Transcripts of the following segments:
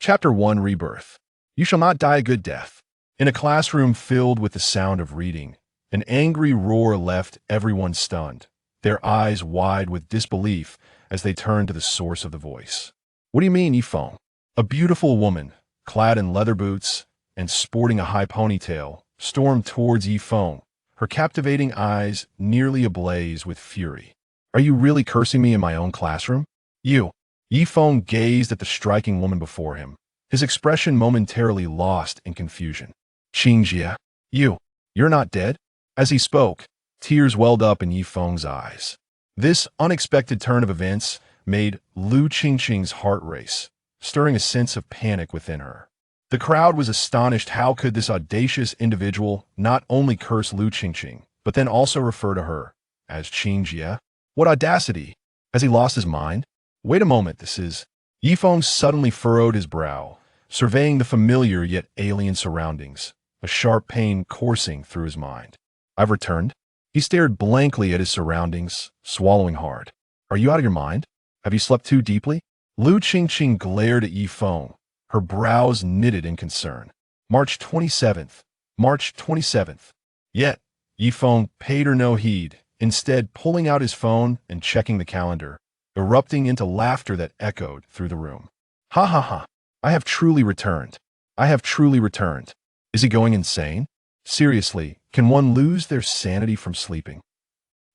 Chapter 1 Rebirth. You shall not die a good death. In a classroom filled with the sound of reading, an angry roar left everyone stunned, their eyes wide with disbelief as they turned to the source of the voice. What do you mean, Yifeng? A beautiful woman, clad in leather boots and sporting a high ponytail, stormed towards Yifeng, her captivating eyes nearly ablaze with fury. Are you really cursing me in my own classroom? You. Yifeng gazed at the striking woman before him, his expression momentarily lost in confusion. Qingjie, you're not dead? As he spoke, tears welled up in Yifeng's eyes. This unexpected turn of events made Lu Qingqing's heart race, stirring a sense of panic within her. The crowd was astonished. How could this audacious individual not only curse Lu Qingqing, but then also refer to her as Qingjie? What audacity! Has he lost his mind? Wait a moment, this is... Yifeng suddenly furrowed his brow, surveying the familiar yet alien surroundings, a sharp pain coursing through his mind. I've returned? He stared blankly at his surroundings, swallowing hard. Are you out of your mind? Have you slept too deeply? Lu Qingqing glared at Yifeng, her brows knitted in concern. March 27th. March 27th. Yet, Yifeng paid her no heed, instead pulling out his phone and checking the calendar, erupting into laughter that echoed through the room. Ha ha ha. I have truly returned. I have truly returned. Is he going insane? Seriously, can one lose their sanity from sleeping?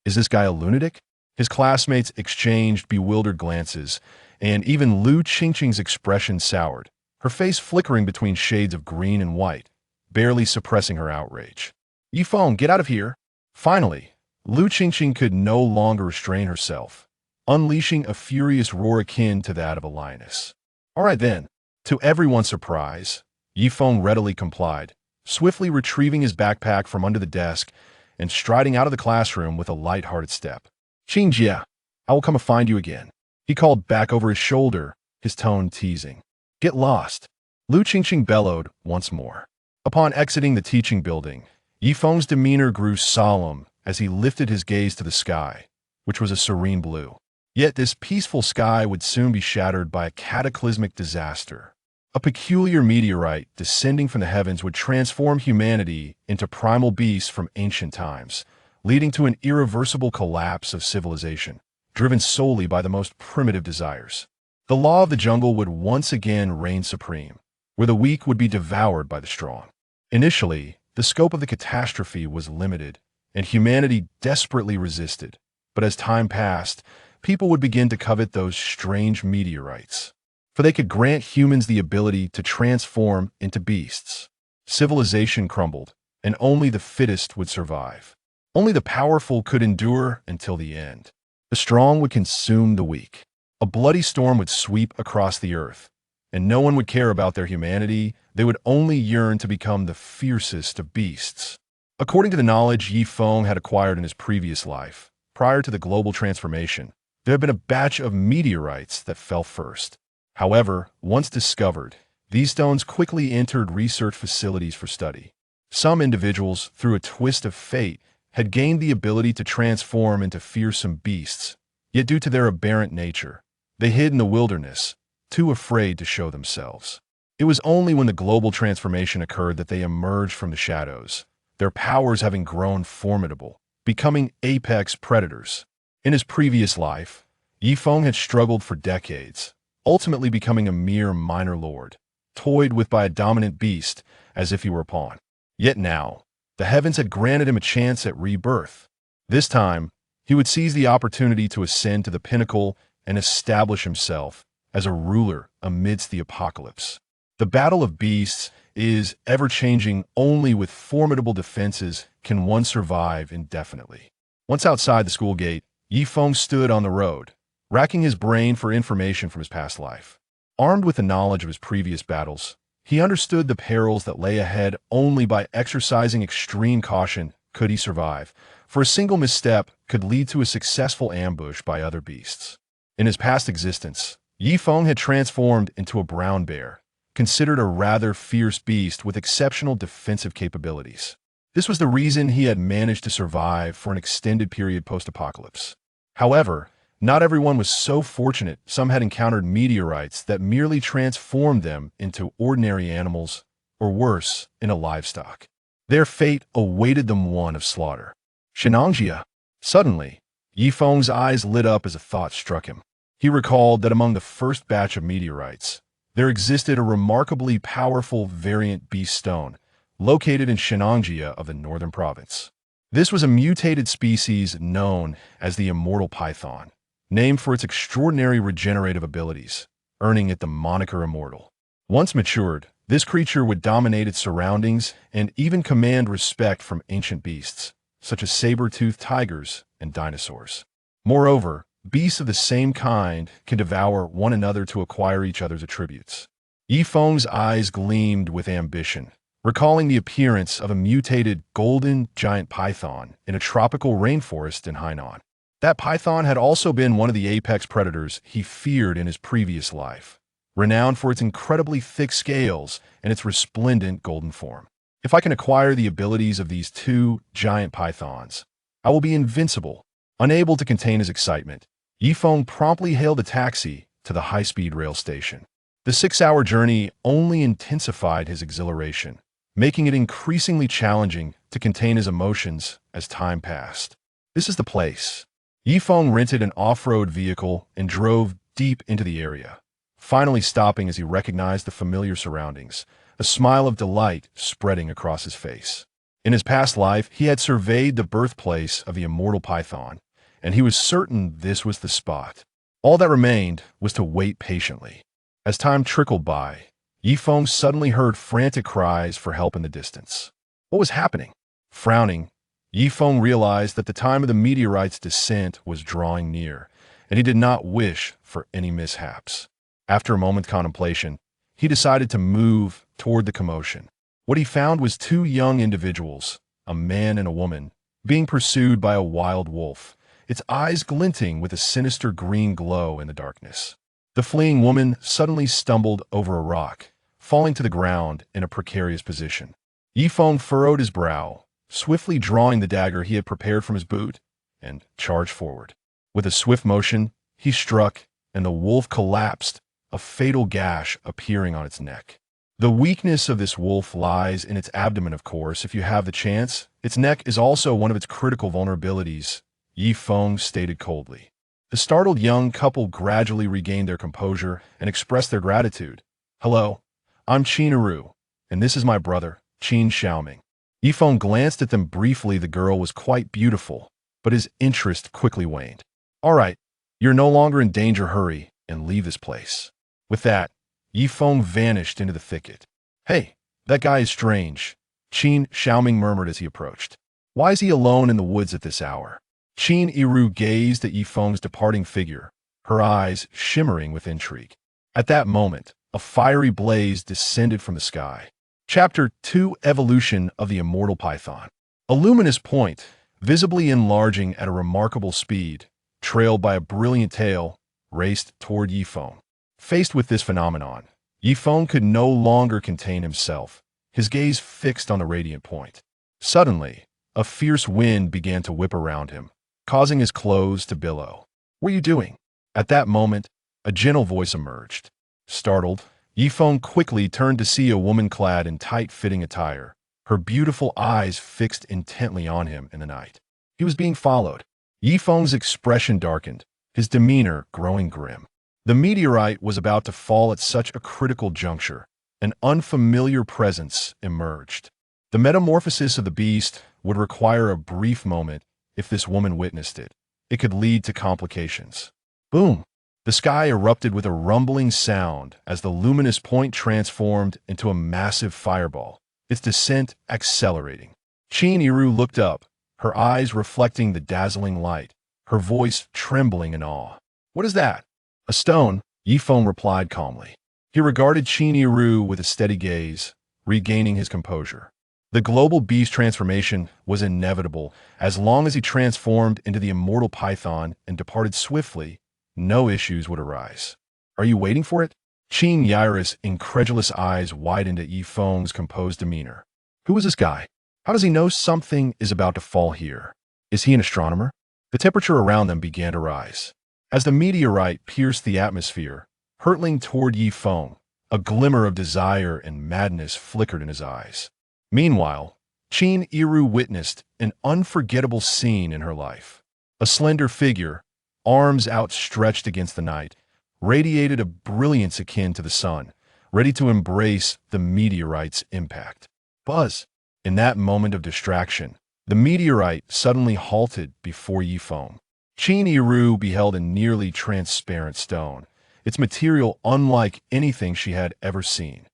Is this guy a lunatic? His classmates exchanged bewildered glances, and even Lu Qingqing's expression soured, her face flickering between shades of green and white, barely suppressing her outrage. Yifeng, get out of here! Finally, Lu Qingqing could no longer restrain herself, unleashing a furious roar akin to that of a lioness. All right then. To everyone's surprise, Yifeng readily complied, swiftly retrieving his backpack from under the desk and striding out of the classroom with a light-hearted step. Qingjie, I will come and find you again, he called back over his shoulder, his tone teasing. Get lost, Lu Qingqing bellowed once more. Upon exiting the teaching building, Yifeng's demeanor grew solemn as he lifted his gaze to the sky, which was a serene blue. Yet this peaceful sky would soon be shattered by a cataclysmic disaster. A peculiar meteorite descending from the heavens would transform humanity into primal beasts from ancient times, leading to an irreversible collapse of civilization, driven solely by the most primitive desires. The law of the jungle would once again reign supreme, where the weak would be devoured by the strong. Initially, the scope of the catastrophe was limited, and humanity desperately resisted. But as time passed, people would begin to covet those strange meteorites, for they could grant humans the ability to transform into beasts. Civilization crumbled, and only the fittest would survive. Only the powerful could endure until the end. The strong would consume the weak. A bloody storm would sweep across the earth, and no one would care about their humanity. They would only yearn to become the fiercest of beasts. According to the knowledge Yifeng had acquired in his previous life, prior to the global transformation, there had been a batch of meteorites that fell first. However, once discovered, these stones quickly entered research facilities for study. Some individuals, through a twist of fate, had gained the ability to transform into fearsome beasts, yet due to their aberrant nature, they hid in the wilderness, too afraid to show themselves. It was only when the global transformation occurred that they emerged from the shadows, their powers having grown formidable, becoming apex predators. In his previous life, Yifeng had struggled for decades, ultimately becoming a mere minor lord, toyed with by a dominant beast as if he were a pawn. Yet now, the heavens had granted him a chance at rebirth. This time, he would seize the opportunity to ascend to the pinnacle and establish himself as a ruler amidst the apocalypse. The battle of beasts is ever-changing. Only with formidable defenses can one survive indefinitely. Once outside the school gate, Yifeng stood on the road, racking his brain for information from his past life. Armed with the knowledge of his previous battles, he understood the perils that lay ahead. Only by exercising extreme caution could he survive, for a single misstep could lead to a successful ambush by other beasts. In his past existence, Yifeng had transformed into a brown bear, considered a rather fierce beast with exceptional defensive capabilities. This was the reason he had managed to survive for an extended period post-apocalypse. However, Not everyone was so fortunate. Some had encountered meteorites that merely transformed them into ordinary animals, or worse, into livestock. Their fate awaited them one of slaughter. Shenangjia. Suddenly, Yifeng's eyes lit up as a thought struck him. He recalled that among the first batch of meteorites, there existed a remarkably powerful variant beast stone, located in Shenangjia of the northern province. This was a mutated species known as the Immortal python, named for its extraordinary regenerative abilities, earning it the moniker Immortal. Once matured, this creature would dominate its surroundings and even command respect from ancient beasts, such as saber-toothed tigers and dinosaurs. Moreover, beasts of the same kind can devour one another to acquire each other's attributes. Yifeng's eyes gleamed with ambition, recalling the appearance of a mutated golden giant python in a tropical rainforest in Hainan. That python had also been one of the apex predators he feared in his previous life, renowned for its incredibly thick scales and its resplendent golden form. If I can acquire the abilities of these two giant pythons, I will be invincible. Unable to contain his excitement, Yifeng promptly hailed a taxi to the high-speed rail station. The 6-hour journey only intensified his exhilaration, making it increasingly challenging to contain his emotions as time passed. This is the place. Yifeng rented an off-road vehicle and drove deep into the area, finally stopping as he recognized the familiar surroundings, a smile of delight spreading across his face. In his past life, he had surveyed the birthplace of the Immortal python, and he was certain this was the spot. All that remained was to wait patiently. As time trickled by, Yifeng suddenly heard frantic cries for help in the distance. What was happening? Frowning, Yifeng realized that the time of the meteorite's descent was drawing near, and he did not wish for any mishaps. After a moment's contemplation, he decided to move toward the commotion. What he found was two young individuals, a man and a woman, being pursued by a wild wolf, its eyes glinting with a sinister green glow in the darkness. The fleeing woman suddenly stumbled over a rock, falling to the ground in a precarious position. Yifeng furrowed his brow, swiftly drawing the dagger he had prepared from his boot, and charged forward. With a swift motion, he struck, and the wolf collapsed, a fatal gash appearing on its neck. The weakness of this wolf lies in its abdomen, of course. If you have the chance, its neck is also one of its critical vulnerabilities, Yifeng stated coldly. The startled young couple gradually regained their composure and expressed their gratitude. Hello, I'm Qin Eru, and this is my brother, Qin Xiaoming. Yifeng glanced at them briefly. The girl was quite beautiful, but his interest quickly waned. All right, you're no longer in danger. Hurry and leave this place. With that, Yifeng vanished into the thicket. Hey, that guy is strange, Qin Xiaoming murmured as he approached. Why is he alone in the woods at this hour? Qin Eru gazed at Yifeng's departing figure, her eyes shimmering with intrigue. At that moment, a fiery blaze descended from the sky. Chapter 2: Evolution of the Immortal Python. A luminous point, visibly enlarging at a remarkable speed, trailed by a brilliant tail, raced toward Yifeng. Faced with this phenomenon, Yifeng could no longer contain himself, his gaze fixed on the radiant point. Suddenly, a fierce wind began to whip around him, causing his clothes to billow. What are you doing? At that moment, a gentle voice emerged. Startled, Yifeng quickly turned to see a woman clad in tight-fitting attire, her beautiful eyes fixed intently on him in the night. He was being followed. Yifeng's expression darkened, his demeanor growing grim. The meteorite was about to fall at such a critical juncture. An unfamiliar presence emerged. The metamorphosis of the beast would require a brief moment. If this woman witnessed it, it could lead to complications. Boom! The sky erupted with a rumbling sound as the luminous point transformed into a massive fireball, its descent accelerating. Qin Eru looked up, her eyes reflecting the dazzling light, her voice trembling in awe. What is that? A stone, Yifeng replied calmly. He regarded Qin Eru with a steady gaze, regaining his composure. The global beast transformation was inevitable. As long as he transformed into the Immortal Python and departed swiftly, no issues would arise. Are you waiting for it? Qin Yiris' incredulous eyes widened at Yifeng's composed demeanor. Who is this guy? How does he know something is about to fall here? Is he an astronomer? The temperature around them began to rise. As the meteorite pierced the atmosphere, hurtling toward Yi Feng, a glimmer of desire and madness flickered in his eyes. Meanwhile, Qin Yiru witnessed an unforgettable scene in her life. A slender figure, arms outstretched against the night, radiated a brilliance akin to the sun, ready to embrace the meteorite's impact. Buzz! In that moment of distraction, the meteorite suddenly halted before Yi Feng. Qin Yiru beheld a nearly transparent stone, its material unlike anything she had ever seen.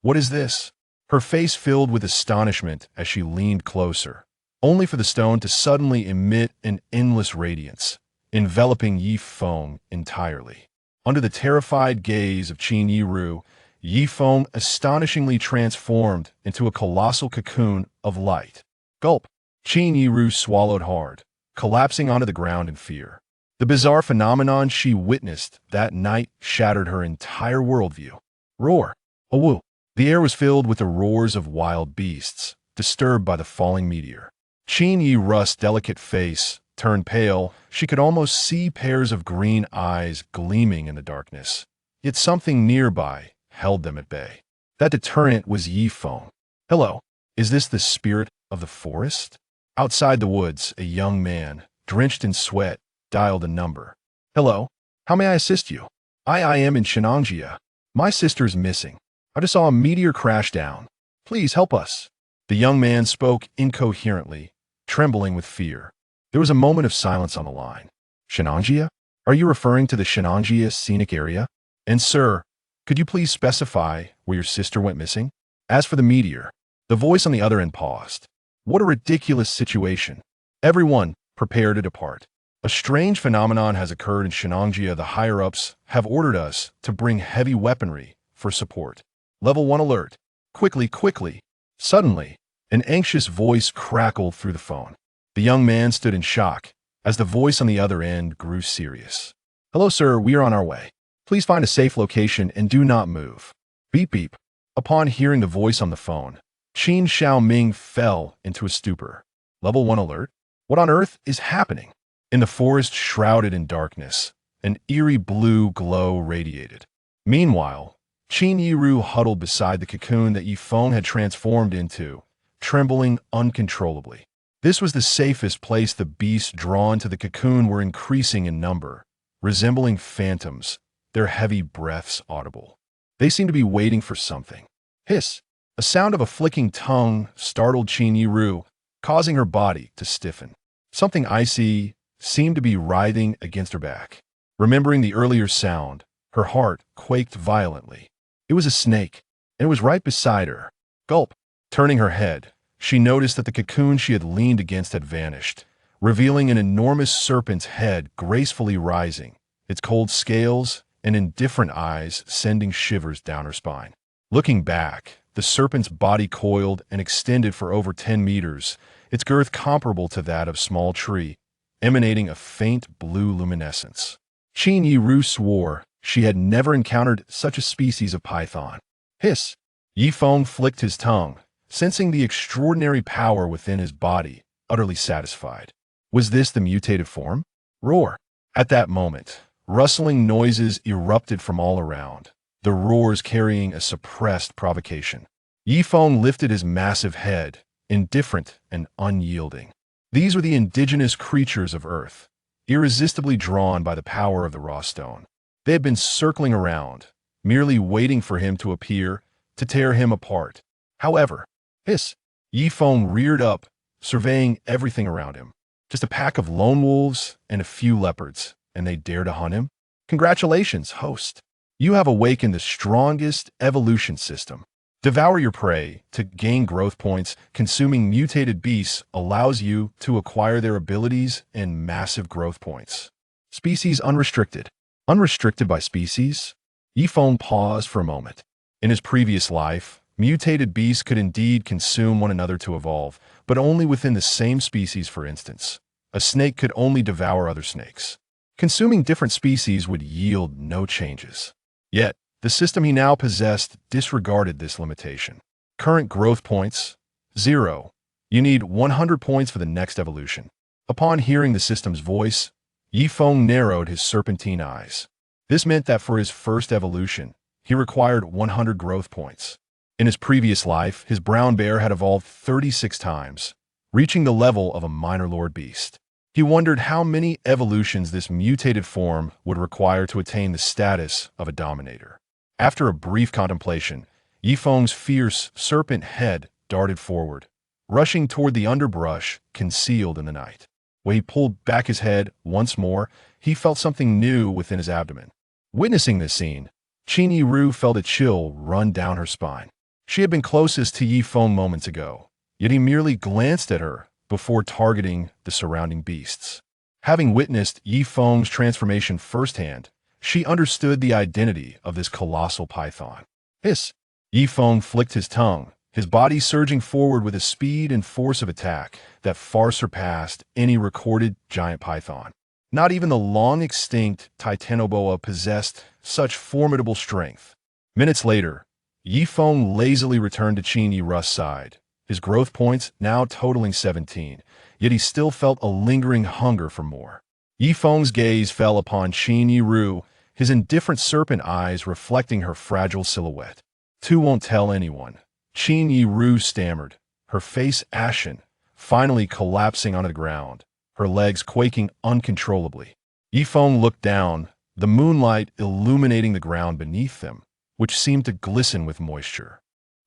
"What is this?" Her face filled with astonishment as she leaned closer, only for the stone to suddenly emit an endless radiance, enveloping Yi Feng entirely. Under the terrified gaze of Qin Yiru, Yi Feng astonishingly transformed into a colossal cocoon of light. Gulp! Qin Yiru swallowed hard, collapsing onto the ground in fear. The bizarre phenomenon she witnessed that night shattered her entire worldview. Roar! A woo! The air was filled with the roars of wild beasts, disturbed by the falling meteor. Qin Yiru's delicate face turned pale. She could almost see pairs of green eyes gleaming in the darkness. Yet something nearby held them at bay. That deterrent was Yi Feng. "Hello, is this the spirit of the forest?" Outside the woods, a young man, drenched in sweat, dialed a number. "Hello, how may I assist you?" I am in Shenangjia. My sister's missing. I just saw a meteor crash down. Please help us." The young man spoke incoherently, trembling with fear. There was a moment of silence on the line. "Shenangjia? Are you referring to the Shenangjia scenic area? And sir, could you please specify where your sister went missing?" As for the meteor, the voice on the other end paused. "What a ridiculous situation. Everyone, prepare to depart. A strange phenomenon has occurred in Shenangjia. The higher-ups have ordered us to bring heavy weaponry for support. Level 1 alert. Quickly, quickly." Suddenly, an anxious voice crackled through the phone. The young man stood in shock as the voice on the other end grew serious. "Hello, sir, we are on our way. Please find a safe location and do not move." Beep beep. Upon hearing the voice on the phone, Qin Xiaoming fell into a stupor. "Level 1 alert? What on earth is happening?" In the forest shrouded in darkness, an eerie blue glow radiated. Meanwhile, Qin Yiru huddled beside the cocoon that Yi Feng had transformed into, trembling uncontrollably. This was the safest place. The beasts drawn to the cocoon were increasing in number, resembling phantoms, their heavy breaths audible. They seemed to be waiting for something. Hiss! A sound of a flicking tongue startled Qin Yiru, causing her body to stiffen. Something icy seemed to be writhing against her back. Remembering the earlier sound, her heart quaked violently. It was a snake, and it was right beside her. Gulp! Turning her head, she noticed that the cocoon she had leaned against had vanished, revealing an enormous serpent's head gracefully rising, its cold scales and indifferent eyes sending shivers down her spine. Looking back, the serpent's body coiled and extended for over 10 meters, its girth comparable to that of a small tree, emanating a faint blue luminescence. Qin Yiru swore she had never encountered such a species of python. Hiss! Yi Feng flicked his tongue, sensing the extraordinary power within his body, utterly satisfied. Was this the mutated form? Roar! At that moment, rustling noises erupted from all around, the roars carrying a suppressed provocation. Yi Feng lifted his massive head, indifferent and unyielding. These were the indigenous creatures of Earth, irresistibly drawn by the power of the raw stone. They had been circling around, merely waiting for him to appear, to tear him apart. However, hiss! Yi Feng reared up, surveying everything around him. Just a pack of lone wolves and a few leopards, and they dare to hunt him? Congratulations, host. You have awakened the strongest evolution system. Devour your prey to gain growth points. Consuming mutated beasts allows you to acquire their abilities and massive growth points. Species unrestricted. Unrestricted by species? Yi Feng paused for a moment. In his previous life, mutated beasts could indeed consume one another to evolve, but only within the same species. For instance, a snake could only devour other snakes. Consuming different species would yield no changes. Yet, the system he now possessed disregarded this limitation. Current growth points, 0. You need 100 points for the next evolution. Upon hearing the system's voice, Yi Feng narrowed his serpentine eyes. This meant that for his first evolution, he required 100 growth points. In his previous life, his brown bear had evolved 36 times, reaching the level of a minor lord beast. He wondered how many evolutions this mutated form would require to attain the status of a dominator. After a brief contemplation, Yi Feng's fierce serpent head darted forward, rushing toward the underbrush concealed in the night. When he pulled back his head once more, he felt something new within his abdomen. Witnessing this scene, Qin Yiru felt a chill run down her spine. She had been closest to Yi Feng moments ago, yet he merely glanced at her before targeting the surrounding beasts. Having witnessed Yi Feng's transformation firsthand, she understood the identity of this colossal python. Hiss! Yi Feng flicked his tongue, his body surging forward with a speed and force of attack that far surpassed any recorded giant python. Not even the long-extinct Titanoboa possessed such formidable strength. Minutes later, Yi Feng lazily returned to Qin Yiru's side, his growth points now totaling 17, yet he still felt a lingering hunger for more. Yi Feng's gaze fell upon Qin Yiru, his indifferent serpent eyes reflecting her fragile silhouette. "Two won't tell anyone," Qin Yiru stammered, her face ashen, finally collapsing onto the ground, her legs quaking uncontrollably. Yi Feng looked down, the moonlight illuminating the ground beneath them, which seemed to glisten with moisture.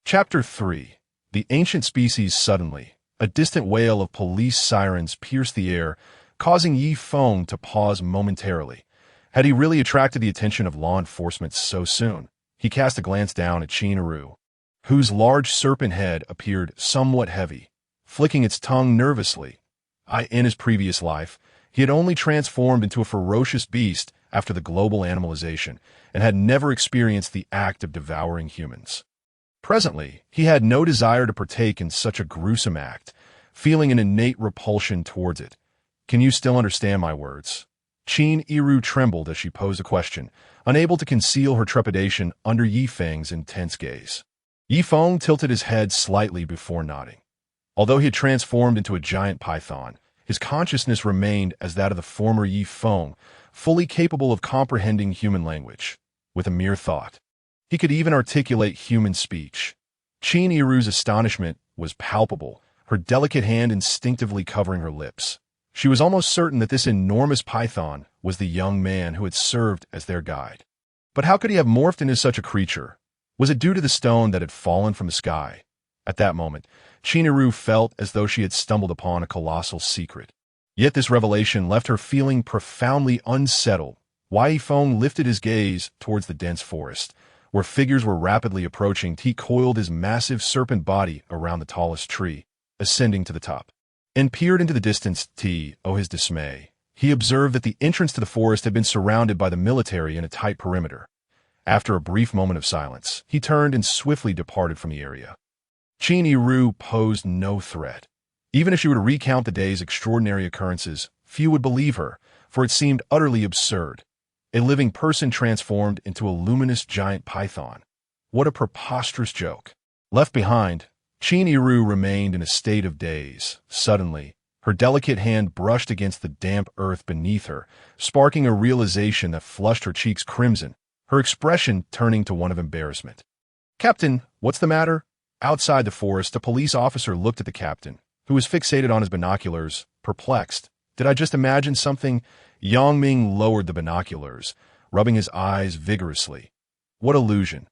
Chapter 3. The Ancient Species. Suddenly, a distant wail of police sirens pierced the air, causing Yi Feng to pause momentarily. Had he really attracted the attention of law enforcement so soon? He cast a glance down at Qin Yiru, whose large serpent head appeared somewhat heavy, flicking its tongue nervously. In his previous life, he had only transformed into a ferocious beast after the global animalization, and had never experienced the act of devouring humans. Presently, he had no desire to partake in such a gruesome act, feeling an innate repulsion towards it. "Can you still understand my words?" Qin Yiru trembled as she posed a question, unable to conceal her trepidation under Yi Feng's intense gaze. Yi Feng tilted his head slightly before nodding. Although he had transformed into a giant python, his consciousness remained as that of the former Yi Feng, fully capable of comprehending human language, with a mere thought. He could even articulate human speech. Qin Yiru's astonishment was palpable, her delicate hand instinctively covering her lips. She was almost certain that this enormous python was the young man who had served as their guide. But how could he have morphed into such a creature? Was it due to the stone that had fallen from the sky? At that moment, Qin Yiru felt as though she had stumbled upon a colossal secret. Yet this revelation left her feeling profoundly unsettled. Yi Feng lifted his gaze towards the dense forest, where figures were rapidly approaching. He coiled his massive serpent body around the tallest tree, ascending to the top, and peered into the distance. His dismay. He observed that the entrance to the forest had been surrounded by the military in a tight perimeter. After a brief moment of silence, he turned and swiftly departed from the area. Qin Yiru posed no threat. Even if she were to recount the day's extraordinary occurrences, few would believe her, for it seemed utterly absurd. A living person transformed into a luminous giant python. What a preposterous joke. Left behind, Qin Yiru remained in a state of daze. Suddenly, her delicate hand brushed against the damp earth beneath her, sparking a realization that flushed her cheeks crimson, her expression turning to one of embarrassment. "Captain, what's the matter?" Outside the forest, a police officer looked at the captain, who was fixated on his binoculars, perplexed. "Did I just imagine something?" Yang Ming lowered the binoculars, rubbing his eyes vigorously. "What illusion?"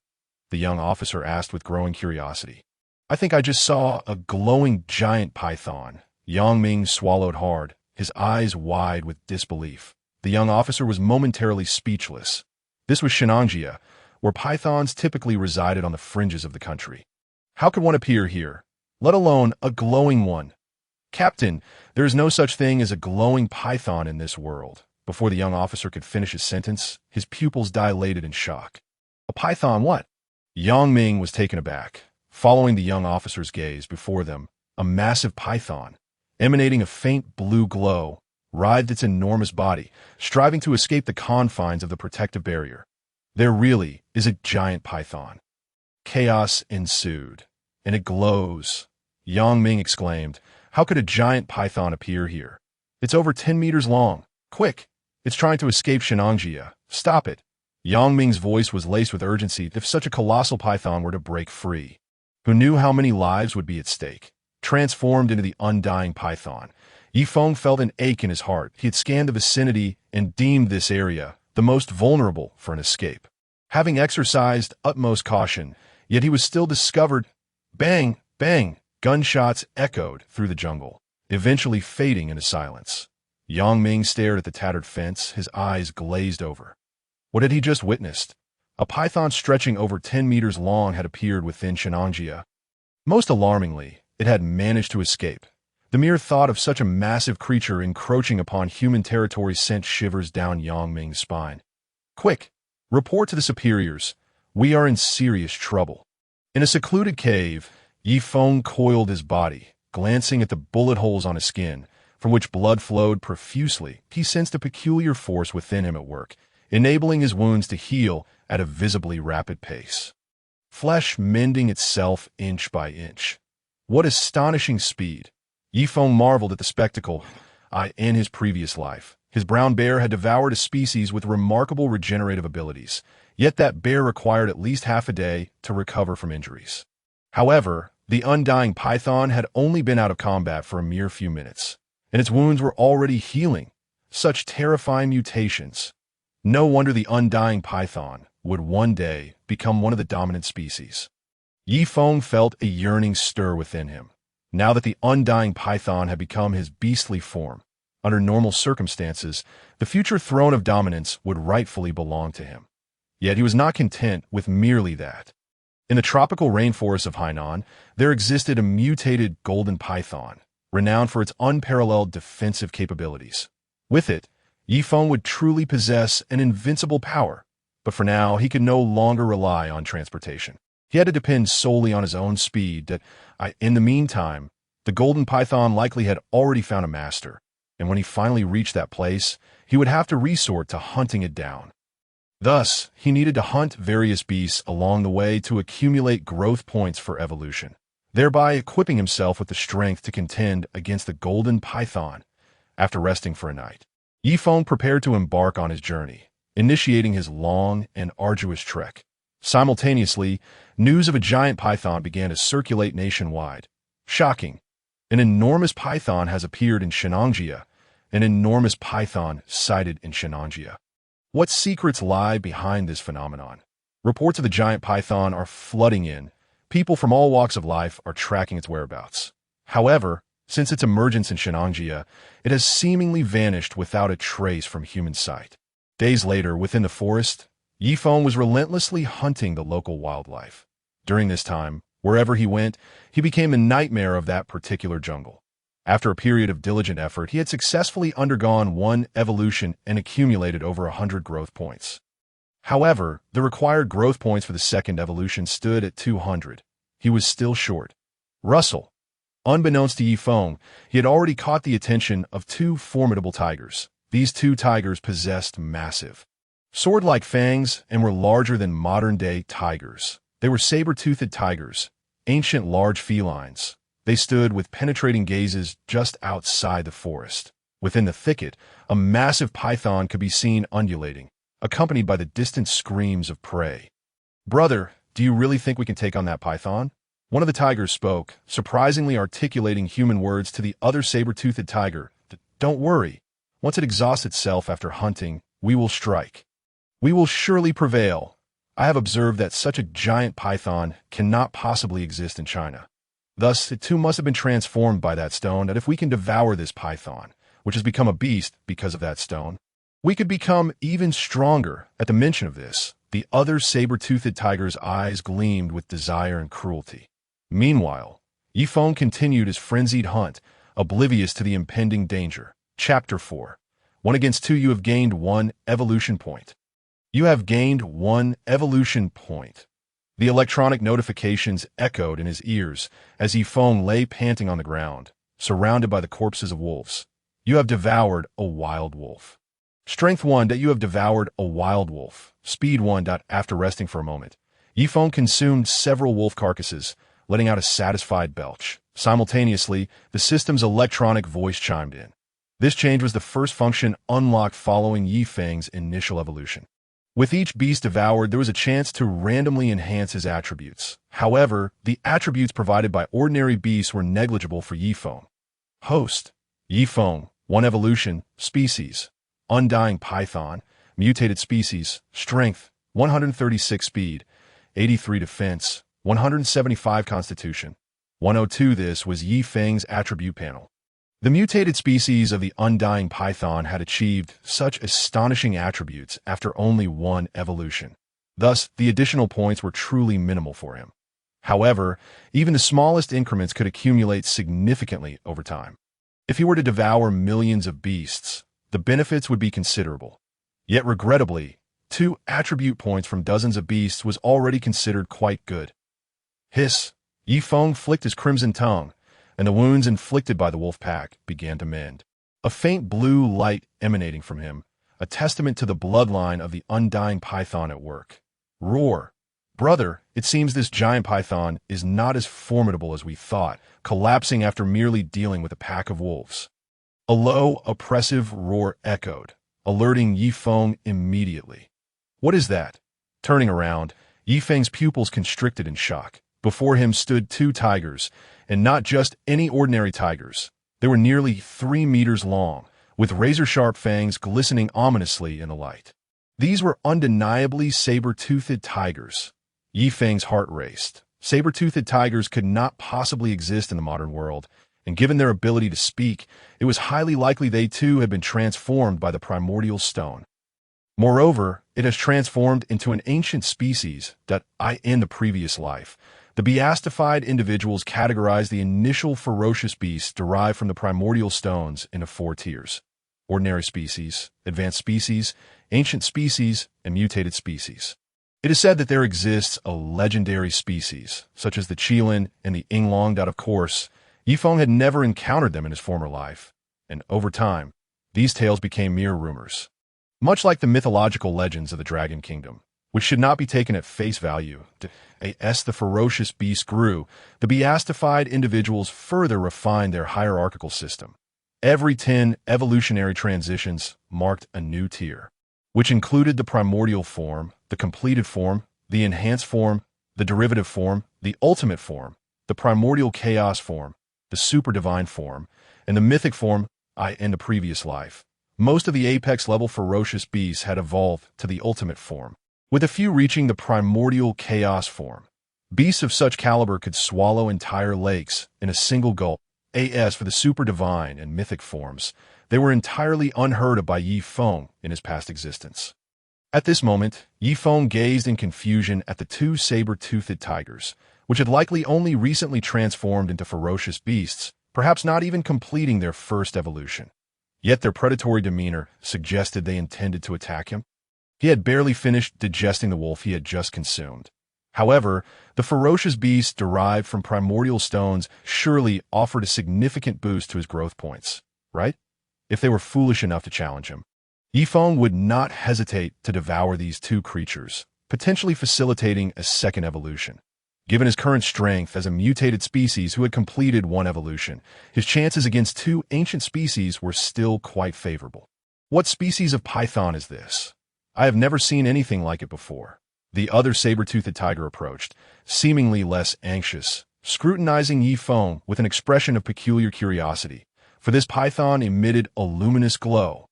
the young officer asked with growing curiosity. "I think I just saw a glowing giant python." Yang Ming swallowed hard, his eyes wide with disbelief. The young officer was momentarily speechless. This was Shenangjia, where pythons typically resided on the fringes of the country. How could one appear here, let alone a glowing one? "Captain, there is no such thing as a glowing python in this world." Before the young officer could finish his sentence, his pupils dilated in shock. "A python what?" Yang Ming was taken aback. Following the young officer's gaze before them, a massive python, emanating a faint blue glow, writhed its enormous body, striving to escape the confines of the protective barrier. "There really is a giant python." Chaos ensued. "And it glows," Yang Ming exclaimed. "How could a giant python appear here? It's over 10 meters long. Quick, It's trying to escape Shenangjia. Stop it. Yang Ming's voice was laced with urgency if such a colossal python were to break free. Who knew how many lives would be at stake? Transformed into the undying python, Yifeng felt an ache in his heart. He had scanned the vicinity and deemed this area the most vulnerable for an escape. Having exercised utmost caution, yet he was still discovered. Bang, bang, gunshots echoed through the jungle, eventually fading into silence. Yang Ming stared at the tattered fence, his eyes glazed over. What had he just witnessed? A python stretching over 10 meters long had appeared within Shenangjia. Most alarmingly, it had managed to escape. The mere thought of such a massive creature encroaching upon human territory sent shivers down Yang Ming's spine. Quick! Report to the superiors. We are in serious trouble. In a secluded cave, Yifeng coiled his body, glancing at the bullet holes on his skin, from which blood flowed profusely. He sensed a peculiar force within him at work, enabling his wounds to heal at a visibly rapid pace. Flesh mending itself inch by inch. What astonishing speed! Yifeng marveled at the spectacle. In his previous life, his brown bear had devoured a species with remarkable regenerative abilities, yet that bear required at least half a day to recover from injuries. However, the undying python had only been out of combat for a mere few minutes, and its wounds were already healing. Such terrifying mutations. No wonder the undying python would one day become one of the dominant species. Yifeng felt a yearning stir within him. Now that the undying python had become his beastly form, under normal circumstances, the future throne of dominance would rightfully belong to him. Yet he was not content with merely that. In the tropical rainforests of Hainan, there existed a mutated golden python, renowned for its unparalleled defensive capabilities. With it, Yifeng would truly possess an invincible power, but for now he could no longer rely on transportation. He had to depend solely on his own speed. In the meantime, the golden python likely had already found a master, and when he finally reached that place, he would have to resort to hunting it down. Thus, he needed to hunt various beasts along the way to accumulate growth points for evolution, thereby equipping himself with the strength to contend against the golden python. After resting for a night, Yifeng prepared to embark on his journey, initiating his long and arduous trek. Simultaneously, news of a giant python began to circulate nationwide. Shocking! An enormous python has appeared in Shenangjia. An enormous python sighted in Shenangjia. What secrets lie behind this phenomenon? Reports of the giant python are flooding in. People from all walks of life are tracking its whereabouts. However, since its emergence in Shenangjia, it has seemingly vanished without a trace from human sight. Days later, within the forest, Yifeng was relentlessly hunting the local wildlife. During this time, wherever he went, he became a nightmare of that particular jungle. After a period of diligent effort, he had successfully undergone one evolution and accumulated over 100 growth points. However, the required growth points for the second evolution stood at 200. He was still short. Russell. Unbeknownst to Yifeng, he had already caught the attention of two formidable tigers. These two tigers possessed massive, sword-like fangs and were larger than modern-day tigers. They were saber-toothed tigers, ancient large felines. They stood with penetrating gazes just outside the forest. Within the thicket, a massive python could be seen undulating, accompanied by the distant screams of prey. "Brother, do you really think we can take on that python?" One of the tigers spoke, surprisingly articulating human words to the other saber-toothed tiger. "Don't worry. Once it exhausts itself after hunting, we will strike. We will surely prevail. I have observed that such a giant python cannot possibly exist in China. Thus, it too must have been transformed by that stone, that if we can devour this python, which has become a beast because of that stone, we could become even stronger." At the mention of this, the other saber-toothed tiger's eyes gleamed with desire and cruelty. Meanwhile, Yifeng continued his frenzied hunt, oblivious to the impending danger. Chapter 4. 1 against 2. You have gained 1 evolution point. You have gained 1 evolution point. The electronic notifications echoed in his ears as Yifeng lay panting on the ground, surrounded by the corpses of wolves. You have devoured a wild wolf. Strength 1. You have devoured a wild wolf. Speed 1. After resting for a moment, Yifeng consumed several wolf carcasses, letting out a satisfied belch. Simultaneously, the system's electronic voice chimed in. This change was the first function unlocked following Yi Feng's initial evolution. With each beast devoured, there was a chance to randomly enhance his attributes. However, the attributes provided by ordinary beasts were negligible for Yi Feng. Host: Yi Feng, 1 evolution, species, Undying Python, mutated species, strength, 136 speed, 83 defense, 175 constitution. 102. This was Yi Feng's attribute panel. The mutated species of the Undying Python had achieved such astonishing attributes after only 1 evolution. Thus, the additional points were truly minimal for him. However, even the smallest increments could accumulate significantly over time. If he were to devour millions of beasts, the benefits would be considerable. Yet regrettably, 2 attribute points from dozens of beasts was already considered quite good. Hiss! Yi Feng flicked his crimson tongue, and the wounds inflicted by the wolf pack began to mend. A faint blue light emanating from him, a testament to the bloodline of the Undying Python at work. Roar! Brother, it seems this giant python is not as formidable as we thought, collapsing after merely dealing with a pack of wolves. A low, oppressive roar echoed, alerting Yi Feng immediately. What is that? Turning around, Yi Feng's pupils constricted in shock. Before him stood 2 tigers, and not just any ordinary tigers. They were nearly 3 meters long, with razor-sharp fangs glistening ominously in the light. These were undeniably saber-toothed tigers. Yi Feng's heart raced. Saber-toothed tigers could not possibly exist in the modern world, and given their ability to speak, it was highly likely they too had been transformed by the primordial stone. Moreover, it has transformed into an ancient species that in the previous life. The beastified individuals categorized the initial ferocious beasts derived from the primordial stones into 4 tiers: ordinary species, advanced species, ancient species, and mutated species. It is said that there exists a legendary species, such as the Qilin and the Yinglong, that of course, Yi Feng had never encountered them in his former life, and over time, these tales became mere rumors. Much like the mythological legends of the Dragon Kingdom, which should not be taken at face value. As the ferocious beast grew, the beastified individuals further refined their hierarchical system. Every 10 evolutionary transitions marked a new tier, which included the primordial form, the completed form, the enhanced form, the derivative form, the ultimate form, the primordial chaos form, the super divine form, and the mythic form in the previous life. Most of the apex-level ferocious beasts had evolved to the ultimate form, with a few reaching the primordial chaos form. Beasts of such caliber could swallow entire lakes in a single gulp. As for the super divine and mythic forms, they were entirely unheard of by Yi Feng in his past existence. At this moment, Yi Feng gazed in confusion at the 2 saber-toothed tigers, which had likely only recently transformed into ferocious beasts, perhaps not even completing their first evolution. Yet their predatory demeanor suggested they intended to attack him. He had barely finished digesting the wolf he had just consumed. However, the ferocious beasts derived from primordial stones surely offered a significant boost to his growth points, right? If they were foolish enough to challenge him. Yi Feng would not hesitate to devour these 2 creatures, potentially facilitating a second evolution. Given his current strength as a mutated species who had completed 1 evolution, his chances against 2 ancient species were still quite favorable. What species of python is this? I have never seen anything like it before. The other saber-toothed tiger approached, seemingly less anxious, scrutinizing Yi Feng with an expression of peculiar curiosity, for this python emitted a luminous glow.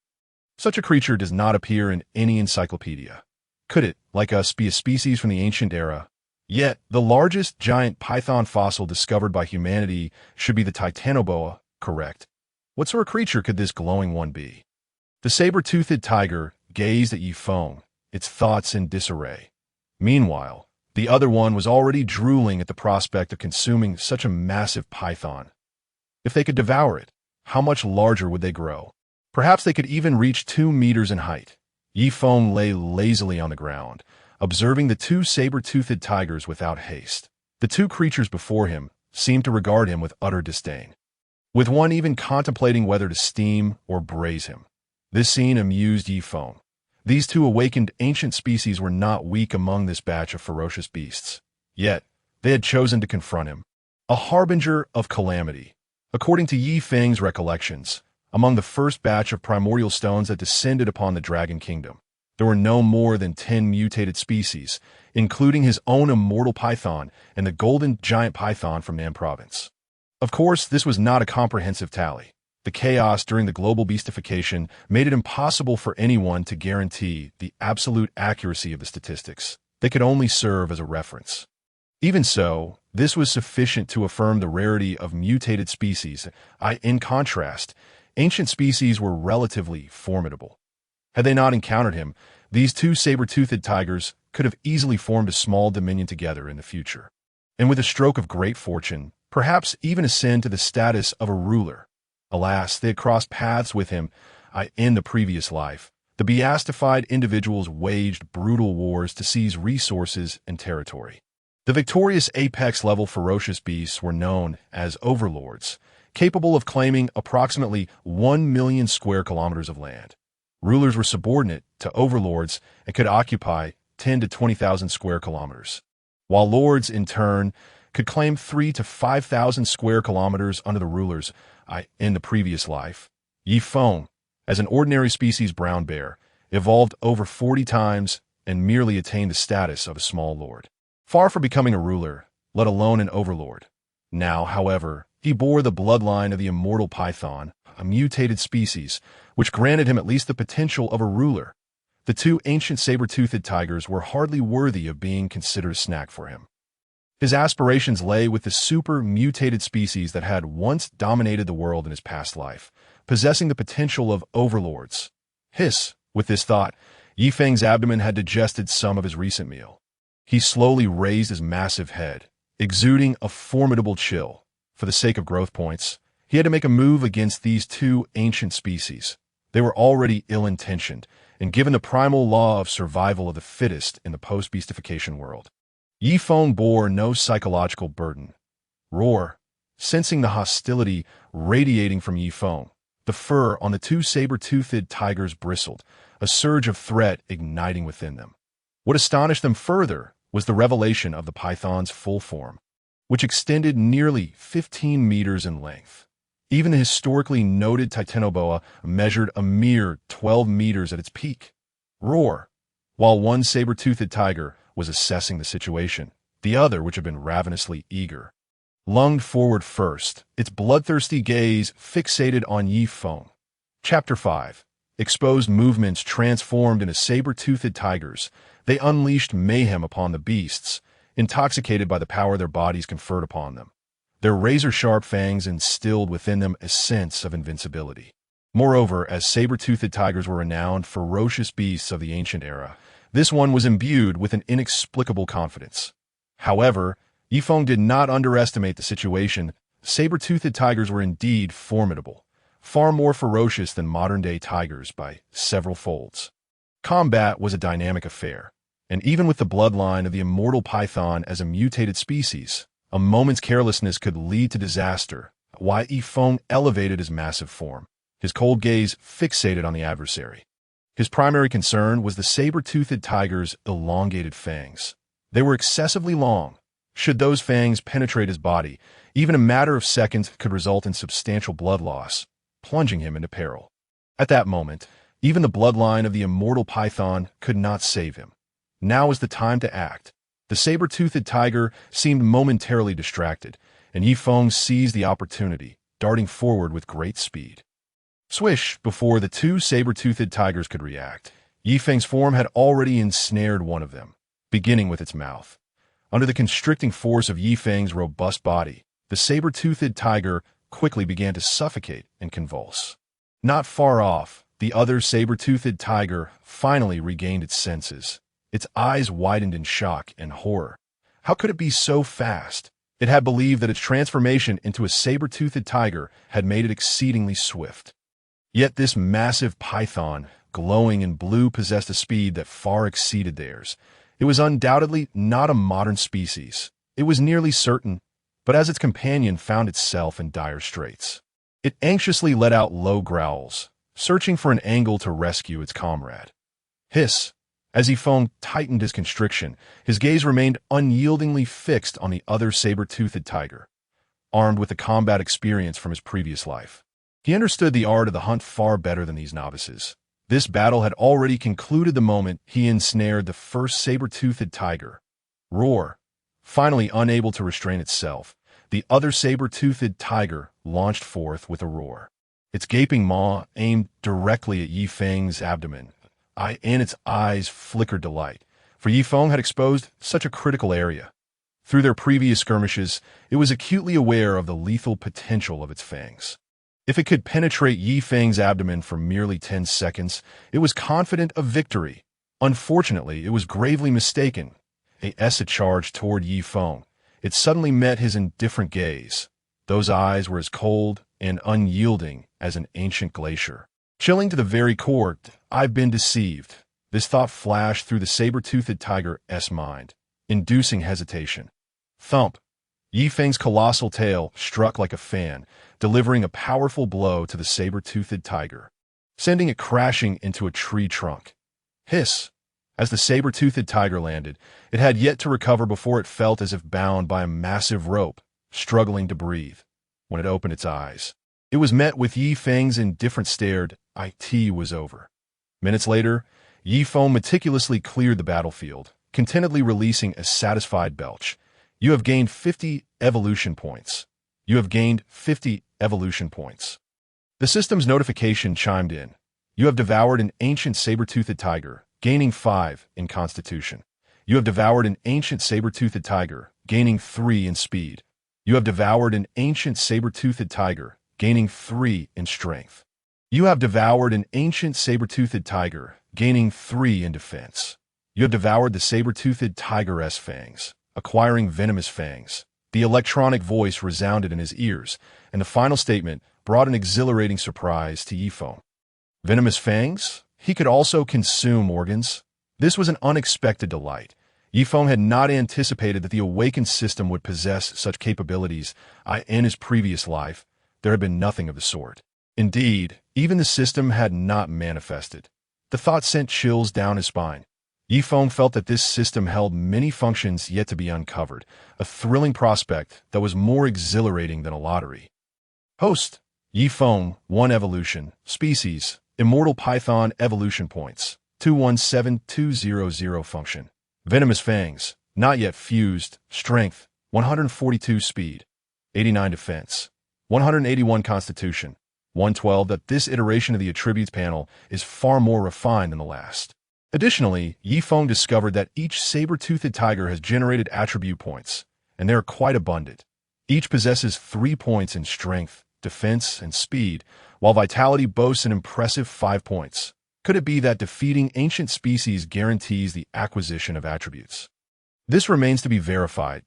Such a creature does not appear in any encyclopedia. Could it, like us, be a species from the ancient era? Yet, the largest giant python fossil discovered by humanity should be the titanoboa, correct? What sort of creature could this glowing one be? The saber-toothed tiger gazed at Yi Feng, its thoughts in disarray. Meanwhile, the other one was already drooling at the prospect of consuming such a massive python. If they could devour it, how much larger would they grow? Perhaps they could even reach 2 meters in height. Yi Feng lay lazily on the ground, observing the 2 saber-toothed tigers without haste. The 2 creatures before him seemed to regard him with utter disdain, with one even contemplating whether to steam or braise him. This scene amused Yi Feng. These 2 awakened ancient species were not weak among this batch of ferocious beasts. Yet, they had chosen to confront him. A harbinger of calamity. According to Yi Feng's recollections, among the first batch of primordial stones that descended upon the Dragon Kingdom. There were no more than 10 mutated species, including his own immortal python and the golden giant python from Nam Province. Of course, this was not a comprehensive tally. The chaos during the global beastification made it impossible for anyone to guarantee the absolute accuracy of the statistics. They could only serve as a reference. Even so, this was sufficient to affirm the rarity of mutated species. In contrast, ancient species were relatively formidable. Had they not encountered him, these two saber-toothed tigers could have easily formed a small dominion together in the future, and with a stroke of great fortune, perhaps even ascend to the status of a ruler. Alas, they had crossed paths with him in the previous life. The beastified individuals waged brutal wars to seize resources and territory. The victorious apex-level ferocious beasts were known as overlords, capable of claiming approximately 1 million square kilometers of land. Rulers were subordinate to overlords and could occupy 10 to 20,000 square kilometers, while lords, in turn, could claim 3 to 5,000 square kilometers under the rulers in the previous life. Yi Feng, as an ordinary species brown bear, evolved over 40 times and merely attained the status of a small lord, far from becoming a ruler, let alone an overlord. Now, however, he bore the bloodline of the immortal python, a mutated species, which granted him at least the potential of a ruler. The two ancient saber-toothed tigers were hardly worthy of being considered a snack for him. His aspirations lay with the super-mutated species that had once dominated the world in his past life, possessing the potential of overlords. With this thought, Yi Feng's abdomen had digested some of his recent meal. He slowly raised his massive head, exuding a formidable chill. For the sake of growth points, he had to make a move against these two ancient species. They were already ill-intentioned, and given the primal law of survival of the fittest in the post-beastification world, Yi Feng bore no psychological burden. Roar, sensing the hostility radiating from Yi Feng, the fur on the two saber-toothed tigers bristled, a surge of threat igniting within them. What astonished them further was the revelation of the python's full form, which extended nearly 15 meters in length. Even the historically noted titanoboa measured a mere 12 meters at its peak. Roar! While one saber-toothed tiger was assessing the situation, the other, which had been ravenously eager, lunged forward first, its bloodthirsty gaze fixated on Yi Feng. Chapter 5. Exposed movements transformed into saber-toothed tigers. They unleashed mayhem upon the beasts, intoxicated by the power their bodies conferred upon them. Their razor-sharp fangs instilled within them a sense of invincibility. Moreover, as saber-toothed tigers were renowned ferocious beasts of the ancient era, this one was imbued with an inexplicable confidence. However, Yi Feng did not underestimate the situation. Saber-toothed tigers were indeed formidable, far more ferocious than modern-day tigers by several folds. Combat was a dynamic affair, and even with the bloodline of the immortal python as a mutated species, a moment's carelessness could lead to disaster. Yi Feng elevated his massive form, his cold gaze fixated on the adversary. His primary concern was the saber-toothed tiger's elongated fangs. They were excessively long. Should those fangs penetrate his body, even a matter of seconds could result in substantial blood loss, plunging him into peril. At that moment, even the bloodline of the immortal python could not save him. Now was the time to act. The saber-toothed tiger seemed momentarily distracted, and Yi Feng seized the opportunity, darting forward with great speed. Swish! Before the two saber-toothed tigers could react, Yi Feng's form had already ensnared one of them, beginning with its mouth. Under the constricting force of Yi Feng's robust body, the saber-toothed tiger quickly began to suffocate and convulse. Not far off, the other saber-toothed tiger finally regained its senses. Its eyes widened in shock and horror. How could it be so fast? It had believed that its transformation into a saber-toothed tiger had made it exceedingly swift. Yet this massive python, glowing in blue, possessed a speed that far exceeded theirs. It was undoubtedly not a modern species. It was nearly certain, but as its companion found itself in dire straits, it anxiously let out low growls, searching for an angle to rescue its comrade. Hiss! As Yi Feng tightened his constriction, his gaze remained unyieldingly fixed on the other saber-toothed tiger, armed with the combat experience from his previous life. He understood the art of the hunt far better than these novices. This battle had already concluded the moment he ensnared the first saber-toothed tiger. Roar! Finally unable to restrain itself, the other saber-toothed tiger launched forth with a roar. Its gaping maw aimed directly at Yi Feng's abdomen, and its eyes flickered delight, for Yi Feng had exposed such a critical area. Through their previous skirmishes, it was acutely aware of the lethal potential of its fangs. If it could penetrate Yi Feng's abdomen for merely 10 seconds, it was confident of victory. Unfortunately, it was gravely mistaken. As it charged toward Yi Feng, it suddenly met his indifferent gaze. Those eyes were as cold and unyielding as an ancient glacier. Chilling to the very core, I've been deceived. This thought flashed through the saber-toothed tiger's mind, inducing hesitation. Thump! Yi Feng's colossal tail struck like a fan, delivering a powerful blow to the saber-toothed tiger, sending it crashing into a tree trunk. Hiss! As the saber-toothed tiger landed, it had yet to recover before it felt as if bound by a massive rope, struggling to breathe. When it opened its eyes, it was met with Yi Feng's indifferent stare. It was over. Minutes later, Yi Feng meticulously cleared the battlefield, contentedly releasing a satisfied belch. You have gained 50 evolution points. You have gained 50 evolution points. The system's notification chimed in. You have devoured an ancient saber-toothed tiger, gaining 5 in constitution. You have devoured an ancient saber-toothed tiger, gaining 3 in speed. You have devoured an ancient saber-toothed tiger, gaining 3 in strength. You have devoured an ancient saber-toothed tiger, gaining 3 in defense. You have devoured the saber-toothed tiger's fangs, acquiring venomous fangs. The electronic voice resounded in his ears, and the final statement brought an exhilarating surprise to Yi Feng. Venomous fangs? He could also consume organs. This was an unexpected delight. Yi Feng had not anticipated that the awakened system would possess such capabilities. In his previous life, there had been nothing of the sort. Indeed, even the system had not manifested. The thought sent chills down his spine. Yi Feng felt that this system held many functions yet to be uncovered, a thrilling prospect that was more exhilarating than a lottery. Host: Yi Feng, 1 evolution, species, Immortal Python evolution points, 217200 function. Venomous fangs, not yet fused, strength, 142 speed, 89 defense, 181 constitution, 112. That this iteration of the attributes panel is far more refined than the last. Additionally, Yi Feng discovered that each saber-toothed tiger has generated attribute points, and they are quite abundant. Each possesses 3 points in strength, defense, and speed, while vitality boasts an impressive 5 points. Could it be that defeating ancient species guarantees the acquisition of attributes? This remains to be verified.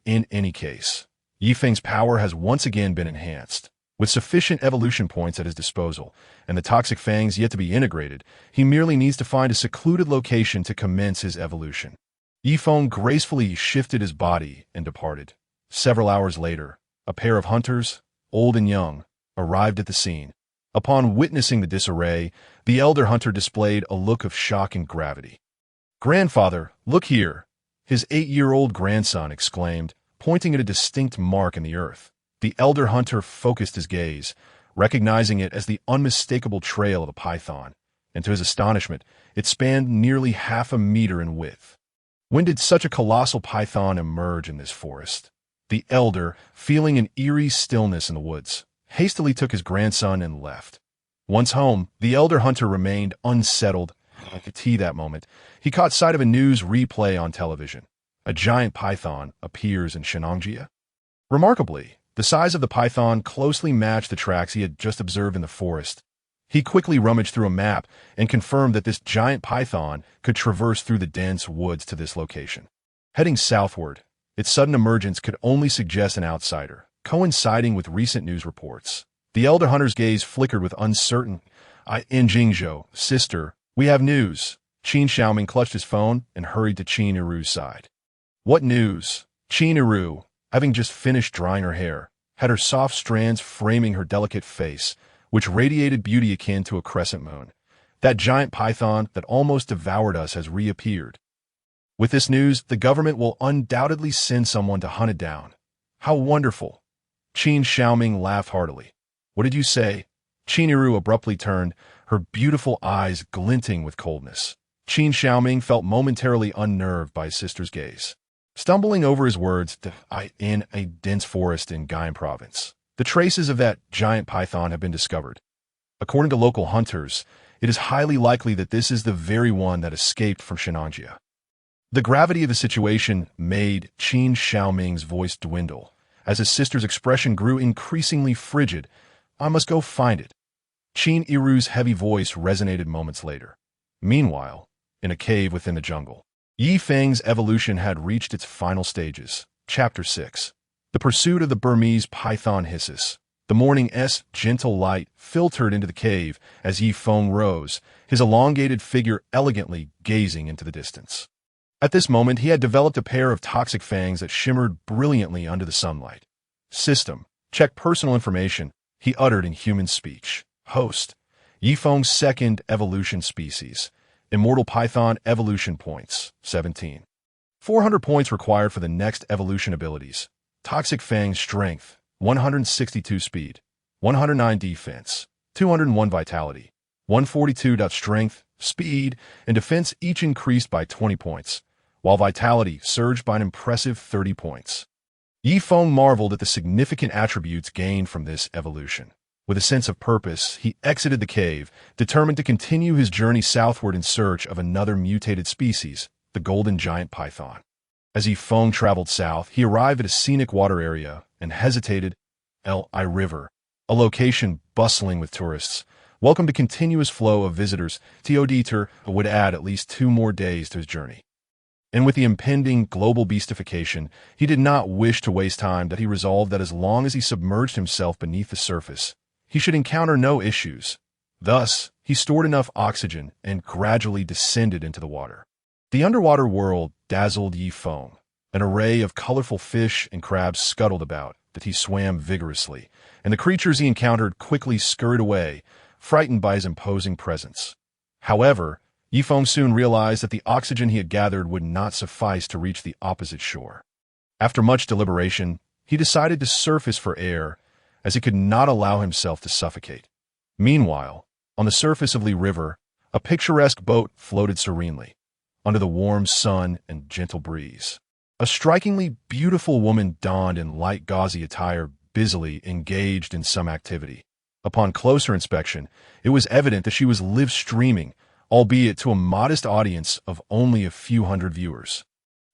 In any case, Yi Feng's power has once again been enhanced. With sufficient evolution points at his disposal, and the toxic fangs yet to be integrated, he merely needs to find a secluded location to commence his evolution. Yi Feng gracefully shifted his body and departed. Several hours later, a pair of hunters, old and young, arrived at the scene. Upon witnessing the disarray, the elder hunter displayed a look of shock and gravity. "Grandfather, look here!" his 8-year-old grandson exclaimed, pointing at a distinct mark in the earth. The elder hunter focused his gaze, recognizing it as the unmistakable trail of a python, and to his astonishment, it spanned nearly half a meter in width. When did such a colossal python emerge in this forest? The elder, feeling an eerie stillness in the woods, hastily took his grandson and left. Once home, the elder hunter remained unsettled. At that moment, he caught sight of a news replay on television. A giant python appears in Shenangjia. Remarkably, the size of the python closely matched the tracks he had just observed in the forest. He quickly rummaged through a map and confirmed that this giant python could traverse through the dense woods to this location. Heading southward, its sudden emergence could only suggest an outsider, coinciding with recent news reports. The elder hunter's gaze flickered with uncertainty. In Jingzhou, sister, we have news." Qin Xiaoming clutched his phone and hurried to Qin Iru's side. "What news?" Qin Iru, having just finished drying her hair, had her soft strands framing her delicate face, which radiated beauty akin to a crescent moon. "That giant python that almost devoured us has reappeared. With this news, the government will undoubtedly send someone to hunt it down." "How wonderful!" Qin Xiaoming laughed heartily. What did you say? Qiniru abruptly turned, her beautiful eyes glinting with coldness. Qin Xiaoming felt momentarily unnerved by his sister's gaze. Stumbling over his words, in a dense forest in Gaian province, the traces of that giant python have been discovered. According to local hunters, it is highly likely that this is the very one that escaped from Shenanjia. The gravity of the situation made Qin Xiaoming's voice dwindle. As his sister's expression grew increasingly frigid, I must go find it. Qin Iru's heavy voice resonated moments later. Meanwhile, in a cave within the jungle, Yi Feng's evolution had reached its final stages. Chapter 6. The Pursuit of the Burmese Python Hisses. The morning's gentle light filtered into the cave as Yi Feng rose, his elongated figure elegantly gazing into the distance. At this moment, he had developed a pair of toxic fangs that shimmered brilliantly under the sunlight. System. Check personal information, he uttered in human speech. Host. Yi Feng's second evolution species. Immortal Python evolution points. 17. 400 points required for the next evolution abilities. Toxic Fang strength. 162 speed. 109 defense. 201 vitality. 142. Strength, speed, and defense each increased by 20 points, while vitality surged by an impressive 30 points. Yi Feng marveled at the significant attributes gained from this evolution. With a sense of purpose, he exited the cave, determined to continue his journey southward in search of another mutated species, the golden giant python. As Yi Feng traveled south, he arrived at a scenic water area and hesitated. Li River, a location bustling with tourists, welcomed a continuous flow of visitors. Teoditer would add at least 2 more days to his journey. And with the impending global beastification, he did not wish to waste time. That he resolved that as long as he submerged himself beneath the surface, he should encounter no issues. Thus, he stored enough oxygen and gradually descended into the water. The underwater world dazzled Yi Feng. An array of colorful fish and crabs scuttled about, that he swam vigorously, and the creatures he encountered quickly scurried away, frightened by his imposing presence. However, Yi Feng soon realized that the oxygen he had gathered would not suffice to reach the opposite shore. After much deliberation, he decided to surface for air, as he could not allow himself to suffocate. Meanwhile, on the surface of Li River, a picturesque boat floated serenely, under the warm sun and gentle breeze. A strikingly beautiful woman donned in light gauzy attire busily engaged in some activity. Upon closer inspection, it was evident that she was live streaming, albeit to a modest audience of only a few hundred viewers.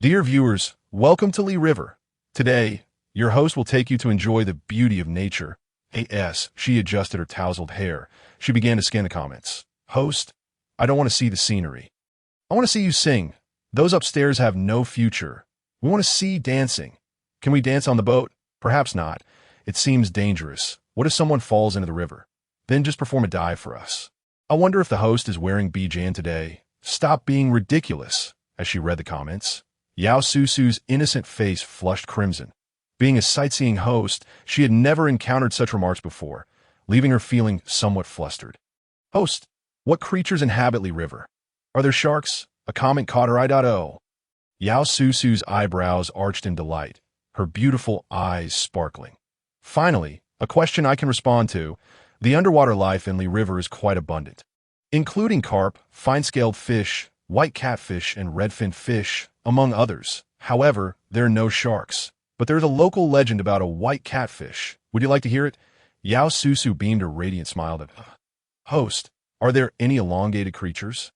Dear viewers, welcome to Li River. Today, your host will take you to enjoy the beauty of nature. As she adjusted her tousled hair, she began to scan the comments. Host, I don't want to see the scenery. I want to see you sing. Those upstairs have no future. We want to see dancing. Can we dance on the boat? Perhaps not. It seems dangerous. What if someone falls into the river? Then just perform a dive for us. I wonder if the host is wearing bijan today. Stop being ridiculous. As she read the comments, Yao Susu's innocent face flushed crimson. Being a sightseeing host, she had never encountered such remarks before, leaving her feeling somewhat flustered. Host, what creatures inhabit Li River? Are there sharks? A comment caught her eye. Yao Susu's eyebrows arched in delight, her beautiful eyes sparkling. Finally, a question I can respond to. The underwater life in Li River is quite abundant, including carp, fine-scaled fish, white catfish, and redfin fish, among others. However, there are no sharks. But there's a local legend about a white catfish. Would you like to hear it? Yao Susu beamed a radiant smile at host. Are there any elongated creatures?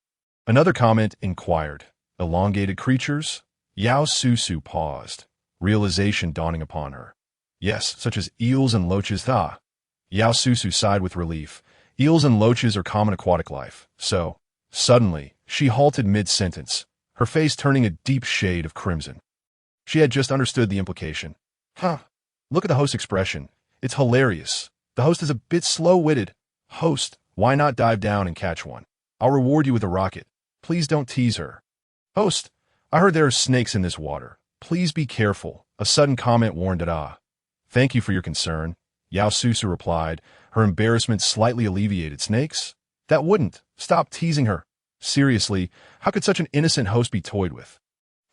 Another comment inquired. Elongated creatures? Yao Susu paused, realization dawning upon her. Yes, such as eels and loaches. Yao Susu sighed with relief. Eels and loaches are common aquatic life. So, suddenly, she halted mid-sentence, her face turning a deep shade of crimson. She had just understood the implication. Look at the host's expression. It's hilarious. The host is a bit slow-witted. Host, why not dive down and catch one? I'll reward you with a rocket. Please don't tease her. Host, I heard there are snakes in this water. Please be careful. A sudden comment warned it. Thank you for your concern, Yao Susu replied, her embarrassment slightly alleviated. Snakes? That wouldn't. Stop teasing her. Seriously, how could such an innocent host be toyed with?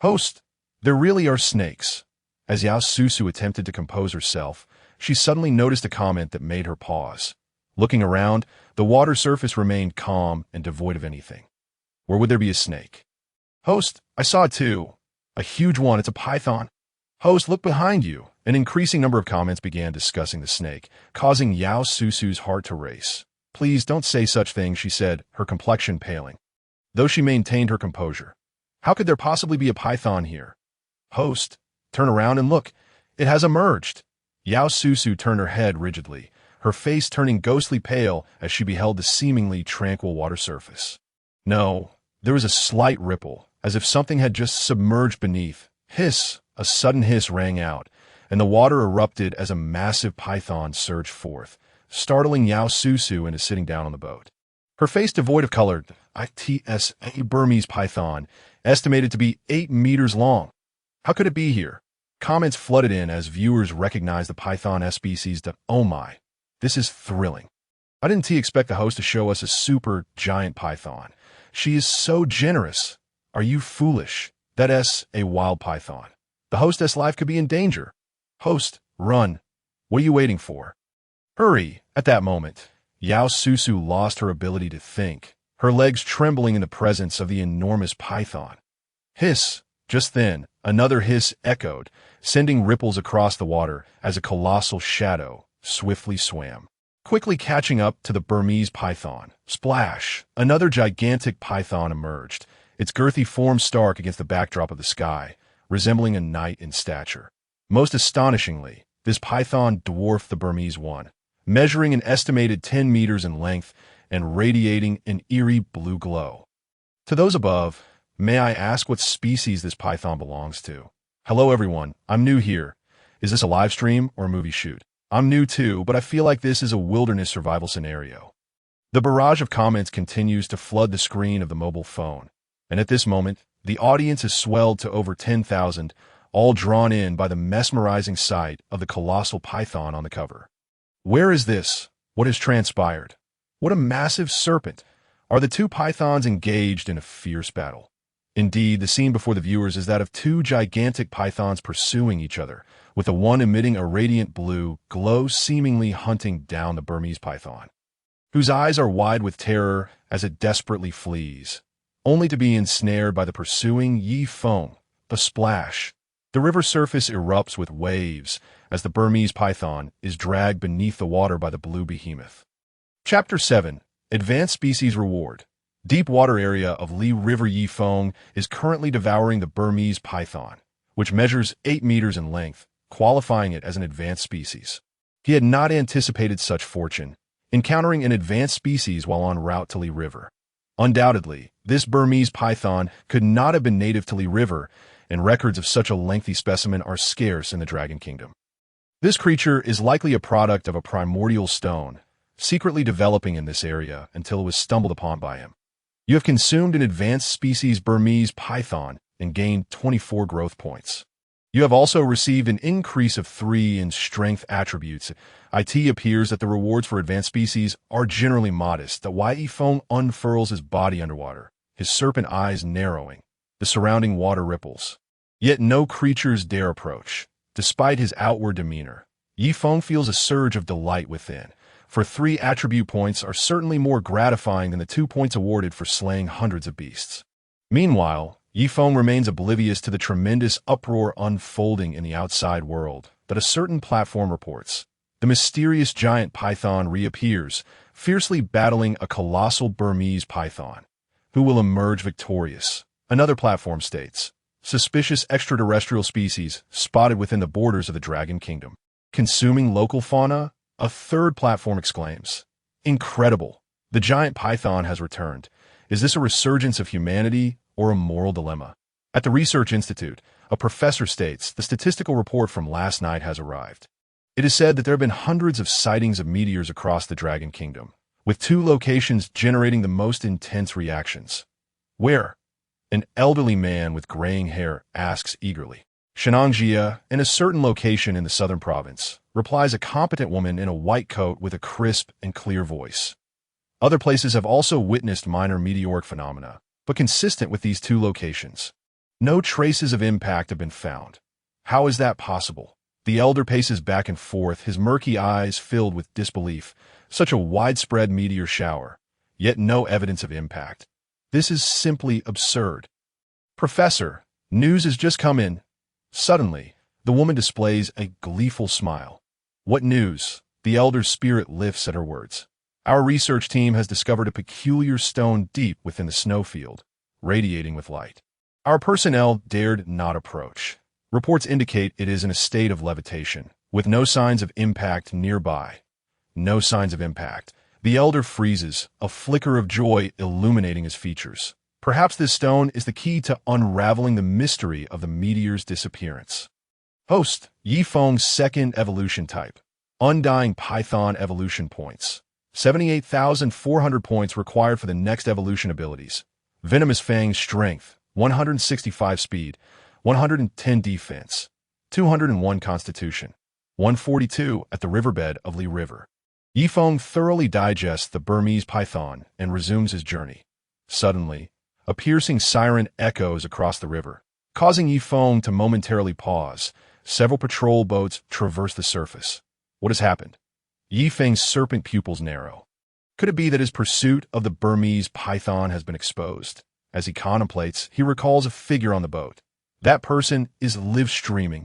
Host, there really are snakes. As Yao Susu attempted to compose herself, she suddenly noticed a comment that made her pause. Looking around, the water surface remained calm and devoid of anything. Where would there be a snake? Host, I saw it too. A huge one, it's a python. Host, look behind you. An increasing number of comments began discussing the snake, causing Yao Susu's heart to race. Please don't say such things, she said, her complexion paling. Though she maintained her composure. How could there possibly be a python here? Host, turn around and look. It has emerged. Yao Susu turned her head rigidly, her face turning ghostly pale as she beheld the seemingly tranquil water surface. No, there was a slight ripple, as if something had just submerged beneath. Hiss! A sudden hiss rang out, and the water erupted as a massive python surged forth, startling Yao Susu into sitting down on the boat. Her face devoid of color, a Burmese python, estimated to be 8 meters long. How could it be here? Comments flooded in as viewers recognized the python species. Oh my, this is thrilling. I didn't expect the host to show us a super giant python. She is so generous. Are you foolish? That's a wild python. The hostess' life could be in danger. Host, run. What are you waiting for? Hurry. At that moment, Yao Susu lost her ability to think, her legs trembling in the presence of the enormous python. Hiss. Just then, another hiss echoed, sending ripples across the water as a colossal shadow swiftly swam, quickly catching up to the Burmese python. Splash! Another gigantic python emerged, its girthy form stark against the backdrop of the sky, resembling a knight in stature. Most astonishingly, this python dwarfed the Burmese one, measuring an estimated 10 meters in length and radiating an eerie blue glow. To those above, may I ask what species this python belongs to? Hello everyone, I'm new here. Is this a live stream or a movie shoot? I'm new too, but I feel like this is a wilderness survival scenario. The barrage of comments continues to flood the screen of the mobile phone, and at this moment, the audience has swelled to over 10,000, all drawn in by the mesmerizing sight of the colossal python on the cover. Where is this? What has transpired? What a massive serpent! Are the two pythons engaged in a fierce battle? Indeed, the scene before the viewers is that of two gigantic pythons pursuing each other, with the one emitting a radiant blue glow seemingly hunting down the Burmese python, whose eyes are wide with terror as it desperately flees, only to be ensnared by the pursuing Yi Feng. A splash. The river surface erupts with waves as the Burmese python is dragged beneath the water by the blue behemoth. Chapter 7. Advanced Species Reward. Deep water area of Li River Yi Feng is currently devouring the Burmese python, which measures 8 meters in length, qualifying it as an advanced species. He had not anticipated such fortune, encountering an advanced species while en route to Li River. Undoubtedly, this Burmese python could not have been native to Li River, and records of such a lengthy specimen are scarce in the Dragon Kingdom. This creature is likely a product of a primordial stone, secretly developing in this area until it was stumbled upon by him. You have consumed an advanced species Burmese python and gained 24 growth points. You have also received an increase of 3 in strength attributes. It appears that the rewards for advanced species are generally modest. The Yi Feng unfurls his body underwater, his serpent eyes narrowing, the surrounding water ripples. Yet no creatures dare approach. Despite his outward demeanor, Yi Feng feels a surge of delight within, for 3 attribute points are certainly more gratifying than the 2 points awarded for slaying hundreds of beasts. Meanwhile, Yi Feng remains oblivious to the tremendous uproar unfolding in the outside world that a certain platform reports. The mysterious giant python reappears, fiercely battling a colossal Burmese python, who will emerge victorious. Another platform states, suspicious extraterrestrial species spotted within the borders of the Dragon Kingdom. Consuming local fauna? A third platform exclaims, incredible! The giant python has returned. Is this a resurgence of humanity or a moral dilemma? At the Research Institute, a professor states the statistical report from last night has arrived. It is said that there have been hundreds of sightings of meteors across the Dragon Kingdom, with 2 locations generating the most intense reactions. Where? An elderly man with graying hair asks eagerly. Shenangjia, in a certain location in the southern province, replies a competent woman in a white coat with a crisp and clear voice. Other places have also witnessed minor meteoric phenomena, but consistent with these 2 locations. No traces of impact have been found. How is that possible? The elder paces back and forth, his murky eyes filled with disbelief. Such a widespread meteor shower, yet no evidence of impact. This is simply absurd. Professor, news has just come in. Suddenly, the woman displays a gleeful smile. What news? The elder's spirit lifts at her words. Our research team has discovered a peculiar stone deep within the snowfield, radiating with light. Our personnel dared not approach. Reports indicate it is in a state of levitation, with no signs of impact nearby. No signs of impact. The elder freezes, a flicker of joy illuminating his features. Perhaps this stone is the key to unraveling the mystery of the meteor's disappearance. Host, Yifeng's second evolution type. Undying Python evolution points. 78,400 points required for the next evolution abilities. Venomous Fang's strength, 165 speed, 110 defense, 201 constitution, 142 at the riverbed of Li River. Yifeng thoroughly digests the Burmese python and resumes his journey. Suddenly, a piercing siren echoes across the river, causing Yifeng to momentarily pause. Several patrol boats traverse the surface. What has happened? Yifeng's serpent pupils narrow. Could it be that his pursuit of the Burmese python has been exposed? As he contemplates, he recalls a figure on the boat. That person is live streaming.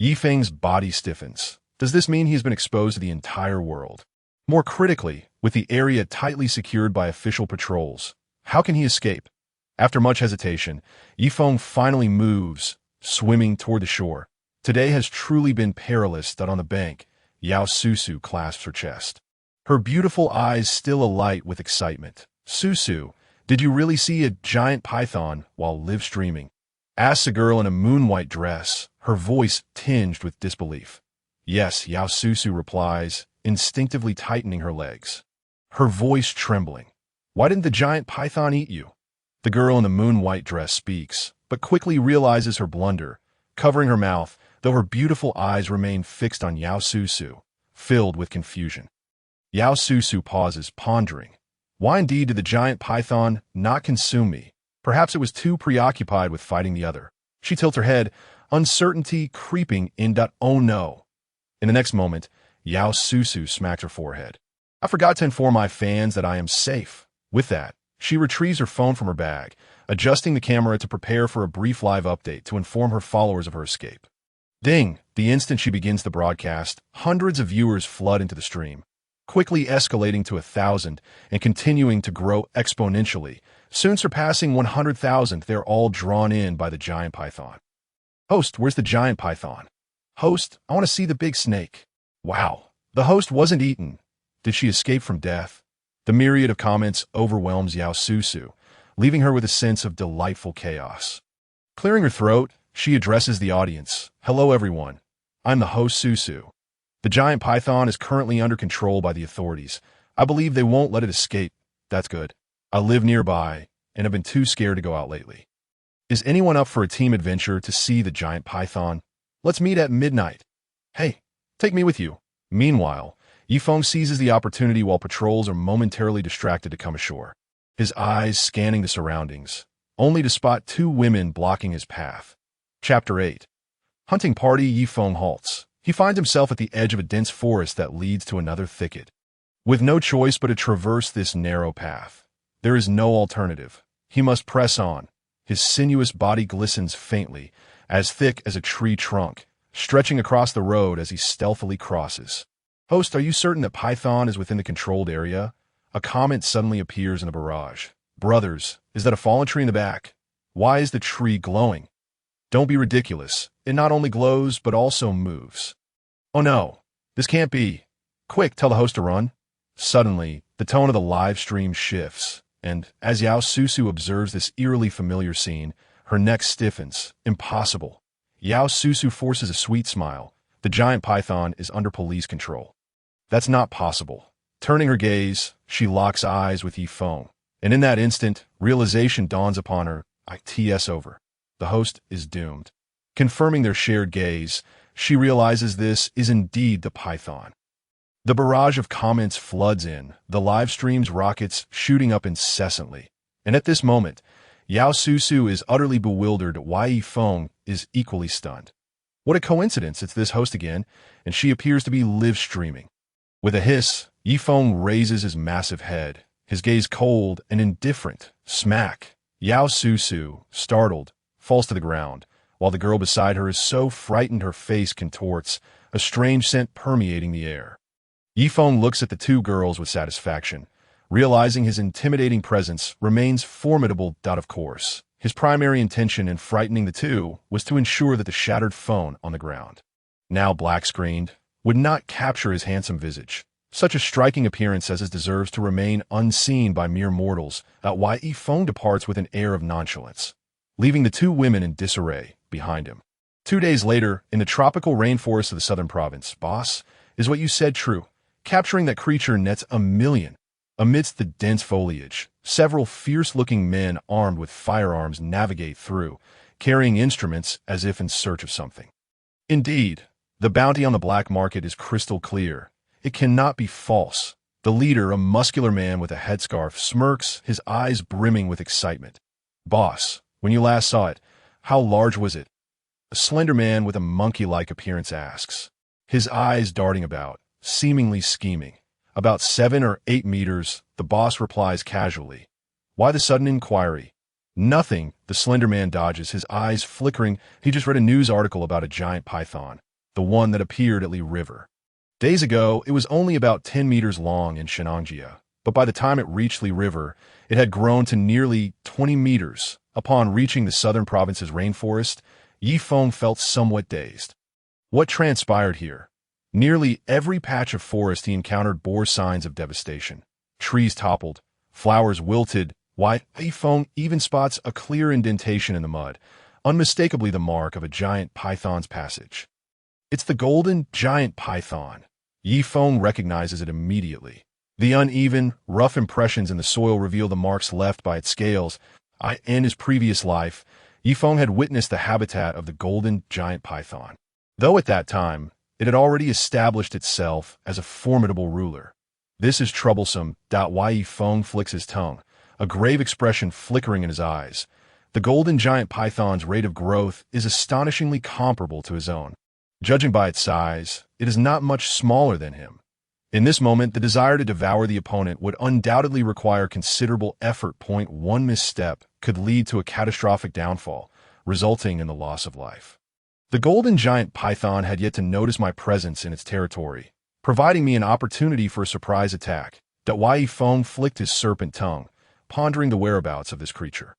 Yifeng's body stiffens. Does this mean he has been exposed to the entire world? More critically, with the area tightly secured by official patrols, how can he escape? After much hesitation, Yifeng finally moves, swimming toward the shore. Today has truly been perilous. That on the bank, Yao Susu clasps her chest. Her beautiful eyes still alight with excitement. Susu, did you really see a giant python while live streaming? Asks a girl in a moon-white dress, her voice tinged with disbelief. Yes, Yao Susu replies, instinctively tightening her legs. Her voice trembling. Why didn't the giant python eat you? The girl in the moon-white dress speaks, but quickly realizes her blunder, covering her mouth, though her beautiful eyes remain fixed on Yao Susu, filled with confusion. Yao Susu pauses, pondering. Why indeed did the giant python not consume me? Perhaps it was too preoccupied with fighting the other. She tilts her head, uncertainty creeping in. Oh no. In the next moment, Yao Susu smacks her forehead. I forgot to inform my fans that I am safe. With that, she retrieves her phone from her bag, adjusting the camera to prepare for a brief live update to inform her followers of her escape. Ding! The instant she begins the broadcast, hundreds of viewers flood into the stream, quickly escalating to 1,000 and continuing to grow exponentially, soon surpassing 100,000. They're all drawn in by the giant python. Host, where's the giant python? Host, I want to see the big snake. Wow, the host wasn't eaten. Did she escape from death? The myriad of comments overwhelms Yao Susu, leaving her with a sense of delightful chaos. Clearing her throat, she addresses the audience. Hello everyone, I'm the host Susu. The giant python is currently under control by the authorities. I believe they won't let it escape. That's good. I live nearby and have been too scared to go out lately. Is anyone up for a team adventure to see the giant python? Let's meet at midnight. Hey, take me with you. Meanwhile, Yifeng seizes the opportunity while patrols are momentarily distracted to come ashore. His eyes scanning the surroundings, only to spot two women blocking his path. Chapter 8. Hunting party. Yifeng halts. He finds himself at the edge of a dense forest that leads to another thicket. With no choice but to traverse this narrow path, there is no alternative. He must press on. His sinuous body glistens faintly, as thick as a tree trunk, stretching across the road as he stealthily crosses. Host, are you certain that Python is within the controlled area? A comment suddenly appears in the barrage. Brothers, is that a fallen tree in the back? Why is the tree glowing? Don't be ridiculous. It not only glows, but also moves. Oh no, this can't be. Quick, tell the host to run. Suddenly, the tone of the live stream shifts, and as Yao Susu observes this eerily familiar scene, her neck stiffens. Impossible. Yao Susu forces a sweet smile. The giant python is under police control. That's not possible. Turning her gaze, she locks eyes with Yifeng, and in that instant, realization dawns upon her. It's over. The host is doomed. Confirming their shared gaze, she realizes this is indeed the python. The barrage of comments floods in, the live stream's rockets shooting up incessantly. And at this moment, Yao Susu is utterly bewildered while Yifeng is equally stunned. What a coincidence, it's this host again, and she appears to be live streaming. With a hiss, Yifeng raises his massive head, his gaze cold and indifferent. Smack! Yao Su, startled, falls to the ground, while the girl beside her is so frightened her face contorts, a strange scent permeating the air. Yifeng looks at the two girls with satisfaction, realizing his intimidating presence remains formidable. Of course, his primary intention in frightening the two was to ensure that the shattered phone on the ground, now black-screened, would not capture his handsome visage. Such a striking appearance as his deserves to remain unseen by mere mortals. Why Yifeng departs with an air of nonchalance, leaving the two women in disarray behind him. 2 days later, in the tropical rainforest of the southern province, boss, is what you said true. Capturing that creature nets a million. Amidst the dense foliage, several fierce-looking men armed with firearms navigate through, carrying instruments as if in search of something. Indeed, the bounty on the black market is crystal clear. It cannot be false. The leader, a muscular man with a headscarf, smirks, his eyes brimming with excitement. Boss, when you last saw it, how large was it? A slender man with a monkey-like appearance asks, his eyes darting about, seemingly scheming. About 7 or 8 meters, the boss replies casually. Why the sudden inquiry? Nothing, the slender man dodges, his eyes flickering. He just read a news article about a giant python, the one that appeared at Li River. Days ago, it was only about 10 meters long in Shenangjia, but by the time it reached Li River, it had grown to nearly 20 meters. Upon reaching the southern province's rainforest, Yifeng felt somewhat dazed. What transpired here? Nearly every patch of forest he encountered bore signs of devastation. Trees toppled, flowers wilted, while Yifeng even spots a clear indentation in the mud, unmistakably the mark of a giant python's passage. It's the golden giant python. Yifeng recognizes it immediately. The uneven, rough impressions in the soil reveal the marks left by its scales. In his previous life, Yifeng had witnessed the habitat of the golden giant python, though at that time, it had already established itself as a formidable ruler. This is troublesome. Why Yifeng flicks his tongue, a grave expression flickering in his eyes. The golden giant python's rate of growth is astonishingly comparable to his own. Judging by its size, it is not much smaller than him. In this moment, the desire to devour the opponent would undoubtedly require considerable effort. One misstep could lead to a catastrophic downfall, resulting in the loss of life. The golden giant python had yet to notice my presence in its territory, providing me an opportunity for a surprise attack. Why Yifeng flicked his serpent tongue, pondering the whereabouts of this creature.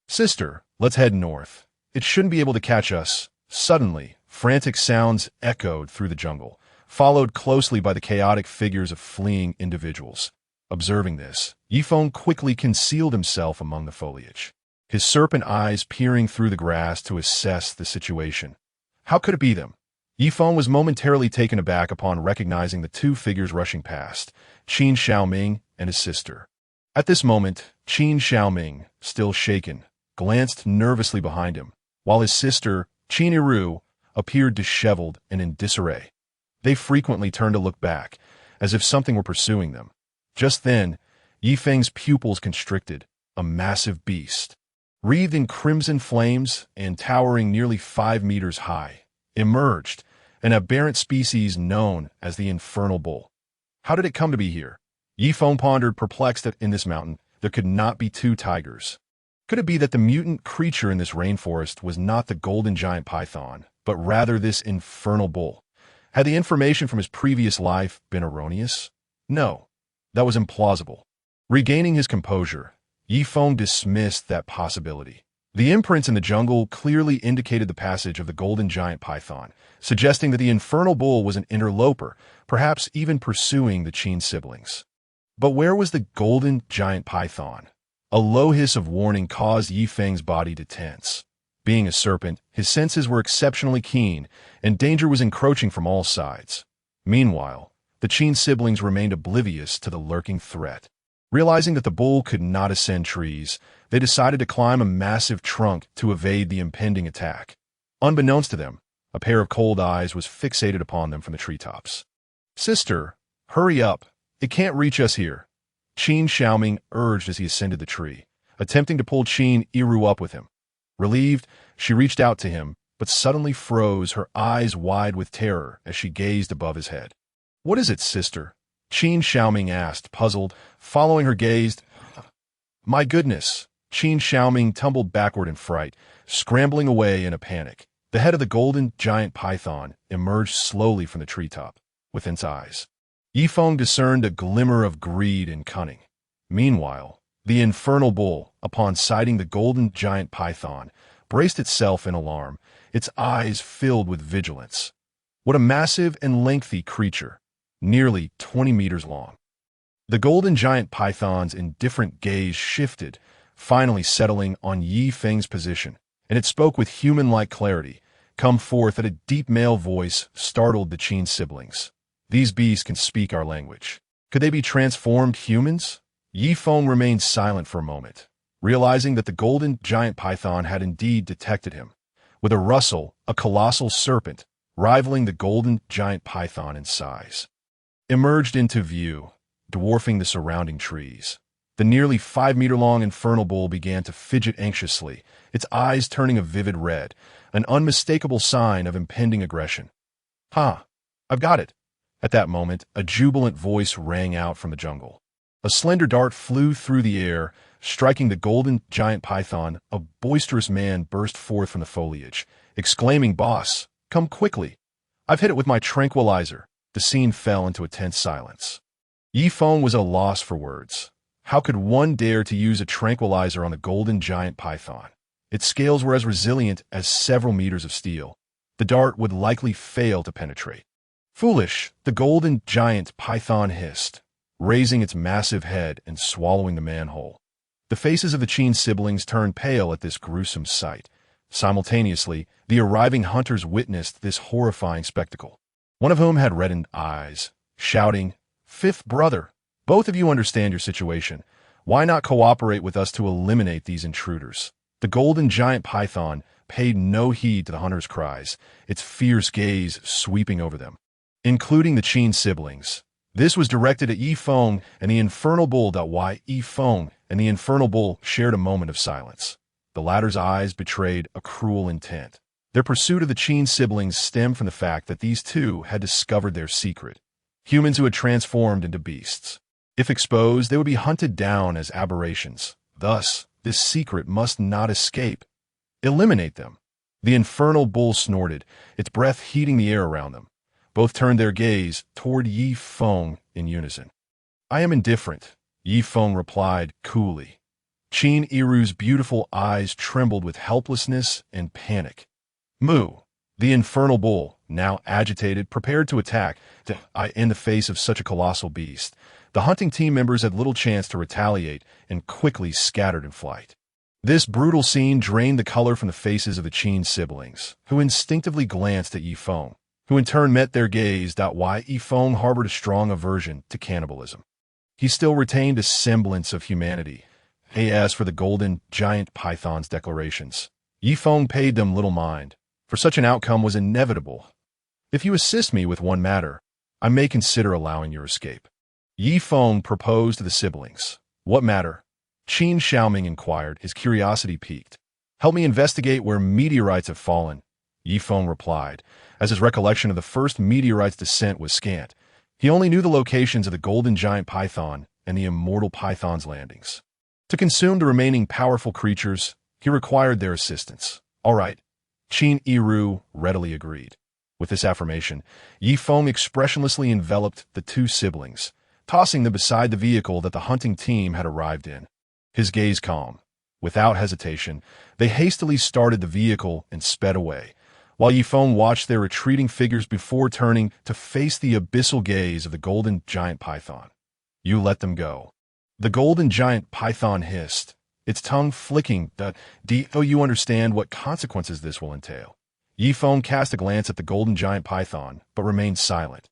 Sister, let's head north. It shouldn't be able to catch us. Suddenly, frantic sounds echoed through the jungle, followed closely by the chaotic figures of fleeing individuals. Observing this, Yifeng quickly concealed himself among the foliage, his serpent eyes peering through the grass to assess the situation. How could it be them? Yifeng was momentarily taken aback upon recognizing the two figures rushing past, Qin Xiaoming and his sister. At this moment, Qin Xiaoming, still shaken, glanced nervously behind him, while his sister, Qin Yiru, appeared disheveled and in disarray. They frequently turned to look back, as if something were pursuing them. Just then, Yifeng's pupils constricted, a massive beast, wreathed in crimson flames and towering nearly 5 meters high, emerged, an aberrant species known as the infernal bull. How did it come to be here? Yifeng pondered, perplexed that in this mountain there could not be two tigers. Could it be that the mutant creature in this rainforest was not the golden giant python, but rather this infernal bull? Had the information from his previous life been erroneous? No, that was implausible. Regaining his composure, Yifeng dismissed that possibility. The imprints in the jungle clearly indicated the passage of the golden giant python, suggesting that the infernal bull was an interloper, perhaps even pursuing the Qin siblings. But where was the golden giant python? A low hiss of warning caused Yifeng's body to tense. Being a serpent, his senses were exceptionally keen, and danger was encroaching from all sides. Meanwhile, the Qin siblings remained oblivious to the lurking threat. Realizing that the bull could not ascend trees, they decided to climb a massive trunk to evade the impending attack. Unbeknownst to them, a pair of cold eyes was fixated upon them from the treetops. Sister, hurry up. It can't reach us here, Qin Xiaoming urged as he ascended the tree, attempting to pull Qin Yiru up with him. Relieved, she reached out to him, but suddenly froze, her eyes wide with terror as she gazed above his head. "What is it, sister?" Qin Xiaoming asked, puzzled, following her gaze. "My goodness!" Qin Xiaoming tumbled backward in fright, scrambling away in a panic. The head of the golden giant python emerged slowly from the treetop. Within its eyes, Yifeng discerned a glimmer of greed and cunning. Meanwhile, the infernal bull, upon sighting the golden giant python, braced itself in alarm, its eyes filled with vigilance. What a massive and lengthy creature, nearly 20 meters long. The golden giant python's indifferent gaze shifted, finally settling on Yi Feng's position, and it spoke with human-like clarity, come forth at a deep male voice startled the Qin siblings. "These beasts can speak our language. Could they be transformed humans?" Yi Feng remained silent for a moment, realizing that the golden giant python had indeed detected him. With a rustle, a colossal serpent, rivaling the golden giant python in size, emerged into view, dwarfing the surrounding trees. The nearly 5-meter-long infernal bull began to fidget anxiously, its eyes turning a vivid red, an unmistakable sign of impending aggression. "Ha! I've got it!" At that moment, a jubilant voice rang out from the jungle. A slender dart flew through the air, striking the golden giant python. A boisterous man burst forth from the foliage, exclaiming, "Boss, come quickly! I've hit it with my tranquilizer." The scene fell into a tense silence. Yifeng was at a loss for words. How could one dare to use a tranquilizer on the golden giant python? Its scales were as resilient as several meters of steel. The dart would likely fail to penetrate. "Foolish!" the golden giant python hissed, raising its massive head and swallowing the man whole. The faces of the Qin siblings turned pale at this gruesome sight. Simultaneously, the arriving hunters witnessed this horrifying spectacle, one of whom had reddened eyes, shouting, "Fifth brother, both of you understand your situation. Why not cooperate with us to eliminate these intruders?" The golden giant python paid no heed to the hunters' cries, its fierce gaze sweeping over them, including the Qin siblings. This was directed at Yifeng and the infernal bull. Yifeng and the infernal bull shared a moment of silence. The latter's eyes betrayed a cruel intent. Their pursuit of the Qin siblings stemmed from the fact that these two had discovered their secret, humans who had transformed into beasts. If exposed, they would be hunted down as aberrations. Thus, this secret must not escape. Eliminate them. The infernal bull snorted, its breath heating the air around them. Both turned their gaze toward Yi Feng in unison. "I am indifferent," Yi Feng replied coolly. Qin Iru's beautiful eyes trembled with helplessness and panic. "Moo!" The infernal bull, now agitated, prepared to attack. In the face of such a colossal beast, the hunting team members had little chance to retaliate and quickly scattered in flight. This brutal scene drained the color from the faces of the Qin siblings, who instinctively glanced at Yifeng, who in turn met their gaze. Yifeng harbored a strong aversion to cannibalism. He still retained a semblance of humanity. As for the golden giant python's declarations, Yifeng paid them little mind, for such an outcome was inevitable. "If you assist me with one matter, I may consider allowing your escape." Yifeng proposed to the siblings. "What matter?" Qin Xiaoming inquired, his curiosity piqued. "Help me investigate where meteorites have fallen," Yifeng replied, as his recollection of the first meteorite's descent was scant. He only knew the locations of the golden giant python and the immortal python's landings. To consume the remaining powerful creatures, he required their assistance. "All right," Qin Iru readily agreed. With this affirmation, Yifeng expressionlessly enveloped the two siblings, tossing them beside the vehicle that the hunting team had arrived in. His gaze calm. Without hesitation, they hastily started the vehicle and sped away, while Yifeng watched their retreating figures before turning to face the abyssal gaze of the golden giant python. "You let them go." The golden giant python hissed, its tongue flicking. "Do you understand what consequences this will entail?" Yifeng cast a glance at the golden giant python, but remained silent.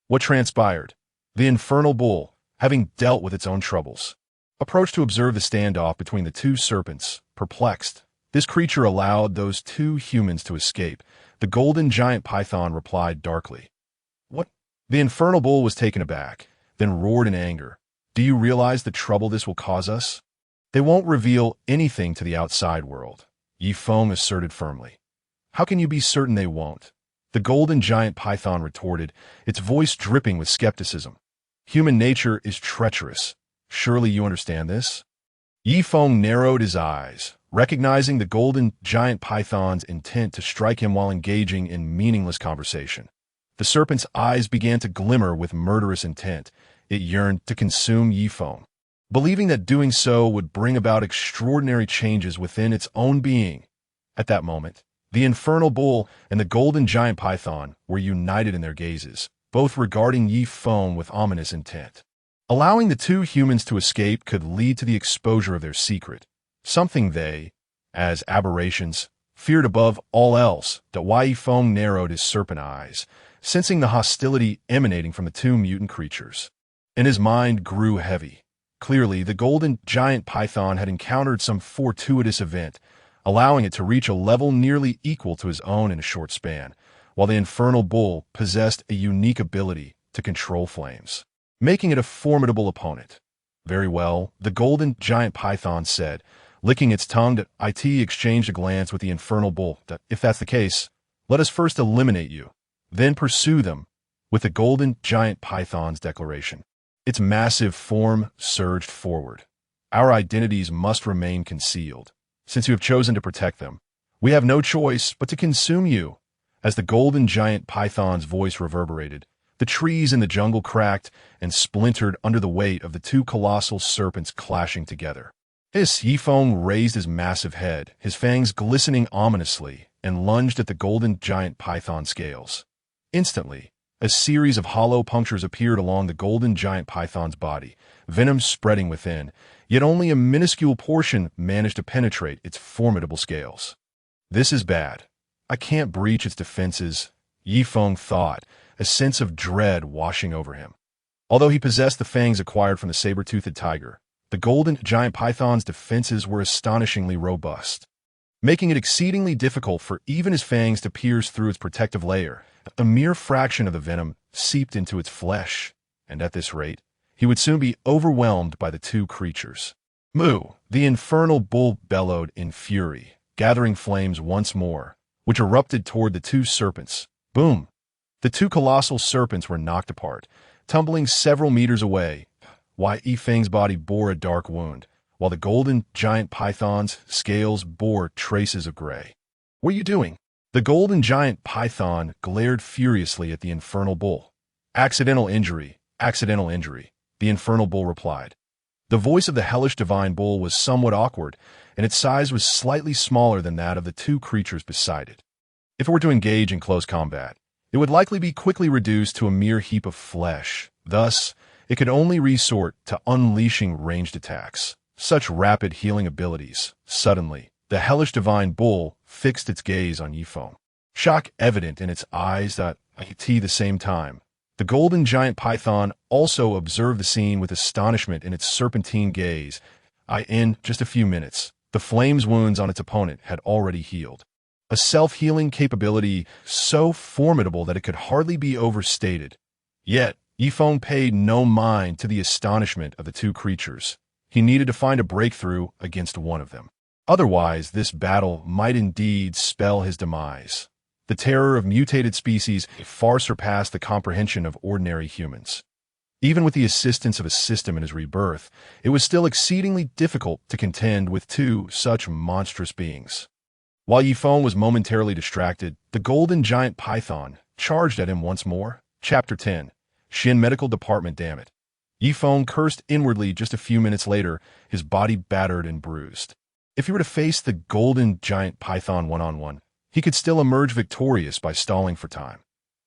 What transpired? The infernal bull, having dealt with its own troubles, approached to observe the standoff between the two serpents. Perplexed, this creature allowed those two humans to escape. The golden giant python replied darkly. "What?" The infernal bull was taken aback, then roared in anger. "Do you realize the trouble this will cause us?" "They won't reveal anything to the outside world," Yifeng asserted firmly. How can you be certain they won't? The golden giant python retorted, its voice dripping with skepticism. Human nature is treacherous. Surely you understand this? Yifeng narrowed his eyes, recognizing the golden giant python's intent to strike him while engaging in meaningless conversation. The serpent's eyes began to glimmer with murderous intent. It yearned to consume Yifeng, believing that doing so would bring about extraordinary changes within its own being. At that moment, the infernal bull and the golden giant python were united in their gazes, both regarding Yifeng with ominous intent. Allowing the two humans to escape could lead to the exposure of their secret, something they, as aberrations, feared above all else. Yifeng narrowed his serpent eyes, sensing the hostility emanating from the two mutant creatures. And his mind grew heavy. Clearly, the golden giant python had encountered some fortuitous event, allowing it to reach a level nearly equal to his own in a short span, while the infernal bull possessed a unique ability to control flames, making it a formidable opponent. Very well, the golden giant python said, licking its tongue. It exchanged a glance with the infernal bull. If that's the case, let us first eliminate you, then pursue them, with the golden giant python's declaration. Its massive form surged forward. Our identities must remain concealed. Since you have chosen to protect them, we have no choice but to consume you. As the golden giant python's voice reverberated, the trees in the jungle cracked and splintered under the weight of the two colossal serpents clashing together. Yifeng raised his massive head, his fangs glistening ominously, and lunged at the golden giant python's scales. Instantly, a series of hollow punctures appeared along the golden giant python's body, venom spreading within, yet only a minuscule portion managed to penetrate its formidable scales. This is bad. I can't breach its defenses, Yifeng thought, a sense of dread washing over him. Although he possessed the fangs acquired from the saber-toothed tiger, the golden giant python's defenses were astonishingly robust, making it exceedingly difficult for even his fangs to pierce through its protective layer. A mere fraction of the venom seeped into its flesh, and at this rate, he would soon be overwhelmed by the two creatures. Moo! The infernal bull bellowed in fury, gathering flames once more, which erupted toward the two serpents. Boom! The two colossal serpents were knocked apart, tumbling several meters away. Yifeng's body bore a dark wound, while the golden giant python's scales bore traces of gray. What are you doing? The golden giant python glared furiously at the infernal bull. Accidental injury, the infernal bull replied. The voice of the hellish divine bull was somewhat awkward, and its size was slightly smaller than that of the two creatures beside it. If it were to engage in close combat, it would likely be quickly reduced to a mere heap of flesh. Thus, it could only resort to unleashing ranged attacks. Such rapid healing abilities. Suddenly, the hellish divine bull fixed its gaze on Yifeng, shock evident in its eyes. At the same time, the golden giant python also observed the scene with astonishment in its serpentine gaze. In just a few minutes, the flames wounds on its opponent had already healed. A self-healing capability so formidable that it could hardly be overstated. Yet, Yifeng paid no mind to the astonishment of the two creatures. He needed to find a breakthrough against one of them. Otherwise, this battle might indeed spell his demise. The terror of mutated species far surpassed the comprehension of ordinary humans. Even with the assistance of a system in his rebirth, it was still exceedingly difficult to contend with two such monstrous beings. While Yifeng was momentarily distracted, the golden giant python charged at him once more. Chapter 10. Shin Medical Department. Damn it. Yifeng cursed inwardly just a few minutes later, his body battered and bruised. If he were to face the golden giant python one-on-one, he could still emerge victorious by stalling for time.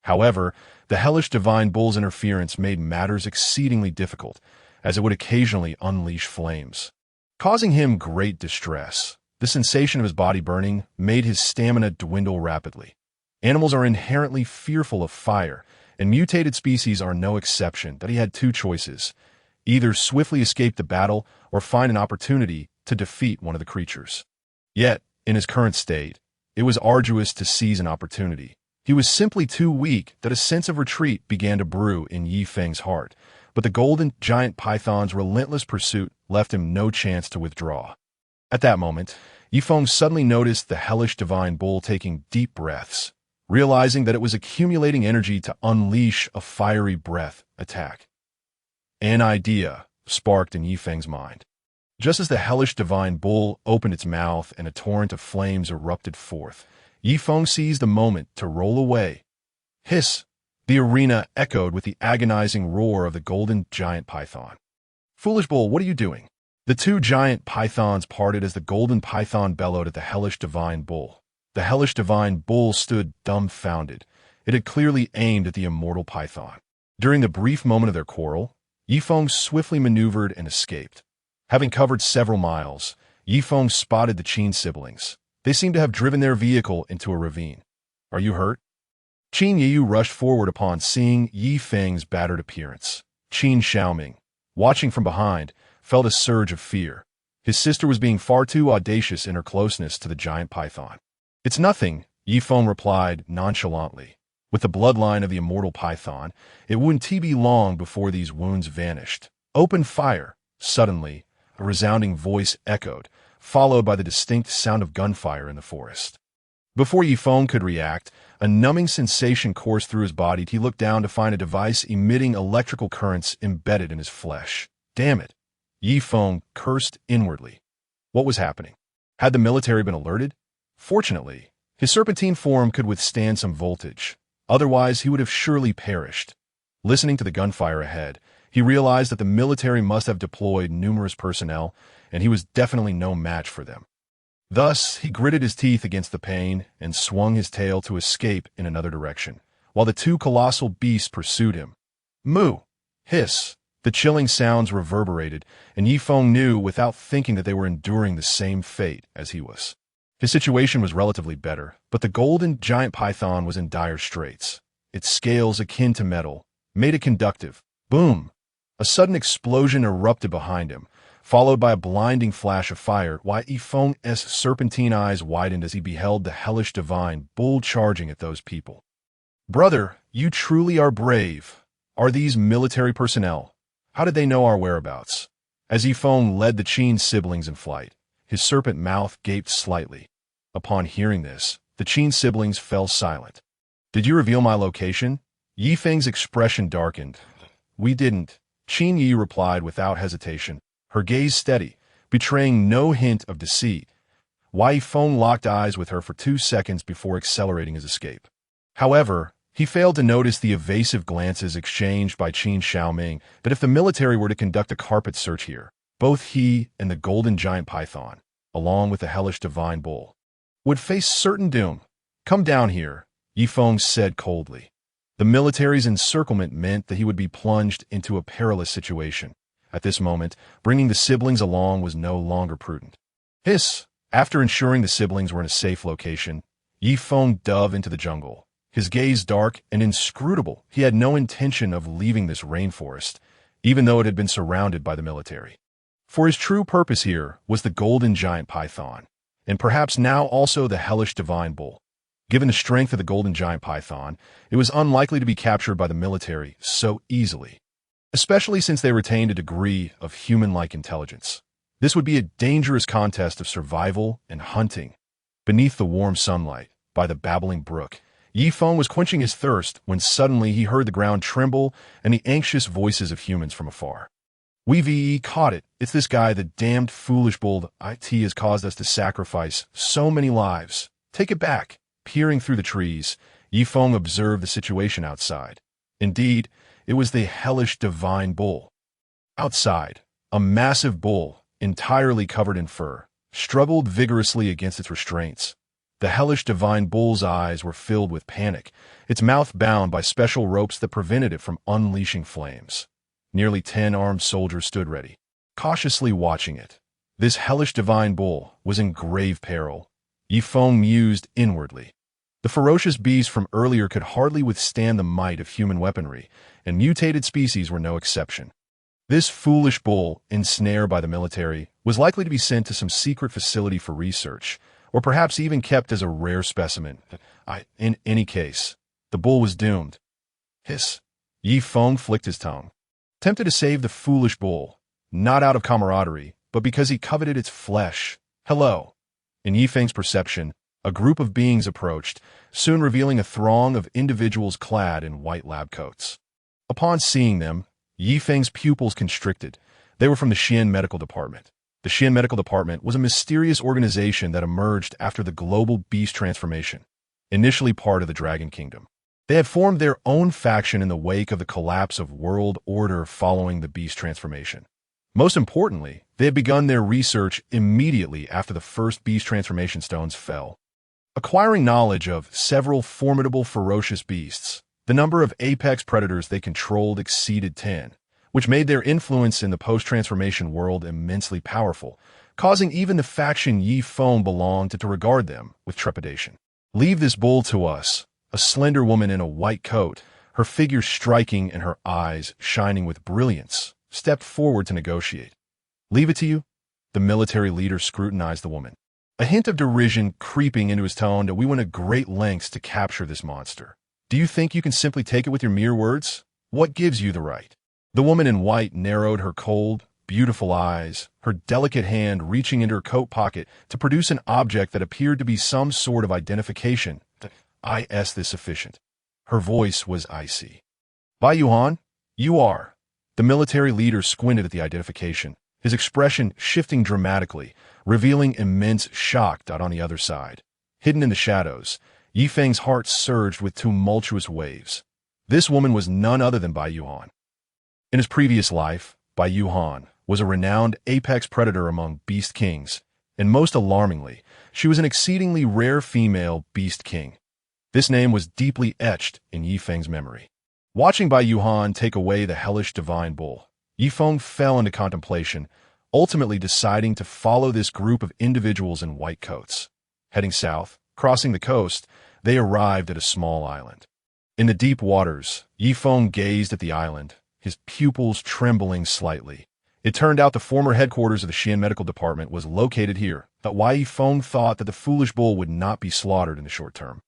However, the hellish divine bull's interference made matters exceedingly difficult, as it would occasionally unleash flames, causing him great distress. The sensation of his body burning made his stamina dwindle rapidly. Animals are inherently fearful of fire, and mutated species are no exception. That he had two choices: either swiftly escape the battle or find an opportunity to defeat one of the creatures. Yet, in his current state, it was arduous to seize an opportunity. He was simply too weak that a sense of retreat began to brew in Yifeng's heart, but the golden giant python's relentless pursuit left him no chance to withdraw. At that moment, Yifeng suddenly noticed the hellish divine bull taking deep breaths, realizing that it was accumulating energy to unleash a fiery breath attack. An idea sparked in Yifeng's mind. Just as the hellish divine bull opened its mouth and a torrent of flames erupted forth, Yifeng seized the moment to roll away. Hiss! The arena echoed with the agonizing roar of the golden giant python. Foolish bull, what are you doing? The two giant pythons parted as the golden python bellowed at the hellish divine bull. The hellish divine bull stood dumbfounded. It had clearly aimed at the immortal python. During the brief moment of their quarrel, Yifeng swiftly maneuvered and escaped. Having covered several miles, Yifeng spotted the Qin siblings. They seemed to have driven their vehicle into a ravine. Are you hurt? Qin Yiyu rushed forward upon seeing Yifeng's battered appearance. Qin Xiaoming, watching from behind, felt a surge of fear. His sister was being far too audacious in her closeness to the giant python. It's nothing, Yifeng replied nonchalantly. With the bloodline of the immortal python, it wouldn't be long before these wounds vanished. Open fire! Suddenly, a resounding voice echoed, followed by the distinct sound of gunfire in the forest. Before Yifeng could react, a numbing sensation coursed through his body. He looked down to find a device emitting electrical currents embedded in his flesh. Damn it! Yifeng cursed inwardly. What was happening? Had the military been alerted? Fortunately, his serpentine form could withstand some voltage. Otherwise, he would have surely perished. Listening to the gunfire ahead, he realized that the military must have deployed numerous personnel, and he was definitely no match for them. Thus, he gritted his teeth against the pain and swung his tail to escape in another direction, while the two colossal beasts pursued him. Moo! Hiss! The chilling sounds reverberated, and Yifeng knew without thinking that they were enduring the same fate as he was. His situation was relatively better, but the golden giant python was in dire straits. Its scales, akin to metal, made it conductive. Boom! A sudden explosion erupted behind him, followed by a blinding flash of fire, while Yifeng's serpentine eyes widened as he beheld the hellish divine bull charging at those people. Brother, you truly are brave. Are these military personnel? How did they know our whereabouts? As Yifeng led the Qin siblings in flight, his serpent mouth gaped slightly. Upon hearing this, the Qin siblings fell silent. Did you reveal my location? Yifeng's expression darkened. We didn't. Qin Yi replied without hesitation, her gaze steady, betraying no hint of deceit. Yifeng locked eyes with her for 2 seconds before accelerating his escape. However, he failed to notice the evasive glances exchanged by Qin Xiaoming that if the military were to conduct a carpet search here, both he and the golden giant python, along with the hellish divine bull, would face certain doom. Come down here, Yifeng said coldly. The military's encirclement meant that he would be plunged into a perilous situation. At this moment, bringing the siblings along was no longer prudent. Hiss! After ensuring the siblings were in a safe location, Yifeng dove into the jungle. His gaze dark and inscrutable, he had no intention of leaving this rainforest, even though it had been surrounded by the military. For his true purpose here was the golden giant python, and perhaps now also the hellish divine bull. Given the strength of the golden giant python, it was unlikely to be captured by the military so easily, especially since they retained a degree of human-like intelligence. This would be a dangerous contest of survival and hunting. Beneath the warm sunlight, by the babbling brook, Yifeng was quenching his thirst when suddenly he heard the ground tremble and the anxious voices of humans from afar. We caught it. It's this guy, the damned foolish bull. It has caused us to sacrifice so many lives. Take it back. Peering through the trees, Yifeng observed the situation outside. Indeed, it was the hellish divine bull. Outside, a massive bull, entirely covered in fur, struggled vigorously against its restraints. The hellish divine bull's eyes were filled with panic, its mouth bound by special ropes that prevented it from unleashing flames. Nearly 10 armed soldiers stood ready, cautiously watching it. This hellish divine bull was in grave peril. Yifeng mused inwardly. The ferocious beast from earlier could hardly withstand the might of human weaponry, and mutated species were no exception. This foolish bull, ensnared by the military, was likely to be sent to some secret facility for research, or perhaps even kept as a rare specimen. In any case, the bull was doomed. Hiss! Yifeng flicked his tongue. Tempted to save the foolish bull, not out of camaraderie, but because he coveted its flesh. Hello. In Yifeng's perception, a group of beings approached, soon revealing a throng of individuals clad in white lab coats. Upon seeing them, Yifeng's pupils constricted. They were from the Xian Medical Department. The Xian Medical Department was a mysterious organization that emerged after the global beast transformation, initially part of the Dragon Kingdom. They had formed their own faction in the wake of the collapse of world order following the beast transformation. Most importantly, they had begun their research immediately after the first beast transformation stones fell. Acquiring knowledge of several formidable ferocious beasts, the number of apex predators they controlled exceeded 10, which made their influence in the post-transformation world immensely powerful, causing even the faction Yifeng belonged to regard them with trepidation. "Leave this bull to us," a slender woman in a white coat, her figure striking and her eyes shining with brilliance, stepped forward to negotiate. "Leave it to you?" The military leader scrutinized the woman, a hint of derision creeping into his tone that we went to great lengths to capture this monster. "Do you think you can simply take it with your mere words? What gives you the right?" The woman in white narrowed her cold, beautiful eyes, her delicate hand reaching into her coat pocket to produce an object that appeared to be some sort of identification. "Is this sufficient?" Her voice was icy. "Bai Yuan, you are." The military leader squinted at the identification, his expression shifting dramatically, revealing immense shock. On the other side, hidden in the shadows, Yifeng's heart surged with tumultuous waves. This woman was none other than Bai Yuan. In his previous life, Bai Yuan was a renowned apex predator among beast kings, and most alarmingly, she was an exceedingly rare female beast king. This name was deeply etched in Yifeng's memory. Watching Bai Yuan take away the hellish divine bull, Yifeng fell into contemplation, ultimately deciding to follow this group of individuals in white coats. Heading south, crossing the coast, they arrived at a small island. In the deep waters, Yifeng gazed at the island, his pupils trembling slightly. It turned out the former headquarters of the Xian Medical Department was located here, but Yifeng thought that the foolish bull would not be slaughtered in the short term.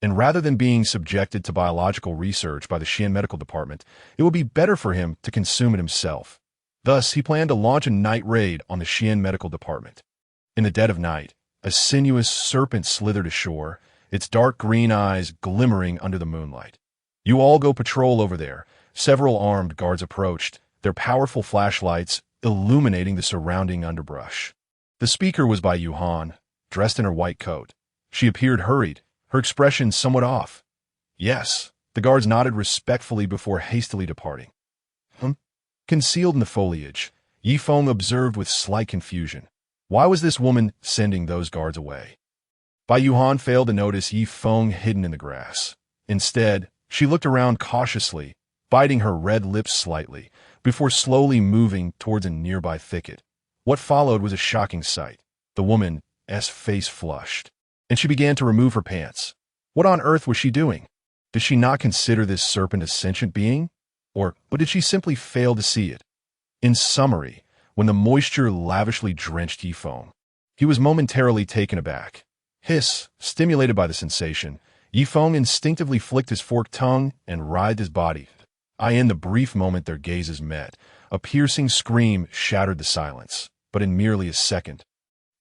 And rather than being subjected to biological research by the Xian Medical Department, it would be better for him to consume it himself. Thus, he planned to launch a night raid on the Xian Medical Department. In the dead of night, a sinuous serpent slithered ashore, its dark green eyes glimmering under the moonlight. "You all go patrol over there." Several armed guards approached, their powerful flashlights illuminating the surrounding underbrush. The speaker was Bai Yuan, dressed in her white coat. She appeared hurried, her expression somewhat off. "Yes." The guards nodded respectfully before hastily departing. Concealed in the foliage, Yifeng observed with slight confusion. Why was this woman sending those guards away? Bai Yuan failed to notice Yifeng hidden in the grass. Instead, she looked around cautiously, biting her red lips slightly, before slowly moving towards a nearby thicket. What followed was a shocking sight. The woman's face flushed, and she began to remove her pants. What on earth was she doing? Did she not consider this serpent a sentient being? Or did she simply fail to see it? In summary, when the moisture lavishly drenched Yifeng, he was momentarily taken aback. Stimulated by the sensation, Yifeng instinctively flicked his forked tongue and writhed his body. In the brief moment their gazes met, a piercing scream shattered the silence, but in merely a second,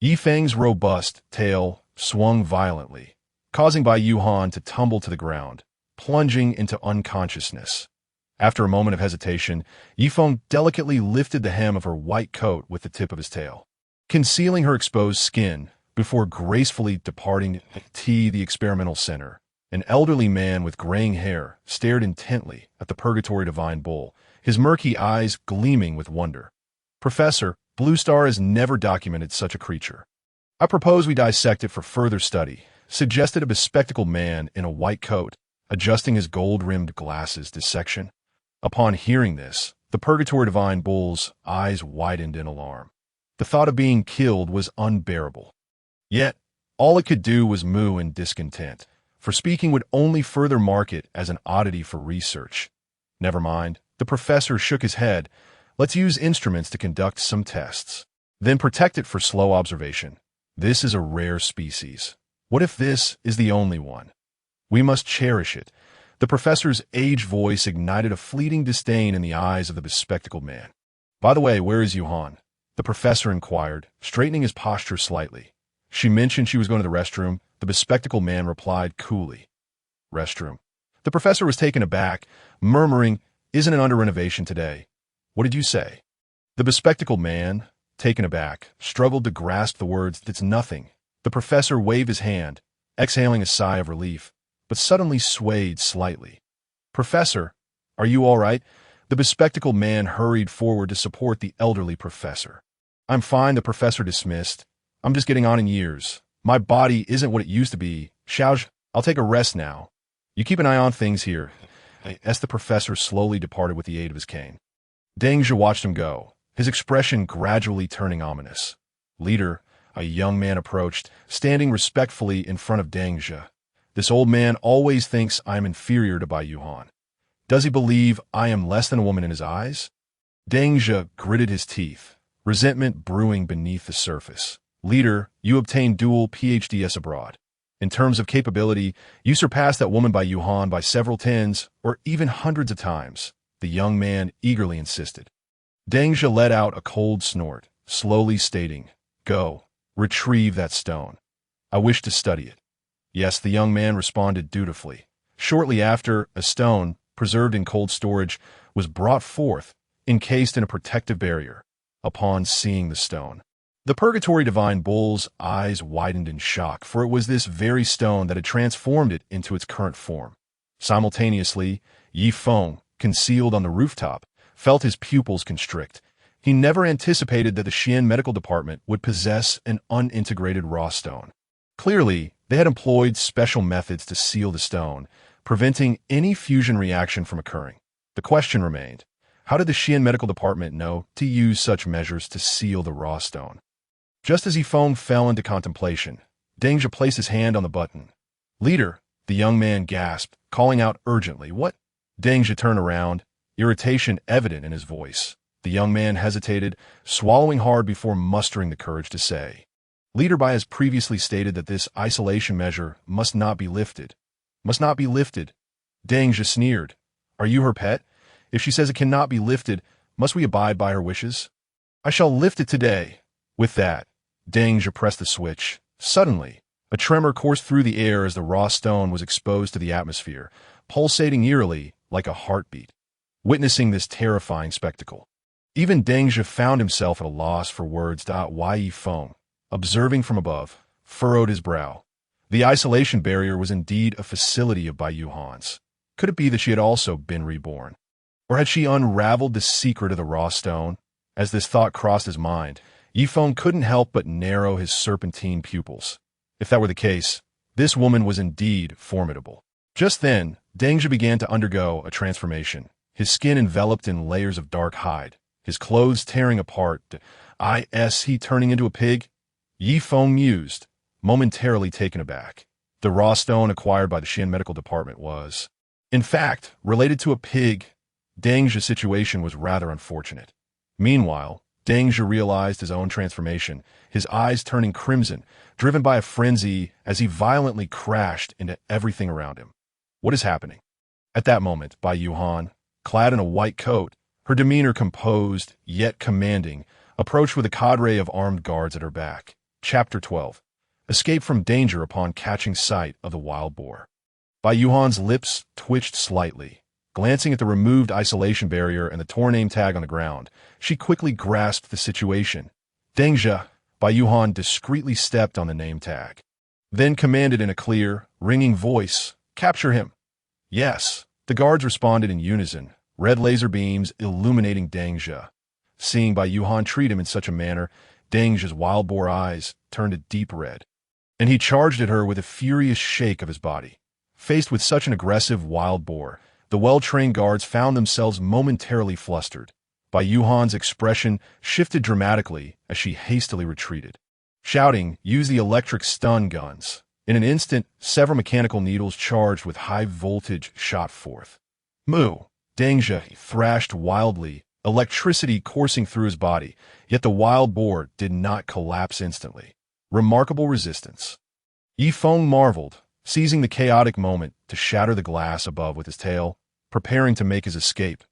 Yifeng's robust tail swung violently, causing Bai Yuan to tumble to the ground, plunging into unconsciousness. After a moment of hesitation, Yifeng delicately lifted the hem of her white coat with the tip of his tail, concealing her exposed skin before gracefully departing to the experimental center. An elderly man with graying hair stared intently at the Purgatory Divine Bull, his murky eyes gleaming with wonder. "Professor, Blue Star has never documented such a creature. I propose we dissect it for further study," suggested a bespectacled man in a white coat, adjusting his gold-rimmed glasses to section. Upon hearing this, the Purgatory Divine Bull's eyes widened in alarm. The thought of being killed was unbearable. Yet, all it could do was moo in discontent, for speaking would only further mark it as an oddity for research. "Never mind," the professor shook his head. "Let's use instruments to conduct some tests. Then protect it for slow observation. This is a rare species. What if this is the only one? We must cherish it." The professor's aged voice ignited a fleeting disdain in the eyes of the bespectacled man. "By the way, where is Yuan?" the professor inquired, straightening his posture slightly. She mentioned she was going to the restroom. The bespectacled man replied coolly, "Restroom." The professor was taken aback, murmuring, "Isn't it under renovation today?" "What did you say?" The bespectacled man, taken aback, struggled to grasp the words, "It's nothing." The professor waved his hand, exhaling a sigh of relief, but suddenly swayed slightly. "Professor, are you all right?" The bespectacled man hurried forward to support the elderly professor. "I'm fine," the professor dismissed. "I'm just getting on in years. My body isn't what it used to be. Xiaozhi, I'll take a rest now. You keep an eye on things here." As the professor slowly departed with the aid of his cane, Deng Zhi watched him go, his expression gradually turning ominous. "Leader," a young man approached, standing respectfully in front of Deng Zhi. "This old man always thinks I am inferior to Bai Yuhan. Does he believe I am less than a woman in his eyes?" Deng Zhi gritted his teeth, resentment brewing beneath the surface. "Leader, you obtained dual PhDs abroad. In terms of capability, you surpassed that woman Bai Yuhan by several tens or even hundreds of times," the young man eagerly insisted. Deng Zhi let out a cold snort, slowly stating, "Go, retrieve that stone. I wish to study it." "Yes," the young man responded dutifully. Shortly after, a stone, preserved in cold storage, was brought forth, encased in a protective barrier. Upon seeing the stone, the Purgatory Divine Bull's eyes widened in shock, for it was this very stone that had transformed it into its current form. Simultaneously, Yi Feng, concealed on the rooftop, felt his pupils constrict. He never anticipated that the Xian Medical Department would possess an unintegrated raw stone. Clearly, they had employed special methods to seal the stone, preventing any fusion reaction from occurring. The question remained, how did the Xian Medical Department know to use such measures to seal the raw stone? Just as Yifeng fell into contemplation, Deng Zhi placed his hand on the button. "Leader," the young man gasped, calling out urgently. "What?" Deng Zhi turned around, irritation evident in his voice. The young man hesitated, swallowing hard before mustering the courage to say, "Leader Bai has previously stated that this isolation measure must not be lifted." "Must not be lifted?" Deng Zhi sneered. "Are you her pet? If she says it cannot be lifted, must we abide by her wishes?" "I shall lift it today." With that, Deng Zhi pressed the switch. Suddenly, a tremor coursed through the air as the raw stone was exposed to the atmosphere, pulsating eerily like a heartbeat. Witnessing this terrifying spectacle, even Deng Zhi found himself at a loss for words. Wai Yifeng, observing from above, furrowed his brow. The isolation barrier was indeed a facility of Bai Yuhan's. Could it be that she had also been reborn? Or had she unraveled the secret of the raw stone? As this thought crossed his mind, Yifeng couldn't help but narrow his serpentine pupils. If that were the case, this woman was indeed formidable. Just then, Deng Zhi began to undergo a transformation, his skin enveloped in layers of dark hide, his clothes tearing apart. Is he turning into a pig? Yifeng mused, momentarily taken aback. The raw stone acquired by the Xian Medical Department was, in fact, related to a pig. Deng Zhi's situation was rather unfortunate. Meanwhile, Deng Zhi realized his own transformation, his eyes turning crimson, driven by a frenzy as he violently crashed into everything around him. What is happening? At that moment, Bai Yuhan, clad in a white coat, her demeanor composed, yet commanding, approached with a cadre of armed guards at her back. Chapter 12. Escape from danger upon catching sight of the wild boar. Bai Yuhan's lips twitched slightly. Glancing at the removed isolation barrier and the torn name tag on the ground, she quickly grasped the situation. "Deng Zhi," Bai Yuhan discreetly stepped on the name tag, then commanded in a clear, ringing voice, "Capture him." "Yes." The guards responded in unison, red laser beams illuminating Deng Zhi. Seeing Bai Yuhan treat him in such a manner, Deng Zhi's wild boar eyes turned a deep red, and he charged at her with a furious shake of his body. Faced with such an aggressive wild boar, the well-trained guards found themselves momentarily flustered. Bai Yuhan's expression shifted dramatically as she hastily retreated. Shouting, "Use the electric stun guns." In an instant, several mechanical needles charged with high voltage shot forth. "Moo!" Deng Zhi thrashed wildly, electricity coursing through his body, yet the wild boar did not collapse instantly. Remarkable resistance. Yifeng marveled, seizing the chaotic moment to shatter the glass above with his tail, preparing to make his escape.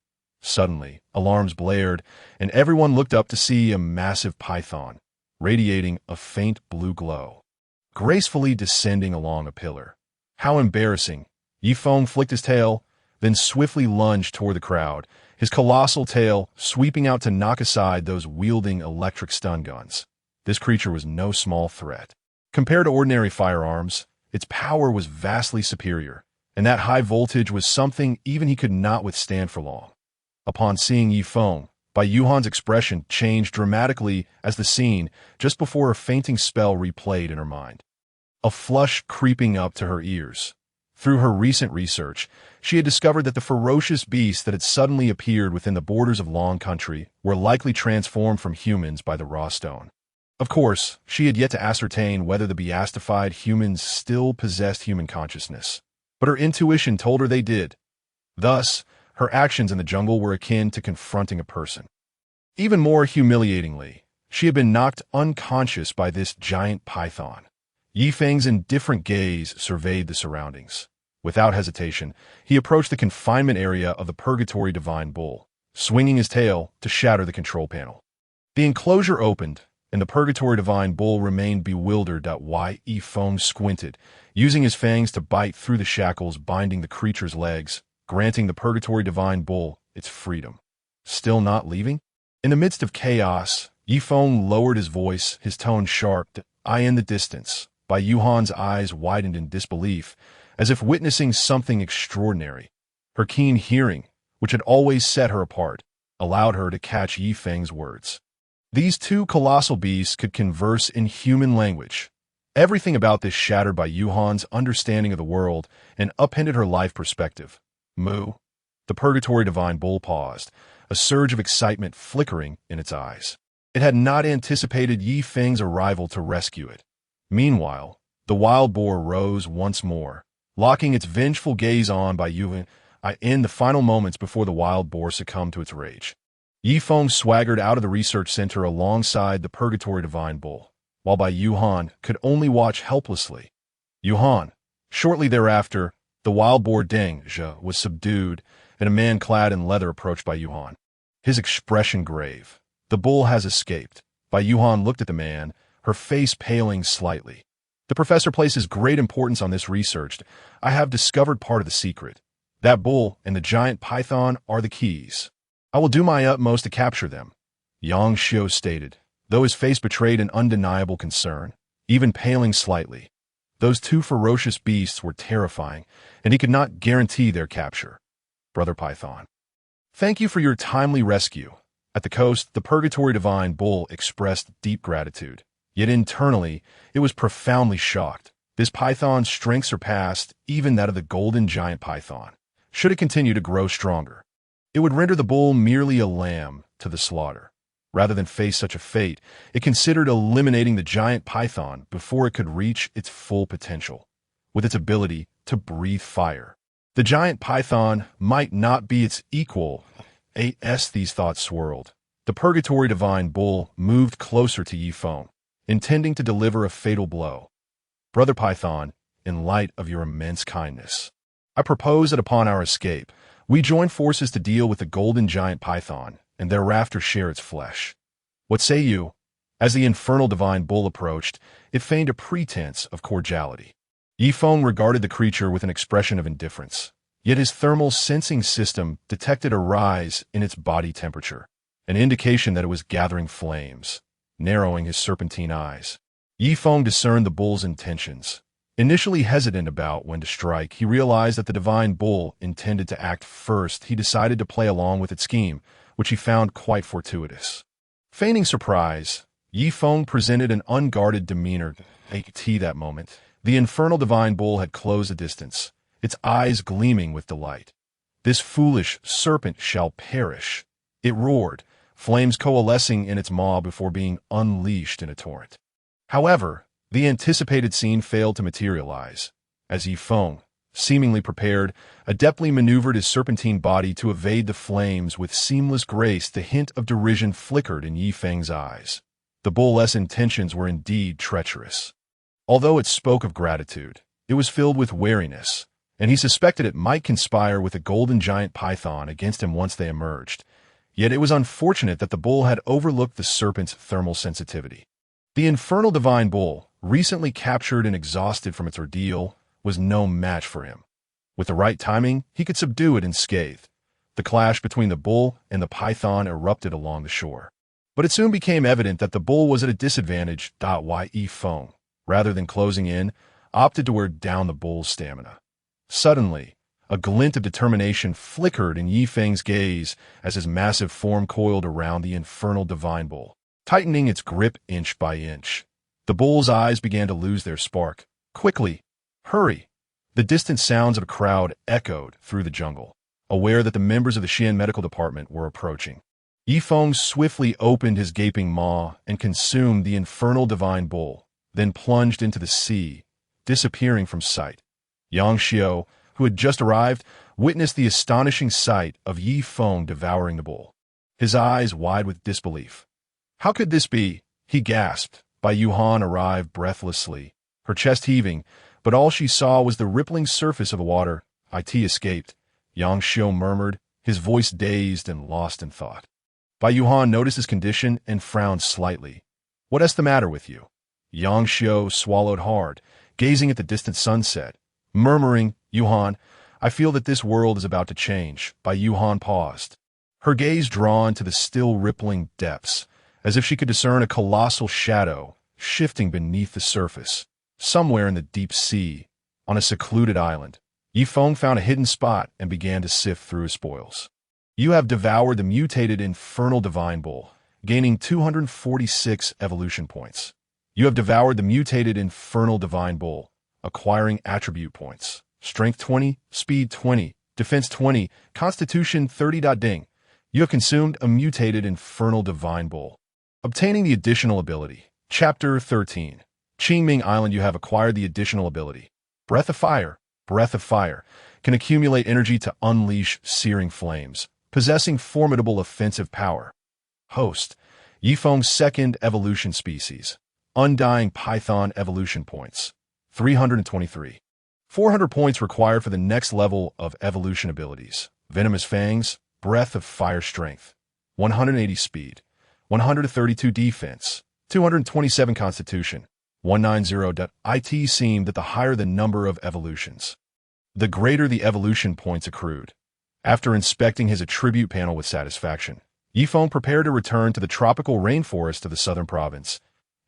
Suddenly, alarms blared, and everyone looked up to see a massive python, radiating a faint blue glow. gracefully descending along a pillar. How embarrassing! Yifeng flicked his tail, then swiftly lunged toward the crowd, his colossal tail sweeping out to knock aside those wielding electric stun guns. This creature was no small threat. Compared to ordinary firearms, its power was vastly superior, and that high voltage was something even he could not withstand for long. Upon seeing Yifeng, Bai Yuhan's expression changed dramatically as the scene, just before her fainting spell, replayed in her mind. A flush creeping up to her ears. Through her recent research, she had discovered that the ferocious beasts that had suddenly appeared within the borders of Long Country were likely transformed from humans by the raw stone. Of course, she had yet to ascertain whether the beastified humans still possessed human consciousness, but her intuition told her they did. Thus, her actions in the jungle were akin to confronting a person. Even more humiliatingly, she had been knocked unconscious by this giant python. Yifeng's indifferent gaze surveyed the surroundings. Without hesitation, he approached the confinement area of the Purgatory Divine Bull, swinging his tail to shatter the control panel. The enclosure opened, and the Purgatory Divine Bull remained bewildered at why Yifeng squinted, using his fangs to bite through the shackles binding the creature's legs, granting the Purgatory Divine Bull its freedom. Still not leaving? In the midst of chaos, Yifeng lowered his voice, his tone sharp, "I in the distance." Bai Yuhan's eyes widened in disbelief, as if witnessing something extraordinary. Her keen hearing, which had always set her apart, allowed her to catch Yifeng's words. These two colossal beasts could converse in human language. Everything about this shattered Bai Yuhan's understanding of the world and upended her life perspective. Moo. The Purgatory Divine Bull paused, a surge of excitement flickering in its eyes. It had not anticipated Yifeng's arrival to rescue it. Meanwhile, the wild boar rose once more, locking its vengeful gaze on Bai Yuhan in the final moments before the wild boar succumbed to its rage. Yifeng swaggered out of the research center alongside the Purgatory Divine Bull, while Bai Yuhan could only watch helplessly. Yuhan. Shortly thereafter, the wild boar Deng Zhe was subdued, and a man clad in leather approached Bai Yuhan. His expression grave. The bull has escaped. Bai Yuhan looked at the man, her face paling slightly. The professor places great importance on this research. I have discovered part of the secret. That bull and the giant python are the keys. I will do my utmost to capture them, Yang Xiu stated, though his face betrayed an undeniable concern, even paling slightly. Those two ferocious beasts were terrifying, and he could not guarantee their capture. Brother Python. Thank you for your timely rescue. At the coast, the Purgatory Divine Bull expressed deep gratitude. Yet internally, it was profoundly shocked. This python's strength surpassed even that of the golden giant python. Should it continue to grow stronger, it would render the bull merely a lamb to the slaughter. Rather than face such a fate, it considered eliminating the giant python before it could reach its full potential, with its ability to breathe fire. The giant python might not be its equal. These thoughts swirled. The Purgatory Divine Bull moved closer to Yifeng, intending to deliver a fatal blow. Brother Python, in light of your immense kindness, I propose that upon our escape, we join forces to deal with the golden giant python and thereafter share its flesh. What say you? As the infernal divine bull approached, it feigned a pretense of cordiality. Yifeng regarded the creature with an expression of indifference, yet his thermal sensing system detected a rise in its body temperature, an indication that it was gathering flames. Narrowing his serpentine eyes, Yifeng discerned the bull's intentions. Initially hesitant about when to strike, he realized that the divine bull intended to act first. He decided to play along with its scheme, which he found quite fortuitous. Feigning surprise, Yifeng presented an unguarded demeanor. That moment, the infernal divine bull had closed a distance, its eyes gleaming with delight. This foolish serpent shall perish, it roared, flames coalescing in its maw before being unleashed in a torrent. However, the anticipated scene failed to materialize, as Yifeng, seemingly prepared, adeptly maneuvered his serpentine body to evade the flames with seamless grace. The hint of derision flickered in Yifeng's eyes. The bull's intentions were indeed treacherous. Although it spoke of gratitude, it was filled with wariness, and he suspected it might conspire with the golden giant python against him once they emerged. Yet it was unfortunate that the bull had overlooked the serpent's thermal sensitivity. The infernal divine bull, recently captured and exhausted from its ordeal, was no match for him. With the right timing, he could subdue it unscathed. The clash between the bull and the python erupted along the shore. But it soon became evident that the bull was at a disadvantage. Yi Feng, rather than closing in, opted to wear down the bull's stamina. Suddenly, a glint of determination flickered in Yi Feng's gaze as his massive form coiled around the infernal divine bull, tightening its grip inch by inch. The bull's eyes began to lose their spark. Quickly! Hurry! The distant sounds of a crowd echoed through the jungle, aware that the members of the Xian medical department were approaching. Yi Feng swiftly opened his gaping maw and consumed the infernal divine bull, then plunged into the sea, disappearing from sight. Yang Xiao, who had just arrived, witnessed the astonishing sight of Yi Feng devouring the bull, his eyes wide with disbelief. How could this be? He gasped. Bai Yuhan arrived breathlessly, her chest heaving, but all she saw was the rippling surface of the water. It escaped, Yang Xiao murmured, his voice dazed and lost in thought. Bai Yuhan noticed his condition and frowned slightly. What's the matter with you? Yang Xiao swallowed hard, gazing at the distant sunset, murmuring, Yuhan, I feel that this world is about to change. Bai Yuhan paused, her gaze drawn to the still rippling depths, as if she could discern a colossal shadow shifting beneath the surface. Somewhere in the deep sea, on a secluded island, Yi Feng found a hidden spot and began to sift through his spoils. You have devoured the mutated infernal divine bull, gaining 246 evolution points. You have devoured the mutated infernal divine bull, acquiring attribute points. Strength 20, Speed 20, Defense 20, Constitution 30. Ding. You have consumed a mutated infernal divine bull. Obtaining the additional ability. Chapter 13. Qingming Island. You have acquired the additional ability. Breath of Fire. Breath of Fire can accumulate energy to unleash searing flames, possessing formidable offensive power. Host. Yi Feng's second evolution species. Undying Python evolution points. 323. 400 points required for the next level of evolution abilities. Venomous Fangs. Breath of Fire Strength. 180 Speed. 132 Defense. 227 Constitution. 190. It seemed that the higher the number of evolutions, the greater the evolution points accrued. After inspecting his attribute panel with satisfaction, Yi Feng prepared to return to the tropical rainforest of the southern province.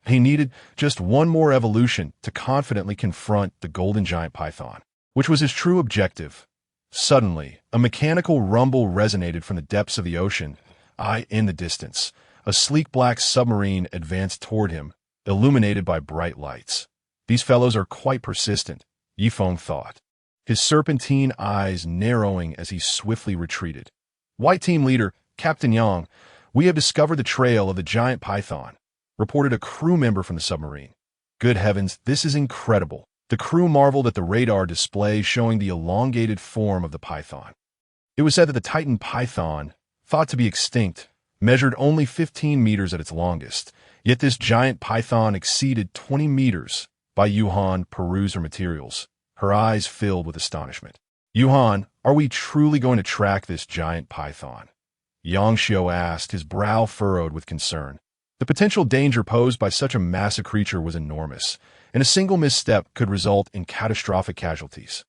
He needed just one more evolution to confidently confront the golden giant python, which was his true objective. Suddenly, a mechanical rumble resonated from the depths of the ocean. In the distance, a sleek black submarine advanced toward him, illuminated by bright lights. These fellows are quite persistent, Yi Feng thought, his serpentine eyes narrowing as he swiftly retreated. White Team Leader, Captain Yang, we have discovered the trail of the giant python, reported a crew member from the submarine. Good heavens, this is incredible. The crew marveled at the radar display showing the elongated form of the python. It was said that the Titan python, thought to be extinct, measured only 15 meters at its longest, yet this giant python exceeded 20 meters. Bai Yuhan perused her materials, her eyes filled with astonishment. Yuhan, are we truly going to track this giant python? Yang Xiao asked, his brow furrowed with concern. The potential danger posed by such a massive creature was enormous, and a single misstep could result in catastrophic casualties.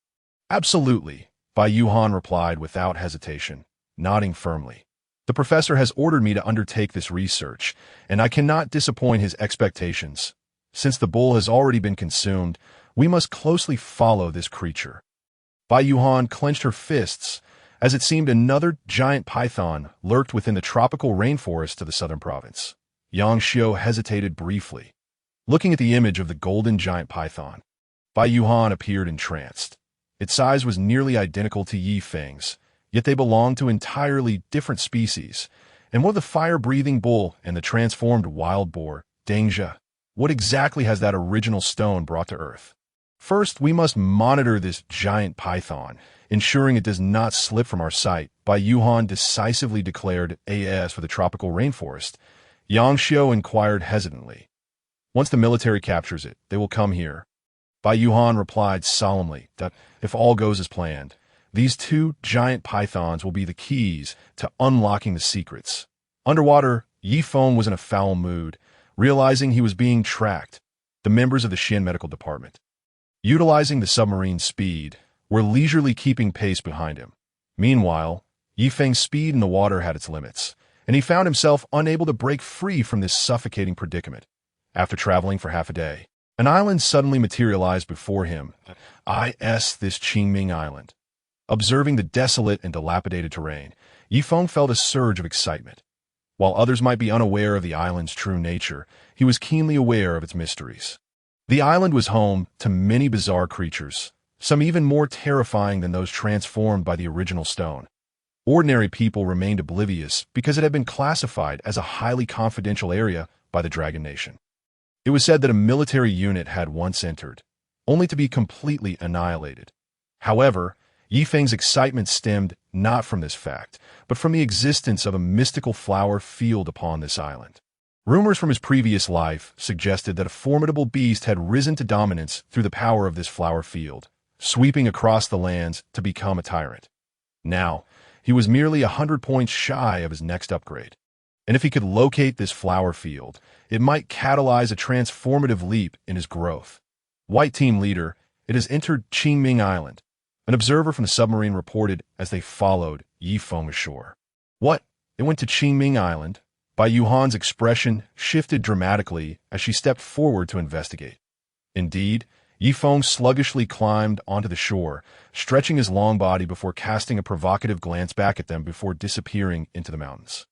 Absolutely, Bai Yuhan replied without hesitation, nodding firmly. The professor has ordered me to undertake this research, and I cannot disappoint his expectations. Since the bull has already been consumed, we must closely follow this creature. Bai Yuhan clenched her fists, as it seemed another giant python lurked within the tropical rainforest of the southern province. Yang Xiao hesitated briefly, looking at the image of the golden giant python. Bai Yuhan appeared entranced. Its size was nearly identical to Yi Feng's, yet they belonged to entirely different species, and one of the fire-breathing bull and the transformed wild boar, Dangja. What exactly has that original stone brought to Earth? First, we must monitor this giant python, ensuring it does not slip from our sight. Bai Yuhan decisively declared AS for the tropical rainforest. Yang Xiao inquired hesitantly. Once the military captures it, they will come here. Bai Yuhan replied solemnly that if all goes as planned, these two giant pythons will be the keys to unlocking the secrets. Underwater, Yi Feng was in a foul mood, realizing he was being tracked. the members of the Shin Medical Department. Utilizing the submarine's speed, were leisurely keeping pace behind him. Meanwhile, Yifeng's speed in the water had its limits, and he found himself unable to break free from this suffocating predicament. After traveling for half a day, an island suddenly materialized before him. This Qingming Island. Observing the desolate and dilapidated terrain, Yifeng felt a surge of excitement. While others might be unaware of the island's true nature, he was keenly aware of its mysteries. The island was home to many bizarre creatures, some even more terrifying than those transformed by the original stone. Ordinary people remained oblivious because it had been classified as a highly confidential area by the Dragon Nation. It was said that a military unit had once entered, only to be completely annihilated. However, Yifeng's excitement stemmed not from this fact, but from the existence of a mystical flower field upon this island. Rumors from his previous life suggested that a formidable beast had risen to dominance through the power of this flower field, sweeping across the lands to become a tyrant. Now, he was merely 100 points shy of his next upgrade. And if he could locate this flower field, it might catalyze a transformative leap in his growth. White Team Leader, it has entered Qingming Island. An observer from the submarine reported as they followed Yifeng ashore. What? It went to Qingming Island? Bai Yuhan's expression shifted dramatically as she stepped forward to investigate. Indeed, Yifeng sluggishly climbed onto the shore, stretching his long body before casting a provocative glance back at them before disappearing into the mountains.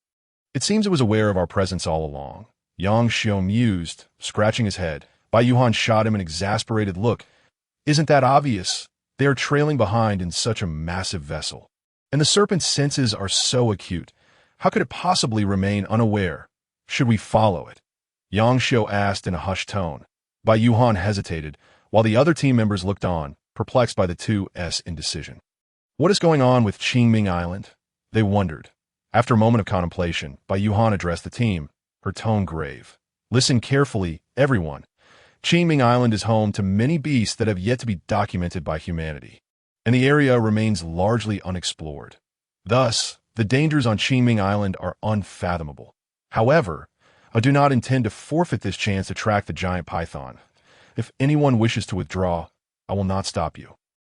It seems it was aware of our presence all along. Yang Xiao mused, scratching his head. Bai Yuhan shot him an exasperated look. Isn't that obvious? They are trailing behind in such a massive vessel. And the serpent's senses are so acute. How could it possibly remain unaware? Should we follow it? Yang Xiao asked in a hushed tone. Bai Yuhan hesitated, while the other team members looked on, perplexed by the two's indecision. What is going on with Qingming Island? They wondered. After a moment of contemplation, Bai Yuhan addressed the team, her tone grave. Listen carefully, everyone. Qingming Island is home to many beasts that have yet to be documented by humanity, and the area remains largely unexplored. Thus, the dangers on Qingming Island are unfathomable. However, I do not intend to forfeit this chance to track the giant python. If anyone wishes to withdraw, I will not stop you.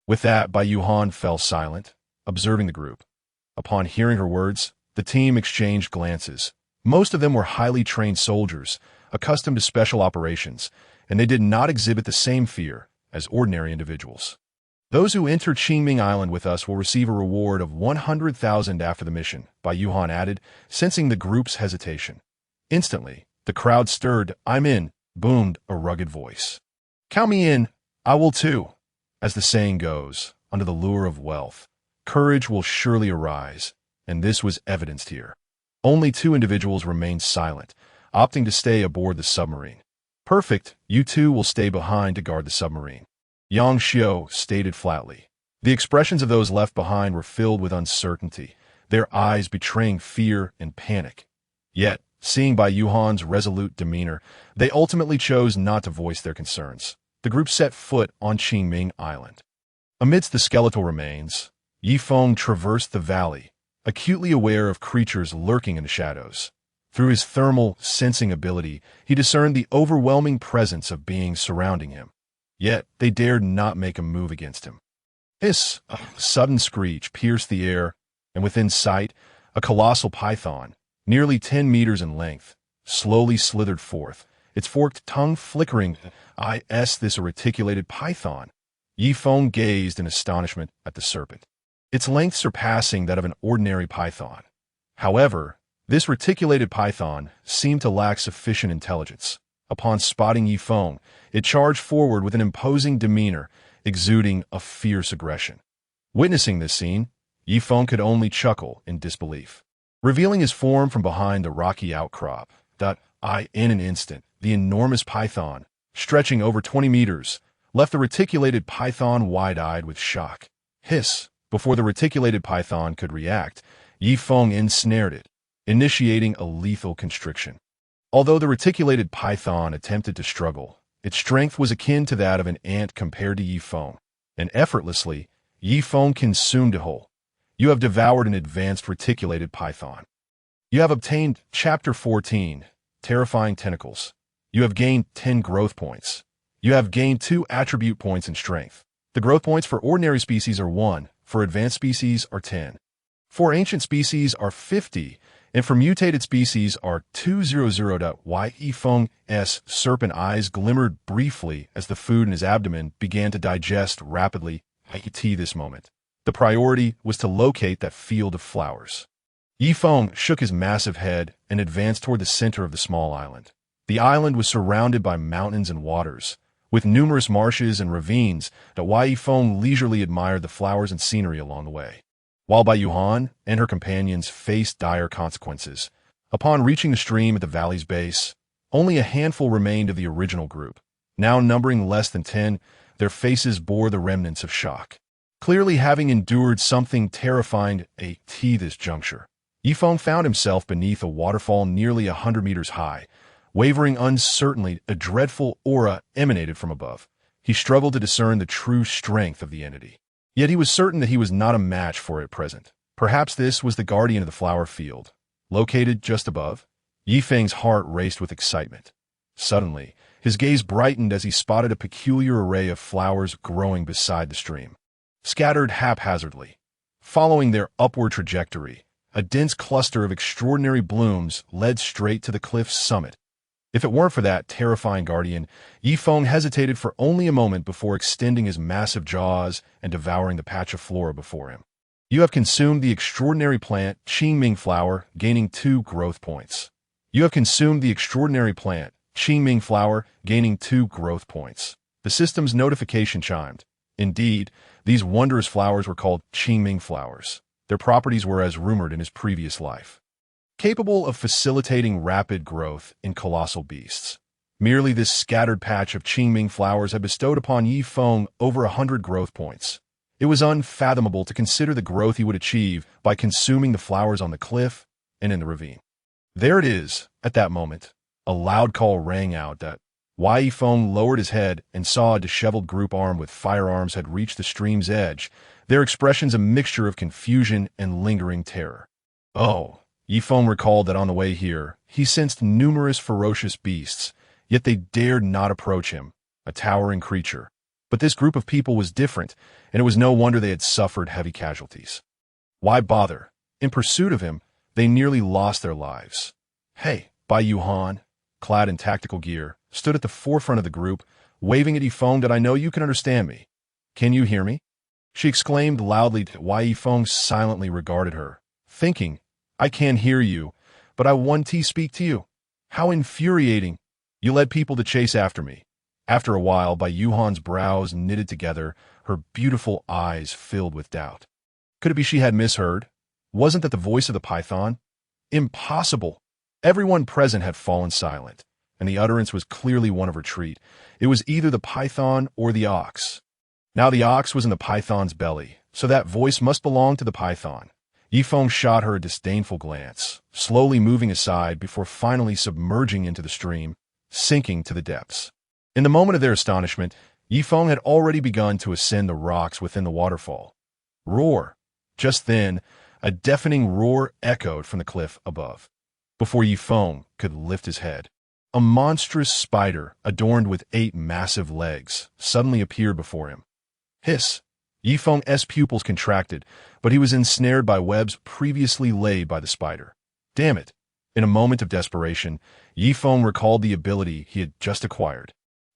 With that, Bai Yuhan fell silent, observing the group. Upon hearing her words, the team exchanged glances. Most of them were highly trained soldiers, accustomed to special operations, and they did not exhibit the same fear as ordinary individuals. Those who enter Qingming Island with us will receive a reward of 100,000 after the mission, Bai Yuhan added, sensing the group's hesitation. Instantly, the crowd stirred. I'm in, boomed a rugged voice. Count me in, I will too. As the saying goes, under the lure of wealth, courage will surely arise, and this was evidenced here. Only 2 individuals remained silent, opting to stay aboard the submarine. Perfect, you 2 will stay behind to guard the submarine. Yang Xiao stated flatly. The expressions of those left behind were filled with uncertainty, their eyes betraying fear and panic. Yet, seeing Bai Yuhan's resolute demeanor, they ultimately chose not to voice their concerns. The group set foot on Qingming Island. Amidst the skeletal remains, Yifeng traversed the valley, acutely aware of creatures lurking in the shadows. Through his thermal sensing ability, he discerned the overwhelming presence of beings surrounding him. Yet, they dared not make a move against him. Hiss! A sudden screech pierced the air, and within sight, a colossal python, nearly 10 meters in length, slowly slithered forth, its forked tongue flickering. This a reticulated python. Yifeng gazed in astonishment at the serpent, its length surpassing that of an ordinary python. However, this reticulated python seemed to lack sufficient intelligence. Upon spotting Yifeng, it charged forward with an imposing demeanor, exuding a fierce aggression. Witnessing this scene, Yifeng could only chuckle in disbelief. Revealing his form from behind the rocky outcrop, in an instant, the enormous python, stretching over 20 meters, left the reticulated python wide-eyed with shock. Hiss! Before the reticulated python could react, Yifeng ensnared it, initiating a lethal constriction. Although the reticulated python attempted to struggle, its strength was akin to that of an ant compared to Yifeng, and effortlessly, Yifeng consumed it whole. You have devoured an advanced reticulated python. You have obtained Chapter 14, Terrifying Tentacles. You have gained 10 growth points. You have gained 2 attribute points in strength. The growth points for ordinary species are 1, for advanced species are 10. For ancient species are 50, and for mutated species are 200. Yifeng's serpent eyes glimmered briefly as the food in his abdomen began to digest rapidly. This moment, the priority was to locate that field of flowers. Yifeng shook his massive head and advanced toward the center of the small island. The island was surrounded by mountains and waters, with numerous marshes and ravines that Yifeng leisurely admired the flowers and scenery along the way. While Bai Yuhan and her companions faced dire consequences, upon reaching the stream at the valley's base, only a handful remained of the original group. Now numbering less than 10, their faces bore the remnants of shock. Clearly having endured something terrifying at this juncture, Yifeng found himself beneath a waterfall nearly 100 meters high. Wavering uncertainly, a dreadful aura emanated from above. He struggled to discern the true strength of the entity. Yet he was certain that he was not a match for it at present. Perhaps this was the guardian of the flower field, located just above. Yifeng's heart raced with excitement. Suddenly, his gaze brightened as he spotted a peculiar array of flowers growing beside the stream. Scattered haphazardly, following their upward trajectory, a dense cluster of extraordinary blooms led straight to the cliff's summit. If it weren't for that terrifying guardian, Yifeng hesitated for only a moment before extending his massive jaws and devouring the patch of flora before him. You have consumed the extraordinary plant Qingming flower, gaining 2 growth points. You have consumed the extraordinary plant Qingming flower, gaining 2 growth points. The system's notification chimed. Indeed, these wondrous flowers were called Qingming flowers. Their properties were as rumored in his previous life, capable of facilitating rapid growth in colossal beasts. Merely this scattered patch of Qingming flowers had bestowed upon Yifeng over 100 growth points. It was unfathomable to consider the growth he would achieve by consuming the flowers on the cliff and in the ravine. There it is, at that moment. A loud call rang out that Yifeng lowered his head and saw a disheveled group armed with firearms had reached the stream's edge, their expressions a mixture of confusion and lingering terror. Oh, Yifeng recalled that on the way here, he sensed numerous ferocious beasts, yet they dared not approach him, a towering creature. But this group of people was different, and it was no wonder they had suffered heavy casualties. Why bother? In pursuit of him, they nearly lost their lives. Hey, Bai Yuhan, clad in tactical gear, stood at the forefront of the group, waving at Yifeng that I know you can understand me. Can you hear me? She exclaimed loudly while Yifeng silently regarded her, thinking, I can hear you, but I want to speak to you. How infuriating. You led people to chase after me. After a while, Bai Yuhan's brows knitted together, her beautiful eyes filled with doubt. Could it be she had misheard? Wasn't that the voice of the python? Impossible. Everyone present had fallen silent, and the utterance was clearly one of retreat. It was either the python or the ox. Now the ox was in the python's belly, so that voice must belong to the python. Yifeng shot her a disdainful glance, slowly moving aside before finally submerging into the stream, sinking to the depths. In the moment of their astonishment, Yifeng had already begun to ascend the rocks within the waterfall. Roar! Just then, a deafening roar echoed from the cliff above. Before Yifeng could lift his head, a monstrous spider, adorned with 8 massive legs, suddenly appeared before him. Hiss! Yifeng's pupils contracted, but he was ensnared by webs previously laid by the spider. Damn it! In a moment of desperation, Yifeng recalled the ability he had just acquired.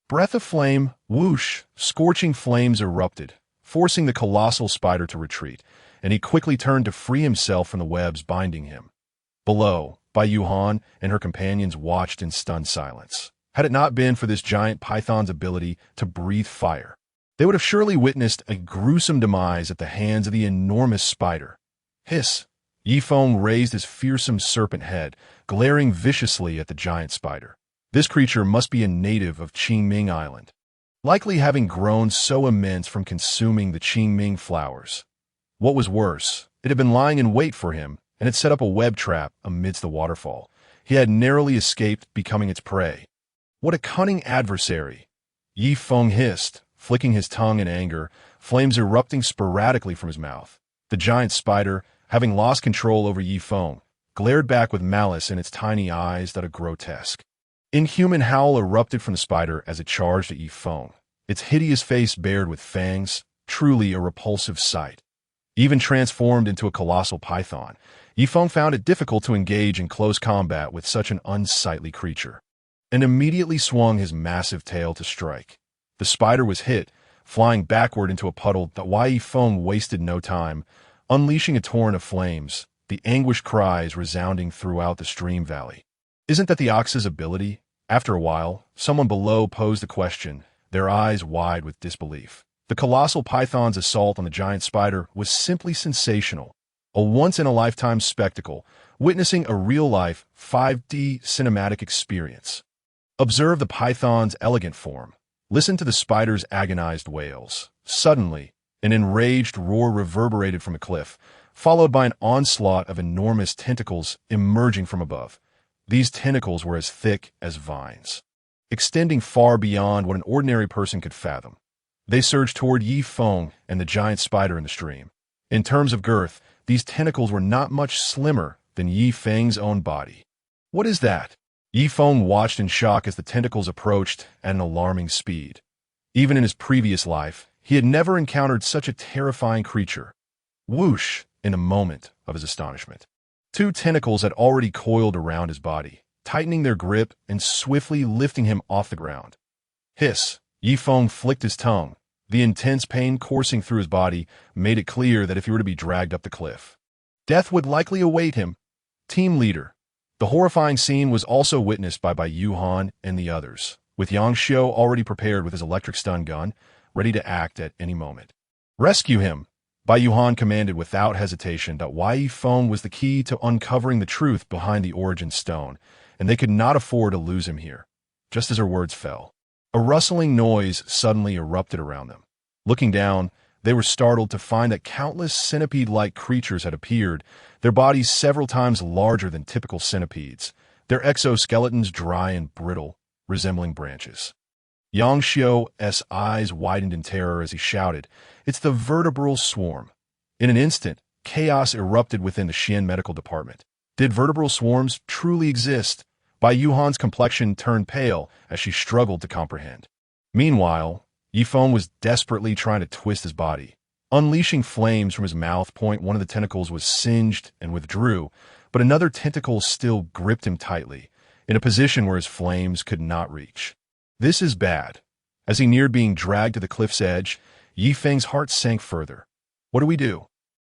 Breath of flame, whoosh! Scorching flames erupted, forcing the colossal spider to retreat, and he quickly turned to free himself from the webs binding him. Below, Bai Yuhan and her companions watched in stunned silence. Had it not been for this giant python's ability to breathe fire, they would have surely witnessed a gruesome demise at the hands of the enormous spider. Hiss! Yifeng raised his fearsome serpent head, glaring viciously at the giant spider. This creature must be a native of Qingming Island, likely having grown so immense from consuming the Qingming flowers. What was worse, it had been lying in wait for him and had set up a web trap amidst the waterfall. He had narrowly escaped becoming its prey. What a cunning adversary! Yifeng hissed, flicking his tongue in anger, flames erupting sporadically from his mouth. The giant spider, having lost control over Yifeng, glared back with malice in its tiny eyes that are grotesque. Inhuman howl erupted from the spider as it charged at Yi Feng, its hideous face bared with fangs, truly a repulsive sight. Even transformed into a colossal python, Yi Feng found it difficult to engage in close combat with such an unsightly creature, and immediately swung his massive tail to strike. The spider was hit, flying backward into a puddle that Yi Feng wasted no time, unleashing a torrent of flames, the anguished cries resounding throughout the stream valley. Isn't that the ox's ability? After a while, someone below posed a question, their eyes wide with disbelief. The colossal python's assault on the giant spider was simply sensational, a once-in-a-lifetime spectacle, witnessing a real-life 5D cinematic experience. Observe the python's elegant form. Listen to the spider's agonized wails. Suddenly, an enraged roar reverberated from a cliff, followed by an onslaught of enormous tentacles emerging from above. These tentacles were as thick as vines, extending far beyond what an ordinary person could fathom. They surged toward Yi Feng and the giant spider in the stream. In terms of girth, these tentacles were not much slimmer than Yi Feng's own body. What is that? Yi Feng watched in shock as the tentacles approached at an alarming speed. Even in his previous life, he had never encountered such a terrifying creature. Whoosh! In a moment of his astonishment, two tentacles had already coiled around his body, tightening their grip and swiftly lifting him off the ground. Hiss! Yi Feng flicked his tongue. The intense pain coursing through his body made it clear that if he were to be dragged up the cliff, death would likely await him. Team leader. The horrifying scene was also witnessed by Yuhan and the others, with Yang Xiu already prepared with his electric stun gun, ready to act at any moment. Rescue him! Yuhan commanded without hesitation that Yi Feng was the key to uncovering the truth behind the origin stone, and they could not afford to lose him here. Just as her words fell, a rustling noise suddenly erupted around them. Looking down, they were startled to find that countless centipede-like creatures had appeared, their bodies several times larger than typical centipedes, their exoskeletons dry and brittle, resembling branches. Yang Xiu's eyes widened in terror as he shouted, "It's the vertebral swarm!" In an instant, chaos erupted within the Xian medical department. Did vertebral swarms truly exist? Yuhan's complexion turned pale as she struggled to comprehend. Meanwhile, Yi Feng was desperately trying to twist his body. Unleashing flames from his mouth point, one of the tentacles was singed and withdrew, but another tentacle still gripped him tightly, in a position where his flames could not reach. This is bad. As he neared being dragged to the cliff's edge, Yi Feng's heart sank further. What do we do?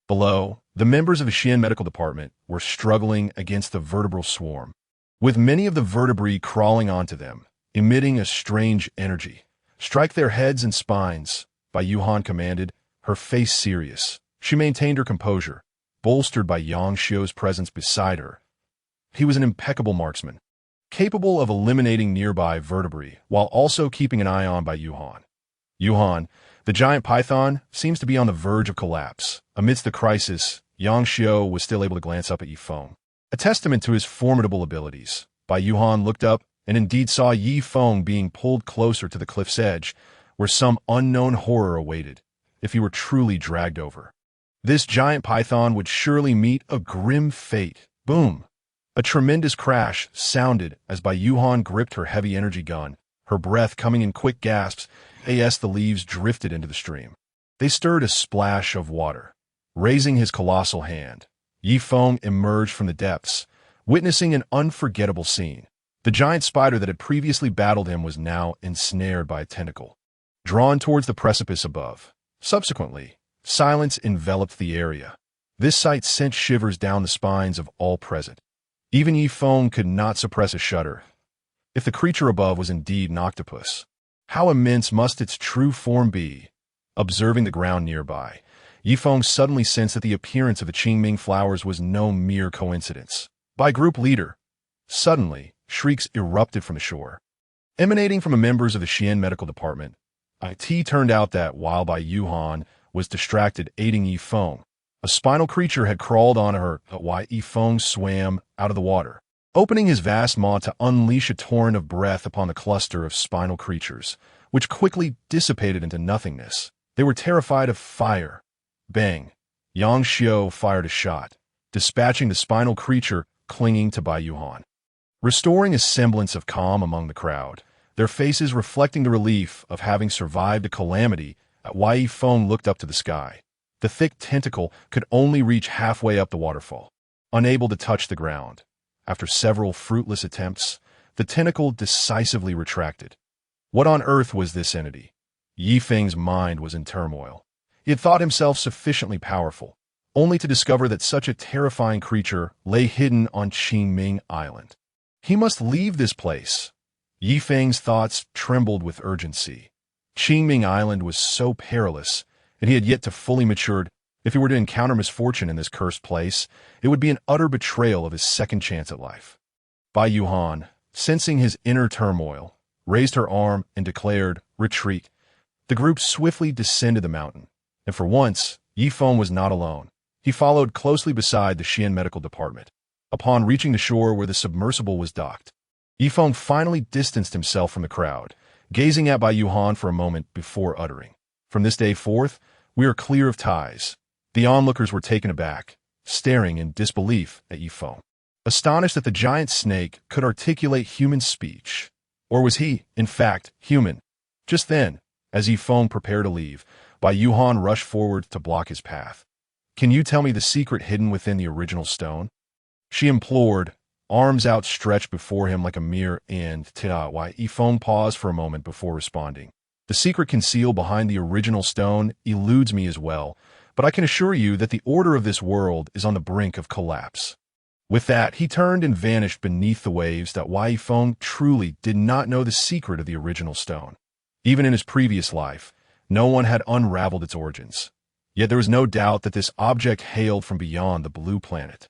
Below, the members of the Xian medical department were struggling against the vertebral swarm, with many of the vertebrae crawling onto them, emitting a strange energy. Strike their heads and spines, Yuhan commanded, her face serious. She maintained her composure, bolstered by Yang Xiu's presence beside her. He was an impeccable marksman, capable of eliminating nearby vertebrae while also keeping an eye on Yuhan. Yuhan, the giant python, seems to be on the verge of collapse. Amidst the crisis, Yang Xiu was still able to glance up at Yi Feng, a testament to his formidable abilities. Yuhan looked up and indeed saw Yi Feng being pulled closer to the cliff's edge, where some unknown horror awaited, if he were truly dragged over. This giant python would surely meet a grim fate. Boom! A tremendous crash sounded as Yuhan gripped her heavy energy gun, her breath coming in quick gasps as the leaves drifted into the stream. They stirred a splash of water. Raising his colossal hand, Yi Feng emerged from the depths, witnessing an unforgettable scene. The giant spider that had previously battled him was now ensnared by a tentacle, drawn towards the precipice above. Subsequently, silence enveloped the area. This sight sent shivers down the spines of all present. Even Yi Feng could not suppress a shudder. If the creature above was indeed an octopus, how immense must its true form be? Observing the ground nearby, Yi Feng suddenly sensed that the appearance of the Qingming flowers was no mere coincidence. Group leader. Suddenly, shrieks erupted from the shore. Emanating from the members of the Xian medical department, it turned out that while Yuhan was distracted aiding Yi Feng, a spinal creature had crawled onto her while Yi Feng swam out of the water, opening his vast maw to unleash a torrent of breath upon the cluster of spinal creatures, which quickly dissipated into nothingness. They were terrified of fire. Bang! Yang Xiu fired a shot, dispatching the spinal creature clinging to Yuhan. restoring a semblance of calm among the crowd, their faces reflecting the relief of having survived a calamity. Yi Feng looked up to the sky. The thick tentacle could only reach halfway up the waterfall, unable to touch the ground. After several fruitless attempts, the tentacle decisively retracted. What on earth was this entity? Yi Feng's mind was in turmoil. He had thought himself sufficiently powerful, only to discover that such a terrifying creature lay hidden on Qingming Island. He must leave this place. Yi Feng's thoughts trembled with urgency. Qingming Island was so perilous, and he had yet to fully mature. If he were to encounter misfortune in this cursed place, it would be an utter betrayal of his second chance at life. Bai Yuhan, sensing his inner turmoil, raised her arm and declared, "Retreat." The group swiftly descended the mountain, and for once, Yi Feng was not alone. He followed closely beside the Xian Medical Department. Upon reaching the shore where the submersible was docked, Yi Feng finally distanced himself from the crowd, gazing at Bai Yuhan for a moment before uttering, "From this day forth, we are clear of ties." The onlookers were taken aback, staring in disbelief at Yi Feng, astonished that the giant snake could articulate human speech. Or was he, in fact, human? Just then, as Yi Feng prepared to leave, Bai Yuhan rushed forward to block his path. "Can you tell me the secret hidden within the original stone?" she implored, arms outstretched before him like a mirror. And Yi Feng paused for a moment before responding. "The secret concealed behind the original stone eludes me as well, but I can assure you that the order of this world is on the brink of collapse." With that, he turned and vanished beneath the waves. Yi Feng truly did not know the secret of the original stone. Even in his previous life, no one had unraveled its origins. Yet there was no doubt that this object hailed from beyond the blue planet.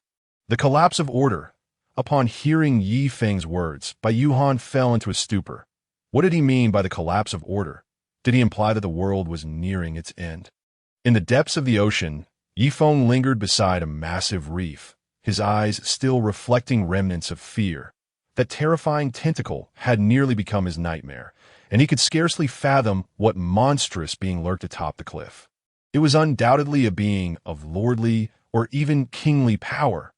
The collapse of order. Upon hearing Yi Feng's words, Bai Yuhan fell into a stupor. What did he mean by the collapse of order? Did he imply that the world was nearing its end? In the depths of the ocean, Yi Feng lingered beside a massive reef, his eyes still reflecting remnants of fear. That terrifying tentacle had nearly become his nightmare, and he could scarcely fathom what monstrous being lurked atop the cliff. It was undoubtedly a being of lordly or even kingly power.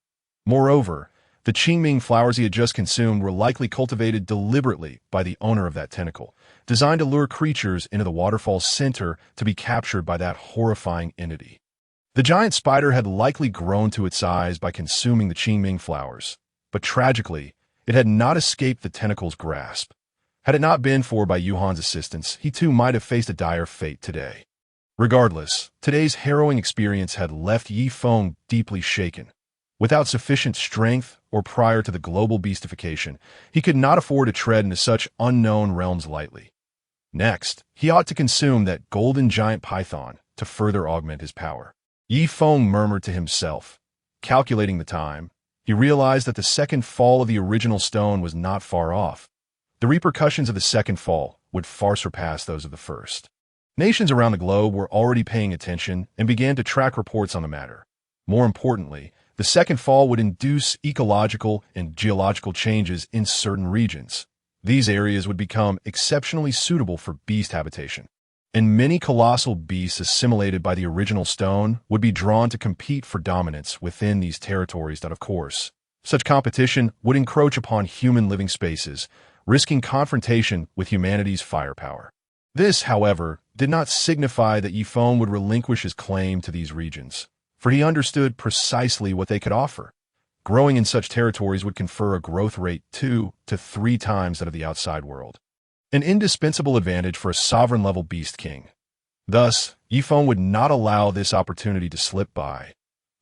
Moreover, the Qingming flowers he had just consumed were likely cultivated deliberately by the owner of that tentacle, designed to lure creatures into the waterfall's center to be captured by that horrifying entity. The giant spider had likely grown to its size by consuming the Qingming flowers, but tragically, it had not escaped the tentacle's grasp. Had it not been for Bai Yuhan's assistance, he too might have faced a dire fate today. Regardless, today's harrowing experience had left Yi Feng deeply shaken. Without sufficient strength or prior to the global beastification, he could not afford to tread into such unknown realms lightly. Next, he ought to consume that golden giant python to further augment his power. Yi Feng murmured to himself. Calculating the time, he realized that the second fall of the original stone was not far off. The repercussions of the second fall would far surpass those of the first. Nations around the globe were already paying attention and began to track reports on the matter. More importantly, the second fall would induce ecological and geological changes in certain regions. These areas would become exceptionally suitable for beast habitation, and many colossal beasts assimilated by the original stone would be drawn to compete for dominance within these territories. Of course, such competition would encroach upon human living spaces, risking confrontation with humanity's firepower. This, however, did not signify that Yi Feng would relinquish his claim to these regions, for he understood precisely what they could offer. Growing in such territories would confer a growth rate 2 to 3 times that of the outside world, an indispensable advantage for a sovereign-level beast king. Thus, Yi Feng would not allow this opportunity to slip by.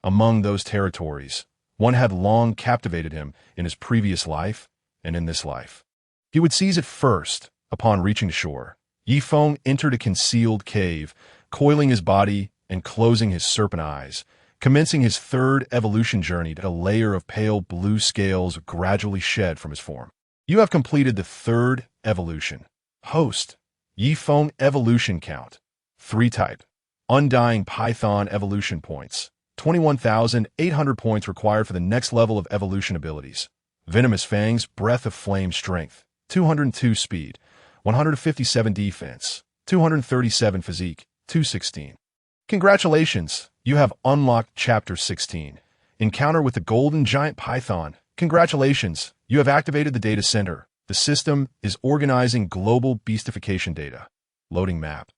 Among those territories, one had long captivated him in his previous life and in this life. He would seize it first. Upon reaching shore, Yi Feng entered a concealed cave, coiling his body and closing his serpent eyes, commencing his third evolution journey. A layer of pale blue scales gradually shed from his form. You have completed the third evolution. Host, Yi Feng evolution count, 3 type. Undying Python evolution points, 21,800 points required for the next level of evolution abilities. Venomous Fangs, Breath of Flame Strength, 202 Speed, 157 Defense, 237 Physique, 216. Congratulations, you have unlocked Chapter 16. Encounter with the Golden Giant Python. Congratulations, You have activated the data center. The system is organizing global beastification data. Loading map.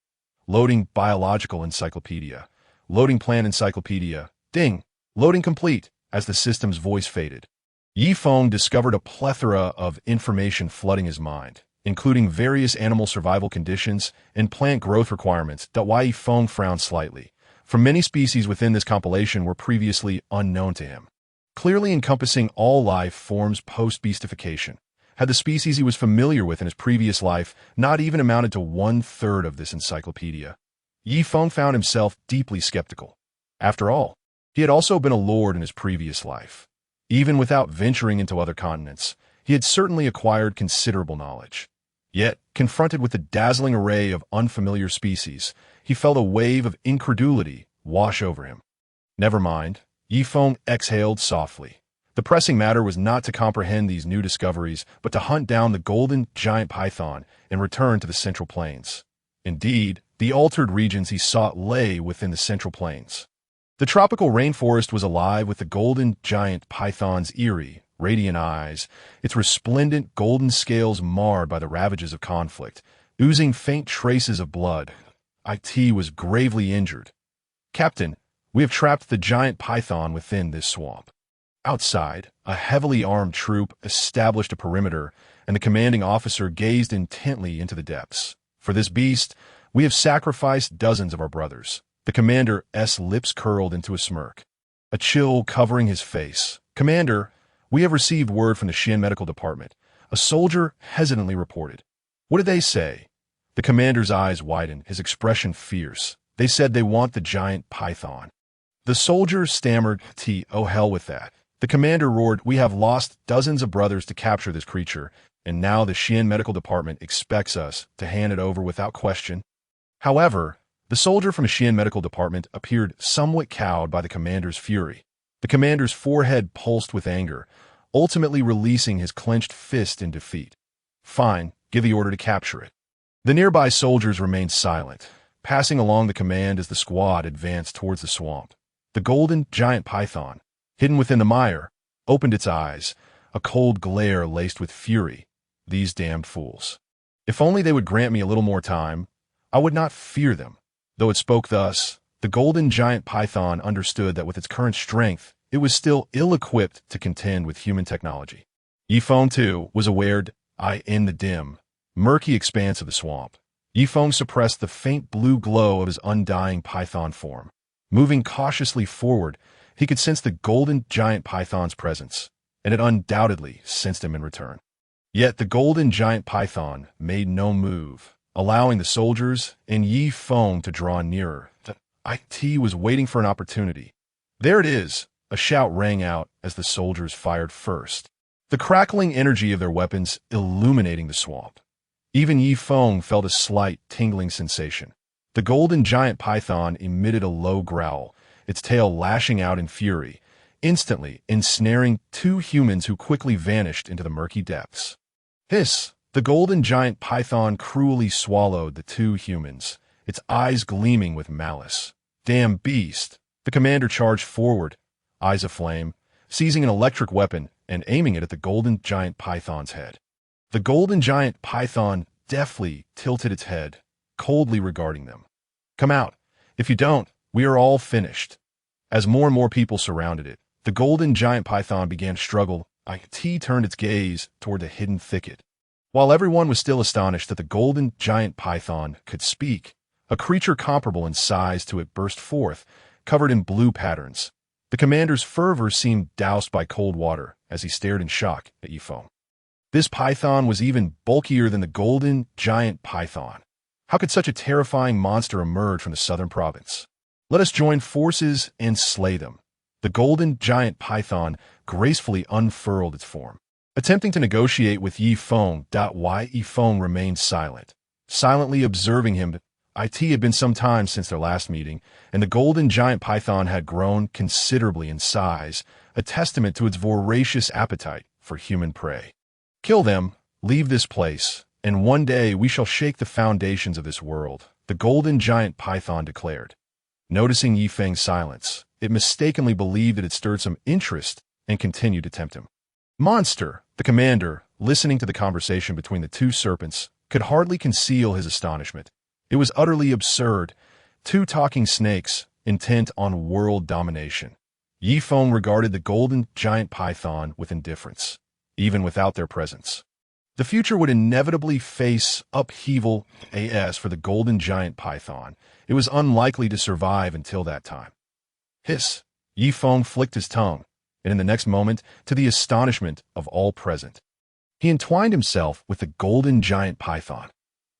Loading biological encyclopedia. Loading plant encyclopedia. Ding. Loading complete, as the system's voice faded. Yifeng discovered a plethora of information flooding his mind, including various animal survival conditions and plant growth requirements. Yifeng frowned slightly, for many species within this compilation were previously unknown to him, clearly encompassing all life forms post-beastification. Had the species he was familiar with in his previous life not even amounted to 1/3 of this encyclopedia, Yifeng found himself deeply skeptical. After all, he had also been a lord in his previous life. Even without venturing into other continents, he had certainly acquired considerable knowledge. Yet, confronted with the dazzling array of unfamiliar species, he felt a wave of incredulity wash over him. Never mind, Yifeng exhaled softly. The pressing matter was not to comprehend these new discoveries, but to hunt down the golden giant python and return to the Central Plains. Indeed, the altered regions he sought lay within the Central Plains. The tropical rainforest was alive with the golden giant python's eerie, radiant eyes, its resplendent golden scales marred by the ravages of conflict, oozing faint traces of blood. It was gravely injured. "Captain, we have trapped the giant python within this swamp." Outside, a heavily armed troop established a perimeter, and the commanding officer gazed intently into the depths. "For this beast, we have sacrificed dozens of our brothers." The commander's lips curled into a smirk, a chill covering his face. "Commander, we have received word from the Xian Medical Department," a soldier hesitantly reported. "What did they say?" The commander's eyes widened, his expression fierce. "They said they want the giant python." The soldier stammered, "Oh, hell with that." The commander roared, "We have lost dozens of brothers to capture this creature, and now the Xian Medical Department expects us to hand it over without question." However, the soldier from the Xian Medical Department appeared somewhat cowed by the commander's fury. The commander's forehead pulsed with anger, ultimately releasing his clenched fist in defeat. "Fine, give the order to capture it." The nearby soldiers remained silent, passing along the command as the squad advanced towards the swamp. The golden giant python, hidden within the mire, opened its eyes, a cold glare laced with fury. "These damned fools. If only they would grant me a little more time, I would not fear them." Though it spoke thus, the golden giant python understood that with its current strength, it was still ill-equipped to contend with human technology. Yifeng, too, was aware in the dim, murky expanse of the swamp. Yifeng suppressed the faint blue glow of his undying python form. Moving cautiously forward, he could sense the golden giant python's presence, and it undoubtedly sensed him in return. Yet the golden giant python made no move, allowing the soldiers and Yifeng to draw nearer. It was waiting for an opportunity. "There it is!" A shout rang out as the soldiers fired first, the crackling energy of their weapons illuminating the swamp. Even Yifeng felt a slight tingling sensation. The golden giant python emitted a low growl, its tail lashing out in fury, instantly ensnaring two humans who quickly vanished into the murky depths. Hiss! The golden giant python cruelly swallowed the two humans, its eyes gleaming with malice. "Damn beast!" The commander charged forward, eyes aflame, seizing an electric weapon and aiming it at the golden giant python's head. The golden giant python deftly tilted its head, coldly regarding them. "Come out. If you don't, we are all finished." As more and more people surrounded it, the golden giant python began to struggle. It turned its gaze toward the hidden thicket. While everyone was still astonished that the golden giant python could speak, a creature comparable in size to it burst forth, covered in blue patterns. The commander's fervor seemed doused by cold water as he stared in shock at Yifeng. This python was even bulkier than the golden giant python. How could such a terrifying monster emerge from the southern province? "Let us join forces and slay them." The golden giant python gracefully unfurled its form, attempting to negotiate with Yifeng. Yifeng remained silent, silently observing him. It had been some time since their last meeting, and the golden giant python had grown considerably in size, a testament to its voracious appetite for human prey. "Kill them, leave this place, and one day we shall shake the foundations of this world," the golden giant python declared. Noticing Yifeng's silence, it mistakenly believed that it stirred some interest and continued to tempt him. Monster, the commander, listening to the conversation between the two serpents, could hardly conceal his astonishment. It was utterly absurd. Two talking snakes, intent on world domination. Yi Feng regarded the golden giant python with indifference, even without their presence. The future would inevitably face upheaval as for the golden giant python. It was unlikely to survive until that time. Hiss! Yi Feng flicked his tongue, and in the next moment, to the astonishment of all present, he entwined himself with the golden giant python.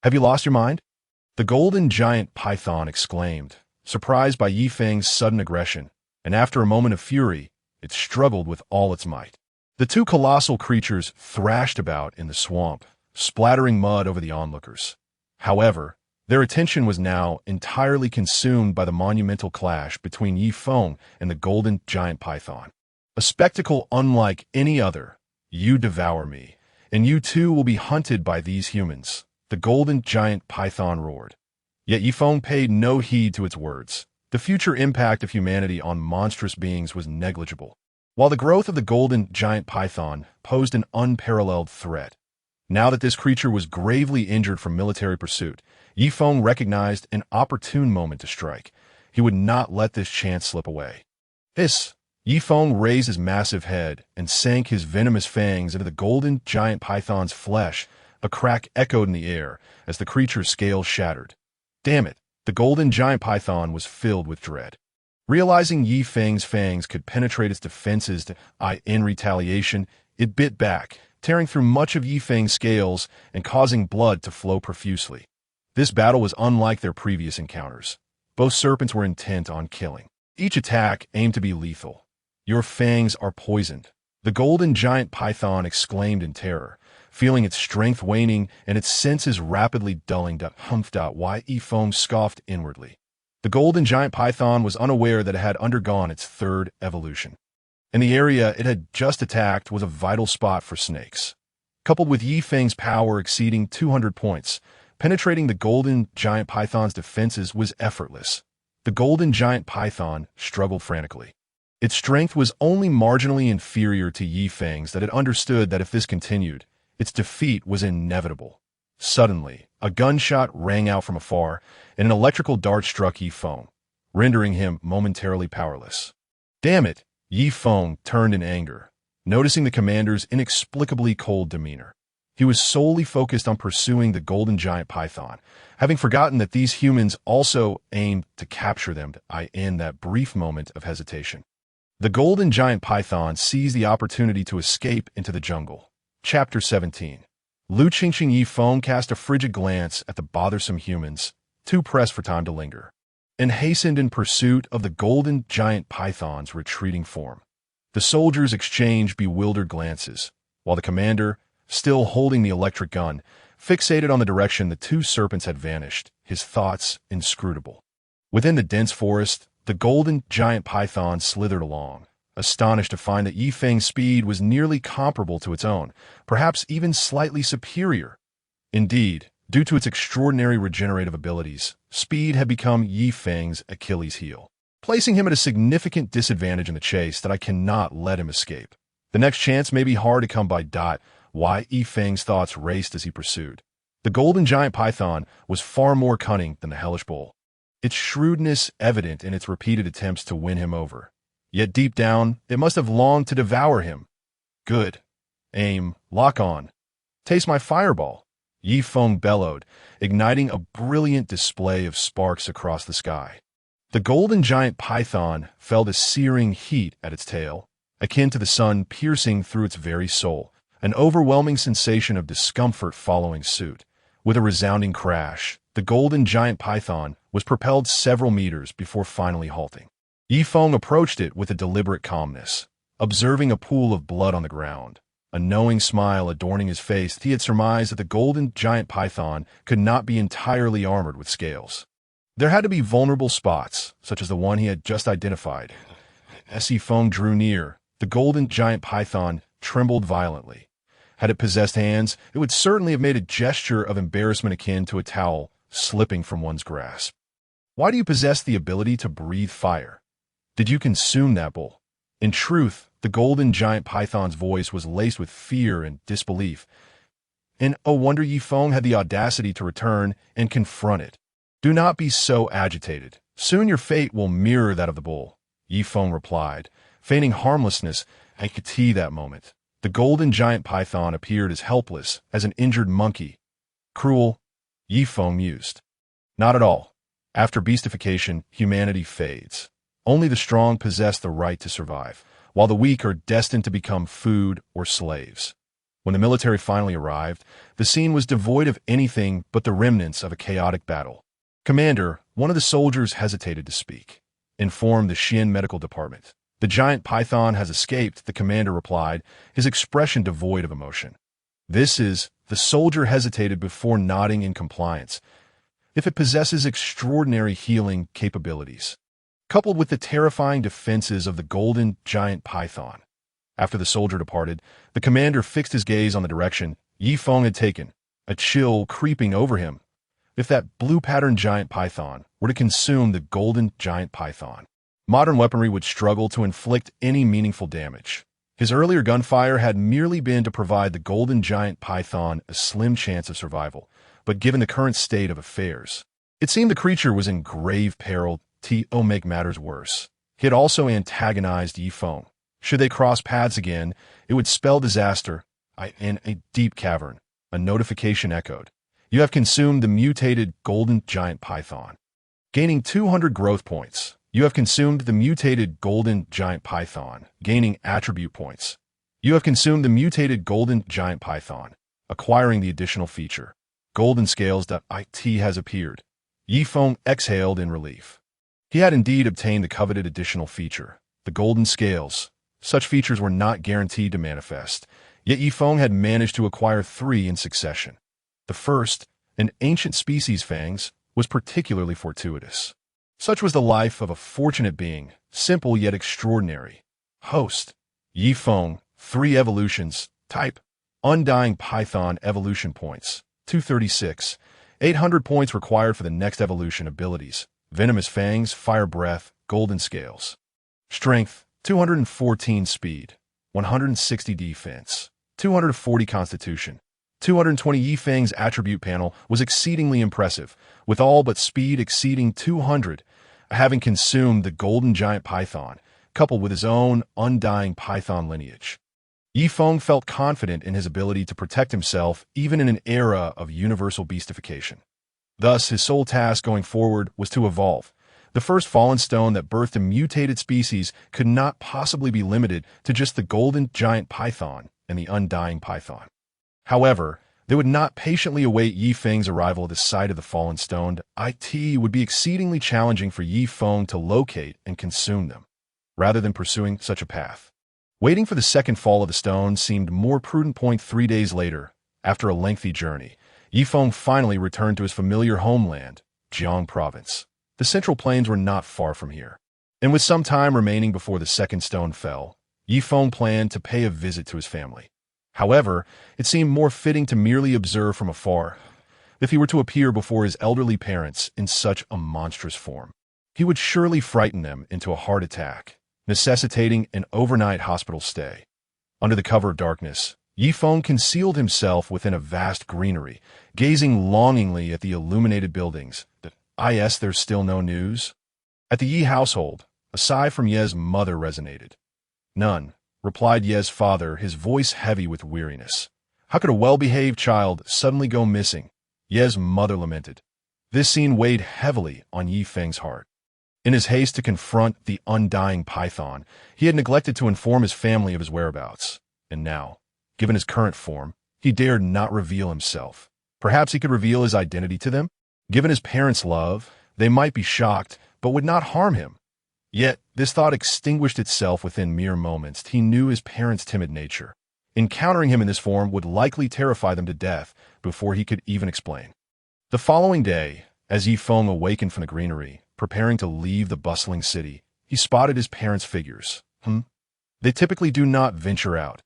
"Have you lost your mind?" The golden giant python exclaimed, surprised by Yi Feng's sudden aggression, and after a moment of fury, it struggled with all its might. The two colossal creatures thrashed about in the swamp, splattering mud over the onlookers. However, their attention was now entirely consumed by the monumental clash between Yi Feng and the golden giant python. A spectacle unlike any other. "You devour me, and you too will be hunted by these humans," the golden giant python roared. Yet Yi Feng paid no heed to its words. The future impact of humanity on monstrous beings was negligible, while the growth of the golden giant python posed an unparalleled threat. Now that this creature was gravely injured from military pursuit, Yi Feng recognized an opportune moment to strike. He would not let this chance slip away. Hiss! Yi Feng raised his massive head and sank his venomous fangs into the golden giant python's flesh. A crack echoed in the air as the creature's scales shattered. Damn it! The golden giant python was filled with dread. Realizing Yi Feng's fangs could penetrate its defenses in retaliation, it bit back, tearing through much of Yi Feng's scales and causing blood to flow profusely. This battle was unlike their previous encounters. Both serpents were intent on killing. Each attack aimed to be lethal. "Your fangs are poisoned," the golden giant python exclaimed in terror, feeling its strength waning and its senses rapidly dulling. Yi Feng scoffed inwardly. The golden giant python was unaware that it had undergone its third evolution, and the area it had just attacked was a vital spot for snakes. Coupled with Yi Feng's power exceeding 200 points, penetrating the golden giant python's defenses was effortless. The golden giant python struggled frantically. Its strength was only marginally inferior to Yi Feng's that it understood that if this continued, its defeat was inevitable. Suddenly, a gunshot rang out from afar, and an electrical dart struck Yi Feng, rendering him momentarily powerless. "Damn it!" Yi Feng turned in anger, noticing the commander's inexplicably cold demeanor. He was solely focused on pursuing the golden giant python, having forgotten that these humans also aimed to capture them in that brief moment of hesitation. The golden giant python seized the opportunity to escape into the jungle. Chapter 17. Lu Qingqing Yi Feng cast a frigid glance at the bothersome humans, too pressed for time to linger, and hastened in pursuit of the golden giant python's retreating form. The soldiers exchanged bewildered glances, while the commander, still holding the electric gun, fixated on the direction the two serpents had vanished, his thoughts inscrutable. Within the dense forest, the golden giant python slithered along, astonished to find that Yi Feng's speed was nearly comparable to its own, perhaps even slightly superior. Indeed, due to its extraordinary regenerative abilities, speed had become Yi Feng's Achilles heel, placing him at a significant disadvantage in the chase that I cannot let him escape. The next chance may be hard to come by. Yi Feng's thoughts raced as he pursued. The golden giant python was far more cunning than the hellish bull, its shrewdness evident in its repeated attempts to win him over. Yet deep down, it must have longed to devour him. "Good. Aim. Lock on. Taste my fireball," Yi Feng bellowed, igniting a brilliant display of sparks across the sky. The golden giant python felt a searing heat at its tail, akin to the sun piercing through its very soul, an overwhelming sensation of discomfort following suit. With a resounding crash, the golden giant python was propelled several meters before finally halting. Yi Feng approached it with a deliberate calmness, observing a pool of blood on the ground. A knowing smile adorning his face, he had surmised that the golden giant python could not be entirely armored with scales. There had to be vulnerable spots, such as the one he had just identified. As Yi Feng drew near, the golden giant python trembled violently. Had it possessed hands, it would certainly have made a gesture of embarrassment akin to a towel slipping from one's grasp. "Why do you possess the ability to breathe fire? Did you consume that bull?" In truth, The golden giant python's voice was laced with fear and disbelief. And oh wonder Yi Feng had the audacity to return and confront it. "Do not be so agitated. Soon your fate will mirror that of the bull," Yi Feng replied, feigning harmlessness. I could see that moment. The golden giant python appeared as helpless as an injured monkey. "Cruel," Yi Feng mused. "Not at all. After beastification, humanity fades. Only the strong possess the right to survive, while the weak are destined to become food or slaves." When the military finally arrived, the scene was devoid of anything but the remnants of a chaotic battle. "Commander," one of the soldiers hesitated to speak, informed the Xian medical department. "The giant python has escaped," the commander replied, his expression devoid of emotion. The soldier hesitated before nodding in compliance. "If it possesses extraordinary healing capabilities, coupled with the terrifying defenses of the golden giant python." After the soldier departed, the commander fixed his gaze on the direction Yi Feng had taken, a chill creeping over him. If that blue-patterned giant python were to consume the golden giant python, modern weaponry would struggle to inflict any meaningful damage. His earlier gunfire had merely been to provide the golden giant python a slim chance of survival, but given the current state of affairs, it seemed the creature was in grave peril. To make matters worse, he had also antagonized Yi Feng. Should they cross paths again, it would spell disaster. In a deep cavern, a notification echoed. "You have consumed the mutated golden giant python, gaining 200 growth points. You have consumed the mutated golden giant python, gaining attribute points. You have consumed the mutated golden giant python, acquiring the additional feature. Golden scales.it has appeared." Yi Feng exhaled in relief. He had indeed obtained the coveted additional feature, the golden scales. Such features were not guaranteed to manifest, yet Yi Feng had managed to acquire 3 in succession. The first, an ancient species fangs, was particularly fortuitous. Such was the life of a fortunate being, simple yet extraordinary. Host: Yi Feng, 3 evolutions, type: Undying Python evolution points, 236, 800 points required for the next evolution abilities, Venomous Fangs, Fire Breath, Golden Scales. Strength: 214 speed, 160 defense, 240 constitution. 220 Yi Feng's attribute panel was exceedingly impressive, with all but speed exceeding 200, having consumed the golden giant python, coupled with his own undying python lineage. Yi Feng felt confident in his ability to protect himself even in an era of universal beastification. Thus, his sole task going forward was to evolve. The first fallen stone that birthed a mutated species could not possibly be limited to just the golden giant python and the undying python. However, they would not patiently await Yi Feng's arrival at the site of the fallen stone. It would be exceedingly challenging for Yi Feng to locate and consume them, rather than pursuing such a path. Waiting for the second fall of the stone seemed more prudent. 3 days later, after a lengthy journey, Yi Feng finally returned to his familiar homeland, Jiang Province. The Central Plains were not far from here, and with some time remaining before the second stone fell, Yi Feng planned to pay a visit to his family. However, it seemed more fitting to merely observe from afar. If he were to appear before his elderly parents in such a monstrous form, he would surely frighten them into a heart attack, necessitating an overnight hospital stay. Under the cover of darkness, Yi Feng concealed himself within a vast greenery, gazing longingly at the illuminated buildings. There's still no news? At the Yi household, a sigh from Ye's mother resonated. "None," replied Ye's father, his voice heavy with weariness. "How could a well-behaved child suddenly go missing?" Ye's mother lamented. This scene weighed heavily on Yi Feng's heart. In his haste to confront the undying python, he had neglected to inform his family of his whereabouts. And now, given his current form, he dared not reveal himself. Perhaps he could reveal his identity to them? Given his parents' love, they might be shocked, but would not harm him. Yet, this thought extinguished itself within mere moments. He knew his parents' timid nature. Encountering him in this form would likely terrify them to death before he could even explain. The following day, as Yi Feng awakened from the greenery, preparing to leave the bustling city, he spotted his parents' figures. They typically do not venture out.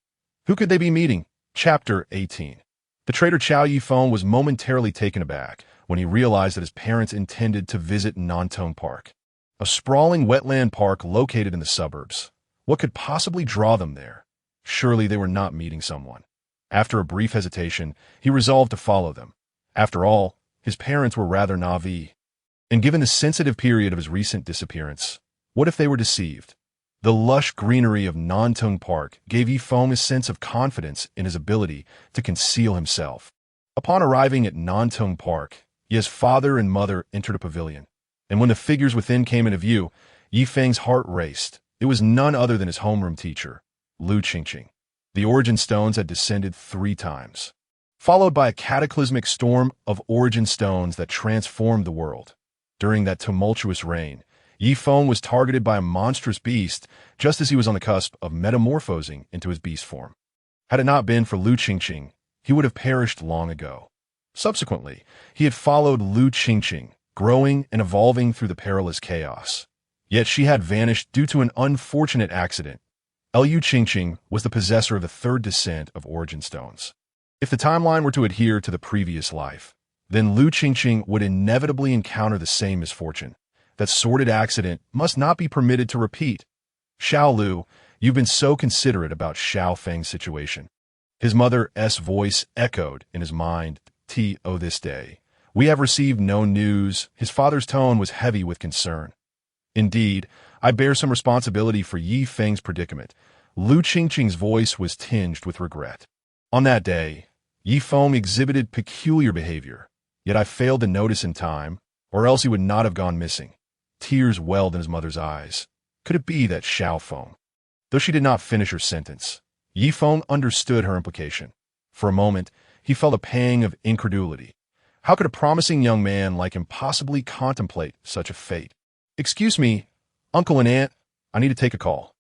Who could they be meeting? Chapter 18. The trader Chow Yi Feng was momentarily taken aback when he realized that his parents intended to visit Nantong Park, a sprawling wetland park located in the suburbs. What could possibly draw them there? Surely they were not meeting someone. After a brief hesitation, he resolved to follow them. After all, his parents were rather naive. And given the sensitive period of his recent disappearance, what if they were deceived? The lush greenery of Nantung Park gave Yifeng a sense of confidence in his ability to conceal himself. Upon arriving at Nantung Park, Ye's father and mother entered a pavilion, and when the figures within came into view, Yifeng's heart raced. It was none other than his homeroom teacher, Lu Qingqing. The origin stones had descended 3 times, followed by a cataclysmic storm of origin stones that transformed the world. During that tumultuous reign, Yifeng was targeted by a monstrous beast just as he was on the cusp of metamorphosing into his beast form. Had it not been for Lu Qingqing, he would have perished long ago. Subsequently, he had followed Lu Qingqing, growing and evolving through the perilous chaos. Yet she had vanished due to an unfortunate accident. Lu Qingqing was the possessor of the 3rd descent of origin stones. If the timeline were to adhere to the previous life, then Lu Qingqing would inevitably encounter the same misfortune. That sordid accident must not be permitted to repeat. Xiao Lu, you've been so considerate about Xiao Feng's situation. His mother's voice echoed in his mind. This day, we have received no news. His father's tone was heavy with concern. Indeed, I bear some responsibility for Yifeng's predicament. Lu Qingqing's voice was tinged with regret. On that day, Yifeng exhibited peculiar behavior, yet I failed to notice in time, or else he would not have gone missing. Tears welled in his mother's eyes. Could it be that Xiao Feng? Though she did not finish her sentence, Yifeng understood her implication. For a moment, he felt a pang of incredulity. How could a promising young man like him possibly contemplate such a fate? Excuse me, Uncle and Aunt, I need to take a call.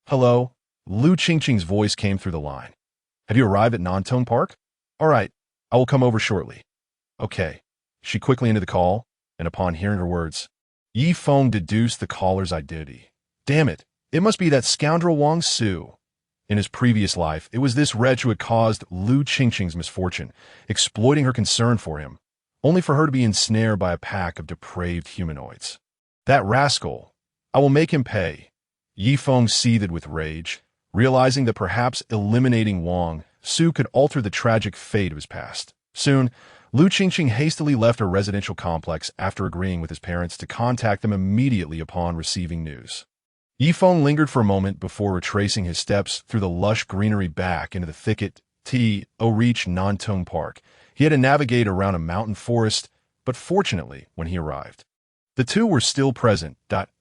Hello? Lu Qingqing's voice came through the line. Have you arrived at Nantung Park? All right, I will come over shortly. Okay. She quickly ended the call, and upon hearing her words, Yifeng deduced the caller's identity. Damn it, it must be that scoundrel Wang Su. In his previous life, it was this wretch who had caused Lu Qingqing's misfortune, exploiting her concern for him, only for her to be ensnared by a pack of depraved humanoids. That rascal! I will make him pay. Yifeng seethed with rage, realizing that perhaps eliminating Wang Su could alter the tragic fate of his past. Soon, Lu Qingqing hastily left her residential complex after agreeing with his parents to contact them immediately upon receiving news. Yifeng lingered for a moment before retracing his steps through the lush greenery back into the thicket to reach Nantung Park. He had to navigate around a mountain forest, but fortunately, when he arrived, the two were still present.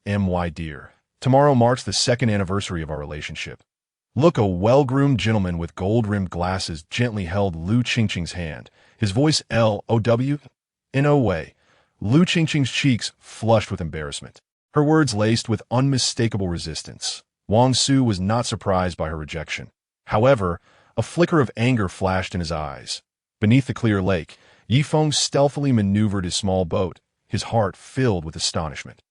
My dear, tomorrow marks the 2nd anniversary of our relationship. Look, a well-groomed gentleman with gold-rimmed glasses gently held Lu Qingqing's hand, his voice low in a way. Lu Qingqing's cheeks flushed with embarrassment, her words laced with unmistakable resistance. Wang Su was not surprised by her rejection. However, a flicker of anger flashed in his eyes. Beneath the clear lake, Yifeng stealthily maneuvered his small boat, his heart filled with astonishment.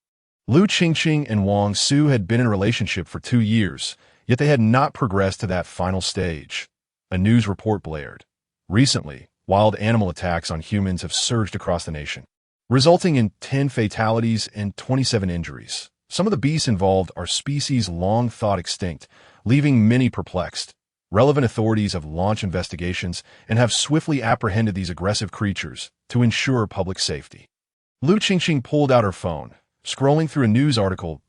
Lu Qingqing and Wang Su had been in a relationship for 2 years, yet they had not progressed to that final stage. A news report blared. Recently, wild animal attacks on humans have surged across the nation, resulting in 10 fatalities and 27 injuries. Some of the beasts involved are species long thought extinct, leaving many perplexed. Relevant authorities have launched investigations and have swiftly apprehended these aggressive creatures to ensure public safety. Lu Qingqing pulled out her phone, scrolling through a news article.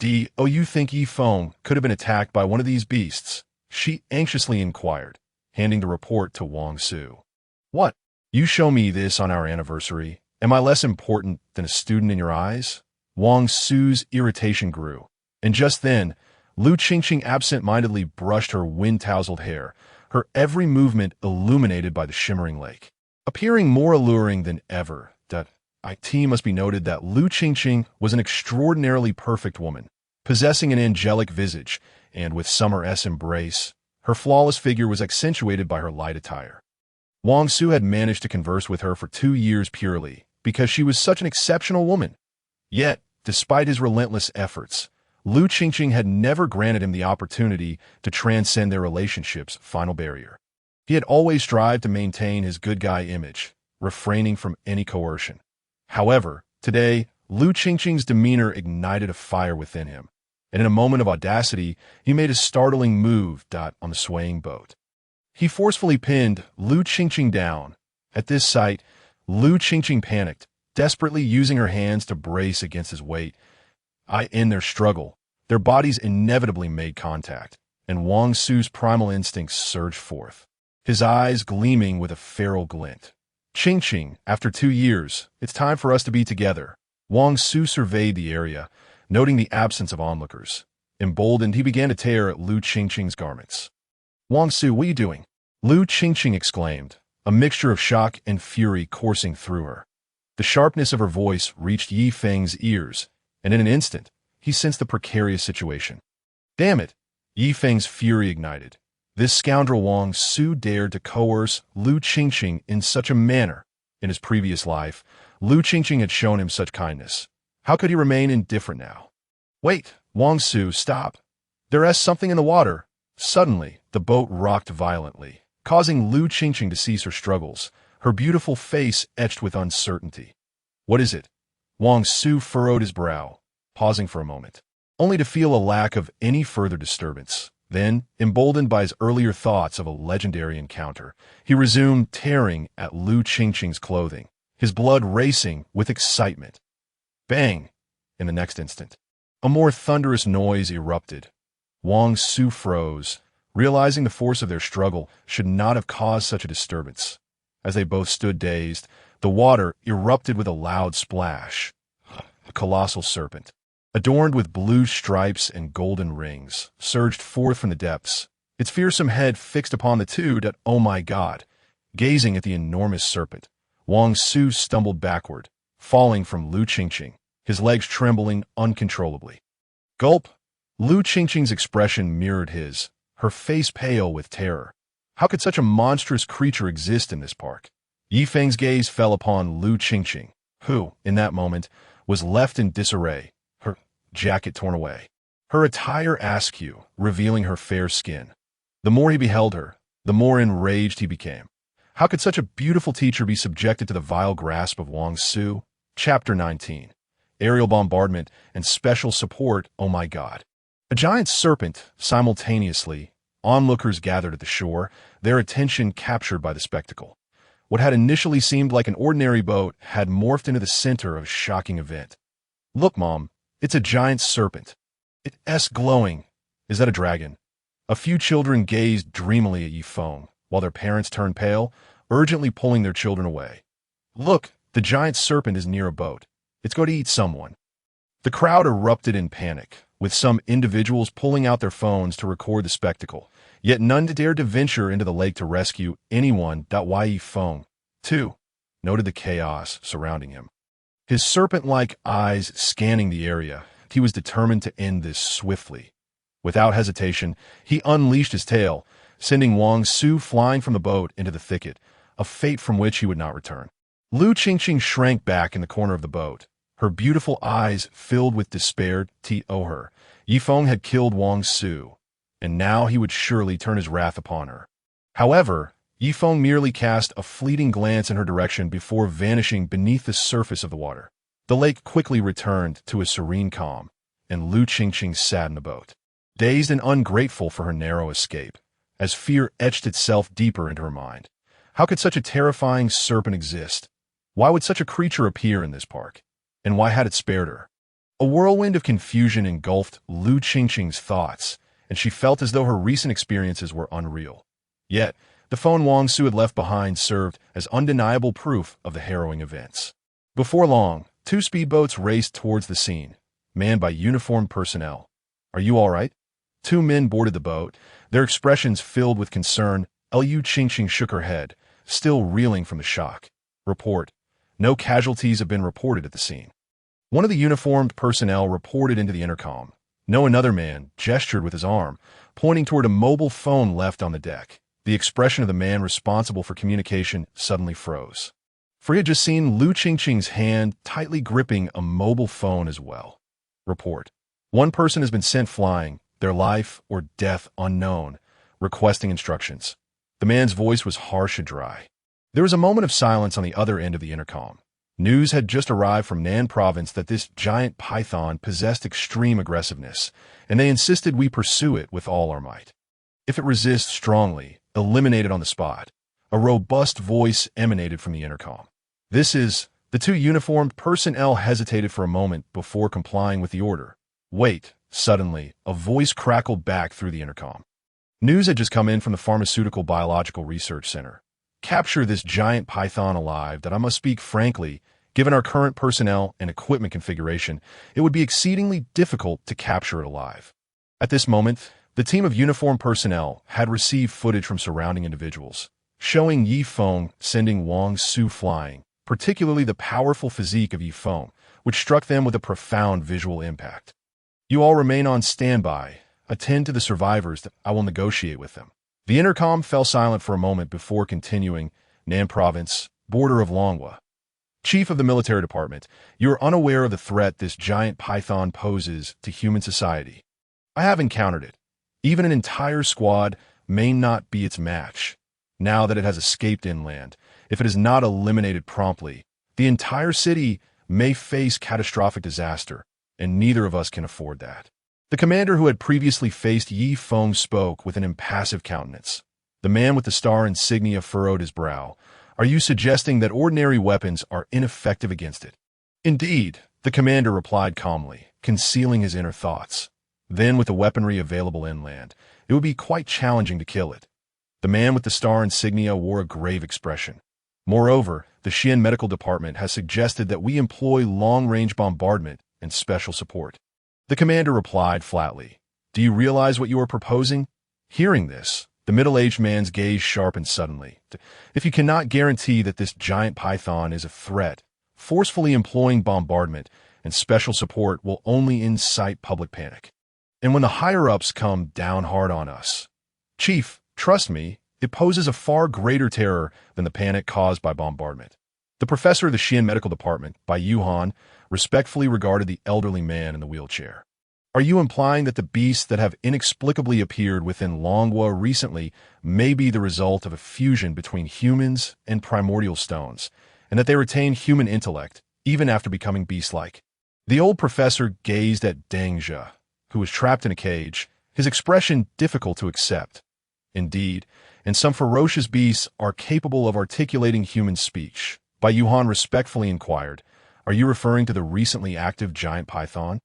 You think Yifeng could have been attacked by one of these beasts? She anxiously inquired, handing the report to Wang Su. What? You show me this on our anniversary? Am I less important than a student in your eyes? Wang Su's irritation grew, and just then, Lu Qingqing absent-mindedly brushed her wind-tousled hair, her every movement illuminated by the shimmering lake. Appearing more alluring than ever, it must be noted that Lu Qingqing was an extraordinarily perfect woman, possessing an angelic visage, and with summer-s embrace, her flawless figure was accentuated by her light attire. Wang Su had managed to converse with her for 2 years purely, because she was such an exceptional woman. Yet, despite his relentless efforts, Lu Qingqing had never granted him the opportunity to transcend their relationship's final barrier. He had always strived to maintain his good guy image, refraining from any coercion. However, today, Lu Qingqing's demeanor ignited a fire within him. and in a moment of audacity, he made a startling move on the swaying boat. He forcefully pinned Lu Qingqing down. At this sight, Lu Qingqing panicked, desperately using her hands to brace against his weight. In their struggle, their bodies inevitably made contact, and Wang Su's primal instincts surged forth, his eyes gleaming with a feral glint. Qingqing, after 2 years, it's time for us to be together. Wang Su surveyed the area, noting the absence of onlookers. Emboldened, he began to tear at Lu Qingqing's garments. Wang Su, what are you doing? Lu Qingqing exclaimed, a mixture of shock and fury coursing through her. The sharpness of her voice reached Yi Feng's ears, and in an instant, he sensed the precarious situation. Damn it! Yi Feng's fury ignited. This scoundrel Wang Su dared to coerce Lu Qingqing in such a manner. In his previous life, Lu Qingqing had shown him such kindness. How could he remain indifferent now? Wait, Wang Su, stop. There's something in the water. Suddenly, the boat rocked violently, causing Lu Qingqing to cease her struggles, her beautiful face etched with uncertainty. What is it? Wang Su furrowed his brow, pausing for a moment, only to feel a lack of any further disturbance. Then, emboldened by his earlier thoughts of a legendary encounter, he resumed tearing at Lu Qingqing's clothing, his blood racing with excitement. Bang! In the next instant, a more thunderous noise erupted. Wang Su froze, realizing the force of their struggle should not have caused such a disturbance. As they both stood dazed, the water erupted with a loud splash. A colossal serpent, adorned with blue stripes and golden rings, surged forth from the depths, its fearsome head fixed upon the two. Oh my God! Gazing at the enormous serpent, Wang Su stumbled backward, falling from Lu Qingqing, his legs trembling uncontrollably. Gulp! Lu Qingqing's expression mirrored his, her face pale with terror. How could such a monstrous creature exist in this park? Yi Feng's gaze fell upon Lu Qingqing, who, in that moment, was left in disarray, her jacket torn away, her attire askew, revealing her fair skin. The more he beheld her, the more enraged he became. How could such a beautiful teacher be subjected to the vile grasp of Wang Su? Chapter 19. Aerial bombardment and special support. Oh my God. A giant serpent, simultaneously. Onlookers gathered at the shore, their attention captured by the spectacle. What had initially seemed like an ordinary boat had morphed into the center of a shocking event. Look, Mom, it's a giant serpent. It's glowing. Is that a dragon? A few children gazed dreamily at Yi Feng, while their parents turned pale, urgently pulling their children away. Look, the giant serpent is near a boat. It's going to eat someone. The crowd erupted in panic, with some individuals pulling out their phones to record the spectacle, yet none dared to venture into the lake to rescue anyone. Yi Feng, too, noted the chaos surrounding him. His serpent-like eyes scanning the area, he was determined to end this swiftly. Without hesitation, he unleashed his tail, sending Wang Su flying from the boat into the thicket, a fate from which he would not return. Lu Qingqing shrank back in the corner of the boat, her beautiful eyes filled with despair. Her. Yi Feng had killed Wang Su, and now he would surely turn his wrath upon her. However, Yi Feng merely cast a fleeting glance in her direction before vanishing beneath the surface of the water. The lake quickly returned to a serene calm, and Lu Qingqing sat in the boat, dazed and ungrateful for her narrow escape, as fear etched itself deeper into her mind. How could such a terrifying serpent exist? Why would such a creature appear in this park? And why had it spared her? A whirlwind of confusion engulfed Lu Qingqing's thoughts, and she felt as though her recent experiences were unreal. Yet, the phone Wang Su had left behind served as undeniable proof of the harrowing events. Before long, 2 speedboats raced towards the scene, manned by uniformed personnel. Are you all right? 2 men boarded the boat, their expressions filled with concern. Lu Qingqing shook her head, still reeling from the shock. Report. No casualties have been reported at the scene. One of the uniformed personnel reported into the intercom. Another man gestured with his arm, pointing toward a mobile phone left on the deck. The expression of the man responsible for communication suddenly froze, for he had just seen Lu Qingqing's hand tightly gripping a mobile phone as well. Report. 1 person has been sent flying, their life or death unknown, requesting instructions. The man's voice was harsh and dry. There was a moment of silence on the other end of the intercom. News had just arrived from Nan province that this giant python possessed extreme aggressiveness, and they insisted we pursue it with all our might. If it resists strongly, eliminate it on the spot. A robust voice emanated from the intercom. This is... The two uniformed personnel hesitated for a moment before complying with the order. Wait, suddenly, a voice crackled back through the intercom. News had just come in from the Pharmaceutical Biological Research Center. Capture this giant python alive that I must speak frankly, given our current personnel and equipment configuration, it would be exceedingly difficult to capture it alive. At this moment, the team of uniformed personnel had received footage from surrounding individuals, showing Yi Feng sending Wang Su flying, particularly the powerful physique of Yi Feng, which struck them with a profound visual impact. You all remain on standby. Attend to the survivors that I will negotiate with them. The intercom fell silent for a moment before continuing. Nan Province, border of Longhua. Chief of the Military Department, you are unaware of the threat this giant python poses to human society. I have encountered it. Even an entire squad may not be its match. Now that it has escaped inland, if it is not eliminated promptly, the entire city may face catastrophic disaster, and neither of us can afford that. The commander who had previously faced Yi Feng spoke with an impassive countenance. The man with the star insignia furrowed his brow. Are you suggesting that ordinary weapons are ineffective against it? Indeed, the commander replied calmly, concealing his inner thoughts. Then with the weaponry available inland, it would be quite challenging to kill it. The man with the star insignia wore a grave expression. Moreover, the Xi'an Medical Department has suggested that we employ long-range bombardment and special support. The commander replied flatly, Do you realize what you are proposing? Hearing this, the middle-aged man's gaze sharpened suddenly. If you cannot guarantee that this giant python is a threat, forcefully employing bombardment and special support will only incite public panic. And when the higher-ups come down hard on us, Chief, trust me, it poses a far greater terror than the panic caused by bombardment. The professor of the Xi'an Medical Department, Bai Yuhan, respectfully regarded the elderly man in the wheelchair. Are you implying that the beasts that have inexplicably appeared within Longhua recently may be the result of a fusion between humans and primordial stones, and that they retain human intellect even after becoming beast-like? The old professor gazed at Deng Zhe, who was trapped in a cage, his expression difficult to accept. Indeed, and some ferocious beasts are capable of articulating human speech. Bai Yuhan respectfully inquired, Are you referring to the recently active giant python?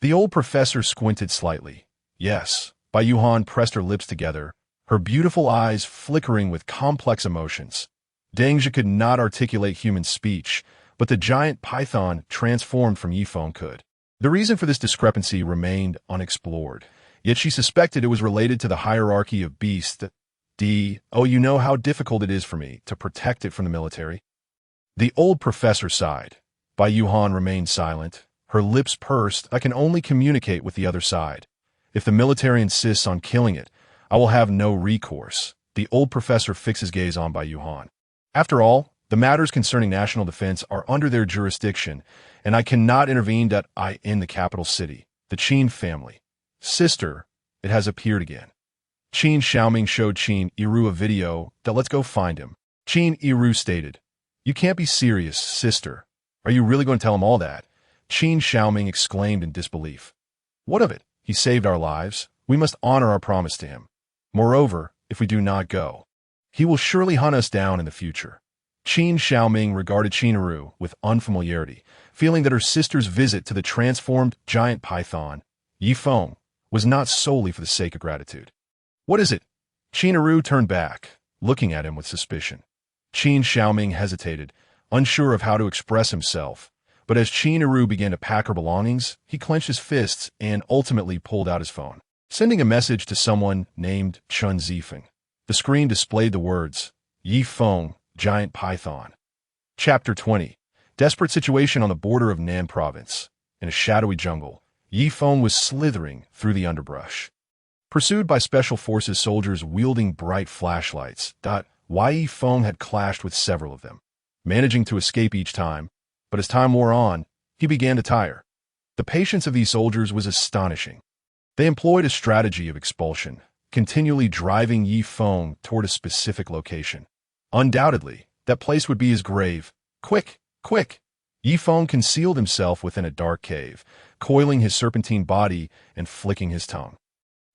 The old professor squinted slightly. Yes. Bai Yuhan pressed her lips together, her beautiful eyes flickering with complex emotions. Deng Zhe could not articulate human speech, but the giant python transformed from Yi Feng could. The reason for this discrepancy remained unexplored, yet she suspected it was related to the hierarchy of beasts that Oh, you know how difficult it is for me to protect it from the military. The old professor sighed. Bai Yuhan remained silent. Her lips pursed. I can only communicate with the other side. If the military insists on killing it, I will have no recourse. The old professor fixed his gaze on Bai Yuhan. After all, the matters concerning national defense are under their jurisdiction, and I cannot intervene in the capital city. The Qin family. Sister, it has appeared again. Qin Xiaoming showed Qin Yiru a video that let's go find him. Qin Yiru stated, You can't be serious, sister. Are you really going to tell him all that? Qin Xiaoming exclaimed in disbelief. What of it? He saved our lives. We must honor our promise to him. Moreover, if we do not go, he will surely hunt us down in the future. Qin Xiaoming regarded Qin Yiru with unfamiliarity, feeling that her sister's visit to the transformed giant python, Yi Feng, was not solely for the sake of gratitude. What is it? Qin Yiru turned back, looking at him with suspicion. Qin Xiaoming hesitated, unsure of how to express himself, but as Qin Yiru began to pack her belongings, he clenched his fists and ultimately pulled out his phone, sending a message to someone named Chun Zifeng. The screen displayed the words, Yi Feng, Giant Python. Chapter 20. Desperate situation on the border of Nan Province. In a shadowy jungle, Yi Feng was slithering through the underbrush. Pursued by Special Forces soldiers wielding bright flashlights, Yi Feng had clashed with several of them, managing to escape each time, but as time wore on, he began to tire. The patience of these soldiers was astonishing. They employed a strategy of expulsion, continually driving Yi Feng toward a specific location. Undoubtedly, that place would be his grave. Quick, Quick! Yifeng concealed himself within a dark cave, coiling his serpentine body and flicking his tongue.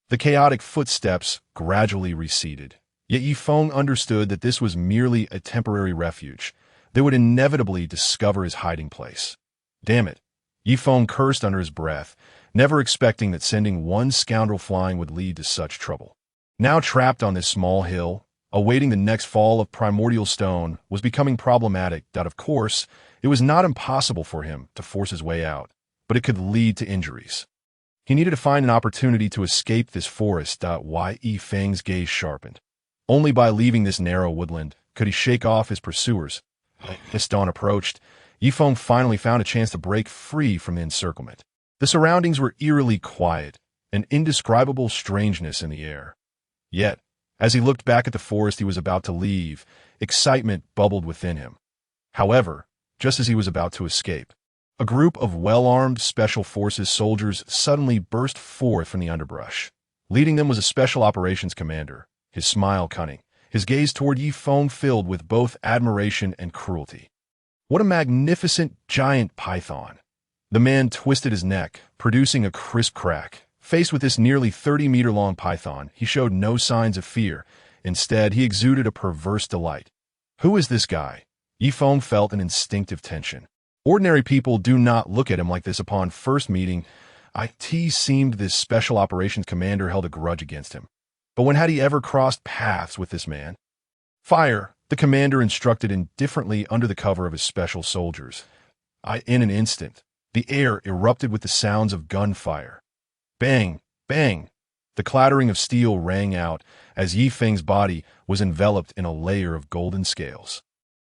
The chaotic footsteps gradually receded, yet Yifeng understood that this was merely a temporary refuge. They would inevitably discover his hiding place. Damn it! Yifeng cursed under his breath, never expecting that sending one scoundrel flying would lead to such trouble. Now trapped on this small hill, awaiting the next fall of primordial stone was becoming problematic. Of course, it was not impossible for him to force his way out, but it could lead to injuries. He needed to find an opportunity to escape this forest. Yifeng's gaze sharpened. Only by leaving this narrow woodland could he shake off his pursuers. As dawn approached, Yifeng finally found a chance to break free from the encirclement. The surroundings were eerily quiet, an indescribable strangeness in the air. Yet, as he looked back at the forest he was about to leave, excitement bubbled within him. However, just as he was about to escape, a group of well-armed Special Forces soldiers suddenly burst forth from the underbrush. Leading them was a Special Operations Commander, his smile cunning, his gaze toward Yifeng filled with both admiration and cruelty. What a magnificent giant python! The man twisted his neck, producing a crisp crack. Faced with this nearly 30-meter-long python, he showed no signs of fear. Instead, he exuded a perverse delight. Who is this guy? Yifeng felt an instinctive tension. Ordinary people do not look at him like this upon first meeting. It seemed this Special Operations Commander held a grudge against him. But when had he ever crossed paths with this man? Fire, the commander instructed indifferently under the cover of his special soldiers. In an instant, the air erupted with the sounds of gunfire. Bang! Bang! The clattering of steel rang out as Yifeng's body was enveloped in a layer of golden scales,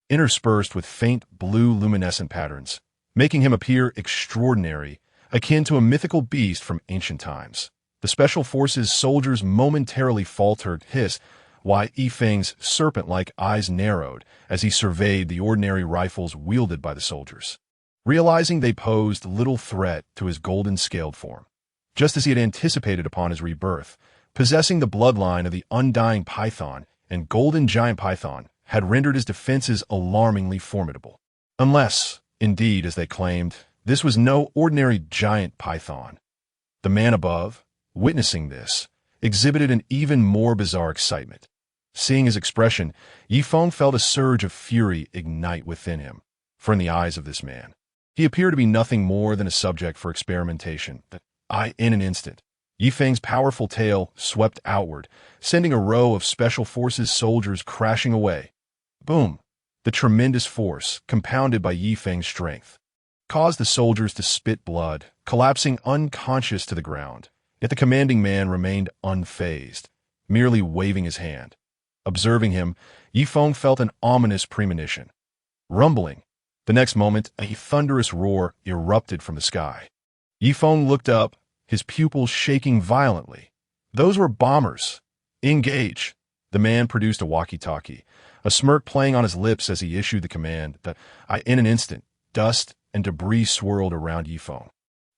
interspersed with faint blue luminescent patterns, making him appear extraordinary, akin to a mythical beast from ancient times. The Special Forces soldiers momentarily faltered, hissed, while Yifeng's serpent-like eyes narrowed as he surveyed the ordinary rifles wielded by the soldiers, realizing they posed little threat to his golden-scaled form. Just as he had anticipated upon his rebirth, possessing the bloodline of the undying python and golden giant python had rendered his defenses alarmingly formidable. Unless, indeed, as they claimed, this was no ordinary giant python. The man above, witnessing this, exhibited an even more bizarre excitement. Seeing his expression, Yifeng felt a surge of fury ignite within him. For in the eyes of this man, he appeared to be nothing more than a subject for experimentation. In an instant, Yifeng's powerful tail swept outward, sending a row of Special Forces soldiers crashing away. Boom! The tremendous force, compounded by Yifeng's strength, caused the soldiers to spit blood, collapsing unconscious to the ground. Yet the commanding man remained unfazed, merely waving his hand. Observing him, Yifeng felt an ominous premonition. Rumbling. The next moment, a thunderous roar erupted from the sky. Yifeng looked up, his pupils shaking violently. Those were bombers. Engage! The man produced a walkie-talkie, a smirk playing on his lips as he issued the command that, in an instant, dust and debris swirled around Yifeng.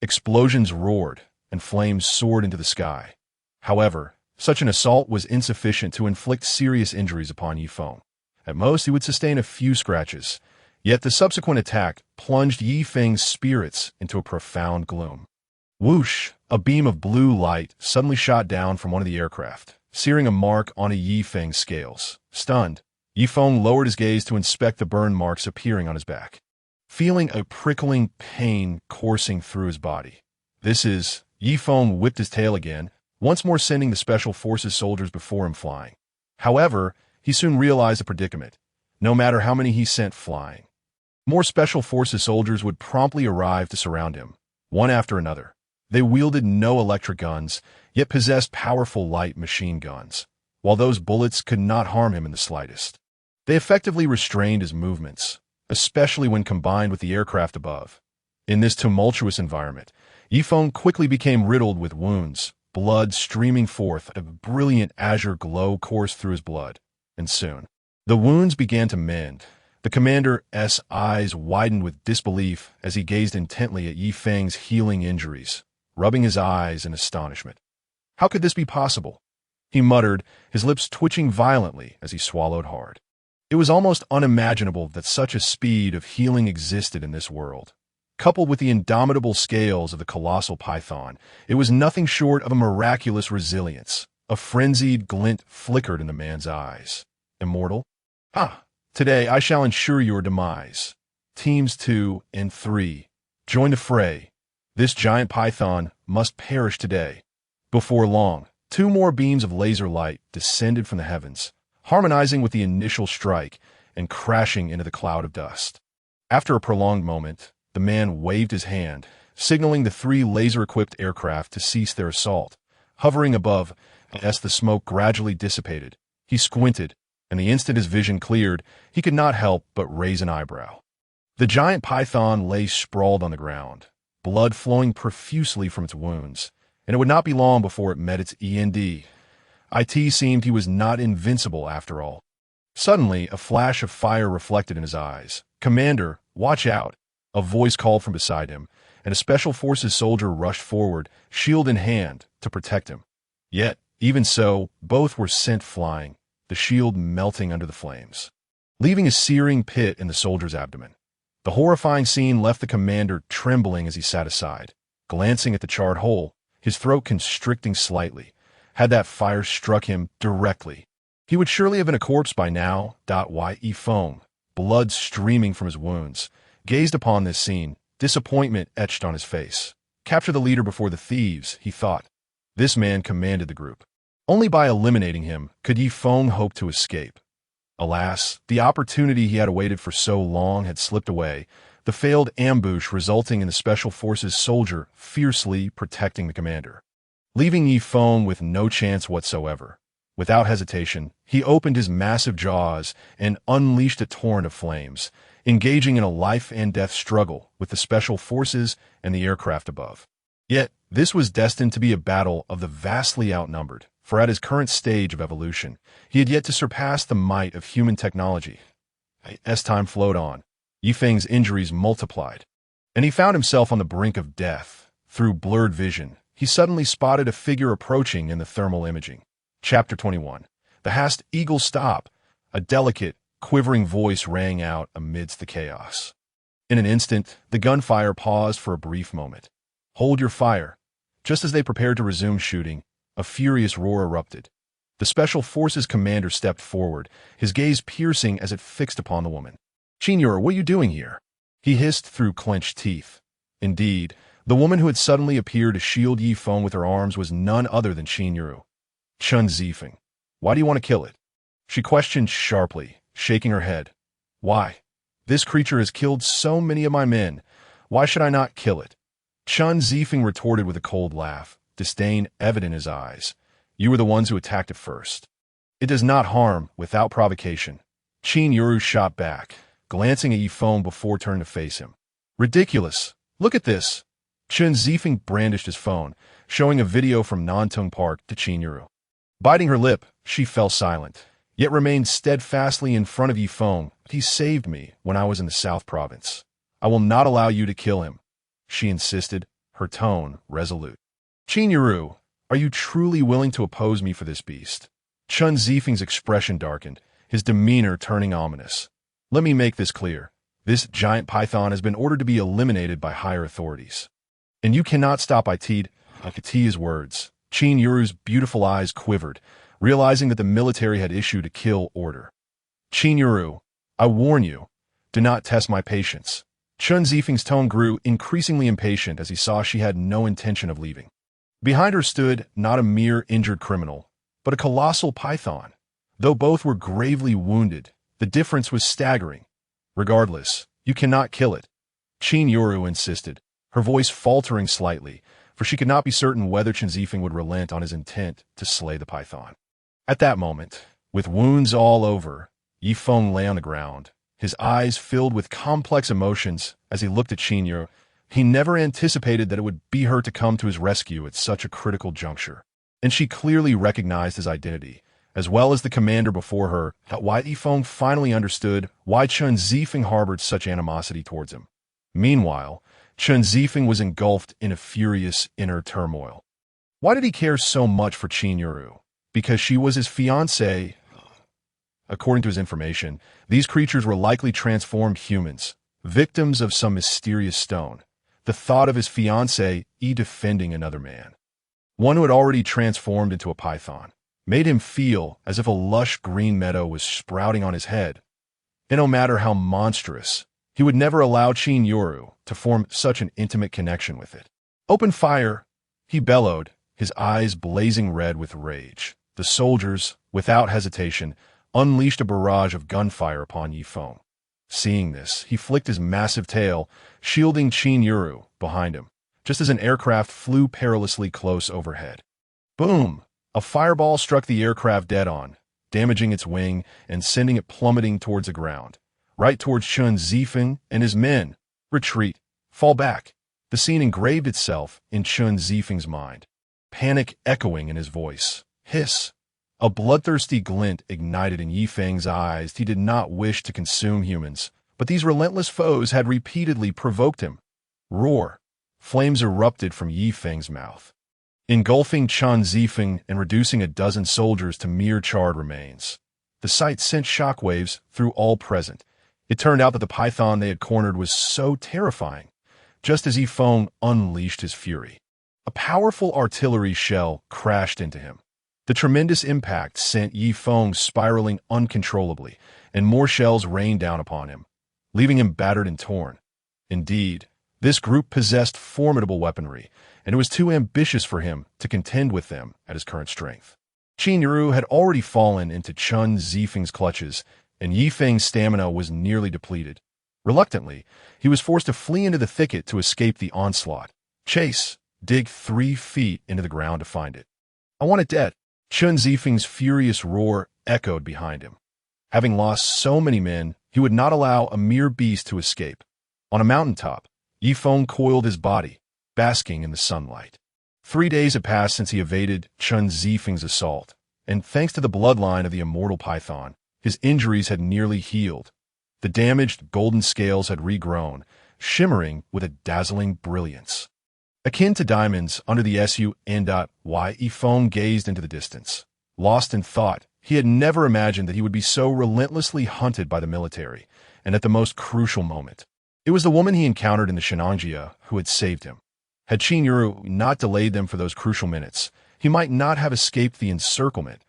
Explosions roared, and flames soared into the sky. However, such an assault was insufficient to inflict serious injuries upon Yifeng. At most, he would sustain a few scratches. Yet the subsequent attack plunged Yifeng's spirits into a profound gloom. Whoosh! A beam of blue light suddenly shot down from one of the aircraft, searing a mark onto Yifeng's scales. Stunned, Yifeng lowered his gaze to inspect the burn marks appearing on his back, feeling a prickling pain coursing through his body. Yifeng whipped his tail again, once more sending the Special Forces soldiers before him flying. However, he soon realized the predicament. No matter how many he sent flying, more Special Forces soldiers would promptly arrive to surround him, one after another. They wielded no electric guns, yet possessed powerful light machine guns, while those bullets could not harm him in the slightest. They effectively restrained his movements, especially when combined with the aircraft above. In this tumultuous environment, Yifeng quickly became riddled with wounds, blood streaming forth. A brilliant azure glow coursed through his blood, and soon, the wounds began to mend. The commander's eyes widened with disbelief as he gazed intently at Yifeng's healing injuries, rubbing his eyes in astonishment. How could this be possible? He muttered, his lips twitching violently as he swallowed hard. It was almost unimaginable that such a speed of healing existed in this world. Coupled with the indomitable scales of the colossal python, it was nothing short of a miraculous resilience. A frenzied glint flickered in the man's eyes. Immortal? Ah, today I shall ensure your demise. Teams 2 and 3, join the fray. This giant python must perish today. Before long, 2 more beams of laser light descended from the heavens, harmonizing with the initial strike and crashing into the cloud of dust. After a prolonged moment, the man waved his hand, signaling the 3 laser-equipped aircraft to cease their assault. Hovering above, as the smoke gradually dissipated, he squinted, and the instant his vision cleared, he could not help but raise an eyebrow. The giant python lay sprawled on the ground, blood flowing profusely from its wounds, and it would not be long before it met its end. It seemed he was not invincible after all. Suddenly, a flash of fire reflected in his eyes. "Commander, watch out!" A voice called from beside him, and a Special Forces soldier rushed forward, shield in hand, to protect him. Yet, even so, both were sent flying, the shield melting under the flames, leaving a searing pit in the soldier's abdomen. The horrifying scene left the commander trembling as he sat aside, glancing at the charred hole, his throat constricting slightly. Had that fire struck him directly, he would surely have been a corpse by now. Yifeng, blood streaming from his wounds, gazed upon this scene, disappointment etched on his face. Capture the leader before the thieves, he thought. This man commanded the group. Only by eliminating him could Yifeng hope to escape. Alas, the opportunity he had awaited for so long had slipped away, the failed ambush resulting in the Special Forces soldier fiercely protecting the commander, leaving Yifeng with no chance whatsoever. Without hesitation, he opened his massive jaws and unleashed a torrent of flames, engaging in a life-and-death struggle with the Special Forces and the aircraft above. Yet, this was destined to be a battle of the vastly outnumbered, for at his current stage of evolution, he had yet to surpass the might of human technology. As time flowed on, Yifeng's injuries multiplied, and he found himself on the brink of death. Through blurred vision, he suddenly spotted a figure approaching in the thermal imaging. Chapter 21. The Hast Eagle Stop. A delicate, quivering voice rang out amidst the chaos. In an instant, the gunfire paused for a brief moment. "Hold your fire." Just as they prepared to resume shooting, a furious roar erupted. The Special Forces commander stepped forward, his gaze piercing as it fixed upon the woman. "Chinura, what are you doing here?" he hissed through clenched teeth. Indeed, the woman who had suddenly appeared to shield Yifeng with her arms was none other than Chinuru. "Chun Zifeng, why do you want to kill it?" she questioned sharply, shaking her head. "Why? This creature has killed so many of my men. Why should I not kill it?" Chun Zifeng retorted with a cold laugh, disdain evident in his eyes. "You were the ones who attacked it first. It does not harm without provocation." Chinuru shot back, glancing at Yifeng before turning to face him. "Ridiculous! Look at this!" Chun Zifeng brandished his phone, showing a video from Nantung Park to Chinuru. Biting her lip, she fell silent, yet remained steadfastly in front of Yifeng. "He saved me when I was in the South Province. I will not allow you to kill him," she insisted, her tone resolute. "Chinuru, are you truly willing to oppose me for this beast?" Chun Zifeng's expression darkened, his demeanor turning ominous. "Let me make this clear. This giant python has been ordered to be eliminated by higher authorities. And you cannot stop Iti's words. Chinuru's beautiful eyes quivered, realizing that the military had issued a kill order. "Chinuru, I warn you, do not test my patience." Chun Zifeng's tone grew increasingly impatient as he saw she had no intention of leaving. Behind her stood not a mere injured criminal, but a colossal python. Though both were gravely wounded, the difference was staggering. "Regardless, you cannot kill it," Chinuru insisted, her voice faltering slightly, for she could not be certain whether Chun Zifeng would relent on his intent to slay the python. At that moment, with wounds all over, Yifeng lay on the ground, his eyes filled with complex emotions as he looked at Chinuru. He never anticipated that it would be her to come to his rescue at such a critical juncture, and she clearly recognized his identity, as well as the commander before her. Why Yifeng finally understood why Chun Zifeng harbored such animosity towards him. Meanwhile, Chun Zifeng was engulfed in a furious inner turmoil. Why did he care so much for Chinuru? Because she was his fiancée? According to his information, these creatures were likely transformed humans, victims of some mysterious stone. The thought of his fiancée defending another man, one who had already transformed into a python, made him feel as if a lush green meadow was sprouting on his head. And no matter how monstrous, he would never allow Chin Yoru to form such an intimate connection with it. "Open fire!" he bellowed, his eyes blazing red with rage. The soldiers, without hesitation, unleashed a barrage of gunfire upon Yifeng. Seeing this, he flicked his massive tail, shielding Chin Yoru behind him, just as an aircraft flew perilously close overhead. Boom! A fireball struck the aircraft dead on, damaging its wing and sending it plummeting towards the ground, right towards Chen Zifeng and his men. "Retreat! Fall back!" The scene engraved itself in Chen Zifeng's mind, panic echoing in his voice. Hiss! A bloodthirsty glint ignited in Yifeng's eyes. He did not wish to consume humans, but these relentless foes had repeatedly provoked him. Roar! Flames erupted from Yifeng's mouth, engulfing Chen Zifeng and reducing a dozen soldiers to mere charred remains. The sight sent shockwaves through all present. It turned out that the python they had cornered was so terrifying, just as Yifeng unleashed his fury. A powerful artillery shell crashed into him. The tremendous impact sent Yifeng spiraling uncontrollably, and more shells rained down upon him, leaving him battered and torn. Indeed, this group possessed formidable weaponry, and it was too ambitious for him to contend with them at his current strength. Chin Yoru had already fallen into Chen Zifeng's clutches, and Yifeng's stamina was nearly depleted. Reluctantly, he was forced to flee into the thicket to escape the onslaught. "Chase! Dig 3 feet into the ground to find it. I want it dead." Chen Zifeng's furious roar echoed behind him. Having lost so many men, he would not allow a mere beast to escape. On a mountaintop, Yifeng coiled his body, basking in the sunlight. 3 days had passed since he evaded Chen Zifeng's assault, and thanks to the bloodline of the Immortal python, his injuries had nearly healed. The damaged golden scales had regrown, shimmering with a dazzling brilliance. Akin to diamonds under the sun. Yifeng gazed into the distance. Lost in thought, he had never imagined that he would be so relentlessly hunted by the military, and at the most crucial moment. It was the woman he encountered in the Shenanjia who had saved him. Had Chin Yoru not delayed them for those crucial minutes, he might not have escaped the encirclement.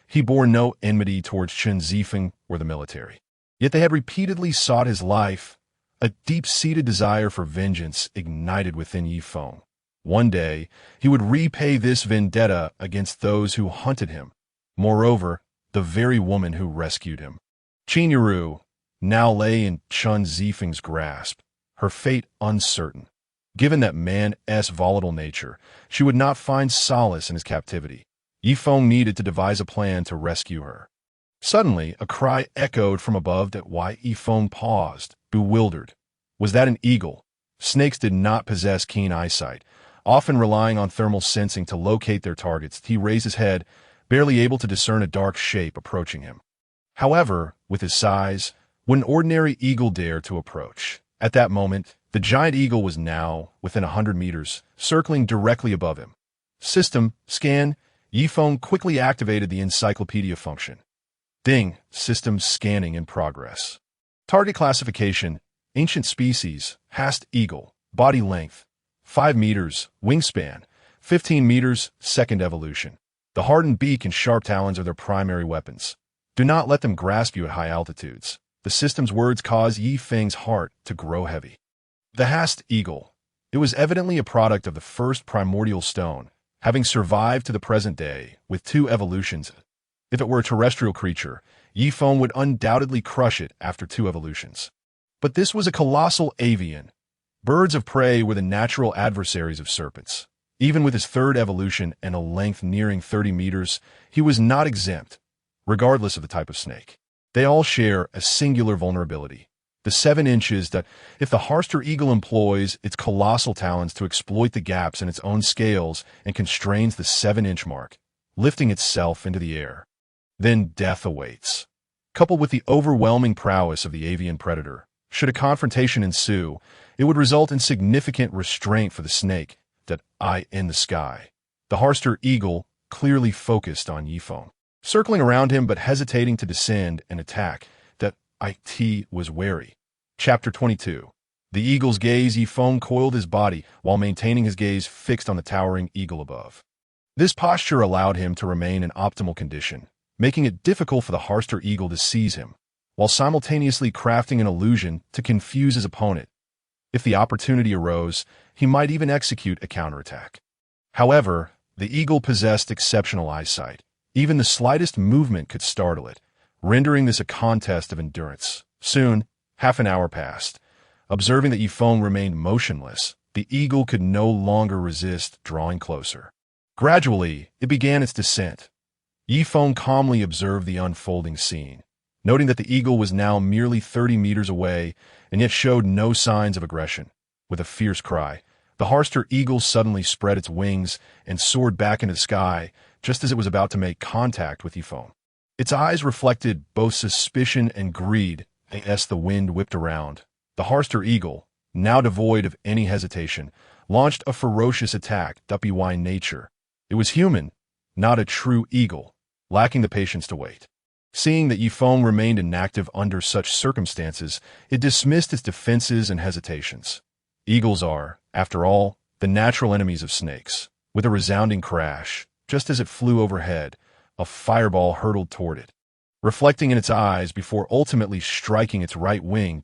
He bore no enmity towards Chen Zifeng or the military. Yet they had repeatedly sought his life. A deep-seated desire for vengeance ignited within Yifeng. One day, he would repay this vendetta against those who hunted him. Moreover, the very woman who rescued him. Chin Yoru now lay in Chen Zifeng's grasp, her fate uncertain. Given that man's volatile nature, she would not find solace in his captivity. Yifeng needed to devise a plan to rescue her. Suddenly, a cry echoed from above that Yifeng paused, bewildered. Was that an eagle? Snakes did not possess keen eyesight, often relying on thermal sensing to locate their targets. He raised his head, barely able to discern a dark shape approaching him. However, with his size, would an ordinary eagle dare to approach? At that moment, the giant eagle was now within 100 meters, circling directly above him. System scan. Yifeng quickly activated the encyclopedia function. Ding, system scanning in progress. Target classification, ancient species, Hast eagle, body length, 5 meters, wingspan, 15 meters, second evolution. The hardened beak and sharp talons are their primary weapons. Do not let them grasp you at high altitudes. The system's words caused Yifeng's heart to grow heavy. The Hast eagle. It was evidently a product of the first primordial stone, having survived to the present day with 2 evolutions. If it were a terrestrial creature, Yifeng would undoubtedly crush it after 2 evolutions. But this was a colossal avian. Birds of prey were the natural adversaries of serpents. Even with his 3rd evolution and a length nearing 30 meters, he was not exempt, regardless of the type of snake. They all share a singular vulnerability. The 7 inches that, if the Harster eagle employs its colossal talons to exploit the gaps in its own scales and constrains the 7-inch mark, lifting itself into the air, then death awaits. Coupled with the overwhelming prowess of the avian predator, should a confrontation ensue, it would result in significant restraint for the snake that eye in the sky. The Harster eagle clearly focused on Yifeng. circling around him but hesitating to descend and attack. That it was wary. Chapter 22. The eagle's gaze. Yifeng coiled his body while maintaining his gaze fixed on the towering eagle above. This posture allowed him to remain in optimal condition, making it difficult for the Harster eagle to seize him, while simultaneously crafting an illusion to confuse his opponent. If the opportunity arose, he might even execute a counterattack. However, the eagle possessed exceptional eyesight. Even the slightest movement could startle it, rendering this a contest of endurance. Soon, half an hour passed. Observing that Yifeng remained motionless, the eagle could no longer resist drawing closer. Gradually, it began its descent. Yifeng calmly observed the unfolding scene, noting that the eagle was now merely 30 meters away and yet showed no signs of aggression. With a fierce cry, the Harster eagle suddenly spread its wings and soared back into the sky just as it was about to make contact with Yifeng. Its eyes reflected both suspicion and greed as the wind whipped around. The Harster eagle, now devoid of any hesitation, launched a ferocious attack. By nature, it was human, not a true eagle, lacking the patience to wait. Seeing that Yifeng remained inactive under such circumstances, it dismissed its defenses and hesitations. Eagles are, after all, the natural enemies of snakes. With a resounding crash, just as it flew overhead, a fireball hurtled toward it, reflecting in its eyes before ultimately striking its right wing.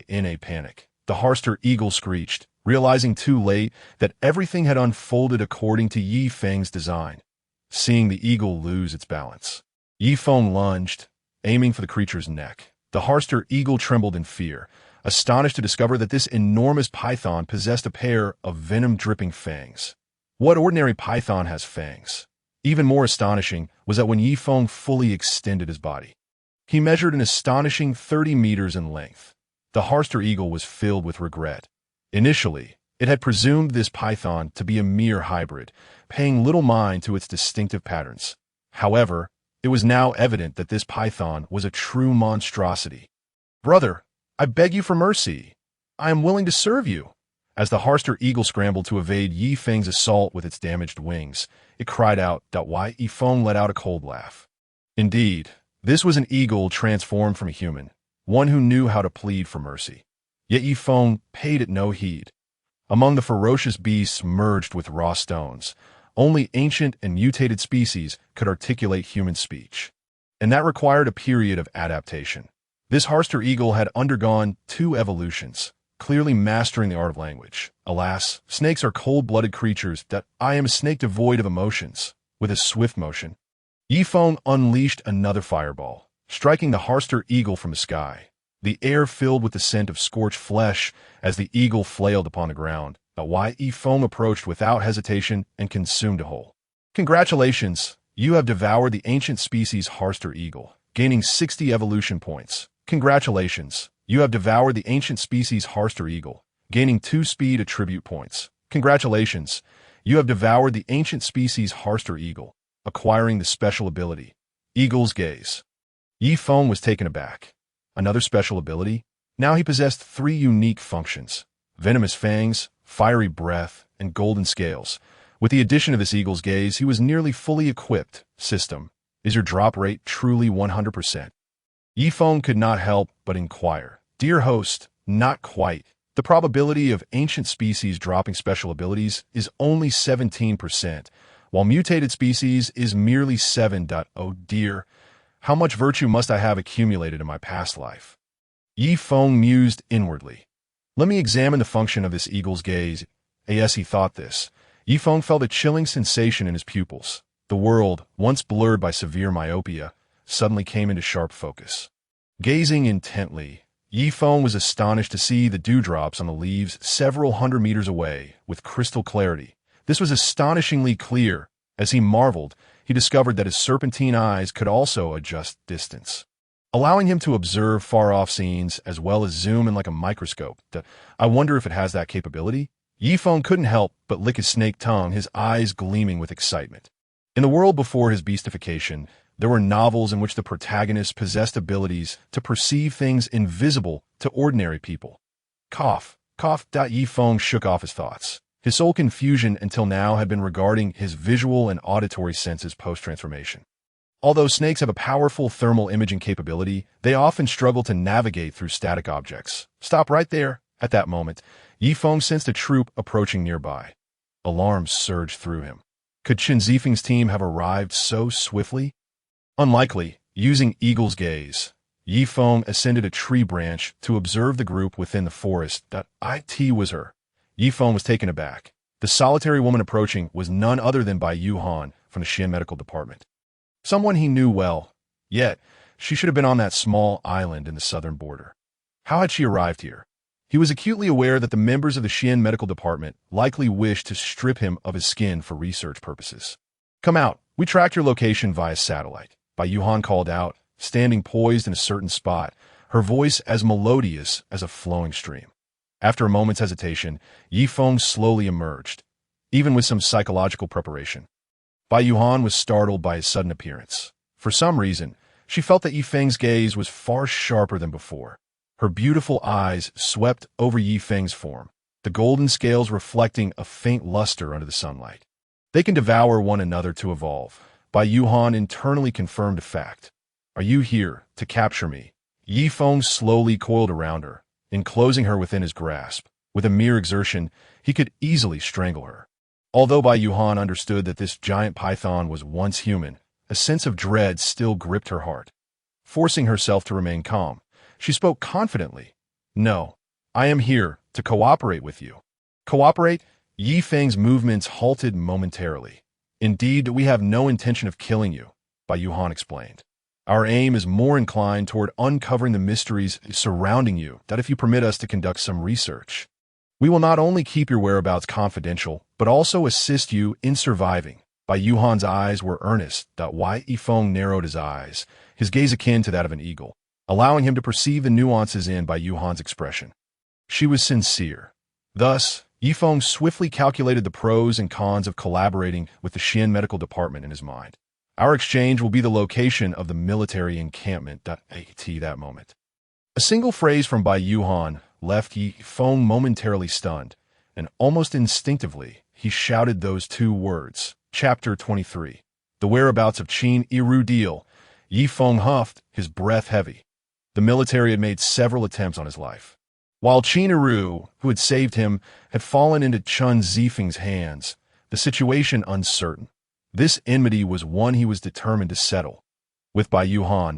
In a panic, the Harster eagle screeched, realizing too late that everything had unfolded according to Yifeng's design. Seeing the eagle lose its balance, Yifeng lunged, aiming for the creature's neck. The Harster eagle trembled in fear, astonished to discover that this enormous python possessed a pair of venom-dripping fangs. What ordinary python has fangs? Even more astonishing was that when Yifeng fully extended his body, he measured an astonishing 30 meters in length. The Harster eagle was filled with regret. Initially, it had presumed this python to be a mere hybrid, paying little mind to its distinctive patterns. However, it was now evident that this python was a true monstrosity. "Brother, I beg you for mercy. I am willing to serve you." As the Harster eagle scrambled to evade Yifeng's assault with its damaged wings, it cried out. Yifeng let out a cold laugh. Indeed, this was an eagle transformed from a human, one who knew how to plead for mercy. Yet Yifeng paid it no heed. Among the ferocious beasts merged with raw stones, only ancient and mutated species could articulate human speech, and that required a period of adaptation. This Harster eagle had undergone 2 evolutions, clearly mastering the art of language. Alas, snakes are cold-blooded creatures. I am a snake devoid of emotions. With a swift motion, Yifeng unleashed another fireball, striking the Harster eagle from the sky. The air filled with the scent of scorched flesh as the eagle flailed upon the ground. Yifeng approached without hesitation and consumed a whole. "Congratulations, you have devoured the ancient species Harster eagle, gaining 60 evolution points. Congratulations, you have devoured the ancient species Harster eagle, gaining 2 speed attribute points. Congratulations, you have devoured the ancient species Harster eagle, acquiring the special ability, Eagle's Gaze." Yifeng was taken aback. Another special ability? Now he possessed 3 unique functions: venomous fangs, fiery breath, and golden scales. With the addition of this Eagle's Gaze, he was nearly fully equipped. System, is your drop rate truly 100%? Yifeng could not help but inquire. "Dear host, not quite. The probability of ancient species dropping special abilities is only 17%, while mutated species is merely 7. Oh dear. How much virtue must I have accumulated in my past life?" Yifeng mused inwardly. Let me examine the function of this Eagle's Gaze. As he thought this, Yifeng felt a chilling sensation in his pupils. The world, once blurred by severe myopia, suddenly came into sharp focus. Gazing intently, Yifeng was astonished to see the dewdrops on the leaves several hundred meters away with crystal clarity. This was astonishingly clear. As he marveled, he discovered that his serpentine eyes could also adjust distance, allowing him to observe far-off scenes as well as zoom in like a microscope. I wonder if it has that capability? Yifeng couldn't help but lick his snake tongue, his eyes gleaming with excitement. In the world before his beastification, there were novels in which the protagonist possessed abilities to perceive things invisible to ordinary people. Cough. Yifeng shook off his thoughts. His sole confusion until now had been regarding his visual and auditory senses post-transformation. Although snakes have a powerful thermal imaging capability, they often struggle to navigate through static objects. Stop right there. At that moment, Yifeng sensed a troop approaching nearby. Alarms surged through him. Could Chen Zifeng's team have arrived so swiftly? Unlikely. Using eagle's gaze, Yifeng ascended a tree branch to observe the group within the forest. It was her. Yifeng was taken aback. The solitary woman approaching was none other than Bai Yuhan from the Xian Medical Department. Someone he knew well. Yet, she should have been on that small island in the southern border. How had she arrived here? He was acutely aware that the members of the Xian Medical Department likely wished to strip him of his skin for research purposes. Come out. We tracked your location via satellite. Bai Yuhan called out, standing poised in a certain spot, her voice as melodious as a flowing stream. After a moment's hesitation, Yifeng slowly emerged, even with some psychological preparation. Bai Yuhan was startled by his sudden appearance. For some reason, she felt that Yifeng's gaze was far sharper than before. Her beautiful eyes swept over Yifeng's form, the golden scales reflecting a faint luster under the sunlight. They can devour one another to evolve. Bai Yuhan internally confirmed a fact. Are you here to capture me? Yifeng slowly coiled around her, enclosing her within his grasp. With a mere exertion, he could easily strangle her. Although Bai Yuhan understood that this giant python was once human, a sense of dread still gripped her heart. Forcing herself to remain calm, she spoke confidently. No, I am here to cooperate with you. Cooperate? Yifeng's movements halted momentarily. Indeed, we have no intention of killing you, Bai Yuhan explained. Our aim is more inclined toward uncovering the mysteries surrounding you, that if you permit us to conduct some research. We will not only keep your whereabouts confidential, but also assist you in surviving. Bai Yuhan's eyes were earnest. Yifeng narrowed his eyes, his gaze akin to that of an eagle, allowing him to perceive the nuances in Bai Yuhan's expression. She was sincere. Thus, Yifeng swiftly calculated the pros and cons of collaborating with the Xian Medical Department in his mind. Our exchange will be the location of the military encampment. At that moment, a single phrase from Bai Yuhan left Yifeng momentarily stunned, and almost instinctively, he shouted those two words. Chapter 23. The whereabouts of Qin Yiru deal. Yifeng huffed, his breath heavy. The military had made several attempts on his life. While Qin Yiru, who had saved him, had fallen into Chen Zifeng's hands, the situation uncertain. This enmity was one he was determined to settle, with Bai Yuhan,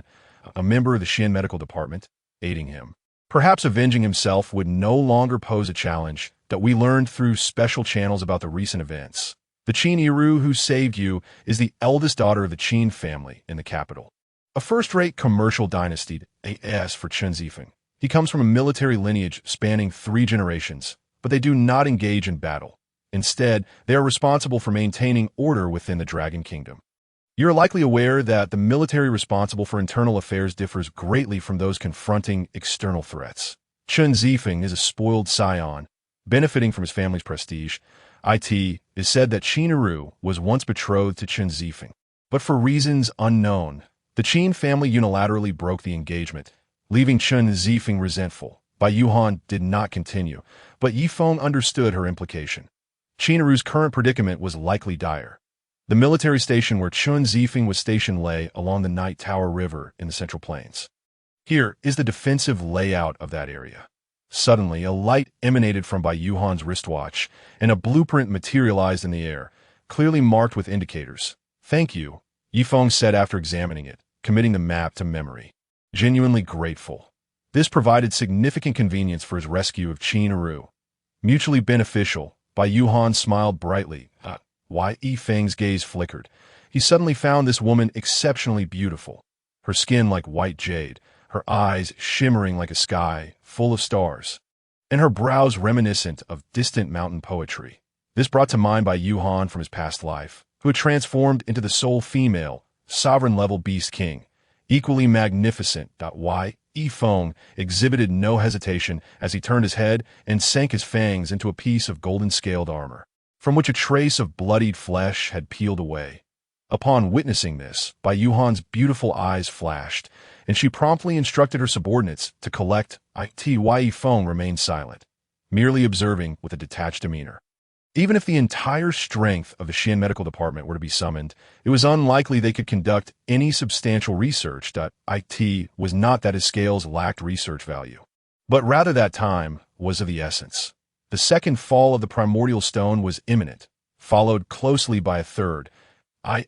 a member of the Xian Medical Department, aiding him. Perhaps avenging himself would no longer pose a challenge that we learned through special channels about the recent events. The Qin Yiru who saved you is the eldest daughter of the Qin family in the capital. A first-rate commercial dynasty, as for Chen Zifeng. He comes from a military lineage spanning 3 generations, but they do not engage in battle. Instead, they are responsible for maintaining order within the Dragon Kingdom. You're likely aware that the military responsible for internal affairs differs greatly from those confronting external threats. Chen Zifeng is a spoiled scion, benefiting from his family's prestige. It is said that Qin Yiru was once betrothed to Chen Zifeng, but for reasons unknown, the Qin family unilaterally broke the engagement, leaving Chen Zifeng resentful. Bai Yuhan did not continue, but Yifeng understood her implication. Qin Yiru's current predicament was likely dire. The military station where Chen Zifeng was stationed lay along the Night Tower River in the Central Plains. Here is the defensive layout of that area. Suddenly, a light emanated from Bai Yuhan's wristwatch, and a blueprint materialized in the air, clearly marked with indicators. Thank you, Yifeng said after examining it, committing the map to memory. Genuinely grateful. This provided significant convenience for his rescue of Qin Yiru. Mutually beneficial, Bai Yuhan smiled brightly. Yifeng's gaze flickered. He suddenly found this woman exceptionally beautiful. Her skin like white jade, her eyes shimmering like a sky full of stars, and her brows reminiscent of distant mountain poetry. This brought to mind Bai Yuhan from his past life, who had transformed into the sole female, sovereign-level beast king. Equally magnificent. Yifeng exhibited no hesitation as he turned his head and sank his fangs into a piece of golden-scaled armor, from which a trace of bloodied flesh had peeled away. Upon witnessing this, Bai Yuhan's beautiful eyes flashed, and she promptly instructed her subordinates to collect. Yifeng remained silent, merely observing with a detached demeanor. Even if the entire strength of the Xian medical department were to be summoned, it was unlikely they could conduct any substantial research. It was not that his scales lacked research value, but rather that time was of the essence. The second fall of the primordial stone was imminent, followed closely by a third.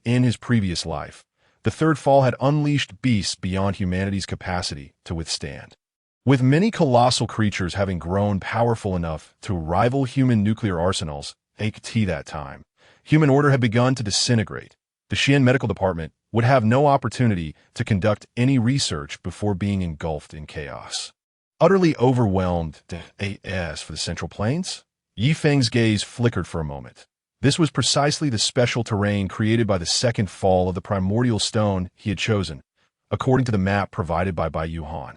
In his previous life, the third fall had unleashed beasts beyond humanity's capacity to withstand. With many colossal creatures having grown powerful enough to rival human nuclear arsenals, that time, human order had begun to disintegrate. The Xian medical department would have no opportunity to conduct any research before being engulfed in chaos. Utterly overwhelmed for the Central Plains, Yi Feng's gaze flickered for a moment. This was precisely the special terrain created by the second fall of the primordial stone he had chosen, according to the map provided by Bai Yuhan.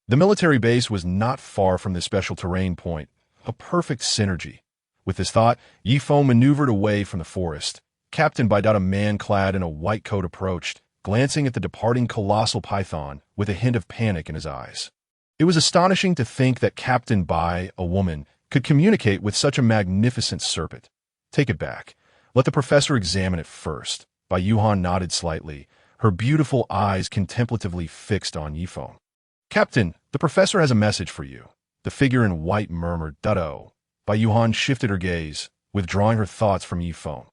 The military base was not far from this special terrain point, a perfect synergy. With this thought, Yi Feng maneuvered away from the forest. Captained by a man clad in a white coat approached, glancing at the departing colossal python with a hint of panic in his eyes. It was astonishing to think that captained by a woman could communicate with such a magnificent serpent. Take it back. Let the professor examine it first. Bai Yuhan nodded slightly, her beautiful eyes contemplatively fixed on Yi Feng. Captain, the professor has a message for you. The figure in white murmured, "Dutto." Bai Yuhan shifted her gaze, withdrawing her thoughts from Yi Feng.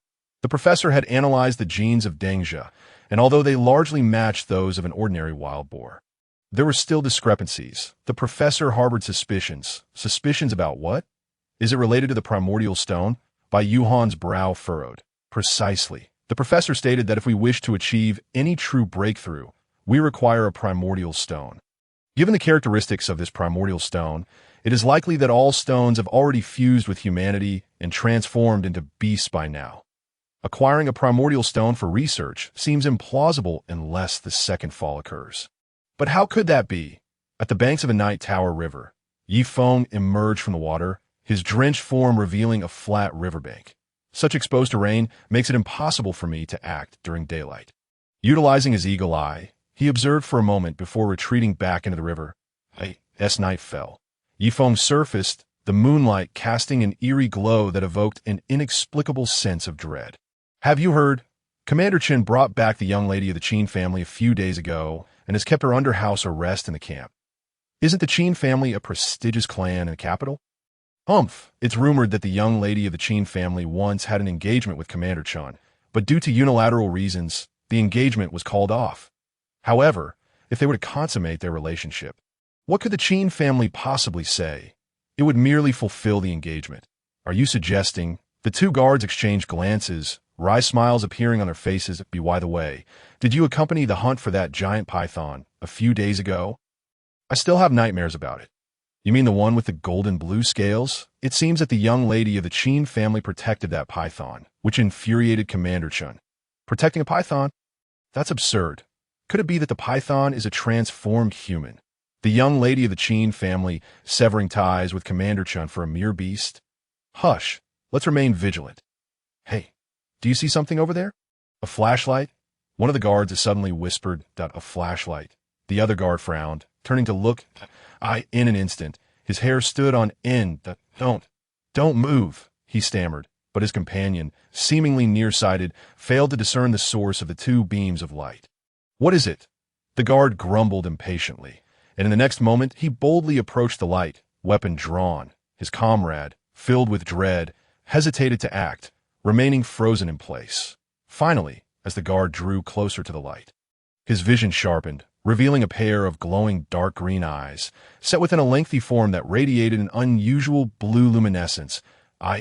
The professor had analyzed the genes of Dengzhi, and although they largely matched those of an ordinary wild boar, there were still discrepancies. The professor harbored suspicions. Suspicions about what? Is it related to the primordial stone? Bai Yuhan's brow furrowed. Precisely. The professor stated that if we wish to achieve any true breakthrough, we require a primordial stone. Given the characteristics of this primordial stone, it is likely that all stones have already fused with humanity and transformed into beasts by now. Acquiring a primordial stone for research seems implausible unless the second fall occurs. But how could that be? At the banks of a night tower river, Yi Feng emerged from the water, his drenched form revealing a flat riverbank. Such exposed terrain makes it impossible for me to act during daylight. Utilizing his eagle eye, he observed for a moment before retreating back into the river. As night fell, Yi Feng surfaced, the moonlight casting an eerie glow that evoked an inexplicable sense of dread. Have you heard? Commander Chen brought back the young lady of the Qin family a few days ago and has kept her under house arrest in the camp. Isn't the Qin family a prestigious clan in the capital? It's rumored that the young lady of the Qin family once had an engagement with Commander Chen, but due to unilateral reasons, the engagement was called off. However, if they were to consummate their relationship, what could the Qin family possibly say? It would merely fulfill the engagement. Are you suggesting? The two guards exchanged glances, wry smiles appearing on their faces. By the way, did you accompany the hunt for that giant python a few days ago? I still have nightmares about it. You mean the one with the golden blue scales? It seems that the young lady of the Qin family protected that python, which infuriated Commander Chen. Protecting a python? That's absurd. Could it be that the python is a transformed human? The young lady of the Qin family severing ties with Commander Chen for a mere beast? Hush, let's remain vigilant. Hey, do you see something over there? A flashlight? One of the guards suddenly whispered, "A flashlight." The other guard frowned, turning to look. In an instant, his hair stood on end. Don't move, he stammered, but his companion, seemingly nearsighted, failed to discern the source of the two beams of light. What is it? The guard grumbled impatiently, and in the next moment he boldly approached the light, weapon drawn. His comrade, filled with dread, hesitated to act, remaining frozen in place. Finally, as the guard drew closer to the light, his vision sharpened, revealing a pair of glowing dark green eyes, set within a lengthy form that radiated an unusual blue luminescence.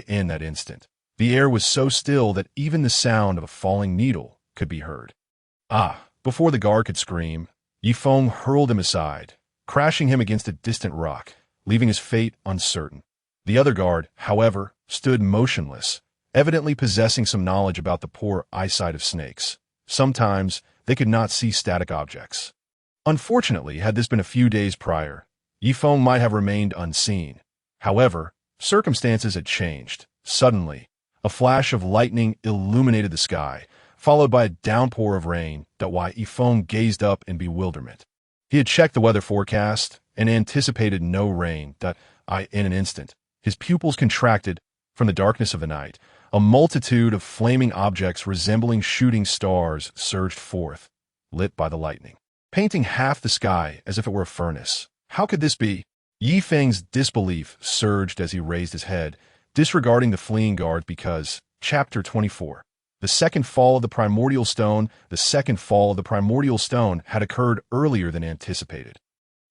In that instant, the air was so still that even the sound of a falling needle could be heard. Before the guard could scream, Yi Feng hurled him aside, crashing him against a distant rock, leaving his fate uncertain. The other guard, however, stood motionless, evidently possessing some knowledge about the poor eyesight of snakes. Sometimes they could not see static objects. Unfortunately, had this been a few days prior, Yi Feng might have remained unseen. However, circumstances had changed. Suddenly, a flash of lightning illuminated the sky, followed by a downpour of rain. Yi Feng gazed up in bewilderment. He had checked the weather forecast and anticipated no rain. In an instant, his pupils contracted, From the darkness of the night, a multitude of flaming objects resembling shooting stars surged forth, lit by the lightning, painting half the sky as if it were a furnace. How could this be? Yi Feng's disbelief surged as he raised his head, disregarding the fleeing guards because, Chapter 24. The second fall of the primordial stone had occurred earlier than anticipated.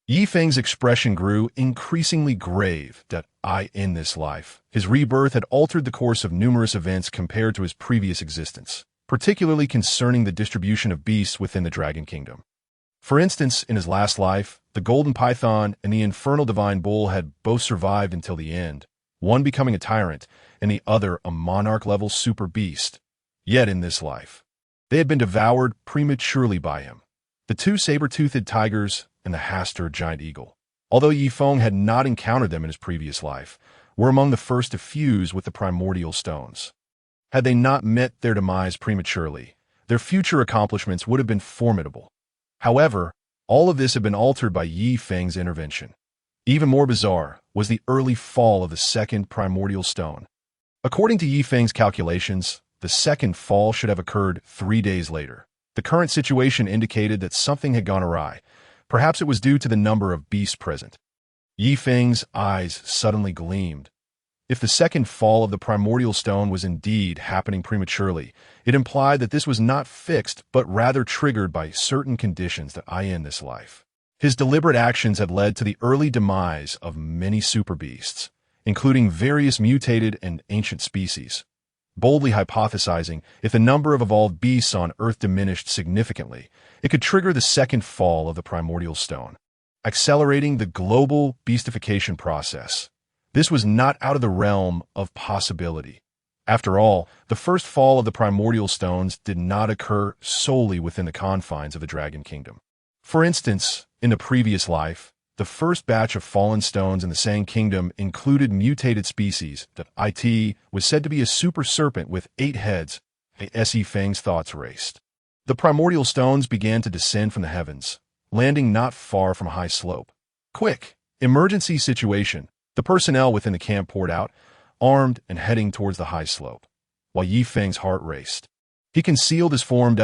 Yi Feng's expression grew increasingly grave. I in this life. His rebirth had altered the course of numerous events compared to his previous existence, particularly concerning the distribution of beasts within the Dragon Kingdom. For instance, in his last life, the Golden Python and the Infernal Divine Bull had both survived until the end, one becoming a tyrant and the other a monarch-level super beast. Yet in this life, they had been devoured prematurely by him. The two saber-toothed tigers and the Hastur giant eagle, although Yi Feng had not encountered them in his previous life, were among the first to fuse with the primordial stones. Had they not met their demise prematurely, their future accomplishments would have been formidable. However, all of this had been altered by Yi Feng's intervention. Even more bizarre was the early fall of the second primordial stone. According to Yi Feng's calculations, the second fall should have occurred 3 days later. The current situation indicated that something had gone awry. Perhaps it was due to the number of beasts present. Yi Feng's eyes suddenly gleamed. If the second fall of the primordial stone was indeed happening prematurely, it implied that this was not fixed but rather triggered by certain conditions that in this life. His deliberate actions had led to the early demise of many super beasts, including various mutated and ancient species. Boldly hypothesizing, if the number of evolved beasts on Earth diminished significantly, it could trigger the second fall of the primordial stone, accelerating the global beastification process. This was not out of the realm of possibility. After all, the first fall of the primordial stones did not occur solely within the confines of the Dragon Kingdom. For instance, in the previous life, the first batch of fallen stones in the Sang Kingdom included mutated species that was said to be a super serpent with 8 heads. Yi Feng's thoughts raced. The primordial stones began to descend from the heavens, landing not far from a high slope. Quick! Emergency situation! The personnel within the camp poured out, armed and heading towards the high slope, while Yi Feng's heart raced. He concealed his form.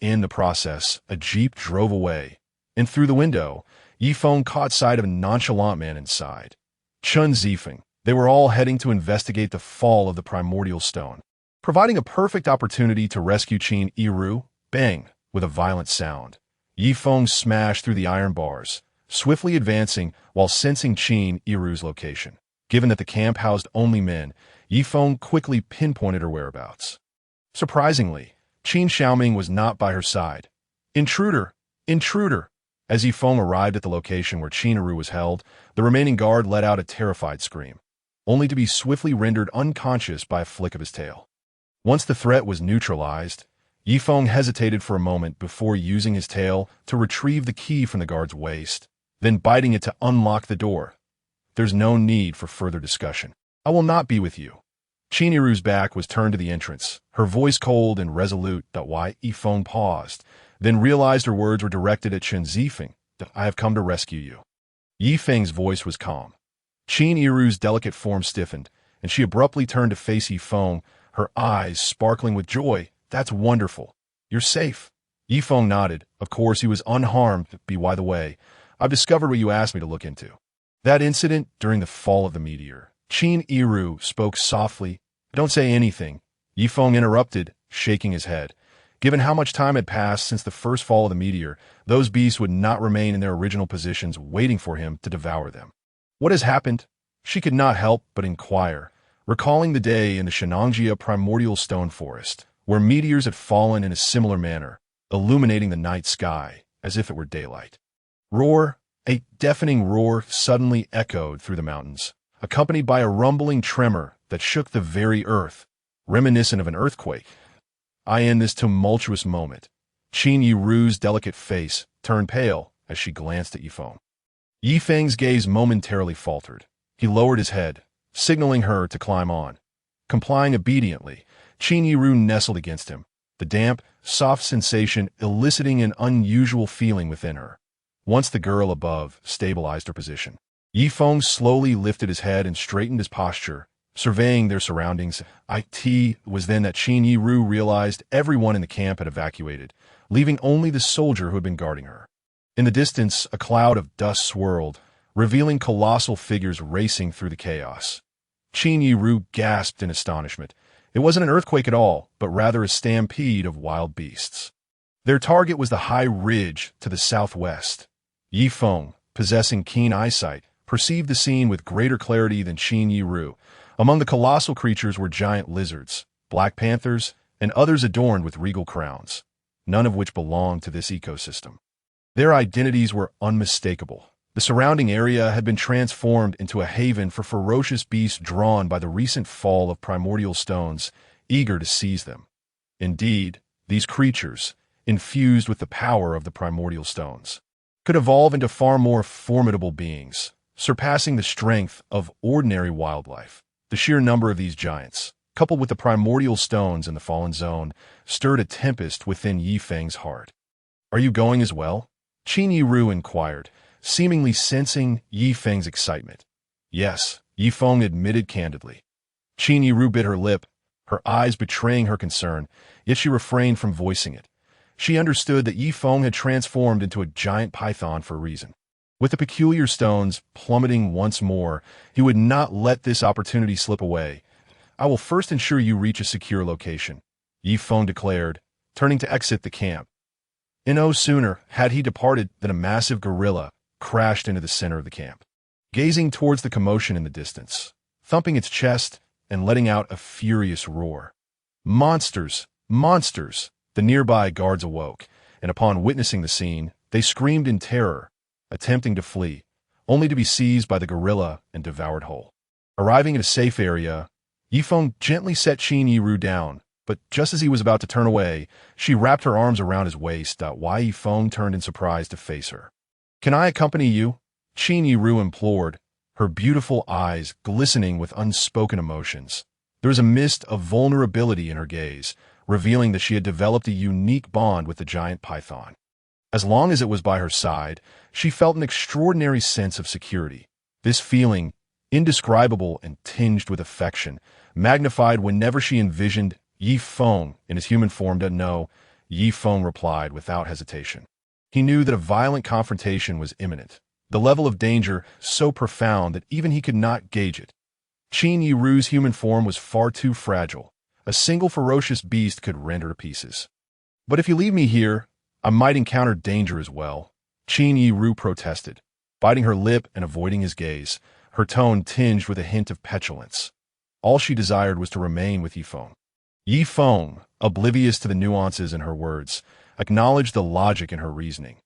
In the process, a jeep drove away, and through the window, Yi Feng caught sight of a nonchalant man inside. Chun Zifeng. They were all heading to investigate the fall of the primordial stone, providing a perfect opportunity to rescue Qin Yiru. Bang! With a violent sound, Yi Feng smashed through the iron bars, swiftly advancing while sensing Qin Yiru's location. Given that the camp housed only men, Yi Feng quickly pinpointed her whereabouts. Surprisingly, Qin Xiaoming was not by her side. Intruder! Intruder! As Yi Feng arrived at the location where Qin Yiru was held, the remaining guard let out a terrified scream, only to be swiftly rendered unconscious by a flick of his tail. Once the threat was neutralized, Yi Feng hesitated for a moment before using his tail to retrieve the key from the guard's waist, then biting it to unlock the door. There's no need for further discussion. I will not be with you. Qin Yiru's back was turned to the entrance, her voice cold and resolute. Yi Feng paused, then realized her words were directed at Chun Zifeng. I have come to rescue you. Yi Feng's voice was calm. Qin Yiru's delicate form stiffened, and she abruptly turned to face Yi Feng, her eyes sparkling with joy. That's wonderful. You're safe. Yi Feng nodded. Of course, he was unharmed. By the way, I've discovered what you asked me to look into. That incident during the fall of the meteor. Qin Yiru spoke softly. Don't say anything. Yi Feng interrupted, shaking his head. Given how much time had passed since the first fall of the meteor, those beasts would not remain in their original positions waiting for him to devour them. What has happened? She could not help but inquire, recalling the day in the Shenangjia primordial stone forest, where meteors had fallen in a similar manner, illuminating the night sky as if it were daylight. Roar! A deafening roar suddenly echoed through the mountains, accompanied by a rumbling tremor that shook the very earth, reminiscent of an earthquake. In this tumultuous moment, Qin Yiru's delicate face turned pale as she glanced at Yi Feng. Yi Feng's gaze momentarily faltered. He lowered his head, signaling her to climb on. Complying obediently, Qin Yiru nestled against him, the damp, soft sensation eliciting an unusual feeling within her. Once the girl above stabilized her position, Yi Feng slowly lifted his head and straightened his posture, Surveying their surroundings, it was then that Qin Yi Ru realized everyone in the camp had evacuated, leaving only the soldier who had been guarding her. In the distance, a cloud of dust swirled, revealing colossal figures racing through the chaos. Qin Yi Ru gasped in astonishment. It wasn't an earthquake at all, but rather a stampede of wild beasts. Their target was the high ridge to the southwest. Yi Feng, possessing keen eyesight, perceived the scene with greater clarity than Qin Yi Ru. Among the colossal creatures were giant lizards, black panthers, and others adorned with regal crowns, none of which belonged to this ecosystem. Their identities were unmistakable. The surrounding area had been transformed into a haven for ferocious beasts drawn by the recent fall of primordial stones, eager to seize them. Indeed, these creatures, infused with the power of the primordial stones, could evolve into far more formidable beings, surpassing the strength of ordinary wildlife. The sheer number of these giants, coupled with the primordial stones in the fallen zone, stirred a tempest within Yi Feng's heart. "Are you going as well?" Qin Yi Ru inquired, seemingly sensing Yi Feng's excitement. "Yes," Yi Feng admitted candidly. Qin Yi Ru bit her lip, her eyes betraying her concern, yet she refrained from voicing it. She understood that Yi Feng had transformed into a giant python for a reason. With the peculiar stones plummeting once more, he would not let this opportunity slip away. "I will first ensure you reach a secure location," Yi Feng declared, turning to exit the camp. No sooner had he departed than a massive gorilla crashed into the center of the camp, gazing towards the commotion in the distance, thumping its chest and letting out a furious roar. "Monsters! Monsters!" The nearby guards awoke, and upon witnessing the scene, they screamed in terror, attempting to flee, only to be seized by the gorilla and devoured whole. Arriving at a safe area, Yi Feng gently set Qin Yi Ru down, but just as he was about to turn away, she wrapped her arms around his waist. Yi Feng turned in surprise to face her. "Can I accompany you?" Qin Yi Ru implored, her beautiful eyes glistening with unspoken emotions. There was a mist of vulnerability in her gaze, revealing that she had developed a unique bond with the giant python. As long as it was by her side, she felt an extraordinary sense of security. This feeling, indescribable and tinged with affection, magnified whenever she envisioned Yi Feng in his human form. "No," Yi Feng replied without hesitation. He knew that a violent confrontation was imminent, the level of danger so profound that even he could not gauge it. Qin Yi Ru's human form was far too fragile. A single ferocious beast could rend her to pieces. "But if you leave me here, I might encounter danger as well," Qin Yi Ru protested, biting her lip and avoiding his gaze, her tone tinged with a hint of petulance. All she desired was to remain with Yi Feng. Yi Feng, oblivious to the nuances in her words, acknowledged the logic in her reasoning.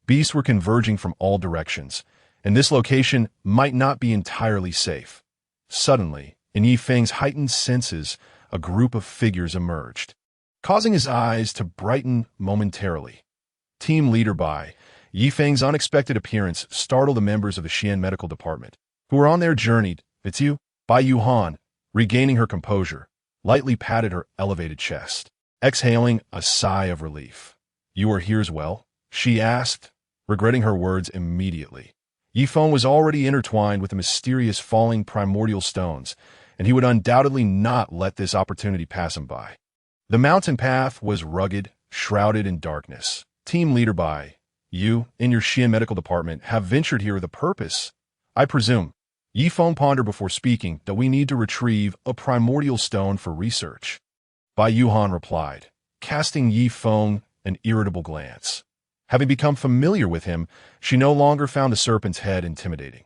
Beasts were converging from all directions, and this location might not be entirely safe. Suddenly, in Yi Feng's heightened senses, a group of figures emerged, causing his eyes to brighten momentarily. Team leader Bai, Yi Feng's unexpected appearance startled the members of the Xian Medical Department, who were on their journey. "It's you?" Bai Yuhan, regaining her composure, lightly patted her elevated chest, exhaling a sigh of relief. "You are here as well?" she asked, regretting her words immediately. Yi Feng was already intertwined with the mysterious falling primordial stones, and he would undoubtedly not let this opportunity pass him by. The mountain path was rugged, shrouded in darkness. Team leader Bai, you, in your Xian Medical Department, have ventured here with a purpose, I presume. Yi Feng pondered before speaking that we need to retrieve a primordial stone for research. Bai Yuhan replied, casting Yi Feng an irritable glance. Having become familiar with him, she no longer found the serpent's head intimidating.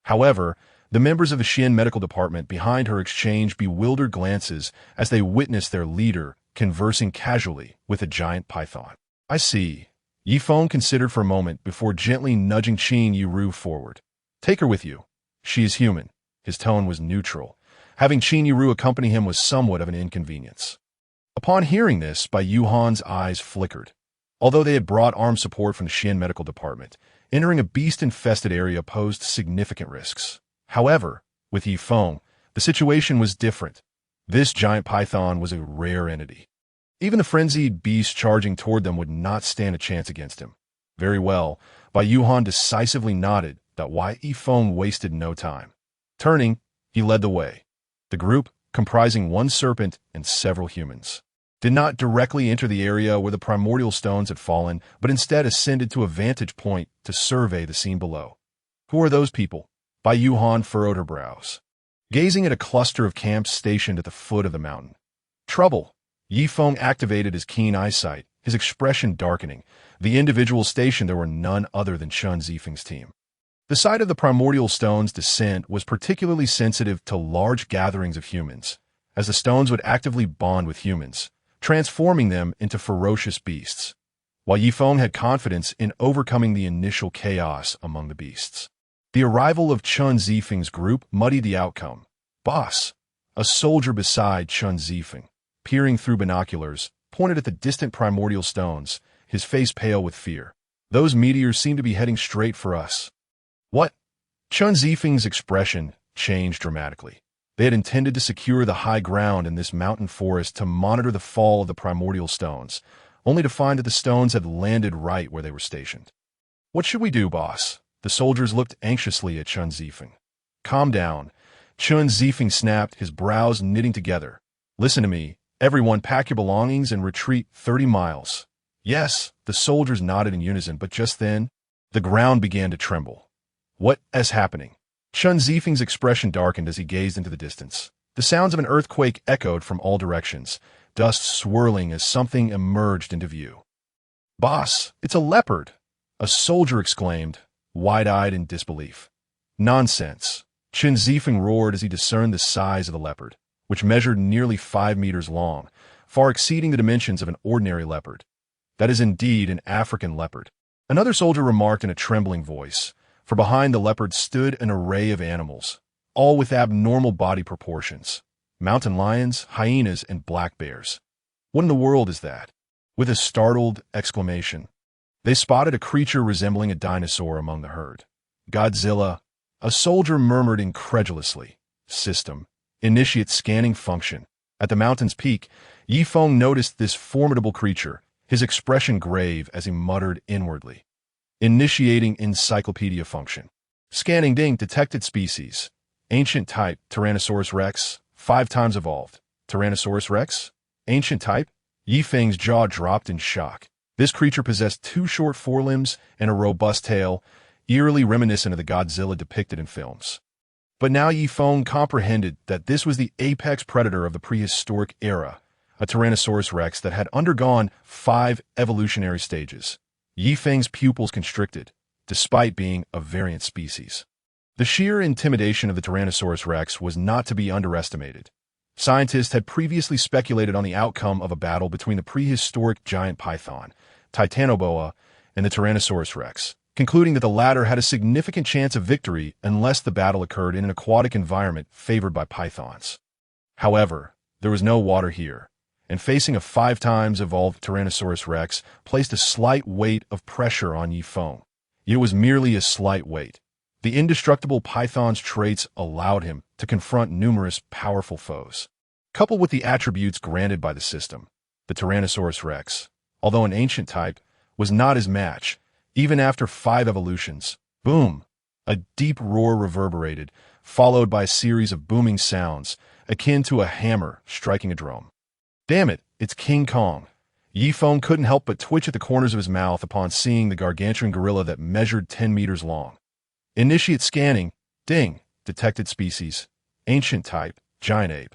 However, the members of the Xian Medical Department behind her exchanged bewildered glances as they witnessed their leader conversing casually with a giant python. I see. Yi Feng considered for a moment before gently nudging Qin Yi Ru forward. Take her with you. She is human. His tone was neutral. Having Qin Yi Ru accompany him was somewhat of an inconvenience. Upon hearing this, Bai Yuhan's eyes flickered. Although they had brought armed support from the Xian Medical Department, entering a beast-infested area posed significant risks. However, with Yi Feng, the situation was different. This giant python was a rare entity. Even the frenzied beast charging toward them would not stand a chance against him. Very well, Bai Yuhan decisively nodded that Yi Feng wasted no time. Turning, he led the way. The group, comprising one serpent and several humans, did not directly enter the area where the primordial stones had fallen, but instead ascended to a vantage point to survey the scene below. Who are those people? Bai Yuhan furrowed her brows, gazing at a cluster of camps stationed at the foot of the mountain. Trouble. Yi Feng activated his keen eyesight, his expression darkening. The individuals stationed there were none other than Chen Zifeng's team. The site of the primordial stones' descent was particularly sensitive to large gatherings of humans, as the stones would actively bond with humans, transforming them into ferocious beasts, while Yi Feng had confidence in overcoming the initial chaos among the beasts. The arrival of Chen Zifeng's group muddied the outcome. Boss, a soldier beside Chen Zifeng, peering through binoculars, pointed at the distant primordial stones, his face pale with fear. Those meteors seem to be heading straight for us. What? Chen Zifeng's expression changed dramatically. They had intended to secure the high ground in this mountain forest to monitor the fall of the primordial stones, only to find that the stones had landed right where they were stationed. What should we do, boss? The soldiers looked anxiously at Chen Zifeng. Calm down. Chen Zifeng snapped, his brows knitting together. Listen to me. Everyone pack your belongings and retreat 30 miles. Yes, the soldiers nodded in unison, but just then, the ground began to tremble. What is happening? Chen Zifeng's expression darkened as he gazed into the distance. The sounds of an earthquake echoed from all directions, dust swirling as something emerged into view. Boss, it's a leopard! A soldier exclaimed, wide-eyed in disbelief. Nonsense! Chen Zifeng roared as he discerned the size of the leopard, which measured nearly 5 meters long, far exceeding the dimensions of an ordinary leopard. That is indeed an African leopard. Another soldier remarked in a trembling voice, for behind the leopard stood an array of animals, all with abnormal body proportions. Mountain lions, hyenas, and black bears. What in the world is that? With a startled exclamation, they spotted a creature resembling a dinosaur among the herd. Godzilla, a soldier murmured incredulously. System. Initiate scanning function. At the mountain's peak, Yi Feng noticed this formidable creature, his expression grave as he muttered inwardly. Initiating encyclopedia function. Scanning ding detected species. Ancient type, Tyrannosaurus rex, 5 times evolved. Tyrannosaurus rex? Ancient type? Yi Feng's jaw dropped in shock. This creature possessed 2 short forelimbs and a robust tail, eerily reminiscent of the Godzilla depicted in films. But now Yi Feng comprehended that this was the apex predator of the prehistoric era, a Tyrannosaurus rex that had undergone 5 evolutionary stages. Yi Feng's pupils constricted, despite being a variant species. The sheer intimidation of the Tyrannosaurus rex was not to be underestimated. Scientists had previously speculated on the outcome of a battle between the prehistoric giant python, Titanoboa, and the Tyrannosaurus rex, concluding that the latter had a significant chance of victory unless the battle occurred in an aquatic environment favored by pythons. However, there was no water here, and facing a 5 times evolved Tyrannosaurus rex placed a slight weight of pressure on Yi Feng. It was merely a slight weight. The indestructible python's traits allowed him to confront numerous powerful foes. Coupled with the attributes granted by the system, the Tyrannosaurus rex, although an ancient type, was not his match. Even after 5 evolutions, boom! A deep roar reverberated, followed by a series of booming sounds, akin to a hammer striking a drum. Damn it, it's King Kong. Yi Feng couldn't help but twitch at the corners of his mouth upon seeing the gargantuan gorilla that measured 10 meters long. Initiate scanning. Ding. Detected species. Ancient type. Giant ape.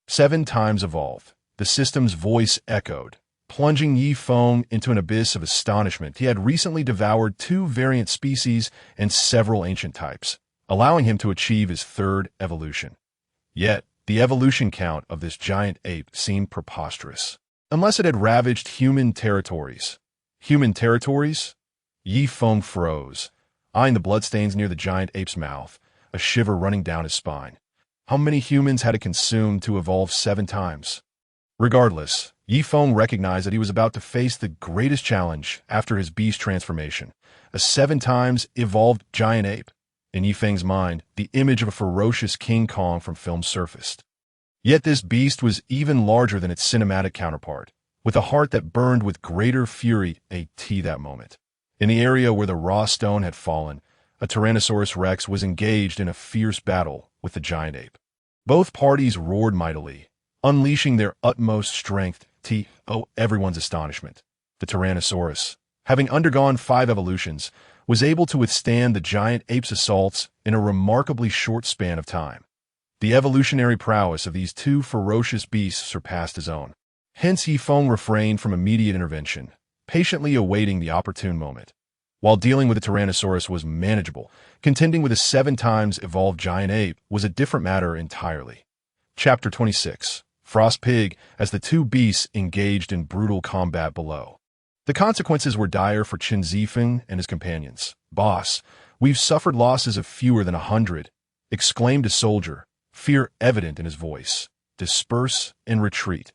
7 times evolved. The system's voice echoed, plunging Yi Feng into an abyss of astonishment. He had recently devoured 2 variant species and several ancient types, allowing him to achieve his 3rd evolution. Yet, the evolution count of this giant ape seemed preposterous. Unless it had ravaged human territories. Human territories? Yi Feng froze, eyeing the bloodstains near the giant ape's mouth, a shiver running down his spine. How many humans had it consumed to evolve 7 times? Regardless, Yi Feng recognized that he was about to face the greatest challenge after his beast transformation, a 7 times evolved giant ape. In Yi Feng's mind, the image of a ferocious King Kong from film surfaced. Yet this beast was even larger than its cinematic counterpart, with a heart that burned with greater fury that moment. In the area where the raw stone had fallen, a Tyrannosaurus rex was engaged in a fierce battle with the giant ape. Both parties roared mightily, unleashing their utmost strength to everyone's astonishment. The Tyrannosaurus, having undergone 5 evolutions, was able to withstand the giant ape's assaults in a remarkably short span of time. The evolutionary prowess of these two ferocious beasts surpassed his own. Hence Yifeng refrained from immediate intervention, patiently awaiting the opportune moment. While dealing with the Tyrannosaurus was manageable, contending with a 7 times evolved giant ape was a different matter entirely. Chapter 26. Frost Pig, as the two beasts engaged in brutal combat below. The consequences were dire for Chen Zifeng and his companions. "Boss, we've suffered losses of fewer than 100, exclaimed a soldier, fear evident in his voice. "Disperse and retreat."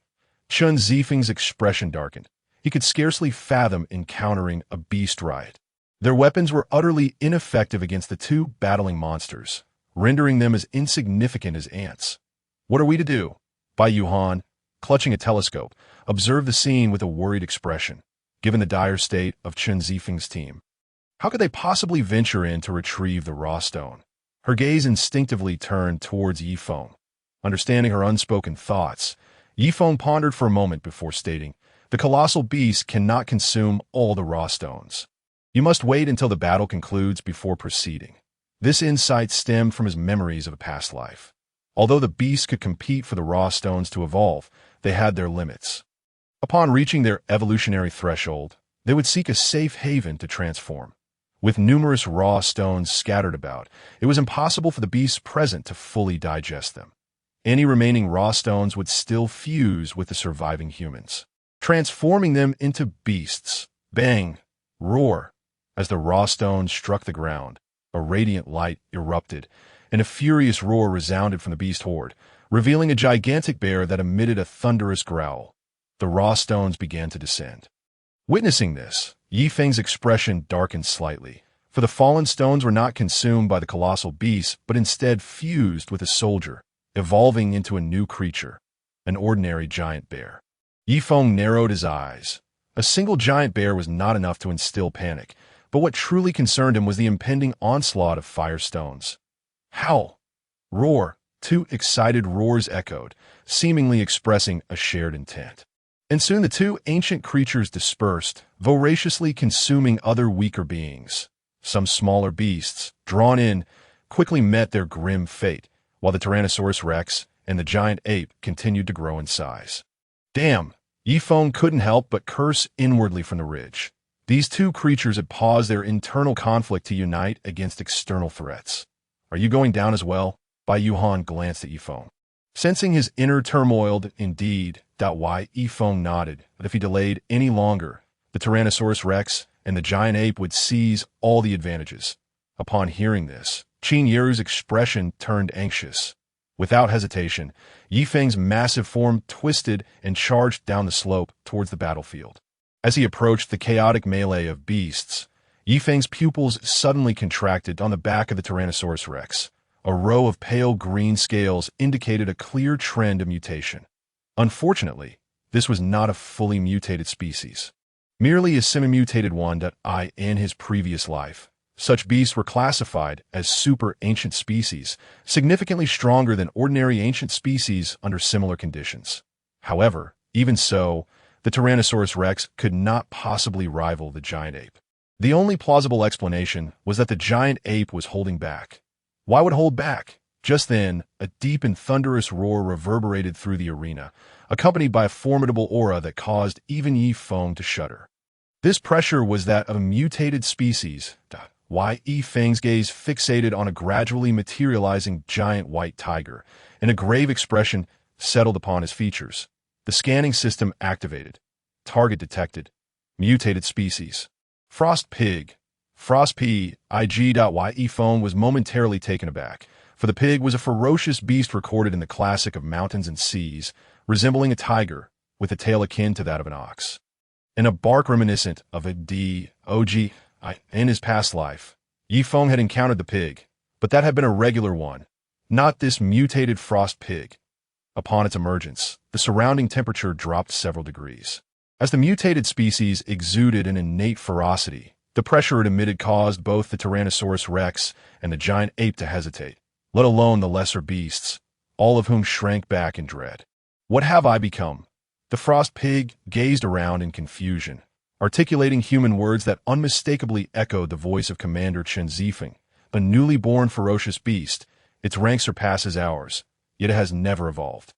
Chen Zifeng's expression darkened. He could scarcely fathom encountering a beast riot. Their weapons were utterly ineffective against the two battling monsters, rendering them as insignificant as ants. "What are we to do?" Bai Yuhan, clutching a telescope, observed the scene with a worried expression, given the dire state of Chen Zifeng's team. How could they possibly venture in to retrieve the raw stone? Her gaze instinctively turned towards Yifeng. Understanding her unspoken thoughts, Yifeng pondered for a moment before stating, "The colossal beast cannot consume all the raw stones. You must wait until the battle concludes before proceeding." This insight stemmed from his memories of a past life. Although the beasts could compete for the raw stones to evolve, they had their limits. Upon reaching their evolutionary threshold, they would seek a safe haven to transform. With numerous raw stones scattered about, it was impossible for the beasts present to fully digest them. Any remaining raw stones would still fuse with the surviving humans, transforming them into beasts. Bang! Roar! As the raw stones struck the ground, a radiant light erupted, and a furious roar resounded from the beast horde, revealing a gigantic bear that emitted a thunderous growl. The raw stones began to descend. Witnessing this, Yifeng's expression darkened slightly, for the fallen stones were not consumed by the colossal beast, but instead fused with a soldier, evolving into a new creature, an ordinary giant bear. Yifeng narrowed his eyes. A single giant bear was not enough to instill panic, but what truly concerned him was the impending onslaught of fire stones. Howl! Roar! 2 excited roars echoed, seemingly expressing a shared intent. And soon the 2 ancient creatures dispersed, voraciously consuming other weaker beings. Some smaller beasts, drawn in, quickly met their grim fate, while the Tyrannosaurus Rex and the giant ape continued to grow in size. Damn! Yifeng couldn't help but curse inwardly from the ridge. These 2 creatures had paused their internal conflict to unite against external threats. "Are you going down as well?" Bai Yuhan glanced at Yifeng. Sensing his inner turmoil, indeed, Yifeng nodded that if he delayed any longer, the Tyrannosaurus Rex and the giant ape would seize all the advantages. Upon hearing this, Qin Yeru's expression turned anxious. Without hesitation, Yifeng's massive form twisted and charged down the slope towards the battlefield. As he approached the chaotic melee of beasts, Yifeng's pupils suddenly contracted on the back of the Tyrannosaurus Rex. A row of pale green scales indicated a clear trend of mutation. Unfortunately, this was not a fully mutated species, merely a semi-mutated one in his previous life. Such beasts were classified as super ancient species, significantly stronger than ordinary ancient species under similar conditions. However, even so, the Tyrannosaurus Rex could not possibly rival the giant ape. The only plausible explanation was that the giant ape was holding back. Why would it hold back? Just then, a deep and thunderous roar reverberated through the arena, accompanied by a formidable aura that caused even Yifeng to shudder. This pressure was that of a mutated species. Yifeng's gaze fixated on a gradually materializing giant white tiger, and a grave expression settled upon his features. The scanning system activated. Target detected. Mutated species. Frost Pig. Frost P. Yifeng was momentarily taken aback, for the pig was a ferocious beast recorded in the classic of mountains and seas, resembling a tiger, with a tail akin to that of an ox, and a bark reminiscent of a dog. In his past life, Yifeng had encountered the pig, but that had been a regular one, not this mutated frost pig. Upon its emergence, the surrounding temperature dropped several degrees. As the mutated species exuded an innate ferocity, the pressure it emitted caused both the Tyrannosaurus Rex and the giant ape to hesitate, let alone the lesser beasts. all of whom shrank back in dread. What have I become? The frost pig gazed around in confusion, articulating human words that unmistakably echoed the voice of Commander Chen Zifeng, a newly born ferocious beast. Its rank surpasses ours, yet it has never evolved.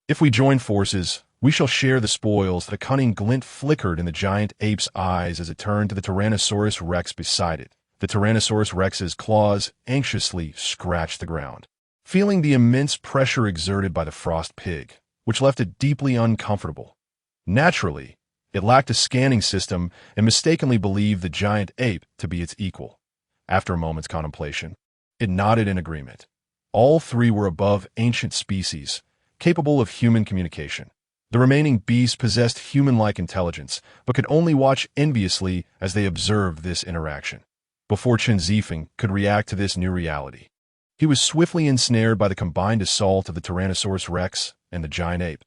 If we join forces, we shall share the spoils. The cunning glint flickered in the giant ape's eyes as it turned to the Tyrannosaurus Rex beside it. The Tyrannosaurus Rex's claws anxiously scratched the ground, feeling the immense pressure exerted by the frost pig, which left it deeply uncomfortable. Naturally, it lacked a scanning system and mistakenly believed the giant ape to be its equal. After a moment's contemplation, it nodded in agreement. All three were above ancient species, capable of human communication. The remaining beasts possessed human-like intelligence, but could only watch enviously as they observed this interaction. Before Chen Zifeng could react to this new reality, he was swiftly ensnared by the combined assault of the Tyrannosaurus Rex and the giant ape.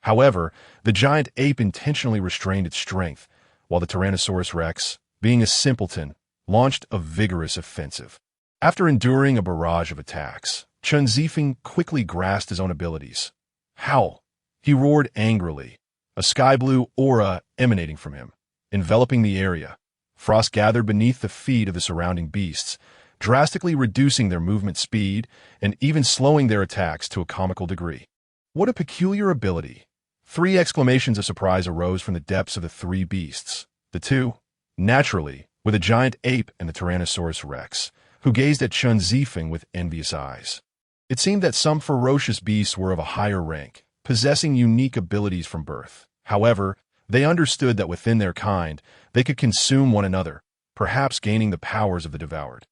However, the giant ape intentionally restrained its strength, while the Tyrannosaurus Rex, being a simpleton, launched a vigorous offensive. After enduring a barrage of attacks, Chen Zifeng quickly grasped his own abilities. Howl! He roared angrily, a sky-blue aura emanating from him, enveloping the area. Frost gathered beneath the feet of the surrounding beasts, drastically reducing their movement speed and even slowing their attacks to a comical degree. What a peculiar ability! 3 exclamations of surprise arose from the depths of the 3 beasts. The 2, naturally, were the giant ape and the Tyrannosaurus Rex, who gazed at Chen Zifeng with envious eyes. It seemed that some ferocious beasts were of a higher rank, possessing unique abilities from birth. However, they understood that within their kind, they could consume one another, perhaps gaining the powers of the devoured.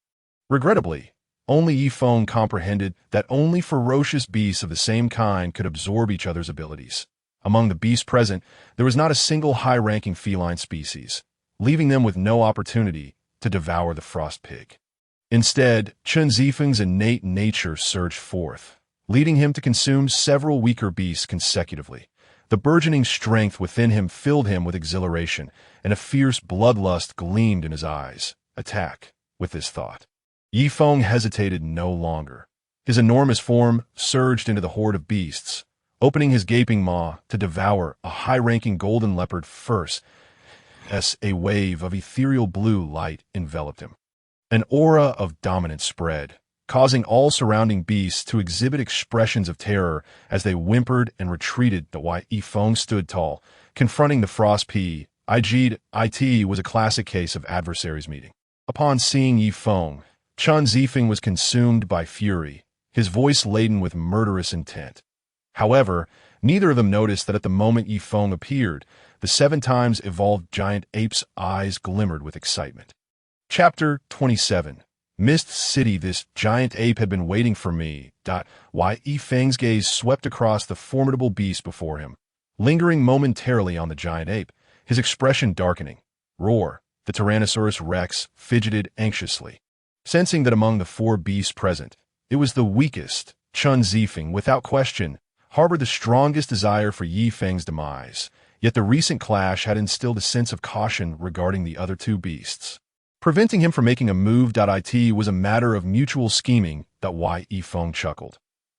Regrettably, only Yifeng comprehended that only ferocious beasts of the same kind could absorb each other's abilities. Among the beasts present, there was not a single high-ranking feline species, leaving them with no opportunity to devour the frost pig. Instead, Chen Zifeng's innate nature surged forth, leading him to consume several weaker beasts consecutively. The burgeoning strength within him filled him with exhilaration, and a fierce bloodlust gleamed in his eyes. Attack, with this thought. Yifeng hesitated no longer. His enormous form surged into the horde of beasts, opening his gaping maw to devour a high-ranking golden leopard first, as a wave of ethereal blue light enveloped him. An aura of dominance spread, causing all surrounding beasts to exhibit expressions of terror as they whimpered and retreated. The Yifeng stood tall, confronting the frost pig. It was a classic case of adversaries meeting. Upon seeing Yifeng, Chen Zifeng was consumed by fury, his voice laden with murderous intent. However, neither of them noticed that at the moment Yifeng appeared, the 7 times evolved giant ape's eyes glimmered with excitement. Chapter 27. Mist City. This giant ape had been waiting for me. Yifeng's gaze swept across the formidable beast before him, lingering momentarily on the giant ape, his expression darkening. Roar! The Tyrannosaurus Rex fidgeted anxiously. Sensing that among the 4 beasts present, it was the weakest, Chen Zifeng, without question, harbored the strongest desire for Yifeng's demise, yet the recent clash had instilled a sense of caution regarding the other 2 beasts. Preventing him from making a move. It was a matter of mutual scheming. Yifeng chuckled.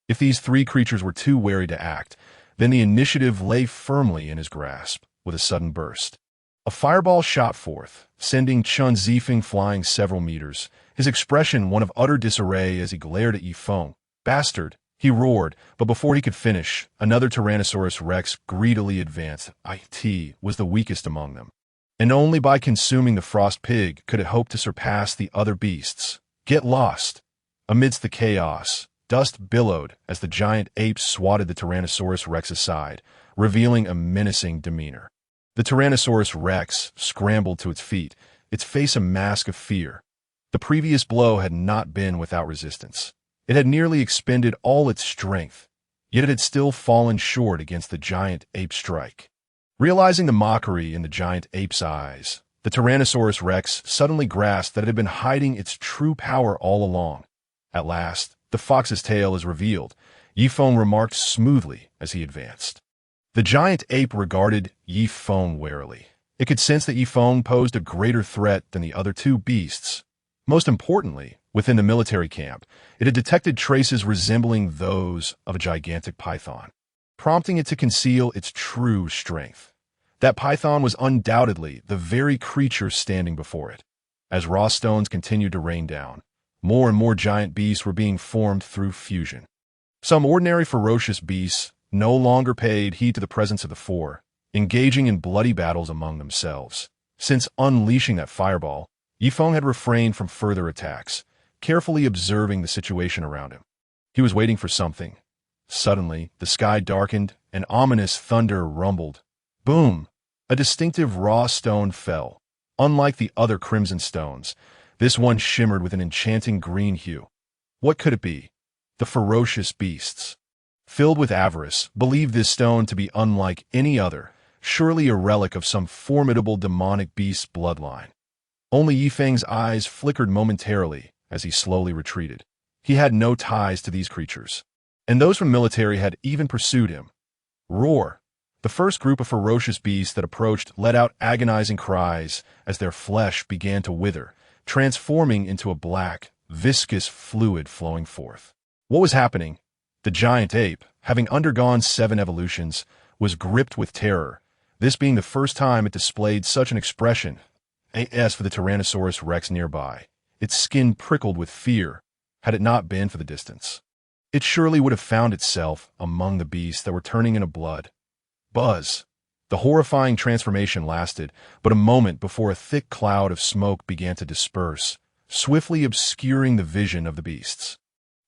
If these 3 creatures were too wary to act, then the initiative lay firmly in his grasp. With a sudden burst, a fireball shot forth, sending Chen Zifeng flying several meters, his expression one of utter disarray as he glared at Yifeng. Bastard! He roared, but before he could finish, another Tyrannosaurus Rex greedily advanced. It was the weakest among them, and only by consuming the frost pig could it hope to surpass the other beasts. Get lost! Amidst the chaos, dust billowed as the giant ape swatted the Tyrannosaurus Rex aside, revealing a menacing demeanor. The Tyrannosaurus Rex scrambled to its feet, its face a mask of fear. The previous blow had not been without resistance. It had nearly expended all its strength, yet it had still fallen short against the giant ape's strike. Realizing the mockery in the giant ape's eyes, the Tyrannosaurus Rex suddenly grasped that it had been hiding its true power all along. At last, the fox's tail is revealed, Yifeng remarked smoothly as he advanced. The giant ape regarded Yifeng warily. It could sense that Yifeng posed a greater threat than the other 2 beasts. Most importantly, Within the military camp, it had detected traces resembling those of a gigantic python, prompting it to conceal its true strength. That python was undoubtedly the very creature standing before it. As raw stones continued to rain down, more and more giant beasts were being formed through fusion. Some ordinary ferocious beasts no longer paid heed to the presence of the four, engaging in bloody battles among themselves. Since unleashing that fireball, Yifeng had refrained from further attacks, carefully observing the situation around him. He was waiting for something. Suddenly, the sky darkened, and ominous thunder rumbled. Boom! A distinctive raw stone fell. Unlike the other crimson stones, this one shimmered with an enchanting green hue. What could it be? The ferocious beasts, filled with avarice, believed this stone to be unlike any other, surely a relic of some formidable demonic beast's bloodline. Only Yifeng's eyes flickered momentarily as he slowly retreated. He had no ties to these creatures, and those from the military had even pursued him. Roar! The first group of ferocious beasts that approached let out agonizing cries as their flesh began to wither, transforming into a black, viscous fluid flowing forth. What was happening? The giant ape, having undergone 7 evolutions, was gripped with terror, this being the first time it displayed such an expression. As for the Tyrannosaurus Rex nearby, its skin prickled with fear, had it not been for the distance. It surely would have found itself among the beasts that were turning into blood. Buzz! The horrifying transformation lasted but a moment before a thick cloud of smoke began to disperse, swiftly obscuring the vision of the beasts.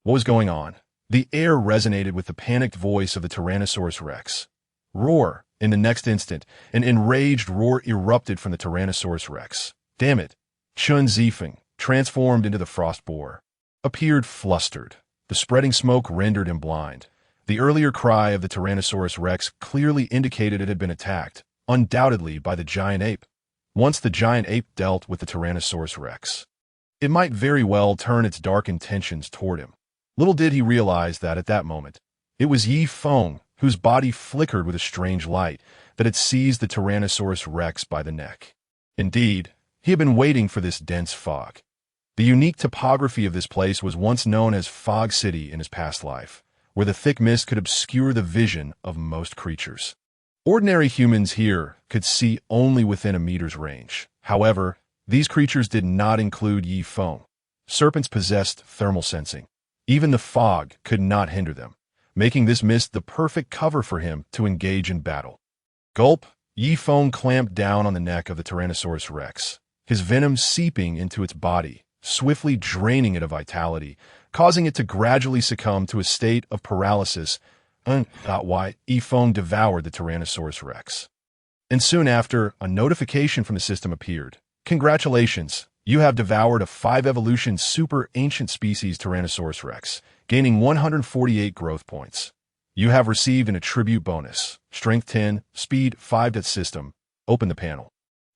What was going on? The air resonated with the panicked voice of the Tyrannosaurus Rex. Roar! In the next instant, an enraged roar erupted from the Tyrannosaurus Rex. Damn it! Chun Zifeng, transformed into the frost boar, appeared flustered. The spreading smoke rendered him blind. The earlier cry of the Tyrannosaurus Rex clearly indicated it had been attacked, undoubtedly by the giant ape. Once the giant ape dealt with the Tyrannosaurus Rex, it might very well turn its dark intentions toward him. Little did he realize that at that moment, it was Yifeng, whose body flickered with a strange light, that had seized the Tyrannosaurus Rex by the neck. Indeed, he had been waiting for this dense fog. The unique topography of this place was once known as Fog City in his past life, where the thick mist could obscure the vision of most creatures. Ordinary humans here could see only within a meter's range. However, these creatures did not include Yifeng. Serpents possessed thermal sensing. Even the fog could not hinder them, making this mist the perfect cover for him to engage in battle. Gulp! Yifeng clamped down on the neck of the Tyrannosaurus Rex, his venom seeping into its body, swiftly draining it of vitality, causing it to gradually succumb to a state of paralysis. Why Yifeng devoured the Tyrannosaurus Rex. And soon after, a notification from the system appeared. Congratulations! You have devoured a 5-evolution super ancient species Tyrannosaurus Rex, gaining 148 growth points. You have received an attribute bonus, Strength 10, Speed 5. System, open the panel.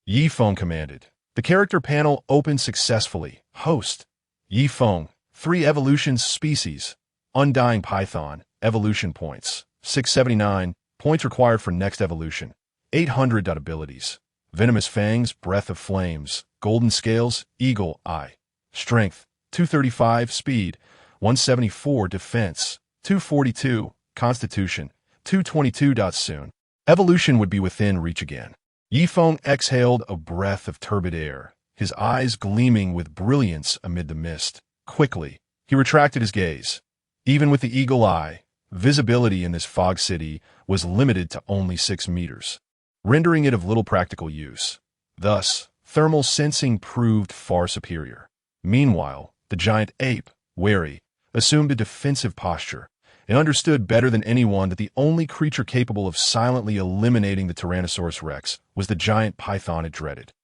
Yifeng commanded. The character panel opened successfully. Host. Yifeng, 3 evolutions species. Undying Python, evolution points, 679, points required for next evolution. 800. Abilities. Venomous Fangs, Breath of Flames, Golden Scales, Eagle Eye. Strength, 235, Speed, 174, Defense, 242, Constitution, 222. Soon, evolution would be within reach again. Yifeng exhaled a breath of turbid air, his eyes gleaming with brilliance amid the mist. Quickly, he retracted his gaze. Even with the eagle eye, visibility in this fog city was limited to only 6 meters, rendering it of little practical use. Thus, thermal sensing proved far superior. Meanwhile, the giant ape, wary, assumed a defensive posture and understood better than anyone that the only creature capable of silently eliminating the Tyrannosaurus Rex was the giant python it dreaded.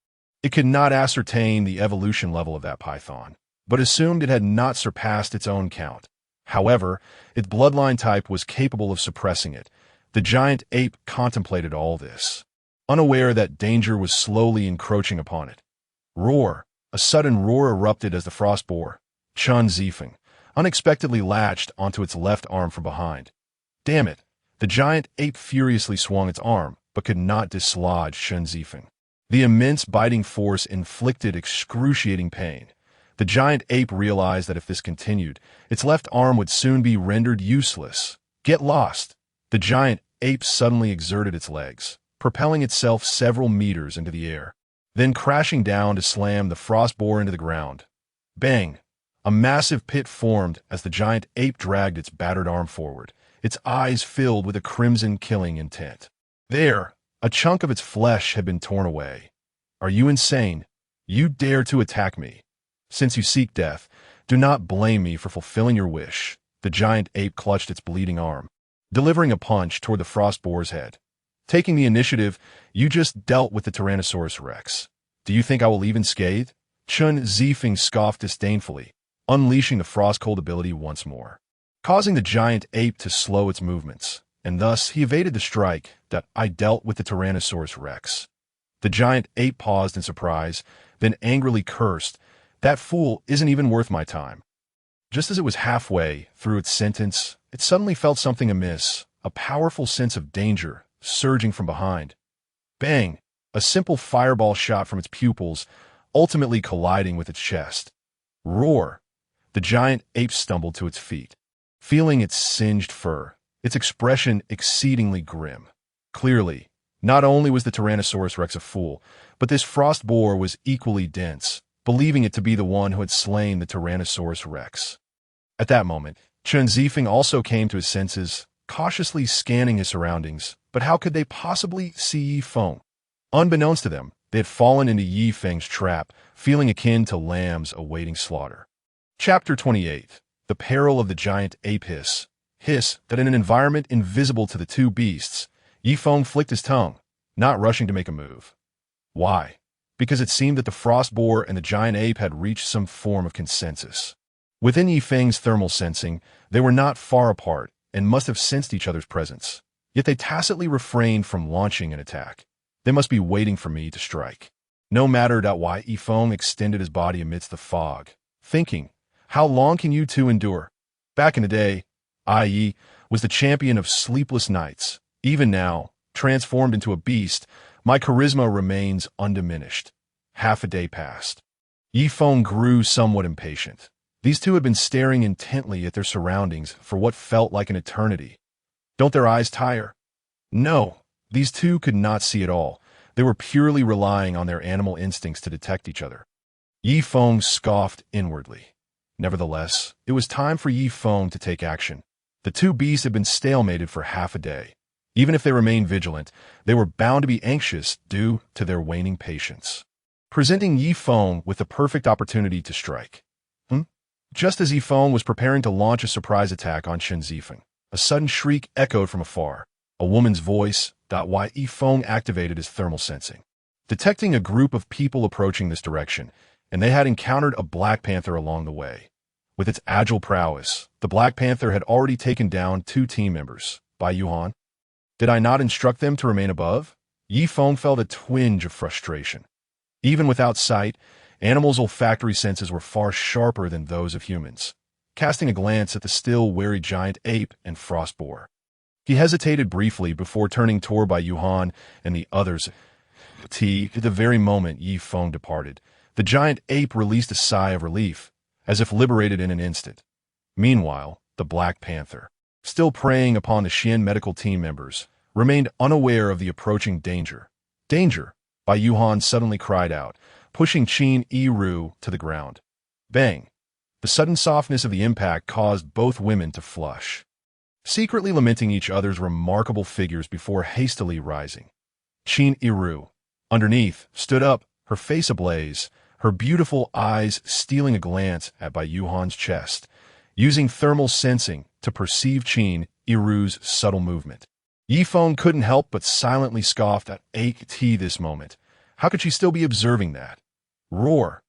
It could not ascertain the evolution level of that python, but assumed it had not surpassed its own count. However, its bloodline type was capable of suppressing it. The giant ape contemplated all this, unaware that danger was slowly encroaching upon it. Roar! A sudden roar erupted as the frost boar, Chun Zifeng, unexpectedly latched onto its left arm from behind. Damn it! The giant ape furiously swung its arm, but could not dislodge Chun Zifeng. The immense biting force inflicted excruciating pain. The giant ape realized that if this continued, its left arm would soon be rendered useless. Get lost! The giant ape suddenly exerted its legs, propelling itself several meters into the air, then crashing down to slam the frost boar into the ground. Bang! A massive pit formed as the giant ape dragged its battered arm forward, its eyes filled with a crimson killing intent. There, a chunk of its flesh had been torn away. Are you insane? You dare to attack me? Since you seek death, do not blame me for fulfilling your wish. The giant ape clutched its bleeding arm, delivering a punch toward the frost boar's head. Taking the initiative, you just dealt with the Tyrannosaurus Rex. Do you think I will leave unscathed? Chun Zifeng scoffed disdainfully, unleashing the frost-cold ability once more, causing the giant ape to slow its movements, and thus he evaded the strike that I dealt with the Tyrannosaurus Rex. The giant ape paused in surprise, then angrily cursed, "That fool isn't even worth my time." Just as it was halfway through its sentence, it suddenly felt something amiss, a powerful sense of danger surging from behind. Bang! A simple fireball shot from its pupils, ultimately colliding with its chest. Roar! The giant ape stumbled to its feet, feeling its singed fur, its expression exceedingly grim. Clearly, not only was the Tyrannosaurus Rex a fool, but this frost boar was equally dense, believing it to be the one who had slain the Tyrannosaurus Rex. At that moment, Chun Zifeng also came to his senses, cautiously scanning his surroundings, but how could they possibly see Yi Feng? Unbeknownst to them, they had fallen into Yi Feng's trap, feeling akin to lambs awaiting slaughter. Chapter 28. The Peril of the Giant Ape Hiss. Hiss that in an environment invisible to the two beasts, Yi Feng flicked his tongue, not rushing to make a move. Why? Because it seemed that the frost boar and the giant ape had reached some form of consensus. Within Yi Feng's thermal sensing, they were not far apart and must have sensed each other's presence. Yet they tacitly refrained from launching an attack. They must be waiting for me to strike. No matter why Yi Feng extended his body amidst the fog, thinking, how long can you two endure? Back in the day, Yi was the champion of sleepless nights. Even now, transformed into a beast, my charisma remains undiminished. Half a day passed. Yi Feng grew somewhat impatient. These two had been staring intently at their surroundings for what felt like an eternity. Don't their eyes tire? No, these two could not see at all. They were purely relying on their animal instincts to detect each other. Yi Feng scoffed inwardly. Nevertheless, it was time for Yi Feng to take action. The two beasts had been stalemated for half a day. Even if they remained vigilant, they were bound to be anxious due to their waning patience, presenting Yi Feng with the perfect opportunity to strike. Just as Yi Feng was preparing to launch a surprise attack on Chun Zifeng, a sudden shriek echoed from afar. A woman's voice. Why Yi Feng activated his thermal sensing, detecting a group of people approaching this direction, and they had encountered a black panther along the way. With its agile prowess, the black panther had already taken down 2 team members. Bai Yuhan? Did I not instruct them to remain above? Yi Feng felt a twinge of frustration. Even without sight, animals' olfactory senses were far sharper than those of humans. Casting a glance at the still wary giant ape and frost boar, he hesitated briefly before turning toward Bai Yuhan and the others. At the very moment Yi Feng departed, the giant ape released a sigh of relief, as if liberated in an instant. Meanwhile, the Black Panther, still preying upon the Xian medical team members, remained unaware of the approaching danger. Danger! Bai Yuhan suddenly cried out, pushing Qin Yiru to the ground. Bang! The sudden softness of the impact caused both women to flush, secretly lamenting each other's remarkable figures before hastily rising. Qin Yiru, underneath, stood up, her face ablaze, her beautiful eyes stealing a glance at Bai Yuhan's chest, using thermal sensing to perceive Qin Yiru's subtle movement. Yi Feng couldn't help but silently scoff at this moment. How could she still be observing that? Roar!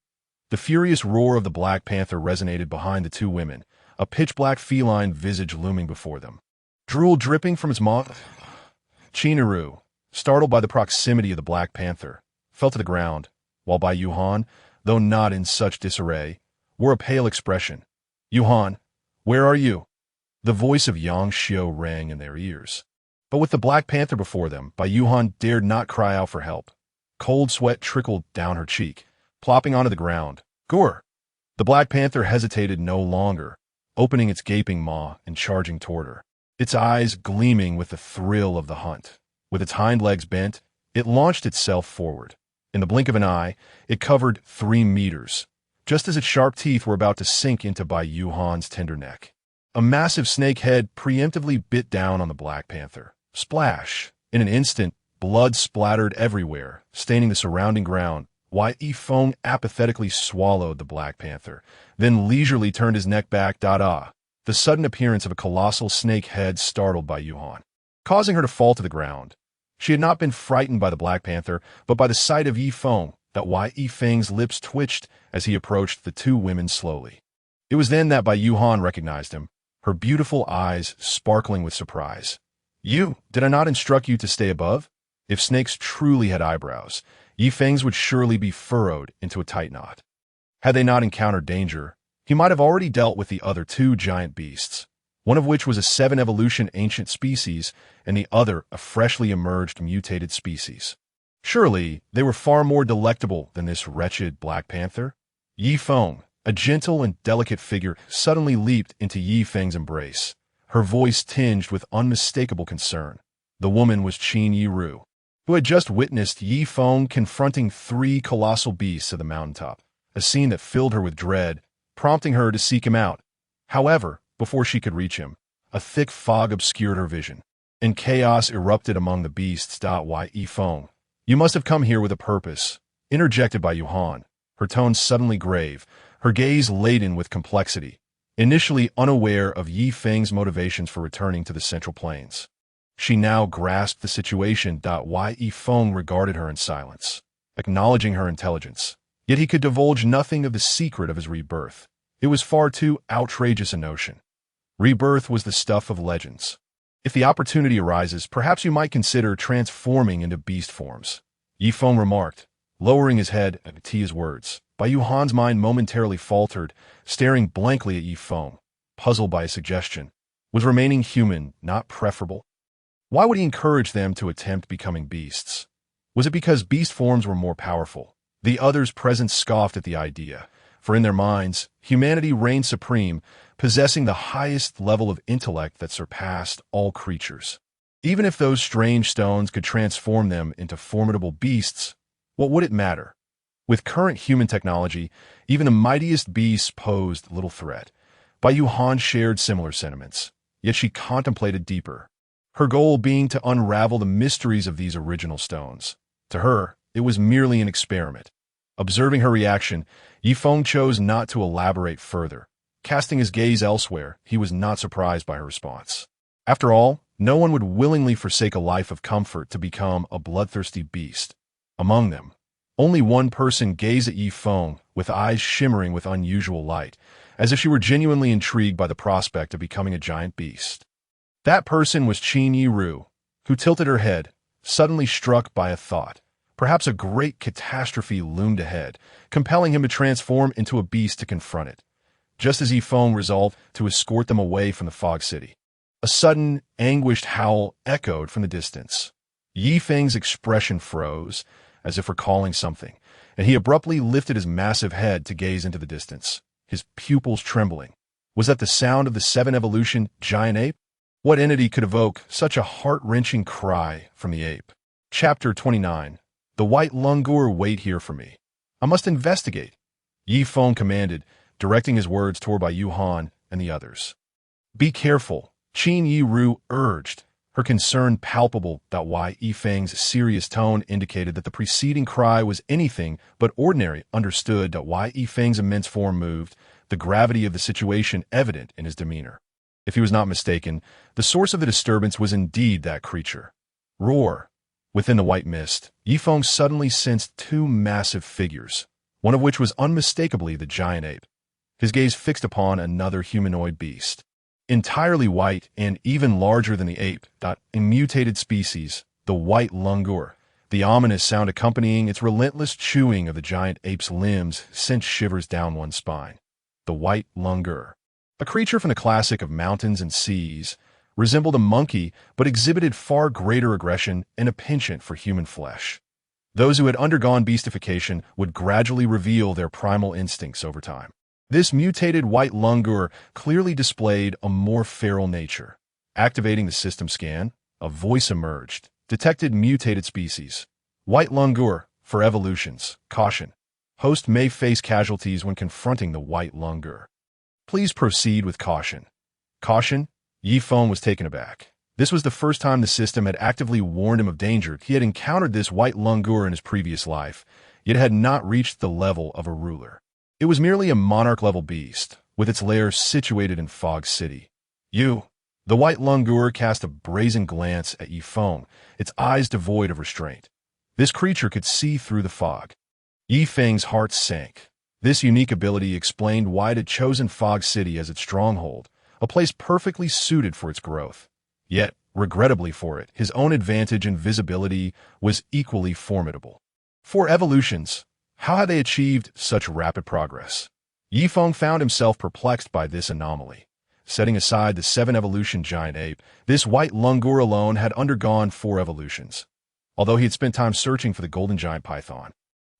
The furious roar of the Black Panther resonated behind the two women, a pitch-black feline visage looming before them. Drool dripping from its mouth. Qin Yiru, startled by the proximity of the Black Panther, fell to the ground, while Bai Yuhan, though not in such disarray, wore a pale expression. Yuhan, where are you? The voice of Yang Xiu rang in their ears. But with the Black Panther before them, Bai Yuhan dared not cry out for help. Cold sweat trickled down her cheek, plopping onto the ground. Gore! The Black Panther hesitated no longer, opening its gaping maw and charging toward her, its eyes gleaming with the thrill of the hunt. With its hind legs bent, it launched itself forward. In the blink of an eye, it covered 3 meters, just as its sharp teeth were about to sink into Bai Yuhan's tender neck. A massive snake head preemptively bit down on the Black Panther. Splash! In an instant, blood splattered everywhere, staining the surrounding ground. Yi Feng apathetically swallowed the Black Panther, then leisurely turned his neck back. The sudden appearance of a colossal snake head startled Bai Yuhan, causing her to fall to the ground. She had not been frightened by the Black Panther, but by the sight of Yi Feng. Yi Feng's lips twitched as he approached the 2 women slowly. It was then that Bai Yuhan recognized him, her beautiful eyes sparkling with surprise. Did I not instruct you to stay above? If snakes truly had eyebrows, Yi Feng's would surely be furrowed into a tight knot. Had they not encountered danger, he might have already dealt with the other 2 giant beasts, one of which was a 7-evolution ancient species, and the other a freshly emerged mutated species. Surely, they were far more delectable than this wretched Black Panther. Yi Feng, a gentle and delicate figure, suddenly leaped into Yi Feng's embrace, her voice tinged with unmistakable concern. The woman was Qin Yiru, who had just witnessed Yi Feng confronting 3 colossal beasts at the mountaintop, a scene that filled her with dread, prompting her to seek him out. However, before she could reach him, a thick fog obscured her vision, and chaos erupted among the beasts. Yi Feng, you must have come here with a purpose, interjected Bai Yuhan, her tone suddenly grave, her gaze laden with complexity, initially unaware of Yi Feng's motivations for returning to the Central Plains. She now grasped the situation. Yi Feng regarded her in silence, acknowledging her intelligence. Yet he could divulge nothing of the secret of his rebirth. It was far too outrageous a notion. Rebirth was the stuff of legends. If the opportunity arises, perhaps you might consider transforming into beast forms, Yi Feng remarked, lowering his head at Tia's words. Bai Yuhan's mind momentarily faltered, staring blankly at Yi Feng, puzzled by his suggestion. Was remaining human not preferable? Why would he encourage them to attempt becoming beasts? Was it because beast forms were more powerful? The others present scoffed at the idea, for in their minds, humanity reigned supreme, possessing the highest level of intellect that surpassed all creatures. Even if those strange stones could transform them into formidable beasts, what would it matter? With current human technology, even the mightiest beasts posed little threat. Bai Yuhan shared similar sentiments, yet she contemplated deeper, her goal being to unravel the mysteries of these original stones. To her, it was merely an experiment. Observing her reaction, Yi Feng chose not to elaborate further. Casting his gaze elsewhere, he was not surprised by her response. After all, no one would willingly forsake a life of comfort to become a bloodthirsty beast. Among them, only one person gazed at Yi Feng with eyes shimmering with unusual light, as if she were genuinely intrigued by the prospect of becoming a giant beast. That person was Qin Yiru, who tilted her head, suddenly struck by a thought. Perhaps a great catastrophe loomed ahead, compelling him to transform into a beast to confront it, just as Yi Feng resolved to escort them away from the Fog City. A sudden, anguished howl echoed from the distance. Yi Feng's expression froze, as if recalling something, and he abruptly lifted his massive head to gaze into the distance, his pupils trembling. Was that the sound of the 7-evolution giant ape? What entity could evoke such a heart-wrenching cry from the ape? Chapter 29. The White Lungur wait here for me. I must investigate, Yi Feng commanded, directing his words toward Bai Yuhan and the others. Be careful, Qin Yiru urged, her concern palpable. Yi Feng's serious tone indicated that the preceding cry was anything but ordinary. Understood. Yi Feng's immense form moved, the gravity of the situation evident in his demeanor. If he was not mistaken, the source of the disturbance was indeed that creature. Roar! Within the white mist, Yi Feng suddenly sensed 2 massive figures, one of which was unmistakably the giant ape, his gaze fixed upon another humanoid beast. Entirely white and even larger than the ape, a mutated species, the White Lungur. The ominous sound accompanying its relentless chewing of the giant ape's limbs sent shivers down one's spine. The White Lungur, a creature from the classic of mountains and seas, resembled a monkey but exhibited far greater aggression and a penchant for human flesh. Those who had undergone beastification would gradually reveal their primal instincts over time. This mutated white langur clearly displayed a more feral nature. Activating the system scan, a voice emerged. Detected mutated species. White langur, for evolutions. Caution. Host may face casualties when confronting the white langur. Please proceed with caution. Caution? Yifeng was taken aback. This was the first time the system had actively warned him of danger. He had encountered this white langur in his previous life, yet had not reached the level of a ruler. It was merely a monarch-level beast, with its lair situated in Fog City. You! The white langur cast a brazen glance at Yifeng, its eyes devoid of restraint. This creature could see through the fog. Yifeng's heart sank. This unique ability explained why it had chosen Fog City as its stronghold, a place perfectly suited for its growth. Yet, regrettably for it, his own advantage in visibility was equally formidable. 4 evolutions. How had they achieved such rapid progress? Yifeng found himself perplexed by this anomaly. Setting aside the 7 evolution giant ape, this white langur alone had undergone 4 evolutions, although he had spent time searching for the golden giant python.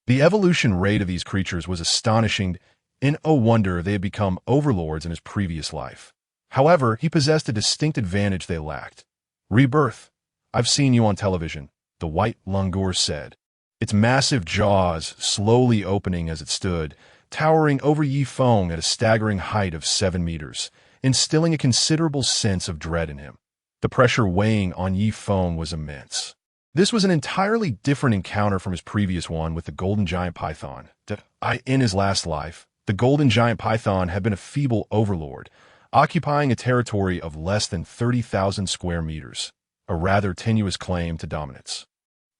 The evolution rate of these creatures was astonishing, and oh wonder they had become overlords in his previous life. However, he possessed a distinct advantage they lacked. Rebirth. I've seen you on television, the white langur said, its massive jaws slowly opening as it stood, towering over Yifeng at a staggering height of 7 meters, instilling a considerable sense of dread in him. The pressure weighing on Yifeng was immense. This was an entirely different encounter from his previous one with the golden giant python. In his last life, the golden giant python had been a feeble overlord, occupying a territory of less than 30,000 square meters, a rather tenuous claim to dominance.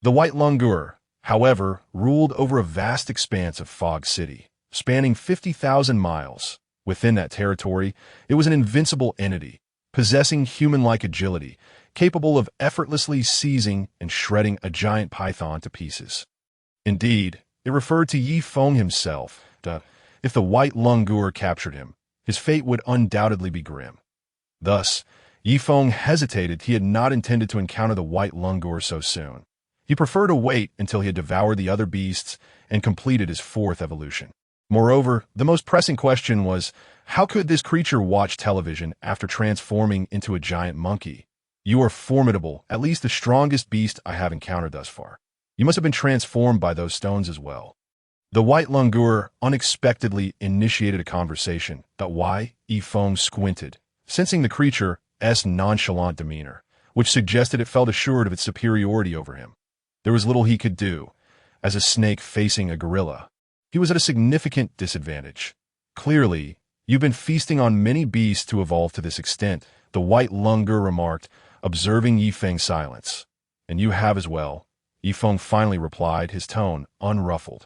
The white langur, however, ruled over a vast expanse of Fog City, spanning 50,000 miles. Within that territory, it was an invincible entity, possessing human-like agility, capable of effortlessly seizing and shredding a giant python to pieces. Indeed, it referred to Yifeng himself. If the white langur captured him, his fate would undoubtedly be grim. Thus, Yifeng hesitated. He had not intended to encounter the white langur so soon. He preferred to wait until he had devoured the other beasts and completed his 4th evolution. Moreover, the most pressing question was, how could this creature watch television after transforming into a giant monkey? You are formidable, at least the strongest beast I have encountered thus far. You must have been transformed by those stones as well. The white langur unexpectedly initiated a conversation. Why? Yifeng squinted, sensing the creature's nonchalant demeanor, which suggested it felt assured of its superiority over him. There was little he could do. As a snake facing a gorilla, he was at a significant disadvantage. Clearly, you've been feasting on many beasts to evolve to this extent, the white langur remarked, observing Yifeng's silence. And you have as well, Yifeng finally replied, his tone unruffled.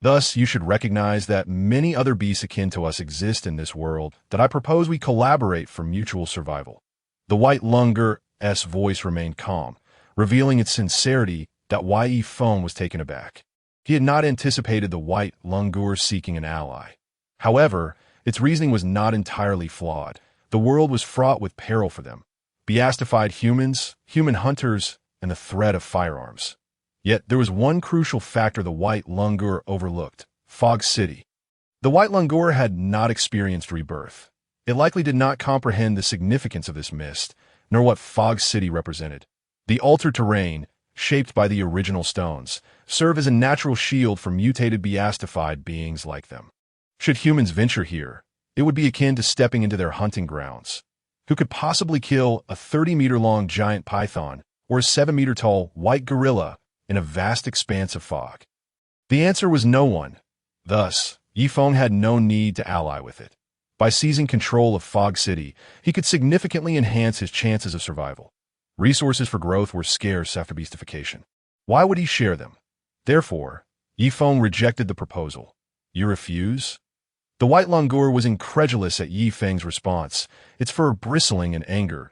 Thus, you should recognize that many other beasts akin to us exist in this world, that I propose we collaborate for mutual survival. The white langur's voice remained calm, revealing its sincerity. Why Yifeng was taken aback. He had not anticipated the white langur seeking an ally. However, its reasoning was not entirely flawed. The world was fraught with peril for them. Bestified humans, human hunters, and the threat of firearms. Yet there was one crucial factor the white langur overlooked: Fog City. The white langur had not experienced rebirth. It likely did not comprehend the significance of this mist, nor what Fog City represented. The altered terrain, shaped by the original stones, serve as a natural shield for mutated bestified beings like them. Should humans venture here, it would be akin to stepping into their hunting grounds. Who could possibly kill a 30-meter-long giant python or a 7-meter-tall white gorilla in a vast expanse of fog? The answer was no one. Thus, Yifeng had no need to ally with it. By seizing control of Fog City, he could significantly enhance his chances of survival. Resources for growth were scarce after bestification. Why would he share them? Therefore, Yifeng rejected the proposal. You refuse? The white langur was incredulous at Yifeng's response, its fur bristling in anger.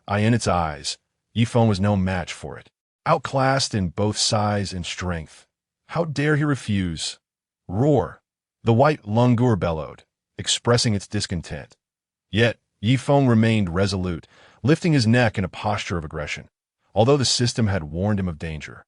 In its eyes, Yifeng was no match for it. Outclassed in both size and strength. How dare he refuse? Roar! The white langur bellowed, expressing its discontent. Yet, Yifeng remained resolute, lifting his neck in a posture of aggression, although the system had warned him of danger.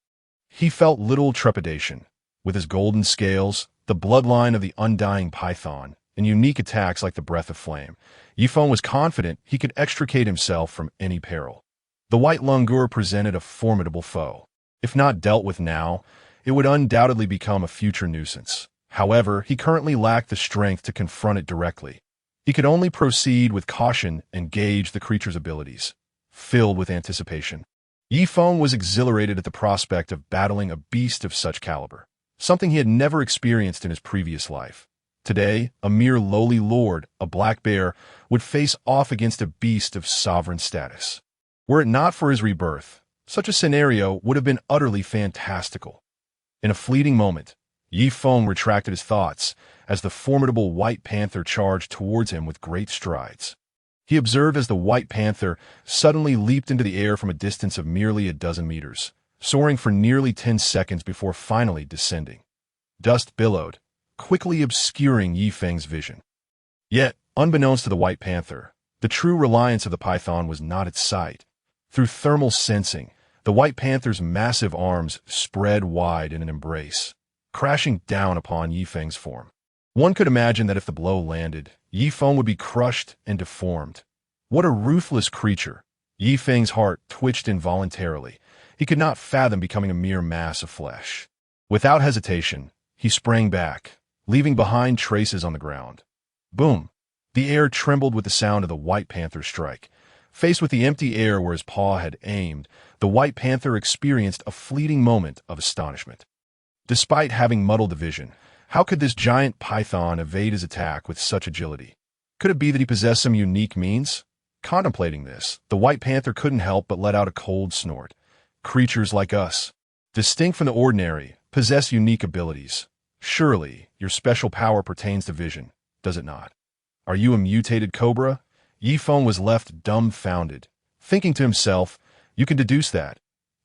He felt little trepidation. With his golden scales, the bloodline of the undying python, and unique attacks like the Breath of Flame, Yifeng was confident he could extricate himself from any peril. The White Lungur presented a formidable foe. If not dealt with now, it would undoubtedly become a future nuisance. However, he currently lacked the strength to confront it directly. He could only proceed with caution and gauge the creature's abilities. Filled with anticipation, Yifeng was exhilarated at the prospect of battling a beast of such caliber, something he had never experienced in his previous life. Today, a mere lowly lord, a black bear, would face off against a beast of sovereign status. Were it not for his rebirth, such a scenario would have been utterly fantastical. In a fleeting moment, Yifeng retracted his thoughts as the formidable White Panther charged towards him with great strides. He observed as the White Panther suddenly leaped into the air from a distance of merely a dozen meters, soaring for nearly 10 seconds before finally descending. Dust billowed, quickly obscuring Yifeng's vision. Yet, unbeknownst to the White Panther, the true reliance of the python was not its sight. Through thermal sensing, the White Panther's massive arms spread wide in an embrace, crashing down upon Yifeng's form. One could imagine that if the blow landed, Yifeng would be crushed and deformed. What a ruthless creature! Yifeng's heart twitched involuntarily. He could not fathom becoming a mere mass of flesh. Without hesitation, he sprang back, leaving behind traces on the ground. Boom! The air trembled with the sound of the White Panther's strike. Faced with the empty air where his paw had aimed, the White Panther experienced a fleeting moment of astonishment. Despite having muddled the vision, how could this giant python evade his attack with such agility? Could it be that he possessed some unique means? Contemplating this, the White Panther couldn't help but let out a cold snort. Creatures like us, distinct from the ordinary, possess unique abilities. Surely, your special power pertains to vision, does it not? Are you a mutated cobra? Yifeng was left dumbfounded, thinking to himself, you can deduce that.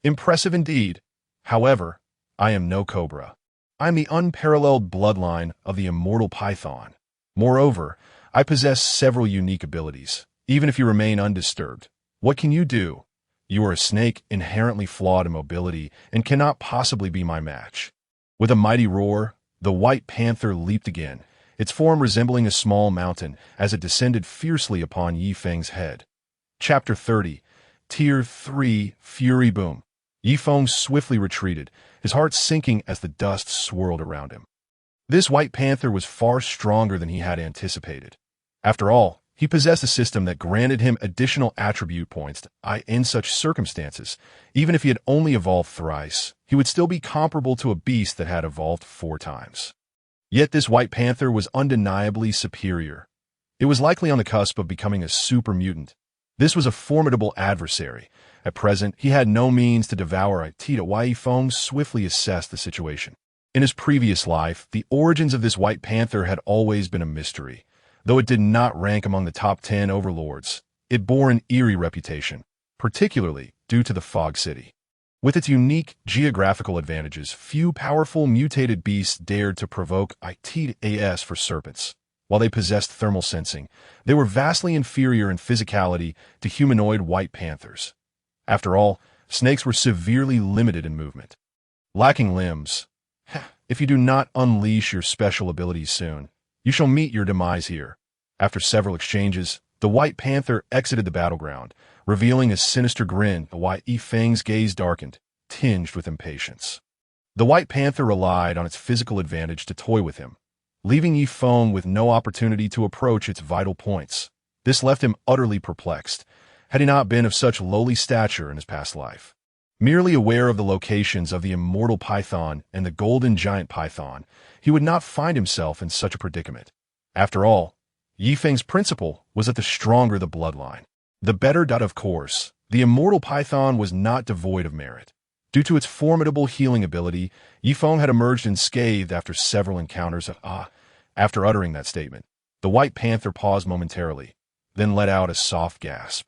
Impressive indeed. However, I am no cobra. I am the unparalleled bloodline of the immortal python. Moreover, I possess several unique abilities, even if you remain undisturbed. What can you do? You are a snake inherently flawed in mobility and cannot possibly be my match. With a mighty roar, the White Panther leaped again, its form resembling a small mountain as it descended fiercely upon Yifeng's head. Chapter 30, Tier 3, Fury Boom. Yifeng swiftly retreated, his heart sinking as the dust swirled around him. This White Panther was far stronger than he had anticipated. After all, he possessed a system that granted him additional attribute points. In such circumstances, even if he had only evolved thrice, he would still be comparable to a beast that had evolved 4 times. Yet this White Panther was undeniably superior. It was likely on the cusp of becoming a super mutant. This was a formidable adversary. At present, he had no means to devour it. Yifeng swiftly assessed the situation. In his previous life, the origins of this White Panther had always been a mystery. Though it did not rank among the top 10 overlords, it bore an eerie reputation, particularly due to the Fog City. With its unique geographical advantages, few powerful mutated beasts dared to provoke ITAS for serpents. While they possessed thermal sensing, they were vastly inferior in physicality to humanoid White Panthers. After all, snakes were severely limited in movement. Lacking limbs, if you do not unleash your special abilities soon, you shall meet your demise here. After several exchanges, the White Panther exited the battleground, revealing a sinister grin. Yifeng's gaze darkened, tinged with impatience. The White Panther relied on its physical advantage to toy with him, leaving Yifeng with no opportunity to approach its vital points. This left him utterly perplexed, had he not been of such lowly stature in his past life. Merely aware of the locations of the immortal python and the golden giant python, he would not find himself in such a predicament. After all, Yifeng's principle was that the stronger the bloodline, the better. Of course, the immortal python was not devoid of merit. Due to its formidable healing ability, Yifeng had emerged unscathed after several encounters. After uttering that statement, the White Panther paused momentarily, then let out a soft gasp.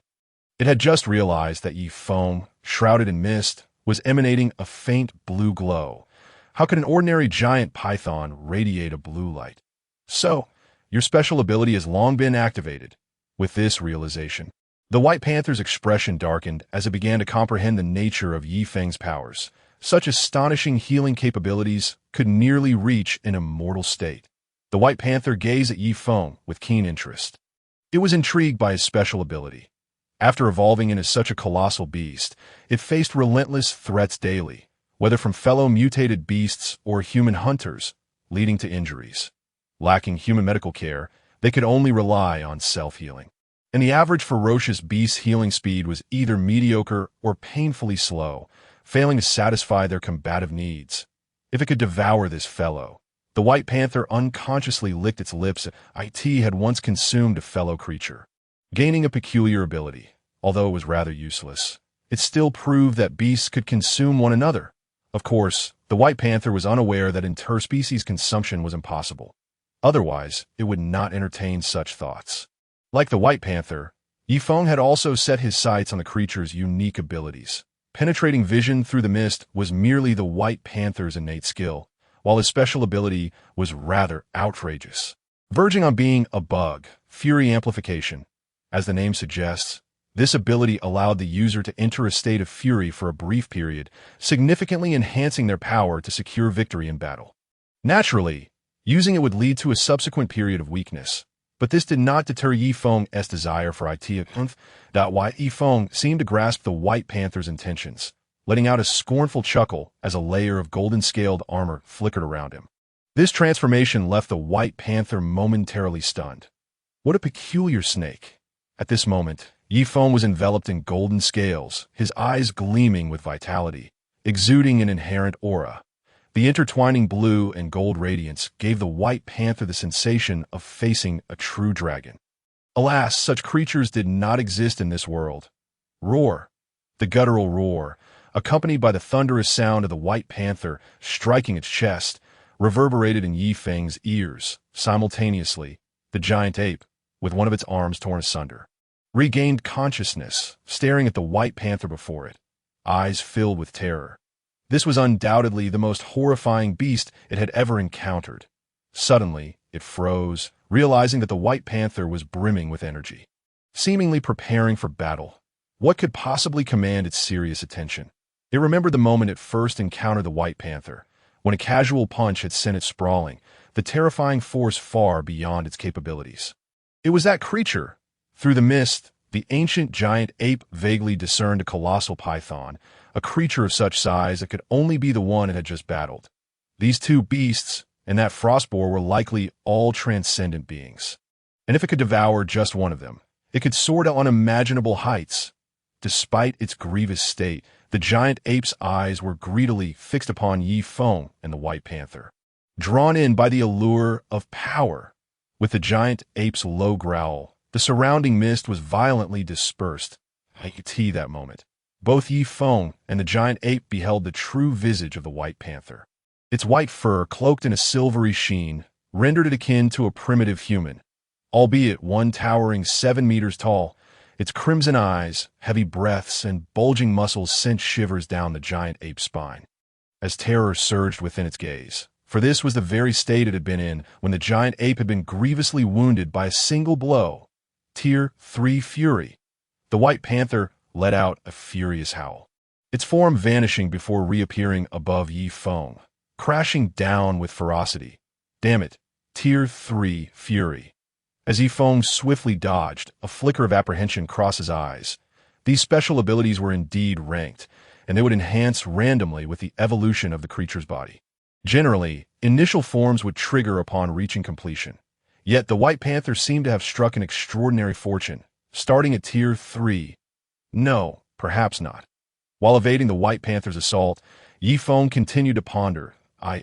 It had just realized that Yifeng, shrouded in mist, was emanating a faint blue glow. How could an ordinary giant python radiate a blue light? So, your special ability has long been activated. With this realization, the White Panther's expression darkened as it began to comprehend the nature of Yifeng's powers. Such astonishing healing capabilities could nearly reach an immortal state. The White Panther gazed at Yi Feng with keen interest. It was intrigued by his special ability. After evolving into such a colossal beast, it faced relentless threats daily, whether from fellow mutated beasts or human hunters, leading to injuries. Lacking human medical care, they could only rely on self-healing. And the average ferocious beast's healing speed was either mediocre or painfully slow, failing to satisfy their combative needs. If it could devour this fellow, the White Panther unconsciously licked its lips. It had once consumed a fellow creature. Gaining a peculiar ability, although it was rather useless, it still proved that beasts could consume one another. Of course, the White Panther was unaware that interspecies consumption was impossible. Otherwise, it would not entertain such thoughts. Like the White Panther, Yi Feng had also set his sights on the creature's unique abilities. Penetrating vision through the mist was merely the White Panther's innate skill, while his special ability was rather outrageous. Verging on being a bug, fury amplification. As the name suggests, this ability allowed the user to enter a state of fury for a brief period, significantly enhancing their power to secure victory in battle. Naturally, using it would lead to a subsequent period of weakness, but this did not deter Yi Feng's desire for it. Yi Feng seemed to grasp the White Panther's intentions, letting out a scornful chuckle as a layer of golden-scaled armor flickered around him. This transformation left the White Panther momentarily stunned. What a peculiar snake! At this moment, Yi Feng was enveloped in golden scales, his eyes gleaming with vitality, exuding an inherent aura. The intertwining blue and gold radiance gave the White Panther the sensation of facing a true dragon. Alas, such creatures did not exist in this world. Roar! The guttural roar, accompanied by the thunderous sound of the White Panther striking its chest, reverberated in Yi Feng's ears. Simultaneously, the giant ape, with one of its arms torn asunder, regained consciousness, staring at the White Panther before it, eyes filled with terror. This was undoubtedly the most horrifying beast it had ever encountered. Suddenly, it froze, realizing that the White Panther was brimming with energy, seemingly preparing for battle. What could possibly command its serious attention? It remembered the moment it first encountered the White Panther, when a casual punch had sent it sprawling, the terrifying force far beyond its capabilities. It was that creature. Through the mist, the ancient giant ape vaguely discerned a colossal python, a creature of such size that could only be the one it had just battled. These two beasts and that frostboar were likely all transcendent beings. And if it could devour just one of them, it could soar to unimaginable heights. Despite its grievous state, the giant ape's eyes were greedily fixed upon Yi Feng and the White Panther, drawn in by the allure of power. With the giant ape's low growl, the surrounding mist was violently dispersed. That moment, both Yi Feng and the giant ape beheld the true visage of the White Panther. Its white fur, cloaked in a silvery sheen, rendered it akin to a primitive human. Albeit one towering 7 meters tall, its crimson eyes, heavy breaths, and bulging muscles sent shivers down the giant ape's spine, as terror surged within its gaze. For this was the very state it had been in when the giant ape had been grievously wounded by a single blow. Tier 3 Fury. The White Panther let out a furious howl, its form vanishing before reappearing above Yi Feng, crashing down with ferocity. Damn it, Tier 3 Fury. As Yi Feng swiftly dodged, a flicker of apprehension crossed his eyes. These special abilities were indeed ranked, and they would enhance randomly with the evolution of the creature's body. Generally, initial forms would trigger upon reaching completion. Yet the White Panther seemed to have struck an extraordinary fortune, starting at Tier 3. No, perhaps not. While evading the White Panther's assault, Yi Feng continued to ponder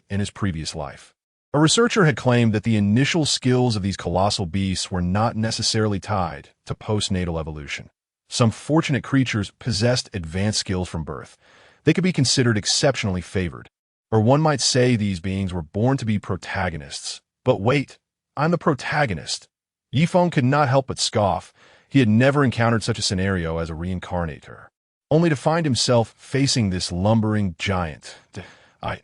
in his previous life. A researcher had claimed that the initial skills of these colossal beasts were not necessarily tied to postnatal evolution. Some fortunate creatures possessed advanced skills from birth. They could be considered exceptionally favored. Or one might say these beings were born to be protagonists. But wait, I'm the protagonist. Yi Feng could not help but scoff. He had never encountered such a scenario as a reincarnator, only to find himself facing this lumbering giant.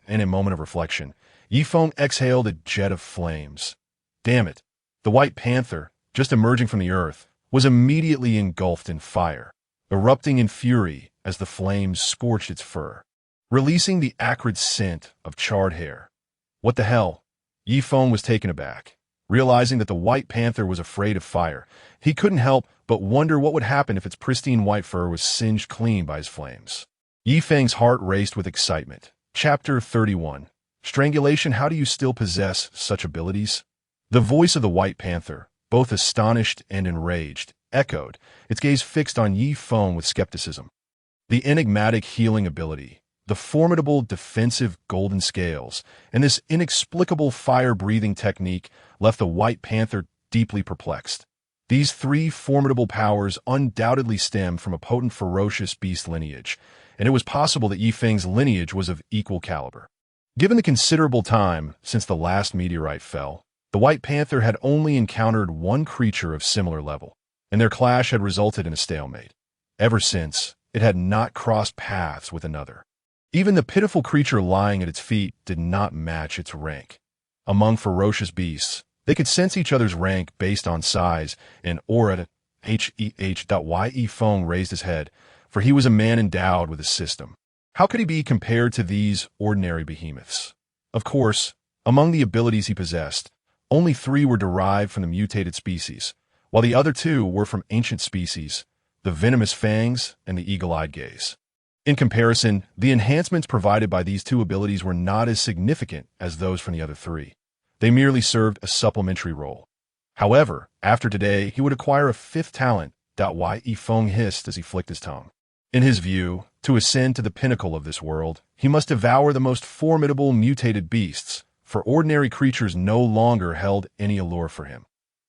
In a moment of reflection, Yi Feng exhaled a jet of flames. Damn it, the White Panther, just emerging from the earth, was immediately engulfed in fire, erupting in fury as the flames scorched its fur, releasing the acrid scent of charred hair. What the hell? Yi Feng was taken aback. Realizing that the white panther was afraid of fire, he couldn't help but wonder what would happen if its pristine white fur was singed clean by his flames. Yi Feng's heart raced with excitement. Chapter 31. Strangulation. How do you still possess such abilities? The voice of the white panther, both astonished and enraged, echoed, its gaze fixed on Yi Feng with skepticism. The enigmatic healing ability, the formidable defensive golden scales, and this inexplicable fire-breathing technique left the white panther deeply perplexed. These three formidable powers undoubtedly stem from a potent ferocious beast lineage, and it was possible that Yi Feng's lineage was of equal caliber. Given the considerable time since the last meteorite fell, the white panther had only encountered one creature of similar level, and their clash had resulted in a stalemate. Ever since, it had not crossed paths with another. Even the pitiful creature lying at its feet did not match its rank. Among ferocious beasts, they could sense each other's rank based on size and aura. Yi Feng raised his head, for he was a man endowed with a system. How could he be compared to these ordinary behemoths? Of course, among the abilities he possessed, only 3 were derived from the mutated species, while the other 2 were from ancient species, the venomous fangs and the eagle-eyed gaze. In comparison, the enhancements provided by these 2 abilities were not as significant as those from the other 3. They merely served a supplementary role. However, after today, he would acquire a 5th talent. Yi Feng hissed as he flicked his tongue. In his view, to ascend to the pinnacle of this world, he must devour the most formidable mutated beasts, for ordinary creatures no longer held any allure for him.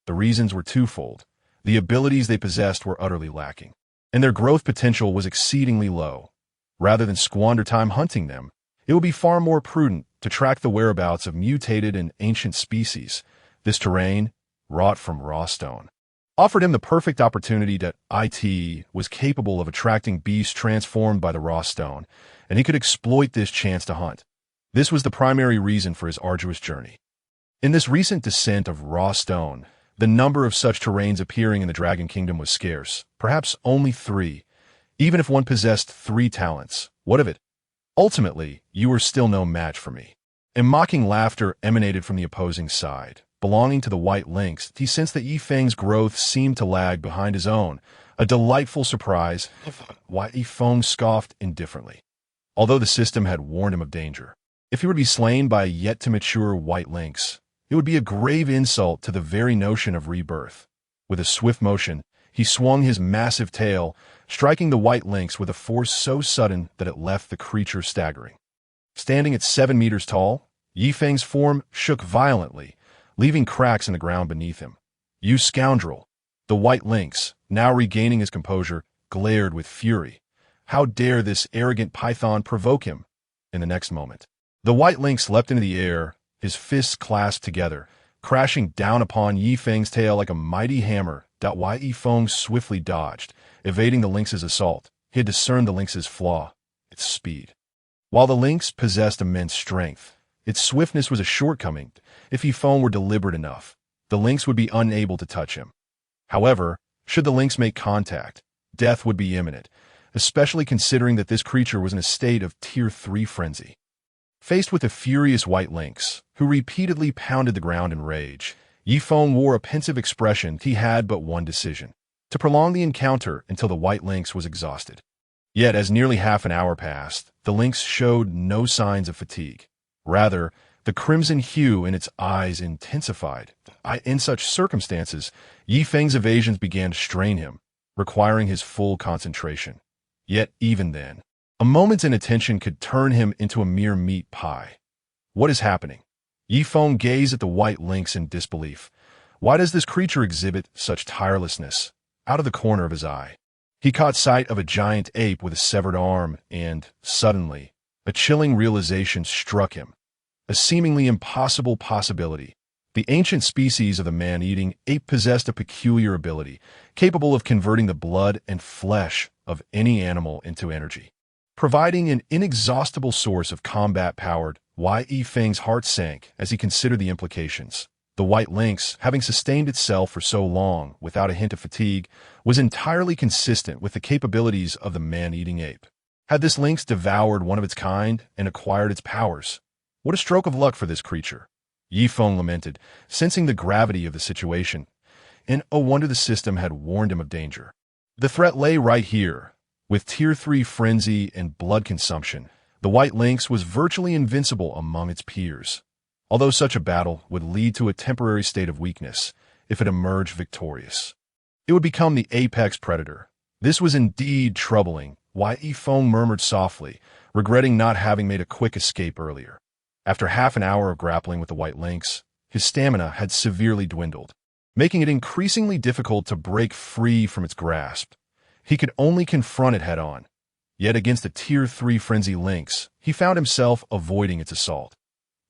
The reasons were twofold. The abilities they possessed were utterly lacking, and their growth potential was exceedingly low. Rather than squander time hunting them, it would be far more prudent to track the whereabouts of mutated and ancient species. This terrain, wrought from raw stone, offered him the perfect opportunity that it was capable of attracting beasts transformed by the raw stone, and he could exploit this chance to hunt. This was the primary reason for his arduous journey. In this recent descent of raw stone, the number of such terrains appearing in the Dragon Kingdom was scarce, perhaps only 3. Even if one possessed 3 talents, what of it? Ultimately, you were still no match for me. A mocking laughter emanated from the opposing side. Belonging to the white lynx, he sensed that Yi Feng's growth seemed to lag behind his own. A delightful surprise. Yi Feng scoffed indifferently, although the system had warned him of danger. If he were to be slain by a yet-to-mature white lynx, it would be a grave insult to the very notion of rebirth. With a swift motion, he swung his massive tail, striking the white lynx with a force so sudden that it left the creature staggering. Standing at 7 meters tall, Yi Feng's form shook violently, leaving cracks in the ground beneath him. "You scoundrel!" The white lynx, now regaining his composure, glared with fury. How dare this arrogant python provoke him? In the next moment, the white lynx leapt into the air, his fists clasped together, crashing down upon Yi Feng's tail like a mighty hammer. Yi Feng swiftly dodged, evading the lynx's assault. He had discerned the lynx's flaw, its speed. While the lynx possessed immense strength, its swiftness was a shortcoming. If Yi Feng were deliberate enough, the lynx would be unable to touch him. However, should the lynx make contact, death would be imminent, especially considering that this creature was in a state of Tier 3 frenzy. Faced with a furious white lynx, who repeatedly pounded the ground in rage, Yi Feng wore a pensive expression. He had but one decision: to prolong the encounter until the white lynx was exhausted. Yet, as nearly half an hour passed, the lynx showed no signs of fatigue. Rather, the crimson hue in its eyes intensified. In such circumstances, Yi Feng's evasions began to strain him, requiring his full concentration. Yet even then, a moment's inattention could turn him into a mere meat pie. What is happening? Yi Feng gazed at the white lynx in disbelief. Why does this creature exhibit such tirelessness? Out of the corner of his eye, he caught sight of a giant ape with a severed arm, and, suddenly, a chilling realization struck him. A seemingly impossible possibility. The ancient species of the man-eating ape possessed a peculiar ability, capable of converting the blood and flesh of any animal into energy, providing an inexhaustible source of combat-powered. Yi Feng's heart sank as he considered the implications. The white lynx, having sustained itself for so long without a hint of fatigue, was entirely consistent with the capabilities of the man-eating ape. Had this lynx devoured one of its kind and acquired its powers? What a stroke of luck for this creature. Yi Feng lamented, sensing the gravity of the situation. And oh wonder the system had warned him of danger. The threat lay right here. With Tier 3 frenzy and blood consumption, the White Lynx was virtually invincible among its peers. Although such a battle would lead to a temporary state of weakness, if it emerged victorious, it would become the apex predator. This was indeed troubling. Yi Feng murmured softly, regretting not having made a quick escape earlier. After half an hour of grappling with the White Lynx, his stamina had severely dwindled, making it increasingly difficult to break free from its grasp. He could only confront it head-on. Yet against a Tier 3 frenzy lynx, he found himself avoiding its assault.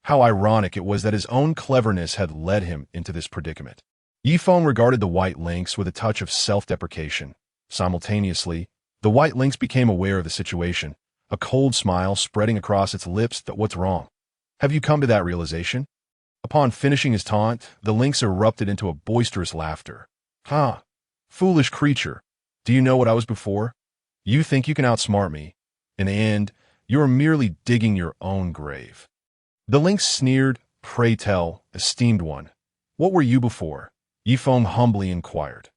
How ironic it was that his own cleverness had led him into this predicament. Yi Feng regarded the White Lynx with a touch of self-deprecation. Simultaneously, the White Lynx became aware of the situation, a cold smile spreading across its lips. What's wrong? Have you come to that realization? Upon finishing his taunt, the lynx erupted into a boisterous laughter. "Huh? Foolish creature. Do you know what I was before? You think you can outsmart me. In the end, you are merely digging your own grave." The lynx sneered. "Pray tell, esteemed one, what were you before?" Yi Feng humbly inquired.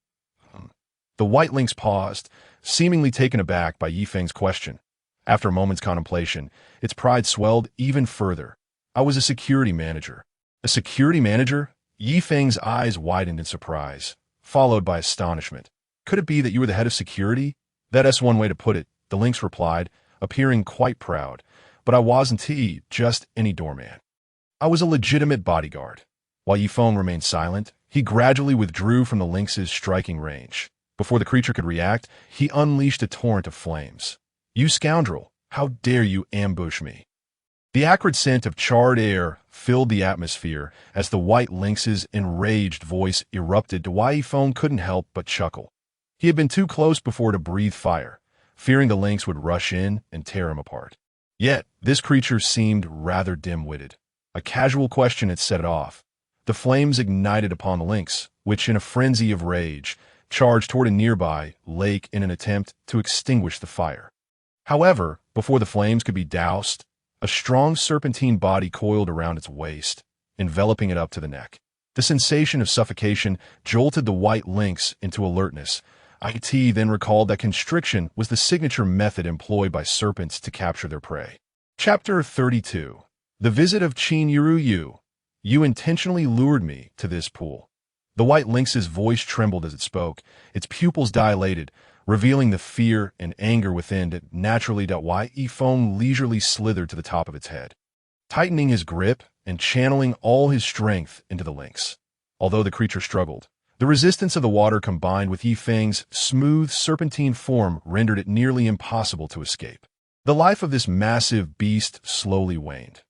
The White Lynx paused, seemingly taken aback by Yi Feng's question. After a moment's contemplation, its pride swelled even further. "I was a security manager." "A security manager?" Yi Feng's eyes widened in surprise, followed by astonishment. "Could it be that you were the head of security?" "That's one way to put it," the lynx replied, appearing quite proud. "But I wasn't just any doorman. I was a legitimate bodyguard." While Yi Feng remained silent, he gradually withdrew from the lynx's striking range. Before the creature could react, he unleashed a torrent of flames. "You scoundrel! How dare you ambush me?" The acrid scent of charred air filled the atmosphere as the White Lynx's enraged voice erupted. Yi Feng couldn't help but chuckle. He had been too close before to breathe fire, fearing the lynx would rush in and tear him apart. Yet, this creature seemed rather dim-witted. A casual question had set it off. The flames ignited upon the lynx, which, in a frenzy of rage, charged toward a nearby lake in an attempt to extinguish the fire. However, before the flames could be doused, a strong serpentine body coiled around its waist, enveloping it up to the neck. The sensation of suffocation jolted the White Lynx into alertness. IT then recalled that constriction was the signature method employed by serpents to capture their prey. Chapter 32. The Visit of Qin Yiru. "You intentionally lured me to this pool." The White Lynx's voice trembled as it spoke, its pupils dilated, revealing the fear and anger within it. Naturally, Yi Feng leisurely slithered to the top of its head, tightening his grip and channeling all his strength into the lynx. Although the creature struggled, the resistance of the water combined with Yi Feng's smooth, serpentine form rendered it nearly impossible to escape. The life of this massive beast slowly waned.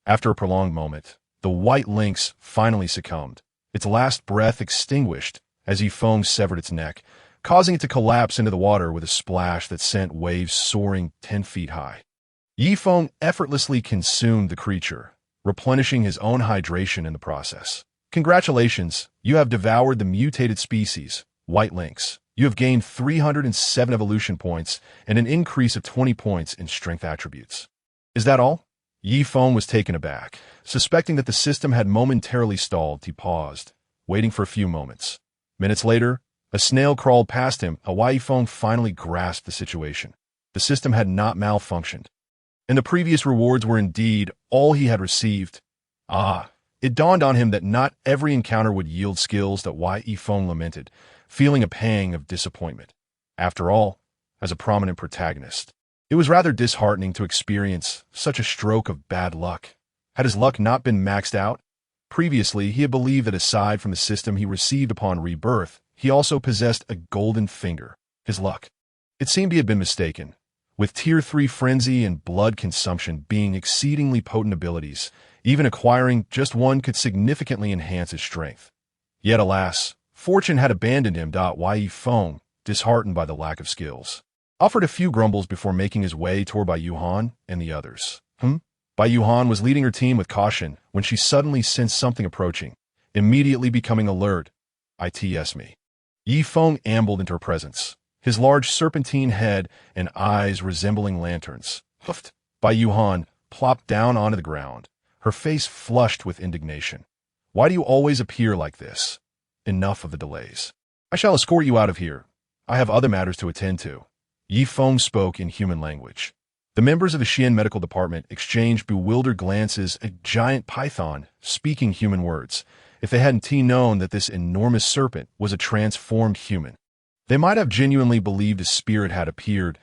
After a prolonged moment, the White Lynx finally succumbed, its last breath extinguished as Yi Feng severed its neck, causing it to collapse into the water with a splash that sent waves soaring 10 feet high. Yi Feng effortlessly consumed the creature, replenishing his own hydration in the process. "Congratulations, you have devoured the mutated species, White Lynx. You have gained 307 evolution points and an increase of 20 points in strength attributes." "Is that all?" Yi Feng was taken aback. Suspecting that the system had momentarily stalled, he paused, waiting for a few moments. Minutes later, a snail crawled past him. Yi Feng finally grasped the situation. The system had not malfunctioned, and the previous rewards were indeed all he had received. It dawned on him that not every encounter would yield skills. Yi Feng lamented, feeling a pang of disappointment. After all, as a prominent protagonist, it was rather disheartening to experience such a stroke of bad luck. Had his luck not been maxed out? Previously, he had believed that aside from the system he received upon rebirth, he also possessed a golden finger, his luck. It seemed he had been mistaken. With Tier 3 frenzy and blood consumption being exceedingly potent abilities, even acquiring just one could significantly enhance his strength. Yet alas, fortune had abandoned him. Yi Feng, disheartened by the lack of skills, offered a few grumbles before making his way toward Bai Yuhan and the others. Bai Yuhan was leading her team with caution when she suddenly sensed something approaching, immediately becoming alert. "It's me." Yi Feng ambled into her presence, his large serpentine head and eyes resembling lanterns. "Huffed." Bai Yuhan plopped down onto the ground, her face flushed with indignation. "Why do you always appear like this? Enough of the delays. I shall escort you out of here. I have other matters to attend to." Yi Feng spoke in human language. The members of the Xian medical department exchanged bewildered glances at a giant python speaking human words. If they hadn't known that this enormous serpent was a transformed human, they might have genuinely believed a spirit had appeared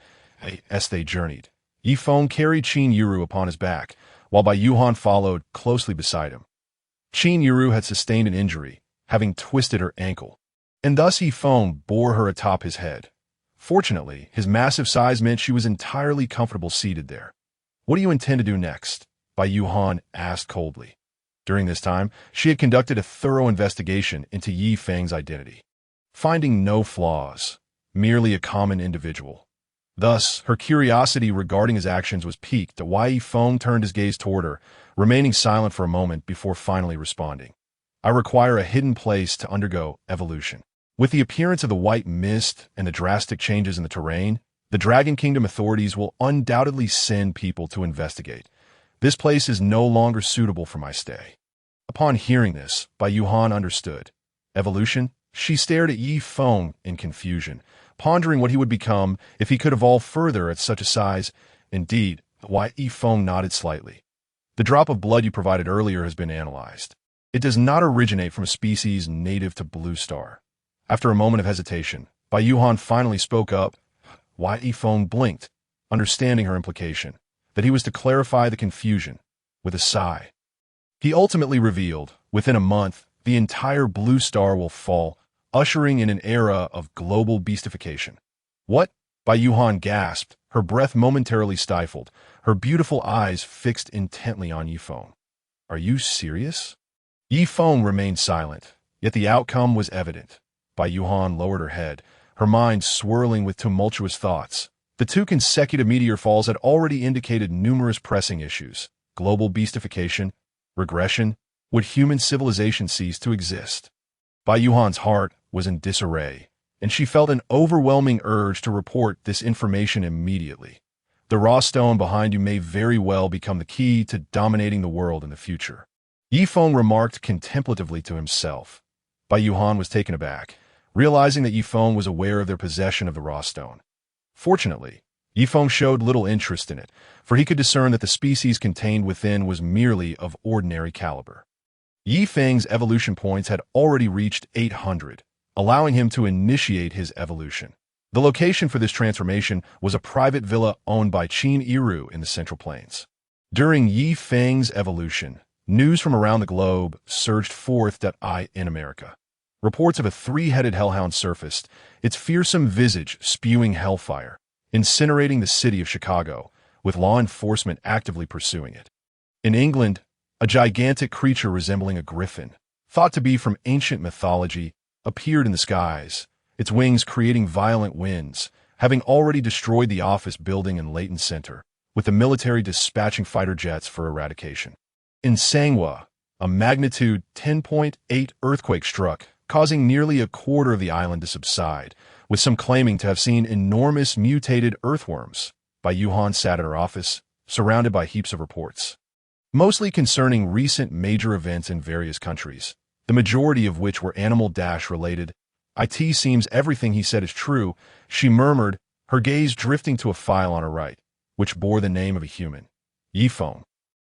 as they journeyed. Yi Feng carried Qin Yiru upon his back, while Bai Yuhan followed closely beside him. Qin Yiru had sustained an injury, having twisted her ankle, and thus Yi Feng bore her atop his head. Fortunately, his massive size meant she was entirely comfortable seated there. "What do you intend to do next?" Bai Yuhan asked coldly. During this time, she had conducted a thorough investigation into Yi Feng's identity, finding no flaws, merely a common individual. Thus, her curiosity regarding his actions was piqued, why Yi Feng turned his gaze toward her, remaining silent for a moment before finally responding. "I require a hidden place to undergo evolution. With the appearance of the white mist and the drastic changes in the terrain, the Dragon Kingdom authorities will undoubtedly send people to investigate. This place is no longer suitable for my stay." Upon hearing this, Bai Yuhan understood. Evolution? She stared at Yi Feng in confusion, pondering what he would become if he could evolve further at such a size. Indeed, Yi Feng nodded slightly. "The drop of blood you provided earlier has been analyzed. It does not originate from a species native to Blue Star." After a moment of hesitation, Bai Yuhan finally spoke up. Yi Feng blinked, understanding her implication, that he was to clarify the confusion, with a sigh. He ultimately revealed, within a month, the entire Blue Star will fall, ushering in an era of global beastification. "What?" Bai Yuhan gasped, her breath momentarily stifled, her beautiful eyes fixed intently on Yi Feng. "Are you serious?" Yi Feng remained silent, yet the outcome was evident. Bai Yuhan lowered her head, her mind swirling with tumultuous thoughts. The 2 consecutive meteor falls had already indicated numerous pressing issues: global beastification, regression. Would human civilization cease to exist? Bai Yuhan's heart was in disarray, and she felt an overwhelming urge to report this information immediately. The raw stone behind you may very well become the key to dominating the world in the future. Yi Feng remarked contemplatively to himself. Bai Yuhan was taken aback, realizing that Yi Feng was aware of their possession of the raw stone. Fortunately, Yi Feng showed little interest in it, for he could discern that the species contained within was merely of ordinary caliber. Yi Feng's evolution points had already reached 800, allowing him to initiate his evolution. The location for this transformation was a private villa owned by Qin Yiru in the Central Plains. During Yi Feng's evolution, news from around the globe surged forth in America. Reports of a 3-headed hellhound surfaced, its fearsome visage spewing hellfire, incinerating the city of Chicago, with law enforcement actively pursuing it. In England, a gigantic creature resembling a griffin, thought to be from ancient mythology, appeared in the skies, its wings creating violent winds, having already destroyed the office building in Leighton Center, with the military dispatching fighter jets for eradication. In Sanghua, a magnitude 10.8 earthquake struck, causing nearly a quarter of the island to subside, with some claiming to have seen enormous mutated earthworms. Bai Yuhan sat at her office, surrounded by heaps of reports, mostly concerning recent major events in various countries, the majority of which were animal-related. "It seems everything he said is true," she murmured, her gaze drifting to a file on her right, which bore the name of a human. Yi Feng.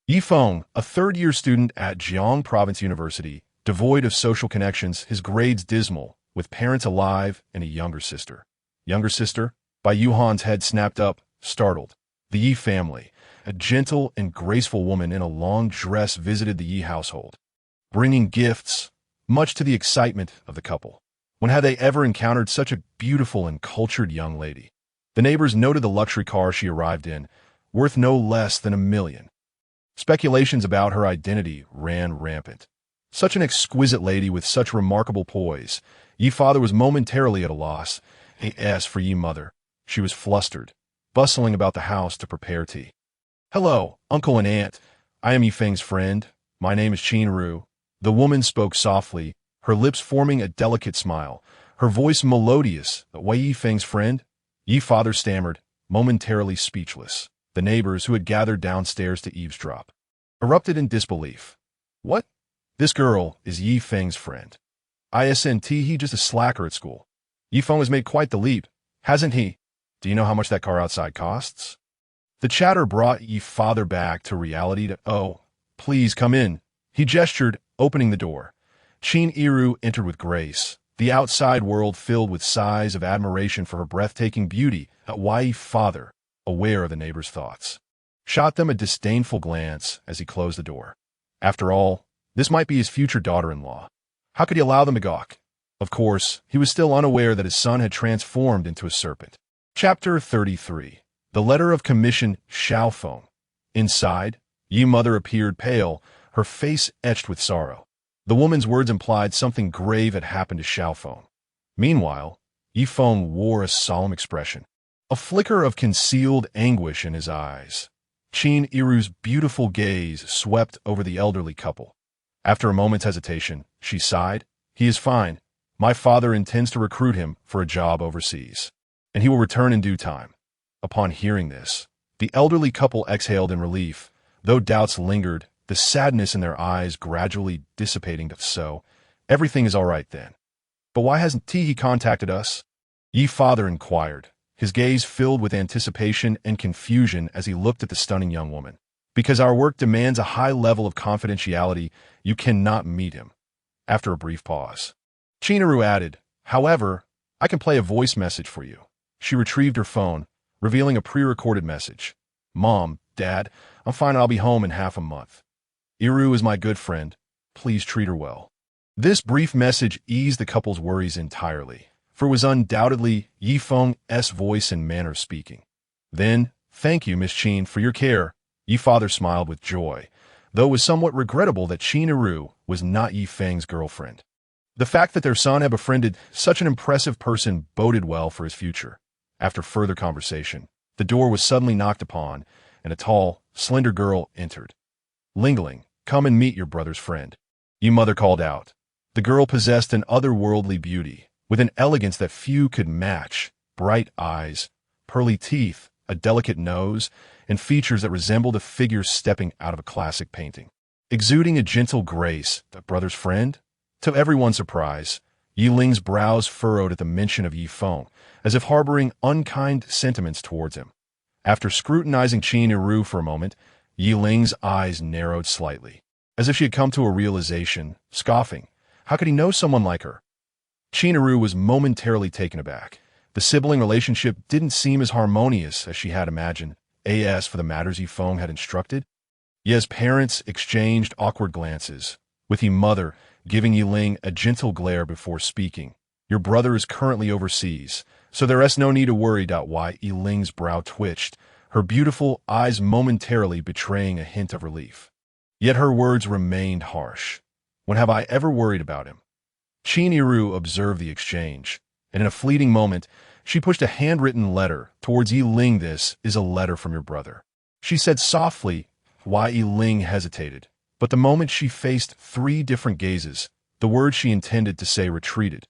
Yi Feng, a third-year student at Jiang Province University, devoid of social connections, his grades dismal, with parents alive and a younger sister. Younger sister? Bai Yuhan's head snapped up, startled. The Yi family, a gentle and graceful woman in a long dress, visited the Yi household, bringing gifts, much to the excitement of the couple. When had they ever encountered such a beautiful and cultured young lady? The neighbors noted the luxury car she arrived in, worth no less than $1 million. Speculations about her identity ran rampant. Such an exquisite lady with such remarkable poise. Yi father was momentarily at a loss. As for Yi mother, she was flustered, bustling about the house to prepare tea. "Hello, uncle and aunt. I am Yi Feng's friend. My name is Qin Ru." The woman spoke softly, her lips forming a delicate smile, her voice melodious. "Yi Feng's friend?" Yi father stammered, momentarily speechless. The neighbors who had gathered downstairs to eavesdrop erupted in disbelief. What? This girl is Yi Feng's friend. Isn't he just a slacker at school? Yi Feng has made quite the leap, hasn't he? Do you know how much that car outside costs? The chatter brought Yi father back to reality. Oh, please come in. He gestured, opening the door. Qin Iru entered with grace, the outside world filled with sighs of admiration for her breathtaking beauty. Yi father, aware of the neighbor's thoughts, shot them a disdainful glance as he closed the door. After all, this might be his future daughter-in-law. How could he allow them to gawk? Of course, he was still unaware that his son had transformed into a serpent. Chapter 33. The Letter of Commission, Xiaofeng. Inside, Yi mother appeared pale, her face etched with sorrow. The woman's words implied something grave had happened to Xiaofeng. Meanwhile, Yi Feng wore a solemn expression, a flicker of concealed anguish in his eyes. Qin Iru's beautiful gaze swept over the elderly couple. After a moment's hesitation, she sighed. He is fine. My father intends to recruit him for a job overseas, and he will return in due time. Upon hearing this, the elderly couple exhaled in relief. Though doubts lingered, the sadness in their eyes gradually dissipating. So, everything is all right then. But why hasn't he contacted us? Yi father inquired, his gaze filled with anticipation and confusion as he looked at the stunning young woman. Because our work demands a high level of confidentiality, you cannot meet him. After a brief pause, Chinaru added, however, I can play a voice message for you. She retrieved her phone, revealing a pre-recorded message. Mom, Dad, I'm fine and I'll be home in half a month. Iru is my good friend. Please treat her well. This brief message eased the couple's worries entirely, for it was undoubtedly Yi Feng's voice and manner of speaking. Then, thank you, Miss Qin, for your care. Yi father smiled with joy, though it was somewhat regrettable that Qin Iru was not Yi Feng's girlfriend. The fact that their son had befriended such an impressive person boded well for his future. After further conversation, the door was suddenly knocked upon, and a tall, slender girl entered. Lingling, come and meet your brother's friend. Yi mother called out. The girl possessed an otherworldly beauty, with an elegance that few could match, bright eyes, pearly teeth, a delicate nose, and features that resembled a figure stepping out of a classic painting. Exuding a gentle grace, the brother's friend? To everyone's surprise, Yi Ling's brows furrowed at the mention of Yi Feng, as if harboring unkind sentiments towards him. After scrutinizing Qin Iru for a moment, Yi Ling's eyes narrowed slightly, as if she had come to a realization, scoffing. How could he know someone like her? Qin Iru was momentarily taken aback. The sibling relationship didn't seem as harmonious as she had imagined. As for the matters Yi Feng had instructed, Ye's parents exchanged awkward glances, with Yi mother giving Yi Ling a gentle glare before speaking. Your brother is currently overseas, so there is no need to worry. Why Yi Ling's brow twitched, her beautiful eyes momentarily betraying a hint of relief. Yet her words remained harsh. When have I ever worried about him? Qin Iru observed the exchange, and in a fleeting moment, she pushed a handwritten letter towards Yi Ling. This is a letter from your brother, she said softly. Why Yi Ling hesitated, but the moment she faced three different gazes, the words she intended to say retreated.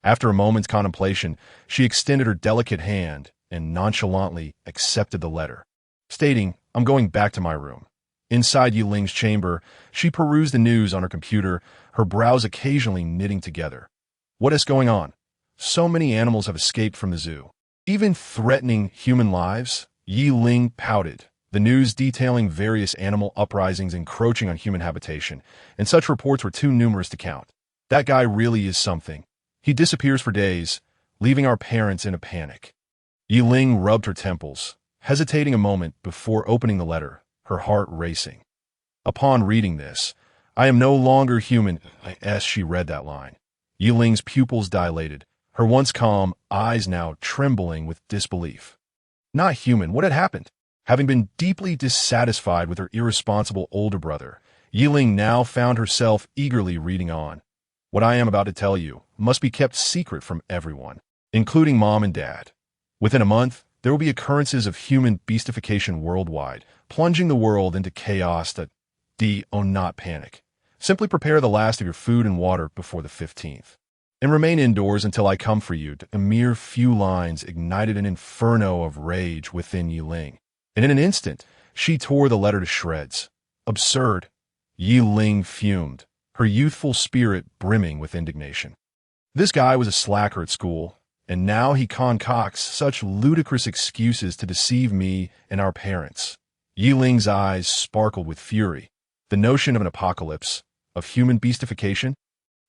After a moment's contemplation, she extended her delicate hand and nonchalantly accepted the letter, stating, I'm going back to my room. Inside Yi Ling's chamber, she perused the news on her computer, her brows occasionally knitting together. What is going on? So many animals have escaped from the zoo, even threatening human lives. Yi Ling pouted, the news detailing various animal uprisings encroaching on human habitation, and such reports were too numerous to count. That guy really is something. He disappears for days, leaving our parents in a panic. Yi Ling rubbed her temples, hesitating a moment before opening the letter, her heart racing. Upon reading this, I am no longer human, as she read that line. Yi Ling's pupils dilated, her once calm eyes now trembling with disbelief. Not human, what had happened? Having been deeply dissatisfied with her irresponsible older brother, Yi Ling now found herself eagerly reading on. What I am about to tell you must be kept secret from everyone, including Mom and Dad. Within a month, there will be occurrences of human beastification worldwide, plunging the world into chaos that not panic. Simply prepare the last of your food and water before the 15th. And remain indoors until I come for you. A mere few lines ignited an inferno of rage within Yi Ling, and in an instant, she tore the letter to shreds. Absurd. Yi Ling fumed, her youthful spirit brimming with indignation. This guy was a slacker at school, and now he concocts such ludicrous excuses to deceive me and our parents. Yi Ling's eyes sparkled with fury. The notion of an apocalypse, of human beastification?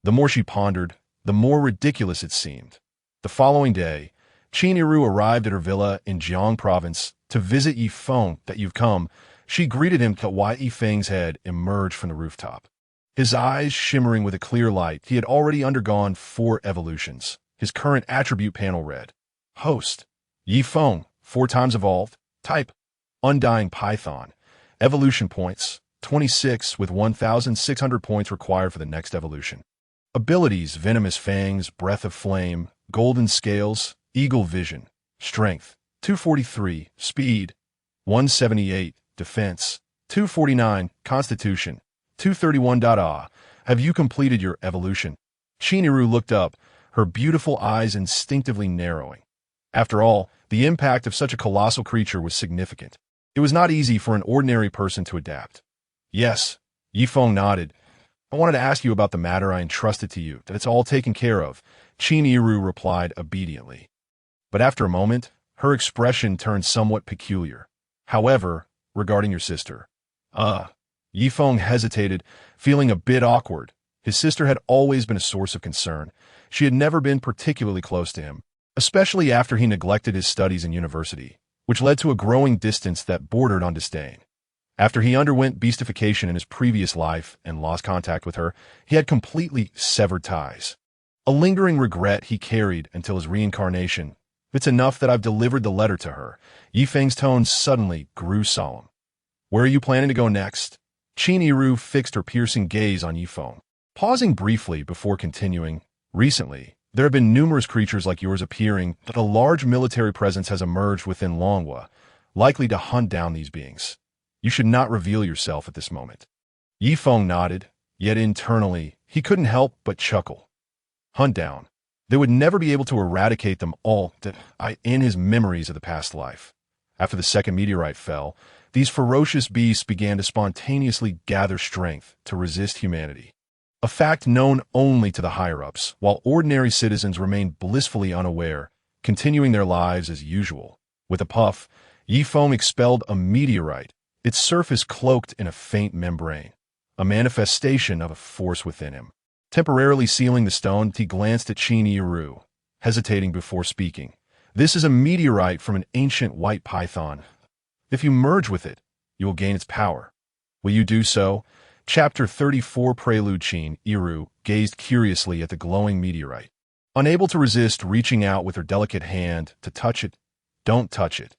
The more she pondered, the more ridiculous it seemed. The following day, Qin Yiru arrived at her villa in Jiang province to visit Yi Feng. That you've come, she greeted him till Yi Feng's head emerged from the rooftop. His eyes shimmering with a clear light, he had already undergone 4 evolutions. His current attribute panel read, Host, Yi Feng, 4 times evolved, type, Undying Python, evolution points, 26 with 1,600 points required for the next evolution. Abilities, Venomous Fangs, Breath of Flame, Golden Scales, Eagle Vision, Strength, 243, Speed, 178, Defense, 249, Constitution, 231. Have you completed your evolution? Qin Yiru looked up, her beautiful eyes instinctively narrowing. After all, the impact of such a colossal creature was significant. It was not easy for an ordinary person to adapt. Yes, Yi Feng nodded. I wanted to ask you about the matter I entrusted to you, that it's all taken care of, Qin Yiru replied obediently. But after a moment, her expression turned somewhat peculiar. However, regarding your sister. Yi Feng hesitated, feeling a bit awkward. His sister had always been a source of concern. She had never been particularly close to him, especially after he neglected his studies in university, which led to a growing distance that bordered on disdain. After he underwent beastification in his previous life and lost contact with her, he had completely severed ties. A lingering regret he carried until his reincarnation. It's enough that I've delivered the letter to her. Yi Feng's tone suddenly grew solemn. Where are you planning to go next? Qin Yiru fixed her piercing gaze on Yi Feng, pausing briefly before continuing. Recently, there have been numerous creatures like yours appearing, that a large military presence has emerged within Longhua, likely to hunt down these beings. You should not reveal yourself at this moment. Yi Feng nodded, yet internally, he couldn't help but chuckle. Hunt down. They would never be able to eradicate them all in his memories of the past life. After the second meteorite fell, these ferocious beasts began to spontaneously gather strength to resist humanity. A fact known only to the higher-ups, while ordinary citizens remained blissfully unaware, continuing their lives as usual. With a puff, Yi Feng expelled a meteorite, its surface cloaked in a faint membrane, a manifestation of a force within him. Temporarily sealing the stone, he glanced at Qin Yiru, hesitating before speaking. This is a meteorite from an ancient white python. If you merge with it, you will gain its power. Will you do so? Chapter 34 Prelude. Qin Yiru gazed curiously at the glowing meteorite, unable to resist reaching out with her delicate hand to touch it. Don't touch it.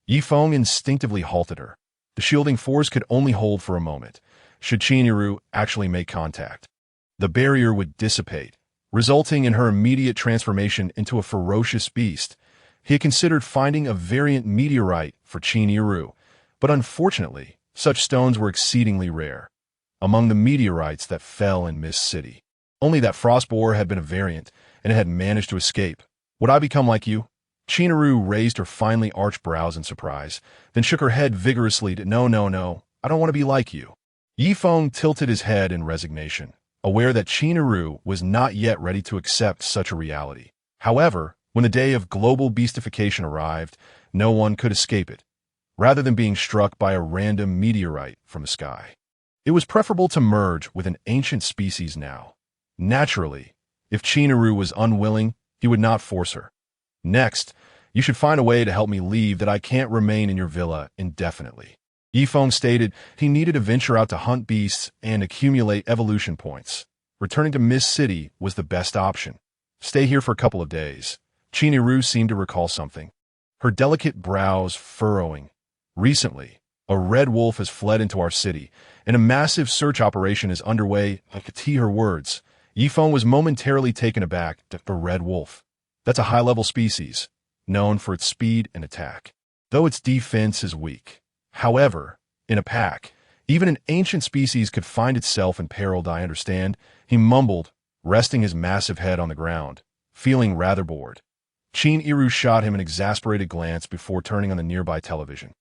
Yi Feng instinctively halted her. The shielding force could only hold for a moment. Should Qin Yiru actually make contact, the barrier would dissipate, resulting in her immediate transformation into a ferocious beast. He had considered finding a variant meteorite for Qin Yiru, but unfortunately, such stones were exceedingly rare. Among the meteorites that fell in Mist City, only that Frostboar had been a variant, and it had managed to escape. Would I become like you? Qin Yiru raised her finely arched brows in surprise, then shook her head vigorously to no, I don't want to be like you. Yi Feng tilted his head in resignation, aware that Qin Yiru was not yet ready to accept such a reality. However, when the day of global beastification arrived, no one could escape it, rather than being struck by a random meteorite from the sky. It was preferable to merge with an ancient species now. Naturally, if Qin Yiru was unwilling, he would not force her. Next, you should find a way to help me leave, that I can't remain in your villa indefinitely. Yi Feng stated he needed to venture out to hunt beasts and accumulate evolution points. Returning to Mist City was the best option. Stay here for a couple of days. Qin Yiru seemed to recall something, her delicate brows furrowing. Recently, a red wolf has fled into our city, and a massive search operation is underway. I could see her words. Yi Feng was momentarily taken aback. A red wolf. That's a high-level species, known for its speed and attack, though its defense is weak. However, in a pack, even an ancient species could find itself imperiled. I understand, he mumbled, resting his massive head on the ground, feeling rather bored. Qin Yiru shot him an exasperated glance before turning on the nearby television.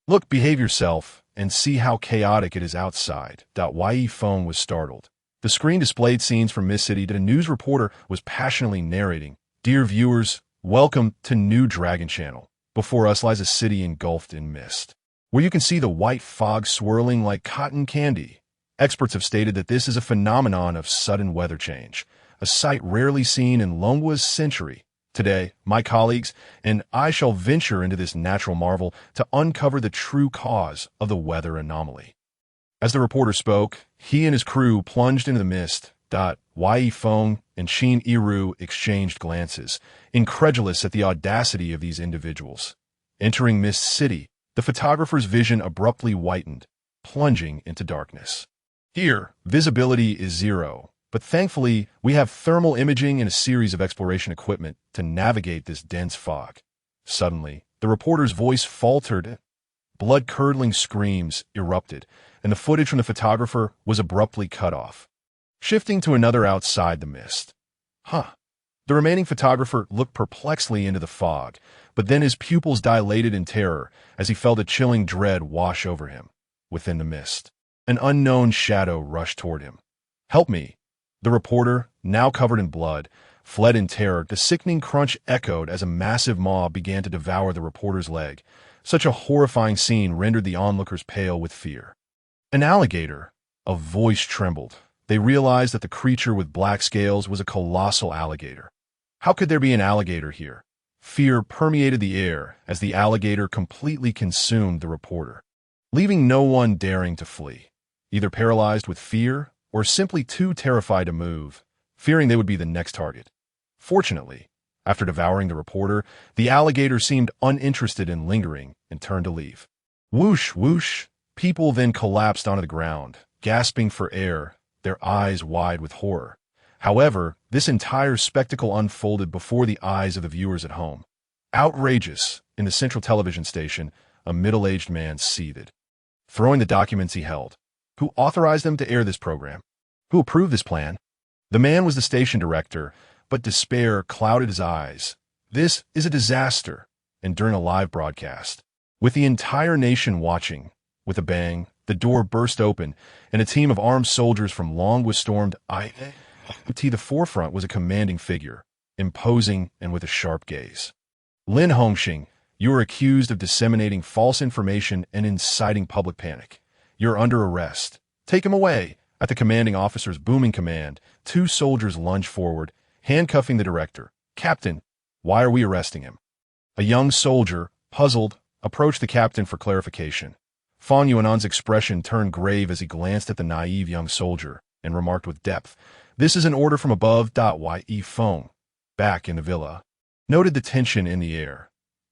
Look, behave yourself, and see how chaotic it is outside. Ye phone was startled. The screen displayed scenes from Mist City that a news reporter was passionately narrating. Dear viewers, welcome to New Dragon Channel. Before us lies a city engulfed in mist, where you can see the white fog swirling like cotton candy. Experts have stated that this is a phenomenon of sudden weather change, a sight rarely seen in Longwa's century. Today, my colleagues and I shall venture into this natural marvel to uncover the true cause of the weather anomaly. As the reporter spoke, he and his crew plunged into the mist. Ye Feng and Shin Iru exchanged glances, incredulous at the audacity of these individuals. Entering Mist City, the photographer's vision abruptly whitened, plunging into darkness. Here, visibility is zero, but thankfully, we have thermal imaging and a series of exploration equipment to navigate this dense fog. Suddenly, the reporter's voice faltered. Blood-curdling screams erupted, and the footage from the photographer was abruptly cut off. Shifting to another outside the mist. The remaining photographer looked perplexedly into the fog, but then his pupils dilated in terror as he felt a chilling dread wash over him. Within the mist, an unknown shadow rushed toward him. Help me! The reporter, now covered in blood, fled in terror. The sickening crunch echoed as a massive maw began to devour the reporter's leg. Such a horrifying scene rendered the onlookers pale with fear. An alligator! A voice trembled. They realized that the creature with black scales was a colossal alligator. How could there be an alligator here? Fear permeated the air as the alligator completely consumed the reporter, leaving no one daring to flee, either paralyzed with fear or simply too terrified to move, fearing they would be the next target. Fortunately, after devouring the reporter, the alligator seemed uninterested in lingering and turned to leave. Whoosh, whoosh! People then collapsed onto the ground, gasping for air, their eyes wide with horror. However, this entire spectacle unfolded before the eyes of the viewers at home. Outrageous! In the central television station, a middle-aged man seethed, throwing the documents he held. Who authorized them to air this program? Who approved this plan? The man was the station director, but despair clouded his eyes. This is a disaster. And during a live broadcast, with the entire nation watching, with a bang, the door burst open, and a team of armed soldiers from Longwa stormed. The forefront was a commanding figure, imposing and with a sharp gaze. Lin Hongxing, you are accused of disseminating false information and inciting public panic. You're under arrest. Take him away. At the commanding officer's booming command, two soldiers lunged forward, handcuffing the director. Captain, why are we arresting him? A young soldier, puzzled, approached the captain for clarification. Fan Yuanan's expression turned grave as he glanced at the naive young soldier and remarked with depth, "This is an order from above. Ye Feng." Back in the villa, noted the tension in the air.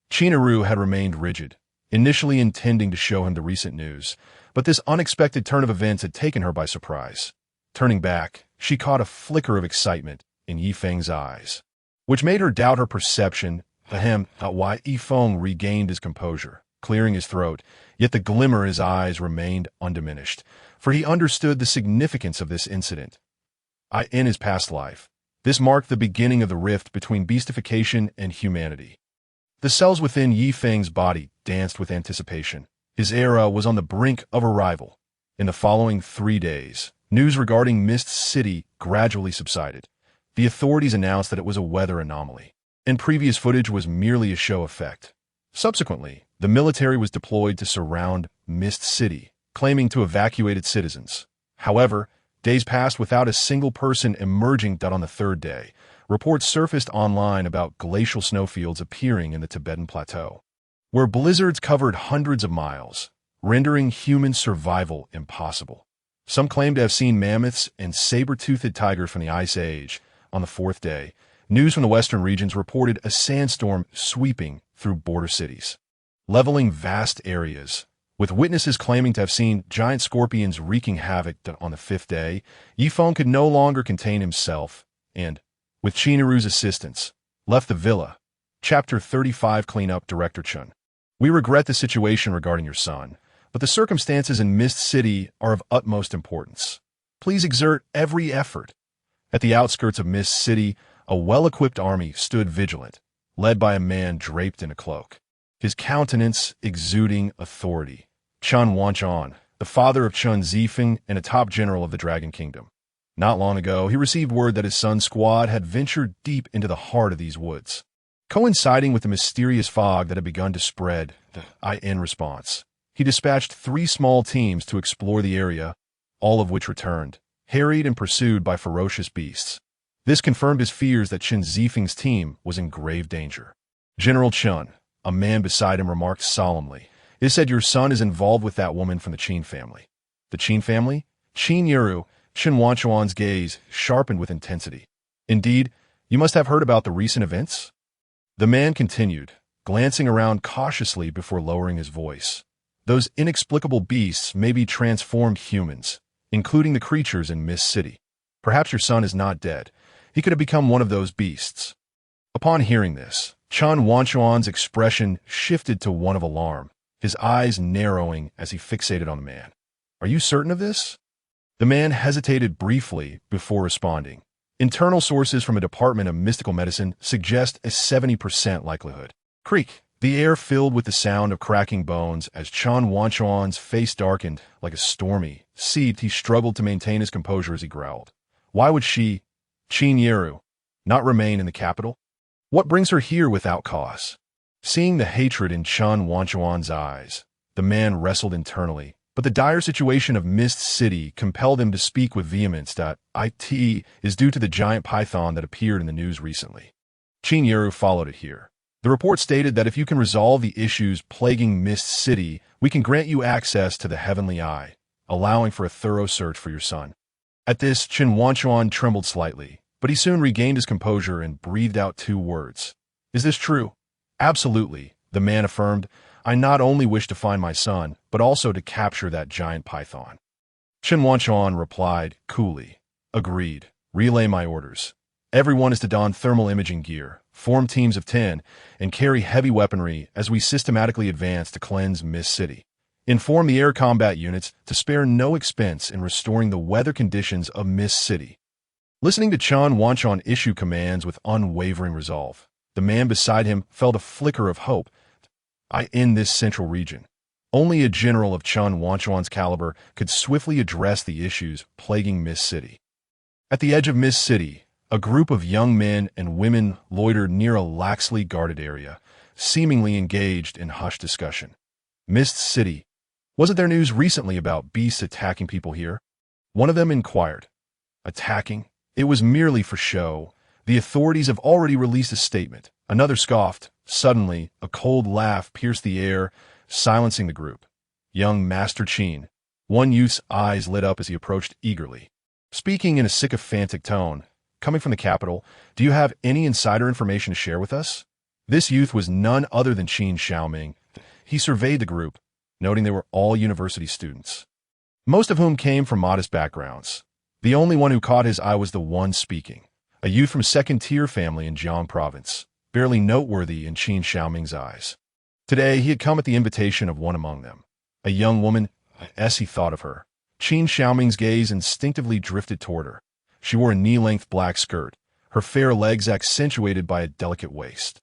Chinaru had remained rigid, initially intending to show him the recent news, but this unexpected turn of events had taken her by surprise. Turning back, she caught a flicker of excitement in Yi Feng's eyes, which made her doubt her perception. Yi Feng regained his composure, clearing his throat, yet the glimmer in his eyes remained undiminished, for he understood the significance of this incident. In his past life, this marked the beginning of the rift between beastification and humanity. The cells within Yi Feng's body danced with anticipation. His era was on the brink of arrival. In the following 3 days, news regarding Mist City gradually subsided. The authorities announced that it was a weather anomaly, and previous footage was merely a show effect. Subsequently, the military was deployed to surround Mist City, claiming to evacuate its citizens. However, days passed without a single person emerging. On the third day, reports surfaced online about glacial snowfields appearing in the Tibetan Plateau, where blizzards covered hundreds of miles, rendering human survival impossible. Some claimed to have seen mammoths and saber-toothed tigers from the Ice Age. On the fourth day, news from the western regions reported a sandstorm sweeping through border cities, leveling vast areas, with witnesses claiming to have seen giant scorpions wreaking havoc. On the fifth day, Yi Feng could no longer contain himself and, with Chinaru's assistance, left the villa. Chapter 35 Cleanup. Director Chun. We regret the situation regarding your son, but the circumstances in Mist City are of utmost importance. Please exert every effort. At the outskirts of Mist City, a well-equipped army stood vigilant, led by a man draped in a cloak, his countenance exuding authority. Chen Wanchuan, the father of Chen Zifeng and a top general of the Dragon Kingdom. Not long ago, he received word that his son's squad had ventured deep into the heart of these woods. Coinciding with the mysterious fog that had begun to spread, in response, he dispatched 3 small teams to explore the area, all of which returned, harried and pursued by ferocious beasts. This confirmed his fears that Chen Zifeng's team was in grave danger. General Chen, a man beside him, remarked solemnly, "It is said your son is involved with that woman from the Qin family." The Qin family? Qin Yuru, Chen Wanchuan's gaze sharpened with intensity. "Indeed, you must have heard about the recent events?" The man continued, glancing around cautiously before lowering his voice. "Those inexplicable beasts may be transformed humans, including the creatures in Mist City. Perhaps your son is not dead. He could have become one of those beasts." Upon hearing this, Chen Wanchuan's expression shifted to one of alarm, his eyes narrowing as he fixated on the man. "Are you certain of this?" The man hesitated briefly before responding. "Internal sources from a department of mystical medicine suggest a 70% likelihood." Creak! The air filled with the sound of cracking bones as Chen Wanchuan's face darkened like a stormy sea. He struggled to maintain his composure as he growled. "Why would she, Qin Yeru, not remain in the capital? What brings her here without cause?" Seeing the hatred in Chen Wanchuan's eyes, the man wrestled internally, but the dire situation of Mist City compelled him to speak with vehemence. "It is due to the giant python that appeared in the news recently. Qin Yeru followed it here. The report stated that if you can resolve the issues plaguing Mist City, we can grant you access to the Heavenly Eye, allowing for a thorough search for your son." At this, Chen Wanchuan trembled slightly, but he soon regained his composure and breathed out 2 words. "Is this true?" "Absolutely," the man affirmed. "I not only wish to find my son, but also to capture that giant python." Chen Wanchuan replied coolly, "Agreed. Relay my orders. Everyone is to don thermal imaging gear, form teams of 10, and carry heavy weaponry as we systematically advance to cleanse Mist City. Inform the air combat units to spare no expense in restoring the weather conditions of Mist City." Listening to Chen Wanchuan issue commands with unwavering resolve, the man beside him felt a flicker of hope. In this central region, only a general of Chen Wanchuan's caliber could swiftly address the issues plaguing Mist City. At the edge of Mist City, a group of young men and women loitered near a laxly guarded area, seemingly engaged in hushed discussion. Mist City. Wasn't there news recently about beasts attacking people here? One of them inquired. Attacking? It was merely for show. The authorities have already released a statement. Another scoffed. Suddenly, a cold laugh pierced the air, silencing the group. Young Master Qin. One youth's eyes lit up as he approached eagerly. Speaking in a sycophantic tone, "Coming from the capital, do you have any insider information to share with us?" This youth was none other than Qin Xiaoming. He surveyed the group, noting they were all university students, most of whom came from modest backgrounds. The only one who caught his eye was the one speaking, a youth from second-tier family in Jiang province, barely noteworthy in Qin Xiaoming's eyes. Today, he had come at the invitation of one among them, a young woman. As he thought of her, Qin Xiaoming's gaze instinctively drifted toward her. She wore a knee-length black skirt, her fair legs accentuated by a delicate waist.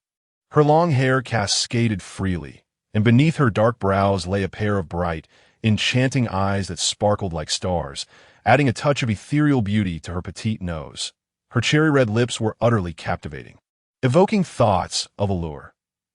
Her long hair cascaded freely, and beneath her dark brows lay a pair of bright, enchanting eyes that sparkled like stars, adding a touch of ethereal beauty to her petite nose. Her cherry-red lips were utterly captivating, evoking thoughts of allure.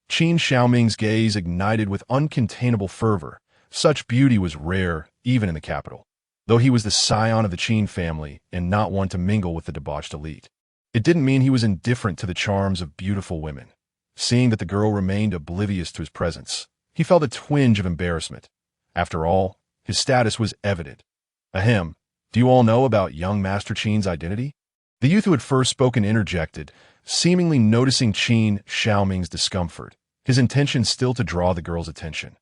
Qin Xiaoming's gaze ignited with uncontainable fervor. Such beauty was rare, even in the capital, though he was the scion of the Qin family and not one to mingle with the debauched elite. It didn't mean he was indifferent to the charms of beautiful women. Seeing that the girl remained oblivious to his presence, he felt a twinge of embarrassment. After all, his status was evident. Ahem, do you all know about young Master Qin's identity? The youth who had first spoken interjected, seemingly noticing Qin Xiaoming's discomfort, his intention still to draw the girl's attention.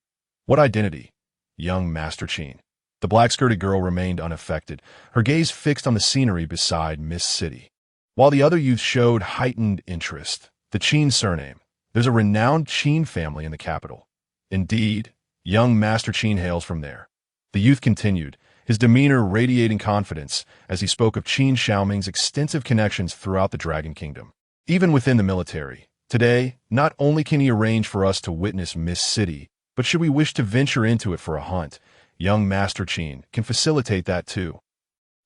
What identity? Young Master Qin. The black-skirted girl remained unaffected, her gaze fixed on the scenery beside Mist City. While the other youth showed heightened interest, the Qin surname. There's a renowned Qin family in the capital. Indeed, young Master Qin hails from there. The youth continued, his demeanor radiating confidence as he spoke of Qin Xiaoming's extensive connections throughout the Dragon Kingdom. Even within the military, today, not only can he arrange for us to witness Mist City, But should we wish to venture into it for a hunt, young Master Qin can facilitate that too.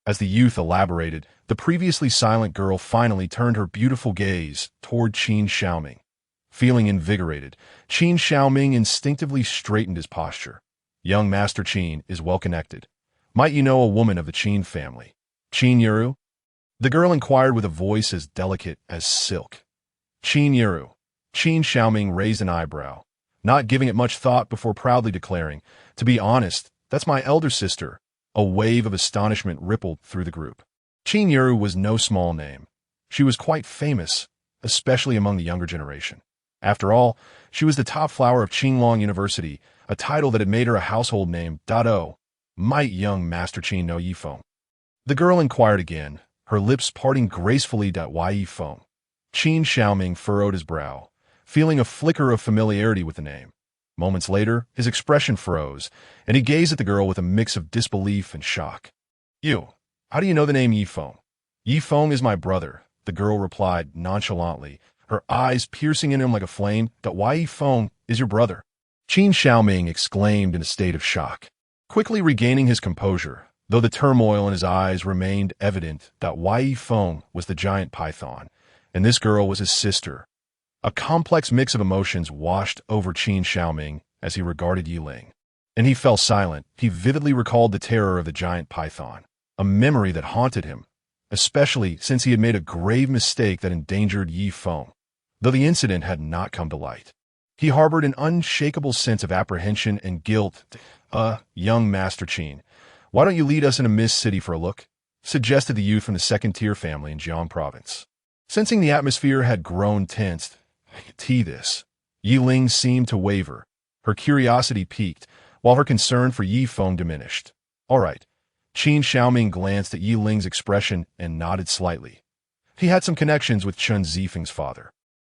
As the youth elaborated, the previously silent girl finally turned her beautiful gaze toward Qin Xiaoming. Feeling invigorated, Qin Xiaoming instinctively straightened his posture. Young Master Qin is well connected. Might you know a woman of the Qin family? Qin Yuru? The girl inquired with a voice as delicate as silk. Qin Yuru. Qin Xiaoming raised an eyebrow, not giving it much thought before proudly declaring, "To be honest, that's my elder sister." A wave of astonishment rippled through the group. Qin Yuru was no small name. She was quite famous, especially among the younger generation. After all, she was the top flower of Qinglong University, a title that had made her a household name. Might young Master Qin know Yifeng? The girl inquired again, her lips parting gracefully. Yifeng. Qin Xiaoming furrowed his brow, feeling a flicker of familiarity with the name. Moments later, his expression froze, and he gazed at the girl with a mix of disbelief and shock. How do you know the name Yifeng? Yifeng is my brother, the girl replied nonchalantly, her eyes piercing in him like a flame. Why Yifeng is your brother? Qin Xiaoming exclaimed in a state of shock. Quickly regaining his composure, though the turmoil in his eyes remained evident, Wai Yifeng was the giant python, and this girl was his sister. A complex mix of emotions washed over Qin Xiaoming as he regarded Yiling. And he fell silent. He vividly recalled the terror of the giant python, a memory that haunted him, especially since he had made a grave mistake that endangered Yifeng. Though the incident had not come to light, he harbored an unshakable sense of apprehension and guilt. Young Master Qin, why don't you lead us into Mist City for a look? Suggested the youth from the second-tier family in Jiang Province. Sensing the atmosphere had grown tense, this. Yiling seemed to waver. Her curiosity piqued, while her concern for Yifeng diminished. All right. Qin Xiaoming glanced at Yiling's expression and nodded slightly. He had some connections with Chen Zifeng's father.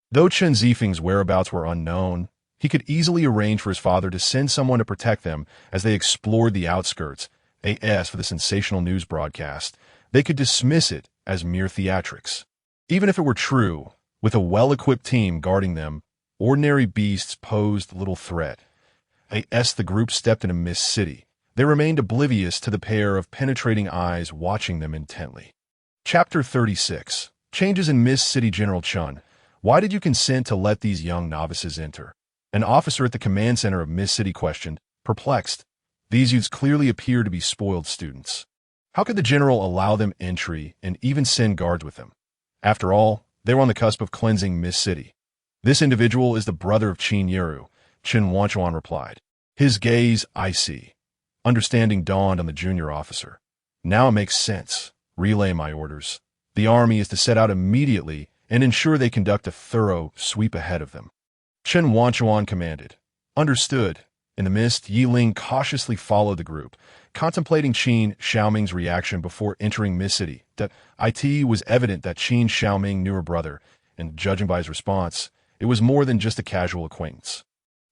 Though Chen Zifeng's whereabouts were unknown, he could easily arrange for his father to send someone to protect them as they explored the outskirts. As for the sensational news broadcast, they could dismiss it as mere theatrics. Even if it were true, with a well-equipped team guarding them, ordinary beasts posed little threat. As the group stepped into Mist City, they remained oblivious to the pair of penetrating eyes watching them intently. Chapter 36. Changes in Mist City. General Chun, why did you consent to let these young novices enter? An officer at the command center of Mist City questioned, perplexed. These youths clearly appear to be spoiled students. How could the general allow them entry and even send guards with them? After all, they were on the cusp of cleansing Mist City. This individual is the brother of Qin Yuru, Chen Wanchuan replied. His gaze icy. Understanding dawned on the junior officer. Now it makes sense. Relay my orders. The army is to set out immediately and ensure they conduct a thorough sweep ahead of them. Chen Wanchuan commanded. Understood. In the mist, Yiling cautiously followed the group, contemplating Qin Xiaoming's reaction before entering Mist City. It was evident that Qin Xiaoming knew her brother, and judging by his response, it was more than just a casual acquaintance.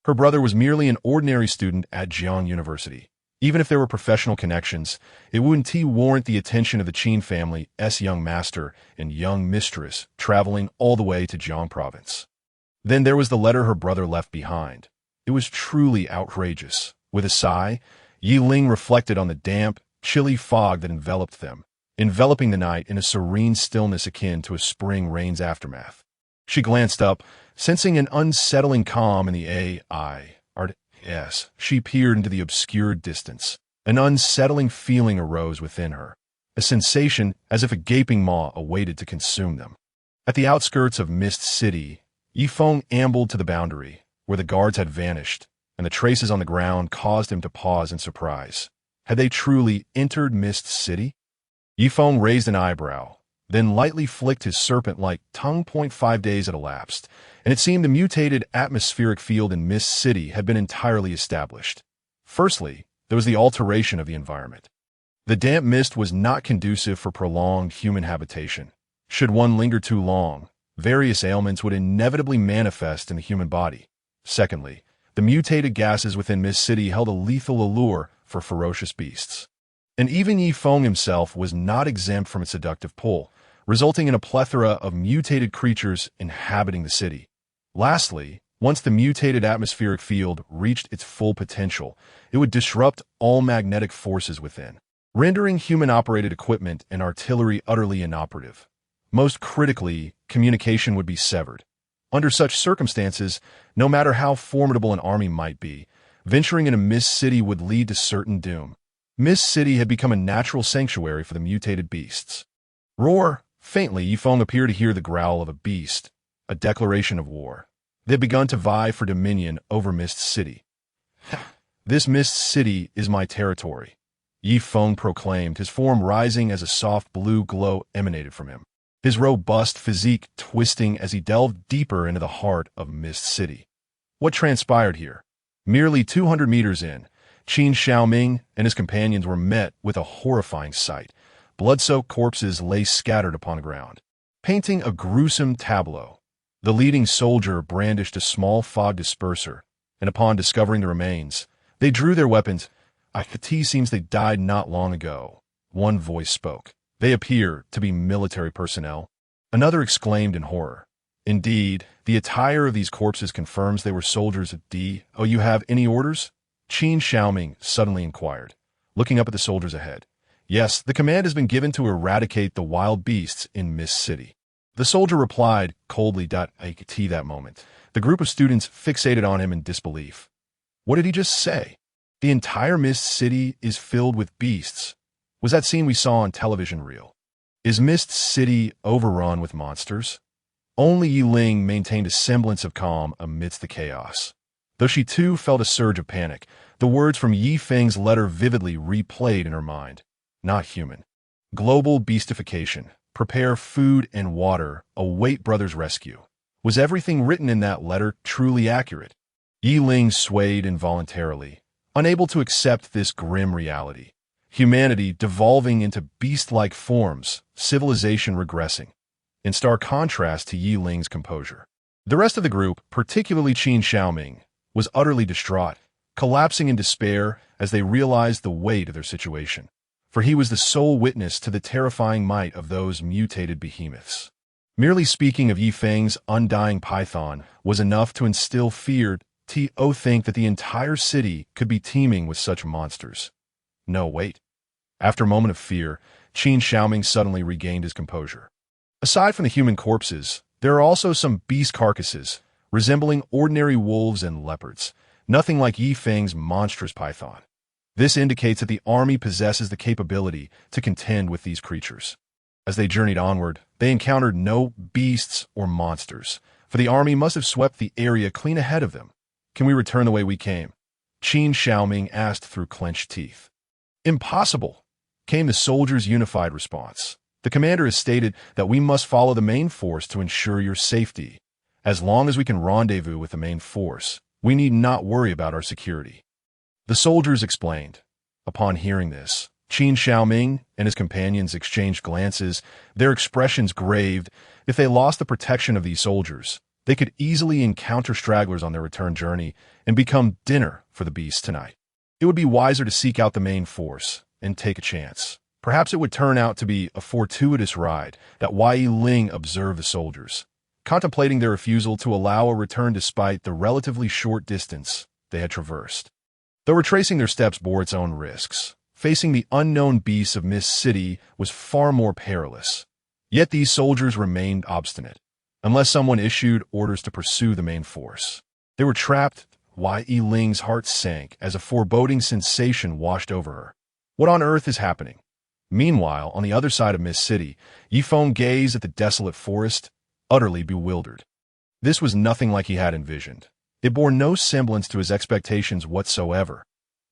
Her brother was merely an ordinary student at Jiang University. Even if there were professional connections, it wouldn't warrant the attention of the Qin family's young master and young mistress traveling all the way to Jiang Province. Then there was the letter her brother left behind. It was truly outrageous. With a sigh, Yiling reflected on the damp, chilly fog that enveloped them, enveloping the night in a serene stillness akin to a spring rain's aftermath. She glanced up, sensing an unsettling calm in the She peered into the obscured distance. An unsettling feeling arose within her, a sensation as if a gaping maw awaited to consume them. At the outskirts of Mist City, Yifeng ambled to the boundary, where the guards had vanished, and the traces on the ground caused him to pause in surprise. Had they truly entered Mist City? Yifeng raised an eyebrow, then lightly flicked his serpent-like tongue. 5 days had elapsed, and it seemed the mutated atmospheric field in Mist City had been entirely established. Firstly, there was the alteration of the environment. The damp mist was not conducive for prolonged human habitation. Should one linger too long, various ailments would inevitably manifest in the human body. Secondly, the mutated gases within Mist City held a lethal allure for ferocious beasts. And even Yifeng himself was not exempt from its seductive pull, resulting in a plethora of mutated creatures inhabiting the city. Lastly, Once the mutated atmospheric field reached its full potential, it would disrupt all magnetic forces within, rendering human-operated equipment and artillery utterly inoperative. Most critically, communication would be severed. Under such circumstances, no matter how formidable an army might be, venturing into Mist City would lead to certain doom. Mist City had become a natural sanctuary for the mutated beasts. Roar! Faintly, Yifeng appeared to hear the growl of a beast, a declaration of war. They had begun to vie for dominion over Mist City. This Mist City is my territory, Yifeng proclaimed, his form rising as a soft blue glow emanated from him, his robust physique twisting as he delved deeper into the heart of Mist City. What transpired here? Merely 200 meters in, Qin Xiaoming and his companions were met with a horrifying sight. Blood-soaked corpses lay scattered upon the ground, painting a gruesome tableau. The leading soldier brandished a small fog disperser, and upon discovering the remains, they drew their weapons. "It seems they died not long ago," one voice spoke. "They appear to be military personnel." Another exclaimed in horror. "Indeed, the attire of these corpses confirms they were soldiers of D. Oh, you have any orders?" Qin Xiaoming suddenly inquired, looking up at the soldiers ahead. "Yes, the command has been given to eradicate the wild beasts in Mist City." The soldier replied coldly. I could see that moment. The group of students fixated on him in disbelief. What did he just say? The entire Mist City is filled with beasts. Was that scene we saw on television real? Is Mist City overrun with monsters? Only Yi Ling maintained a semblance of calm amidst the chaos. Though she too felt a surge of panic, the words from Yi Feng's letter vividly replayed in her mind. Not human. Global beastification. Prepare food and water. Await brother's rescue. Was everything written in that letter truly accurate? Yi Ling swayed involuntarily, unable to accept this grim reality. Humanity devolving into beast-like forms, civilization regressing. In stark contrast to Yi Ling's composure. The rest of the group, particularly Qin Xiaoming, was utterly distraught, collapsing in despair as they realized the weight of their situation. For he was the sole witness to the terrifying might of those mutated behemoths. Merely speaking of Yi Feng's undying python was enough to instill fear. To think that the entire city could be teeming with such monsters. No, wait. After a moment of fear, Qin Xiaoming suddenly regained his composure. Aside from the human corpses, there are also some beast carcasses, resembling ordinary wolves and leopards, nothing like Yi Feng's monstrous python. This indicates that the army possesses the capability to contend with these creatures. As they journeyed onward, they encountered no beasts or monsters, for the army must have swept the area clean ahead of them. "Can we return the way we came?" Qin Xiaoming asked through clenched teeth. "Impossible," came the soldiers' unified response. "The commander has stated that we must follow the main force to ensure your safety. As long as we can rendezvous with the main force, we need not worry about our security." The soldiers explained. Upon hearing this, Qin Xiaoming and his companions exchanged glances, their expressions graved. If they lost the protection of these soldiers, they could easily encounter stragglers on their return journey and become dinner for the beasts tonight. It would be wiser to seek out the main force and take a chance. Perhaps it would turn out to be a fortuitous ride that Yi Ling observed the soldiers, contemplating their refusal to allow a return despite the relatively short distance they had traversed. Though retracing their steps bore its own risks, facing the unknown beasts of Mist City was far more perilous. Yet these soldiers remained obstinate, unless someone issued orders to pursue the main force. They were trapped. Yi Ling's heart sank as a foreboding sensation washed over her. What on earth is happening? Meanwhile, on the other side of Mist City, Yifeng gazed at the desolate forest, utterly bewildered. This was nothing like he had envisioned. It bore no semblance to his expectations whatsoever.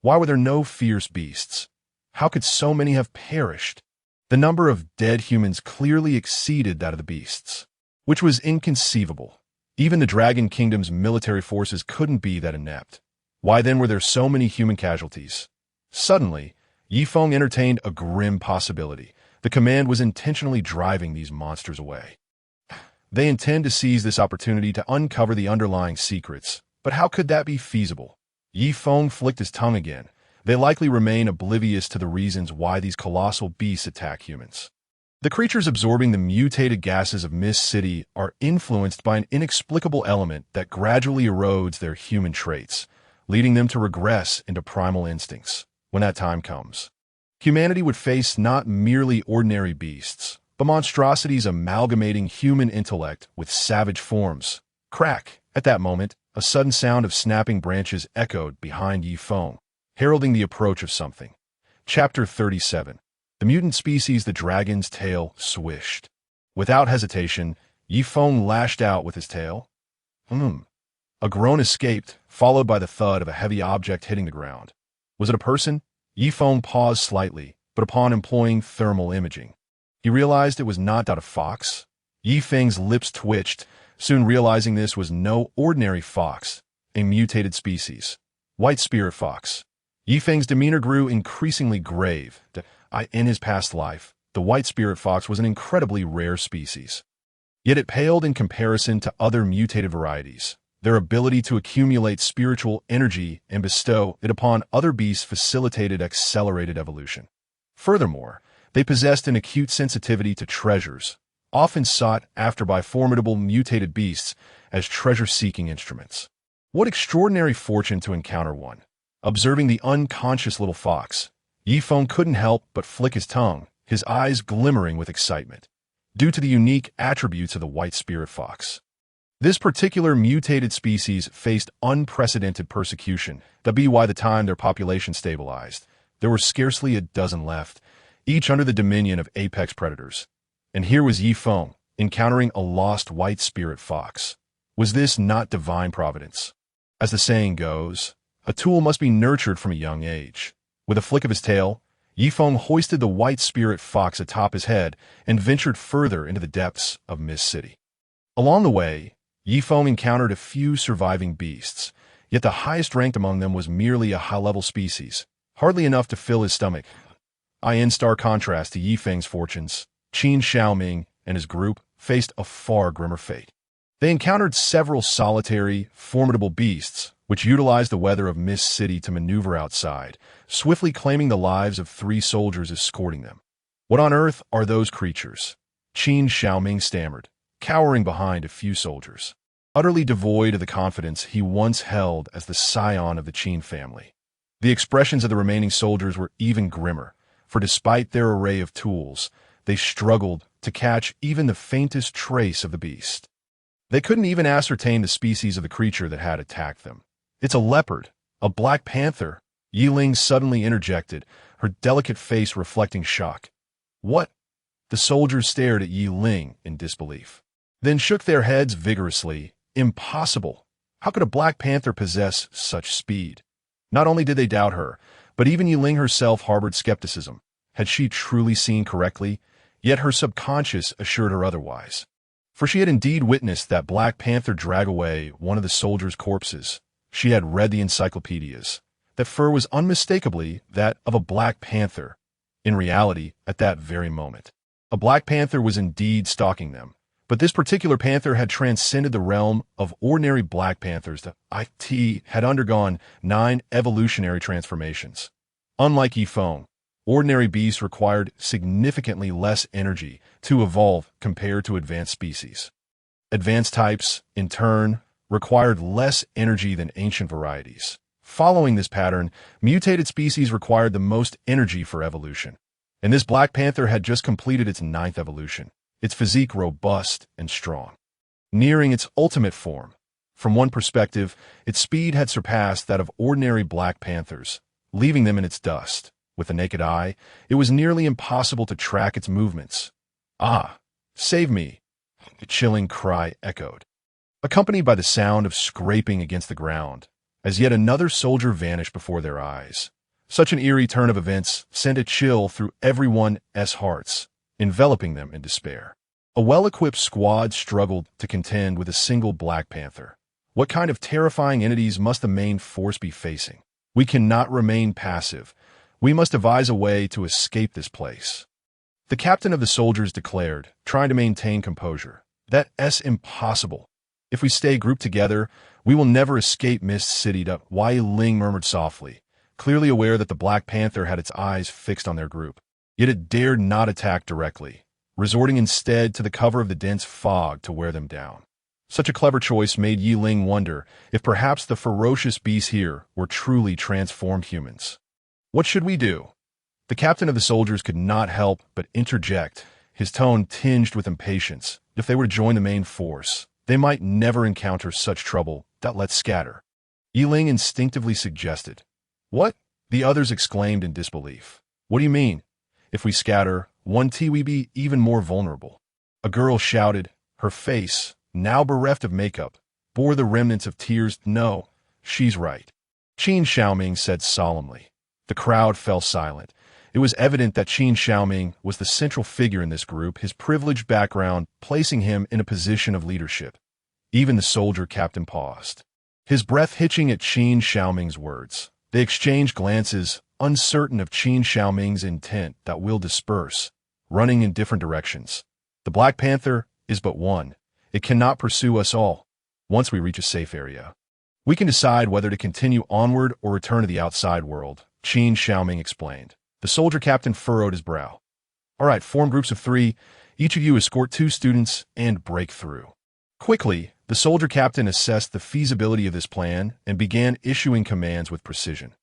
Why were there no fierce beasts? How could so many have perished? The number of dead humans clearly exceeded that of the beasts, which was inconceivable. Even the Dragon Kingdom's military forces couldn't be that inept. Why then were there so many human casualties? Suddenly, Yifeng entertained a grim possibility. The command was intentionally driving these monsters away. They intend to seize this opportunity to uncover the underlying secrets. But how could that be feasible? Yifeng flicked his tongue again. They likely remain oblivious to the reasons why these colossal beasts attack humans. The creatures absorbing the mutated gases of Mist City are influenced by an inexplicable element that gradually erodes their human traits, leading them to regress into primal instincts. When that time comes, humanity would face not merely ordinary beasts, but monstrosities amalgamating human intellect with savage forms. Crack! At that moment, a sudden sound of snapping branches echoed behind Yi Feng, heralding the approach of something. Chapter 37. The mutant species, the dragon's tail, swished. Without hesitation, Yi Feng lashed out with his tail. A groan escaped, followed by the thud of a heavy object hitting the ground. Was it a person? Yi Feng paused slightly, but upon employing thermal imaging, he realized it was not a fox. Yi Feng's lips twitched, soon realizing this was no ordinary fox, a mutated species. White spirit fox. Yi Feng's demeanor grew increasingly grave. In his past life, the white spirit fox was an incredibly rare species. Yet it paled in comparison to other mutated varieties. Their ability to accumulate spiritual energy and bestow it upon other beasts facilitated accelerated evolution. Furthermore, they possessed an acute sensitivity to treasures, often sought after by formidable mutated beasts as treasure-seeking instruments. What extraordinary fortune to encounter one. Observing the unconscious little fox, Yi Feng couldn't help but flick his tongue, his eyes glimmering with excitement, due to the unique attributes of the white spirit fox. This particular mutated species faced unprecedented persecution. By the time their population stabilized, there were scarcely a dozen left, each under the dominion of apex predators. And here was Yi Feng, encountering a lost white spirit fox. Was this not divine providence? As the saying goes, a tool must be nurtured from a young age. With a flick of his tail, Yi Feng hoisted the white spirit fox atop his head and ventured further into the depths of Mist City. Along the way, Yi Feng encountered a few surviving beasts, yet the highest ranked among them was merely a high-level species, hardly enough to fill his stomach. In stark contrast to Yi Feng's fortunes, Qin Xiaoming and his group faced a far grimmer fate. They encountered several solitary, formidable beasts, which utilized the weather of Mist City to maneuver outside, swiftly claiming the lives of 3 soldiers escorting them. What on earth are those creatures? Qin Xiaoming stammered, cowering behind a few soldiers, utterly devoid of the confidence he once held as the scion of the Qin family. The expressions of the remaining soldiers were even grimmer, for despite their array of tools, they struggled to catch even the faintest trace of the beast. They couldn't even ascertain the species of the creature that had attacked them. It's a leopard, a black panther, Yi Ling suddenly interjected, her delicate face reflecting shock. What? The soldiers stared at Yi Ling in disbelief, then shook their heads vigorously. Impossible. How could a black panther possess such speed? Not only did they doubt her, but even Yi Ling herself harbored skepticism. Had she truly seen correctly? Yet her subconscious assured her otherwise. For she had indeed witnessed that black panther drag away one of the soldiers' corpses. She had read the encyclopedias. That fur was unmistakably that of a black panther. In reality, at that very moment, a black panther was indeed stalking them. But this particular panther had transcended the realm of ordinary black panthers. The IT had undergone 9 evolutionary transformations. Unlike Yi Feng, ordinary beasts required significantly less energy to evolve compared to advanced species. Advanced types, in turn, required less energy than ancient varieties. Following this pattern, mutated species required the most energy for evolution. And this black panther had just completed its 9th evolution, its physique robust and strong, nearing its ultimate form. From one perspective, its speed had surpassed that of ordinary black panthers, leaving them in its dust. With the naked eye, it was nearly impossible to track its movements. "Ah, save me!" A chilling cry echoed, accompanied by the sound of scraping against the ground, as yet another soldier vanished before their eyes. Such an eerie turn of events sent a chill through everyone's hearts, enveloping them in despair. A well-equipped squad struggled to contend with a single black panther. What kind of terrifying entities must the main force be facing? We cannot remain passive. We must devise a way to escape this place. The captain of the soldiers declared, trying to maintain composure. That's impossible. If we stay grouped together, we will never escape Mist City. Yi Ling murmured softly, clearly aware that the black panther had its eyes fixed on their group. Yet it dared not attack directly. resorting instead to the cover of the dense fog to wear them down. Such a clever choice made Yi Ling wonder if perhaps the ferocious beasts here were truly transformed humans. What should we do? The captain of the soldiers could not help but interject, his tone tinged with impatience. If they were to join the main force, they might never encounter such trouble. Let's scatter. Yi Ling instinctively suggested. What? The others exclaimed in disbelief. What do you mean? If we scatter, we be even more vulnerable. A girl shouted, her face, now bereft of makeup, bore the remnants of tears. No, she's right. Qin Xiaoming said solemnly. The crowd fell silent. It was evident that Qin Xiaoming was the central figure in this group, his privileged background placing him in a position of leadership. Even the soldier captain paused, his breath hitching at Qin Xiaoming's words. They exchanged glances, uncertain of Qin Xiaoming's intent that will disperse, running in different directions. The Black Panther is but one. It cannot pursue us all. Once we reach a safe area, we can decide whether to continue onward or return to the outside world, Qin Xiaoming explained. The soldier captain furrowed his brow. All right, form groups of 3. Each of you escort 2 students and break through. Quickly, the soldier captain assessed the feasibility of this plan and began issuing commands with precision.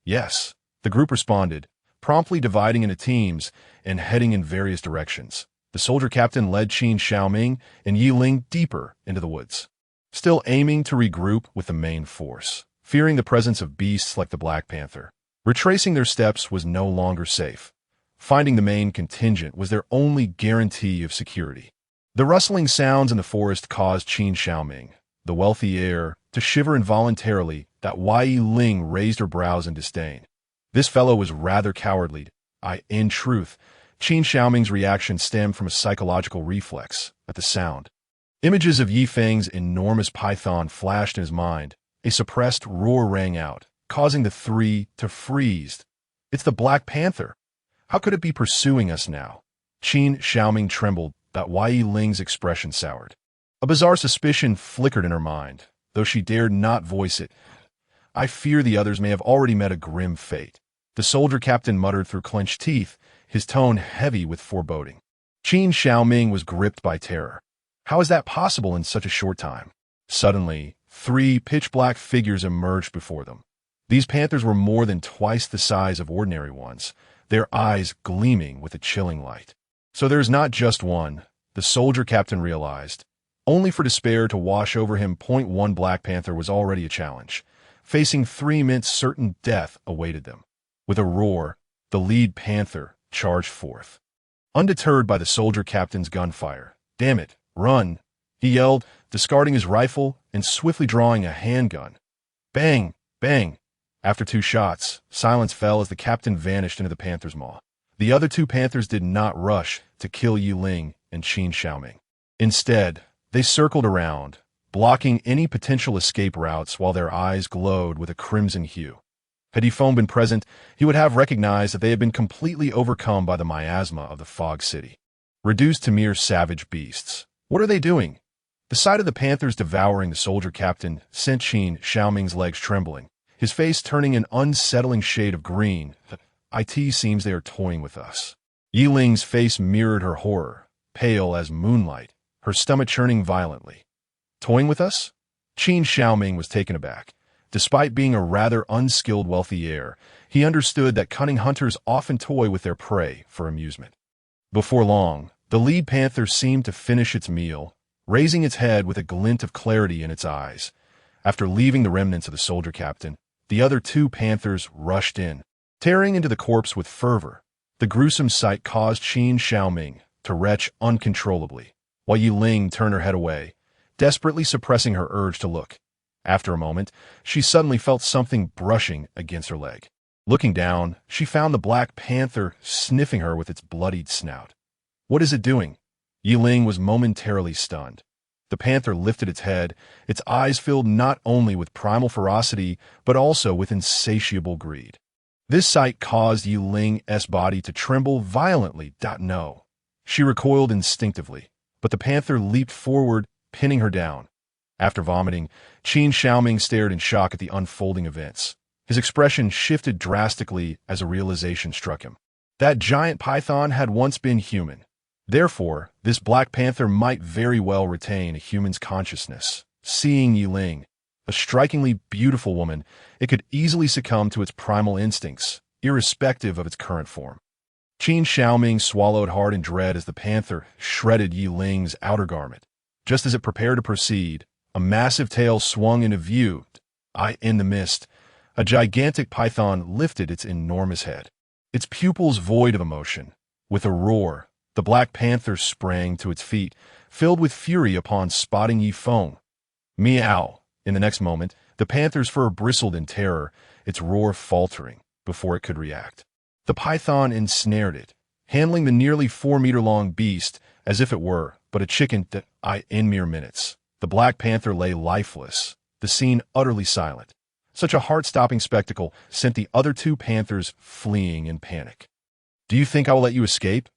Yes, the group responded, promptly dividing into teams and heading in various directions. The soldier captain led Qin Xiaoming and Yi Ling deeper into the woods, still aiming to regroup with the main force, fearing the presence of beasts like the Black Panther. Retracing their steps was no longer safe. Finding the main contingent was their only guarantee of security. The rustling sounds in the forest caused Qin Xiaoming, the wealthy heir, to shiver involuntarily. Yi Ling raised her brows in disdain. This fellow was rather cowardly. In truth, Qin Xiaoming's reaction stemmed from a psychological reflex at the sound. Images of Yi Feng's enormous python flashed in his mind. A suppressed roar rang out, causing the 3 to freeze. It's the Black Panther. How could it be pursuing us now? Qin Xiaoming trembled. Yi Ling's expression soured. A bizarre suspicion flickered in her mind, though she dared not voice it. I fear the others may have already met a grim fate. The soldier captain muttered through clenched teeth, his tone heavy with foreboding. Qin Xiaoming was gripped by terror. How is that possible in such a short time? Suddenly, 3 pitch-black figures emerged before them. These panthers were more than twice the size of ordinary ones, their eyes gleaming with a chilling light. So there's not just one, the soldier captain realized. Only for despair to wash over him. One Black Panther was already a challenge. Facing 3 meant certain death awaited them. With a roar, the lead panther charged forth. Undeterred by the soldier captain's gunfire. Damn it, run, he yelled, discarding his rifle and swiftly drawing a handgun. Bang, bang. After 2 shots, silence fell as the captain vanished into the panther's maw. The other 2 panthers did not rush to kill Yi Ling and Qin Xiaoming. Instead, they circled around, blocking any potential escape routes while their eyes glowed with a crimson hue. Had Yi Feng been present, he would have recognized that they had been completely overcome by the miasma of the Fog City. Reduced to mere savage beasts. What are they doing? The sight of the panthers devouring the soldier captain sent Qin Xiaoming's legs trembling, his face turning an unsettling shade of green. It seems they are toying with us. Yi Ling's face mirrored her horror, pale as moonlight, her stomach churning violently. Toying with us? Qin Xiaoming was taken aback. Despite being a rather unskilled wealthy heir, he understood that cunning hunters often toy with their prey for amusement. Before long, the lead panther seemed to finish its meal, raising its head with a glint of clarity in its eyes. After leaving the remnants of the soldier captain, the other 2 panthers rushed in, tearing into the corpse with fervor. The gruesome sight caused Qin Xiaoming to retch uncontrollably, while Yi Ling turned her head away, desperately suppressing her urge to look. After a moment, she suddenly felt something brushing against her leg. Looking down, she found the Black Panther sniffing her with its bloodied snout. What is it doing? Yi Ling was momentarily stunned. The panther lifted its head, its eyes filled not only with primal ferocity, but also with insatiable greed. This sight caused Yi Ling's body to tremble violently. No. She recoiled instinctively, but the panther leaped forward, pinning her down. After vomiting, Qin Xiaoming stared in shock at the unfolding events. His expression shifted drastically as a realization struck him. That giant python had once been human. Therefore, this Black Panther might very well retain a human's consciousness. Seeing Yiling, a strikingly beautiful woman, it could easily succumb to its primal instincts, irrespective of its current form. Qin Xiaoming swallowed hard in dread as the panther shredded Yiling's outer garment. Just as it prepared to proceed, a massive tail swung into view. In the mist, a gigantic python lifted its enormous head, its pupils void of emotion. With a roar, the Black Panther sprang to its feet, filled with fury upon spotting Yifeng. Meow! In the next moment, the panther's fur bristled in terror, its roar faltering before it could react. The python ensnared it, handling the nearly 4-meter-long beast as if it were but a chicken. In mere minutes, the Black Panther lay lifeless, the scene utterly silent. Such a heart-stopping spectacle sent the other two panthers fleeing in panic. "Do you think I will let you escape?"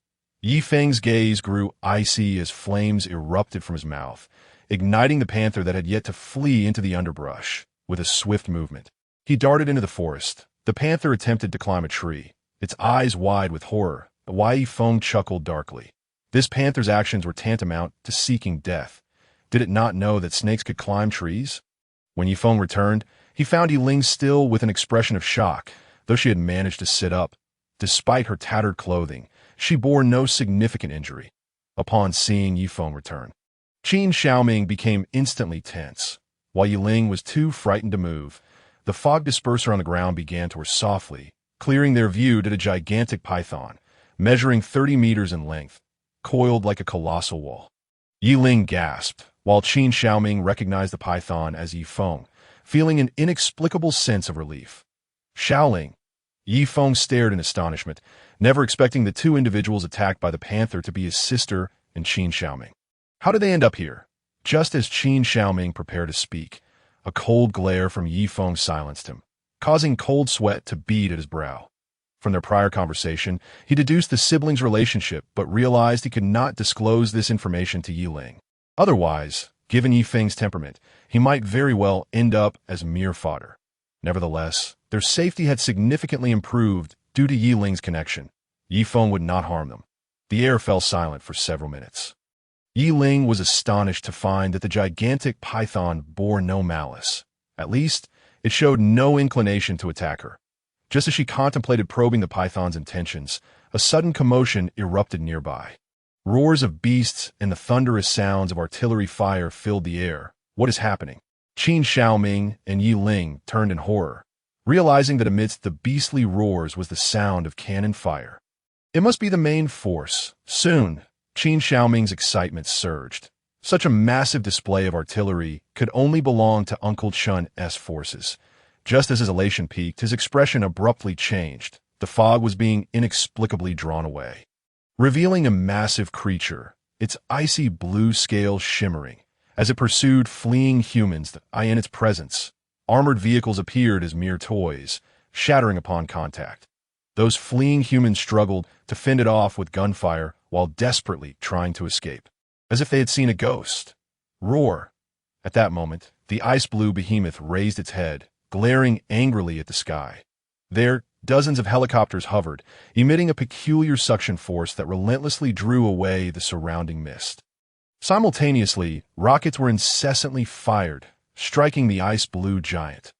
Yifeng's gaze grew icy as flames erupted from his mouth, igniting the panther that had yet to flee into the underbrush. With a swift movement, he darted into the forest. The panther attempted to climb a tree, its eyes wide with horror. Yifeng chuckled darkly. This panther's actions were tantamount to seeking death. Did it not know that snakes could climb trees? When Yifeng returned, he found Yiling still with an expression of shock, though she had managed to sit up. Despite her tattered clothing, she bore no significant injury. Upon seeing Yifeng return, Qin Xiaoming became instantly tense. While Yiling was too frightened to move, the fog disperser on the ground began to whir softly, clearing their view to a gigantic python, measuring 30 meters in length, coiled like a colossal wall. Yiling gasped, while Qin Xiaoming recognized the python as Yifeng, feeling an inexplicable sense of relief. "Xiaoling!" Yifeng stared in astonishment, never expecting the two individuals attacked by the panther to be his sister and Qin Xiaoming. "How did they end up here?" Just as Qin Xiaoming prepared to speak, a cold glare from Yifeng silenced him, causing cold sweat to bead at his brow. From their prior conversation, he deduced the siblings' relationship but realized he could not disclose this information to Yiling. Otherwise, given Yifeng's temperament, he might very well end up as mere fodder. Nevertheless, their safety had significantly improved due to Yiling's connection. Yifeng would not harm them. The air fell silent for several minutes. Yiling was astonished to find that the gigantic python bore no malice. At least, it showed no inclination to attack her. Just as she contemplated probing the python's intentions, a sudden commotion erupted nearby. Roars of beasts and the thunderous sounds of artillery fire filled the air. "What is happening?" Qin Xiaoming and Yiling turned in horror, realizing that amidst the beastly roars was the sound of cannon fire. It must be the main force. Soon, Qin Xiaoming's excitement surged. Such a massive display of artillery could only belong to Uncle Chun's forces. Just as his elation peaked, his expression abruptly changed. The fog was being inexplicably drawn away, revealing a massive creature, its icy blue scales shimmering. As it pursued fleeing humans, in its presence, armored vehicles appeared as mere toys, shattering upon contact. Those fleeing humans struggled to fend it off with gunfire while desperately trying to escape, as if they had seen a ghost. Roar! At that moment, the ice-blue behemoth raised its head, glaring angrily at the sky. There, dozens of helicopters hovered, emitting a peculiar suction force that relentlessly drew away the surrounding mist. Simultaneously, rockets were incessantly fired, striking the ice-blue giant.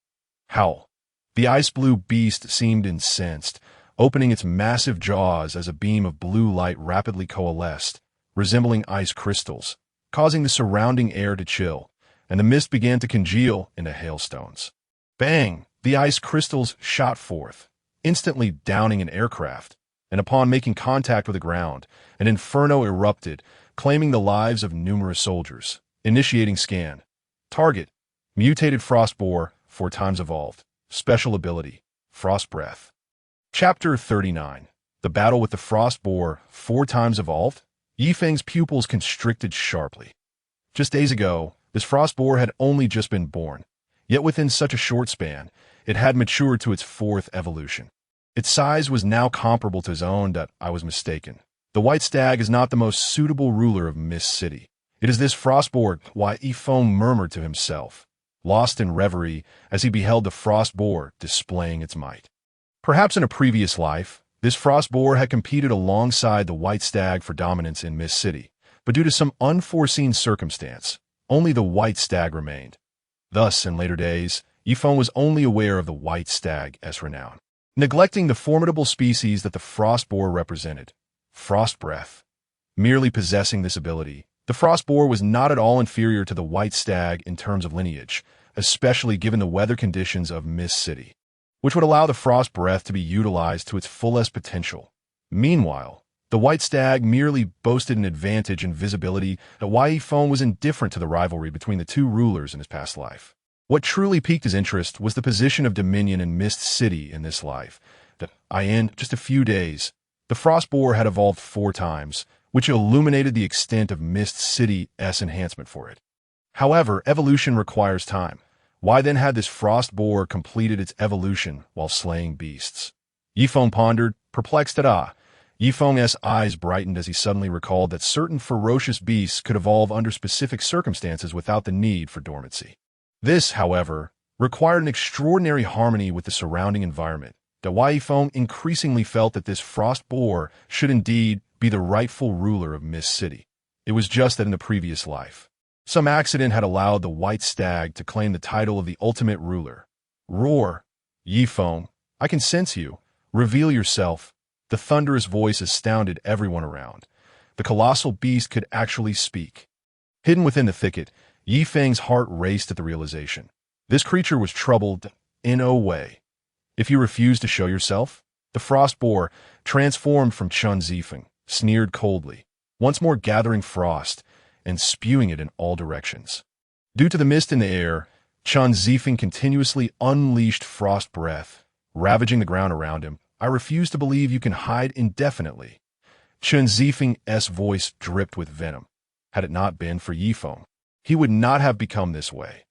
Howl! The ice-blue beast seemed incensed, opening its massive jaws as a beam of blue light rapidly coalesced, resembling ice crystals, causing the surrounding air to chill, and the mist began to congeal into hailstones. Bang! The ice crystals shot forth, instantly downing an aircraft, and upon making contact with the ground, an inferno erupted, claiming the lives of numerous soldiers. Initiating scan. Target: mutated frost boar, 4 times evolved. Special ability: Frost Breath. Chapter 39. The Battle with the Frost Boar, 4 times evolved? Yifeng's pupils constricted sharply. Just days ago, this frost boar had only just been born, yet within such a short span, it had matured to its 4th evolution. Its size was now comparable to his own. I was mistaken. The white stag is not the most suitable ruler of Mist City. It is this frost boar. Yifeng murmured to himself, lost in reverie as he beheld the frost boar displaying its might. Perhaps in a previous life, This frost boar had competed alongside the white stag for dominance in Mist City, but due to some unforeseen circumstance, only the white stag remained. Thus, in later days, Yifeng was only aware of the white stag as renown, neglecting the formidable species that the frost boar represented, frost breath. Merely possessing this ability, the frost boar was not at all inferior to the white stag in terms of lineage, especially given the weather conditions of Mist City, which would allow the frost breath to be utilized to its fullest potential. Meanwhile, the white stag merely boasted an advantage in visibility that Yifeng was indifferent to the rivalry between the two rulers in his past life. What truly piqued his interest was the position of dominion in Mist City in this life. In just a few days, the frost boar had evolved 4 times, which illuminated the extent of Mist City's enhancement for it. However, evolution requires time. Why then had this frost boar completed its evolution while slaying beasts? Yifeng pondered, perplexed at Yifeng's eyes brightened as he suddenly recalled that certain ferocious beasts could evolve under specific circumstances without the need for dormancy. This, however, required an extraordinary harmony with the surrounding environment. Yifeng increasingly felt that this frost boar should indeed be the rightful ruler of Mist City. It was just that in the previous life, some accident had allowed the white stag to claim the title of the ultimate ruler. Roar! Yifeng, I can sense you. Reveal yourself. The thunderous voice astounded everyone around. The colossal beast could actually speak. Hidden within the thicket, Yifeng's heart raced at the realization. This creature was troubled in a way. If you refuse to show yourself, the frost boar, transformed from Chun Zifeng, sneered coldly, once more gathering frost and spewing it in all directions. Due to the mist in the air, Chun Zifeng continuously unleashed frost breath, ravaging the ground around him. I refuse to believe you can hide indefinitely. Chun Zifeng's voice dripped with venom. Had it not been for Yifeng, he would not have become this way.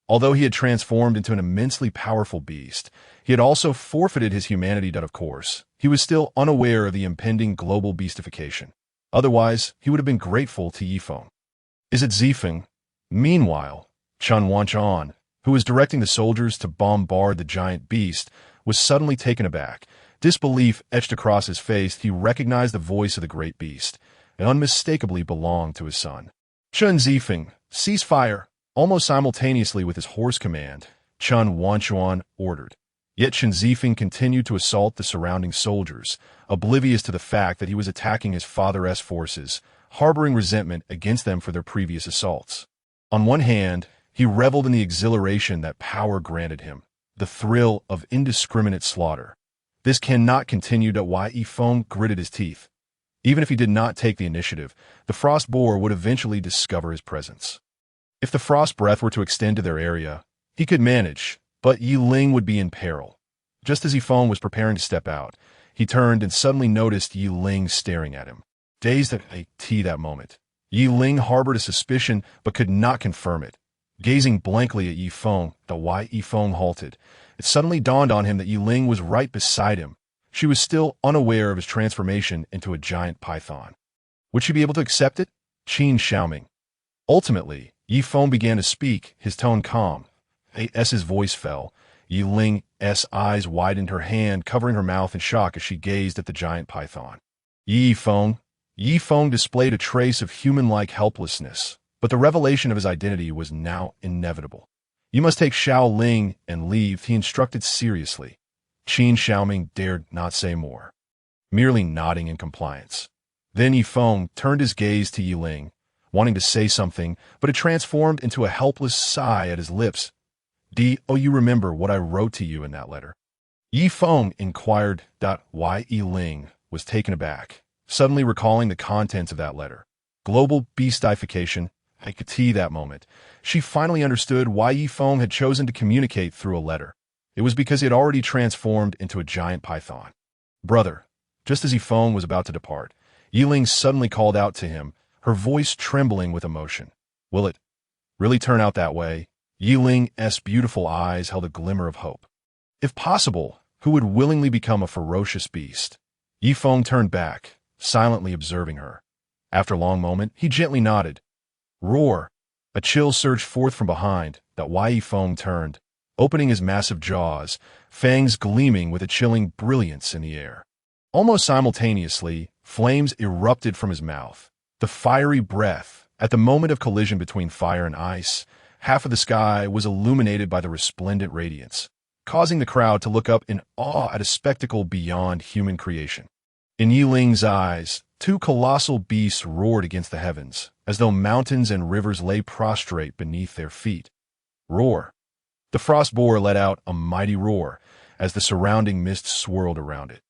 Although he had transformed into an immensely powerful beast, he had also forfeited his humanity. Of course, he was still unaware of the impending global beastification. Otherwise, he would have been grateful to Yifeng. Is it Zifeng? Meanwhile, Chun Wanchan, who was directing the soldiers to bombard the giant beast, was suddenly taken aback. Disbelief etched across his face. He recognized the voice of the great beast, and unmistakably belonged to his son. Chun Zifeng, cease fire! Almost simultaneously with his hoarse command, Chun Wanchan ordered. Yet Chun Zifeng continued to assault the surrounding soldiers, oblivious to the fact that he was attacking his father's forces, harboring resentment against them for their previous assaults. On one hand, he reveled in the exhilaration that power granted him, the thrill of indiscriminate slaughter. This cannot continue. Yifeng gritted his teeth. Even if he did not take the initiative, the frost boar would eventually discover his presence. If the frost breath were to extend to their area, he could manage, but Yi Ling would be in peril. Just as Yifeng was preparing to step out, he turned and suddenly noticed Yi Ling staring at him. Dazed at that moment, Yi Ling harbored a suspicion but could not confirm it. Gazing blankly at Yifeng, Yifeng halted. It suddenly dawned on him that Yi Ling was right beside him. She was still unaware of his transformation into a giant python. Would she be able to accept it? Qin Xiaoming. Ultimately, Yifeng began to speak, his tone calm. As his voice fell, Yi Ling's eyes widened, her hand covering her mouth in shock as she gazed at the giant python. Yifeng displayed a trace of human-like helplessness, but the revelation of his identity was now inevitable. You must take Xiao Ling and leave, he instructed seriously. Qin Xiaoming dared not say more, merely nodding in compliance. Then Yifeng turned his gaze to Yi Ling, wanting to say something, but it transformed into a helpless sigh at his lips. Do you remember what I wrote to you in that letter? Yifeng inquired. Yi Ling was taken aback, suddenly recalling the contents of that letter. Global beastification. I could see that moment. She finally understood why Yifeng had chosen to communicate through a letter. It was because he had already transformed into a giant python. Brother, just as Yifeng was about to depart, Yi Ling suddenly called out to him, her voice trembling with emotion. Will it really turn out that way? Yi Ling's beautiful eyes held a glimmer of hope. If possible, who would willingly become a ferocious beast? Yifeng turned back, silently observing her. After a long moment, he gently nodded. Roar! A chill surged forth from behind. Yifeng turned, opening his massive jaws, fangs gleaming with a chilling brilliance in the air. Almost simultaneously, flames erupted from his mouth. The fiery breath, at the moment of collision between fire and ice, half of the sky was illuminated by the resplendent radiance, causing the crowd to look up in awe at a spectacle beyond human creation. In Yi Ling's eyes, two colossal beasts roared against the heavens, as though mountains and rivers lay prostrate beneath their feet. Roar! The frost boar let out a mighty roar as the surrounding mist swirled around it,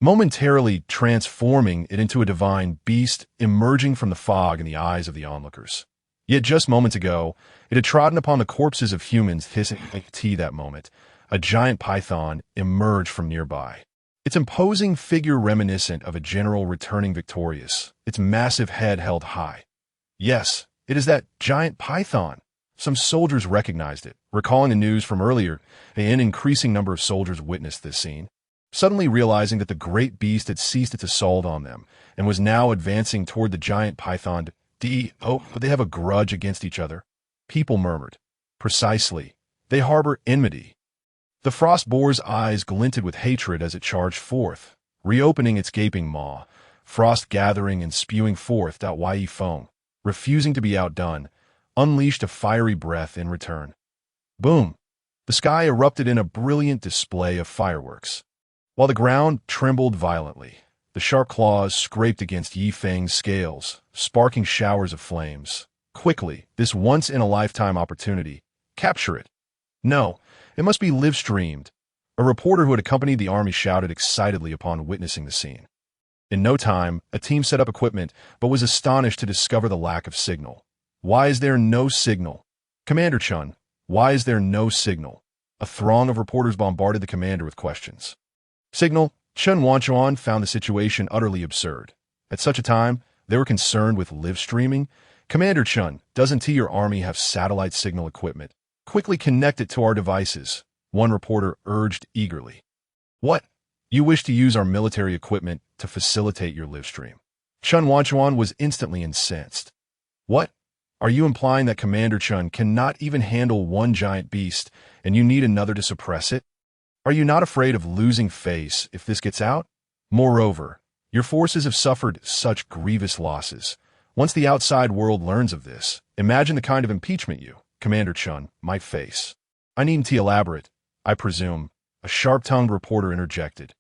momentarily transforming it into a divine beast emerging from the fog in the eyes of the onlookers. Yet just moments ago, it had trodden upon the corpses of humans hissing like tea. That moment, a giant python emerged from nearby. Its imposing figure reminiscent of a general returning victorious, its massive head held high. Yes, it is that giant python. Some soldiers recognized it, recalling the news from earlier. An increasing number of soldiers witnessed this scene, suddenly realizing that the great beast had ceased its assault on them and was now advancing toward the giant python. But they have a grudge against each other. People murmured. Precisely. They harbor enmity. The frost boar's eyes glinted with hatred as it charged forth, reopening its gaping maw, frost gathering and spewing forth that Yi Feng, refusing to be outdone, unleashed a fiery breath in return. Boom! The sky erupted in a brilliant display of fireworks. While the ground trembled violently, the sharp claws scraped against Yi Feng's scales, sparking showers of flames. Quickly, this once-in-a-lifetime opportunity. Capture it. No, it must be live-streamed. A reporter who had accompanied the army shouted excitedly upon witnessing the scene. In no time, a team set up equipment, but was astonished to discover the lack of signal. Why is there no signal? Commander Chun, why is there no signal? A throng of reporters bombarded the commander with questions. Signal? Chun Wanchuan found the situation utterly absurd. At such a time, they were concerned with live streaming. Commander Chun, doesn't your army have satellite signal equipment? Quickly connect it to our devices, one reporter urged eagerly. What? You wish to use our military equipment to facilitate your live stream? Chun Wanchuan was instantly incensed. What? Are you implying that Commander Chun cannot even handle one giant beast and you need another to suppress it? Are you not afraid of losing face if this gets out? Moreover, your forces have suffered such grievous losses. Once the outside world learns of this, imagine the kind of impeachment you, Commander Chun, might face. I needn't to elaborate, I presume, a sharp-tongued reporter interjected.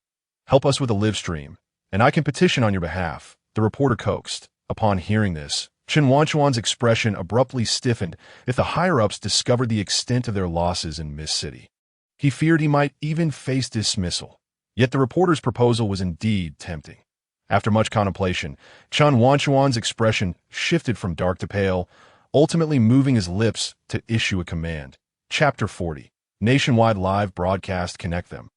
Help us with a live stream, and I can petition on your behalf, the reporter coaxed. Upon hearing this, Chen Wanchuan's expression abruptly stiffened if the higher-ups discovered the extent of their losses in Mist City. He feared he might even face dismissal. Yet the reporter's proposal was indeed tempting. After much contemplation, Chen Wanchuan's expression shifted from dark to pale, ultimately moving his lips to issue a command. Chapter 40. Nationwide live broadcast connect them.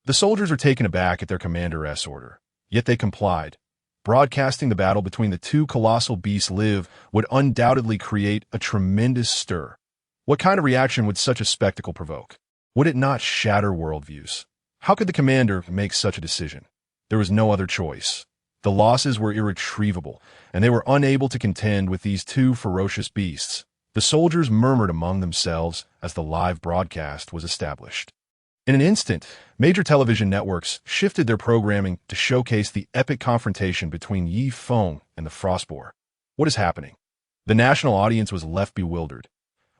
The soldiers were taken aback at their commander's order, yet they complied. Broadcasting the battle between the two colossal beasts live would undoubtedly create a tremendous stir. What kind of reaction would such a spectacle provoke? Would it not shatter worldviews? How could the commander make such a decision? There was no other choice. The losses were irretrievable, and they were unable to contend with these two ferocious beasts. The soldiers murmured among themselves as the live broadcast was established. In an instant, major television networks shifted their programming to showcase the epic confrontation between Yi Feng and the Frostboar. What is happening? The national audience was left bewildered.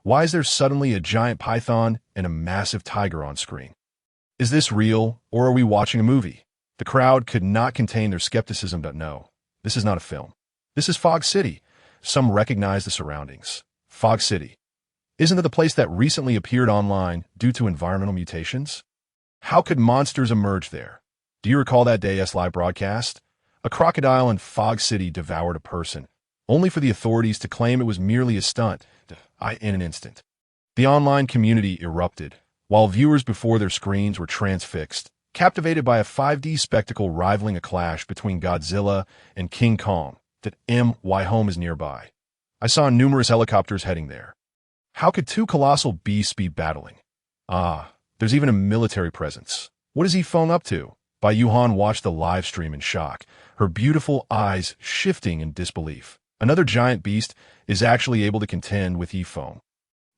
Why is there suddenly a giant python and a massive tiger on screen? Is this real, or are we watching a movie? The crowd could not contain their skepticism. No, this is not a film. This is Fog City. Some recognize the surroundings. Fog City. Isn't it the place that recently appeared online due to environmental mutations? How could monsters emerge there? Do you recall that day's live broadcast? A crocodile in Fog City devoured a person, only for the authorities to claim it was merely a stunt. In an instant, the online community erupted, while viewers before their screens were transfixed, captivated by a 5D spectacle rivaling a clash between Godzilla and King Kong. That My home is nearby. I saw numerous helicopters heading there. How could two colossal beasts be battling? There's even a military presence. What is Yi Feng up to? Bai Yuhan watched the live stream in shock, her beautiful eyes shifting in disbelief. Another giant beast is actually able to contend with Yi Feng.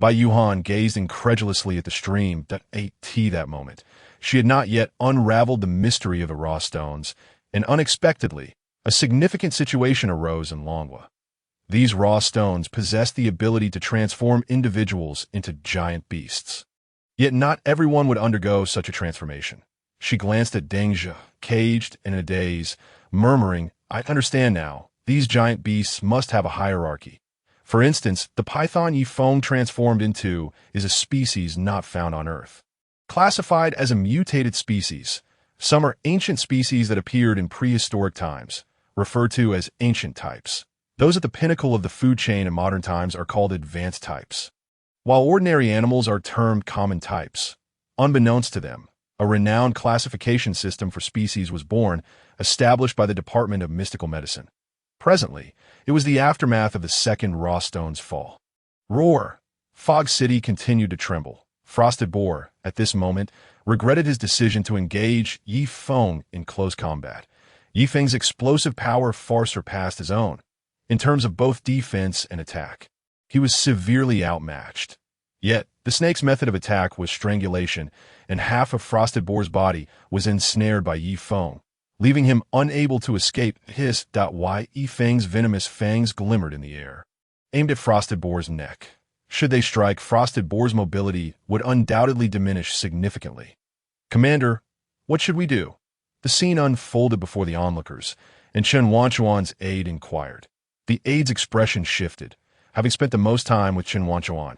Bai Yuhan gazed incredulously at the stream that ate tea that moment. She had not yet unraveled the mystery of the raw stones, And unexpectedly, a significant situation arose in Longwa. These raw stones possessed the ability to transform individuals into giant beasts. Yet not everyone would undergo such a transformation. She glanced at Dengzhi, caged and in a daze, murmuring, "I understand now. These giant beasts must have a hierarchy. For instance, the python Yifeng transformed into is a species not found on Earth. Classified as a mutated species, some are ancient species that appeared in prehistoric times, referred to as ancient types. Those at the pinnacle of the food chain in modern times are called advanced types, while ordinary animals are termed common types. Unbeknownst to them, a renowned classification system for species was born, established by the Department of Mystical Medicine. Presently, it was the aftermath of the second Raw Stone's fall. Roar! Fog City continued to tremble. Frosted Boar, at this moment, regretted his decision to engage Yifeng in close combat. Yifeng's explosive power far surpassed his own, in terms of both defense and attack. He was severely outmatched. Yet, the snake's method of attack was strangulation, and half of Frosted Boar's body was ensnared by Yifeng, leaving him unable to escape. Yifeng's venomous fangs glimmered in the air, aimed at Frosted Boar's neck. Should they strike, Frosted Boar's mobility would undoubtedly diminish significantly. "Commander, what should we do?" The scene unfolded before the onlookers, and Chen Wanchuan's aide inquired. The aide's expression shifted, having spent the most time with Chen Wanchuan.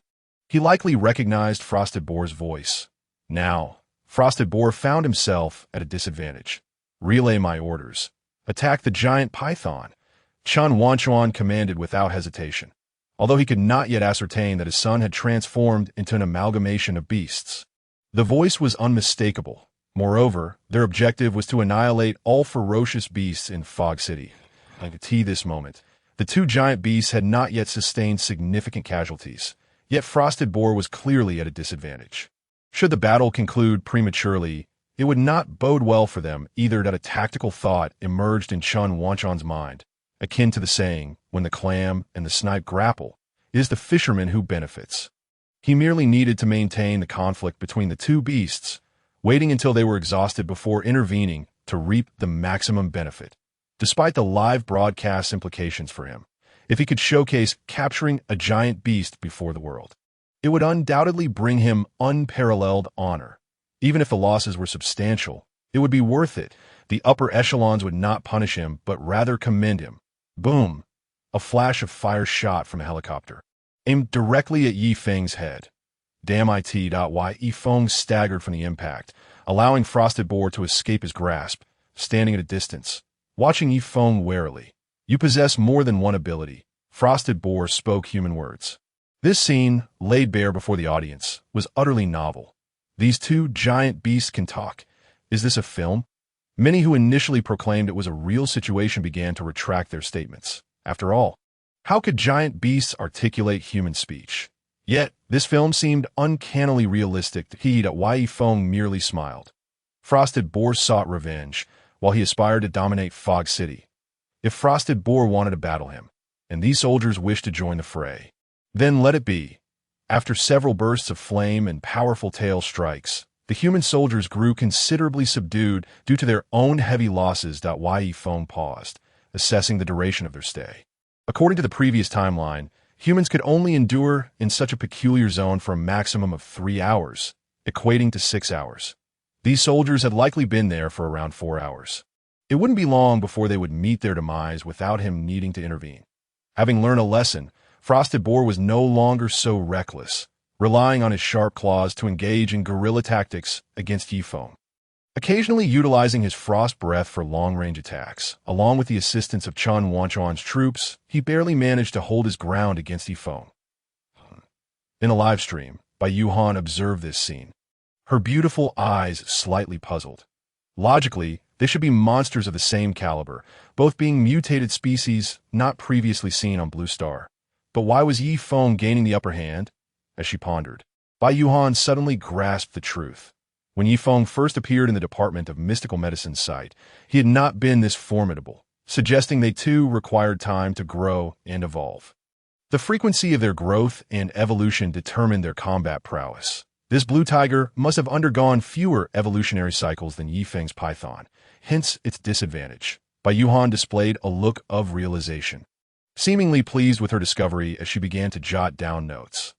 He likely recognized Frosted Boar's voice. Now, Frosted Boar found himself at a disadvantage. "Relay my orders. Attack the giant python," Chen Wanchuan commanded without hesitation, although he could not yet ascertain that his son had transformed into an amalgamation of beasts. The voice was unmistakable. Moreover, their objective was to annihilate all ferocious beasts in Fog City. At this moment, the two giant beasts had not yet sustained significant casualties, yet Frosted Boar was clearly at a disadvantage. Should the battle conclude prematurely, it would not bode well for them either. That a tactical thought emerged in Chen Wanchuan's mind, akin to the saying, "When the clam and the snipe grapple, it is the fisherman who benefits." He merely needed to maintain the conflict between the two beasts, waiting until they were exhausted before intervening to reap the maximum benefit. Despite the live broadcast implications for him, if he could showcase capturing a giant beast before the world, it would undoubtedly bring him unparalleled honor. Even if the losses were substantial, it would be worth it. The upper echelons would not punish him, but rather commend him. Boom! A flash of fire shot from a helicopter, aimed directly at Yifeng's head. Damn it! Yifeng staggered from the impact, allowing Frosted Boar to escape his grasp, standing at a distance, watching Yifeng warily. "You possess more than one ability," Frosted Boar spoke human words. This scene, laid bare before the audience, was utterly novel. These two giant beasts can talk. Is this a film? Many who initially proclaimed it was a real situation began to retract their statements. After all, how could giant beasts articulate human speech? Yet, this film seemed uncannily realistic. Yifeng merely smiled. Frosted Boar sought revenge, while he aspired to dominate Fog City. If Frosted Boar wanted to battle him, and these soldiers wished to join the fray, then let it be. After several bursts of flame and powerful tail strikes, the human soldiers grew considerably subdued due to their own heavy losses. Yifeng paused, assessing the duration of their stay. According to the previous timeline, humans could only endure in such a peculiar zone for a maximum of 3 hours, equating to 6 hours. These soldiers had likely been there for around 4 hours. It wouldn't be long before they would meet their demise without him needing to intervene. Having learned a lesson, Frosted Boar was no longer so reckless, relying on his sharp claws to engage in guerrilla tactics against Yifeng. Occasionally utilizing his frost breath for long-range attacks, along with the assistance of Chen Wanchuan's troops, he barely managed to hold his ground against Yifeng. In a live stream, Bai Yuhan observed this scene, her beautiful eyes slightly puzzled. Logically, they should be monsters of the same caliber, both being mutated species not previously seen on Blue Star. But why was Yifeng gaining the upper hand? As she pondered, Bai Yuhan suddenly grasped the truth. When Yifeng first appeared in the Department of Mystical Medicine's site, he had not been this formidable, suggesting they too required time to grow and evolve. The frequency of their growth and evolution determined their combat prowess. This blue tiger must have undergone fewer evolutionary cycles than Yifeng's python, hence its disadvantage. By Yuhan displayed a look of realization, seemingly pleased with her discovery as she began to jot down notes.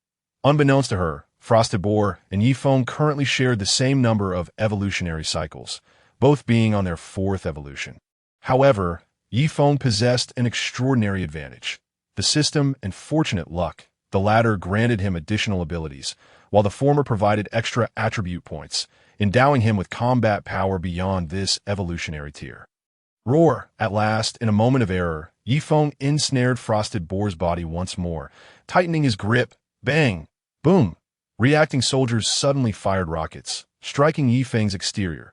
Unbeknownst to her, Frosted Boar and Yifeng currently shared the same number of evolutionary cycles, both being on their fourth evolution. However, Yifeng possessed an extraordinary advantage. The system and fortunate luck, the latter granted him additional abilities, while the former provided extra attribute points, endowing him with combat power beyond this evolutionary tier. Roar! At last, in a moment of error, Yifeng ensnared Frosted Boar's body once more, tightening his grip. Bang! Boom! Reacting soldiers suddenly fired rockets, striking Yifeng's exterior.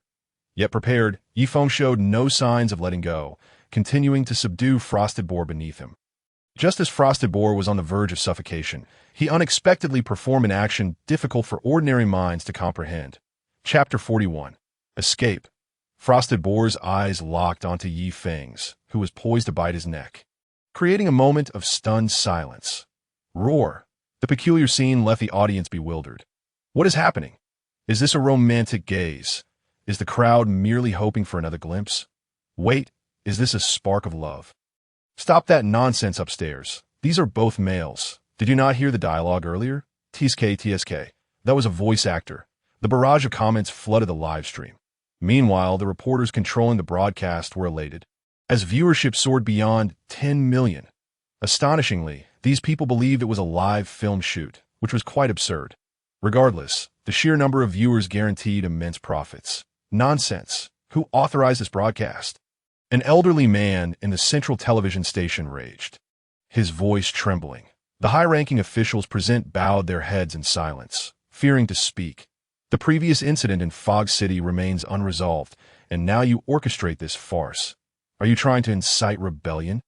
Yet prepared, Yifeng showed no signs of letting go, continuing to subdue Frosted Boar beneath him. Just as Frosted Boar was on the verge of suffocation, he unexpectedly performed an action difficult for ordinary minds to comprehend. Chapter 41. Escape. Frosted Boar's eyes locked onto Yifeng's, who was poised to bite his neck, creating a moment of stunned silence. Roar. The peculiar scene left the audience bewildered. What is happening? Is this a romantic gaze? Is the crowd merely hoping for another glimpse? Wait, is this a spark of love? Stop that nonsense upstairs. These are both males. Did you not hear the dialogue earlier? TSK. That was a voice actor. The barrage of comments flooded the live stream. Meanwhile, the reporters controlling the broadcast were elated, as viewership soared beyond 10 million. Astonishingly, these people believed it was a live film shoot, which was quite absurd. Regardless, the sheer number of viewers guaranteed immense profits. Nonsense. Who authorized this broadcast? An elderly man in the central television station raged, his voice trembling. The high-ranking officials present bowed their heads in silence, fearing to speak. The previous incident in Fog City remains unresolved, and now you orchestrate this farce. Are you trying to incite rebellion?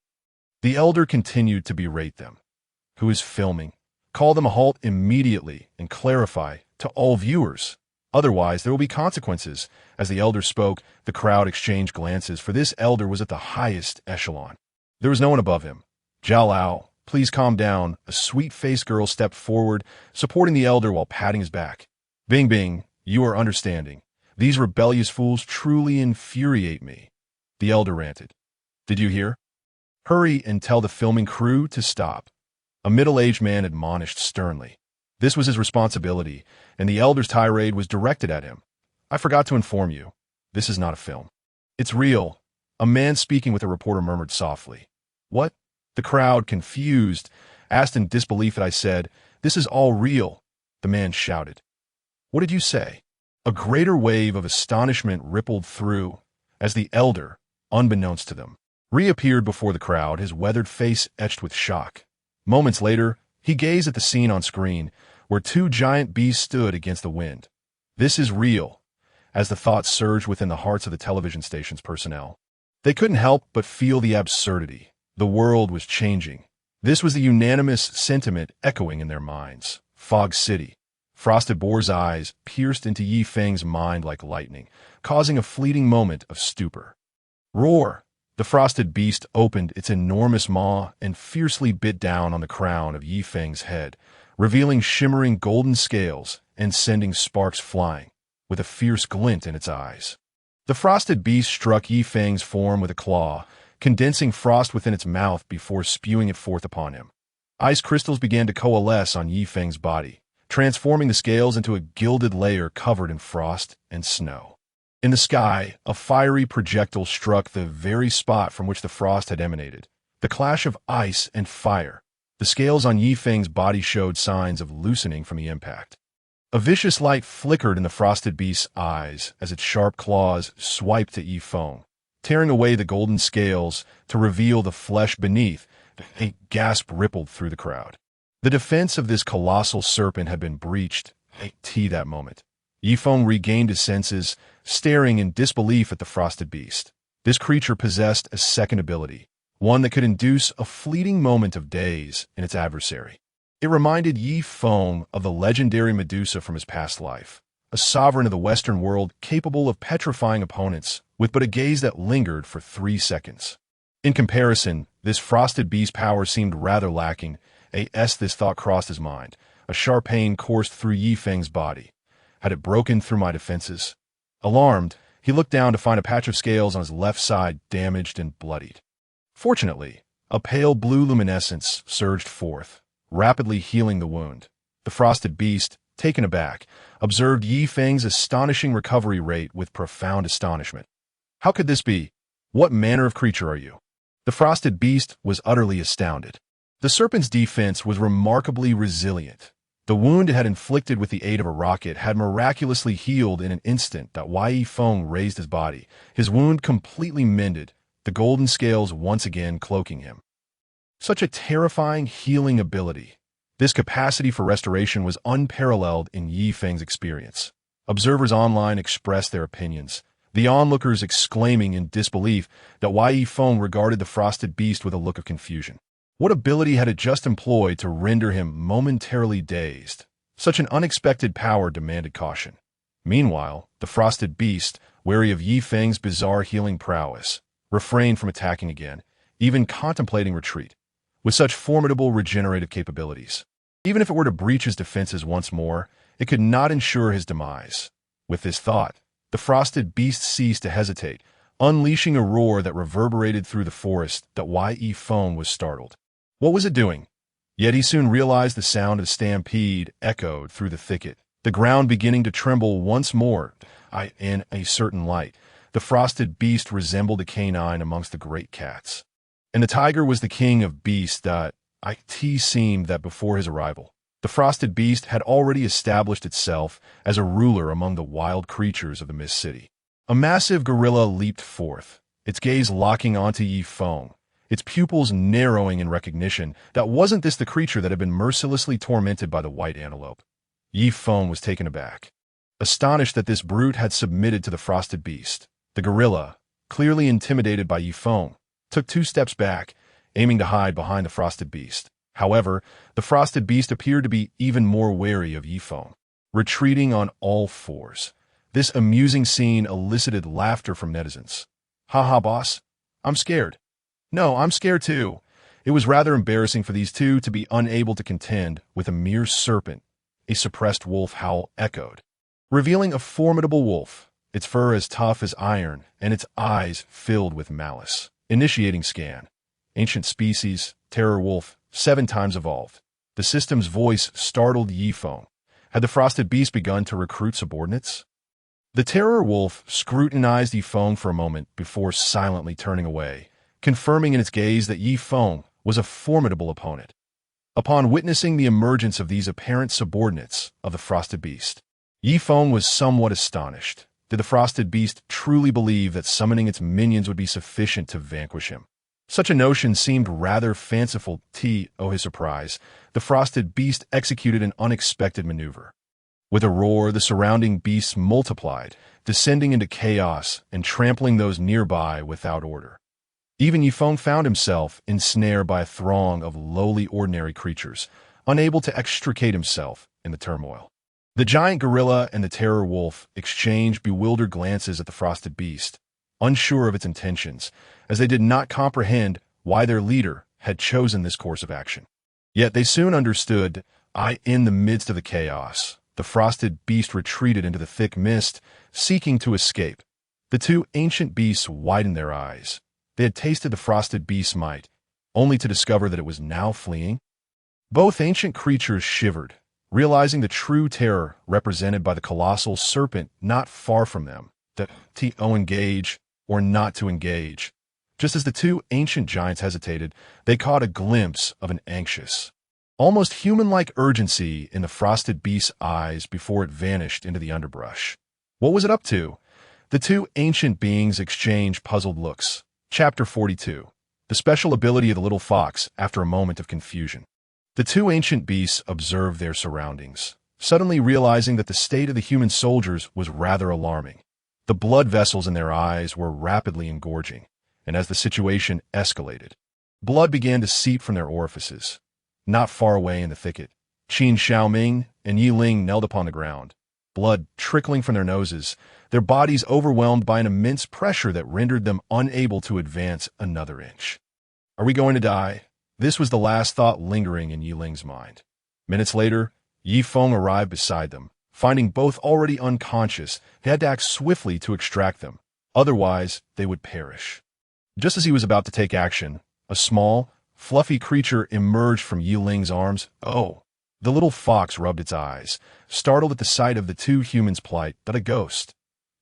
The elder continued to berate them. Who is filming? Call them a halt immediately and clarify to all viewers. Otherwise, there will be consequences. As the elder spoke, the crowd exchanged glances, for this elder was at the highest echelon. There was no one above him. Zhao Lao, please calm down. A sweet-faced girl stepped forward, supporting the elder while patting his back. Bing Bing, you are understanding. These rebellious fools truly infuriate me. The elder ranted. Did you hear? Hurry and tell the filming crew to stop. A middle-aged man admonished sternly. This was his responsibility, and the elder's tirade was directed at him. I forgot to inform you. This is not a film. It's real. A man speaking with a reporter murmured softly. What? The crowd, confused, asked in disbelief that I said, this is all real. The man shouted. What did you say? A greater wave of astonishment rippled through as the elder, unbeknownst to them, reappeared before the crowd, his weathered face etched with shock. Moments later, he gazed at the scene on screen, where two giant bees stood against the wind. This is real, as the thought surged within the hearts of the television station's personnel. They couldn't help but feel the absurdity. The world was changing. This was the unanimous sentiment echoing in their minds. Fog City. Frosted Boar's eyes pierced into Yifeng's mind like lightning, causing a fleeting moment of stupor. Roar! The frosted beast opened its enormous maw and fiercely bit down on the crown of Yifeng's head, revealing shimmering golden scales and sending sparks flying, with a fierce glint in its eyes. The frosted beast struck Yifeng's form with a claw, condensing frost within its mouth before spewing it forth upon him. Ice crystals began to coalesce on Yifeng's body, transforming the scales into a gilded layer covered in frost and snow. In the sky, a fiery projectile struck the very spot from which the frost had emanated. The clash of ice and fire. The scales on Yifeng's body showed signs of loosening from the impact. A vicious light flickered in the frosted beast's eyes as its sharp claws swiped at Yifeng, tearing away the golden scales to reveal the flesh beneath. A gasp rippled through the crowd. The defense of this colossal serpent had been breached at that moment. Yifeng regained his senses, staring in disbelief at the frosted beast. This creature possessed a second ability, one that could induce a fleeting moment of daze in its adversary. It reminded Yifeng of the legendary Medusa from his past life, a sovereign of the Western world capable of petrifying opponents with but a gaze that lingered for 3 seconds. In comparison, this frosted beast's power seemed rather lacking. This thought crossed his mind. A sharp pain coursed through Yifeng's body. Had it broken through my defenses? Alarmed, he looked down to find a patch of scales on his left side damaged and bloodied. Fortunately, a pale blue luminescence surged forth, rapidly healing the wound. The frosted beast, taken aback, observed Yi Feng's astonishing recovery rate with profound astonishment. How could this be? What manner of creature are you? The frosted beast was utterly astounded. The serpent's defense was remarkably resilient. The wound it had inflicted with the aid of a rocket had miraculously healed in an instant that Yi Feng raised his body, his wound completely mended, the golden scales once again cloaking him. Such a terrifying healing ability. This capacity for restoration was unparalleled in Yi Feng's experience. Observers online expressed their opinions, the onlookers exclaiming in disbelief that Yi Feng regarded the frosted beast with a look of confusion. What ability had it just employed to render him momentarily dazed? Such an unexpected power demanded caution. Meanwhile, the frosted beast, wary of Yi Feng's bizarre healing prowess, refrained from attacking again, even contemplating retreat. With such formidable regenerative capabilities, even if it were to breach his defenses once more, it could not ensure his demise. With this thought, the frosted beast ceased to hesitate, unleashing a roar that reverberated through the forest that Yi Feng was startled. What was it doing? Yet he soon realized the sound of stampede echoed through the thicket, the ground beginning to tremble once more. In a certain light, the frosted beast resembled a canine amongst the great cats. And the tiger was the king of beasts that it seemed that before his arrival, the frosted beast had already established itself as a ruler among the wild creatures of the Mist City. A massive gorilla leaped forth, its gaze locking onto Yi Feng, its pupils narrowing in recognition that wasn't this the creature that had been mercilessly tormented by the white antelope. Yi Feng was taken aback, astonished that this brute had submitted to the frosted beast. The gorilla, clearly intimidated by Yi Feng, took 2 steps back, aiming to hide behind the frosted beast. However, the frosted beast appeared to be even more wary of Yi Feng, retreating on all fours. This amusing scene elicited laughter from netizens. Haha, boss. I'm scared. No, I'm scared too. It was rather embarrassing for these two to be unable to contend with a mere serpent. A suppressed wolf howl echoed, revealing a formidable wolf, its fur as tough as iron and its eyes filled with malice. Initiating scan. Ancient species, terror wolf, 7 times evolved. The system's voice startled Yi Feng. Had the frosted beast begun to recruit subordinates? The terror wolf scrutinized Yi Feng for a moment before silently turning away, confirming in its gaze that Yi Feng was a formidable opponent. Upon witnessing the emergence of these apparent subordinates of the frosted beast, Yi Feng was somewhat astonished. Did the frosted beast truly believe that summoning its minions would be sufficient to vanquish him? Such a notion seemed rather fanciful. To his surprise, the frosted beast executed an unexpected maneuver. With a roar, the surrounding beasts multiplied, descending into chaos and trampling those nearby without order. Even Yi Feng found himself ensnared by a throng of lowly ordinary creatures, unable to extricate himself in the turmoil. The giant gorilla and the terror wolf exchanged bewildered glances at the frosted beast, unsure of its intentions, as they did not comprehend why their leader had chosen this course of action. Yet they soon understood. In the midst of the chaos, the frosted beast retreated into the thick mist, seeking to escape. The 2 ancient beasts widened their eyes. They had tasted the frosted beast's might, only to discover that it was now fleeing. Both ancient creatures shivered, realizing the true terror represented by the colossal serpent not far from them, that to engage or not to engage. Just as the 2 ancient giants hesitated, they caught a glimpse of an anxious, almost human-like urgency in the frosted beast's eyes before it vanished into the underbrush. What was it up to? The 2 ancient beings exchanged puzzled looks. Chapter 42. The special ability of the little fox after a moment of confusion. The 2 ancient beasts observed their surroundings, suddenly realizing that the state of the human soldiers was rather alarming. The blood vessels in their eyes were rapidly engorging, and as the situation escalated, blood began to seep from their orifices. Not far away in the thicket, Qin Xiaoming and Yi Ling knelt upon the ground, blood trickling from their noses, their bodies overwhelmed by an immense pressure that rendered them unable to advance another inch. Are we going to die? This was the last thought lingering in Yi Ling's mind. Minutes later, Yi Feng arrived beside them, Finding both already unconscious, he had to act swiftly to extract them. Otherwise, they would perish. Just as he was about to take action, a small, fluffy creature emerged from Yi Ling's arms. Oh! The little fox rubbed its eyes, startled at the sight of the two humans' plight, but a ghost.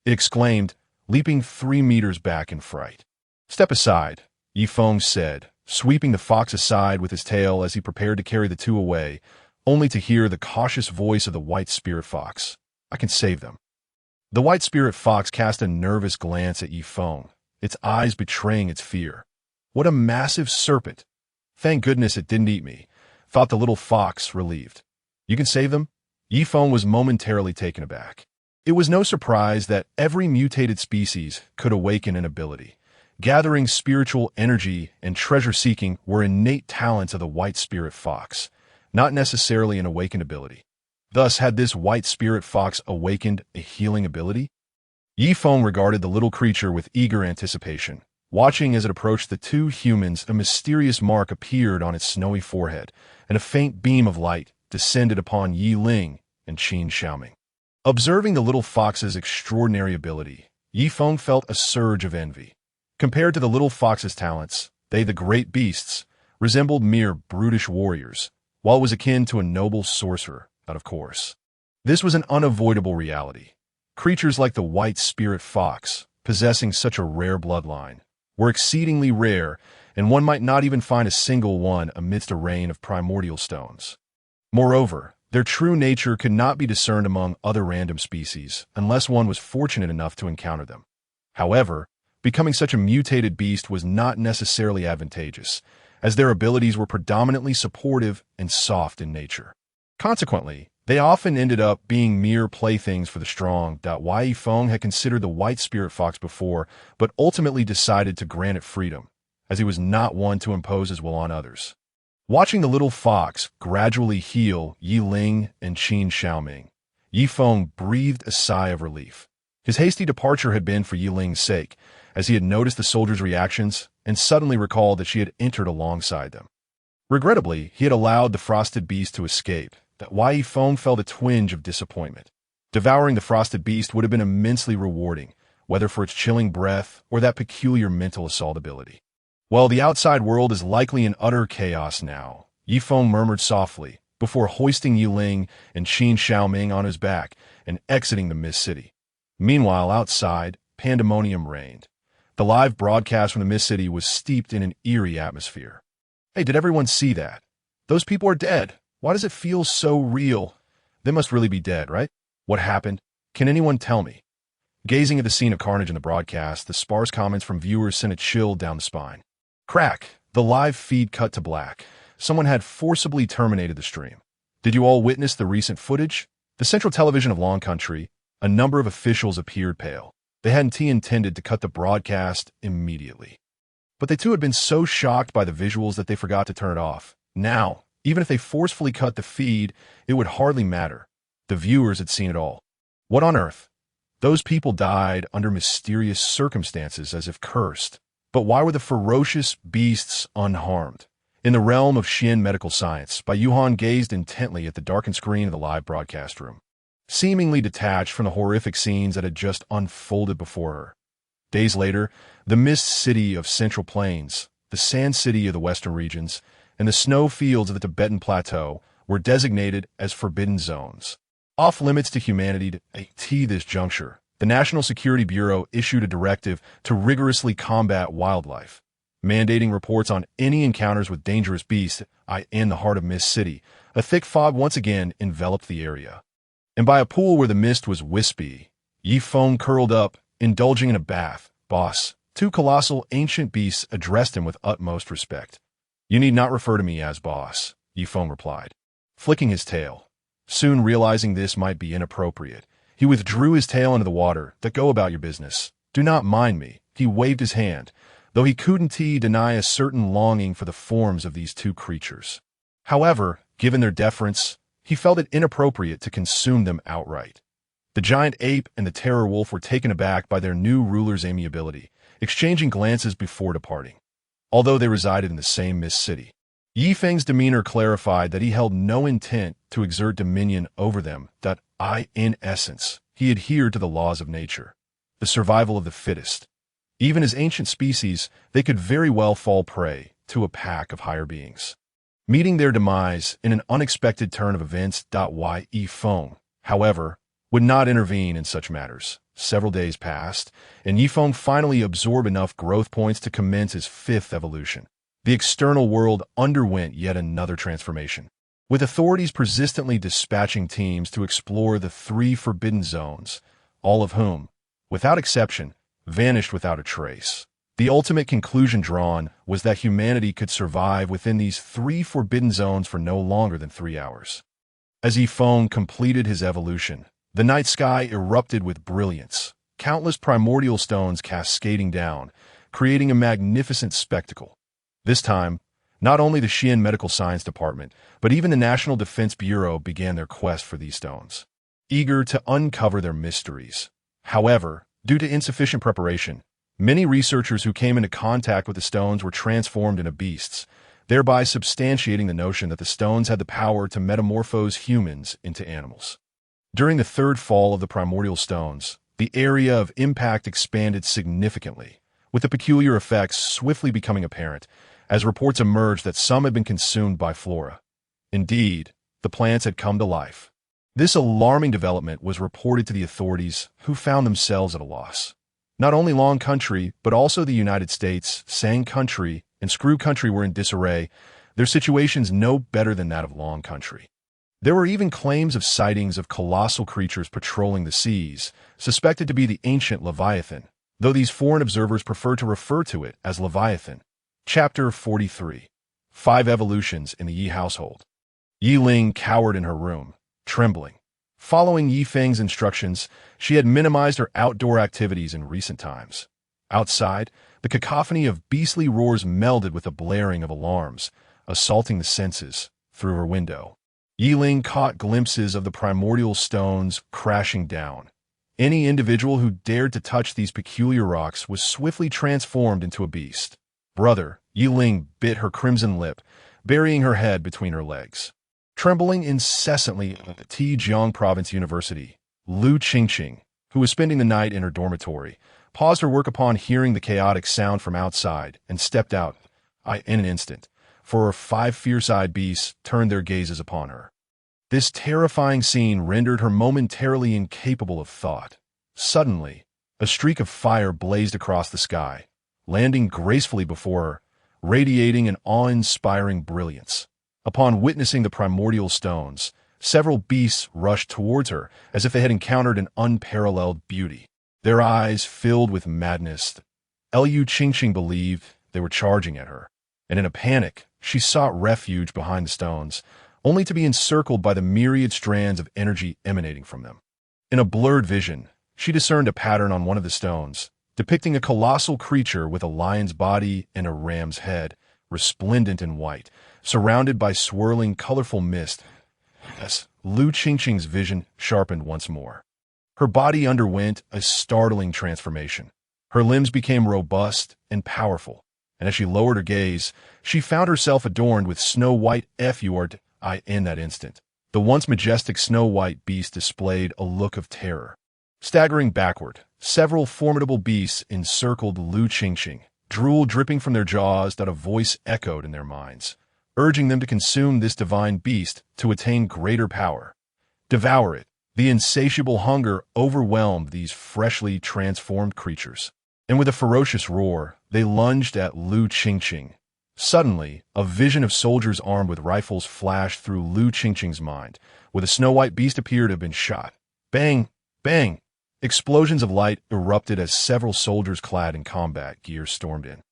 It exclaimed, leaping 3 meters back in fright. "Step aside," Yi Feng said, sweeping the fox aside with his tail as he prepared to carry the two away, only to hear the cautious voice of the white spirit fox. "I can save them." The white spirit fox cast a nervous glance at Yi Feng, its eyes betraying its fear. "What a massive serpent! Thank goodness it didn't eat me," thought the little fox, relieved. "You can save them?" Yi Feng was momentarily taken aback. It was no surprise that every mutated species could awaken an ability. Gathering spiritual energy and treasure-seeking were innate talents of the white spirit fox, not necessarily an awakened ability. Thus, had this white spirit fox awakened a healing ability? Yi Feng regarded the little creature with eager anticipation. Watching as it approached the two humans, a mysterious mark appeared on its snowy forehead, and a faint beam of light descended upon Yi Ling and Qin Xiaoming. Observing the little fox's extraordinary ability, Yi Feng felt a surge of envy. Compared to the little fox's talents, they, the great beasts, resembled mere brutish warriors, while it was akin to a noble sorcerer, but of course. This was an unavoidable reality. Creatures like the white spirit fox, possessing such a rare bloodline, were exceedingly rare, and one might not even find a single one amidst a rain of primordial stones. Moreover, their true nature could not be discerned among other random species unless one was fortunate enough to encounter them. However, becoming such a mutated beast was not necessarily advantageous, as their abilities were predominantly supportive and soft in nature. Consequently, they often ended up being mere playthings for the strong. Yi Feng had considered the white spirit fox before, but ultimately decided to grant it freedom, as he was not one to impose his will on others. Watching the little fox gradually heal Yi Ling and Qin Xiaoming, Yi Feng breathed a sigh of relief. His hasty departure had been for Yi Ling's sake, as he had noticed the soldiers' reactions and suddenly recalled that she had entered alongside them. Regrettably, he had allowed the frosted beast to escape. Yi Feng felt a twinge of disappointment. Devouring the frosted beast would have been immensely rewarding, whether for its chilling breath or that peculiar mental assault ability. "Well, the outside world is likely in utter chaos now," Yi Feng murmured softly, before hoisting Yi Ling and Qin Xiaoming on his back and exiting the Mist City. Meanwhile, outside, pandemonium reigned. The live broadcast from the Mist City was steeped in an eerie atmosphere. "Hey, did everyone see that? Those people are dead. Why does it feel so real? They must really be dead, right? What happened? Can anyone tell me?" Gazing at the scene of carnage in the broadcast, the sparse comments from viewers sent a chill down the spine. Crack! The live feed cut to black. Someone had forcibly terminated the stream. "Did you all witness the recent footage?" The central television of Long Country, a number of officials appeared pale. They hadn't intended to cut the broadcast immediately. But they too had been so shocked by the visuals that they forgot to turn it off. Now, even if they forcefully cut the feed, it would hardly matter. The viewers had seen it all. What on earth? Those people died under mysterious circumstances as if cursed. But why were the ferocious beasts unharmed? In the realm of Xian medical science, Bai Yuhan gazed intently at the darkened screen of the live broadcast room, seemingly detached from the horrific scenes that had just unfolded before her. Days later, the Mist City of Central Plains, the Sand City of the Western regions, and the snow fields of the Tibetan Plateau were designated as forbidden zones. Off limits to humanity at this juncture, the National Security Bureau issued a directive to rigorously combat wildlife, mandating reports on any encounters with dangerous beasts in the heart of Mist City. A thick fog once again enveloped the area. And by a pool where the mist was wispy, Yi Feng curled up, indulging in a bath. "Boss," two colossal ancient beasts addressed him with utmost respect. "You need not refer to me as boss," Yi Feng replied, flicking his tail. Soon realizing this might be inappropriate, he withdrew his tail into the water. "Go about your business. Do not mind me." He waved his hand, though he couldn't deny a certain longing for the forms of these two creatures. However, given their deference, he felt it inappropriate to consume them outright. The giant ape and the terror wolf were taken aback by their new ruler's amiability, exchanging glances before departing. Although they resided in the same Mist City, Yi Feng's demeanor clarified that he held no intent to exert dominion over them. In essence, he adhered to the laws of nature, the survival of the fittest. Even as ancient species, they could very well fall prey to a pack of higher beings. Meeting their demise in an unexpected turn of events. Yi Feng, however, would not intervene in such matters. Several days passed, and Yi Feng finally absorbed enough growth points to commence his fifth evolution. The external world underwent yet another transformation, with authorities persistently dispatching teams to explore the 3 forbidden zones, all of whom, without exception, vanished without a trace. The ultimate conclusion drawn was that humanity could survive within these 3 forbidden zones for no longer than 3 hours. As Yi Feng completed his evolution, the night sky erupted with brilliance, countless primordial stones cascading down, creating a magnificent spectacle. This time, not only the Xi'an Medical Science Department, but even the National Defense Bureau began their quest for these stones, eager to uncover their mysteries. However, due to insufficient preparation, many researchers who came into contact with the stones were transformed into beasts, thereby substantiating the notion that the stones had the power to metamorphose humans into animals. During the third fall of the primordial stones, the area of impact expanded significantly, with the peculiar effects swiftly becoming apparent as reports emerged that some had been consumed by flora. Indeed, the plants had come to life. This alarming development was reported to the authorities, who found themselves at a loss. Not only Long Country, but also the United States, Sang Country, and Screw Country were in disarray, their situations no better than that of Long Country. There were even claims of sightings of colossal creatures patrolling the seas, suspected to be the ancient Leviathan, though these foreign observers preferred to refer to it as Leviathan. Chapter 43. 5 Evolutions in the Yi household. Yi Ling cowered in her room, trembling. Following Yi Feng's instructions, she had minimized her outdoor activities in recent times. Outside, the cacophony of beastly roars melded with the blaring of alarms, assaulting the senses through her window. Yi Ling caught glimpses of the primordial stones crashing down. Any individual who dared to touch these peculiar rocks was swiftly transformed into a beast. Brother, Yi Ling bit her crimson lip, burying her head between her legs. Trembling incessantly at the Zhejiang Province University, Lu Qingqing, who was spending the night in her dormitory, paused her work upon hearing the chaotic sound from outside and stepped out in an instant, for 5 fierce-eyed beasts turned their gazes upon her. This terrifying scene rendered her momentarily incapable of thought. Suddenly, a streak of fire blazed across the sky, landing gracefully before her, radiating an awe-inspiring brilliance. Upon witnessing the primordial stones, several beasts rushed towards her as if they had encountered an unparalleled beauty. Their eyes filled with madness. Lu Qingqing believed they were charging at her, and in a panic, she sought refuge behind the stones, only to be encircled by the myriad strands of energy emanating from them. In a blurred vision, she discerned a pattern on one of the stones, depicting a colossal creature with a lion's body and a ram's head, resplendent in white, surrounded by swirling, colorful mist. As Lu Qingqing's vision sharpened once more. Her body underwent a startling transformation. Her limbs became robust and powerful, and as she lowered her gaze, she found herself adorned with snow-white fjord. In that instant, the once majestic snow-white beast displayed a look of terror. Staggering backward, several formidable beasts encircled Lu Qingqing, drool dripping from their jaws that a voice echoed in their minds, urging them to consume this divine beast to attain greater power. Devour it. The insatiable hunger overwhelmed these freshly transformed creatures, and with a ferocious roar, they lunged at Lu Qingqing. Suddenly, a vision of soldiers armed with rifles flashed through Lu Qingqing's mind, where the snow-white beast appeared to have been shot. Bang! Bang! Explosions of light erupted as several soldiers clad in combat gear stormed in,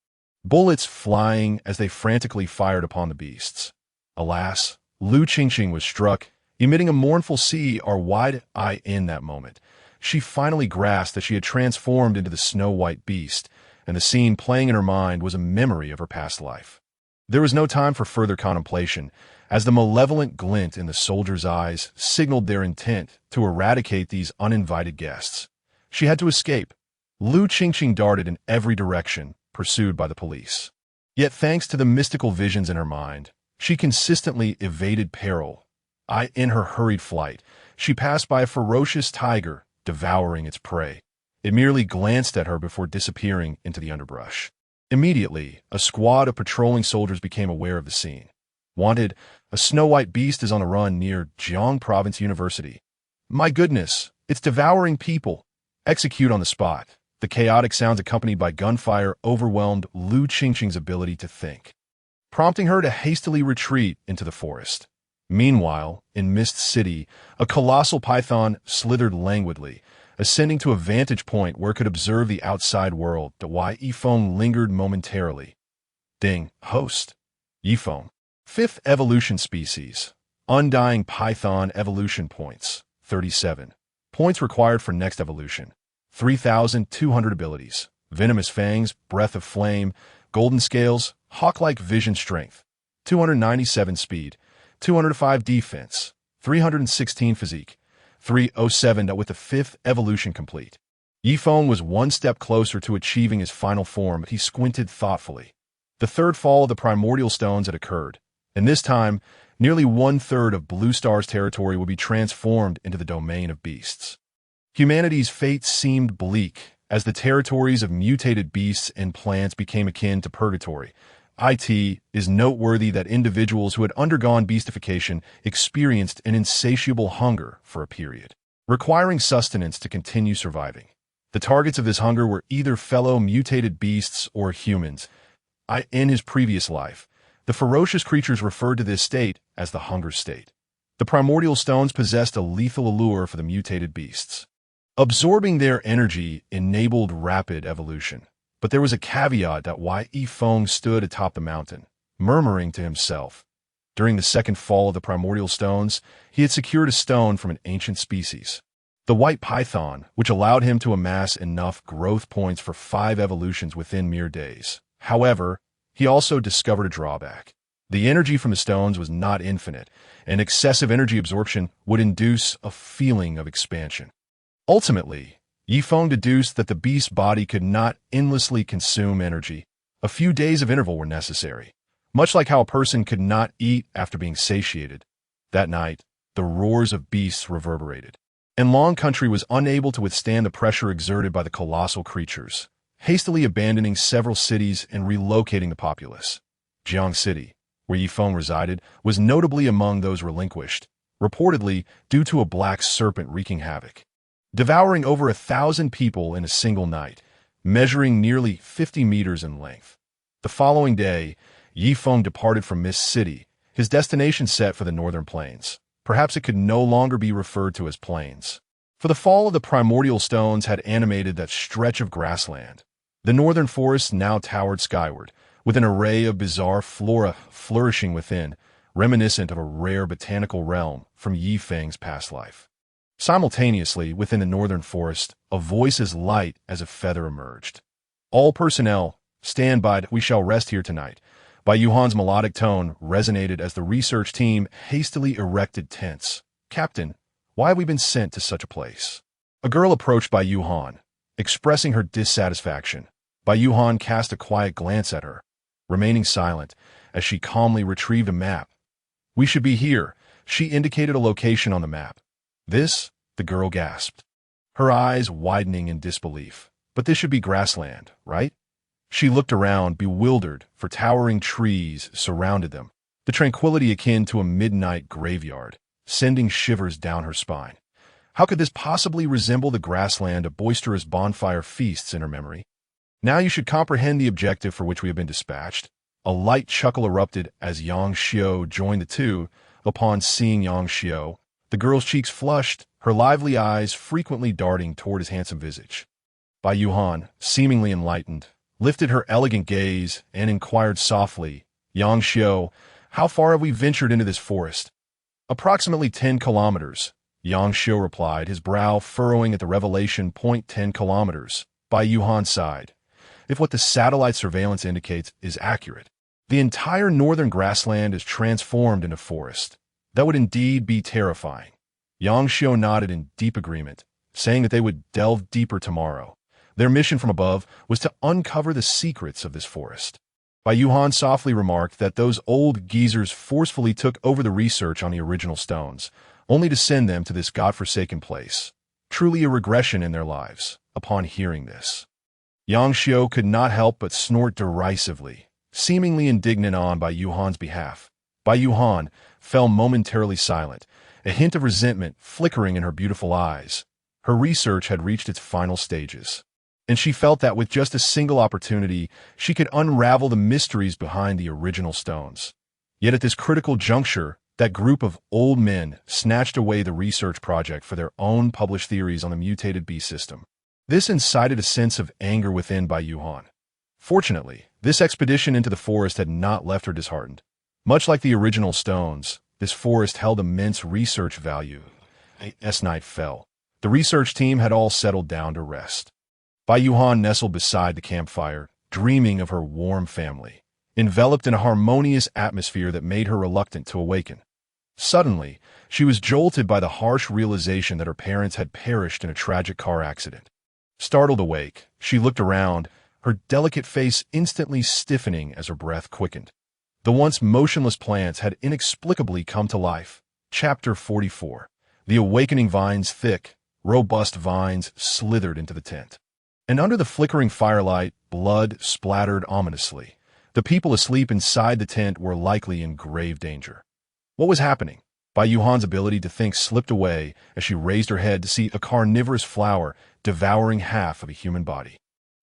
bullets flying as they frantically fired upon the beasts. Alas, Lu Qingqing was struck, emitting a mournful CRY in that moment. She finally grasped that she had transformed into the snow-white beast, and the scene playing in her mind was a memory of her past life. There was no time for further contemplation, as the malevolent glint in the soldiers' eyes signaled their intent to eradicate these uninvited guests. She had to escape. Lu Qingqing darted in every direction, pursued by the police. Yet thanks to the mystical visions in her mind, she consistently evaded peril. In her hurried flight, she passed by a ferocious tiger, devouring its prey. It merely glanced at her before disappearing into the underbrush. Immediately, a squad of patrolling soldiers became aware of the scene. Wanted, a snow-white beast is on the run near Jiang Province University. My goodness, it's devouring people. Execute on the spot. The chaotic sounds accompanied by gunfire overwhelmed Lu Qingqing's ability to think, prompting her to hastily retreat into the forest. Meanwhile, in Mist City, a colossal python slithered languidly, ascending to a vantage point where it could observe the outside world. Yifeng lingered momentarily. Ding, host. Yifeng. Fifth evolution species. Undying python evolution points. 37. Points required for next evolution. 3,200 abilities. Venomous fangs, breath of flame, golden scales, hawk-like vision strength. 297 speed. 205 defense. 316 physique. 307 with the fifth evolution complete. Yifeng was one step closer to achieving his final form, but he squinted thoughtfully. The third fall of the primordial stones had occurred, and this time, nearly one-third of Blue Star's territory would be transformed into the domain of beasts. Humanity's fate seemed bleak, as the territories of mutated beasts and plants became akin to purgatory. It is noteworthy that individuals who had undergone beastification experienced an insatiable hunger for a period, requiring sustenance to continue surviving. The targets of this hunger were either fellow mutated beasts or humans. In his previous life, the ferocious creatures referred to this state as the hunger state. The primordial stones possessed a lethal allure for the mutated beasts. Absorbing their energy enabled rapid evolution. But there was a caveat that Yifeng stood atop the mountain, murmuring to himself. During the second fall of the primordial stones, he had secured a stone from an ancient species, the white python, which allowed him to amass enough growth points for 5 evolutions within mere days. However, he also discovered a drawback. The energy from the stones was not infinite, and excessive energy absorption would induce a feeling of expansion. Ultimately, Yifeng deduced that the beast's body could not endlessly consume energy. A few days of interval were necessary, much like how a person could not eat after being satiated. That night, the roars of beasts reverberated, and Long Country was unable to withstand the pressure exerted by the colossal creatures, hastily abandoning several cities and relocating the populace. Jiang City, where Yifeng resided, was notably among those relinquished, reportedly due to a black serpent wreaking havoc, devouring over 1,000 people in a single night, measuring nearly 50 meters in length. The following day, Yifeng departed from Mist City, his destination set for the northern plains. Perhaps it could no longer be referred to as plains, for the fall of the primordial stones had animated that stretch of grassland. The northern forests now towered skyward, with an array of bizarre flora flourishing within, reminiscent of a rare botanical realm from Yifeng's past life. Simultaneously, within the northern forest, a voice as light as a feather emerged. All personnel, stand by, we shall rest here tonight. By Yuhan's melodic tone resonated as the research team hastily erected tents. Captain, why have we been sent to such a place? A girl approached Bai Yuhan, expressing her dissatisfaction. Bai Yuhan cast a quiet glance at her, remaining silent as she calmly retrieved a map. We should be here. She indicated a location on the map. This, the girl gasped, her eyes widening in disbelief. But this should be grassland, right? She looked around, bewildered, for towering trees surrounded them, the tranquility akin to a midnight graveyard, sending shivers down her spine. How could this possibly resemble the grassland of boisterous bonfire feasts in her memory? Now you should comprehend the objective for which we have been dispatched. A light chuckle erupted as Yang Xiao joined the two. Upon seeing Yang Xiao, the girl's cheeks flushed, her lively eyes frequently darting toward his handsome visage. Bai Yuhan, seemingly enlightened, lifted her elegant gaze and inquired softly, Yang Xiao, how far have we ventured into this forest? Approximately 10 kilometers, Yang Xiao replied, his brow furrowing at the revelation. 10 kilometers. Bai Yuhan sighed. If what the satellite surveillance indicates is accurate, the entire northern grassland is transformed into forest. That would indeed be terrifying. Yang Xiao nodded in deep agreement, saying that they would delve deeper tomorrow. Their mission from above was to uncover the secrets of this forest. Bai Yuhan softly remarked that those old geezers forcefully took over the research on the original stones, only to send them to this godforsaken place. Truly a regression in their lives. Upon hearing this, Yang Xiu could not help but snort derisively, seemingly indignant on Bai Yuhan's behalf. Bai Yuhan fell momentarily silent, a hint of resentment flickering in her beautiful eyes. Her research had reached its final stages, and she felt that with just a single opportunity, she could unravel the mysteries behind the original stones. Yet at this critical juncture, that group of old men snatched away the research project for their own published theories on the mutated beast system. This incited a sense of anger within Bai Yuhan. Fortunately, this expedition into the forest had not left her disheartened. Much like the original stones, this forest held immense research value. As night fell, the research team had all settled down to rest. Bai Yuhan nestled beside the campfire, dreaming of her warm family, enveloped in a harmonious atmosphere that made her reluctant to awaken. Suddenly, she was jolted by the harsh realization that her parents had perished in a tragic car accident. Startled awake, she looked around, her delicate face instantly stiffening as her breath quickened. The once motionless plants had inexplicably come to life. Chapter 44. The awakening vines, thick, robust vines, slithered into the tent. And under the flickering firelight, blood splattered ominously. The people asleep inside the tent were likely in grave danger. What was happening? Bai Yuhan's ability to think slipped away as she raised her head to see a carnivorous flower devouring half of a human body.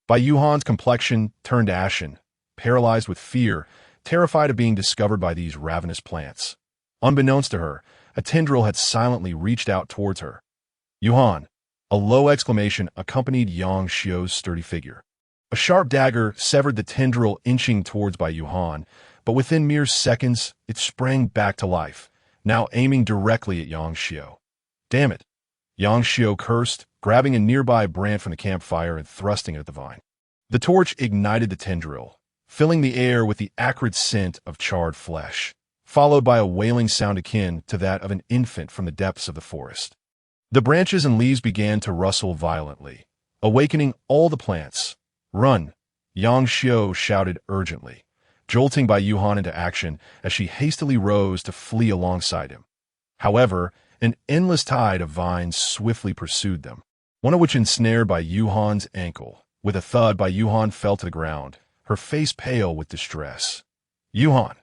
Bai Yuhan's complexion turned ashen, paralyzed with fear, terrified of being discovered by these ravenous plants. Unbeknownst to her, a tendril had silently reached out towards her. Yuhan! A low exclamation accompanied Yang Xiu's sturdy figure. A sharp dagger severed the tendril inching towards Bai Yuhan, but within mere seconds, it sprang back to life, now aiming directly at Yang Xiu. Damn it! Yang Xiu cursed, grabbing a nearby brand from the campfire and thrusting it at the vine. The torch ignited the tendril, filling the air with the acrid scent of charred flesh, followed by a wailing sound akin to that of an infant from the depths of the forest. The branches and leaves began to rustle violently, awakening all the plants. Run! Yang Xiu shouted urgently, jolting Bai Yuhan into action as she hastily rose to flee alongside him. However, an endless tide of vines swiftly pursued them, one of which ensnared Bai Yuhan's ankle. With a thud, Bai Yuhan fell to the ground, her face pale with distress. Yuhan!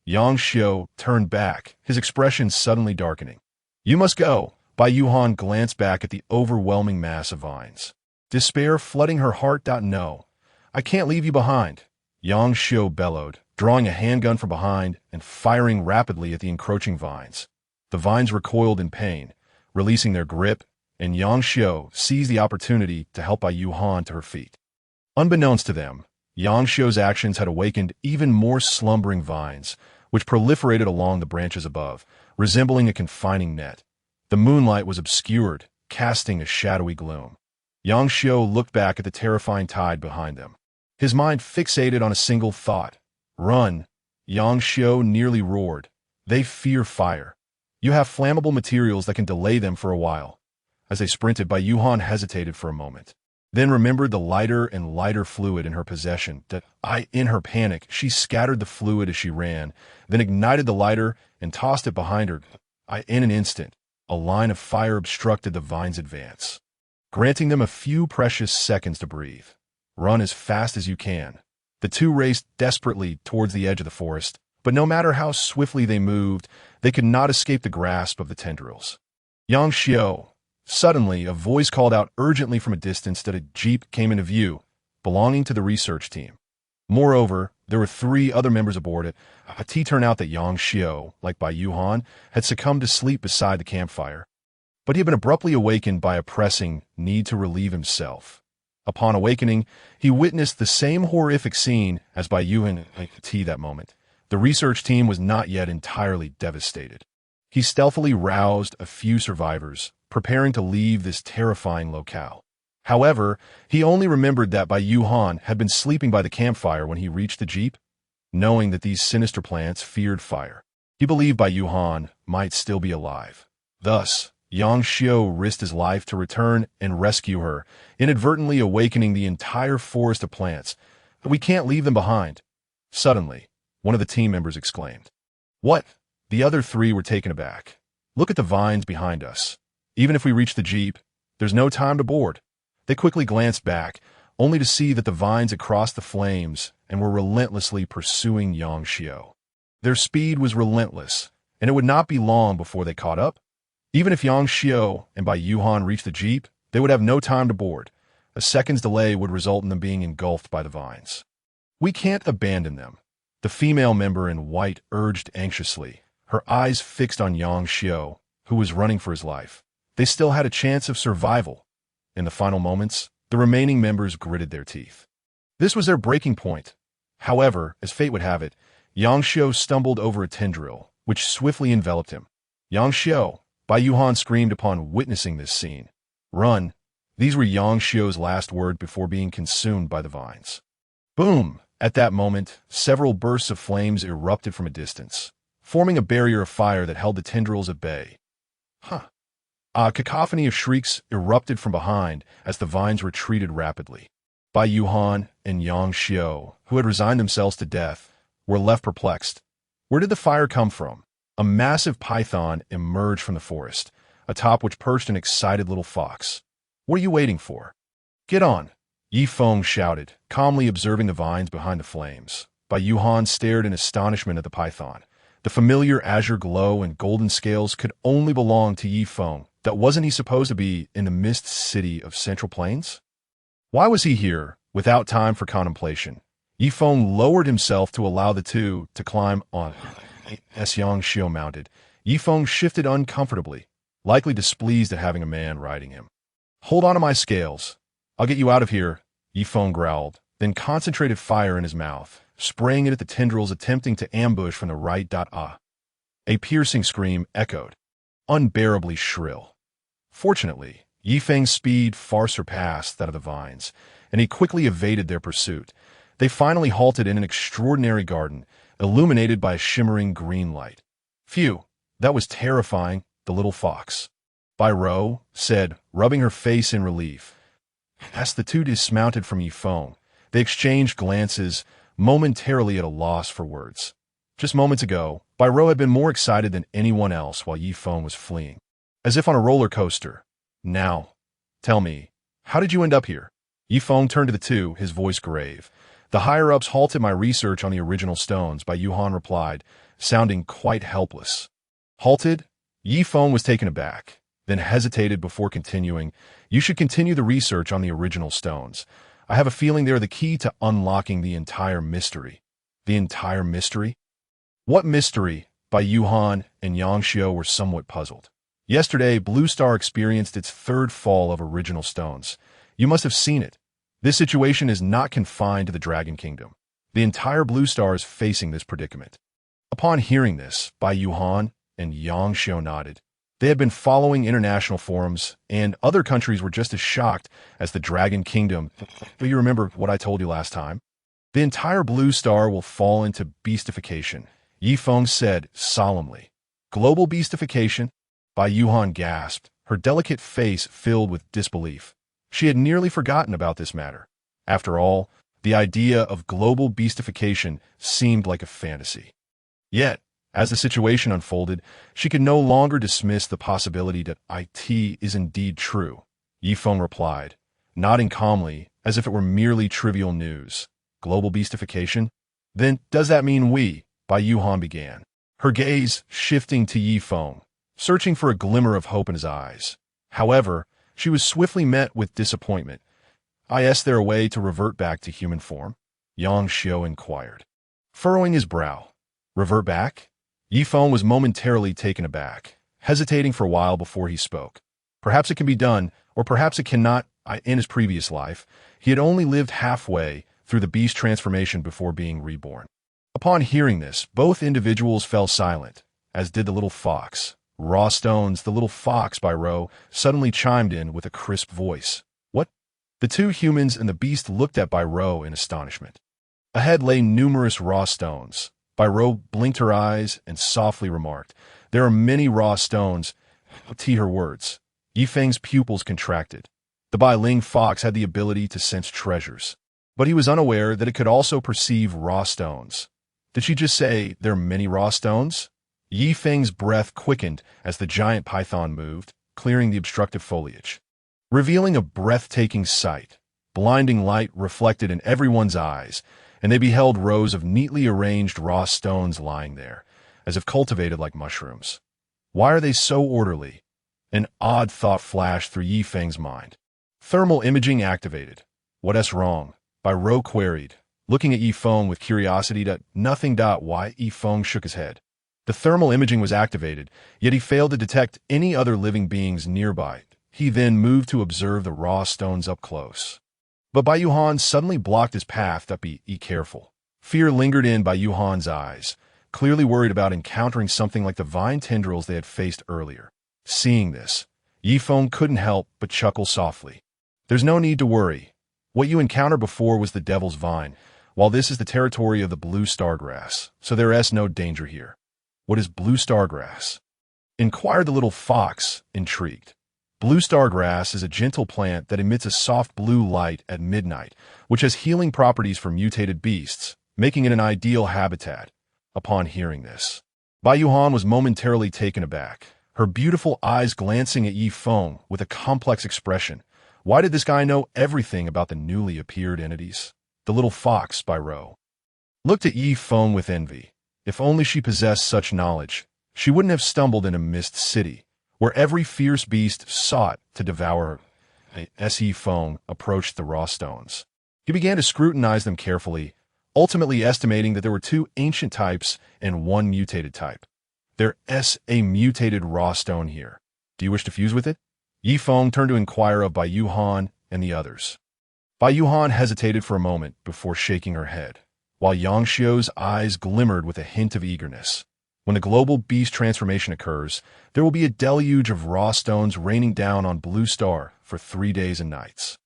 Yang Xiu turned back, his expression suddenly darkening. You must go! Bai Yuhan glanced back at the overwhelming mass of vines. Despair flooding her heart. No, I can't leave you behind. Yang Xiu bellowed, drawing a handgun from behind and firing rapidly at the encroaching vines. The vines recoiled in pain, releasing their grip, and Yang Xiu seized the opportunity to help Bai Yuhan to her feet. Unbeknownst to them, Yang Xiu's actions had awakened even more slumbering vines, which proliferated along the branches above, resembling a confining net. The moonlight was obscured, casting a shadowy gloom. Yang Xiu looked back at the terrifying tide behind them, his mind fixated on a single thought. Run! Yang Xiu nearly roared. They fear fire. You have flammable materials that can delay them for a while. As they sprinted, Bai Yuhan hesitated for a moment, then remembered the lighter and lighter fluid in her possession. In her panic, she scattered the fluid as she ran, then ignited the lighter and tossed it behind her. In an instant, a line of fire obstructed the vine's advance, granting them a few precious seconds to breathe. Run as fast as you can. The two raced desperately towards the edge of the forest, but no matter how swiftly they moved, they could not escape the grasp of the tendrils. Yang Xiu! Suddenly, a voice called out urgently from a distance that a jeep came into view, belonging to the research team. Moreover, there were 3 other members aboard it. It turned out that Yang Xiu, like Bai Yuhan, had succumbed to sleep beside the campfire, but he had been abruptly awakened by a pressing need to relieve himself. Upon awakening, he witnessed the same horrific scene as Bai Yuhan that moment. The research team was not yet entirely devastated. He stealthily roused a few survivors, preparing to leave this terrifying locale. However, he only remembered that Bai Yuhan had been sleeping by the campfire when he reached the jeep. Knowing that these sinister plants feared fire, he believed Bai Yuhan might still be alive. Thus, Yang Xiu risked his life to return and rescue her, inadvertently awakening the entire forest of plants. We can't leave them behind. Suddenly, one of the team members exclaimed. What? The other 3 were taken aback. Look at the vines behind us. Even if we reach the jeep, there's no time to board. They quickly glanced back, only to see that the vines had crossed the flames and were relentlessly pursuing Yang Xiao. Their speed was relentless, and it would not be long before they caught up. Even if Yang Xiao and Bai Yuhan reached the jeep, they would have no time to board. A second's delay would result in them being engulfed by the vines. We can't abandon them, the female member in white urged anxiously, her eyes fixed on Yang Xiao, who was running for his life. They still had a chance of survival. In the final moments, the remaining members gritted their teeth. This was their breaking point. However, as fate would have it, Yang Xiao stumbled over a tendril, which swiftly enveloped him. Yang Xiao, Bai Yuhan screamed upon witnessing this scene. Run! These were Yang Xiao's last words before being consumed by the vines. Boom! At that moment, several bursts of flames erupted from a distance, forming a barrier of fire that held the tendrils at bay. A cacophony of shrieks erupted from behind as the vines retreated rapidly. Bai Yuhan and Yang Xiao, who had resigned themselves to death, were left perplexed. Where did the fire come from? A massive python emerged from the forest, atop which perched an excited little fox. What are you waiting for? Get on! Yi Feng shouted, calmly observing the vines behind the flames. Bai Yuhan stared in astonishment at the python. The familiar azure glow and golden scales could only belong to Yi Feng. That wasn't he supposed to be in the mist city of Central Plains? Why was he here, without time for contemplation? Yi Feng lowered himself to allow the two to climb on. As Yang Xiao mounted, Yi Feng shifted uncomfortably, likely displeased at having a man riding him. Hold on to my scales. I'll get you out of here, Yi Feng growled, then concentrated fire in his mouth, spraying it at the tendrils attempting to ambush from the right. A piercing scream echoed, unbearably shrill. Fortunately, Yi Feng's speed far surpassed that of the vines, and he quickly evaded their pursuit. They finally halted in an extraordinary garden, illuminated by a shimmering green light. Phew, that was terrifying, the little fox. Bai Rou said, rubbing her face in relief. As the two dismounted from Yi Feng, they exchanged glances, momentarily at a loss for words. Just moments ago, Bai Rou had been more excited than anyone else while Yi Feng was fleeing, as if on a roller coaster. Now, tell me, how did you end up here? Yi Feng turned to the two, his voice grave. The higher-ups halted my research on the original stones, Bai Yuhan replied, sounding quite helpless. Halted? Yi Feng was taken aback, then hesitated before continuing. You should continue the research on the original stones. I have a feeling they are the key to unlocking the entire mystery. The entire mystery? What mystery? Bai Yuhan and Yang Xiao were somewhat puzzled. Yesterday, Blue Star experienced its third fall of original stones. You must have seen it. This situation is not confined to the Dragon Kingdom. The entire Blue Star is facing this predicament. Upon hearing this, Bai Yuhan and Yang Xiao nodded. They had been following international forums, and other countries were just as shocked as the Dragon Kingdom. But you remember what I told you last time? The entire Blue Star will fall into beastification, Yi Feng said solemnly. Global beastification? Bai Yuhan gasped, her delicate face filled with disbelief. She had nearly forgotten about this matter. After all, the idea of global beastification seemed like a fantasy. Yet, as the situation unfolded, she could no longer dismiss the possibility that it is indeed true. Yi Feng replied, nodding calmly as if it were merely trivial news. Global beastification? Then does that mean we? Bai Yuhan began, her gaze shifting to Yi Feng, searching for a glimmer of hope in his eyes. However, she was swiftly met with disappointment. Is there a way to revert back to human form? Yang Xiao inquired, furrowing his brow. Revert back? Yi Feng was momentarily taken aback, hesitating for a while before he spoke. Perhaps it can be done, or perhaps it cannot. In his previous life, he had only lived halfway through the beast transformation before being reborn. Upon hearing this, both individuals fell silent, as did the little fox. Raw Stones, the little fox, Bai Rou, suddenly chimed in with a crisp voice. What? The two humans and the beast looked at Bai Rou in astonishment. Ahead lay numerous raw stones. Bai Rou blinked her eyes and softly remarked, there are many raw stones. Her words. Yi Feng's pupils contracted. The Bai Ling fox had the ability to sense treasures, but he was unaware that it could also perceive raw stones. Did she just say, there are many raw stones? Yi Feng's breath quickened as the giant python moved, clearing the obstructive foliage, revealing a breathtaking sight. Blinding light reflected in everyone's eyes, and they beheld rows of neatly arranged raw stones lying there, as if cultivated like mushrooms. Why are they so orderly? An odd thought flashed through Yi Feng's mind. Thermal imaging activated. What's wrong? Bai Rou queried, looking at Yi Feng with curiosity. Nothing. Why? Yi Feng shook his head. The thermal imaging was activated, yet he failed to detect any other living beings nearby. He then moved to observe the raw stones up close. But Bai Yuhan suddenly blocked his path. Be careful. Fear lingered in Bai Yuhan's eyes, clearly worried about encountering something like the vine tendrils they had faced earlier. Seeing this, Yi Feng couldn't help but chuckle softly. There's no need to worry. What you encountered before was the devil's vine, while this is the territory of the blue stargrass, so there is no danger here. What is blue stargrass? Inquired the little fox, intrigued. Blue stargrass is a gentle plant that emits a soft blue light at midnight, which has healing properties for mutated beasts, making it an ideal habitat. Upon hearing this, Bai Yuhan was momentarily taken aback, her beautiful eyes glancing at Yi Feng with a complex expression. Why did this guy know everything about the newly appeared entities? The little fox, Bai Rou looked at Yi Feng with envy. If only she possessed such knowledge, she wouldn't have stumbled in a mist city, where every fierce beast sought to devour her. As Yi Feng approached the raw stones, he began to scrutinize them carefully, ultimately estimating that there were 2 ancient types and 1 mutated type. There's a mutated raw stone here. Do you wish to fuse with it? Yi Feng turned to inquire of Bai Yuhan and the others. Bai Yuhan hesitated for a moment before shaking her head, while Yang Xiu's eyes glimmered with a hint of eagerness. When the global beast transformation occurs, there will be a deluge of raw stones raining down on Blue Star for 3 days and nights.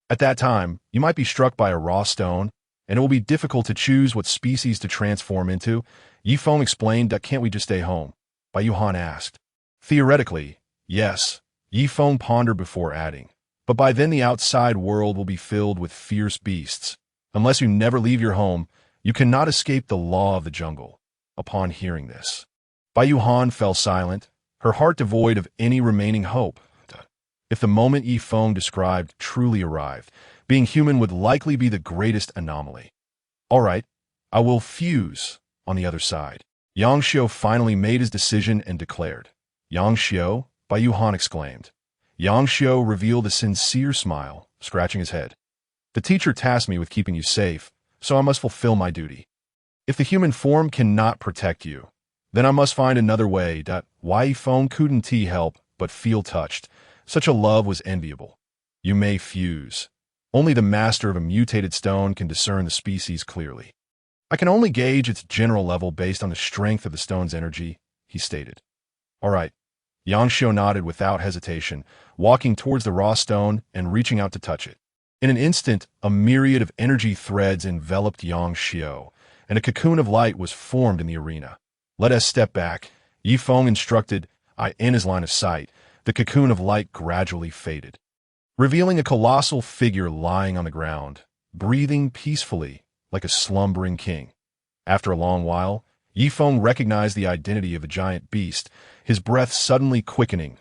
At that time, you might be struck by a raw stone, and it will be difficult to choose what species to transform into. Yi Feng explained. Can't we just stay home? Bai Yuhan asked. Theoretically, yes. Yi Feng pondered before adding. But by then the outside world will be filled with fierce beasts. Unless you never leave your home, you cannot escape the law of the jungle. Upon hearing this, Bai Yuhan fell silent, her heart devoid of any remaining hope. If the moment Yi Feng described truly arrived, being human would likely be the greatest anomaly. All right, I will fuse on the other side. Yang Xiu finally made his decision and declared. Yang Xiu? Bai Yuhan exclaimed. Yang Xiu revealed a sincere smile, scratching his head. The teacher tasked me with keeping you safe, so I must fulfill my duty. If the human form cannot protect you, then I must find another way. Yi Feng couldn't help but feel touched. Such a love was enviable. You may fuse. Only the master of a mutated stone can discern the species clearly. I can only gauge its general level based on the strength of the stone's energy, he stated. All right. Yang Xiu nodded without hesitation, walking towards the raw stone and reaching out to touch it. In an instant, a myriad of energy threads enveloped Yang Xiu, and a cocoon of light was formed in the arena. Let us step back, Yi Feng instructed. In his line of sight, the cocoon of light gradually faded, revealing a colossal figure lying on the ground, breathing peacefully like a slumbering king. After a long while, Yi Feng recognized the identity of a giant beast, his breath suddenly quickening.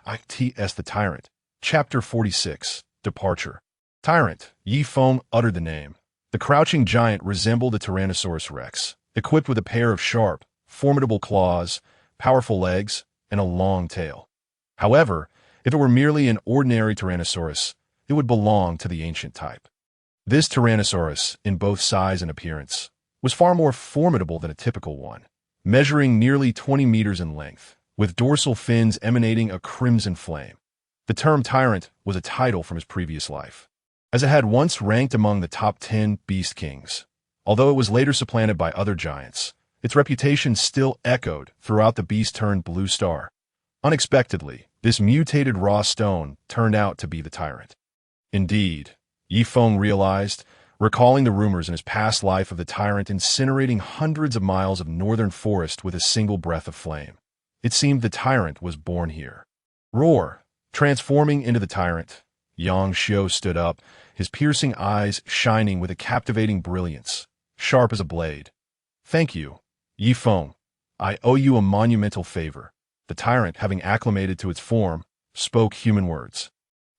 It's the Tyrant. Chapter 46. Departure. Tyrant. Yi Feng uttered the name. The crouching giant resembled a Tyrannosaurus rex, equipped with a pair of sharp, formidable claws, powerful legs, and a long tail. However, if it were merely an ordinary Tyrannosaurus, it would belong to the ancient type. This Tyrannosaurus, in both size and appearance, was far more formidable than a typical one, measuring nearly 20 meters in length, with dorsal fins emanating a crimson flame. The term Tyrant was a title from his previous life, as it had once ranked among the top 10 beast kings. Although it was later supplanted by other giants, its reputation still echoed throughout the beast-turned-blue star. Unexpectedly, this mutated raw stone turned out to be the Tyrant. Indeed, Yi Feng realized, recalling the rumors in his past life of the Tyrant incinerating hundreds of miles of northern forest with a single breath of flame. It seemed the Tyrant was born here. Roar! Transforming into the Tyrant, Yang Xiu stood up, his piercing eyes shining with a captivating brilliance, sharp as a blade. Thank you, Yi Feng. I owe you a monumental favor. The tyrant, having acclimated to its form, spoke human words.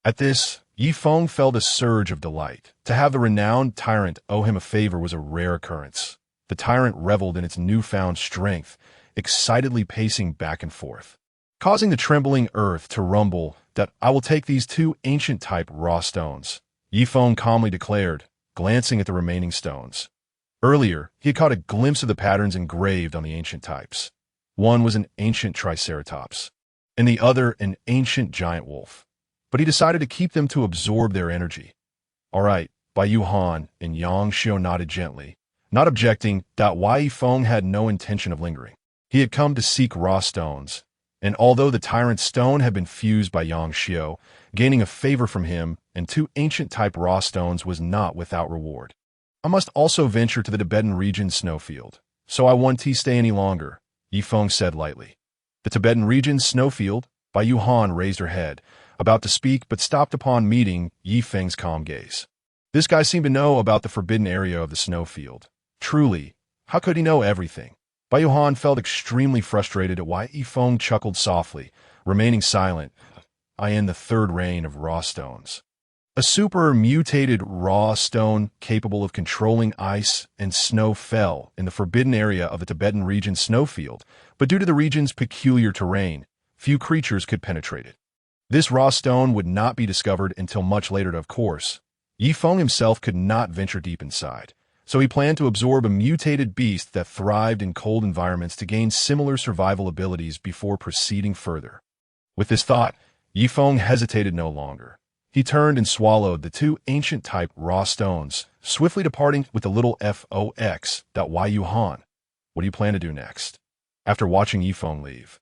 At this, Yifeng felt a surge of delight. To have the renowned tyrant owe him a favor was a rare occurrence. The tyrant reveled in its newfound strength, excitedly pacing back and forth, causing the trembling earth to rumble. That I will take these two ancient-type raw stones, Yifeng calmly declared, glancing at the remaining stones. Earlier, he had caught a glimpse of the patterns engraved on the ancient types. One was an ancient triceratops, and the other an ancient giant wolf. But he decided to keep them to absorb their energy. All right, Bai Yuhan and Yang Xiao nodded gently, not objecting that Wai Yifeng had no intention of lingering. He had come to seek raw stones, and although the tyrant's stone had been fused by Yang Xiao, gaining a favor from him and two ancient-type raw stones was not without reward. I must also venture to the Tibetan region snowfield, so I won't stay any longer, Yifeng said lightly. The Tibetan region snowfield? Bai Yuhan raised her head, about to speak but stopped upon meeting Yifeng's calm gaze. This guy seemed to know about the forbidden area of the snowfield. Truly, how could he know everything? Bai Yuhan felt extremely frustrated at why Yifeng chuckled softly, remaining silent. I am the third rain of raw stones. A super mutated raw stone capable of controlling ice and snow fell in the forbidden area of the Tibetan region snowfield, but due to the region's peculiar terrain, few creatures could penetrate it. This raw stone would not be discovered until much later, of course. Yifeng himself could not venture deep inside, so he planned to absorb a mutated beast that thrived in cold environments to gain similar survival abilities before proceeding further. With this thought, Yifeng hesitated no longer. He turned and swallowed the two ancient-type raw stones, swiftly departing with the little FOX. Wai Yuhan. What do you plan to do next? After watching Yifeng leave,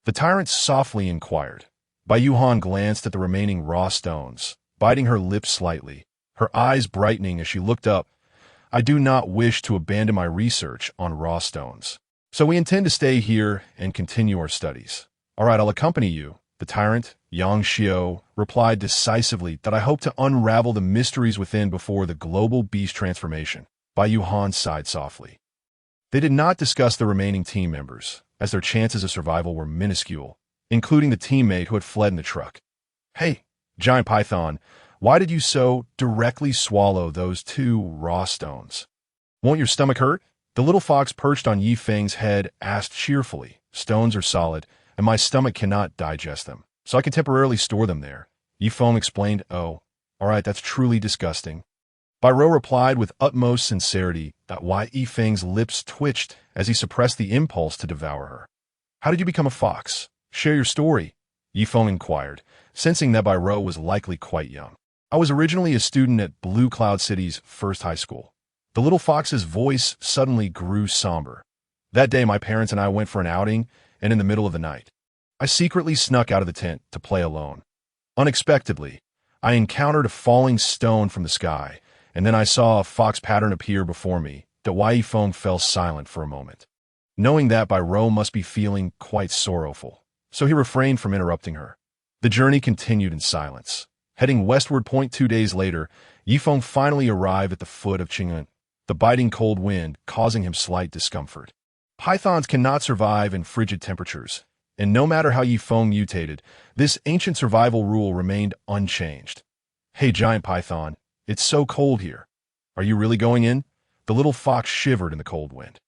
the tyrant softly inquired. Bai Yuhan glanced at the remaining raw stones, biting her lips slightly, her eyes brightening as she looked up. I do not wish to abandon my research on raw stones, so we intend to stay here and continue our studies. All right, I'll accompany you. The tyrant, Yang Xiao, replied decisively that I hope to unravel the mysteries within before the global beast transformation. Bai Yuhan sighed softly. They did not discuss the remaining team members, as their chances of survival were minuscule, including the teammate who had fled in the truck. Hey, giant python, why did you so directly swallow those two raw stones? Won't your stomach hurt? The little fox perched on Yifeng's head asked cheerfully. Stones are solid, and my stomach cannot digest them, so I can temporarily store them there. Yifeng explained. Oh, all right, that's truly disgusting. Bai Rou replied with utmost sincerity that why Yifeng's lips twitched as he suppressed the impulse to devour her. How did you become a fox? Share your story, Yifeng inquired, sensing that Bai Rou was likely quite young. I was originally a student at Blue Cloud City's first high school. The little fox's voice suddenly grew somber. That day, my parents and I went for an outing, and in the middle of the night, I secretly snuck out of the tent to play alone. Unexpectedly, I encountered a falling stone from the sky, and then I saw a fox pattern appear before me. Wai Yifeng fell silent for a moment, knowing that Bai Rou must be feeling quite sorrowful, so he refrained from interrupting her. The journey continued in silence. Heading westward. 2 days later, Yifeng finally arrived at the foot of Qing'an, the biting cold wind causing him slight discomfort. Pythons cannot survive in frigid temperatures, and no matter how Yifeng mutated, this ancient survival rule remained unchanged. Hey, giant python, it's so cold here. Are you really going in? The little fox shivered in the cold wind.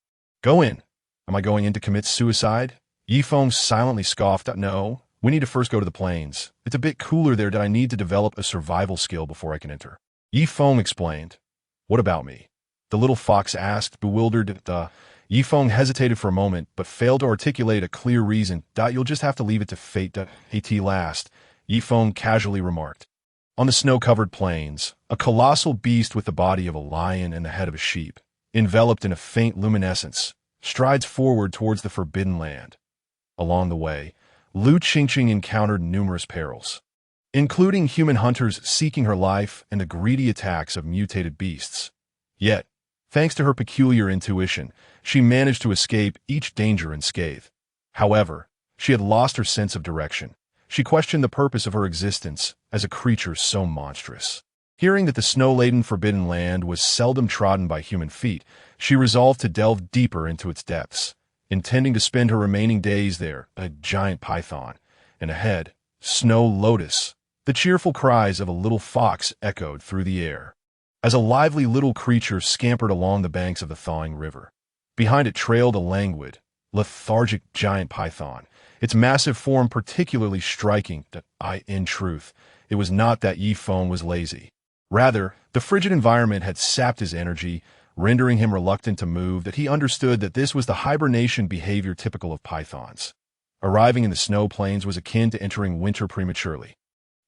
Go in. Am I going in to commit suicide? Yifeng silently scoffed. No, we need to first go to the plains. It's a bit cooler there that I need to develop a survival skill before I can enter. Yifeng explained. What about me? The little fox asked, bewildered. Yifeng hesitated for a moment, but failed to articulate a clear reason. You'll just have to leave it to fate. At last, Yifeng casually remarked. On the snow-covered plains, a colossal beast with the body of a lion and the head of a sheep, enveloped in a faint luminescence, strides forward towards the forbidden land. Along the way, Lu Qingqing encountered numerous perils, including human hunters seeking her life and the greedy attacks of mutated beasts. Yet, thanks to her peculiar intuition, she managed to escape each danger unscathed. However, she had lost her sense of direction. She questioned the purpose of her existence as a creature so monstrous. Hearing that the snow-laden forbidden land was seldom trodden by human feet, she resolved to delve deeper into its depths. intending to spend her remaining days there, a giant python, and ahead, Snow Lotus. The cheerful cries of a little fox echoed through the air as a lively little creature scampered along the banks of the thawing river. Behind it trailed a languid, lethargic giant python, its massive form particularly striking that in truth, it was not that Yi Feng was lazy. Rather, the frigid environment had sapped his energy, rendering him reluctant to move, that he understood that this was the hibernation behavior typical of pythons. Arriving in the snow plains was akin to entering winter prematurely.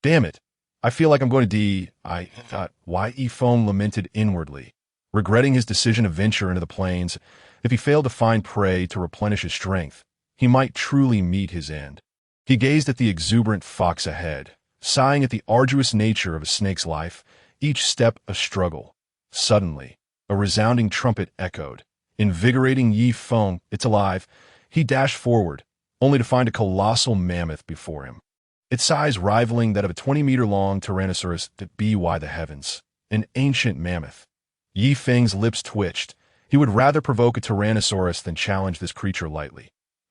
Damn it! I feel like I'm going to I thought, why Yi Feng lamented inwardly, regretting his decision to venture into the plains. If he failed to find prey to replenish his strength, he might truly meet his end. He gazed at the exuberant fox ahead, sighing at the arduous nature of a snake's life, each step a struggle. Suddenly, a resounding trumpet echoed, invigorating Yi Feng. It's alive. He dashed forward, only to find a colossal mammoth before him, its size rivaling that of a 20-meter-long Tyrannosaurus that by the heavens. An ancient mammoth. Yi Feng's lips twitched. He would rather provoke a Tyrannosaurus than challenge this creature lightly.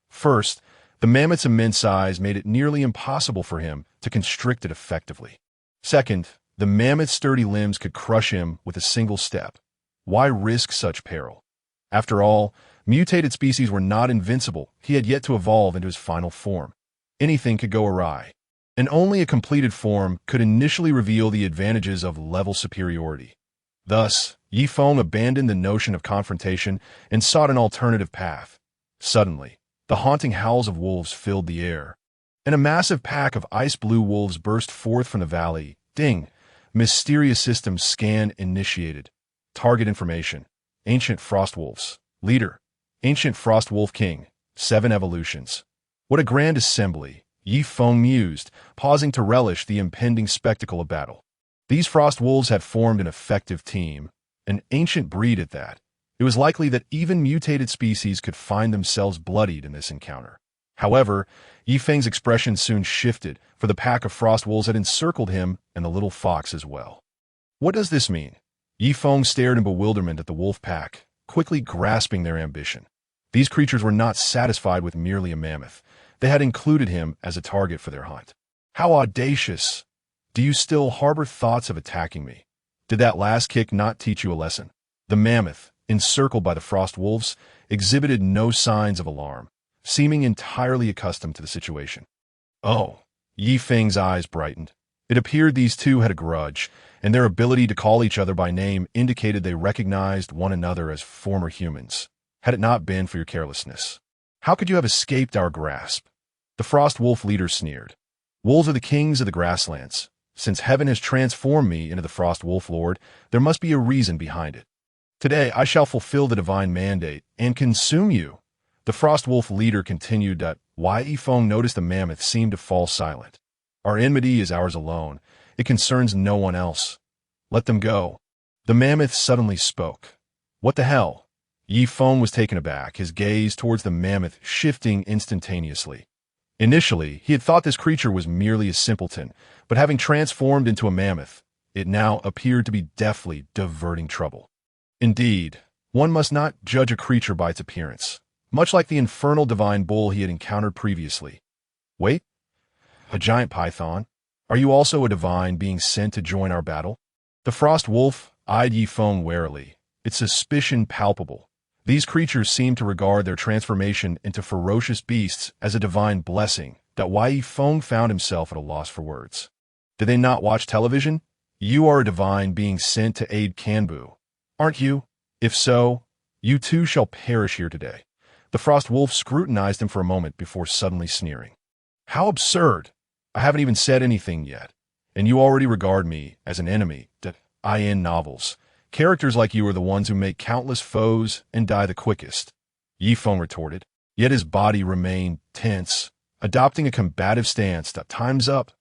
First, the mammoth's immense size made it nearly impossible for him to constrict it effectively. Second, the mammoth's sturdy limbs could crush him with a single step. Why risk such peril? After all, mutated species were not invincible. He had yet to evolve into his final form. Anything could go awry, and only a completed form could initially reveal the advantages of level superiority. Thus, Yi Feng abandoned the notion of confrontation and sought an alternative path. Suddenly, the haunting howls of wolves filled the air, and a massive pack of ice-blue wolves burst forth from the valley. Ding! Mysterious system scan initiated. Target information. Ancient Frost Wolves. Leader. Ancient Frost Wolf King. 7 evolutions. What a grand assembly, Yi Feng mused, pausing to relish the impending spectacle of battle. These frost wolves had formed an effective team, an ancient breed at that. It was likely that even mutated species could find themselves bloodied in this encounter. However, Yi Feng's expression soon shifted, for the pack of frost wolves had encircled him and the little fox as well. What does this mean? Yi Feng stared in bewilderment at the wolf pack, quickly grasping their ambition. These creatures were not satisfied with merely a mammoth. They had included him as a target for their hunt. How audacious! Do you still harbor thoughts of attacking me? Did that last kick not teach you a lesson? The mammoth, encircled by the frost wolves, exhibited no signs of alarm, seeming entirely accustomed to the situation. Oh, Yi Feng's eyes brightened. It appeared these two had a grudge, and their ability to call each other by name indicated they recognized one another as former humans. Had it not been for your carelessness, how could you have escaped our grasp? The frost wolf leader sneered. Wolves are the kings of the grasslands. Since heaven has transformed me into the frost wolf lord, there must be a reason behind it. Today I shall fulfill the divine mandate and consume you. The frost wolf leader continued that Yi Feng noticed the mammoth seemed to fall silent. Our enmity is ours alone. It concerns no one else. Let them go. The mammoth suddenly spoke. What the hell? Yi Feng was taken aback, his gaze towards the mammoth shifting instantaneously. Initially, he had thought this creature was merely a simpleton, but having transformed into a mammoth, it now appeared to be deftly diverting trouble. Indeed, one must not judge a creature by its appearance, much like the infernal divine bull he had encountered previously. Wait, a giant python? Are you also a divine being sent to join our battle? The frost wolf eyed Yi Feng warily, its suspicion palpable. These creatures seemed to regard their transformation into ferocious beasts as a divine blessing, that Yi Feng found himself at a loss for words. Did they not watch television? You are a divine being sent to aid Kanbu, aren't you? If so, you too shall perish here today. The frost wolf scrutinized him for a moment before suddenly sneering. How absurd! I haven't even said anything yet, and you already regard me as an enemy. In novels, characters like you are the ones who make countless foes and die the quickest, Yi Feng retorted, yet his body remained tense, adopting a combative stance. Time's up.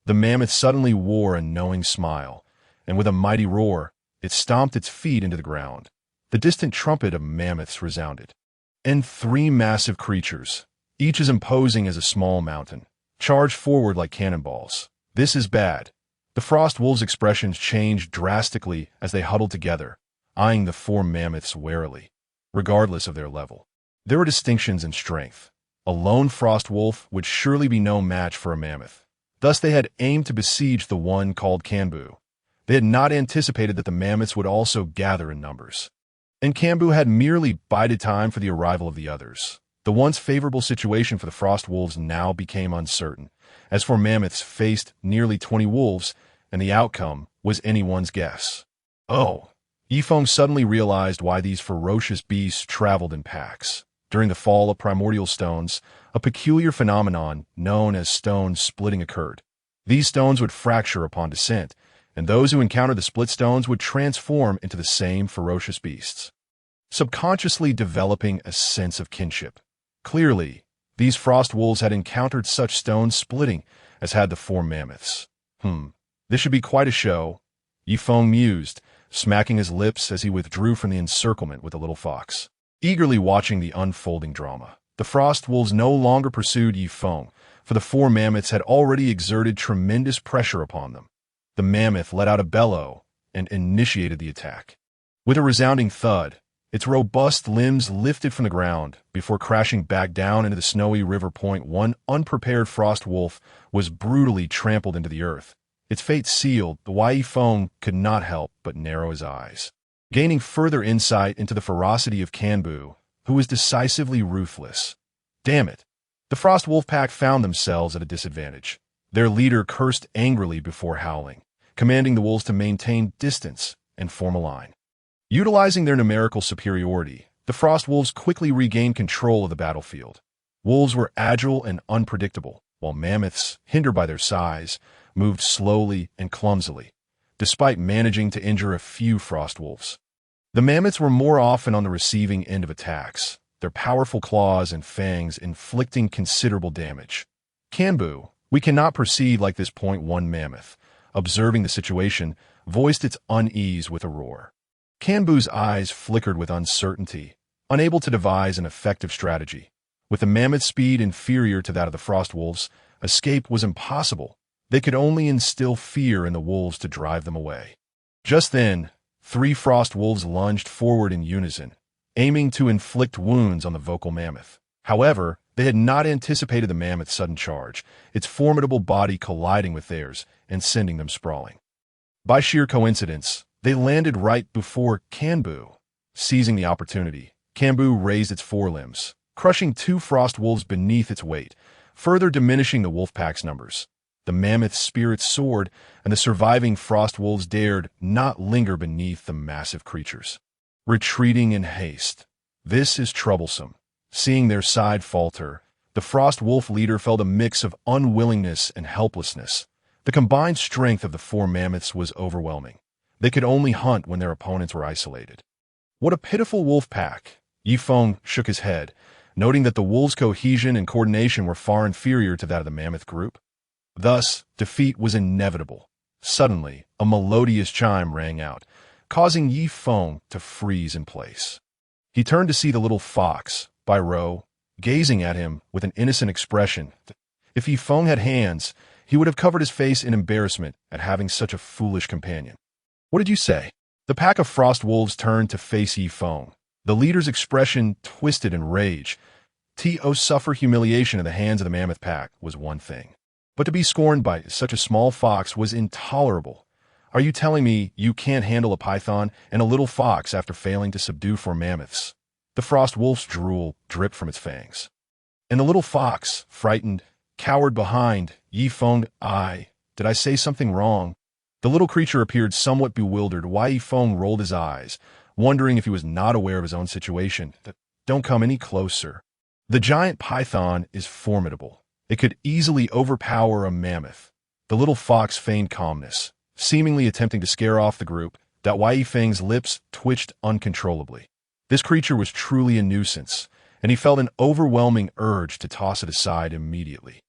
The mammoth suddenly wore a knowing smile, and with a mighty roar, it stomped its feet into the ground. The distant trumpet of mammoths resounded. And 3 massive creatures, each as imposing as a small mountain, charged forward like cannonballs. This is bad. The frost wolves' expressions changed drastically as they huddled together, eyeing the 4 mammoths warily, regardless of their level. There were distinctions in strength. A lone frost wolf would surely be no match for a mammoth. Thus they had aimed to besiege the one called Kanbu. They had not anticipated that the mammoths would also gather in numbers. And Kanbu had merely bided time for the arrival of the others. The once favorable situation for the frost wolves now became uncertain. As for mammoths faced nearly 20 wolves, and the outcome was anyone's guess. Oh, Yifeng suddenly realized why these ferocious beasts traveled in packs. During the fall of primordial stones, a peculiar phenomenon known as stone splitting occurred. These stones would fracture upon descent, and those who encountered the split stones would transform into the same ferocious beasts, subconsciously developing a sense of kinship. Clearly, these frost wolves had encountered such stone splitting as had the four mammoths. This should be quite a show, Yifeng mused, smacking his lips as he withdrew from the encirclement with the little fox. Eagerly watching the unfolding drama, the frost wolves no longer pursued Yifeng, for the four mammoths had already exerted tremendous pressure upon them. The mammoth let out a bellow and initiated the attack. With a resounding thud, its robust limbs lifted from the ground before crashing back down into the snowy river. One unprepared frost wolf was brutally trampled into the earth. Its fate sealed, the Yifeng could not help but narrow his eyes, gaining further insight into the ferocity of Kanbu, who was decisively ruthless. Damn it! The frost wolf pack found themselves at a disadvantage. Their leader cursed angrily before howling, commanding the wolves to maintain distance and form a line. Utilizing their numerical superiority, the frost wolves quickly regained control of the battlefield. Wolves were agile and unpredictable, while mammoths, hindered by their size, moved slowly and clumsily, despite managing to injure a few frost wolves. The mammoths were more often on the receiving end of attacks, their powerful claws and fangs inflicting considerable damage. Kanbu, we cannot proceed like this. One mammoth, observing the situation, voiced its unease with a roar. Kanbu's eyes flickered with uncertainty, unable to devise an effective strategy. With the mammoth's speed inferior to that of the frost wolves, escape was impossible. They could only instill fear in the wolves to drive them away. Just then, 3 frost wolves lunged forward in unison, aiming to inflict wounds on the vocal mammoth. However, they had not anticipated the mammoth's sudden charge, its formidable body colliding with theirs and sending them sprawling. By sheer coincidence, they landed right before Kanbu. Seizing the opportunity, Kanbu raised its forelimbs, crushing 2 frost wolves beneath its weight, further diminishing the wolf pack's numbers. The mammoth's spirit soared, and the surviving frost wolves dared not linger beneath the massive creatures, retreating in haste. This is troublesome. Seeing their side falter, the frost wolf leader felt a mix of unwillingness and helplessness. The combined strength of the 4 mammoths was overwhelming. They could only hunt when their opponents were isolated. What a pitiful wolf pack! Yifeng shook his head, noting that the wolves' cohesion and coordination were far inferior to that of the mammoth group. Thus, defeat was inevitable. Suddenly, a melodious chime rang out, causing Yifeng to freeze in place. He turned to see the little fox, Biro, gazing at him with an innocent expression. If Yifeng had hands, he would have covered his face in embarrassment at having such a foolish companion. What did you say? The pack of frost wolves turned to face Yifeng. The leader's expression twisted in rage. To suffer humiliation at the hands of the mammoth pack was one thing, but to be scorned by such a small fox was intolerable. Are you telling me you can't handle a python and a little fox after failing to subdue 4 mammoths? The frost wolf's drool dripped from its fangs. And the little fox, frightened, cowered behind Yifeng. Did I say something wrong? The little creature appeared somewhat bewildered. Yifeng rolled his eyes, wondering if he was not aware of his own situation. Don't come any closer. The giant python is formidable. It could easily overpower a mammoth. The little fox feigned calmness, seemingly attempting to scare off the group. That Yifeng's lips twitched uncontrollably. This creature was truly a nuisance, and he felt an overwhelming urge to toss it aside immediately.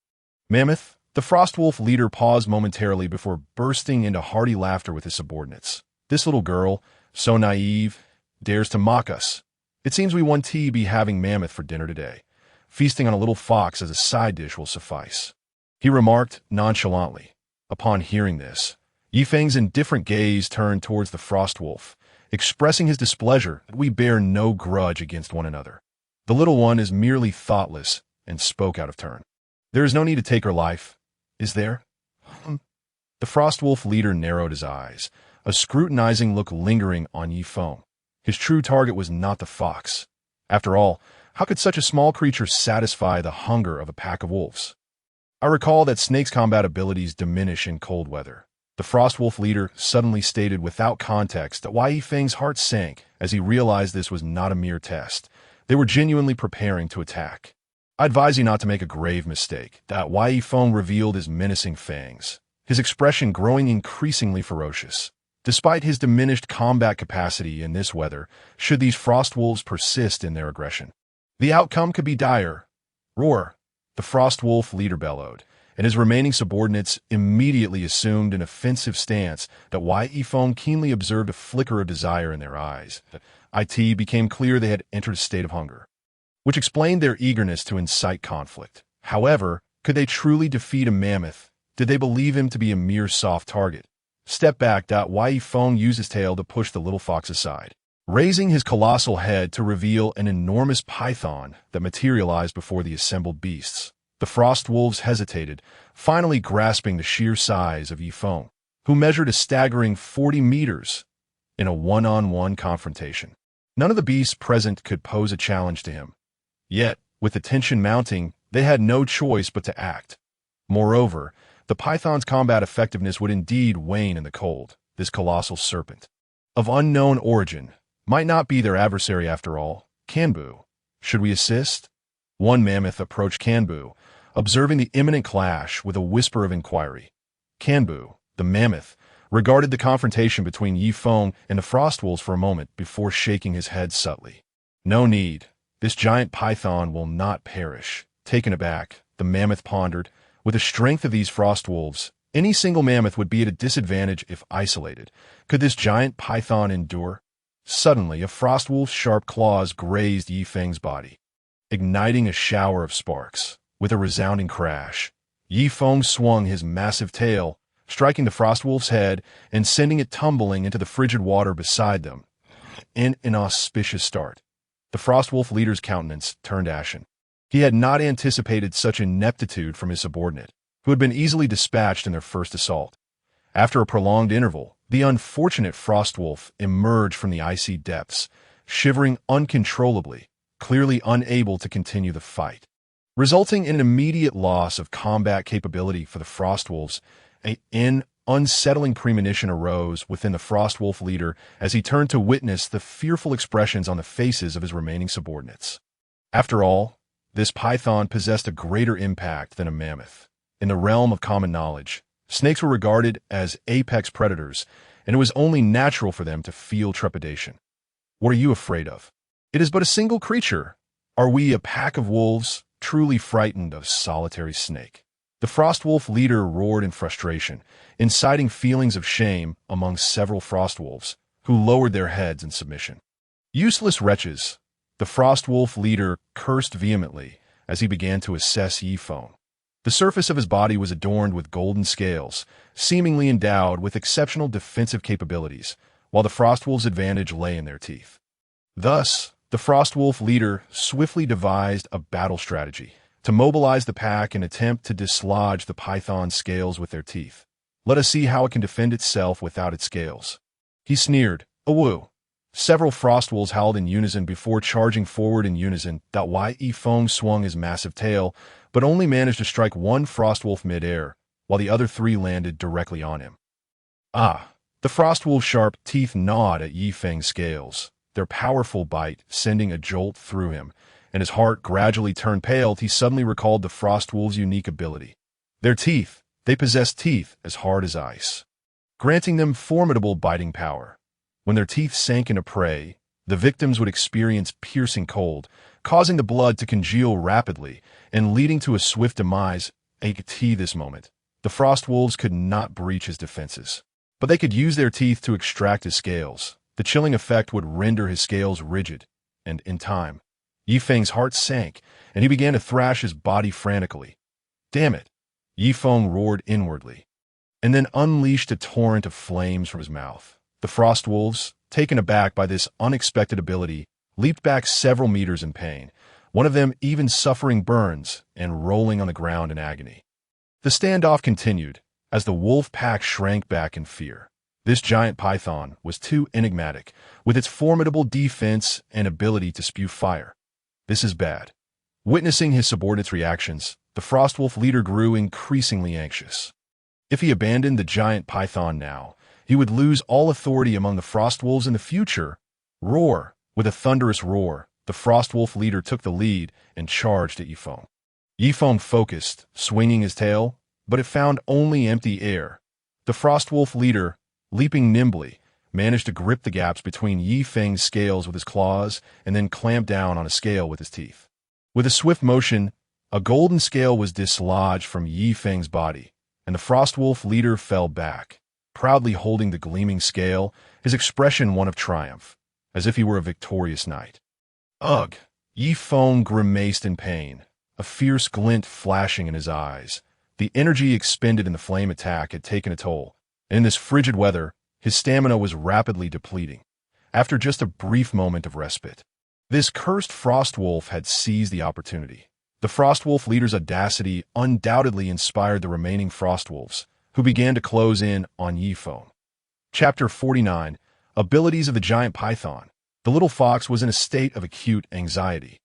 Mammoth, the frost wolf leader paused momentarily before bursting into hearty laughter with his subordinates. This little girl, so naive, dares to mock us. It seems we want to be having mammoth for dinner today. Feasting on a little fox as a side dish will suffice, he remarked nonchalantly. Upon hearing this, Yifeng's indifferent gaze turned towards the frost wolf, expressing his displeasure that we bear no grudge against one another. The little one is merely thoughtless and spoke out of turn. There is no need to take her life, is there? The Frostwolf leader narrowed his eyes, a scrutinizing look lingering on Yi Feng. His true target was not the fox. After all, how could such a small creature satisfy the hunger of a pack of wolves? I recall that Snake's combat abilities diminish in cold weather. The Frostwolf leader suddenly stated without context that Yi Feng's heart sank as he realized this was not a mere test. They were genuinely preparing to attack. I advise you not to make a grave mistake. That Yi Feng revealed his menacing fangs, his expression growing increasingly ferocious. Despite his diminished combat capacity in this weather, should these Frostwolves persist in their aggression, the outcome could be dire. Roar! The Frostwolf leader bellowed, and his remaining subordinates immediately assumed an offensive stance that Yi Feng keenly observed a flicker of desire in their eyes. It became clear they had entered a state of hunger, which explained their eagerness to incite conflict. However, could they truly defeat a mammoth? Did they believe him to be a mere soft target? Step back. Yi Feng used his tail to push the little fox aside, raising his colossal head to reveal an enormous python that materialized before the assembled beasts. The Frostwolves hesitated, finally grasping the sheer size of Yi Feng, who measured a staggering 40 meters in a one-on-one confrontation. None of the beasts present could pose a challenge to him. Yet, with the tension mounting, they had no choice but to act. Moreover, the python's combat effectiveness would indeed wane in the cold. This colossal serpent, of unknown origin, might not be their adversary after all. Kanbu, should we assist? One mammoth approached Kanbu, observing the imminent clash with a whisper of inquiry. Kanbu, the mammoth, regarded the confrontation between Yi Feng and the Frostwolves for a moment before shaking his head subtly. No need. This giant python will not perish. Taken aback, the mammoth pondered. With the strength of these Frostwolves, any single mammoth would be at a disadvantage if isolated. Could this giant python endure? Suddenly, a Frostwolf's sharp claws grazed Yi Feng's body, igniting a shower of sparks. With a resounding crash, Yi Feng swung his massive tail, striking the Frostwolf's head and sending it tumbling into the frigid water beside them. An inauspicious start. The Frostwolf leader's countenance turned ashen. He had not anticipated such ineptitude from his subordinate, who had been easily dispatched in their first assault. After a prolonged interval, the unfortunate Frostwolf emerged from the icy depths, shivering uncontrollably, clearly unable to continue the fight. Resulting in an immediate loss of combat capability for the Frostwolves, an unsettling premonition arose within the Frostwolf leader as he turned to witness the fearful expressions on the faces of his remaining subordinates. After all, this python possessed a greater impact than a mammoth. In the realm of common knowledge, snakes were regarded as apex predators, and it was only natural for them to feel trepidation. What are you afraid of? It is but a single creature. Are we a pack of wolves, truly frightened of solitary snake? The Frostwolf leader roared in frustration, inciting feelings of shame among several Frostwolves, who lowered their heads in submission. Useless wretches! The Frostwolf leader cursed vehemently as he began to assess Yi Feng. The surface of his body was adorned with golden scales, seemingly endowed with exceptional defensive capabilities, while the Frostwolf's advantage lay in their teeth. Thus, the Frostwolf leader swiftly devised a battle strategy to mobilize the pack and attempt to dislodge the python's scales with their teeth. Let us see how it can defend itself without its scales. He sneered, "Awoo!" Several Frostwolves howled in unison before charging forward in unison. Yi Feng swung his massive tail, but only managed to strike one Frostwolf mid-air, while the other three landed directly on him. The Frostwolf's sharp teeth gnawed at Yi Feng's scales, their powerful bite sending a jolt through him, and his heart gradually turned pale. He suddenly recalled the Frostwolves' unique ability. Their teeth, they possessed teeth as hard as ice, granting them formidable biting power. When their teeth sank into prey, the victims would experience piercing cold, causing the blood to congeal rapidly and leading to a swift demise. At this moment, the Frostwolves could not breach his defenses, but they could use their teeth to extract his scales. The chilling effect would render his scales rigid, and in time, Yi Feng's heart sank, and he began to thrash his body frantically. Damn it! Yi Feng roared inwardly, and then unleashed a torrent of flames from his mouth. The Frostwolves, taken aback by this unexpected ability, leaped back several meters in pain, one of them even suffering burns and rolling on the ground in agony. The standoff continued as the wolf pack shrank back in fear. This giant python was too enigmatic, with its formidable defense and ability to spew fire. This is bad. Witnessing his subordinates' reactions, the Frostwolf leader grew increasingly anxious. If he abandoned the giant python now, he would lose all authority among the Frostwolves in the future. Roar! With a thunderous roar, the Frostwolf leader took the lead and charged at Yifeng. Yifeng focused, swinging his tail, but it found only empty air. The Frostwolf leader, leaping nimbly, managed to grip the gaps between Yifeng's scales with his claws and then clamp down on a scale with his teeth. With a swift motion, a golden scale was dislodged from Yifeng's body, and the Frostwolf leader fell back, proudly holding the gleaming scale, his expression one of triumph, as if he were a victorious knight. Ugh! Yifeng grimaced in pain, a fierce glint flashing in his eyes. The energy expended in the flame attack had taken a toll, and in this frigid weather, his stamina was rapidly depleting. After just a brief moment of respite, this cursed Frostwolf had seized the opportunity. The Frostwolf leader's audacity undoubtedly inspired the remaining Frostwolves, who began to close in on Yifeng. Chapter 49, Abilities of the Giant Python. The little fox was in a state of acute anxiety,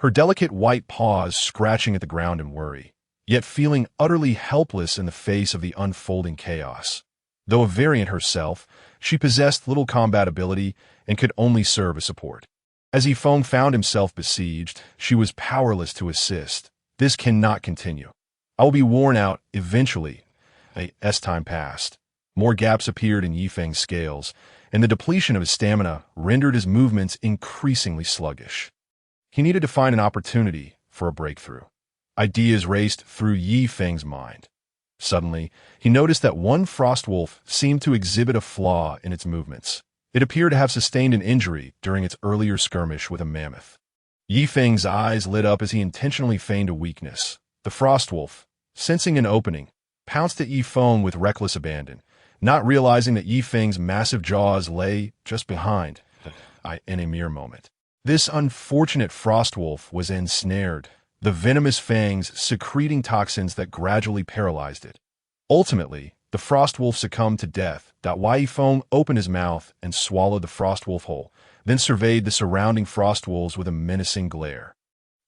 her delicate white paws scratching at the ground in worry, yet feeling utterly helpless in the face of the unfolding chaos. Though a variant herself, she possessed little combat ability and could only serve as support. As Yifeng found himself besieged, she was powerless to assist. This cannot continue. I will be worn out eventually. As time passed, more gaps appeared in Yifeng's scales, and the depletion of his stamina rendered his movements increasingly sluggish. He needed to find an opportunity for a breakthrough. Ideas raced through Yifeng's mind. Suddenly, he noticed that one Frostwolf seemed to exhibit a flaw in its movements. It appeared to have sustained an injury during its earlier skirmish with a mammoth. Yifeng's eyes lit up as he intentionally feigned a weakness. The Frostwolf, sensing an opening, pounced at Yifeng with reckless abandon, not realizing that Yifeng's massive jaws lay just behind in a mere moment. This unfortunate Frostwolf was ensnared, the venomous fangs secreting toxins that gradually paralyzed it. Ultimately, the Frostwolf succumbed to death. Yifeng opened his mouth and swallowed the Frostwolf whole, then surveyed the surrounding Frostwolves with a menacing glare.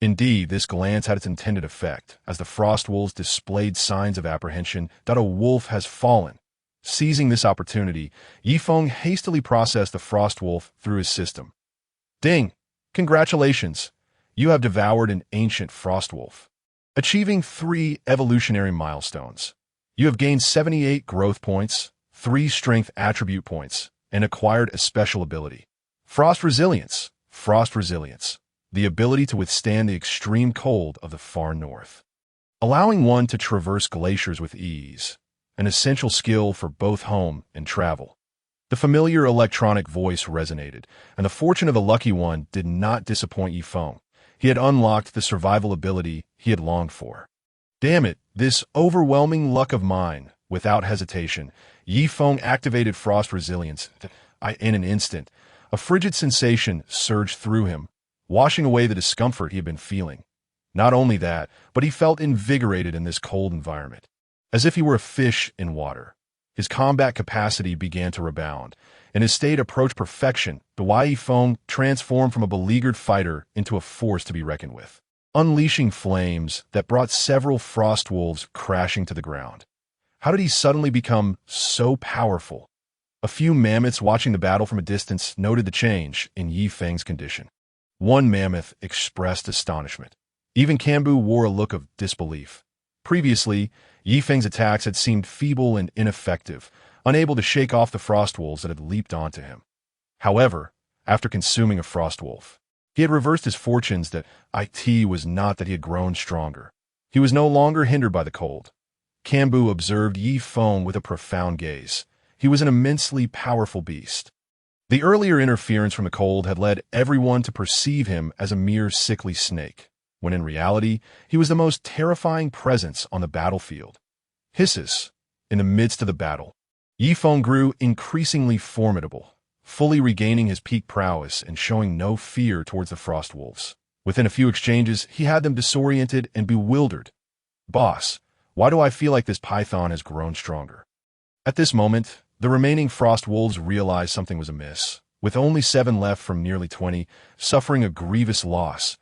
Indeed, this glance had its intended effect, as the Frostwolves displayed signs of apprehension that a wolf has fallen. Seizing this opportunity, Yifeng hastily processed the Frostwolf through his system. Ding! Congratulations! You have devoured an ancient Frostwolf, achieving 3 evolutionary milestones. You have gained 78 growth points, 3 strength attribute points, and acquired a special ability. Frost Resilience. Frost Resilience. The ability to withstand the extreme cold of the far north, allowing one to traverse glaciers with ease, an essential skill for both home and travel. The familiar electronic voice resonated, and the fortune of the lucky one did not disappoint Yifeng. He had unlocked the survival ability he had longed for. Damn it, this overwhelming luck of mine! Without hesitation, Yifeng activated Frost Resilience. In an instant, a frigid sensation surged through him, washing away the discomfort he had been feeling. Not only that, but he felt invigorated in this cold environment, as if he were a fish in water. His combat capacity began to rebound, and his state approached perfection. The Yifeng transformed from a beleaguered fighter into a force to be reckoned with, unleashing flames that brought several Frostwolves crashing to the ground. How did he suddenly become so powerful? A few mammoths watching the battle from a distance noted the change in Yifeng's condition. One mammoth expressed astonishment. Even Kambu wore a look of disbelief. Previously, Yifeng's attacks had seemed feeble and ineffective, unable to shake off the Frostwolves that had leaped onto him. However, after consuming a Frostwolf, he had reversed his fortunes. That it was not that he had grown stronger. He was no longer hindered by the cold. Kambu observed Yifeng with a profound gaze. He was an immensely powerful beast. The earlier interference from the cold had led everyone to perceive him as a mere sickly snake, when in reality, he was the most terrifying presence on the battlefield. Hisses. In the midst of the battle, Yifeng grew increasingly formidable. fully regaining his peak prowess and showing no fear towards the frost wolves. Within a few exchanges, he had them disoriented and bewildered. "Boss, why do I feel like this python has grown stronger?" At this moment, the remaining frost wolves realized something was amiss. With only 7 left from nearly 20, suffering a grievous loss.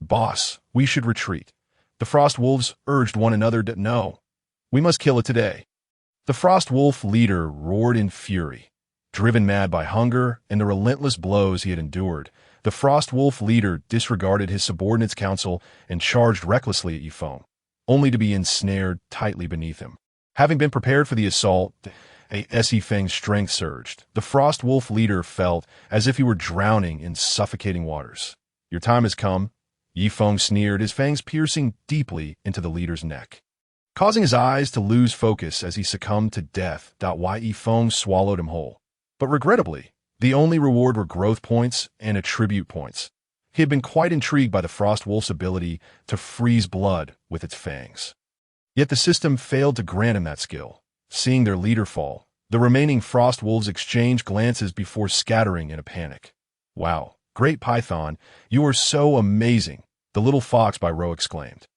"Boss, we should retreat." The frost wolves urged one another to, "No, we must kill it today." The frost wolf leader roared in fury. Driven mad by hunger and the relentless blows he had endured, the frost wolf leader disregarded his subordinates' counsel and charged recklessly at Yifeng, only to be ensnared tightly beneath him. Having been prepared for the assault, Yifeng's strength surged. The frost wolf leader felt as if he were drowning in suffocating waters. "Your time has come," Yifeng sneered, his fangs piercing deeply into the leader's neck, causing his eyes to lose focus as he succumbed to death. Yifeng swallowed him whole. But regrettably, the only reward were growth points and attribute points. He had been quite intrigued by the frost wolf's ability to freeze blood with its fangs. Yet the system failed to grant him that skill. Seeing their leader fall, the remaining frost wolves exchanged glances before scattering in a panic. "Wow, great python, you are so amazing," the little fox by Ro exclaimed.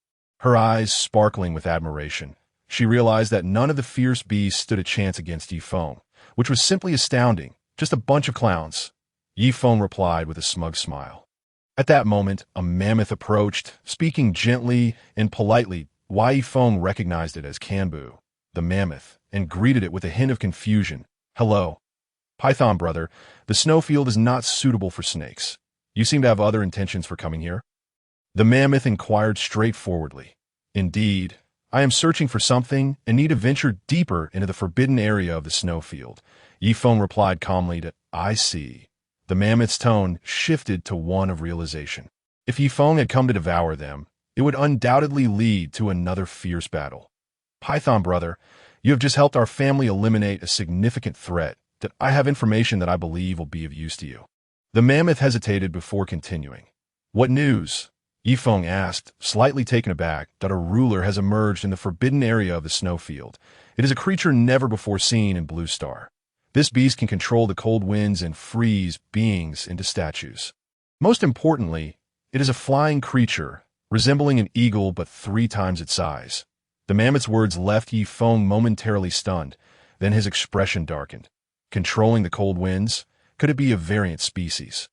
Her eyes sparkling with admiration, she realized that none of the fierce beasts stood a chance against Yifeng, which was simply astounding. "Just a bunch of clowns," Yifeng replied with a smug smile. At that moment, a mammoth approached, speaking gently and politely. Yifeng recognized it as Kanbu, the mammoth, and greeted it with a hint of confusion. "Hello, Python brother, the snowfield is not suitable for snakes. You seem to have other intentions for coming here?" The mammoth inquired straightforwardly. "Indeed, I am searching for something and need to venture deeper into the forbidden area of the snowfield," Yifeng replied calmly to, "I see." The mammoth's tone shifted to one of realization. If Yifeng had come to devour them, it would undoubtedly lead to another fierce battle. "Python brother, you have just helped our family eliminate a significant threat. That I have information that I believe will be of use to you." The mammoth hesitated before continuing. "What news?" Yifeng asked, slightly taken aback that a ruler has emerged in the forbidden area of the snowfield. It is a creature never before seen in Blue Star. This beast can control the cold winds and freeze beings into statues. Most importantly, it is a flying creature, resembling an eagle but 3 times its size. The mammoth's words left Yifeng momentarily stunned, then his expression darkened. Controlling the cold winds? Could it be a variant species?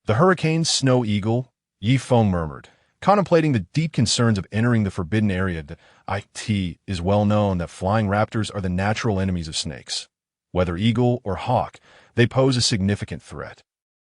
"The hurricane snow eagle?" Yifeng murmured, contemplating the deep concerns of entering the forbidden area. It is well known that flying raptors are the natural enemies of snakes. Whether eagle or hawk, they pose a significant threat.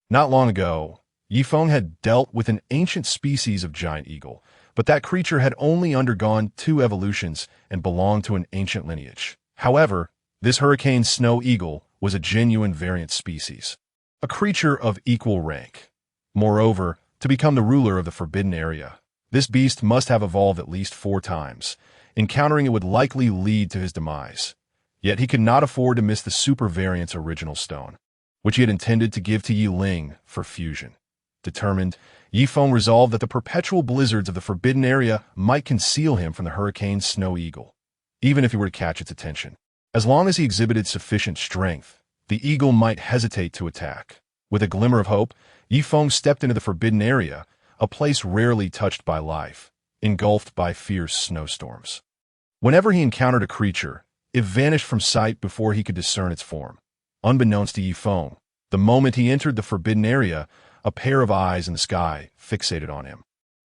Not long ago, Yifeng had dealt with an ancient species of giant eagle, but that creature had only undergone 2 evolutions and belonged to an ancient lineage. However, this hurricane snow eagle was a genuine variant species, a creature of equal rank. Moreover, to become the ruler of the forbidden area, this beast must have evolved at least 4 times. Encountering it would likely lead to his demise. Yet he could not afford to miss the super variant's original stone, which he had intended to give to Yi Ling for fusion. Determined, Yifeng resolved that the perpetual blizzards of the forbidden area might conceal him from the hurricane snow eagle, even if he were to catch its attention. As long as he exhibited sufficient strength, the eagle might hesitate to attack. With a glimmer of hope, Yifeng stepped into the forbidden area, a place rarely touched by life, engulfed by fierce snowstorms. Whenever he encountered a creature, it vanished from sight before he could discern its form. Unbeknownst to Yifeng, the moment he entered the forbidden area, a pair of eyes in the sky fixated on him.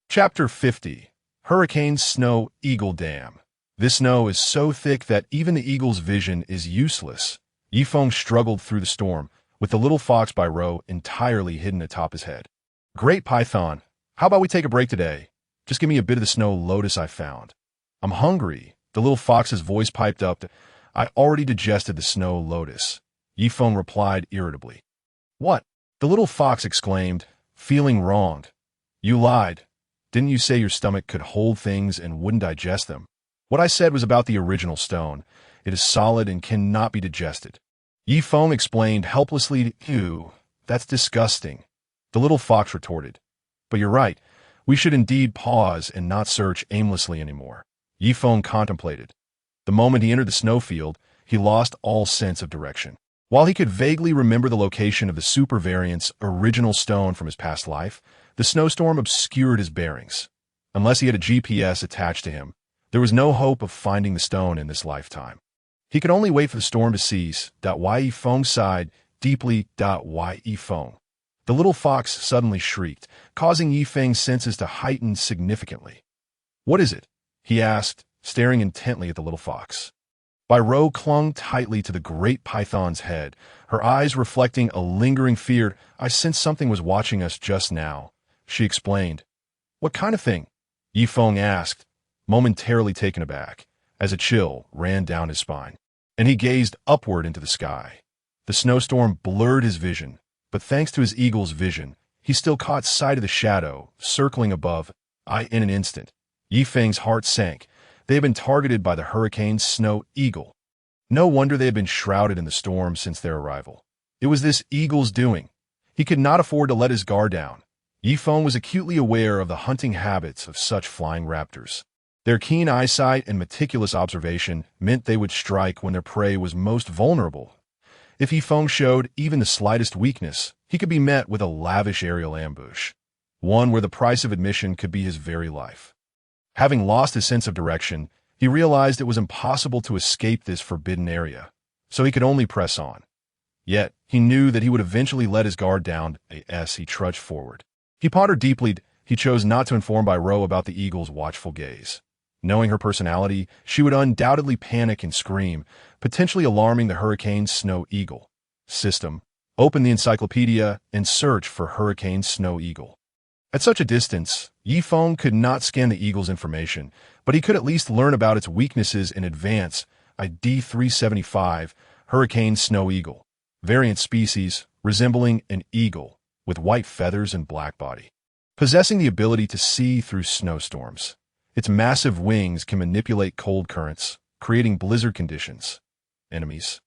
Chapter 50. Hurricane Snow Eagle Dam. This snow is so thick that even the eagle's vision is useless. Yifeng struggled through the storm, with the little fox by Ro entirely hidden atop his head. "Great Python, how about we take a break today? Just give me a bit of the snow lotus I found." "I'm hungry," the little fox's voice piped up. "I already digested the snow lotus," Yifeng replied irritably. "What?" the little fox exclaimed, feeling wronged. "You lied. Didn't you say your stomach could hold things and wouldn't digest them?" "What I said was about the original stone. It is solid and cannot be digested." Yifeng explained helplessly. "Ew, that's disgusting," the little fox retorted. "But you're right. We should indeed pause and not search aimlessly anymore." Yifeng contemplated. The moment he entered the snowfield, he lost all sense of direction. While he could vaguely remember the location of the super variant's original stone from his past life, the snowstorm obscured his bearings. Unless he had a GPS attached to him, there was no hope of finding the stone in this lifetime. He could only wait for the storm to cease. Yi Feng sighed deeply. Yi Feng. The little fox suddenly shrieked, causing Yi Feng's senses to heighten significantly. "What is it?" he asked, staring intently at the little fox. Ro clung tightly to the great python's head, her eyes reflecting a lingering fear. "I sensed something was watching us just now," she explained. "What kind of thing?" Yi Feng asked, momentarily taken aback, as a chill ran down his spine, and he gazed upward into the sky. The snowstorm blurred his vision, but thanks to his eagle's vision, he still caught sight of the shadow circling above. In an instant, Yi Feng's heart sank. They had been targeted by the hurricane's snow eagle. No wonder they had been shrouded in the storm since their arrival. It was this eagle's doing. He could not afford to let his guard down. Yi Feng was acutely aware of the hunting habits of such flying raptors. Their keen eyesight and meticulous observation meant they would strike when their prey was most vulnerable. If Yi Feng showed even the slightest weakness, he could be met with a lavish aerial ambush, one where the price of admission could be his very life. Having lost his sense of direction, he realized it was impossible to escape this forbidden area, so he could only press on. Yet, he knew that he would eventually let his guard down as he trudged forward. He pondered deeply. He chose not to inform Ro about the eagle's watchful gaze. Knowing her personality, she would undoubtedly panic and scream, potentially alarming the hurricane snow eagle. System: open the encyclopedia and search for hurricane snow eagle. At such a distance, Yi Feng could not scan the eagle's information, but he could at least learn about its weaknesses in advance. ID 375, hurricane snow eagle. Variant species, resembling an eagle, with white feathers and black body. Possessing the ability to see through snowstorms. Its massive wings can manipulate cold currents, creating blizzard conditions. Enemies.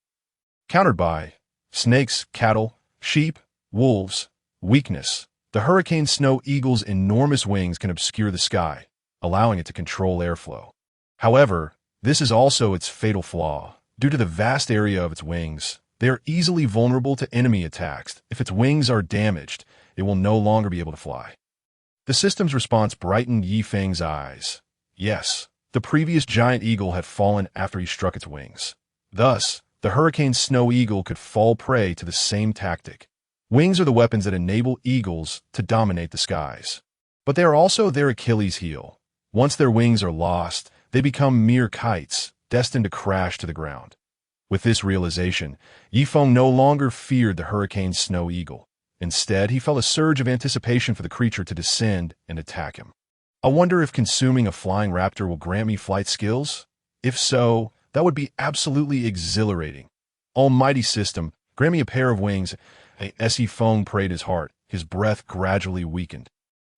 Countered by snakes, cattle, sheep, wolves. Weakness. The hurricane snow eagle's enormous wings can obscure the sky, allowing it to control airflow. However, this is also its fatal flaw. Due to the vast area of its wings, they are easily vulnerable to enemy attacks. If its wings are damaged, it will no longer be able to fly. The system's response brightened Yi Feng's eyes. Yes, the previous giant eagle had fallen after he struck its wings. Thus, the hurricane snow eagle could fall prey to the same tactic. Wings are the weapons that enable eagles to dominate the skies. But they are also their Achilles heel. Once their wings are lost, they become mere kites, destined to crash to the ground. With this realization, Yi Feng no longer feared the hurricane snow eagle. Instead, he felt a surge of anticipation for the creature to descend and attack him. "I wonder if consuming a flying raptor will grant me flight skills? If so, that would be absolutely exhilarating. Almighty system, grant me a pair of wings." Yi Feng prayed his heart. His breath gradually weakened,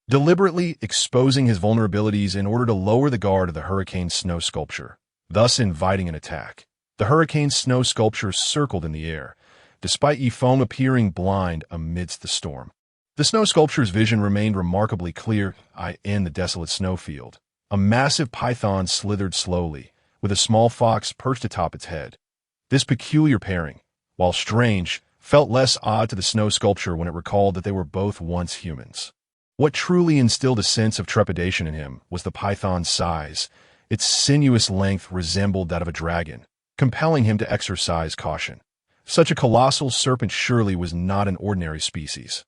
deliberately exposing his vulnerabilities in order to lower the guard of the hurricane snow sculpture, thus inviting an attack. The hurricane snow sculpture circled in the air, despite Yi Feng appearing blind amidst the storm. The snow sculpture's vision remained remarkably clear. In the desolate snowfield, a massive python slithered slowly, with a small fox perched atop its head. This peculiar pairing, while strange, felt less odd to the snow sculpture when it recalled that they were both once humans. What truly instilled a sense of trepidation in him was the python's size. Its sinuous length resembled that of a dragon, compelling him to exercise caution. Such a colossal serpent surely was not an ordinary species,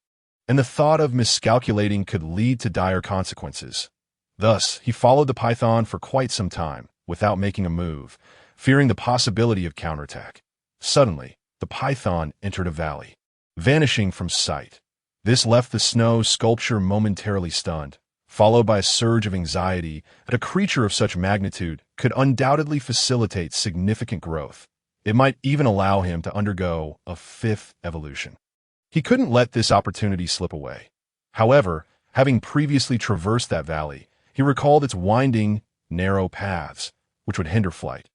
and the thought of miscalculating could lead to dire consequences. Thus, he followed the python for quite some time, without making a move, fearing the possibility of counterattack. Suddenly, the python entered a valley, vanishing from sight. This left the snow sculpture momentarily stunned, followed by a surge of anxiety that a creature of such magnitude could undoubtedly facilitate significant growth. It might even allow him to undergo a fifth evolution. He couldn't let this opportunity slip away. However, having previously traversed that valley, he recalled its winding, narrow paths, which would hinder flight.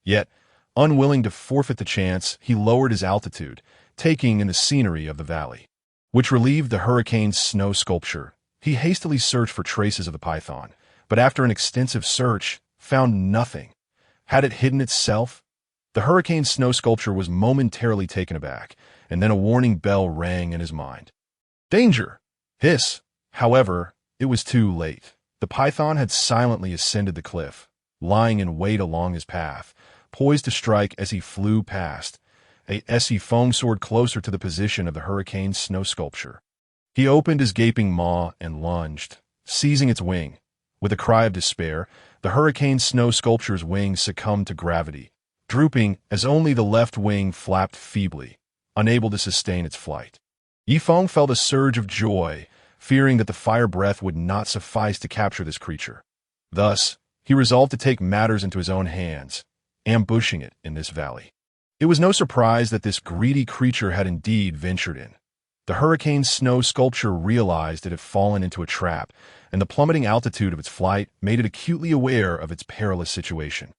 Yet, unwilling to forfeit the chance, he lowered his altitude, taking in the scenery of the valley, which relieved the hurricane's snow sculpture. He hastily searched for traces of the python, but after an extensive search, found nothing. Had it hidden itself? The hurricane snow sculpture was momentarily taken aback, and then a warning bell rang in his mind. Danger! Hiss! However, it was too late. The python had silently ascended the cliff, lying in wait along his path, poised to strike as he flew past. A Yifeng soared closer to the position of the hurricane snow sculpture. He opened his gaping maw and lunged, seizing its wing. With a cry of despair, the hurricane snow sculpture's wings succumbed to gravity, drooping as only the left wing flapped feebly, unable to sustain its flight. Yifeng felt a surge of joy, fearing that the fire breath would not suffice to capture this creature. Thus, he resolved to take matters into his own hands, ambushing it in this valley. It was no surprise that this greedy creature had indeed ventured in. The hurricane snow sculpture realized it had fallen into a trap, and the plummeting altitude of its flight made it acutely aware of its perilous situation.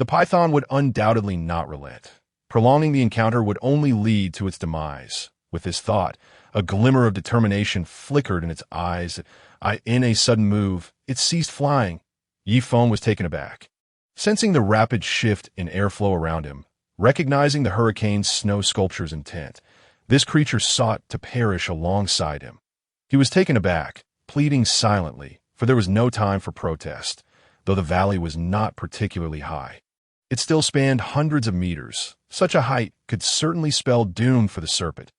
The python would undoubtedly not relent. Prolonging the encounter would only lead to its demise. With this thought, a glimmer of determination flickered in its eyes. In a sudden move, it ceased flying. Yifeng was taken aback. Sensing the rapid shift in airflow around him, recognizing the hurricane snow sculpture's intent, this creature sought to perish alongside him. He was taken aback, pleading silently, for there was no time for protest, though the valley was not particularly high. It still spanned hundreds of meters. Such a height could certainly spell doom for the serpent.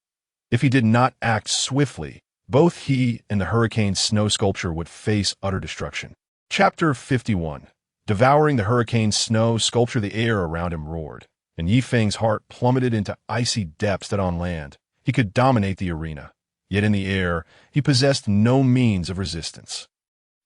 If he did not act swiftly, both he and the hurricane snow sculpture would face utter destruction. Chapter 51. Devouring the hurricane snow sculpture, the air around him roared, and Yifeng's heart plummeted into icy depths that on land he could dominate the arena. Yet in the air, he possessed no means of resistance.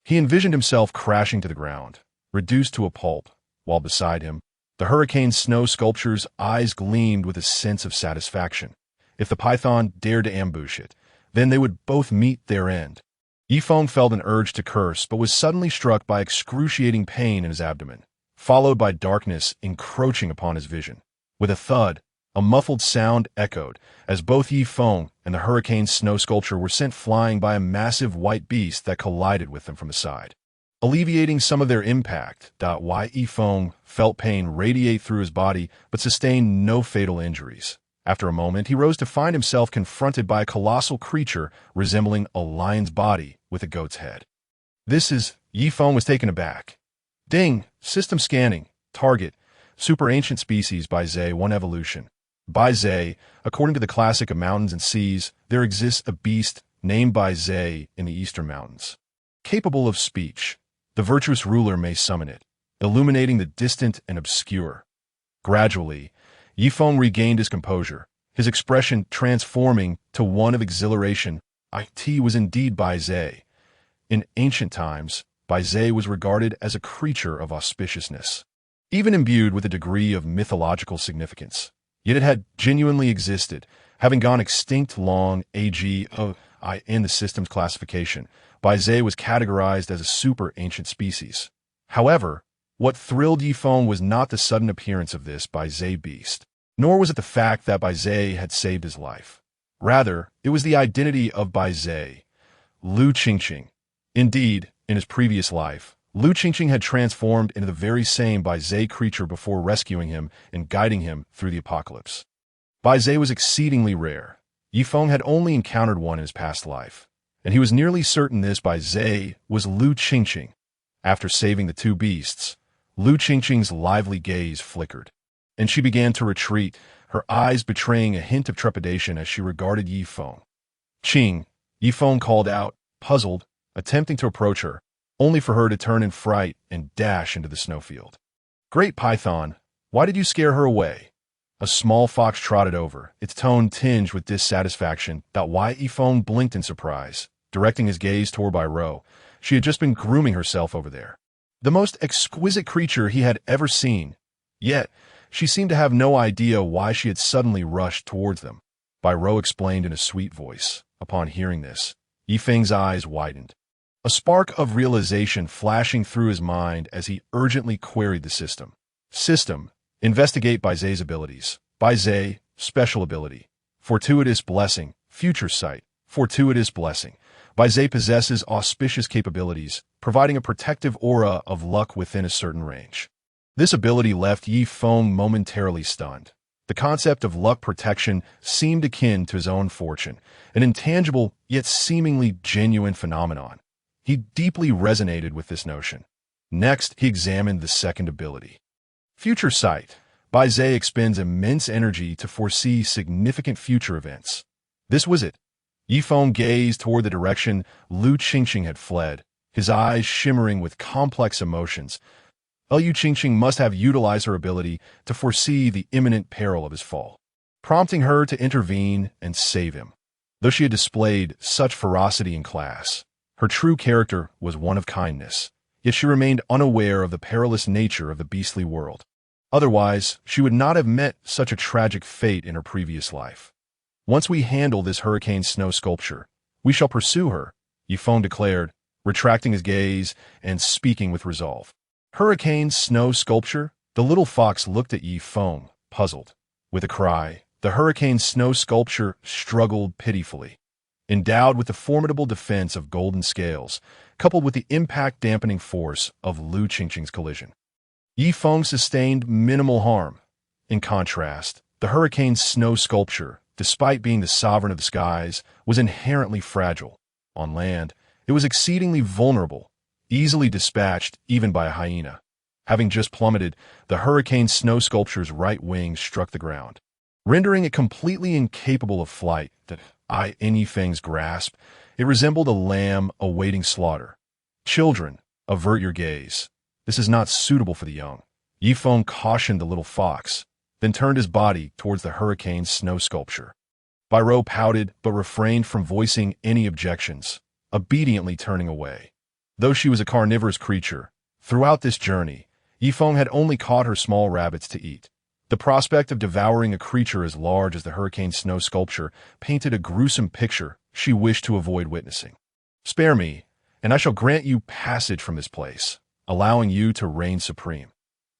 He envisioned himself crashing to the ground, reduced to a pulp, while beside him, the hurricane snow sculpture's eyes gleamed with a sense of satisfaction. If the python dared to ambush it, then they would both meet their end. Yifeng felt an urge to curse, but was suddenly struck by excruciating pain in his abdomen, followed by darkness encroaching upon his vision. With a thud, a muffled sound echoed, as both Yifeng and the hurricane snow sculpture were sent flying by a massive white beast that collided with them from the side. Alleviating some of their impact, Yifeng felt pain radiate through his body but sustained no fatal injuries. After a moment, he rose to find himself confronted by a colossal creature resembling a lion's body with a goat's head. Yifeng was taken aback. Ding! System scanning. Target. Super ancient species by Zay 1 evolution. By Zay, according to the classic of mountains and seas, there exists a beast named by Zay in the eastern mountains. Capable of speech, the virtuous ruler may summon it, illuminating the distant and obscure. Gradually, Yifeng regained his composure, his expression transforming to one of exhilaration. It was indeed Bai Zai. In ancient times, Bai Zai was regarded as a creature of auspiciousness, even imbued with a degree of mythological significance. Yet it had genuinely existed, having gone extinct long ago. In the system's classification, Bai Zai was categorized as a super ancient species. However, what thrilled Yifeng was not the sudden appearance of this Bai Zai beast, nor was it the fact that Bai Zai had saved his life. Rather, it was the identity of Bai Zai, Lu Qingqing. Indeed, in his previous life, Lu Qingqing had transformed into the very same Bai Zai creature before rescuing him and guiding him through the apocalypse. Bai Zai was exceedingly rare. Yifeng had only encountered one in his past life, and he was nearly certain this Bai Zai was Lu Qingqing. After saving the two beasts, Lu Qingqing's lively gaze flickered, and she began to retreat, her eyes betraying a hint of trepidation as she regarded Yifeng. Qing, Yifeng called out, puzzled, attempting to approach her, only for her to turn in fright and dash into the snowfield. Great Python, why did you scare her away? A small fox trotted over, its tone tinged with dissatisfaction. Yifeng blinked in surprise, directing his gaze toward Bai Ro. She had just been grooming herself over there. The most exquisite creature he had ever seen. Yet, she seemed to have no idea why she had suddenly rushed towards them. Bai Ro explained in a sweet voice. Upon hearing this, Yifeng's eyes widened, a spark of realization flashing through his mind as he urgently queried the system. System, investigate Bai Zai's abilities. Bai Zai, special ability. Fortuitous blessing, future sight. Fortuitous blessing. Bai Zai possesses auspicious capabilities, providing a protective aura of luck within a certain range. This ability left Yi Feng momentarily stunned. The concept of luck protection seemed akin to his own fortune, an intangible yet seemingly genuine phenomenon. He deeply resonated with this notion. Next, he examined the second ability. Future Sight. Bai Zhe expends immense energy to foresee significant future events. This was it. Yi Feng gazed toward the direction Lu Qingqing had fled, his eyes shimmering with complex emotions. Liu Qingqing must have utilized her ability to foresee the imminent peril of his fall, prompting her to intervene and save him. Though she had displayed such ferocity in class, her true character was one of kindness, yet she remained unaware of the perilous nature of the beastly world. Otherwise, she would not have met such a tragic fate in her previous life. Once we handle this hurricane snow sculpture, we shall pursue her, Yi Feng declared, retracting his gaze and speaking with resolve. Hurricane snow sculpture? The little fox looked at Yi Feng, puzzled. With a cry, the hurricane snow sculpture struggled pitifully. Endowed with the formidable defense of golden scales, coupled with the impact-dampening force of Lu Qingqing's collision, Yi Feng sustained minimal harm. In contrast, the hurricane snow sculpture, despite being the sovereign of the skies, was inherently fragile. On land, it was exceedingly vulnerable, easily dispatched even by a hyena. Having just plummeted, the hurricane snow sculpture's right wing struck the ground, rendering it completely incapable of flight. In Yi Feng's grasp, it resembled a lamb awaiting slaughter. Children, avert your gaze. This is not suitable for the young. Yi Feng cautioned the little fox, then turned his body towards the hurricane snow sculpture. Bai Rou pouted but refrained from voicing any objections, obediently turning away. Though she was a carnivorous creature, throughout this journey, Yi Feng had only caught her small rabbits to eat. The prospect of devouring a creature as large as the hurricane snow sculpture painted a gruesome picture she wished to avoid witnessing. Spare me, and I shall grant you passage from this place, allowing you to reign supreme.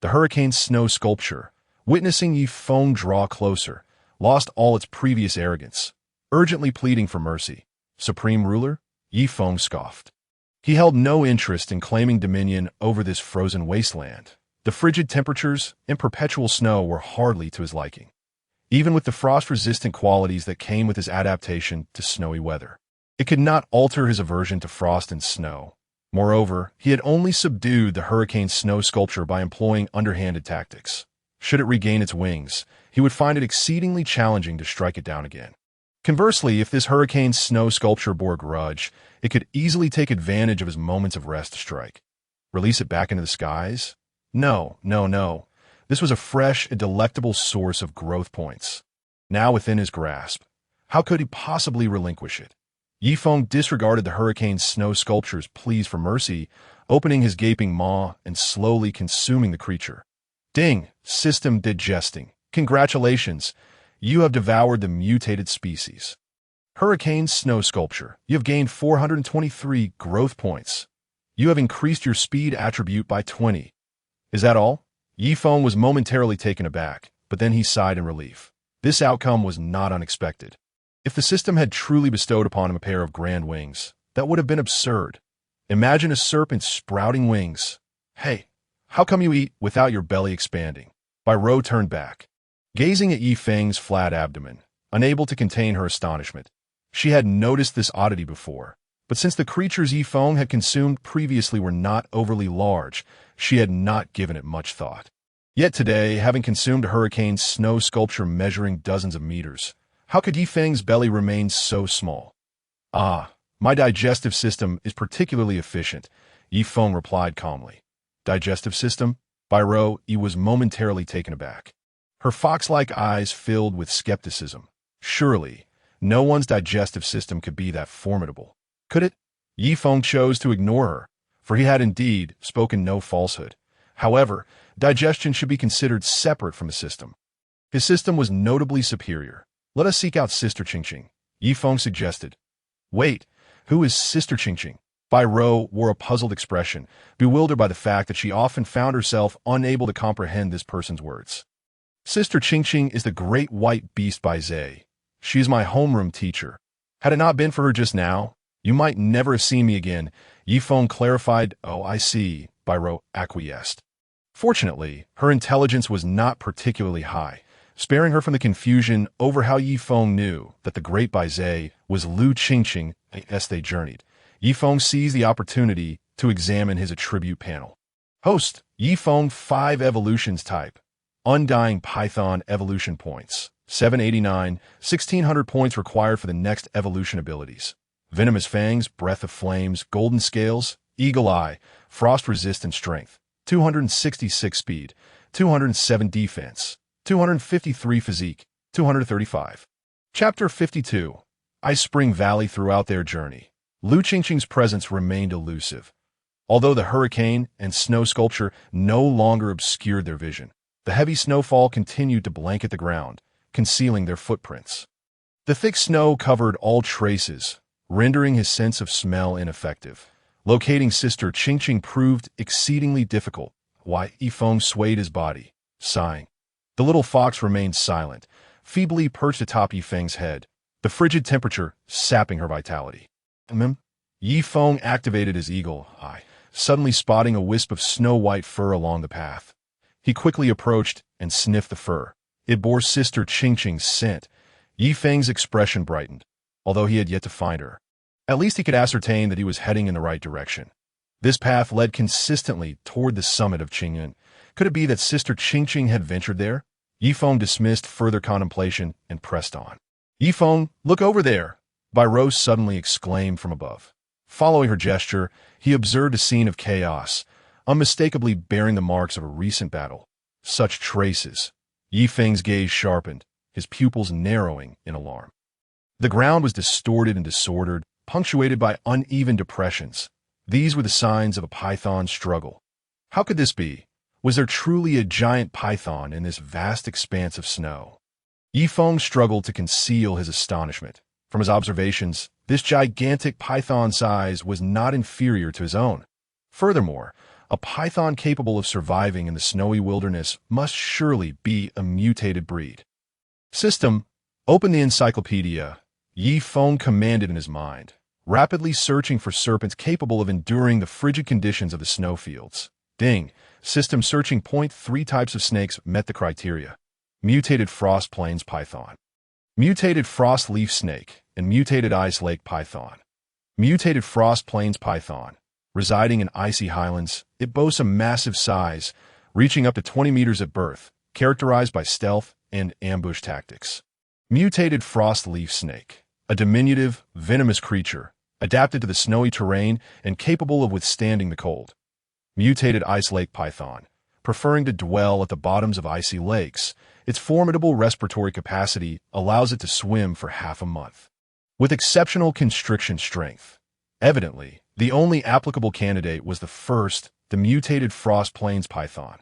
The hurricane snow sculpture, witnessing Yi Feng draw closer, lost all its previous arrogance, urgently pleading for mercy. Supreme ruler? Yi Feng scoffed. He held no interest in claiming dominion over this frozen wasteland. The frigid temperatures and perpetual snow were hardly to his liking, even with the frost-resistant qualities that came with his adaptation to snowy weather. It could not alter his aversion to frost and snow. Moreover, he had only subdued the hurricane snow sculpture by employing underhanded tactics. Should it regain its wings, he would find it exceedingly challenging to strike it down again. Conversely, if this hurricane snow sculpture bore a grudge, it could easily take advantage of his moments of rest to strike. Release it back into the skies? No. This was a fresh and delectable source of growth points. Now within his grasp, how could he possibly relinquish it? Yi Feng disregarded the hurricane snow sculpture's pleas for mercy, opening his gaping maw and slowly consuming the creature. Ding! System digesting. Congratulations! You have devoured the mutated species. Hurricane snow sculpture. You have gained 423 growth points. You have increased your speed attribute by 20. Is that all? Yi Feng was momentarily taken aback, but then he sighed in relief. This outcome was not unexpected. If the system had truly bestowed upon him a pair of grand wings, that would have been absurd. Imagine a serpent sprouting wings. Hey, how come you eat without your belly expanding? Bai Rou turned back, gazing at Yi Feng's flat abdomen, unable to contain her astonishment. She had noticed this oddity before, but since the creatures Yi Feng had consumed previously were not overly large, she had not given it much thought. Yet today, having consumed a hurricane snow sculpture measuring dozens of meters, how could Yi Feng's belly remain so small? Ah, my digestive system is particularly efficient, Yi Feng replied calmly. Digestive system? Bai Rou was momentarily taken aback. Her fox-like eyes filled with skepticism. Surely, no one's digestive system could be that formidable. Could it? Yi Feng chose to ignore her, for he had indeed spoken no falsehood. However, digestion should be considered separate from the system. His system was notably superior. Let us seek out Sister Qingqing, Yi Feng suggested. Wait, who is Sister Qingqing? Bai Rou wore a puzzled expression, bewildered by the fact that she often found herself unable to comprehend this person's words. Sister Qingqing is the great white beast Bai Zhe. She is my homeroom teacher. Had it not been for her just now, you might never have seen me again, Yi Feng clarified. Oh, I see, Bai Rou acquiesced. Fortunately, her intelligence was not particularly high, sparing her from the confusion over how Yifeng knew that the Great Baizhe was Lu Qingqing as they journeyed. Yifeng seized the opportunity to examine his attribute panel. Host, Yifeng 5 Evolutions Type. Undying Python Evolution Points. 789, 1600 points required for the next evolution abilities. Venomous Fangs, Breath of Flames, Golden Scales, Eagle Eye, Frost Resistant Strength. 266 Speed, 207 Defense, 253 Physique, 235. Chapter 52. Ice Spring Valley. Throughout their journey, Lu Qingqing's presence remained elusive. Although the hurricane and snow sculpture no longer obscured their vision, the heavy snowfall continued to blanket the ground, concealing their footprints. The thick snow covered all traces, rendering his sense of smell ineffective. Locating Sister Qingqing proved exceedingly difficult, while Yifeng swayed his body, sighing. The little fox remained silent, feebly perched atop Yifeng's head, the frigid temperature sapping her vitality. Yifeng activated his eagle eye, suddenly spotting a wisp of snow-white fur along the path. He quickly approached and sniffed the fur. It bore Sister Qingqing's scent. Yifeng's expression brightened, although he had yet to find her. At least he could ascertain that he was heading in the right direction. This path led consistently toward the summit of Qingyun. Could it be that Sister Qingqing had ventured there? Yifeng dismissed further contemplation and pressed on. Yifeng, look over there! Bairou suddenly exclaimed from above. Following her gesture, he observed a scene of chaos, unmistakably bearing the marks of a recent battle. Such traces. Yifeng's gaze sharpened, his pupils narrowing in alarm. The ground was distorted and disordered, punctuated by uneven depressions. These were the signs of a python's struggle. How could this be? Was there truly a giant python in this vast expanse of snow? Yifeng struggled to conceal his astonishment. From his observations, this gigantic python size was not inferior to his own. Furthermore, a python capable of surviving in the snowy wilderness must surely be a mutated breed. System, open the encyclopedia, Yifeng commanded in his mind, rapidly searching for serpents capable of enduring the frigid conditions of the snowfields. Ding, system searching point. 3 types of snakes met the criteria. Mutated frost plains python, mutated frost leaf snake, and mutated ice lake python. Mutated frost plains python. Residing in icy highlands, it boasts a massive size, reaching up to 20 meters at birth, characterized by stealth and ambush tactics. Mutated frost leaf snake, a diminutive, venomous creature, adapted to the snowy terrain and capable of withstanding the cold. Mutated ice lake python, preferring to dwell at the bottoms of icy lakes, its formidable respiratory capacity allows it to swim for half a month. With exceptional constriction strength. Evidently, the only applicable candidate was the mutated frost plains python.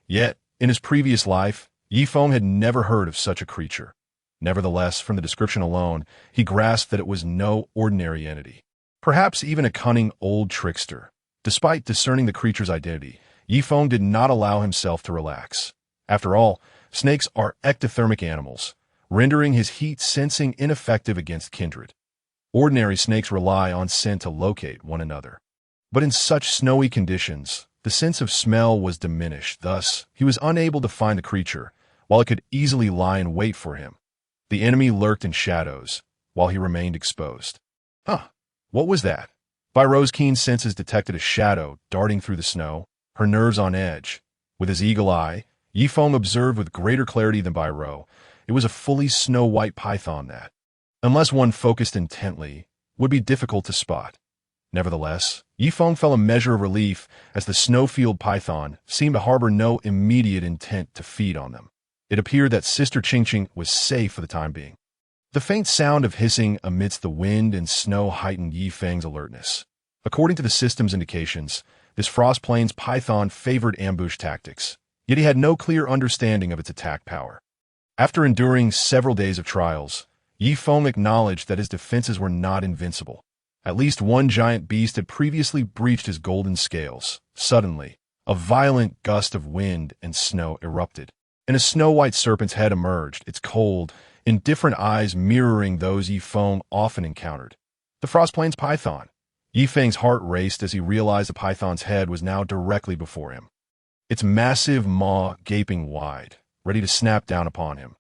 Yet, in his previous life, Yifeng had never heard of such a creature. Nevertheless, from the description alone, he grasped that it was no ordinary entity. Perhaps even a cunning old trickster. Despite discerning the creature's identity, Yifeng did not allow himself to relax. After all, snakes are ectothermic animals, rendering his heat sensing ineffective against kindred. Ordinary snakes rely on scent to locate one another. But in such snowy conditions, the sense of smell was diminished. Thus, he was unable to find the creature, while it could easily lie in wait for him. The enemy lurked in shadows, while he remained exposed. What was that? Bairou's keen senses detected a shadow darting through the snow, her nerves on edge. With his eagle eye, Yifeng observed with greater clarity than Bairou. It was a fully snow-white python that, unless one focused intently, would be difficult to spot. Nevertheless, Yifeng felt a measure of relief as the snowfield python seemed to harbor no immediate intent to feed on them. It appeared that Sister Qingqing was safe for the time being. The faint sound of hissing amidst the wind and snow heightened Yifeng's alertness. According to the system's indications, this Frost Plains python favored ambush tactics, yet he had no clear understanding of its attack power. After enduring several days of trials, Yifeng acknowledged that his defenses were not invincible. At least one giant beast had previously breached his golden scales. Suddenly, a violent gust of wind and snow erupted, and a snow-white serpent's head emerged, its cold, indifferent eyes mirroring those Yifeng often encountered. The Frost Plains python. Yifeng's heart raced as he realized the python's head was now directly before him. its massive maw gaping wide, ready to snap down upon him.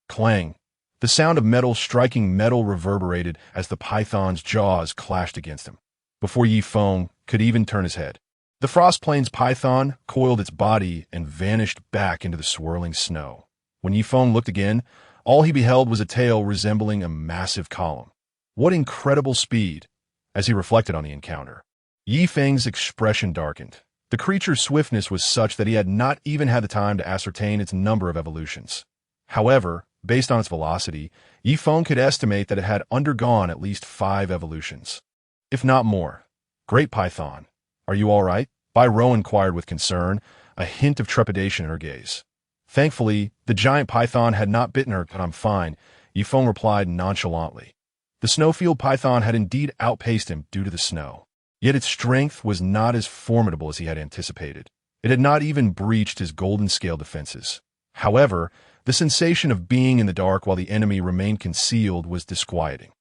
Clang! The sound of metal striking metal reverberated as the python's jaws clashed against him. Before Yi Feng could even turn his head, the Frost Plains python coiled its body and vanished back into the swirling snow. When Yi Feng looked again, all he beheld was a tail resembling a massive column. What incredible speed! As he reflected on the encounter, Yi Feng's expression darkened. The creature's swiftness was such that he had not even had the time to ascertain its number of evolutions. However, based on its velocity, Yi Feng could estimate that it had undergone at least 5 evolutions, if not more. Great Python, are you all right? Bai Rou inquired with concern, a hint of trepidation in her gaze. Thankfully, the giant python had not bitten her, but I'm fine, Yi Feng replied nonchalantly. The snowfield python had indeed outpaced him due to the snow. Yet its strength was not as formidable as he had anticipated. It had not even breached his golden scale defenses. However, the sensation of being in the dark while the enemy remained concealed was disquieting.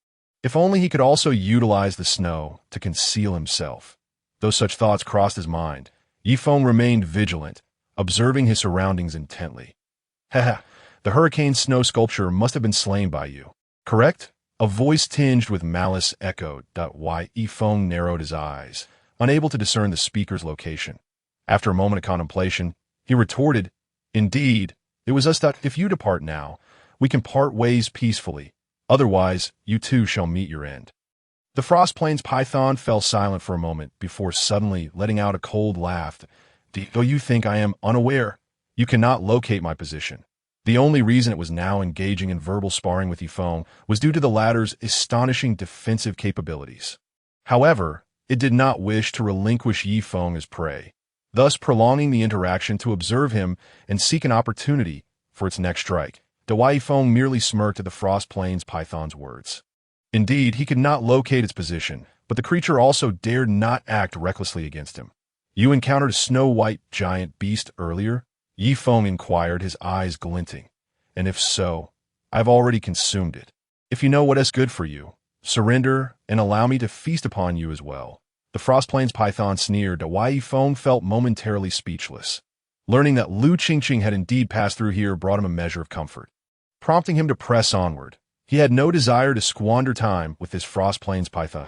If only he could also utilize the snow to conceal himself. Though such thoughts crossed his mind, Yi Feng remained vigilant, observing his surroundings intently. Haha, the hurricane snow sculpture must have been slain by you, correct? A voice tinged with malice echoed. Yi Feng narrowed his eyes, unable to discern the speaker's location. After a moment of contemplation, he retorted, Indeed, it was us that if you depart now, we can part ways peacefully. Otherwise, you too shall meet your end. The Frost Plains python fell silent for a moment before suddenly letting out a cold laugh. Though you think I am unaware, you cannot locate my position. The only reason it was now engaging in verbal sparring with Yi Feng was due to the latter's astonishing defensive capabilities. However, it did not wish to relinquish Yi Feng as prey, thus prolonging the interaction to observe him and seek an opportunity for its next strike. Yi Feng merely smirked at the Frost Plains python's words. Indeed, he could not locate its position, but the creature also dared not act recklessly against him. You encountered a snow-white giant beast earlier? Yi Feng inquired, his eyes glinting. And if so, I've already consumed it. If you know what is good for you, surrender and allow me to feast upon you as well. The Frost Plains python sneered. Yi Feng felt momentarily speechless. Learning that Lu Qingqing had indeed passed through here brought him a measure of comfort, prompting him to press onward. He had no desire to squander time with this Frost Plains python.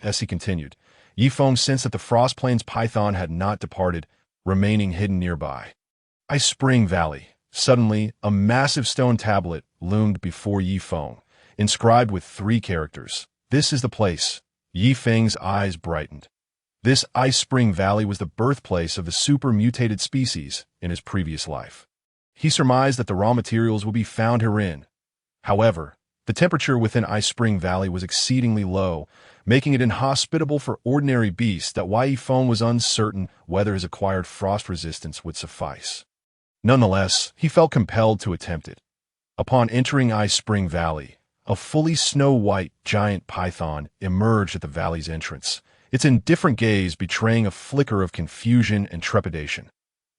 As he continued, Yi Feng sensed that the Frost Plains python had not departed, remaining hidden nearby. Ice Spring Valley. Suddenly, a massive stone tablet loomed before Yi Feng, inscribed with 3 characters. This is the place. Yi Feng's eyes brightened. This Ice Spring Valley was the birthplace of the super-mutated species in his previous life. He surmised that the raw materials would be found herein. However, the temperature within Ice Spring Valley was exceedingly low, making it inhospitable for ordinary beasts. Yi Feng was uncertain whether his acquired frost resistance would suffice. Nonetheless, he felt compelled to attempt it. Upon entering Ice Spring Valley, a fully snow-white giant python emerged at the valley's entrance, its indifferent gaze betraying a flicker of confusion and trepidation.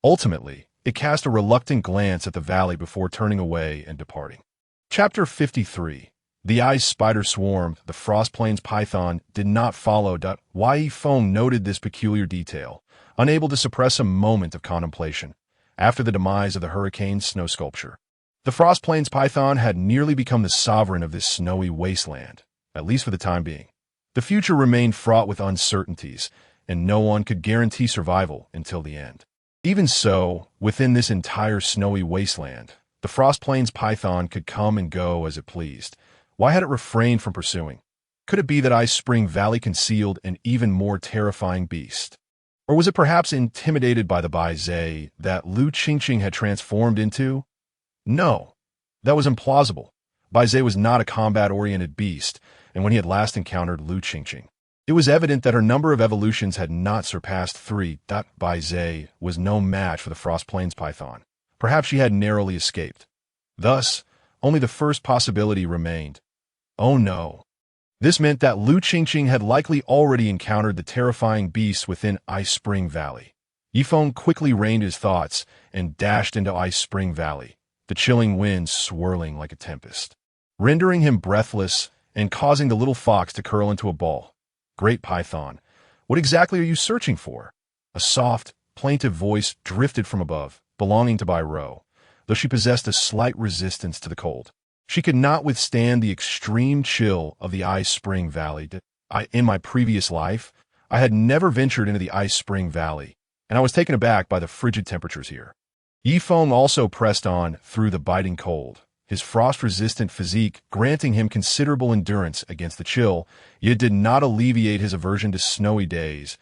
Ultimately, it cast a reluctant glance at the valley before turning away and departing. Chapter 53. The Ice Spider Swarm. The Frost Plains python did not follow. Yi Feng noted this peculiar detail, unable to suppress a moment of contemplation. After the demise of the hurricane snow sculpture, the Frost Plains python had nearly become the sovereign of this snowy wasteland, at least for the time being. The future remained fraught with uncertainties, and no one could guarantee survival until the end. Even so, within this entire snowy wasteland, the Frost Plains python could come and go as it pleased. Why had it refrained from pursuing? Could it be that Ice Spring Valley concealed an even more terrifying beast? Or was it perhaps intimidated by the Bai Zhe that Lu Qingqing had transformed into? No, that was implausible. Bai Zhe was not a combat-oriented beast, and when he had last encountered Lu Qingqing, it was evident that her number of evolutions had not surpassed 3. Bai Zhe was no match for the Frost Plains python. Perhaps she had narrowly escaped. Thus, only the first possibility remained. Oh no. This meant that Lu Qingqing had likely already encountered the terrifying beasts within Ice Spring Valley. Yi Feng quickly reined his thoughts and dashed into Ice Spring Valley, the chilling winds swirling like a tempest, rendering him breathless and causing the little fox to curl into a ball. Great Python, what exactly are you searching for? A soft, plaintive voice drifted from above, belonging to Bai Ro, though she possessed a slight resistance to the cold. She could not withstand the extreme chill of the Ice Spring Valley. In my previous life, I had never ventured into the Ice Spring Valley, and I was taken aback by the frigid temperatures here. Yifeng also pressed on through the biting cold, his frost-resistant physique granting him considerable endurance against the chill, yet did not alleviate his aversion to snowy days.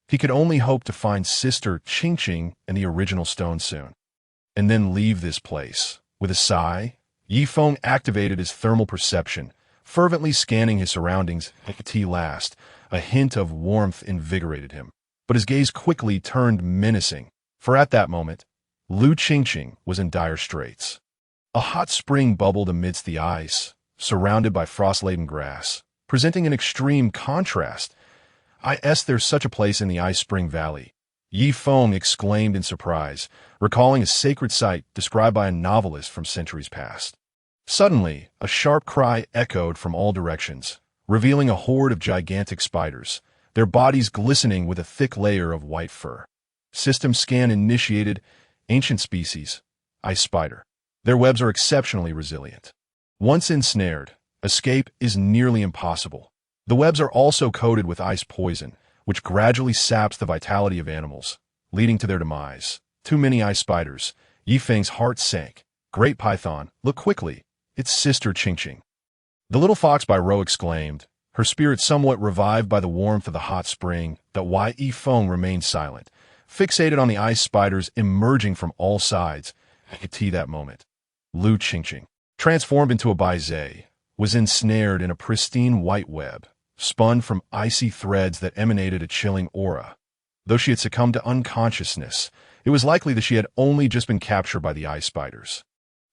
He could only hope to find Sister Qingqing and the original stone soon, and then leave this place. With a sigh, Yifeng activated his thermal perception, fervently scanning his surroundings at last. A hint of warmth invigorated him, but his gaze quickly turned menacing, for at that moment, Lu Qingqing was in dire straits. A hot spring bubbled amidst the ice, surrounded by frost-laden grass, presenting an extreme contrast. There's such a place in the Ice Spring Valley, Yifeng exclaimed in surprise, recalling a sacred site described by a novelist from centuries past. Suddenly, a sharp cry echoed from all directions, revealing a horde of gigantic spiders, their bodies glistening with a thick layer of white fur. System scan initiated. Ancient species, ice spider. Their webs are exceptionally resilient. Once ensnared, escape is nearly impossible. The webs are also coated with ice poison, which gradually saps the vitality of animals, leading to their demise. Too many ice spiders. Yifeng's heart sank. Great Python, look quickly. It's Sister Qingqing. The little fox Bai Ro exclaimed, her spirit somewhat revived by the warmth of the hot spring. Yifeng remained silent, fixated on the ice spiders emerging from all sides. At that moment, Lu Qingqing, transformed into a Bai Zhe, was ensnared in a pristine white web, spun from icy threads that emanated a chilling aura. Though she had succumbed to unconsciousness, it was likely that she had only just been captured by the ice spiders.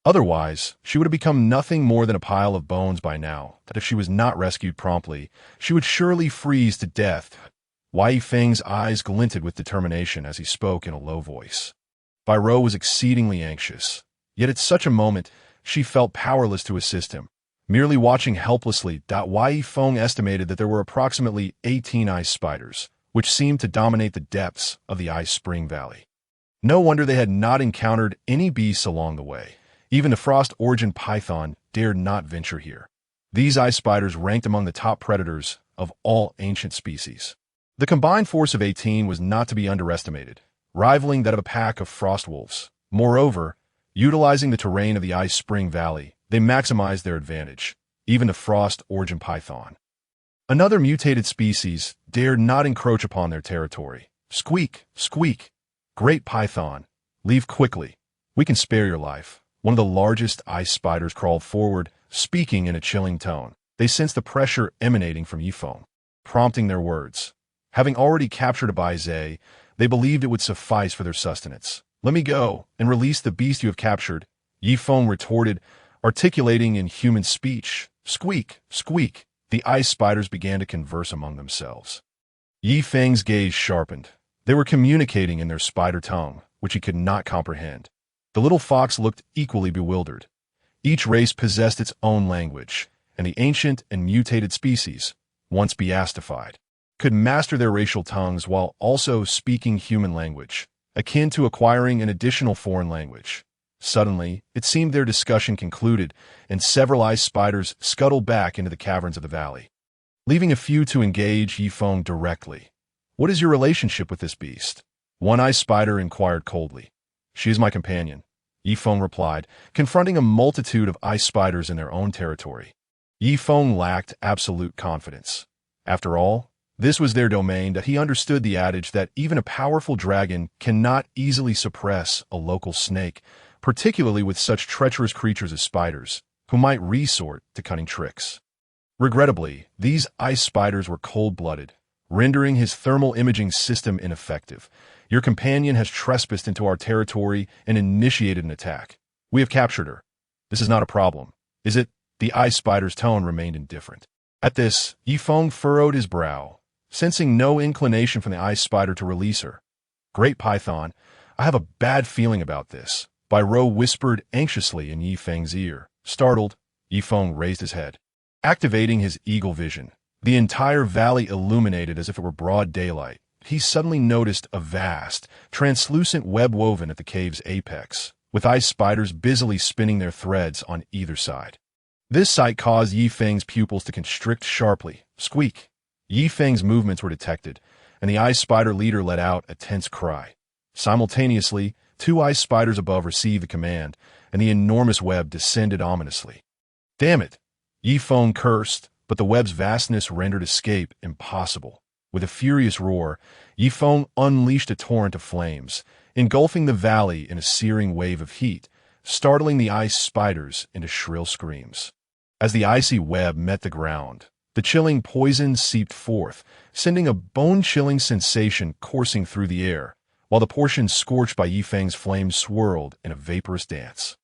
Otherwise, she would have become nothing more than a pile of bones by now, that if she was not rescued promptly, she would surely freeze to death. Wei Feng's eyes glinted with determination as he spoke in a low voice. Bai Ro was exceedingly anxious, yet at such a moment, she felt powerless to assist him, merely watching helplessly. Wei Feng estimated that there were approximately 18 ice spiders, which seemed to dominate the depths of the Ice Spring Valley. No wonder they had not encountered any beasts along the way. Even the frost-origin python dared not venture here. These ice spiders ranked among the top predators of all ancient species. The combined force of 18 was not to be underestimated, rivaling that of a pack of frost wolves. Moreover, utilizing the terrain of the Ice Spring Valley, they maximized their advantage, even the frost-origin python. Another mutated species dared not encroach upon their territory. Squeak, squeak. Great Python, leave quickly. We can spare your life. One of the largest ice spiders crawled forward, speaking in a chilling tone. They sensed the pressure emanating from Yifeng, prompting their words. Having already captured a Bai Zhe, they believed it would suffice for their sustenance. Let me go and release the beast you have captured, Yifeng retorted, articulating in human speech. Squeak, squeak. The ice spiders began to converse among themselves. Yifeng's gaze sharpened. They were communicating in their spider tongue, which he could not comprehend. The little fox looked equally bewildered. Each race possessed its own language, and the ancient and mutated species, once beastified, could master their racial tongues while also speaking human language, akin to acquiring an additional foreign language. Suddenly, it seemed their discussion concluded, and several ice spiders scuttled back into the caverns of the valley, leaving a few to engage Yifeng directly. What is your relationship with this beast? One ice spider inquired coldly. She is my companion, Yifeng replied, confronting a multitude of ice spiders in their own territory. Yifeng lacked absolute confidence. After all, this was their domain, that he understood the adage that even a powerful dragon cannot easily suppress a local snake, particularly with such treacherous creatures as spiders, who might resort to cunning tricks. Regrettably, these ice spiders were cold-blooded, rendering his thermal imaging system ineffective. Your companion has trespassed into our territory and initiated an attack. We have captured her. This is not a problem, is it? The ice spider's tone remained indifferent. At this, Yifeng furrowed his brow, sensing no inclination from the ice spider to release her. Great Python, I have a bad feeling about this, Bai Ro whispered anxiously in Yifeng's ear. Startled, Yifeng raised his head. Activating his eagle vision, the entire valley illuminated as if it were broad daylight. he suddenly noticed a vast, translucent web woven at the cave's apex, with ice spiders busily spinning their threads on either side. This sight caused Yi Feng's pupils to constrict sharply. Squeak! Yi Feng's movements were detected, and the ice spider leader let out a tense cry. Simultaneously, two ice spiders above received the command, and the enormous web descended ominously. Damn it! Yi Feng cursed, but the web's vastness rendered escape impossible. With a furious roar, Yi Feng unleashed a torrent of flames, engulfing the valley in a searing wave of heat, startling the ice spiders into shrill screams. As the icy web met the ground, the chilling poison seeped forth, sending a bone-chilling sensation coursing through the air, while the portions scorched by Yi Feng's flames swirled in a vaporous dance.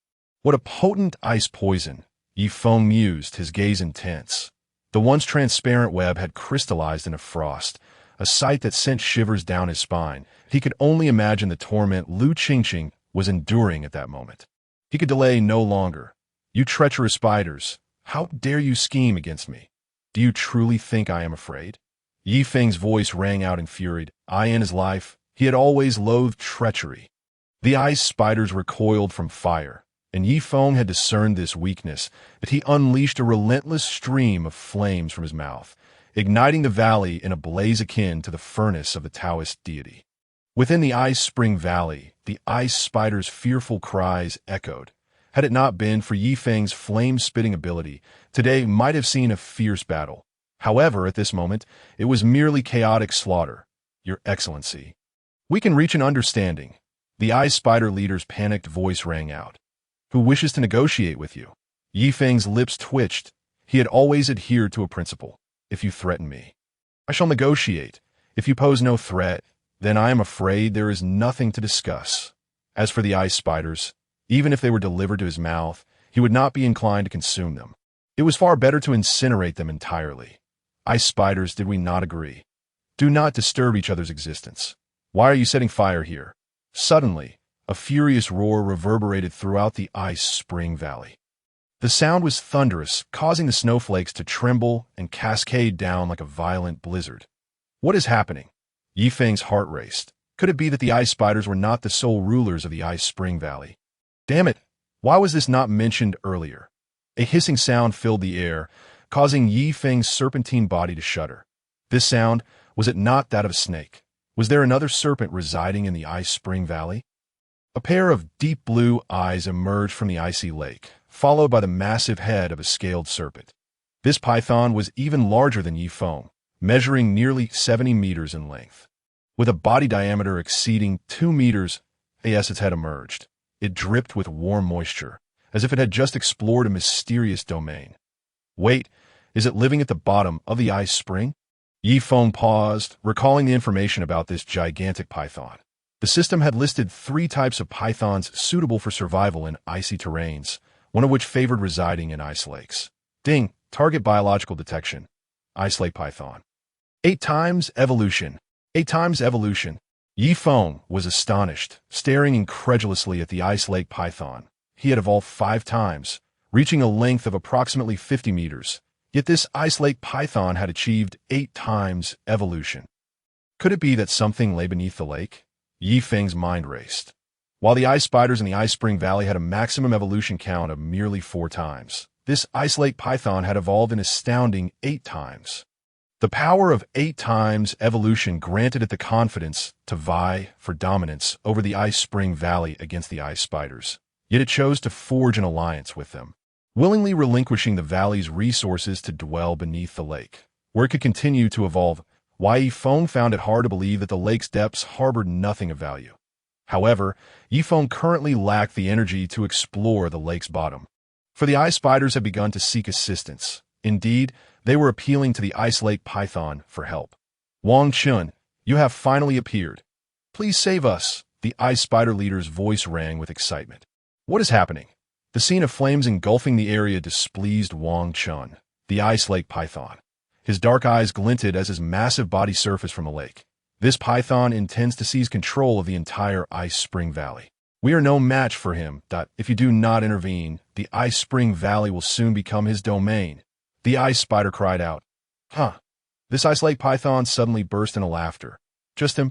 What a potent ice poison, Yi Feng mused, his gaze intense. The once transparent web had crystallized into frost, a sight that sent shivers down his spine. He could only imagine the torment Lu Qingqing was enduring at that moment. He could delay no longer. You treacherous spiders, how dare you scheme against me? Do you truly think I am afraid? Yi Feng's voice rang out in fury. In his life, he had always loathed treachery. The ice spiders recoiled from fire, and Yi Feng had discerned this weakness, that he unleashed a relentless stream of flames from his mouth, igniting the valley in a blaze akin to the furnace of the Taoist deity. Within the ice spring valley, the ice spider's fearful cries echoed. Had it not been for Yi Feng's flame-spitting ability, today might have seen a fierce battle. However, at this moment, it was merely chaotic slaughter. Your Excellency. We can reach an understanding. The ice spider leader's panicked voice rang out. Who wishes to negotiate with you? Yi Feng's lips twitched. He had always adhered to a principle. If you threaten me, I shall negotiate. If you pose no threat, then I am afraid there is nothing to discuss. As for the ice spiders, even if they were delivered to his mouth, he would not be inclined to consume them. It was far better to incinerate them entirely. Ice spiders, did we not agree? Do not disturb each other's existence. Why are you setting fire here? Suddenly, a furious roar reverberated throughout the ice spring valley. The sound was thunderous, causing the snowflakes to tremble and cascade down like a violent blizzard. What is happening? Yi Feng's heart raced. Could it be that the ice spiders were not the sole rulers of the ice spring valley? Damn it! Why was this not mentioned earlier? A hissing sound filled the air, causing Yi Feng's serpentine body to shudder. This sound, was it not that of a snake? Was there another serpent residing in the ice spring valley? A pair of deep blue eyes emerged from the icy lake, followed by the massive head of a scaled serpent. This python was even larger than Yi Feng, measuring nearly 70 meters in length. With a body diameter exceeding 2 meters, its head emerged. It dripped with warm moisture, as if it had just explored a mysterious domain. Wait, is it living at the bottom of the ice spring? Yi Feng paused, recalling the information about this gigantic python. The system had listed 3 types of pythons suitable for survival in icy terrains, one of which favored residing in ice lakes. Ding! Target biological detection. Ice lake python. 8 times evolution. 8 times evolution. Yi Feng was astonished, staring incredulously at the ice lake python. He had evolved 5 times, reaching a length of approximately 50 meters. Yet this ice lake python had achieved 8 times evolution. Could it be that something lay beneath the lake? Yi Feng's mind raced. While the ice spiders in the ice spring valley had a maximum evolution count of merely 4 times, this ice lake python had evolved an astounding 8 times. The power of 8 times evolution granted it the confidence to vie for dominance over the ice spring valley against the ice spiders. Yet it chose to forge an alliance with them, willingly relinquishing the valley's resources to dwell beneath the lake, where it could continue to evolve. Yi Feng found it hard to believe that the lake's depths harbored nothing of value. However, Yi Feng currently lacked the energy to explore the lake's bottom, for the ice spiders had begun to seek assistance. Indeed, they were appealing to the ice lake python for help. Wang Chun, you have finally appeared. Please save us, the ice spider leader's voice rang with excitement. What is happening? The scene of flames engulfing the area displeased Wang Chun, the ice lake python. His dark eyes glinted as his massive body surfaced from the lake. This python intends to seize control of the entire ice spring valley. We are no match for him. If you do not intervene, the ice spring valley will soon become his domain. The ice spider cried out. This ice lake python suddenly burst into laughter. Just him.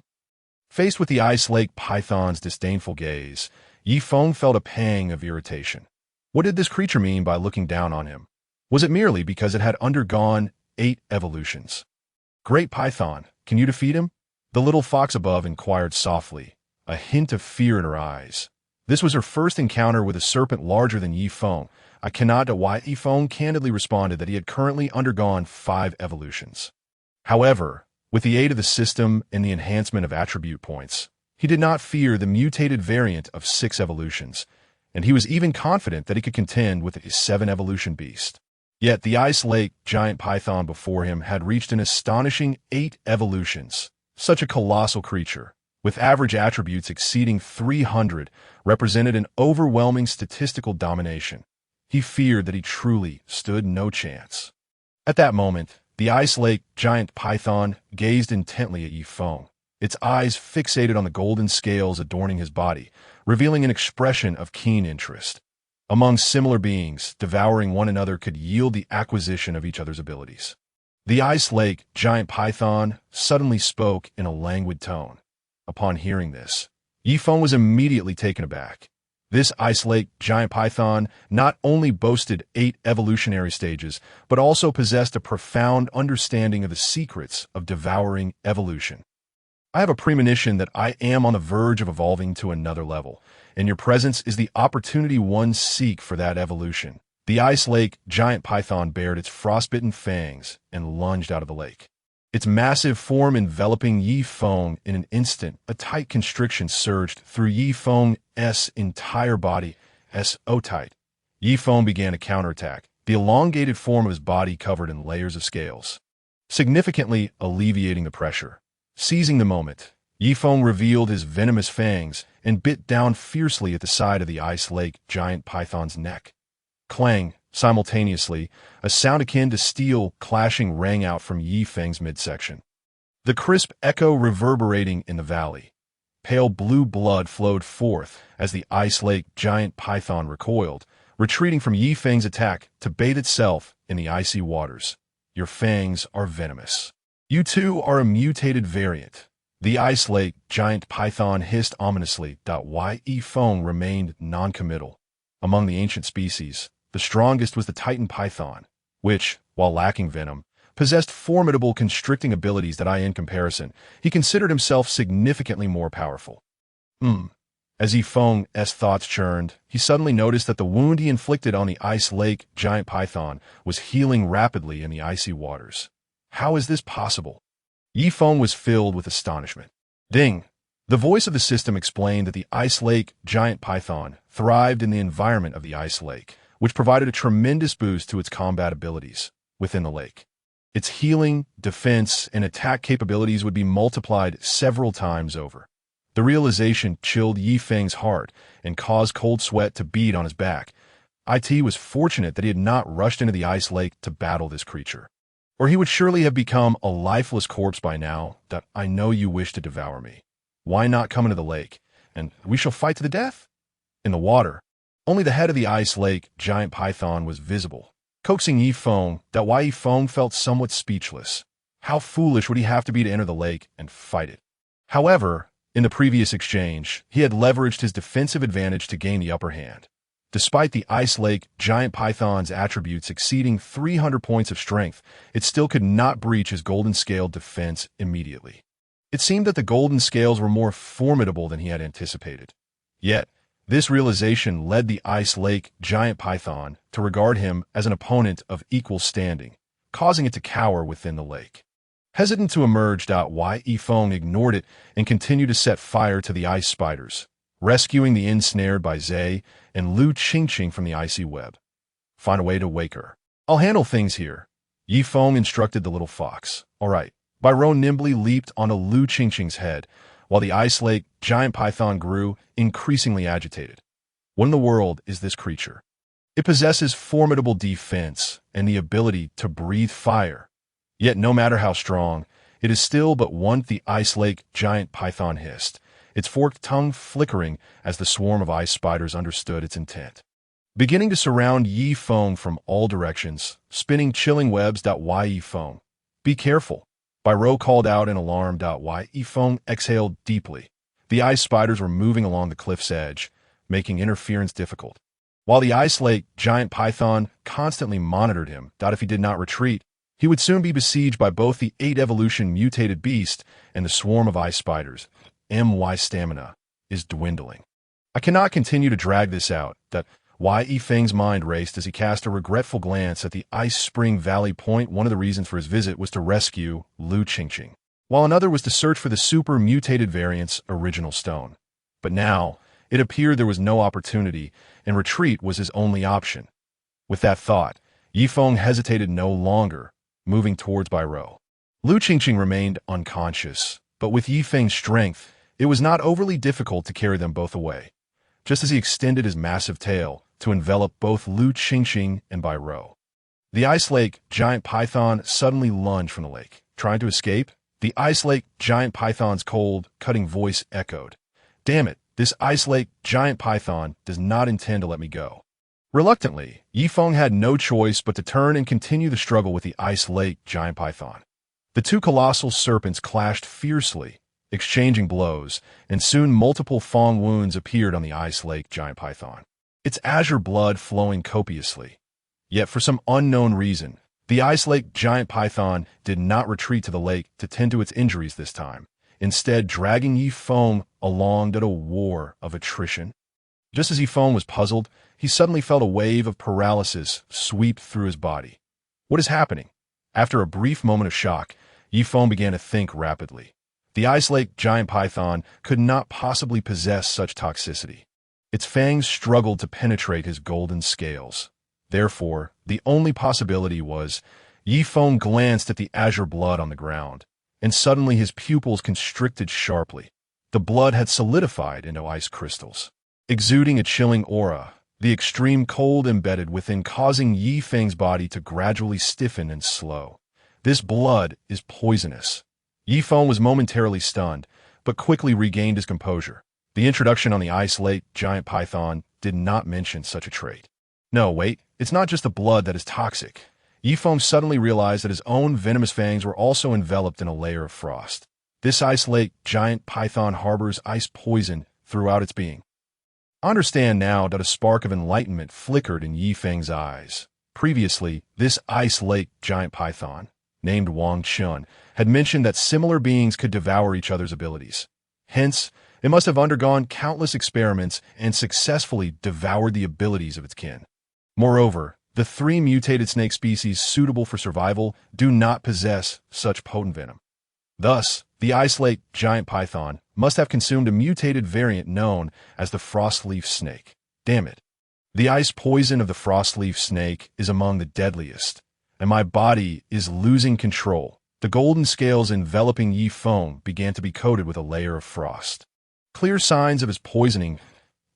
Faced with the ice lake python's disdainful gaze, Yi Feng felt a pang of irritation. What did this creature mean by looking down on him? Was it merely because it had undergone 8 evolutions? Great Python, can you defeat him? The little fox above inquired softly, a hint of fear in her eyes. This was her first encounter with a serpent larger than Yi Feng. I cannot know why Yi Feng candidly responded that he had currently undergone 5 evolutions. However, with the aid of the system and the enhancement of attribute points, he did not fear the mutated variant of 6 evolutions, and he was even confident that he could contend with a 7-evolution beast. Yet the ice lake giant python before him had reached an astonishing 8 evolutions. Such a colossal creature, with average attributes exceeding 300, represented an overwhelming statistical domination. He feared that he truly stood no chance. At that moment, the ice lake giant python gazed intently at Yi Feng, its eyes fixated on the golden scales adorning his body, revealing an expression of keen interest. Among similar beings, devouring one another could yield the acquisition of each other's abilities. The ice lake giant python suddenly spoke in a languid tone. Upon hearing this, Yi Feng was immediately taken aback. This ice lake giant python not only boasted 8 evolutionary stages, but also possessed a profound understanding of the secrets of devouring evolution. I have a premonition that I am on the verge of evolving to another level, and your presence is the opportunity one seeks for that evolution. The ice lake giant python bared its frostbitten fangs and lunged out of the lake. Its massive form enveloping Yi Feng in an instant, a tight constriction surged through Yi Feng's entire body. So tight. Yi Feng began a counterattack, the elongated form of his body covered in layers of scales, significantly alleviating the pressure. Seizing the moment, Yi Feng revealed his venomous fangs and bit down fiercely at the side of the ice lake giant python's neck. Clang! Simultaneously, a sound akin to steel clashing rang out from Yi Feng's midsection, the crisp echo reverberating in the valley. Pale blue blood flowed forth as the ice lake giant python recoiled, retreating from Yi Feng's attack to bathe itself in the icy waters. Your fangs are venomous. You too are a mutated variant. The ice lake giant python hissed ominously. Yi Feng remained non-committal. Among the ancient species, the strongest was the Titan python, which, while lacking venom, possessed formidable constricting abilities that in comparison, he considered himself significantly more powerful. As Yi Feng's thoughts churned, he suddenly noticed that the wound he inflicted on the ice lake giant python was healing rapidly in the icy waters. How is this possible? Yi Feng was filled with astonishment. Ding! The voice of the system explained that the ice lake giant python thrived in the environment of the ice lake, which provided a tremendous boost to its combat abilities within the lake. Its healing, defense, and attack capabilities would be multiplied several times over. The realization chilled Yi Feng's heart and caused cold sweat to bead on his back. It was fortunate that he had not rushed into the ice lake to battle this creature, or he would surely have become a lifeless corpse by now. I know you wish to devour me. Why not come into the lake, and we shall fight to the death? In the water, only the head of the ice lake giant python was visible, coaxing Yi Feng. Yi Feng felt somewhat speechless. How foolish would he have to be to enter the lake and fight it? However, in the previous exchange, he had leveraged his defensive advantage to gain the upper hand. Despite the ice lake giant python's attributes exceeding 300 points of strength, it still could not breach his golden scale defense immediately. It seemed that the golden scales were more formidable than he had anticipated. Yet, this realization led the ice lake giant python to regard him as an opponent of equal standing, causing it to cower within the lake. Hesitant to emerge, Yi Feng ignored it and continued to set fire to the ice spiders, rescuing the ensnared by Zhe and Lu Qingqing from the icy web. Find a way to wake her. I'll handle things here, Yi Feng instructed the little fox. All right. Byron nimbly leaped onto Lu Qingqing's head, while the ice lake giant python grew increasingly agitated. What in the world is this creature? It possesses formidable defense and the ability to breathe fire. Yet no matter how strong, it is still but one. The ice lake giant python hissed, its forked tongue flickering as the swarm of ice spiders understood its intent, beginning to surround Yi Feng from all directions, spinning chilling webs. Yi Feng, be careful. Ro called out in alarm. Yifeng exhaled deeply. The ice spiders were moving along the cliff's edge, making interference difficult. While the ice lake giant python constantly monitored him, if he did not retreat, he would soon be besieged by both the 8 evolution mutated beast and the swarm of ice spiders. My stamina is dwindling. I cannot continue to drag this out. Yifeng's mind raced as he cast a regretful glance at the Ice Spring Valley Point. One of the reasons for his visit was to rescue Lu Qingqing, while another was to search for the super mutated variant's original stone. But now, it appeared there was no opportunity, and retreat was his only option. With that thought, Yifeng hesitated no longer, moving towards Ro. Lu Qingqing remained unconscious, but with Yifeng's strength, it was not overly difficult to carry them both away, just as he extended his massive tail to envelop both Lu Qingqing and Ro. The Ice Lake giant python suddenly lunged from the lake. Trying to escape? The Ice Lake giant python's cold, cutting voice echoed. Damn it, this Ice Lake giant python does not intend to let me go. Reluctantly, Yifeng had no choice but to turn and continue the struggle with the Ice Lake giant python. The two colossal serpents clashed fiercely, exchanging blows, and soon multiple fang wounds appeared on the Ice Lake giant python, its azure blood flowing copiously. Yet for some unknown reason, the Ice Lake giant python did not retreat to the lake to tend to its injuries this time, instead dragging Yifeng along to a war of attrition. Just as Yifeng was puzzled, he suddenly felt a wave of paralysis sweep through his body. What is happening? After a brief moment of shock, Yifeng began to think rapidly. The Ice Lake giant python could not possibly possess such toxicity. Its fangs struggled to penetrate his golden scales. Therefore, the only possibility was Yifeng glanced at the azure blood on the ground, and suddenly his pupils constricted sharply. The blood had solidified into ice crystals, exuding a chilling aura, the extreme cold embedded within causing Yifeng's body to gradually stiffen and slow. This blood is poisonous. Yifeng was momentarily stunned, but quickly regained his composure. The introduction on the Ice Lake giant python did not mention such a trait. No, wait, it's not just the blood that is toxic. Yifeng suddenly realized that his own venomous fangs were also enveloped in a layer of frost. This Ice Lake giant python harbors ice poison throughout its being. I understand now that a spark of enlightenment flickered in Yifeng's eyes. Previously, this Ice Lake giant python, named Wang Chun, had mentioned that similar beings could devour each other's abilities. Hence, it must have undergone countless experiments and successfully devoured the abilities of its kin. Moreover, the 3 mutated snake species suitable for survival do not possess such potent venom. Thus, the Ice Lake giant python must have consumed a mutated variant known as the frostleaf snake. Damn it. The ice poison of the frostleaf snake is among the deadliest, and my body is losing control. The golden scales enveloping Yifeng began to be coated with a layer of frost. Clear signs of his poisoning,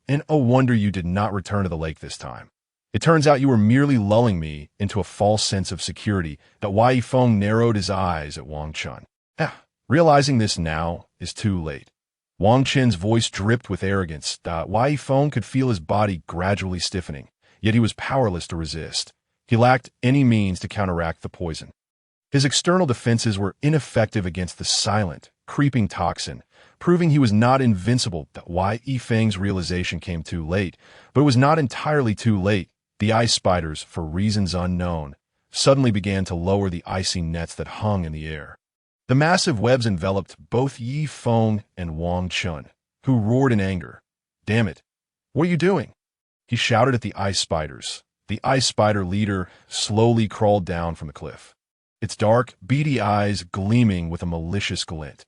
and oh wonder you did not return to the lake this time. It turns out you were merely lulling me into a false sense of security. Yifeng narrowed his eyes at Wang Chun. Realizing this now is too late. Wang Chun's voice dripped with arrogance. Yifeng could feel his body gradually stiffening, yet he was powerless to resist. He lacked any means to counteract the poison. His external defenses were ineffective against the silent, creeping toxin, proving he was not invincible. Yifeng's realization came too late, but it was not entirely too late. The ice spiders, for reasons unknown, suddenly began to lower the icy nets that hung in the air. The massive webs enveloped both Yifeng and Wang Chun, who roared in anger. Damn it, what are you doing? He shouted at the ice spiders. The ice spider leader slowly crawled down from the cliff, its dark, beady eyes gleaming with a malicious glint.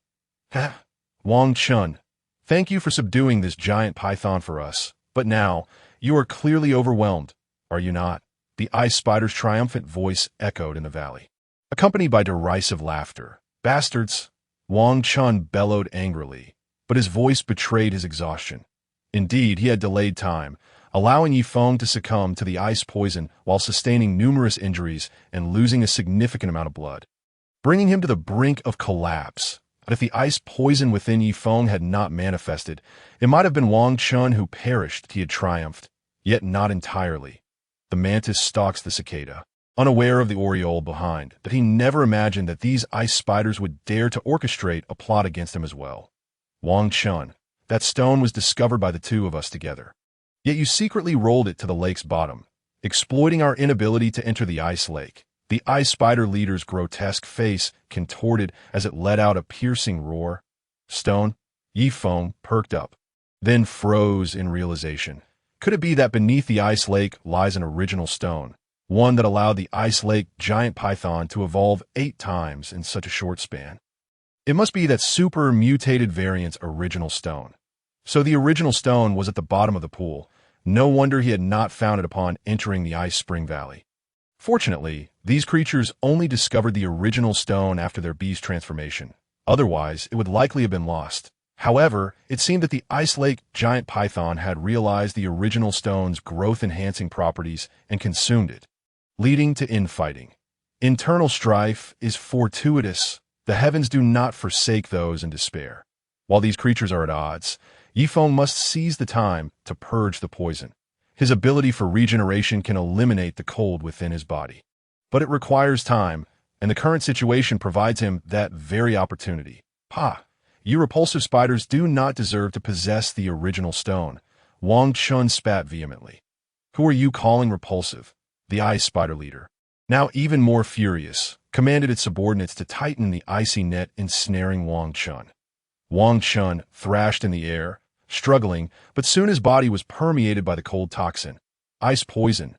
Wang Chun, thank you for subduing this giant python for us, but now you are clearly overwhelmed, are you not? The ice spider's triumphant voice echoed in the valley, accompanied by derisive laughter. Bastards! Wang Chun bellowed angrily, but his voice betrayed his exhaustion. Indeed, he had delayed time, allowing Yifeng to succumb to the ice poison while sustaining numerous injuries and losing a significant amount of blood, bringing him to the brink of collapse. But if the ice poison within Yifeng had not manifested, it might have been Wang Chun who perished. He had triumphed, yet not entirely. The mantis stalks the cicada. unaware of the aureole behind, that he never imagined that these ice spiders would dare to orchestrate a plot against him as well. Wang Chun, that stone was discovered by the two of us together. Yet you secretly rolled it to the lake's bottom, exploiting our inability to enter the ice lake. The ice spider leader's grotesque face contorted as it let out a piercing roar. Stone, Yi Feng perked up, then froze in realization. Could it be that beneath the ice lake lies an original stone, one that allowed the ice lake giant python to evolve 8 times in such a short span? It must be that super mutated variant's original stone. So the original stone was at the bottom of the pool. No wonder he had not found it upon entering the ice spring valley. Fortunately, these creatures only discovered the original stone after their beast transformation. Otherwise, it would likely have been lost. However, it seemed that the ice lake giant python had realized the original stone's growth-enhancing properties and consumed it, leading to infighting. Internal strife is fortuitous. The heavens do not forsake those in despair. While these creatures are at odds, Yi Feng must seize the time to purge the poison. His ability for regeneration can eliminate the cold within his body. But it requires time, and the current situation provides him that very opportunity. Ha! You repulsive spiders do not deserve to possess the original stone. Wang Chun spat vehemently. Who are you calling repulsive? The ice spider leader, now even more furious, commanded its subordinates to tighten the icy net ensnaring Wang Chun. Wang Chun thrashed in the air, struggling, but soon his body was permeated by the cold toxin. Ice poison.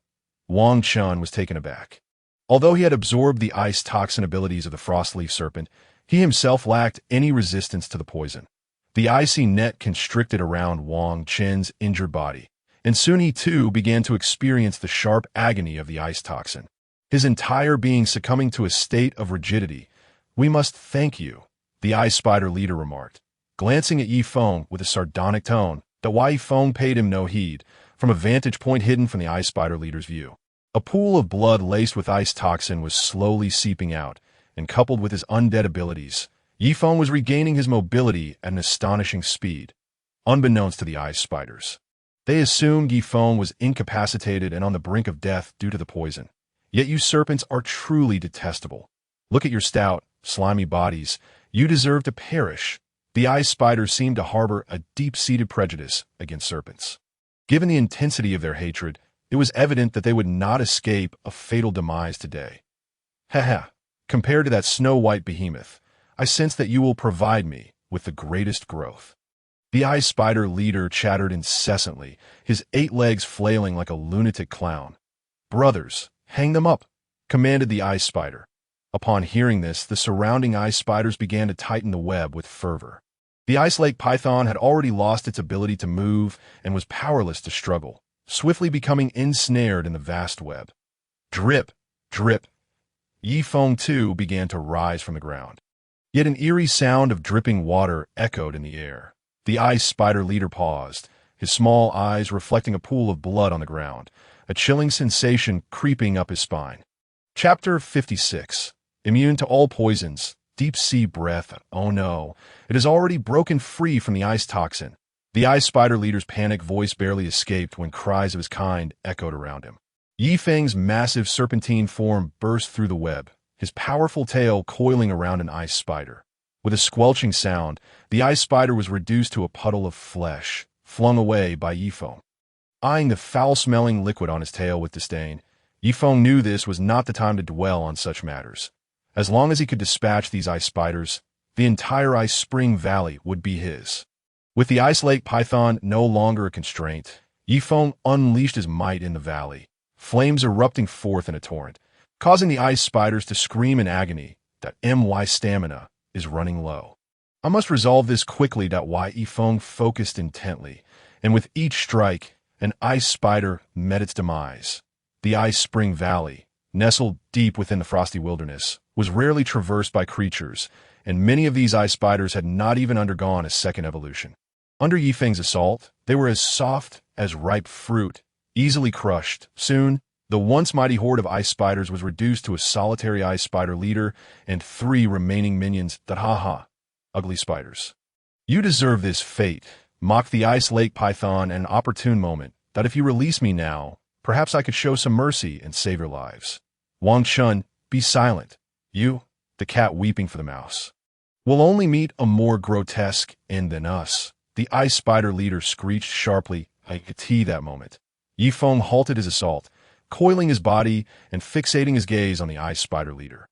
Wang Chun was taken aback. Although he had absorbed the ice toxin abilities of the frostleaf serpent, he himself lacked any resistance to the poison. The icy net constricted around Wang Chun's injured body, and soon he too began to experience the sharp agony of the ice toxin, his entire being succumbing to a state of rigidity. We must thank you, the ice spider leader remarked, glancing at Yi Feng with a sardonic tone, that Yi Feng paid him no heed, from a vantage point hidden from the ice spider leader's view. A pool of blood laced with ice toxin was slowly seeping out, and coupled with his undead abilities, Yi Feng was regaining his mobility at an astonishing speed. Unbeknownst to the ice spiders, they assumed Yi Feng was incapacitated and on the brink of death due to the poison. Yet you serpents are truly detestable. Look at your stout, slimy bodies. You deserve to perish. The ice spiders seemed to harbor a deep-seated prejudice against serpents. Given the intensity of their hatred, it was evident that they would not escape a fatal demise today. Haha, compared to that snow-white behemoth, I sense that you will provide me with the greatest growth. The ice spider leader chattered incessantly, his 8 legs flailing like a lunatic clown. Brothers, hang them up, commanded the ice spider. Upon hearing this, the surrounding ice spiders began to tighten the web with fervor. The ice lake python had already lost its ability to move and was powerless to struggle, swiftly becoming ensnared in the vast web. Drip, drip. Yi Feng too began to rise from the ground. Yet an eerie sound of dripping water echoed in the air. The ice spider leader paused, his small eyes reflecting a pool of blood on the ground, a chilling sensation creeping up his spine. Chapter 56. Immune to all poisons. Deep sea breath. Oh no, it has already broken free from the ice toxin. The ice spider leader's panic voice barely escaped when cries of his kind echoed around him. Yi Feng's massive serpentine form burst through the web, his powerful tail coiling around an ice spider. With a squelching sound, the ice spider was reduced to a puddle of flesh, flung away by Yi Feng. Eyeing the foul-smelling liquid on his tail with disdain, Yi Feng knew this was not the time to dwell on such matters. As long as he could dispatch these ice spiders, the entire ice spring valley would be his. With the ice lake python no longer a constraint, Yi Feng unleashed his might in the valley, flames erupting forth in a torrent, causing the ice spiders to scream in agony that my stamina is running low. I must resolve this quickly. Yi Feng focused intently, and with each strike, an ice spider met its demise. The ice spring valley, nestled deep within the frosty wilderness, was rarely traversed by creatures, and many of these ice spiders had not even undergone a second evolution. Under Yi Feng's assault, they were as soft as ripe fruit, easily crushed. Soon, the once mighty horde of ice spiders was reduced to a solitary ice spider leader and 3 remaining minions. Ugly spiders. You deserve this fate, mocked the ice lake python at an opportune moment, that if you release me now, perhaps I could show some mercy and save your lives. Wang Chun, be silent. You, the cat weeping for the mouse, will only meet a more grotesque end than us. The ice spider leader screeched sharply. I could see that moment. Yifeng halted his assault, coiling his body and fixating his gaze on the ice spider leader.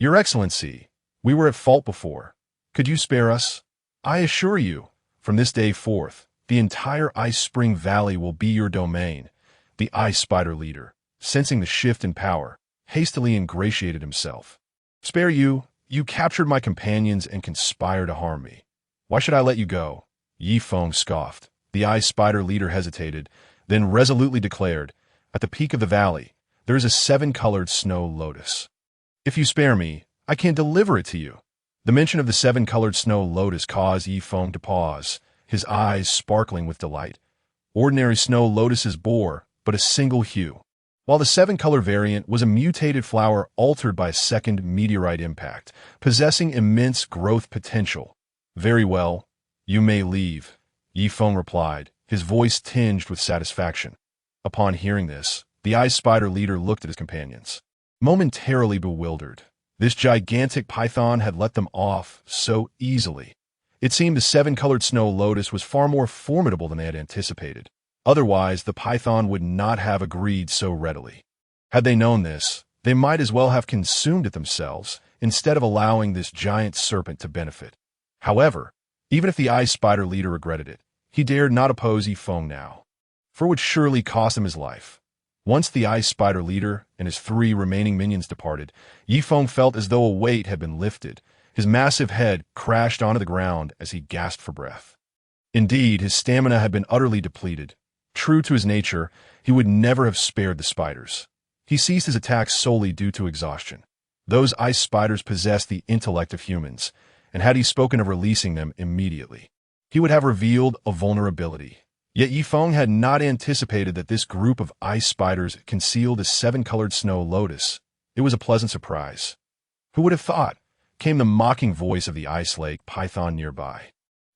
Your Excellency, we were at fault before. Could you spare us? I assure you, from this day forth, the entire Ice Spring Valley will be your domain. The ice spider leader, sensing the shift in power, hastily ingratiated himself. Spare you? You captured my companions and conspired to harm me. Why should I let you go? Yifeng scoffed. The ice spider leader hesitated, then resolutely declared, at the peak of the valley, there is a 7-colored snow lotus. If you spare me, I can deliver it to you. The mention of the 7-colored snow lotus caused Yifeng to pause, his eyes sparkling with delight. Ordinary snow lotuses bore but a single hue, while the 7-color variant was a mutated flower altered by a second meteorite impact, possessing immense growth potential. Very well, you may leave, Yifeng replied, his voice tinged with satisfaction. Upon hearing this, the ice spider leader looked at his companions, momentarily bewildered. This gigantic python had let them off so easily. It seemed the 7-colored snow lotus was far more formidable than they had anticipated. Otherwise, the python would not have agreed so readily. Had they known this, they might as well have consumed it themselves, instead of allowing this giant serpent to benefit. However, even if the ice spider leader regretted it, he dared not oppose Yifeng now, for it would surely cost him his life. Once the ice spider leader and his 3 remaining minions departed, Yifeng felt as though a weight had been lifted. His massive head crashed onto the ground as he gasped for breath. Indeed, his stamina had been utterly depleted. True to his nature, he would never have spared the spiders. He ceased his attacks solely due to exhaustion. Those ice spiders possessed the intellect of humans, and had he spoken of releasing them immediately, he would have revealed a vulnerability. Yet Yifeng had not anticipated that this group of ice spiders concealed a 7-colored snow lotus. It was a pleasant surprise. Who would have thought? Came the mocking voice of the ice lake python nearby.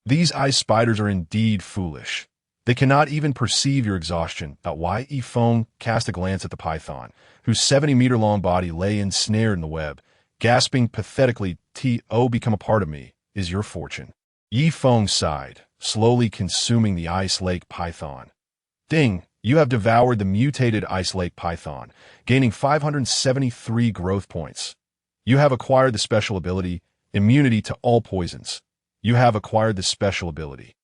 These ice spiders are indeed foolish. They cannot even perceive your exhaustion. Why? Yifeng cast a glance at the python, whose 70-meter-long body lay ensnared in the web, gasping pathetically, "To become a part of me is your fortune." Yifeng sighed, slowly consuming the ice lake python. Ding! You have devoured the mutated ice lake python, gaining 573 growth points. You have acquired the special ability, immunity to all poisons. You have acquired the special ability,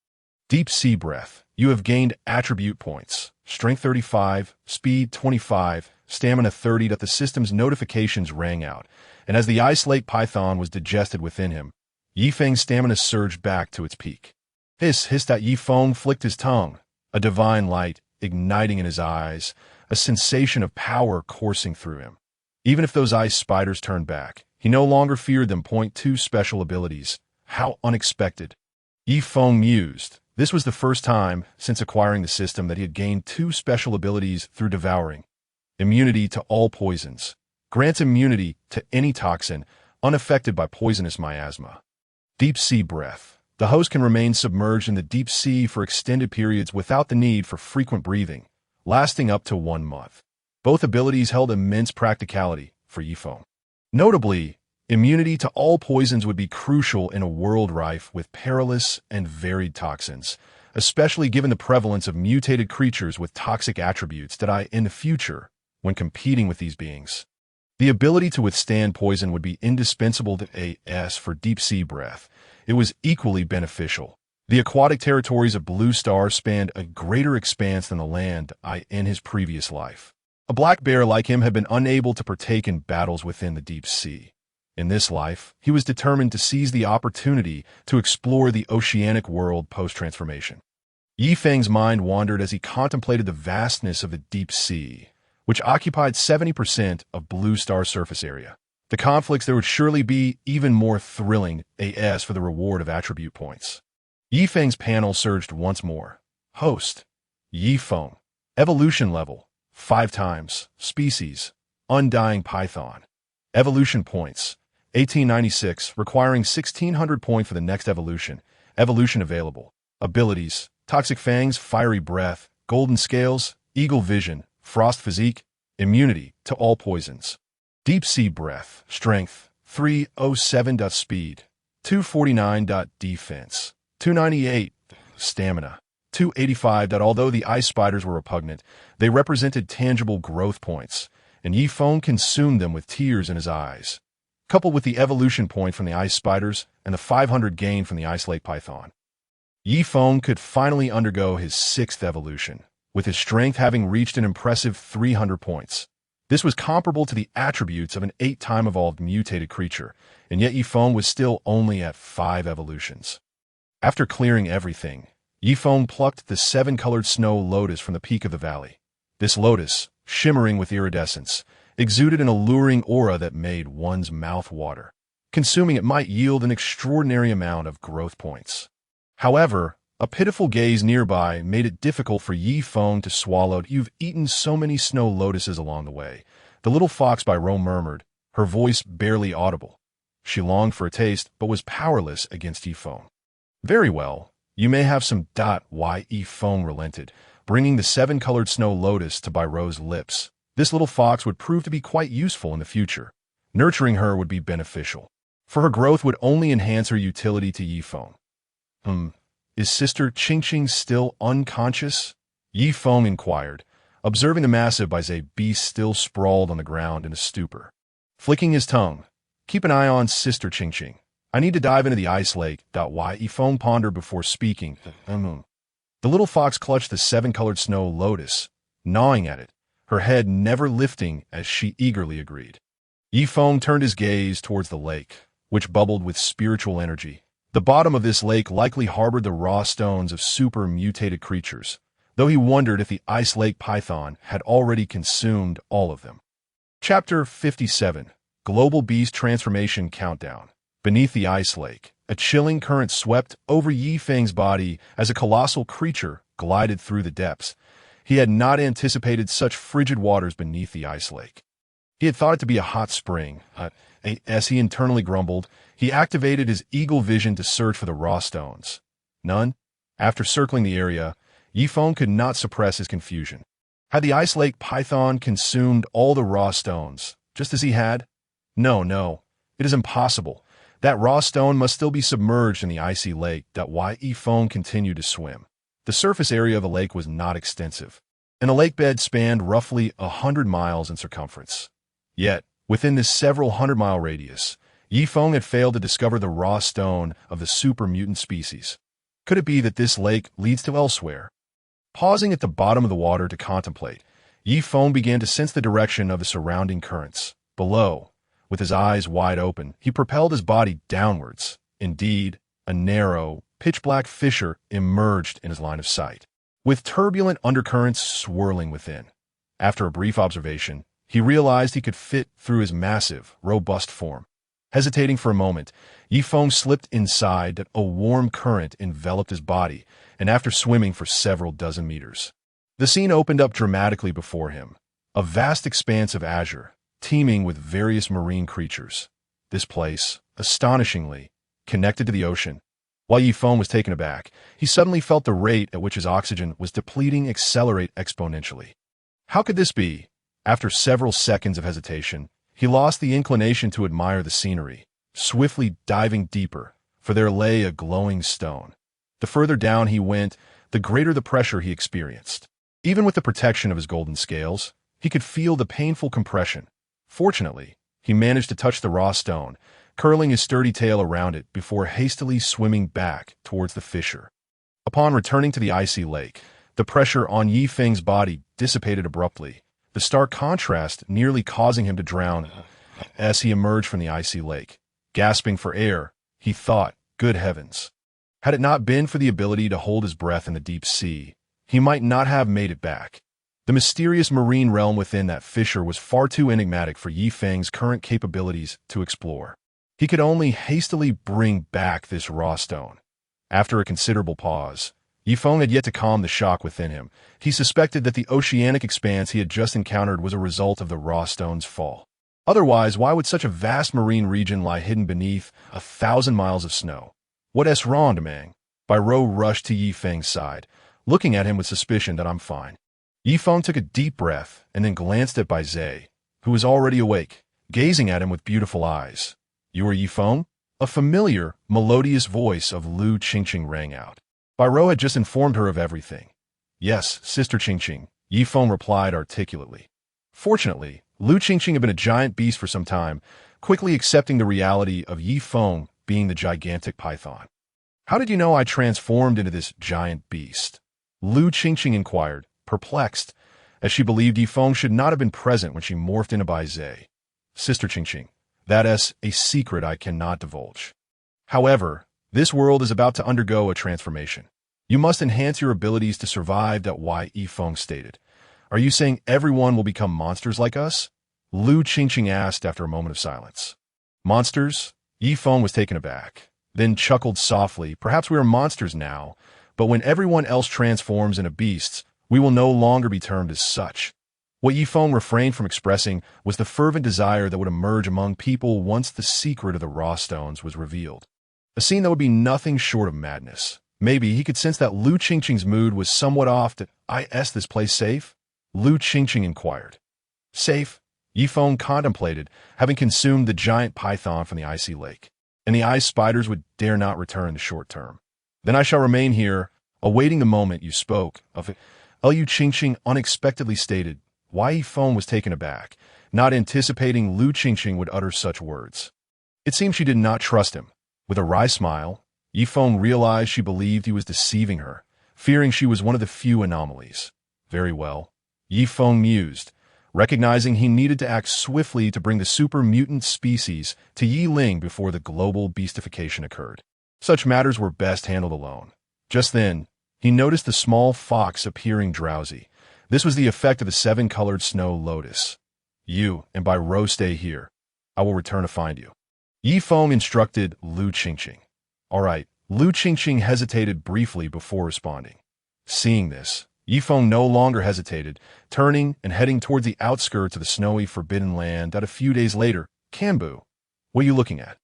Deep Sea Breath. You have gained attribute points, Strength 35, Speed 25, Stamina 30. The system's notifications rang out, and as the ice lake python was digested within him, Yifeng's stamina surged back to its peak. Hiss, hiss! Yifeng flicked his tongue, a divine light igniting in his eyes, a sensation of power coursing through him. Even if those ice spiders turned back, he no longer feared them. Point 2 special abilities. How unexpected. Yifeng mused. This was the first time, since acquiring the system, that he had gained 2 special abilities through devouring. Immunity to all poisons. Grants immunity to any toxin, unaffected by poisonous miasma. Deep Sea Breath. The host can remain submerged in the deep sea for extended periods without the need for frequent breathing, lasting up to 1 month. Both abilities held immense practicality for Yifeng. Notably, immunity to all poisons would be crucial in a world rife with perilous and varied toxins, especially given the prevalence of mutated creatures with toxic attributes that in the future, when competing with these beings. The ability to withstand poison would be indispensable for Deep Sea Breath. It was equally beneficial. The aquatic territories of Blue Star spanned a greater expanse than the land in his previous life. A black bear like him had been unable to partake in battles within the deep sea. In this life, he was determined to seize the opportunity to explore the oceanic world post-transformation. Yifeng's mind wandered as he contemplated the vastness of the deep sea, which occupied 70% of Blue Star's surface area. The conflicts there would surely be even more thrilling for the reward of attribute points. Yifeng's panel surged once more. Host. Yifeng. Evolution level. 5 times. Species. Undying Python. Evolution points. 1896, requiring 1600 points for the next evolution. Evolution available. Abilities. Toxic Fangs, Fiery Breath, Golden Scales, Eagle Vision, Frost Physique, Immunity to all poisons. Deep sea breath, strength, 307. Speed, 249. Defense, 298. Stamina, 285. Although the ice spiders were repugnant, they represented tangible growth points, and Yi Feng consumed them with tears in his eyes. Coupled with the evolution point from the ice spiders and the 500 gain from the ice lake python, Yi Feng could finally undergo his 6th evolution, with his strength having reached an impressive 300 points. This was comparable to the attributes of an 8-time evolved mutated creature, and yet Yi Feng was still only at 5 evolutions. After clearing everything, Yi Feng plucked the 7-colored snow lotus from the peak of the valley. This lotus, shimmering with iridescence, exuded an alluring aura that made one's mouth water. Consuming it might yield an extraordinary amount of growth points. However, a pitiful gaze nearby made it difficult for Yi Feng to swallow. "You've eaten so many snow lotuses along the way," the little fox by Ro murmured, her voice barely audible. She longed for a taste, but was powerless against Yi Feng. "Very well, you may have some." Yi Feng relented, bringing the 7-colored snow lotus to Ro's lips. This little fox would prove to be quite useful in the future. Nurturing her would be beneficial, for her growth would only enhance her utility to Yi Feng. Is Sister Qingqing still unconscious?" Yi Feng inquired, observing the massive Baizhe beast still sprawled on the ground in a stupor. Flicking his tongue, "Keep an eye on Sister Qingqing. I need to dive into the ice lake." Yi Feng pondered before speaking. The little fox clutched the 7-colored snow lotus, gnawing at it, her head never lifting as she eagerly agreed. Yi Feng turned his gaze towards the lake, which bubbled with spiritual energy. The bottom of this lake likely harbored the raw stones of super-mutated creatures, though he wondered if the ice lake python had already consumed all of them. Chapter 57. Global Beast Transformation Countdown. Beneath the ice lake, a chilling current swept over Yi Feng's body as a colossal creature glided through the depths. He had not anticipated such frigid waters beneath the ice lake. He had thought it to be a hot spring. As he internally grumbled, he activated his eagle vision to search for the raw stones. None. After circling the area, Yi Feng could not suppress his confusion. Had the ice lake python consumed all the raw stones, just as he had? No, it is impossible. That raw stone must still be submerged in the icy lake. Yi Feng continued to swim. The surface area of the lake was not extensive, and the lake bed spanned roughly 100 miles in circumference. Yet, within this several hundred-mile radius, Yi Feng had failed to discover the raw stone of the super-mutant species. Could it be that this lake leads to elsewhere? Pausing at the bottom of the water to contemplate, Yi Feng began to sense the direction of the surrounding currents. Below, with his eyes wide open, he propelled his body downwards. Indeed, a narrow, pitch-black fissure emerged in his line of sight, with turbulent undercurrents swirling within. After a brief observation, he realized he could fit through his massive, robust form. Hesitating for a moment, Yi Feng slipped inside. A warm current enveloped his body, and after swimming for several dozen meters, the scene opened up dramatically before him. A vast expanse of azure, teeming with various marine creatures. This place, astonishingly, connected to the ocean. While Yi Feng was taken aback, he suddenly felt the rate at which his oxygen was depleting accelerate exponentially. How could this be? After several seconds of hesitation, he lost the inclination to admire the scenery, swiftly diving deeper, for there lay a glowing stone. The further down he went, the greater the pressure he experienced. Even with the protection of his golden scales, he could feel the painful compression. Fortunately, he managed to touch the raw stone, curling his sturdy tail around it before hastily swimming back towards the fissure. Upon returning to the icy lake, the pressure on Yi Feng's body dissipated abruptly, the stark contrast nearly causing him to drown. As he emerged from the icy lake, gasping for air, he thought, good heavens. Had it not been for the ability to hold his breath in the deep sea, he might not have made it back. The mysterious marine realm within that fissure was far too enigmatic for Yi Feng's current capabilities to explore. He could only hastily bring back this raw stone. After a considerable pause, Yi Feng had yet to calm the shock within him. He suspected that the oceanic expanse he had just encountered was a result of the raw stone's fall. Otherwise, why would such a vast marine region lie hidden beneath 1,000 miles of snow? What est rendement? Ro rushed to Yi Feng's side, looking at him with suspicion. "I'm fine." Yi Feng took a deep breath and then glanced at Baizhe, who was already awake. gazing at him with beautiful eyes. "You are Yifeng?" A familiar, melodious voice of Lu Qingqing rang out. Bai had just informed her of everything. "Yes, Sister Qingqing," Yifeng replied articulately. Fortunately, Lu Qingqing had been a giant beast for some time, quickly accepting the reality of Yifeng being the gigantic python. "How did you know I transformed into this giant beast?" Lu Qingqing inquired, perplexed, as she believed Yifeng should not have been present when she morphed into Bai Zhe. "Sister Qingqing, that is a secret I cannot divulge. However, this world is about to undergo a transformation. You must enhance your abilities to survive," that Wai Yifeng stated. "Are you saying everyone will become monsters like us?" Lu Qingqing asked after a moment of silence. "Monsters?" Yifeng was taken aback, then chuckled softly. "Perhaps we are monsters now, but when everyone else transforms into beasts, we will no longer be termed as such." What Yifeng refrained from expressing was the fervent desire that would emerge among people once the secret of the raw stones was revealed. A scene that would be nothing short of madness. Maybe he could sense that Lu Qingqing's mood was somewhat off. "Is this place safe?" Lu Qingqing inquired. "Safe?" Yifeng contemplated, having consumed the giant python from the icy lake. "And the ice spiders would dare not return in the short term. Then I shall remain here, awaiting the moment you spoke of it." Lu Qingqing unexpectedly stated. Wai Yifeng was taken aback, not anticipating Lu Qingqing would utter such words. It seemed she did not trust him. With a wry smile, Yifeng realized she believed he was deceiving her, fearing she was one of the few anomalies. Very well, Yifeng mused, recognizing he needed to act swiftly to bring the super mutant species to Yiling before the global beastification occurred. Such matters were best handled alone. Just then, he noticed the small fox appearing drowsy. This was the effect of the 7-colored snow lotus. "You and Bai Rou stay here. I will return to find you," Yifeng instructed Lu Qingqing. "All right." Lu Qingqing hesitated briefly before responding. Seeing this, Yifeng no longer hesitated, turning and heading towards the outskirts of the snowy Forbidden Land that a few days later. "Kambu, what are you looking at?"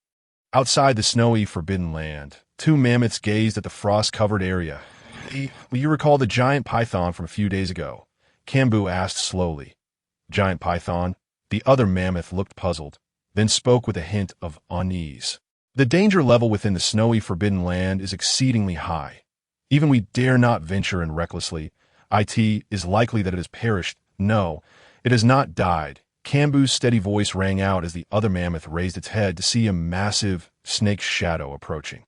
Outside the snowy Forbidden Land, two mammoths gazed at the frost-covered area. "Will you recall the giant python from a few days ago?" Kambu asked slowly. "Giant python?" The other mammoth looked puzzled, then spoke with a hint of unease. "The danger level within the snowy Forbidden Land is exceedingly high. Even we dare not venture in recklessly. It is likely that it has perished." "No, it has not died." Kambu's steady voice rang out as the other mammoth raised its head to see a massive snake's shadow approaching.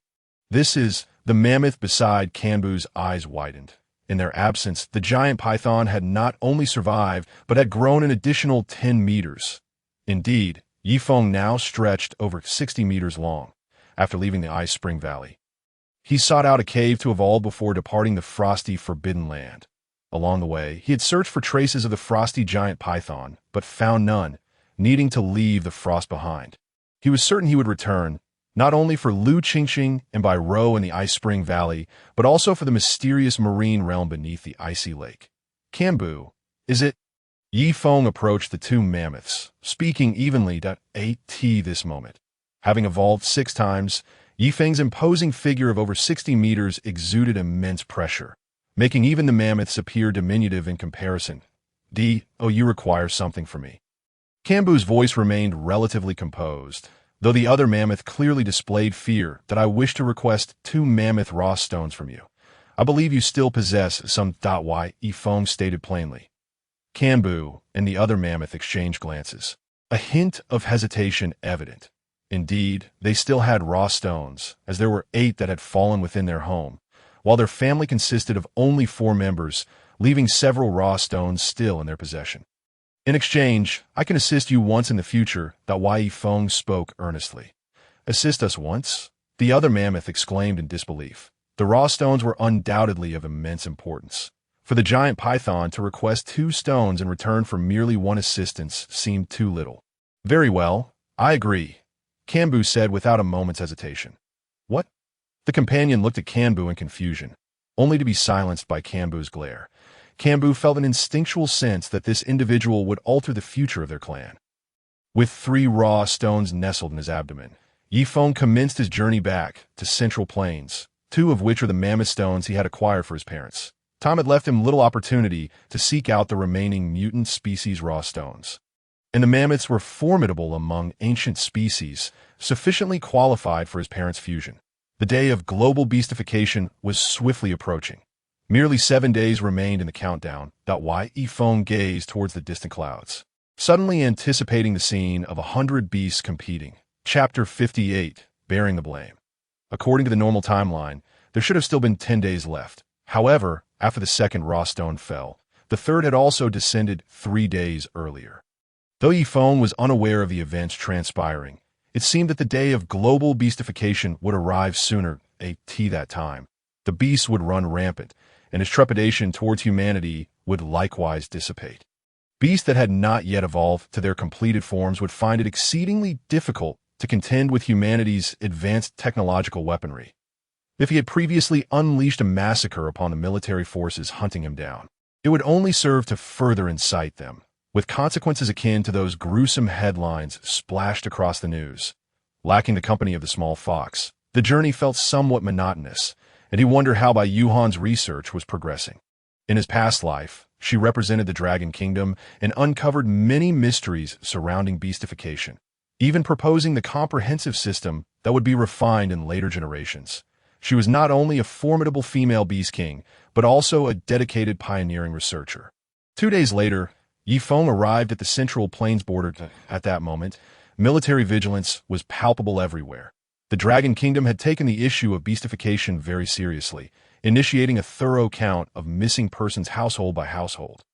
"This is..." The mammoth beside Kambu's eyes widened. In their absence, the giant python had not only survived, but had grown an additional 10 meters. Indeed, Yifeng now stretched over 60 meters long, after leaving the Ice Spring Valley. He sought out a cave to evolve before departing the frosty Forbidden Land. Along the way, he had searched for traces of the frosty giant python, but found none, needing to leave the frost behind. He was certain he would return, not only for Lu Qingqing and Bai Rou in the Ice Spring Valley, but also for the mysterious marine realm beneath the icy lake. "Kambu, is it?" Yifeng approached the two mammoths, speaking evenly at this moment. Having evolved 6 times, Yifeng's imposing figure of over 60 meters exuded immense pressure, making even the mammoths appear diminutive in comparison. "You require something from me." Kambu's voice remained relatively composed, though the other mammoth clearly displayed fear. "That I wish to request 2 mammoth raw stones from you. I believe you still possess some." Wai Yifeng stated plainly. Kambu and the other mammoth exchanged glances, a hint of hesitation evident. Indeed, they still had raw stones, as there were 8 that had fallen within their home, while their family consisted of only 4 members, leaving several raw stones still in their possession. "In exchange, I can assist you once in the future." Wai Yifeng spoke earnestly. "Assist us once?" The other mammoth exclaimed in disbelief. The raw stones were undoubtedly of immense importance. For the giant python to request 2 stones in return for merely 1 assistance seemed too little. "Very well, I agree," Kambu said without a moment's hesitation. "What?" The companion looked at Kambu in confusion, only to be silenced by Kambu's glare. Kambu felt an instinctual sense that this individual would alter the future of their clan. With 3 raw stones nestled in his abdomen, Yifeng commenced his journey back to Central Plains, 2 of which were the mammoth stones he had acquired for his parents. Tom had left him little opportunity to seek out the remaining mutant species raw stones. and the mammoths were formidable among ancient species, sufficiently qualified for his parents' fusion. The day of global beastification was swiftly approaching. Merely 7 days remained in the countdown. Yifeng gazed towards the distant clouds, suddenly anticipating the scene of 100 beasts competing. Chapter 58, Bearing the Blame. According to the normal timeline, there should have still been 10 days left. However, after the second raw stone fell, the third had also descended 3 days earlier. Though Yifeng was unaware of the events transpiring, it seemed that the day of global beastification would arrive sooner. That time, the beasts would run rampant, and his trepidation towards humanity would likewise dissipate. Beasts that had not yet evolved to their completed forms would find it exceedingly difficult to contend with humanity's advanced technological weaponry. If he had previously unleashed a massacre upon the military forces hunting him down, it would only serve to further incite them, with consequences akin to those gruesome headlines splashed across the news. Lacking the company of the small fox, the journey felt somewhat monotonous, and he wondered how Bai Yuhan's research was progressing. In his past life, she represented the Dragon Kingdom and uncovered many mysteries surrounding beastification, even proposing the comprehensive system that would be refined in later generations. She was not only a formidable female beast king, but also a dedicated pioneering researcher. 2 days later, Yifeng arrived at the Central Plains border. At that moment, military vigilance was palpable everywhere. The Dragon Kingdom had taken the issue of beastification very seriously, initiating a thorough count of missing persons household by household.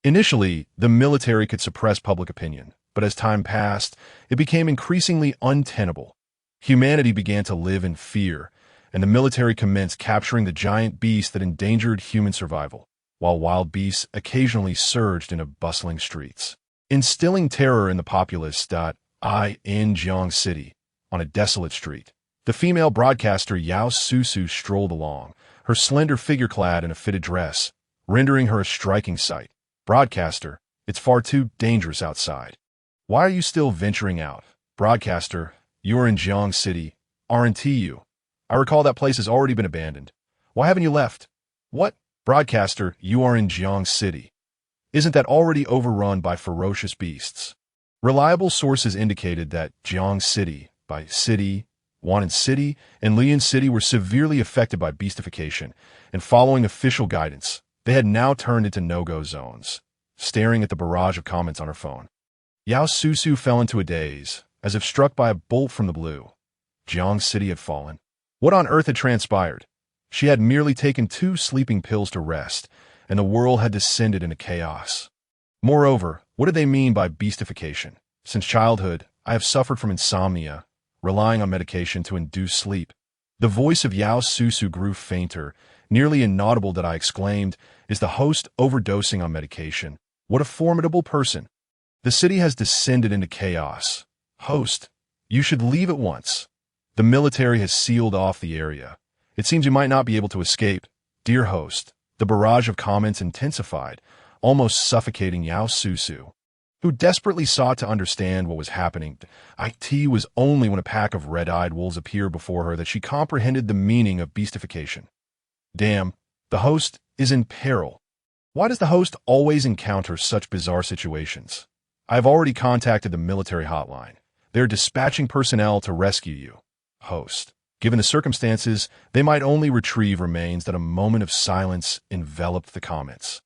Initially, the military could suppress public opinion, but as time passed, it became increasingly untenable. Humanity began to live in fear, and the military commenced capturing the giant beasts that endangered human survival, while wild beasts occasionally surged into bustling streets, instilling terror in the populace. In Jiang City, on a desolate street, the female broadcaster Yao Susu strolled along, her slender figure clad in a fitted dress, rendering her a striking sight. Broadcaster, it's far too dangerous outside. Why are you still venturing out? Broadcaster, you are in Jiang City, aren't you? I recall that place has already been abandoned. Why haven't you left? What? Broadcaster, you are in Jiang City. Isn't that already overrun by ferocious beasts? Reliable sources indicated that Jiang City, by City, Wannan City, and Lian City were severely affected by beastification, and following official guidance, they had now turned into no-go zones. Staring at the barrage of comments on her phone, Yao Susu fell into a daze, as if struck by a bolt from the blue. Jiang City had fallen. What on earth had transpired? She had merely taken 2 sleeping pills to rest, and the world had descended into chaos. Moreover, what did they mean by beastification? Since childhood, I have suffered from insomnia, relying on medication to induce sleep. The voice of Yao Susu grew fainter, nearly inaudible. That I exclaimed, is the host overdosing on medication? What a formidable person. The city has descended into chaos. Host, you should leave at once. The military has sealed off the area. It seems you might not be able to escape. Dear host, the barrage of comments intensified, almost suffocating Yao Susu, who desperately sought to understand what was happening. It was only when a pack of red-eyed wolves appeared before her that she comprehended the meaning of beastification. Damn, the host is in peril. Why does the host always encounter such bizarre situations? I have already contacted the military hotline. They're dispatching personnel to rescue you. Host, given the circumstances, they might only retrieve remains. That a moment of silence enveloped the comments.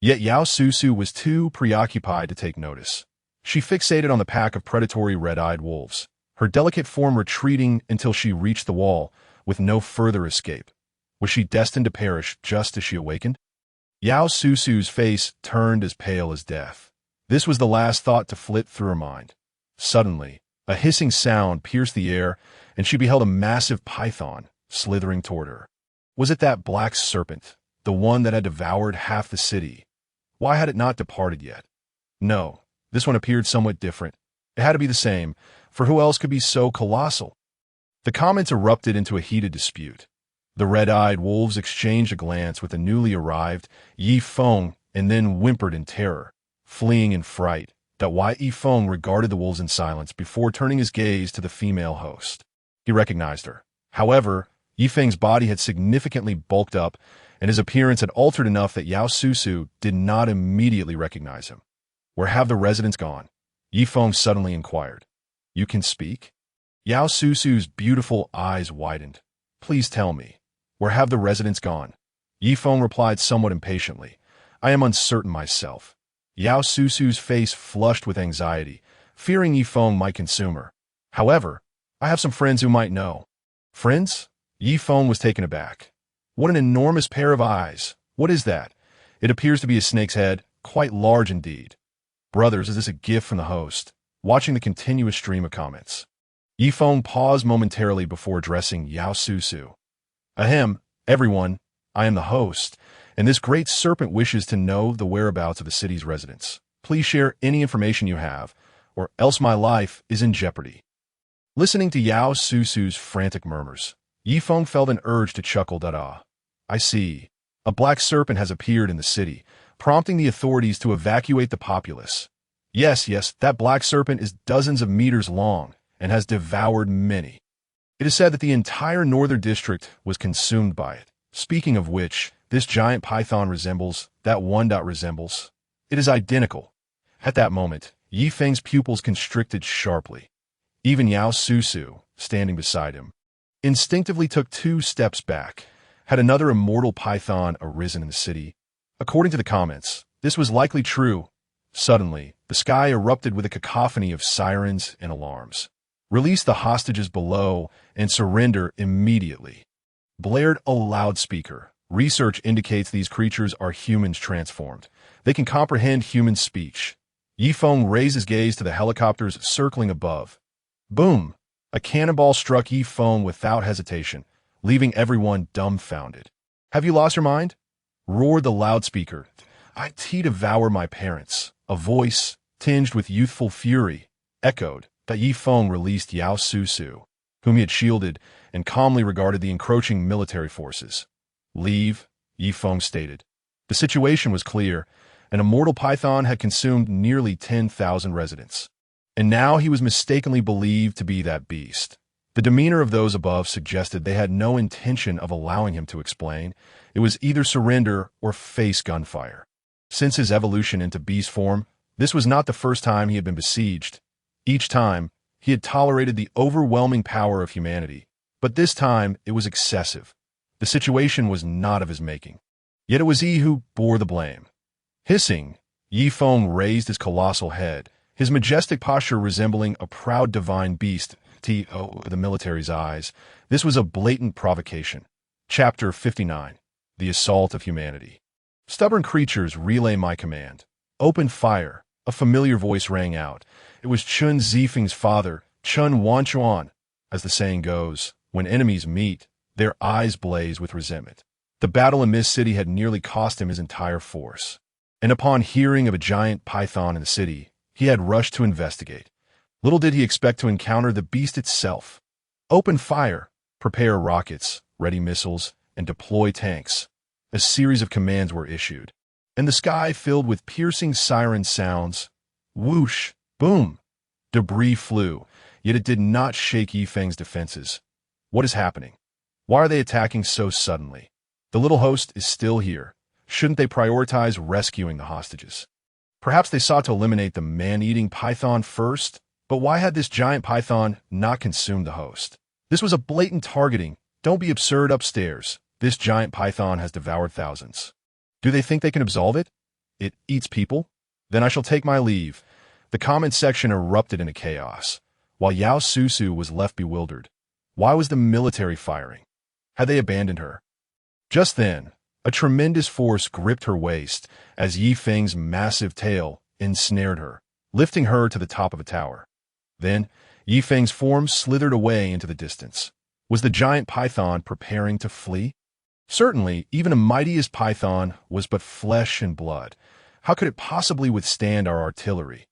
Yet Yao Susu was too preoccupied to take notice. She fixated on the pack of predatory red-eyed wolves, her delicate form retreating until she reached the wall, with no further escape. Was she destined to perish just as she awakened? Yao Susu's face turned as pale as death. This was the last thought to flit through her mind. Suddenly, a hissing sound pierced the air, and she beheld a massive python slithering toward her. Was it that black serpent, the one that had devoured half the city? Why had it not departed yet? No, this one appeared somewhat different. It had to be the same, for who else could be so colossal? The comments erupted into a heated dispute. The red-eyed wolves exchanged a glance with the newly arrived Yifeng and then whimpered in terror, fleeing in fright. Yifeng regarded the wolves in silence before turning his gaze to the female host. He recognized her. However, Yifeng's body had significantly bulked up, and his appearance had altered enough that Yao Susu did not immediately recognize him. Where have the residents gone? Yifeng suddenly inquired. You can speak? Yao Susu's beautiful eyes widened. Please tell me, where have the residents gone? Yifeng replied somewhat impatiently. I am uncertain myself. Yao Susu's face flushed with anxiety, fearing Yifeng might consume her. However, I have some friends who might know. Friends? Yifeng was taken aback. What an enormous pair of eyes. What is that? It appears to be a snake's head, quite large indeed. Brothers, is this a gift from the host? Watching the continuous stream of comments. Yifeng paused momentarily before addressing Yao Susu. Ahem, everyone, I am the host, and this great serpent wishes to know the whereabouts of the city's residents. Please share any information you have, or else my life is in jeopardy. Listening to Yao Susu's frantic murmurs, Yifeng felt an urge to chuckle. I see. A black serpent has appeared in the city, prompting the authorities to evacuate the populace. Yes, that black serpent is dozens of meters long and has devoured many. It is said that the entire northern district was consumed by it. Speaking of which, this giant python resembles that one. Resembles. It is identical. At that moment, Yifeng's pupils constricted sharply. Even Yao Susu, standing beside him, instinctively took 2 steps back. Had another immortal python arisen in the city? According to the comments, this was likely true. Suddenly, the sky erupted with a cacophony of sirens and alarms. Release the hostages below and surrender immediately. Blared a loudspeaker. Research indicates these creatures are humans transformed. They can comprehend human speech. Yifeng raised his gaze to the helicopters circling above. Boom! A cannonball struck Yifeng without hesitation, leaving everyone dumbfounded. Have you lost your mind? Roared the loudspeaker. I'd devour my parents. A voice, tinged with youthful fury, echoed. That Yifeng released Yao Susu, whom he had shielded, and calmly regarded the encroaching military forces. Leave, Yifeng stated. The situation was clear. An immortal python had consumed nearly 10,000 residents. And now he was mistakenly believed to be that beast. The demeanor of those above suggested they had no intention of allowing him to explain. It was either surrender or face gunfire. Since his evolution into beast form, this was not the first time he had been besieged. Each time, he had tolerated the overwhelming power of humanity, but this time it was excessive. The situation was not of his making. Yet it was he who bore the blame. Hissing, Yifeng raised his colossal head, his majestic posture resembling a proud divine beast. The military's eyes. This was a blatant provocation. Chapter 59. The Assault of Humanity. Stubborn creatures, relay my command. Open fire. A familiar voice rang out. It was Chun Zifeng's father, Chun Wanchuan. As the saying goes, when enemies meet, their eyes blaze with resentment. The battle in Mist City had nearly cost him his entire force. And upon hearing of a giant python in the city, he had rushed to investigate. Little did he expect to encounter the beast itself. Open fire, prepare rockets, ready missiles, and deploy tanks. A series of commands were issued, and the sky filled with piercing siren sounds. Whoosh, boom. Debris flew, yet it did not shake Yifeng's defenses. What is happening? Why are they attacking so suddenly? The little host is still here. Shouldn't they prioritize rescuing the hostages? Perhaps they sought to eliminate the man-eating python first? But why had this giant python not consumed the host? This was a blatant targeting. Don't be absurd upstairs. This giant python has devoured thousands. Do they think they can absolve it? It eats people? Then I shall take my leave. The comment section erupted into chaos, while Yao Susu was left bewildered. Why was the military firing? Had they abandoned her? Just then, a tremendous force gripped her waist as Yifeng's massive tail ensnared her, lifting her to the top of a tower. Then, Yifeng's form slithered away into the distance. Was the giant python preparing to flee? Certainly, even a mightiest python was but flesh and blood. How could it possibly withstand our artillery?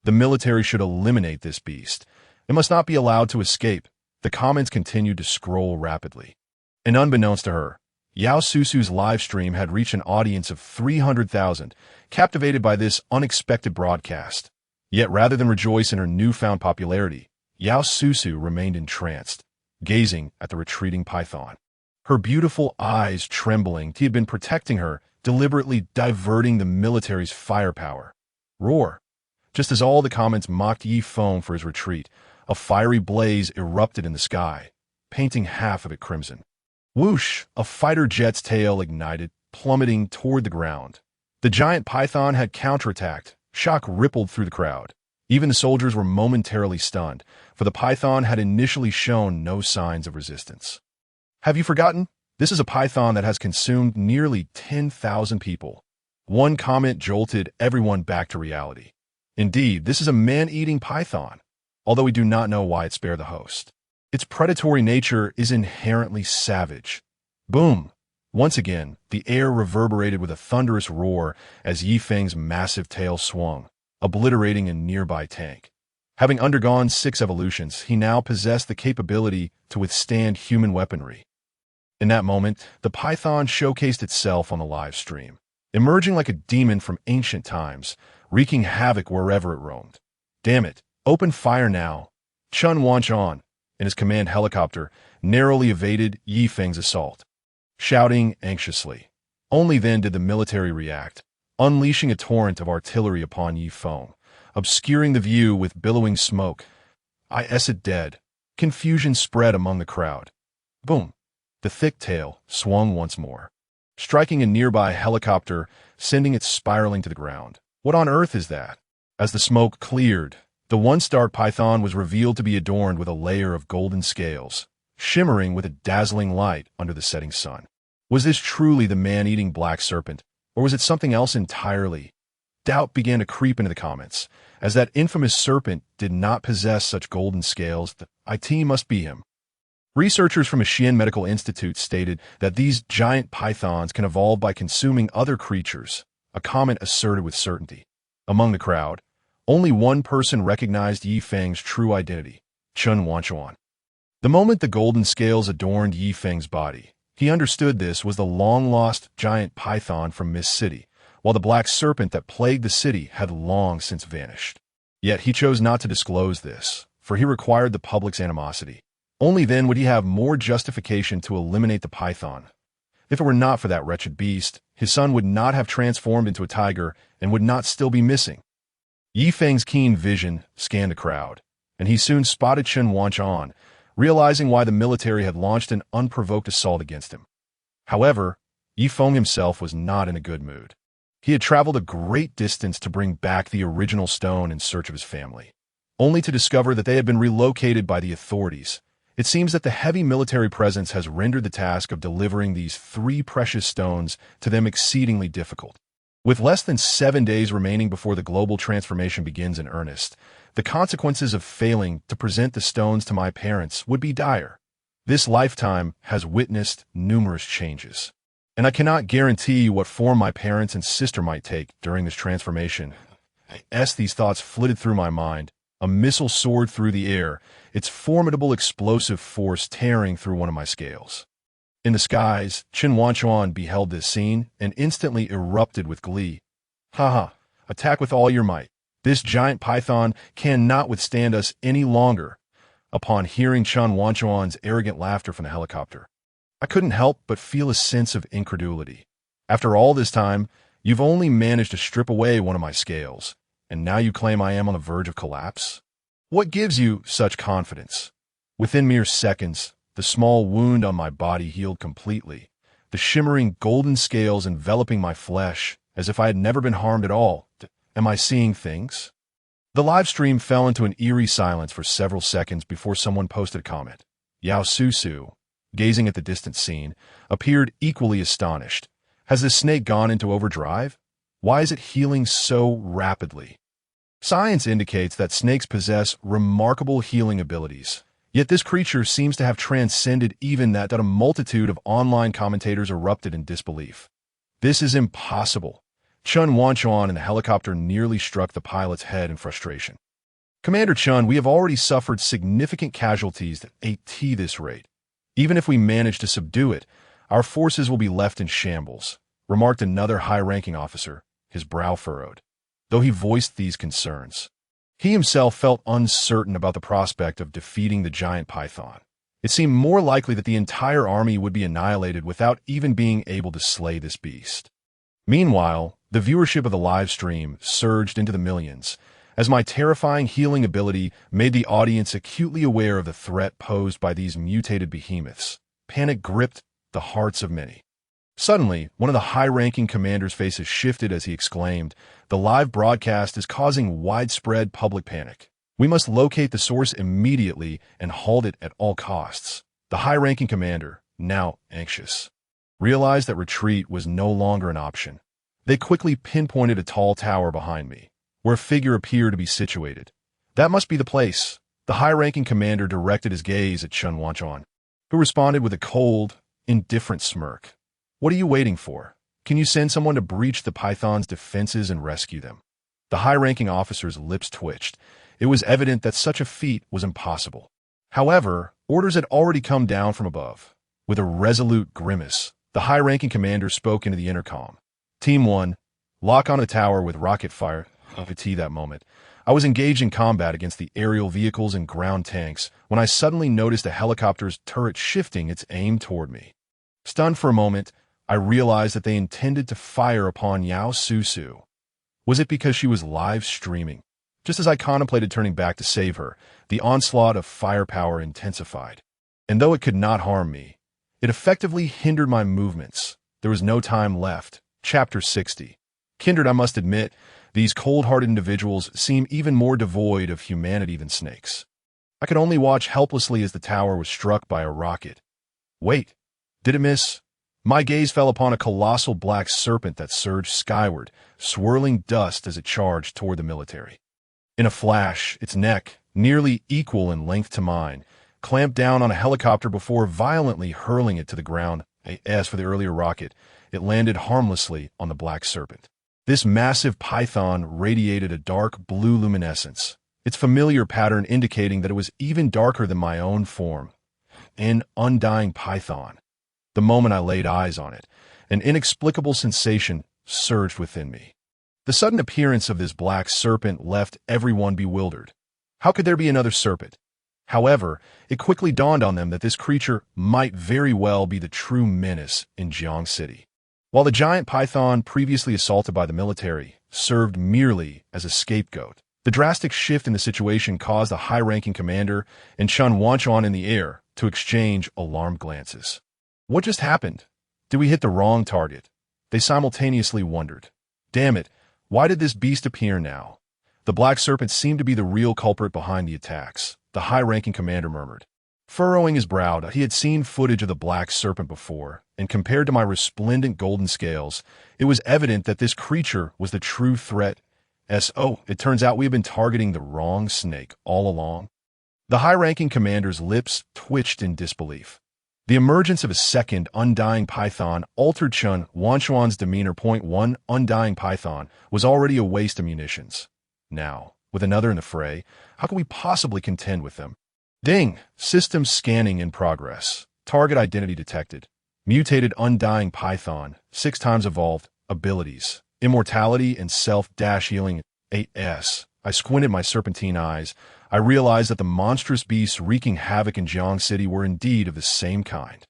The military should eliminate this beast. It must not be allowed to escape. The comments continued to scroll rapidly. And unbeknownst to her, Yao Susu's live stream had reached an audience of 300,000, captivated by this unexpected broadcast. Yet rather than rejoice in her newfound popularity, Yao Susu remained entranced, gazing at the retreating python. Her beautiful eyes trembling, he had been protecting her, deliberately diverting the military's firepower. Roar! Just as all the comments mocked Yi Feng for his retreat, a fiery blaze erupted in the sky, painting half of it crimson. Whoosh! A fighter jet's tail ignited, plummeting toward the ground. The giant python had counterattacked. Shock rippled through the crowd. Even the soldiers were momentarily stunned, for the python had initially shown no signs of resistance. Have you forgotten? This is a python that has consumed nearly 10,000 people. One comment jolted everyone back to reality. Indeed, this is a man-eating python, although we do not know why it spared the host. Its predatory nature is inherently savage. Boom! Once again, the air reverberated with a thunderous roar as Yi Feng's massive tail swung, obliterating a nearby tank. Having undergone 6 evolutions, he now possessed the capability to withstand human weaponry. In that moment, the python showcased itself on the live stream, emerging like a demon from ancient times, wreaking havoc wherever it roamed. Damn it, open fire now! Chun Wanchuan, in his command helicopter, narrowly evaded Yi Feng's assault, shouting anxiously. Only then did the military react, unleashing a torrent of artillery upon Yi Feng, obscuring the view with billowing smoke. It dead. Confusion spread among the crowd. Boom! The thick tail swung once more, striking a nearby helicopter, sending it spiraling to the ground. What on earth is that? As the smoke cleared, the one-star python was revealed to be adorned with a layer of golden scales, shimmering with a dazzling light under the setting sun. Was this truly the man-eating black serpent, or was it something else entirely? Doubt began to creep into the comments, as that infamous serpent did not possess such golden scales. It must be him. Researchers from a Xi'an Medical Institute stated that these giant pythons can evolve by consuming other creatures, a comment asserted with certainty. Among the crowd, only one person recognized Yi Feng's true identity, Chun Wanchuan. The moment the golden scales adorned Yi Feng's body, he understood this was the long-lost giant python from Mist City, while the black serpent that plagued the city had long since vanished. Yet he chose not to disclose this, for he required the public's animosity. Only then would he have more justification to eliminate the python. If it were not for that wretched beast, his son would not have transformed into a tiger and would not still be missing. Yi Feng's keen vision scanned the crowd, and he soon spotted Chun Wanchuan, realizing why the military had launched an unprovoked assault against him. However, Yi Feng himself was not in a good mood. He had traveled a great distance to bring back the original stone in search of his family, only to discover that they had been relocated by the authorities. It seems that the heavy military presence has rendered the task of delivering these 3 precious stones to them exceedingly difficult. With less than 7 days remaining before the global transformation begins in earnest, the consequences of failing to present the stones to my parents would be dire. This lifetime has witnessed numerous changes, and I cannot guarantee what form my parents and sister might take during this transformation. As these thoughts flitted through my mind, a missile soared through the air, its formidable explosive force tearing through one of my scales. In the skies, Chun Wanchuan beheld this scene and instantly erupted with glee. Haha, attack with all your might. This giant python cannot withstand us any longer. Upon hearing Chun Wanchuan's arrogant laughter from the helicopter, I couldn't help but feel a sense of incredulity. After all this time, you've only managed to strip away one of my scales, and now you claim I am on the verge of collapse? What gives you such confidence? Within mere seconds, the small wound on my body healed completely, the shimmering golden scales enveloping my flesh as if I had never been harmed at all. Am I seeing things? The live stream fell into an eerie silence for several seconds before someone posted a comment. Yao Su, gazing at the distant scene, appeared equally astonished. Has this snake gone into overdrive? Why is it healing so rapidly? Science indicates that snakes possess remarkable healing abilities. Yet this creature seems to have transcended even that. A multitude of online commentators erupted in disbelief. This is impossible. Chun Wanchuan in the helicopter nearly struck the pilot's head in frustration. Commander Chun, we have already suffered significant casualties at this rate. Even if we manage to subdue it, our forces will be left in shambles, remarked another high-ranking officer, his brow furrowed. Though he voiced these concerns, he himself felt uncertain about the prospect of defeating the giant python. It seemed more likely that the entire army would be annihilated without even being able to slay this beast. Meanwhile, the viewership of the live stream surged into the millions, as my terrifying healing ability made the audience acutely aware of the threat posed by these mutated behemoths. Panic gripped the hearts of many. Suddenly, one of the high-ranking commander's faces shifted as he exclaimed, "The live broadcast is causing widespread public panic. We must locate the source immediately and halt it at all costs." The high-ranking commander, now anxious, realized that retreat was no longer an option. They quickly pinpointed a tall tower behind me, where a figure appeared to be situated. "That must be the place." The high-ranking commander directed his gaze at Chun Wanchuan, who responded with a cold, indifferent smirk. "What are you waiting for? Can you send someone to breach the Python's defenses and rescue them?" The high-ranking officer's lips twitched. It was evident that such a feat was impossible. However, orders had already come down from above. With a resolute grimace, the high-ranking commander spoke into the intercom. "Team 1, lock on a tower with rocket fire." At that moment, I was engaged in combat against the aerial vehicles and ground tanks when I suddenly noticed a helicopter's turret shifting its aim toward me. Stunned for a moment, I realized that they intended to fire upon Yao Susu. Was it because she was live streaming? Just as I contemplated turning back to save her, the onslaught of firepower intensified. And though it could not harm me, it effectively hindered my movements. There was no time left. Chapter 60. Kindred, I must admit, these cold-hearted individuals seem even more devoid of humanity than snakes. I could only watch helplessly as the tower was struck by a rocket. Wait, did it miss? My gaze fell upon a colossal black serpent that surged skyward, swirling dust as it charged toward the military. In a flash, its neck, nearly equal in length to mine, clamped down on a helicopter before violently hurling it to the ground. As for the earlier rocket, it landed harmlessly on the black serpent. This massive python radiated a dark blue luminescence, its familiar pattern indicating that it was even darker than my own form. An undying python. The moment I laid eyes on it, an inexplicable sensation surged within me. The sudden appearance of this black serpent left everyone bewildered. How could there be another serpent? However, it quickly dawned on them that this creature might very well be the true menace in Jiang City. While the giant python previously assaulted by the military served merely as a scapegoat, the drastic shift in the situation caused the high-ranking commander and Chun Wanchuan in the air to exchange alarmed glances. What just happened? Did we hit the wrong target? They simultaneously wondered. Damn it, why did this beast appear now? The black serpent seemed to be the real culprit behind the attacks, the high-ranking commander murmured. Furrowing his brow, he had seen footage of the black serpent before, and compared to my resplendent golden scales, it was evident that this creature was the true threat. It turns out we have been targeting the wrong snake all along. The high-ranking commander's lips twitched in disbelief. The emergence of a second undying python altered Chun Wanchuan's demeanor. One undying python was already a waste of munitions. Now, with another in the fray, how can we possibly contend with them? Ding! System scanning in progress. Target identity detected. Mutated undying python, 6 times evolved, abilities, immortality and self-healing. 8S. I squinted my serpentine eyes. I realized that the monstrous beasts wreaking havoc in Jiang City were indeed of the same kind.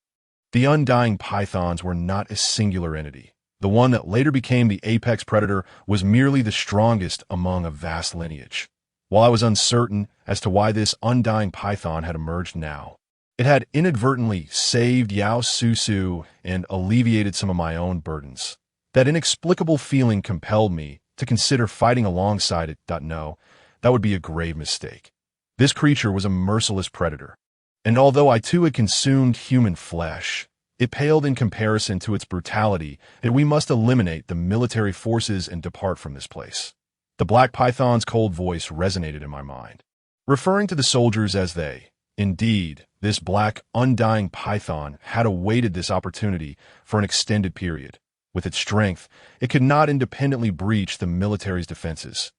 The undying pythons were not a singular entity. The one that later became the apex predator was merely the strongest among a vast lineage. While I was uncertain as to why this undying python had emerged now, it had inadvertently saved Yao Susu and alleviated some of my own burdens. That inexplicable feeling compelled me to consider fighting alongside it. No, that would be a grave mistake. This creature was a merciless predator, and although I too had consumed human flesh, it paled in comparison to its brutality, and we must eliminate the military forces and depart from this place. The black python's cold voice resonated in my mind, referring to the soldiers as they. Indeed, this black, undying python had awaited this opportunity for an extended period. With its strength, it could not independently breach the military's defenses.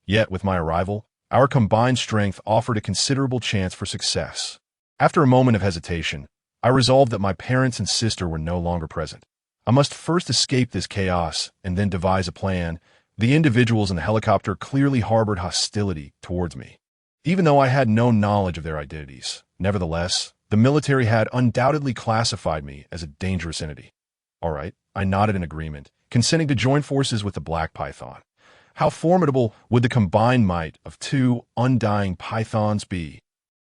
Yet, with my arrival, our combined strength offered a considerable chance for success. After a moment of hesitation, I resolved that my parents and sister were no longer present. I must first escape this chaos and then devise a plan. The individuals in the helicopter clearly harbored hostility towards me. Even though I had no knowledge of their identities, nevertheless, the military had undoubtedly classified me as a dangerous entity. All right, I nodded in agreement, consenting to join forces with the black python. How formidable would the combined might of two undying pythons be?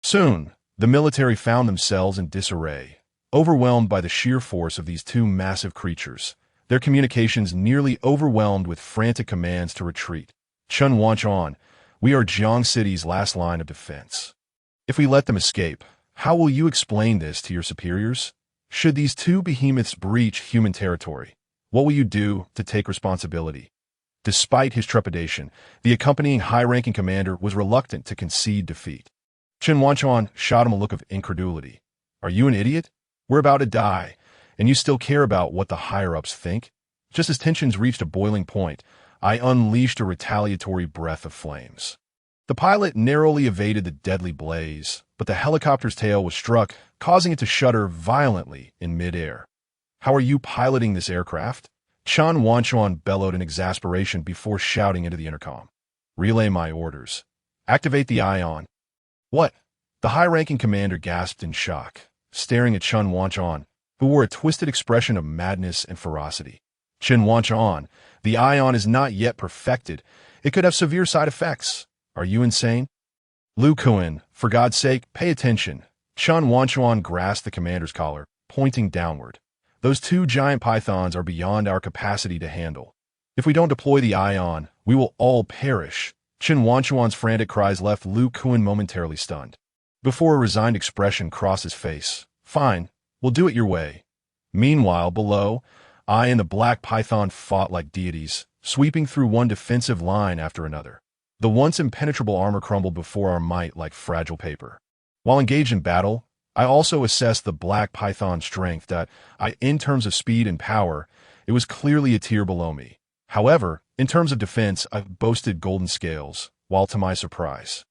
Soon, the military found themselves in disarray, overwhelmed by the sheer force of these two massive creatures, their communications nearly overwhelmed with frantic commands to retreat. Chun Wanchuan, we are Jiang City's last line of defense. If we let them escape, how will you explain this to your superiors? Should these two behemoths breach human territory, what will you do to take responsibility? Despite his trepidation, the accompanying high-ranking commander was reluctant to concede defeat. Chen Wanchuan shot him a look of incredulity. Are you an idiot? We're about to die, and you still care about what the higher-ups think? Just as tensions reached a boiling point, I unleashed a retaliatory breath of flames. The pilot narrowly evaded the deadly blaze, but the helicopter's tail was struck, causing it to shudder violently in midair. How are you piloting this aircraft? Chan Wanchuan bellowed in exasperation before shouting into the intercom. Relay my orders. Activate the ion. What? The high-ranking commander gasped in shock, staring at Chun Wanchuan, who wore a twisted expression of madness and ferocity. Chen Wanchuan, the ion is not yet perfected. It could have severe side effects. Are you insane? Lu Kuan, for God's sake, pay attention. Chun Wanchuan grasped the commander's collar, pointing downward. Those two giant pythons are beyond our capacity to handle. If we don't deploy the ion, we will all perish. Chen Wanchuan's frantic cries left Lu Kuan momentarily stunned. Before a resigned expression crossed his face, fine, we'll do it your way. Meanwhile, below, I and the black python fought like deities, sweeping through one defensive line after another. The once impenetrable armor crumbled before our might like fragile paper. While engaged in battle, I also assessed the black python's strength in terms of speed and power, it was clearly a tier below me. However, in terms of defense, I boasted golden scales, while to my surprise,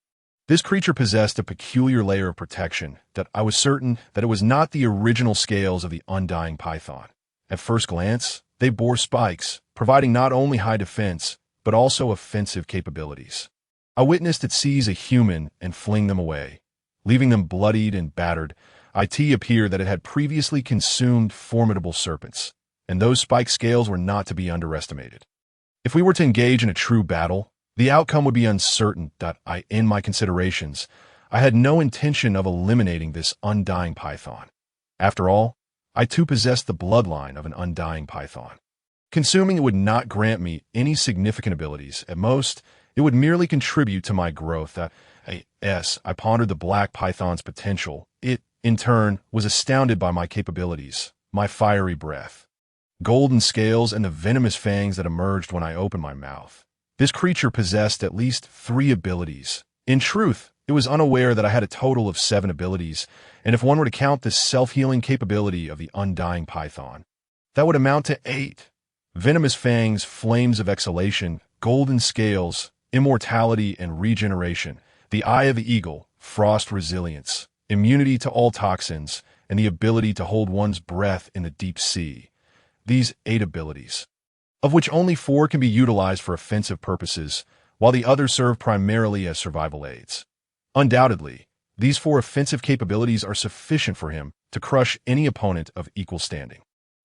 this creature possessed a peculiar layer of protection that I was certain that it was not the original scales of the undying python. At first glance, they bore spikes, providing not only high defense, but also offensive capabilities. I witnessed it seize a human and fling them away. Leaving them bloodied and battered, it appeared that it had previously consumed formidable serpents, and those spike scales were not to be underestimated. If we were to engage in a true battle, the outcome would be uncertain. In my considerations, I had no intention of eliminating this undying python. After all, I too possessed the bloodline of an undying python. Consuming it would not grant me any significant abilities. At most, it would merely contribute to my growth. I pondered the black python's potential. It, in turn, was astounded by my capabilities, my fiery breath, golden scales, and the venomous fangs that emerged when I opened my mouth. This creature possessed at least 3 abilities. In truth, it was unaware that I had a total of 7 abilities, and if one were to count this self-healing capability of the undying python, that would amount to 8. Venomous fangs, flames of exhalation, golden scales, immortality and regeneration, the eye of the eagle, frost resilience, immunity to all toxins, and the ability to hold one's breath in the deep sea. These 8 abilities, of which only 4 can be utilized for offensive purposes, while the others serve primarily as survival aids. Undoubtedly, these 4 offensive capabilities are sufficient for him to crush any opponent of equal standing,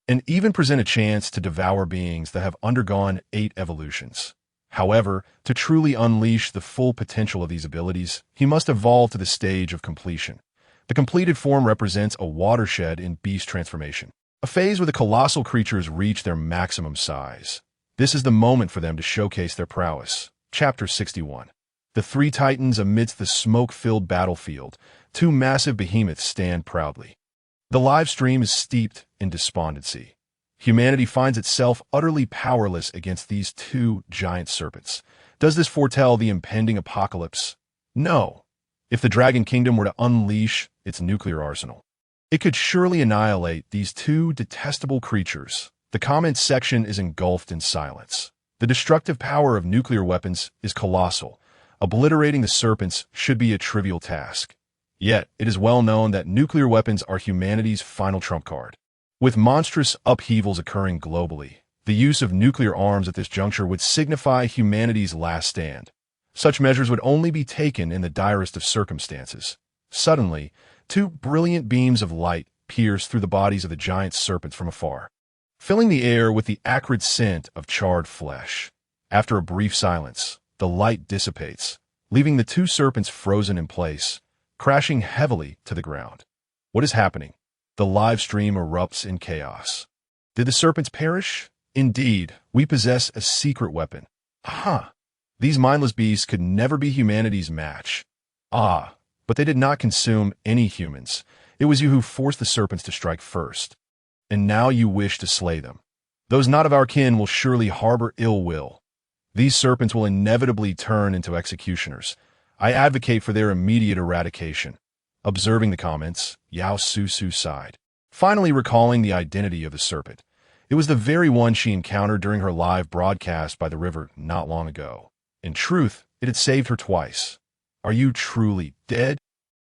and even present a chance to devour beings that have undergone 8 evolutions. However, to truly unleash the full potential of these abilities, he must evolve to the stage of completion. The completed form represents a watershed in beast transformation, a phase where the colossal creatures reach their maximum size. This is the moment for them to showcase their prowess. Chapter 61. The 3 titans amidst the smoke-filled battlefield. 2 massive behemoths stand proudly. The live stream is steeped in despondency. Humanity finds itself utterly powerless against these 2 giant serpents. Does this foretell the impending apocalypse? No. If the Dragon Kingdom were to unleash its nuclear arsenal, it could surely annihilate these 2 detestable creatures. The comments section is engulfed in silence. The destructive power of nuclear weapons is colossal. Obliterating the serpents should be a trivial task. Yet, it is well known that nuclear weapons are humanity's final trump card. With monstrous upheavals occurring globally, the use of nuclear arms at this juncture would signify humanity's last stand. Such measures would only be taken in the direst of circumstances. Suddenly, 2 brilliant beams of light pierced through the bodies of the giant serpents from afar, filling the air with the acrid scent of charred flesh. After a brief silence, the light dissipates, leaving the two serpents frozen in place, crashing heavily to the ground. What is happening? The live stream erupts in chaos. Did the serpents perish? Indeed, we possess a secret weapon. Aha! These mindless beasts could never be humanity's match. Ah, but they did not consume any humans. It was you who forced the serpents to strike first. And now you wish to slay them. Those not of our kin will surely harbor ill will. These serpents will inevitably turn into executioners. I advocate for their immediate eradication. Observing the comments, Yao Susu sighed, finally recalling the identity of the serpent. It was the very one she encountered during her live broadcast by the river not long ago. In truth, it had saved her twice. Are you truly dead?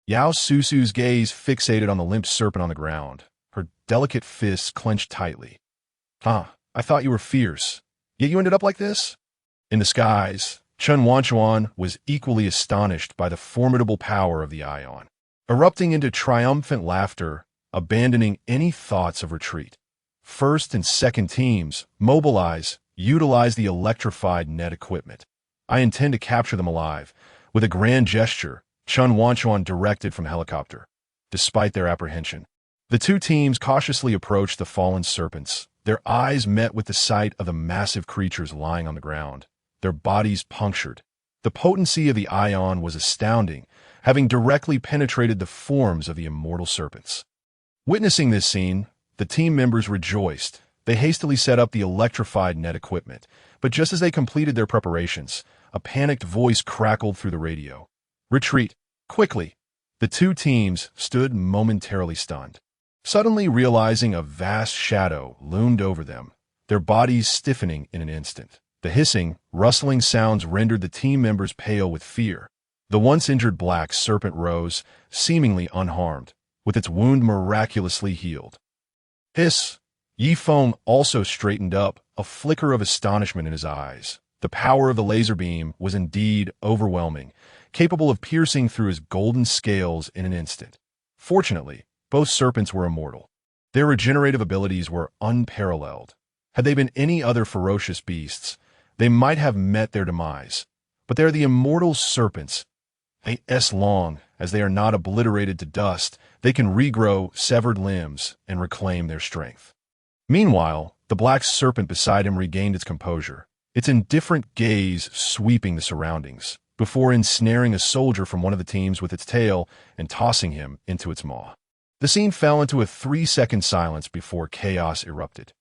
Yao Susu's gaze fixated on the limp serpent on the ground, her delicate fists clenched tightly. I thought you were fierce, yet you ended up like this? In the skies, Chun Wanchuan was equally astonished by the formidable power of the ion, erupting into triumphant laughter, abandoning any thoughts of retreat. First and second teams, utilize the electrified net equipment. I intend to capture them alive. With a grand gesture, Chun Wanchuan directed from helicopter. Despite their apprehension, the two teams cautiously approached the fallen serpents. Their eyes met with the sight of the massive creatures lying on the ground, their bodies punctured. The potency of the ion was astounding, having directly penetrated the forms of the immortal serpents. Witnessing this scene, the team members rejoiced. They hastily set up the electrified net equipment, but just as they completed their preparations, a panicked voice crackled through the radio. Retreat, quickly! The two teams stood momentarily stunned, suddenly realizing a vast shadow loomed over them, their bodies stiffening in an instant. The hissing, rustling sounds rendered the team members pale with fear. The once injured black serpent rose, seemingly unharmed, with its wound miraculously healed. Hiss! Yi Feng also straightened up, a flicker of astonishment in his eyes. The power of the laser beam was indeed overwhelming, capable of piercing through his golden scales in an instant. Fortunately, both serpents were immortal. Their regenerative abilities were unparalleled. Had they been any other ferocious beasts, they might have met their demise. But they're the immortal serpents. As long as they are not obliterated to dust, they can regrow severed limbs and reclaim their strength. Meanwhile, the black serpent beside him regained its composure, its indifferent gaze sweeping the surroundings, before ensnaring a soldier from one of the teams with its tail and tossing him into its maw. The scene fell into a 3-second silence before chaos erupted.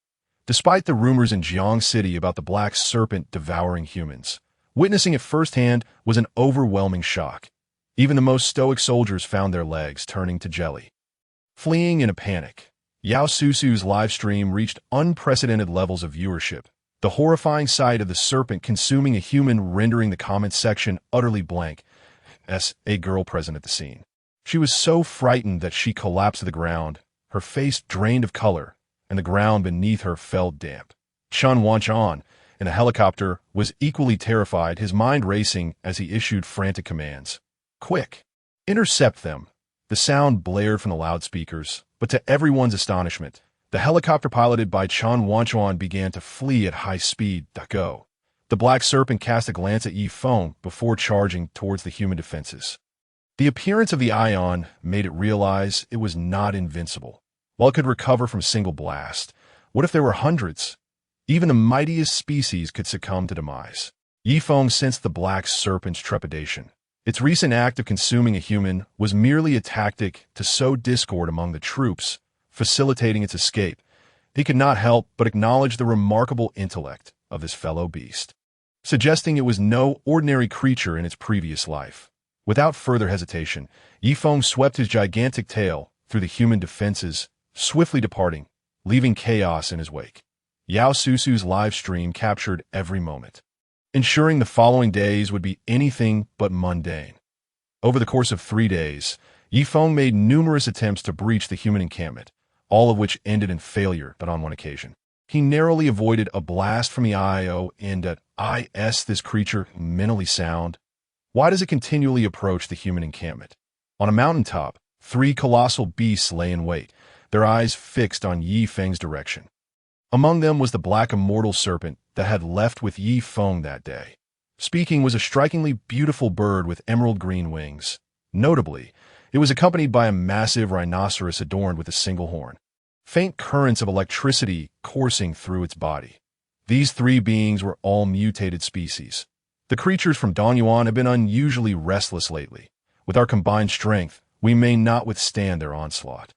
Despite the rumors in Jiang City about the black serpent devouring humans, witnessing it firsthand was an overwhelming shock. Even the most stoic soldiers found their legs turning to jelly. Fleeing in a panic, Yao Susu's live stream reached unprecedented levels of viewership. The horrifying sight of the serpent consuming a human rendering the comments section utterly blank. A girl present at the scene. She was so frightened that she collapsed to the ground, her face drained of color, and the ground beneath her felt damp. Chun Wanchuan, in a helicopter, was equally terrified, his mind racing as he issued frantic commands. Quick! Intercept them! The sound blared from the loudspeakers, but to everyone's astonishment, the helicopter piloted by Chun Wanchuan began to flee at high speed. Go! The black serpent cast a glance at Yi Feng before charging towards the human defenses. The appearance of the ion made it realize it was not invincible. While it could recover from a single blast, what if there were hundreds? Even the mightiest species could succumb to demise. Yi Feng sensed the black serpent's trepidation. Its recent act of consuming a human was merely a tactic to sow discord among the troops, facilitating its escape. He could not help but acknowledge the remarkable intellect of this fellow beast, suggesting it was no ordinary creature in its previous life. Without further hesitation, Yi Feng swept his gigantic tail through the human defenses, swiftly departing, leaving chaos in his wake. Yao Susu's live stream captured every moment, ensuring the following days would be anything but mundane. Over the course of 3 days, Yi Feng made numerous attempts to breach the human encampment, all of which ended in failure but on one occasion. He narrowly avoided a blast from the IO and this creature mentally sound. Why does it continually approach the human encampment? On a mountaintop, 3 colossal beasts lay in wait, their eyes fixed on Yi Feng's direction. Among them was the black immortal serpent that had left with Yi Feng that day. Speaking was a strikingly beautiful bird with emerald green wings. Notably, it was accompanied by a massive rhinoceros adorned with a single horn. Faint currents of electricity coursing through its body. These three beings were all mutated species. The creatures from Danyuan have been unusually restless lately. With our combined strength, we may not withstand their onslaught.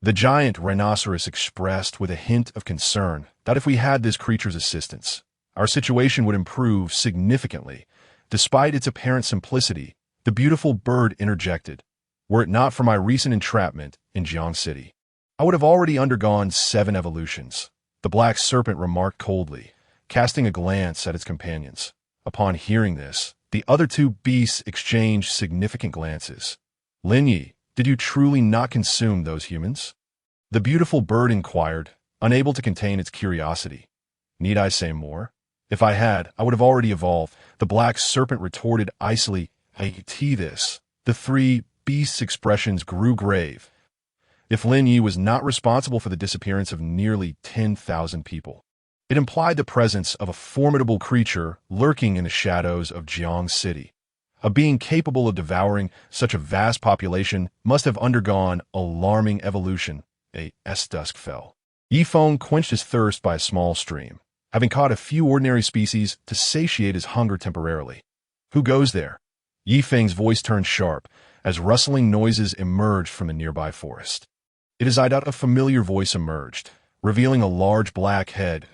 The giant rhinoceros expressed with a hint of concern that if we had this creature's assistance, our situation would improve significantly. Despite its apparent simplicity, the beautiful bird interjected, "Were it not for my recent entrapment in Jiang City, I would have already undergone 7 evolutions." The black serpent remarked coldly, casting a glance at its companions. Upon hearing this, the other 2 beasts exchanged significant glances. "Lin Yi, did you truly not consume those humans?" The beautiful bird inquired, unable to contain its curiosity. "Need I say more? If I had, I would have already evolved," the black serpent retorted icily. "I see this." The 3 beasts' expressions grew grave. If Lin Yi was not responsible for the disappearance of nearly 10,000 people, it implied the presence of a formidable creature lurking in the shadows of Jiang City. A being capable of devouring such a vast population must have undergone alarming evolution. As dusk fell, Yi Feng quenched his thirst by a small stream, having caught a few ordinary species to satiate his hunger temporarily. "Who goes there?" Yi Feng's voice turned sharp as rustling noises emerged from the nearby forest. It is a familiar voice emerged, revealing a large black head.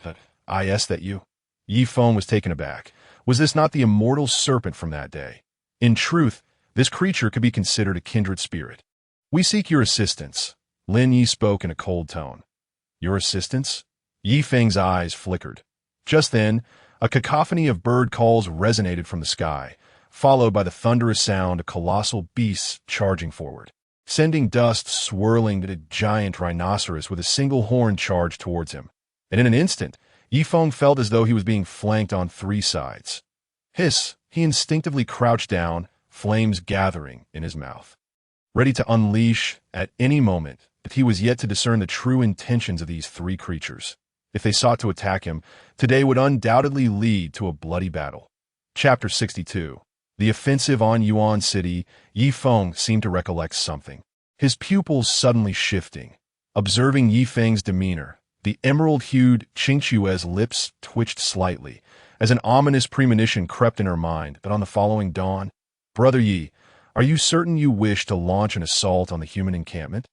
"Is that you?" Yi Feng was taken aback. Was this not the immortal serpent from that day? In truth, this creature could be considered a kindred spirit. "We seek your assistance," Lin Yi spoke in a cold tone. "Your assistance?" Yi Feng's eyes flickered. Just then, a cacophony of bird calls resonated from the sky, followed by the thunderous sound of colossal beasts charging forward. Sending dust swirling, the giant rhinoceros with a single horn charged towards him. And in an instant, Yi Feng felt as though he was being flanked on 3 sides. Hiss! He instinctively crouched down, flames gathering in his mouth. Ready to unleash at any moment, but he was yet to discern the true intentions of these 3 creatures. If they sought to attack him, today would undoubtedly lead to a bloody battle. Chapter 62. The offensive on Yuan City. Yi Feng seemed to recollect something, his pupils suddenly shifting. Observing Yi Feng's demeanor, the emerald-hued Qingque's lips twitched slightly, as an ominous premonition crept in her mind that on the following dawn, "Brother Yi, are you certain you wish to launch an assault on the human encampment?"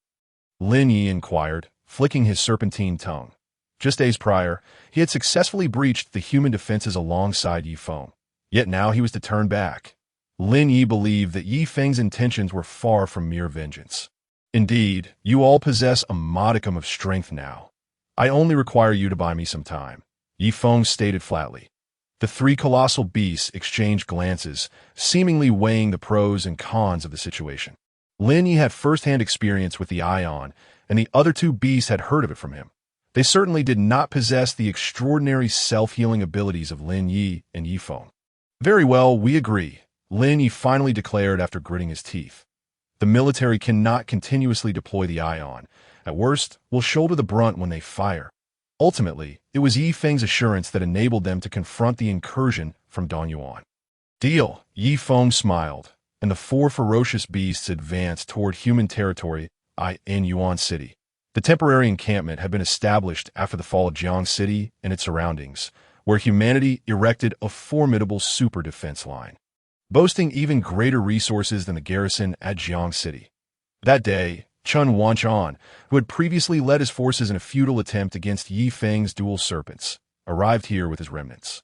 Lin Yi inquired, flicking his serpentine tongue. Just days prior, he had successfully breached the human defenses alongside Yi Feng. Yet now he was to turn back. Lin Yi believed that Yi Feng's intentions were far from mere vengeance. "Indeed, you all possess a modicum of strength now. I only require you to buy me some time," Yi Feng stated flatly. The 3 colossal beasts exchanged glances, seemingly weighing the pros and cons of the situation. Lin Yi had first-hand experience with the ion, and the other 2 beasts had heard of it from him. They certainly did not possess the extraordinary self-healing abilities of Lin Yi and Yi Feng. "Very well, we agree," Lin Yi finally declared after gritting his teeth. "The military cannot continuously deploy the ion. At worst, we'll shoulder the brunt when they fire." Ultimately, it was Yi Feng's assurance that enabled them to confront the incursion from Danyuan. "Deal," Yi Feng smiled, and the 4 ferocious beasts advanced toward human territory in Yuan City. The temporary encampment had been established after the fall of Jiang City and its surroundings, where humanity erected a formidable super defense line, boasting even greater resources than the garrison at Jiang City. That day, Chun Wanchan, who had previously led his forces in a futile attempt against Yi Feng's dual serpents, arrived here with his remnants.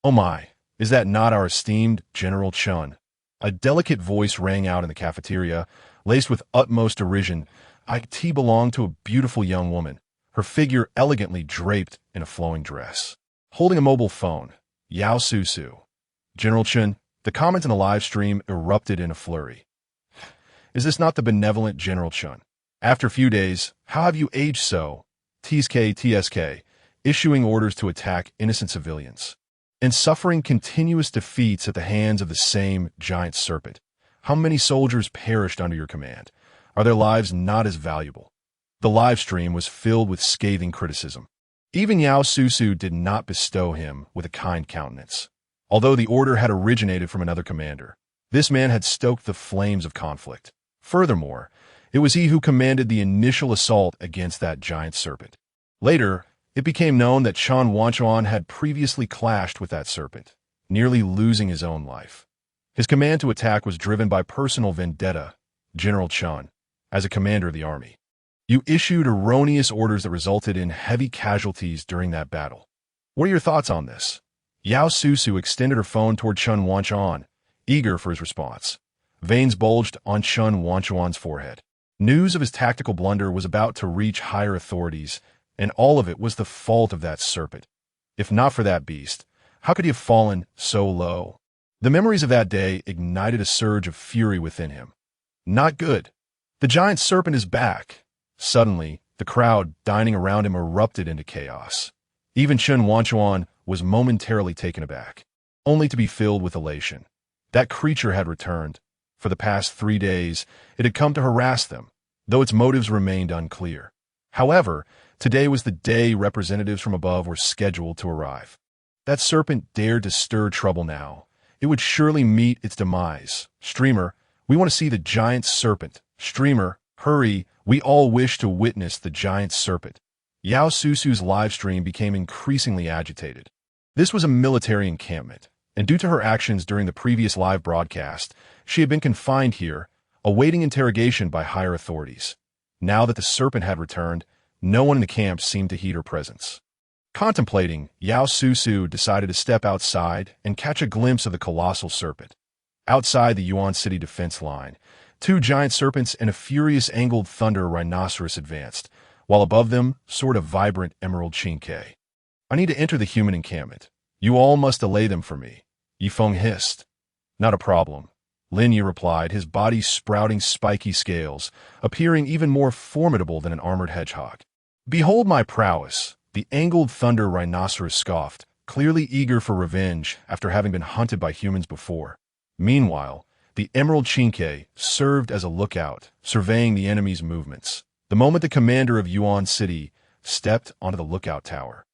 "Oh my, is that not our esteemed General Chun?" A delicate voice rang out in the cafeteria, laced with utmost derision. It belonged to a beautiful young woman, her figure elegantly draped in a flowing dress. Holding a mobile phone, Yao Su. "General Chun," the comments in the live stream erupted in a flurry. "Is this not the benevolent General Chun? After a few days, how have you aged so?" TSK, issuing orders to attack innocent civilians, and suffering continuous defeats at the hands of the same giant serpent. How many soldiers perished under your command? Are their lives not as valuable? The live stream was filled with scathing criticism. Even Yao Susu did not bestow him with a kind countenance. Although the order had originated from another commander, this man had stoked the flames of conflict. Furthermore, it was he who commanded the initial assault against that giant serpent. Later, it became known that Chen Wanchuan had previously clashed with that serpent, nearly losing his own life. His command to attack was driven by personal vendetta. General Chen, as a commander of the army, you issued erroneous orders that resulted in heavy casualties during that battle. What are your thoughts on this? Yao Susu extended her phone toward Chen Wanchuan, eager for his response. Veins bulged on Chen Wanchuan's forehead. News of his tactical blunder was about to reach higher authorities, and all of it was the fault of that serpent. If not for that beast, how could he have fallen so low? The memories of that day ignited a surge of fury within him. Not good. The giant serpent is back. Suddenly, the crowd dining around him erupted into chaos. Even Chen Wanchuan was momentarily taken aback, only to be filled with elation. That creature had returned. For the past 3 days, it had come to harass them, though its motives remained unclear. However, today was the day representatives from above were scheduled to arrive. That serpent dared to stir trouble now. It would surely meet its demise. Streamer, we want to see the giant serpent. Streamer, hurry, we all wish to witness the giant serpent. Yao Susu's live stream became increasingly agitated. This was a military encampment, and due to her actions during the previous live broadcast, she had been confined here, awaiting interrogation by higher authorities. Now that the serpent had returned, no one in the camp seemed to heed her presence. Contemplating, Yao Susu decided to step outside and catch a glimpse of the colossal serpent. Outside the Yuan City defense line, 2 giant serpents and a furious angled thunder rhinoceros advanced, while above them soared a vibrant emerald chinke. I need to enter the human encampment. You all must allay them for me. Yifeng hissed. Not a problem. Lin Yi replied, his body sprouting spiky scales, appearing even more formidable than an armored hedgehog. Behold my prowess, the angled thunder rhinoceros scoffed, clearly eager for revenge after having been hunted by humans before. Meanwhile, the emerald chinke served as a lookout, surveying the enemy's movements. The moment the commander of Yuan City stepped onto the lookout tower,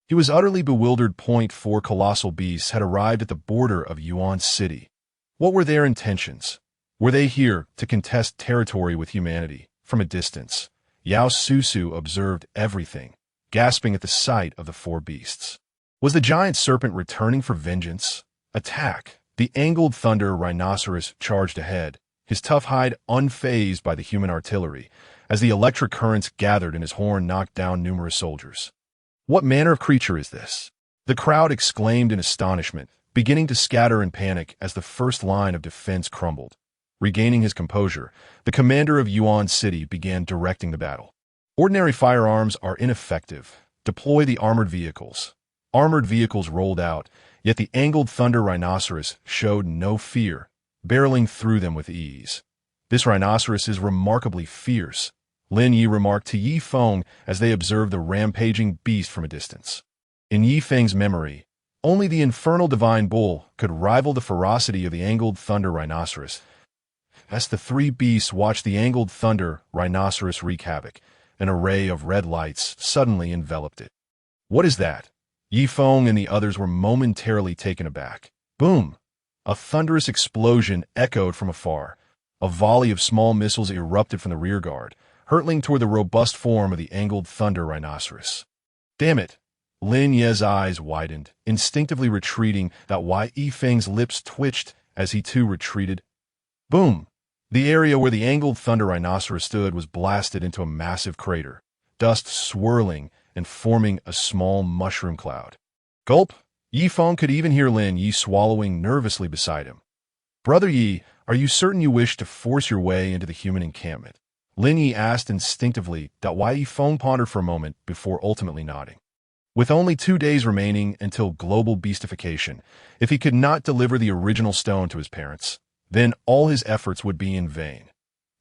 he was utterly bewildered. 4 colossal beasts had arrived at the border of Yuan City. What were their intentions? Were they here to contest territory with humanity? From a distance, Yao Susu observed everything, gasping at the sight of the 4 beasts. Was the giant serpent returning for vengeance? Attack! The angled thunder rhinoceros charged ahead, his tough hide unfazed by the human artillery, as the electric currents gathered and his horn knocked down numerous soldiers. What manner of creature is this? The crowd exclaimed in astonishment, beginning to scatter in panic as the first line of defense crumbled. Regaining his composure, the commander of Yuan City began directing the battle. Ordinary firearms are ineffective. Deploy the armored vehicles. Armored vehicles rolled out, yet the angled thunder rhinoceros showed no fear, barreling through them with ease. This rhinoceros is remarkably fierce, Lin Yi remarked to Yi Feng as they observed the rampaging beast from a distance. In Yi Feng's memory, only the infernal divine bull could rival the ferocity of the angled thunder rhinoceros. As the 3 beasts watched the angled thunder rhinoceros wreak havoc, an array of red lights suddenly enveloped it. What is that? Yi Feng and the others were momentarily taken aback. Boom! A thunderous explosion echoed from afar. A volley of small missiles erupted from the rearguard, hurtling toward the robust form of the angled thunder rhinoceros. Damn it! Lin Ye's eyes widened, instinctively retreating. That why Yi Feng's lips twitched as he too retreated. Boom! The area where the angled thunder rhinoceros stood was blasted into a massive crater, dust swirling and forming a small mushroom cloud. Gulp! Yi Feng could even hear Lin Yi swallowing nervously beside him. Brother Yi, are you certain you wish to force your way into the human encampment? Lin Yi asked instinctively. Why Yi Feng pondered for a moment before ultimately nodding. With only 2 days remaining until global beastification, if he could not deliver the original stone to his parents, then all his efforts would be in vain.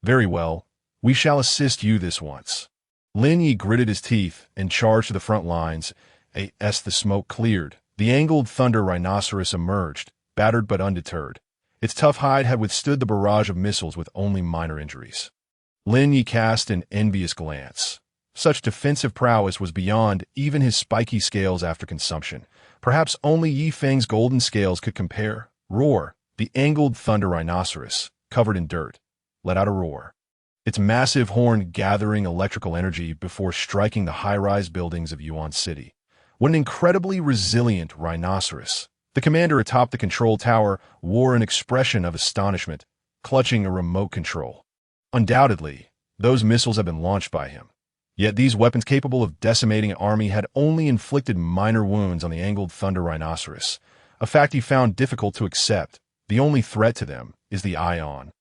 Very well, we shall assist you this once. Lin Yi gritted his teeth and charged to the front lines. As the smoke cleared, the angled thunder rhinoceros emerged, battered but undeterred. Its tough hide had withstood the barrage of missiles with only minor injuries. Lin Yi cast an envious glance. Such defensive prowess was beyond even his spiky scales after consumption. Perhaps only Yi Feng's golden scales could compare. Roar. The angled thunder rhinoceros, covered in dirt, let out a roar, its massive horn gathering electrical energy before striking the high-rise buildings of Yuan City. What an incredibly resilient rhinoceros. The commander atop the control tower wore an expression of astonishment, clutching a remote control. Undoubtedly, those missiles had been launched by him. Yet these weapons capable of decimating an army had only inflicted minor wounds on the angled thunder rhinoceros, a fact he found difficult to accept. The only threat to them is the ion.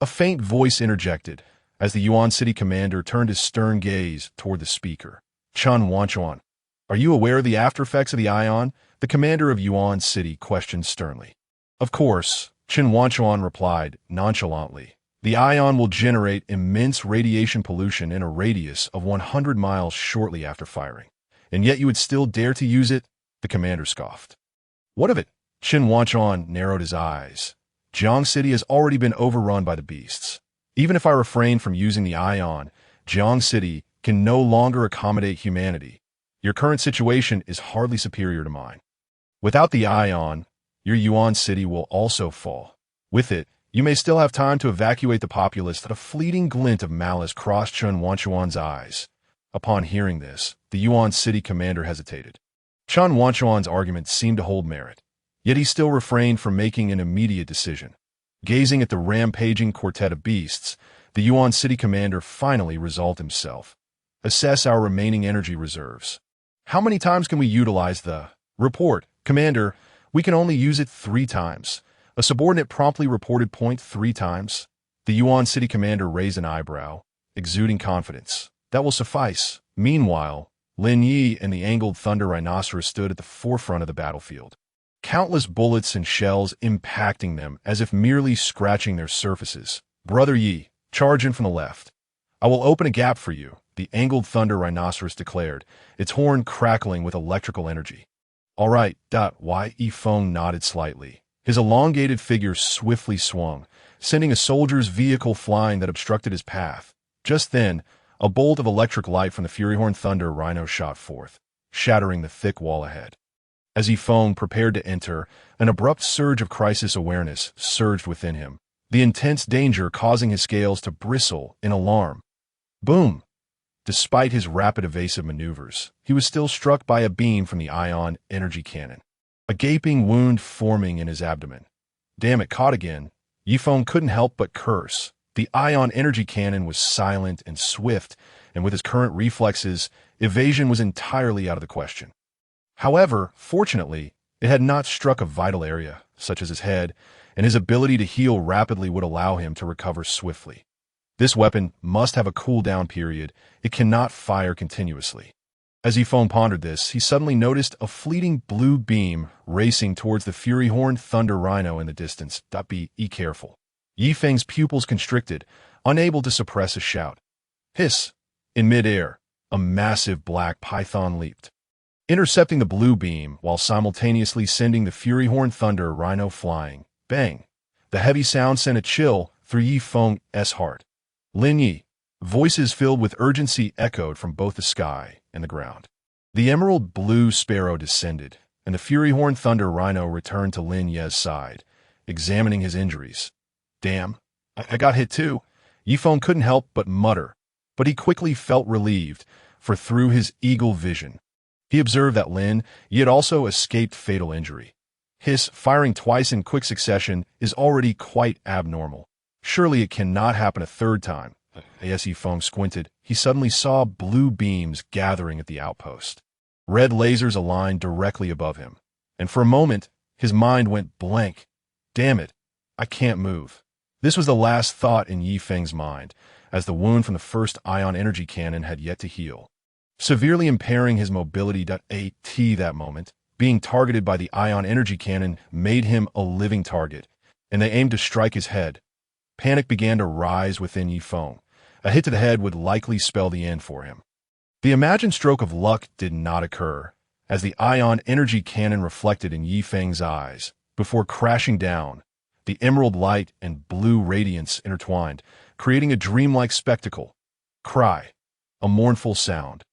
A faint voice interjected as the Yuan City commander turned his stern gaze toward the speaker. Chen Wanchuan, are you aware of the aftereffects of the ion? The commander of Yuan City questioned sternly. Of course, Chen Wanchuan replied nonchalantly. The ion will generate immense radiation pollution in a radius of 100 miles shortly after firing. And yet you would still dare to use it? The commander scoffed. What of it? Chen Wanchuan narrowed his eyes. Jiang City has already been overrun by the beasts. Even if I refrain from using the ion, Jiang City can no longer accommodate humanity. Your current situation is hardly superior to mine. Without the ion, your Yuan City will also fall. With it, you may still have time to evacuate the populace. That a fleeting glint of malice crossed Chen Wanchuan's eyes. Upon hearing this, the Yuan City commander hesitated. Chen Wanchuan's argument seemed to hold merit. Yet he still refrained from making an immediate decision. Gazing at the rampaging quartet of beasts, the Yuan City commander finally resolved himself. Assess our remaining energy reserves. How many times can we utilize the report? Commander, we can only use it 3 times. A subordinate promptly reported point 3 times. The Yuan City commander raised an eyebrow, exuding confidence. That will suffice. Meanwhile, Lin Yi and the angled thunder rhinoceros stood at the forefront of the battlefield. Countless bullets and shells impacting them as if merely scratching their surfaces. Brother Yi, charge in from the left. I will open a gap for you, the angled thunder rhinoceros declared, its horn crackling with electrical energy. All right, Yi Feng nodded slightly. His elongated figure swiftly swung, sending a soldier's vehicle flying that obstructed his path. Just then, a bolt of electric light from the Furyhorn Thunder Rhino shot forth, shattering the thick wall ahead. As Yi Feng prepared to enter, an abrupt surge of crisis awareness surged within him, the intense danger causing his scales to bristle in alarm. Boom! Despite his rapid evasive maneuvers, he was still struck by a beam from the ion energy cannon, a gaping wound forming in his abdomen. Damn it, caught again. Yi Feng couldn't help but curse. The ion energy cannon was silent and swift, and with his current reflexes, evasion was entirely out of the question. However, fortunately, it had not struck a vital area, such as his head, and his ability to heal rapidly would allow him to recover swiftly. This weapon must have a cooldown period. It cannot fire continuously. As Yi Feng pondered this, he suddenly noticed a fleeting blue beam racing towards the Furyhorn Thunder Rhino in the distance. Be careful. Yi Feng's pupils constricted, unable to suppress a shout. Hiss! In midair, a massive black python leaped, intercepting the blue beam while simultaneously sending the Furyhorn Thunder Rhino flying. Bang! The heavy sound sent a chill through Yi Feng's heart. Lin Yi, voices filled with urgency echoed from both the sky and the ground. The emerald blue sparrow descended, and the Furyhorn Thunder Rhino returned to Lin Yi's side, examining his injuries. Damn, I got hit too. Yi Feng couldn't help but mutter, but he quickly felt relieved, for through his eagle vision, he observed that Lin Yi had also escaped fatal injury. His firing twice in quick succession is already quite abnormal. Surely it cannot happen a third time. As Yi Feng squinted, he suddenly saw blue beams gathering at the outpost. Red lasers aligned directly above him, and for a moment, his mind went blank. Damn it, I can't move. This was the last thought in Yi Feng's mind, as the wound from the first ion energy cannon had yet to heal, severely impairing his mobility. That moment, being targeted by the ion energy cannon made him a living target, and they aimed to strike his head. Panic began to rise within Yi Feng. A hit to the head would likely spell the end for him. The imagined stroke of luck did not occur, as the ion energy cannon reflected in Yi Feng's eyes. Before crashing down, the emerald light and blue radiance intertwined, creating a dreamlike spectacle. Cry. a mournful sound,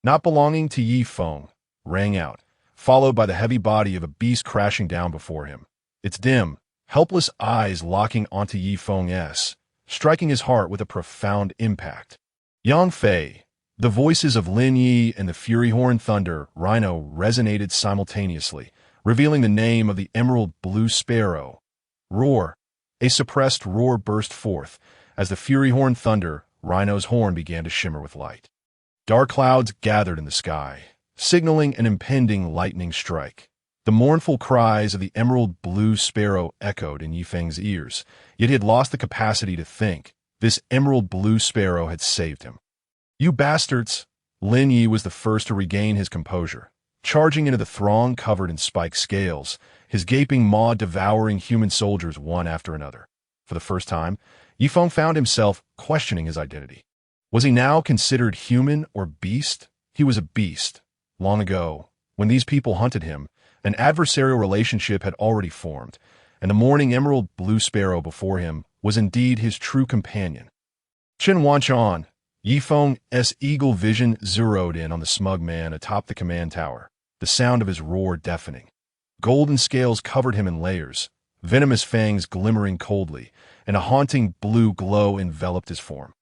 not belonging to Yi Feng, rang out, followed by the heavy body of a beast crashing down before him, its dim, helpless eyes locking onto Yi Feng's, striking his heart with a profound impact. Yang Fei, the voices of Lin Yi and the Fury Horn Thunder Rhino resonated simultaneously, revealing the name of the Emerald Blue Sparrow. Roar! A suppressed roar burst forth as the Fury Horn Thunder Rhino's horn began to shimmer with light. Dark clouds gathered in the sky, signaling an impending lightning strike. The mournful cries of the Emerald Blue Sparrow echoed in Yifeng's ears, yet he had lost the capacity to think. This Emerald Blue Sparrow had saved him. "You bastards!" Lin Yi was the first to regain his composure, charging into the throng covered in spiked scales, his gaping maw devouring human soldiers one after another. For the first time, Yi Feng found himself questioning his identity. Was he now considered human or beast? He was a beast. Long ago, when these people hunted him, an adversarial relationship had already formed, and the mourning Emerald Blue Sparrow before him was indeed his true companion. Chen Wanchan, Yi Feng's eagle vision zeroed in on the smug man atop the command tower, the sound of his roar deafening. Golden scales covered him in layers, venomous fangs glimmering coldly, and a haunting blue glow enveloped his form.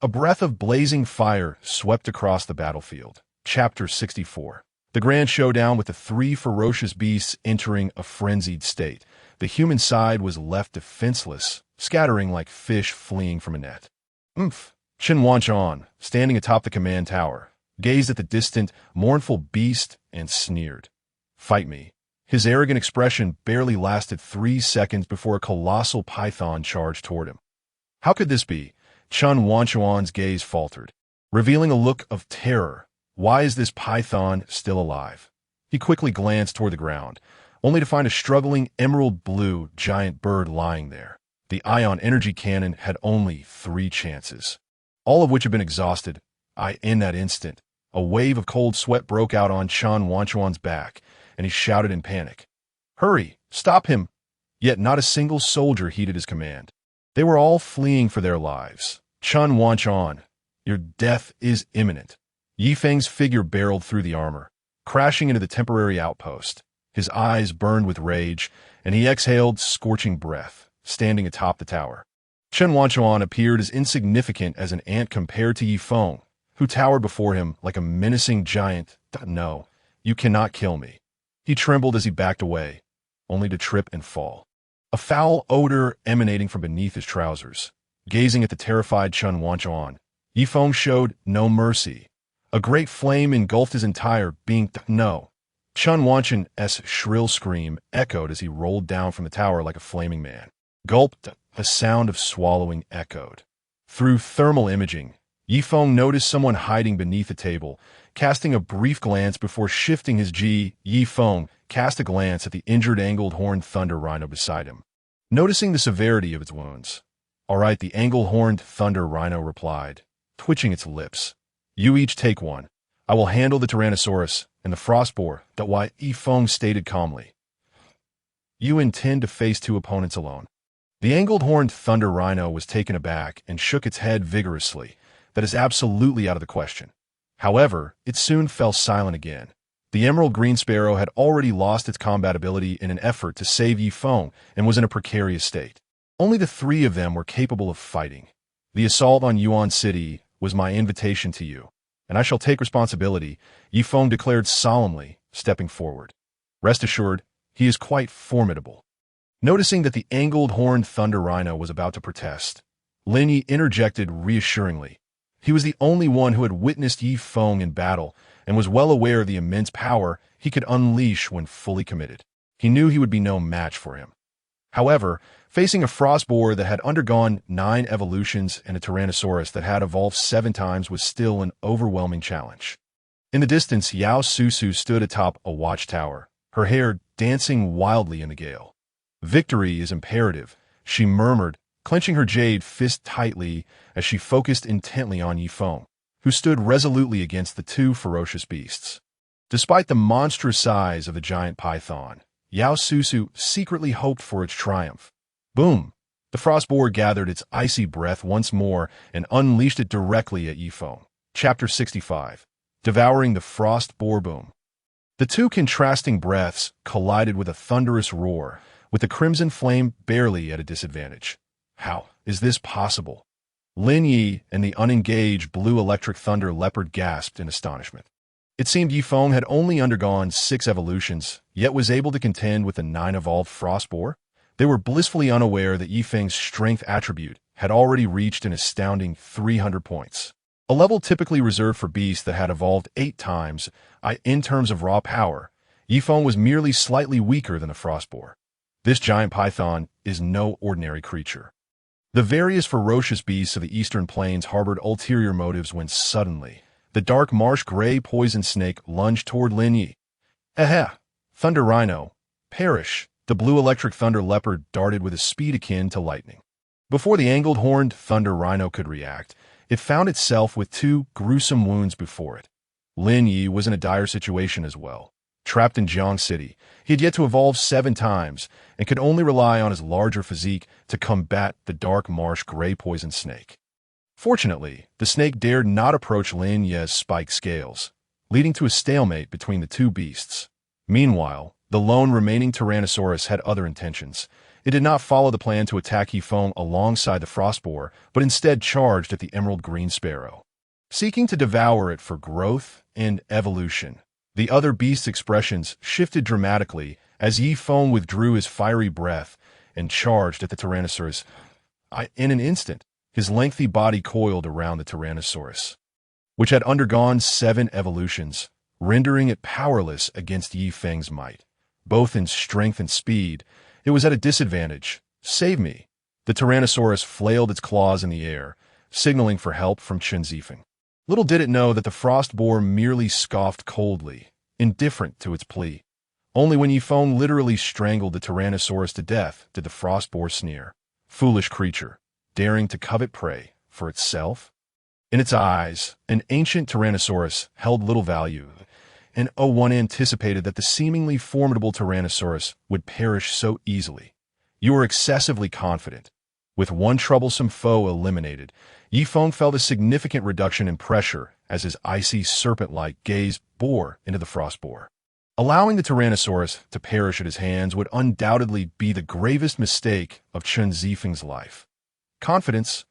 A breath of blazing fire swept across the battlefield. Chapter 64. The grand showdown with the three ferocious beasts entering a frenzied state. The human side was left defenseless, scattering like fish fleeing from a net. "Umph!" Chen Wanchan, standing atop the command tower, gazed at the distant, mournful beast and sneered. "Fight me." His arrogant expression barely lasted 3 seconds before a colossal python charged toward him. How could this be? Chen Wanchan's gaze faltered, revealing a look of terror. Why is this python still alive? He quickly glanced toward the ground, only to find a struggling emerald blue giant bird lying there. The ion energy cannon had only 3 chances, all of which had been exhausted. In that instant, a wave of cold sweat broke out on Chen Wanchan's back, and he shouted in panic, "Hurry! Stop him!" Yet not a single soldier heeded his command. They were all fleeing for their lives. "Chen Wanchan, your death is imminent." Yi Feng's figure barreled through the armor, crashing into the temporary outpost. His eyes burned with rage, and he exhaled scorching breath, standing atop the tower. Chen Wanchan appeared as insignificant as an ant compared to Yi Feng, who towered before him like a menacing giant. "No, you cannot kill me." He trembled as he backed away, only to trip and fall. A foul odor emanating from beneath his trousers. Gazing at the terrified Chen Wanchan, Yi Feng showed no mercy. A great flame engulfed his entire being. "No." Chen Wanchan's shrill scream echoed as he rolled down from the tower like a flaming man. Gulped. A sound of swallowing echoed. Through thermal imaging, Yi Feng noticed someone hiding beneath a table, casting a brief glance before shifting his Ji. Yi Feng cast a glance at the injured angled horned thunder rhino beside him, noticing the severity of its wounds. "All right," the angled horned thunder rhino replied, twitching its lips. "You each take one. I will handle the Tyrannosaurus and the frost boar." Yi Feng stated calmly. "You intend to face 2 opponents alone." The angled horned thunder rhino was taken aback and shook its head vigorously. "That is absolutely out of the question." However, it soon fell silent again. The emerald green sparrow had already lost its combat ability in an effort to save Yi Feng and was in a precarious state. Only the 3 of them were capable of fighting. "The assault on Yuan City was my invitation to you, and I shall take responsibility," Yi Feng declared solemnly, stepping forward. "Rest assured, he is quite formidable." Noticing that the angled horned thunder rhino was about to protest, Lin Yi interjected reassuringly. He was the only one who had witnessed Yi Feng in battle and was well aware of the immense power he could unleash when fully committed. He knew he would be no match for him. However, facing a frost boar that had undergone 9 evolutions and a Tyrannosaurus that had evolved 7 times was still an overwhelming challenge. In the distance, Yao Susu stood atop a watchtower, her hair dancing wildly in the gale. "Victory is imperative," she murmured, clenching her jade fist tightly as she focused intently on Yi Feng, who stood resolutely against the 2 ferocious beasts. Despite the monstrous size of the giant python, Yao Susu secretly hoped for its triumph. Boom! The frost boar gathered its icy breath once more and unleashed it directly at Yi Feng, Chapter 65. Devouring the Frost Boar Boom. The two contrasting breaths collided with a thunderous roar, with the crimson flame barely at a disadvantage. How is this possible? Lin Yi and the unengaged blue electric thunder leopard gasped in astonishment. It seemed Yifeng had only undergone 6 evolutions, yet was able to contend with the 9 evolved frost boar. They were blissfully unaware that Yifeng's strength attribute had already reached an astounding 300 points. A level typically reserved for beasts that had evolved 8 times. In terms of raw power, Yifeng was merely slightly weaker than a frost boar. This giant python is no ordinary creature. The various ferocious beasts of the eastern plains harbored ulterior motives when suddenly, the dark marsh gray poison snake lunged toward Lin Yi. Thunder Rhino, perish! The blue electric thunder leopard darted with a speed akin to lightning. Before the angled horned thunder rhino could react, it found itself with 2 gruesome wounds before it. Lin Yi was in a dire situation as well. Trapped in Jiang City, he had yet to evolve 7 times and could only rely on his larger physique to combat the dark marsh gray poison snake. Fortunately, the snake dared not approach Lin Yi's spiked scales, leading to a stalemate between the 2 beasts. Meanwhile, the lone remaining Tyrannosaurus had other intentions. It did not follow the plan to attack Yifeng alongside the frost boar, but instead charged at the emerald green sparrow, seeking to devour it for growth and evolution. The other beast's expressions shifted dramatically as Yifeng withdrew his fiery breath and charged at the Tyrannosaurus. In an instant, his lengthy body coiled around the Tyrannosaurus, which had undergone 7 evolutions, rendering it powerless against Yifeng's might. Both in strength and speed, it was at a disadvantage. Save me! The Tyrannosaurus flailed its claws in the air, signaling for help from Chen Zifeng. Little did it know that the frost boar merely scoffed coldly, indifferent to its plea. Only when Yifeng literally strangled the Tyrannosaurus to death did the frost boar sneer. Foolish creature, daring to covet prey for itself? In its eyes, an ancient Tyrannosaurus held little value, and one anticipated that the seemingly formidable Tyrannosaurus would perish so easily. You were excessively confident. With one troublesome foe eliminated, Yifeng felt a significant reduction in pressure as his icy serpent-like gaze bore into the frost boar. Allowing the Tyrannosaurus to perish at his hands would undoubtedly be the gravest mistake of Chen Zifeng's life. Confidence?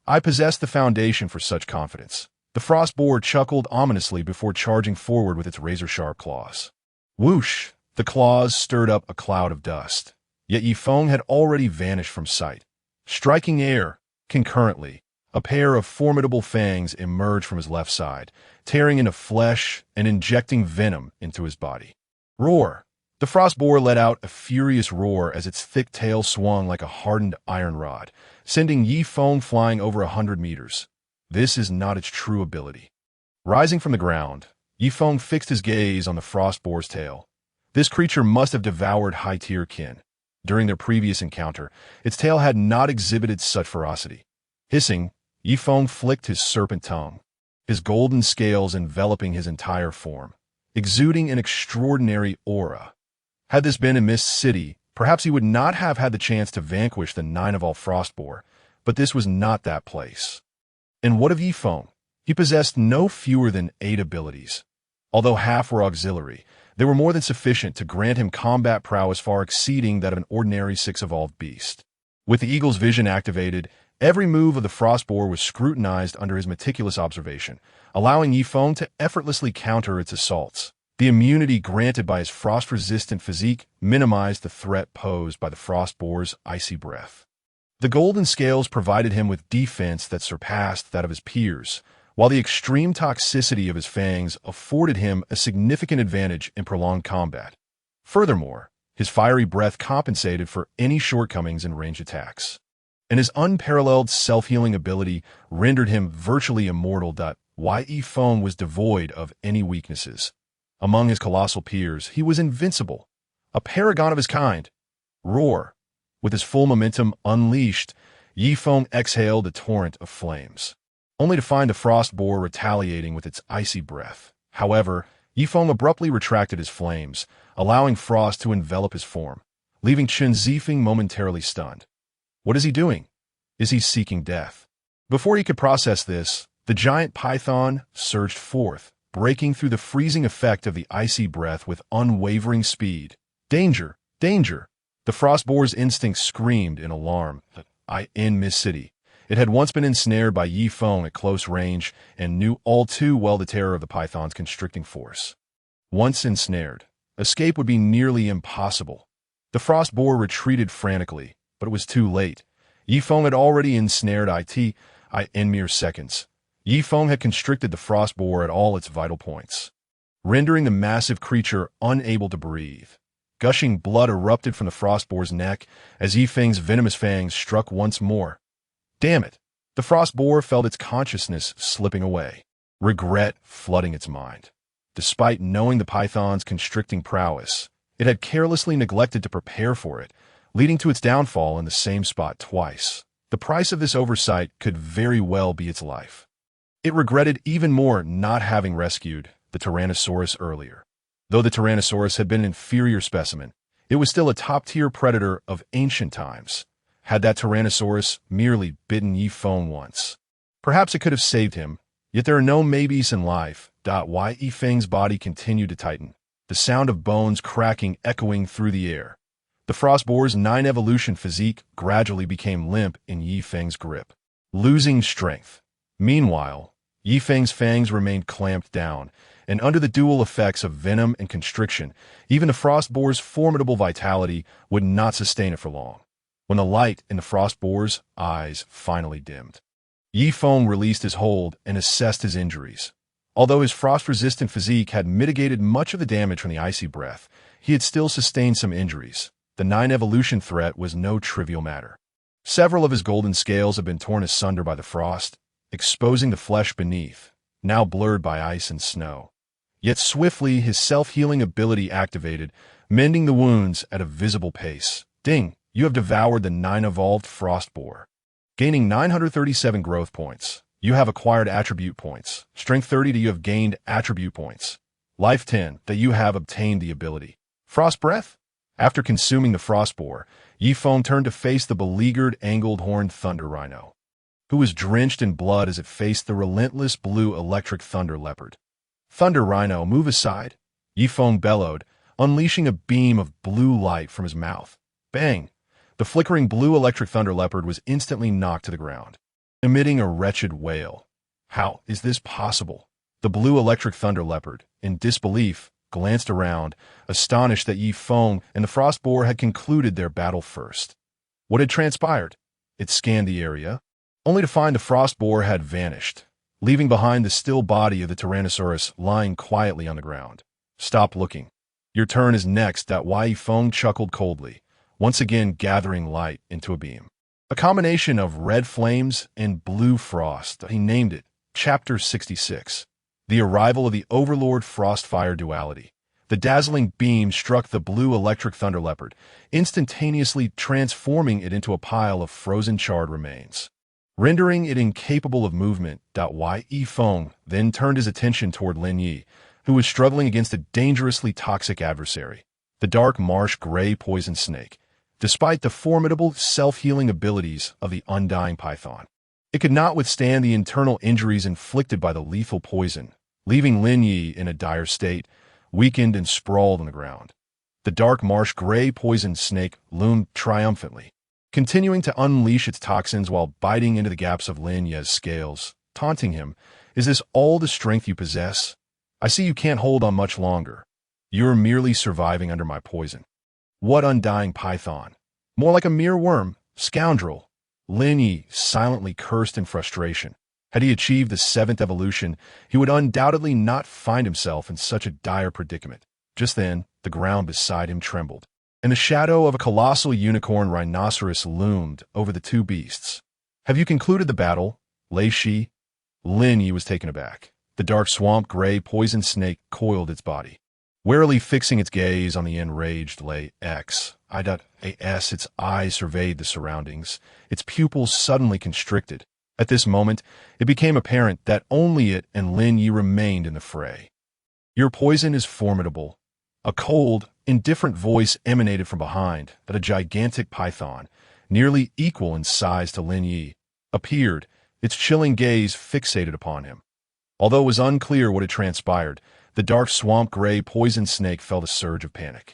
I possess the foundation for such confidence. The frost boar chuckled ominously before charging forward with its razor-sharp claws. Whoosh! The claws stirred up a cloud of dust. Yet Yifeng had already vanished from sight. Striking air, concurrently, a pair of formidable fangs emerged from his left side, tearing into flesh and injecting venom into his body. Roar! The frost boar let out a furious roar as its thick tail swung like a hardened iron rod, sending Yifeng flying over 100 meters. This is not its true ability. Rising from the ground, Yifeng fixed his gaze on the frost boar's tail. This creature must have devoured high-tier kin. During their previous encounter, its tail had not exhibited such ferocity. Hissing, Yifeng flicked his serpent tongue, his golden scales enveloping his entire form, exuding an extraordinary aura. Had this been a Mist City, perhaps he would not have had the chance to vanquish the 9 of all frost boar, but this was not that place. And what of Yifeng? He possessed no fewer than 8 abilities. Although half were auxiliary, they were more than sufficient to grant him combat prowess far exceeding that of an ordinary 6 evolved beast. With the eagle's vision activated, every move of the frost boar was scrutinized under his meticulous observation, allowing Yifeng to effortlessly counter its assaults. The immunity granted by his frost-resistant physique minimized the threat posed by the frost boar's icy breath. The golden scales provided him with defense that surpassed that of his peers, while the extreme toxicity of his fangs afforded him a significant advantage in prolonged combat. Furthermore, his fiery breath compensated for any shortcomings in ranged attacks, and his unparalleled self-healing ability rendered him virtually immortal. Yifeng was devoid of any weaknesses. Among his colossal peers, he was invincible, a paragon of his kind. Roar! With his full momentum unleashed, Yifeng exhaled a torrent of flames, only to find the frost boar retaliating with its icy breath. However, Yifeng abruptly retracted his flames, allowing frost to envelop his form, leaving Chen Zifeng momentarily stunned. What is he doing? Is he seeking death? Before he could process this, The giant python surged forth, breaking through the freezing effect of the icy breath with unwavering speed. Danger! Danger! The frost boar's instinct screamed in alarm. In Miss City. It had once been ensnared by Yi Feng at close range and knew all too well the terror of the python's constricting force. Once ensnared, escape would be nearly impossible. The frost boar retreated frantically, but it was too late. Yi Feng had already ensnared it in mere seconds. Yi Feng had constricted the frost boar at all its vital points, rendering the massive creature unable to breathe. Gushing blood erupted from the frost boar's neck as Yi Feng's venomous fangs struck once more. Damn it! The frost boar felt its consciousness slipping away, regret flooding its mind. Despite knowing the python's constricting prowess, it had carelessly neglected to prepare for it, leading to its downfall in the same spot twice. The price of this oversight could very well be its life. It regretted even more not having rescued the Tyrannosaurus earlier. Though the Tyrannosaurus had been an inferior specimen, it was still a top-tier predator of ancient times. Had that Tyrannosaurus merely bitten Yi Feng once, perhaps it could have saved him. Yet there are no maybes in life. Why Yi Feng's body continued to tighten, the sound of bones cracking echoing through the air. The frost boar's 9 evolution physique gradually became limp in Yi Feng's grip, losing strength. Meanwhile, Yi Feng's fangs remained clamped down, and under the dual effects of venom and constriction, even the frost boar's formidable vitality would not sustain it for long. When the light in the frost boar's eyes finally dimmed, Yi Feng released his hold and assessed his injuries. Although his frost-resistant physique had mitigated much of the damage from the icy breath, he had still sustained some injuries. The 9 evolution threat was no trivial matter. Several of his golden scales had been torn asunder by the frost, exposing the flesh beneath, now blurred by ice and snow. Yet swiftly his self-healing ability activated, mending the wounds at a visible pace. Ding! You have devoured the 9 evolved frost boar. Gaining 937 growth points. You have acquired attribute points. Strength 30 that you have gained attribute points. Life 10 that you have obtained the ability. Frost breath? After consuming the frost boar, Yi Feng turned to face the beleaguered angled horned thunder rhino, who was drenched in blood as it faced the relentless blue electric thunder leopard. Thunder rhino, move aside, Yi Feng bellowed, unleashing a beam of blue light from his mouth. Bang! The flickering blue electric thunder leopard was instantly knocked to the ground, emitting a wretched wail. How is this possible? The blue electric thunder leopard, in disbelief, glanced around, astonished that Yi Feng and the frost boar had concluded their battle first. What had transpired? It scanned the area, only to find the frost boar had vanished, leaving behind the still body of the Tyrannosaurus lying quietly on the ground. Stop looking. Your turn is next. Yi Feng chuckled coldly, once again gathering light into a beam. A combination of red flames and blue frost. He named it Chapter 66. The arrival of the Overlord Frostfire duality. The dazzling beam struck the blue electric thunder leopard, instantaneously transforming it into a pile of frozen charred remains, rendering it incapable of movement. Yi Feng then turned his attention toward Lin Yi, who was struggling against a dangerously toxic adversary, the dark marsh gray poison snake. Despite the formidable self-healing abilities of the undying python, it could not withstand the internal injuries inflicted by the lethal poison, leaving Lin Yi in a dire state, weakened and sprawled on the ground. The dark marsh gray poison snake loomed triumphantly, continuing to unleash its toxins while biting into the gaps of Lin Yi's scales, taunting him. Is this all the strength you possess? I see you can't hold on much longer. You're merely surviving under my poison. What undying python? More like a mere worm, scoundrel. Lin Yi silently cursed in frustration. Had he achieved the 7th evolution, he would undoubtedly not find himself in such a dire predicament. Just then, the ground beside him trembled, and the shadow of a colossal unicorn rhinoceros loomed over the two beasts. Have you concluded the battle, Lei Shi? Lin Yi was taken aback. The dark swamp gray poison snake coiled its body, warily fixing its gaze on the enraged Lei X. Its eyes surveyed the surroundings, its pupils suddenly constricted. At this moment, it became apparent that only it and Lin Yi remained in the fray. Your poison is formidable. A cold, indifferent voice emanated from behind, but a gigantic python, nearly equal in size to Lin Yi, appeared, its chilling gaze fixated upon him. Although it was unclear what had transpired, the dark swamp gray poison snake felt a surge of panic.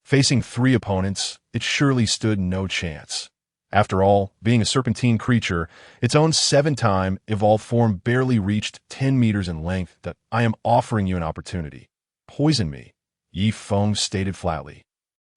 Facing 3 opponents, it surely stood no chance. After all, being a serpentine creature, its own 7-time evolved form barely reached 10 meters in length. That I am offering you an opportunity. Poison me, Yi Feng stated flatly.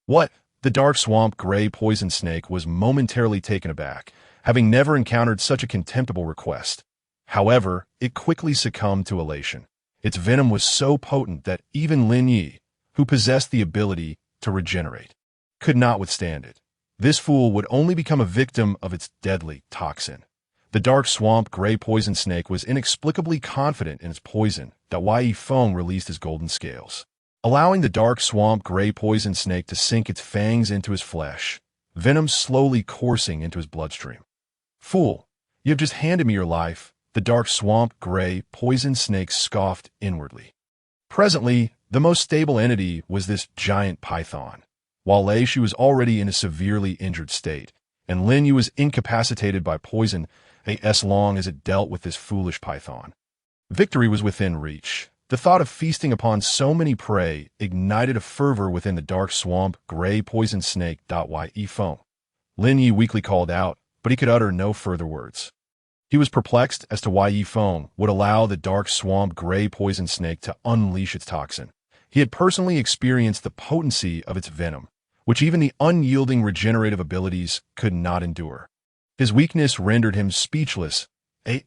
What? The dark swamp gray poison snake was momentarily taken aback, having never encountered such a contemptible request. However, it quickly succumbed to elation. Its venom was so potent that even Lin Yi, who possessed the ability to regenerate, could not withstand it. This fool would only become a victim of its deadly toxin. The dark swamp gray poison snake was inexplicably confident in its poison that Yi Feng released his golden scales, allowing the dark swamp gray poison snake to sink its fangs into his flesh, venom slowly coursing into his bloodstream. Fool, you have just handed me your life, the dark swamp gray poison snake scoffed inwardly. Presently, the most stable entity was this giant python. While Lei Shi was already in a severely injured state, and Lin Yu was incapacitated by poison as long as it dealt with this foolish python. Victory was within reach. The thought of feasting upon so many prey ignited a fervor within the dark swamp gray poison snake. Yi Feng. Lin Yi weakly called out, but he could utter no further words. He was perplexed as to why Yi Feng would allow the dark swamp gray poison snake to unleash its toxin. He had personally experienced the potency of its venom, which even the unyielding regenerative abilities could not endure. His weakness rendered him speechless.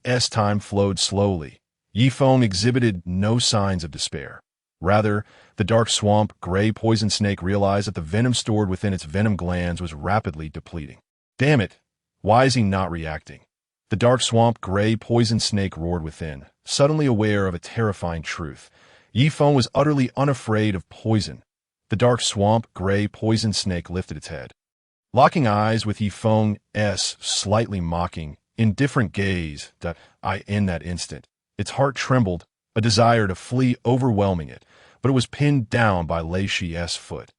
As time flowed slowly, Yi Feng exhibited no signs of despair. Rather, the dark swamp gray poison snake realized that the venom stored within its venom glands was rapidly depleting. Damn it! Why is he not reacting? The dark swamp gray poison snake roared within, suddenly aware of a terrifying truth. Yi Feng was utterly unafraid of poison. The dark swamp gray poison snake lifted its head, locking eyes with Yi Feng's slightly mocking, indifferent gaze. In that instant, its heart trembled, a desire to flee overwhelming it, but it was pinned down by Lei Shi's foot.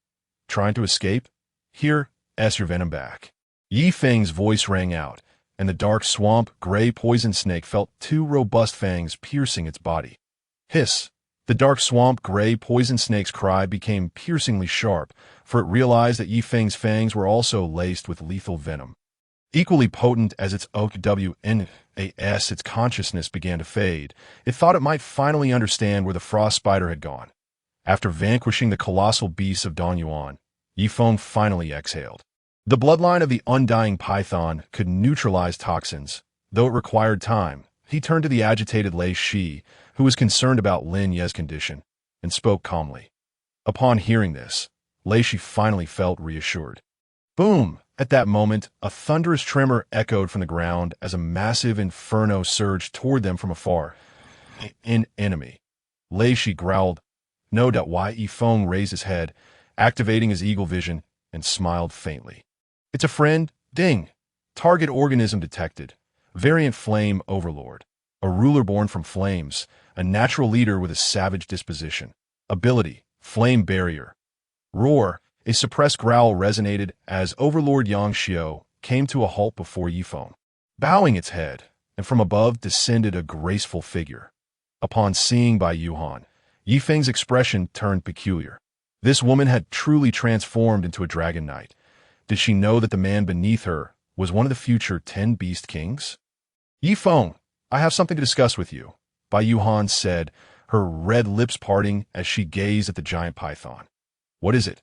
Trying to escape? Here, your venom back. Yi Feng's voice rang out, and the dark swamp gray poison snake felt 2 robust fangs piercing its body. Hiss! The dark swamp gray poison snake's cry became piercingly sharp, for it realized that Yi Feng's fangs were also laced with lethal venom. Equally potent as its OWNAS, its consciousness began to fade. It thought it might finally understand where the frost spider had gone. After vanquishing the colossal beasts of Danyuan, Yi Feng finally exhaled. The bloodline of the undying python could neutralize toxins, though it required time. He turned to the agitated Lei Shi, who was concerned about Lin Ye's condition, and spoke calmly. Upon hearing this, Lei Shi finally felt reassured. Boom! At that moment, a thunderous tremor echoed from the ground as a massive inferno surged toward them from afar. An enemy. Lei Shi growled. No doubt Yi Feng raised his head, activating his eagle vision, and smiled faintly. It's a friend. Ding! Target organism detected. Variant Flame Overlord. A ruler born from flames, a natural leader with a savage disposition. Ability, Flame Barrier. Roar, a suppressed growl resonated as Overlord Yang Xiao came to a halt before Yi Feng, bowing its head, and from above descended a graceful figure. Upon seeing Bai Yuhan, Yi Feng's expression turned peculiar. This woman had truly transformed into a dragon knight. Did she know that the man beneath her was one of the future 10 Beast Kings? Yi Feng, I have something to discuss with you, Bai Yuhan said, her red lips parting as she gazed at the giant python. What is it?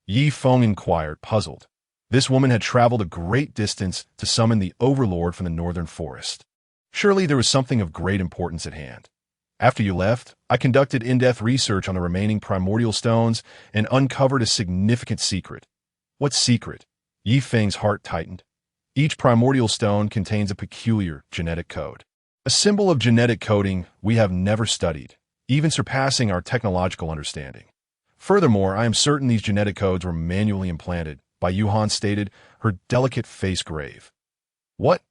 Yi Feng inquired, puzzled. This woman had traveled a great distance to summon the Overlord from the northern forest. Surely there was something of great importance at hand. After you left, I conducted in-depth research on the remaining primordial stones and uncovered a significant secret. What secret? Yi Feng's heart tightened. Each primordial stone contains a peculiar genetic code. A symbol of genetic coding we have never studied, even surpassing our technological understanding. Furthermore, I am certain these genetic codes were manually implanted, Bai Yuhan stated, her delicate face grave. What?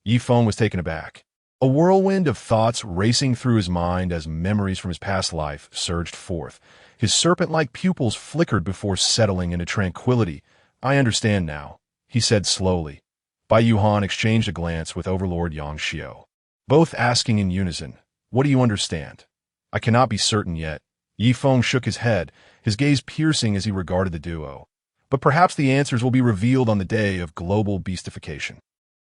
Yi Feng was taken aback. A whirlwind of thoughts racing through his mind as memories from his past life surged forth. His serpent-like pupils flickered before settling into tranquility. I understand now, he said slowly. Bai Yuhan exchanged a glance with Overlord Yang Xiao. both asking in unison, "What do you understand?" "I cannot be certain yet." Yifeng shook his head, his gaze piercing as he regarded the duo. "But perhaps the answers will be revealed on the day of global beastification.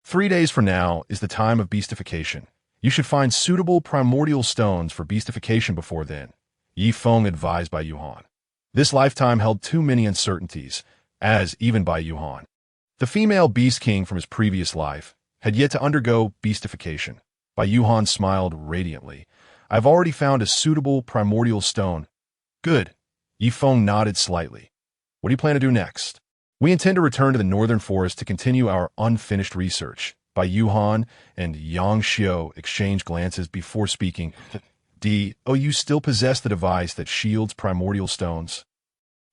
3 days from now is the time of beastification. You should find suitable primordial stones for beastification before then," Yifeng advised by Yuhan. This lifetime held too many uncertainties, as even by Yuhan. The female Beast King from his previous life had yet to undergo beastification. Bai Yuhan smiled radiantly. "I've already found a suitable primordial stone." "Good." Yifeng nodded slightly. "What do you plan to do next?" "We intend to return to the northern forest to continue our unfinished research." Bai Yuhan and Yang Xiao exchanged glances before speaking. You still possess the device that shields primordial stones?"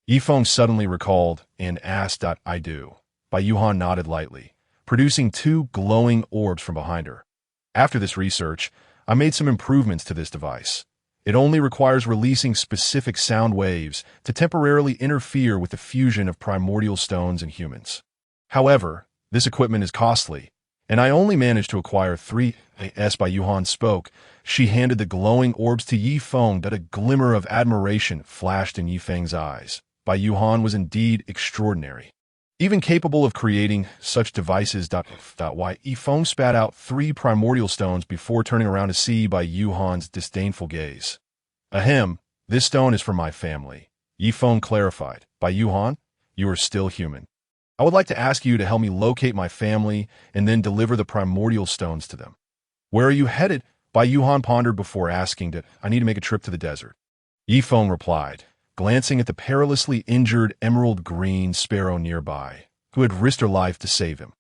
Yifeng suddenly recalled and asked. "I do." Bai Yuhan nodded lightly, producing 2 glowing orbs from behind her. "After this research, I made some improvements to this device. It only requires releasing specific sound waves to temporarily interfere with the fusion of primordial stones in humans. However, this equipment is costly, and I only managed to acquire 3 as Bai Yuhan spoke. She handed the glowing orbs to Yifeng. That a glimmer of admiration flashed in Yifeng's eyes. Bai Yuhan was indeed extraordinary, even capable of creating such devices. Yifeng spat out 3 primordial stones before turning around to see Bai Yuhan's disdainful gaze. "Ahem, this stone is for my family," Yifeng clarified. "Bai Yuhan, you are still human. I would like to ask you to help me locate my family and then deliver the primordial stones to them." "Where are you headed?" Bai Yuhan pondered before asking. "I need to make a trip to the desert," Yifeng replied, glancing at the perilously injured emerald green sparrow nearby, who had risked her life to save him.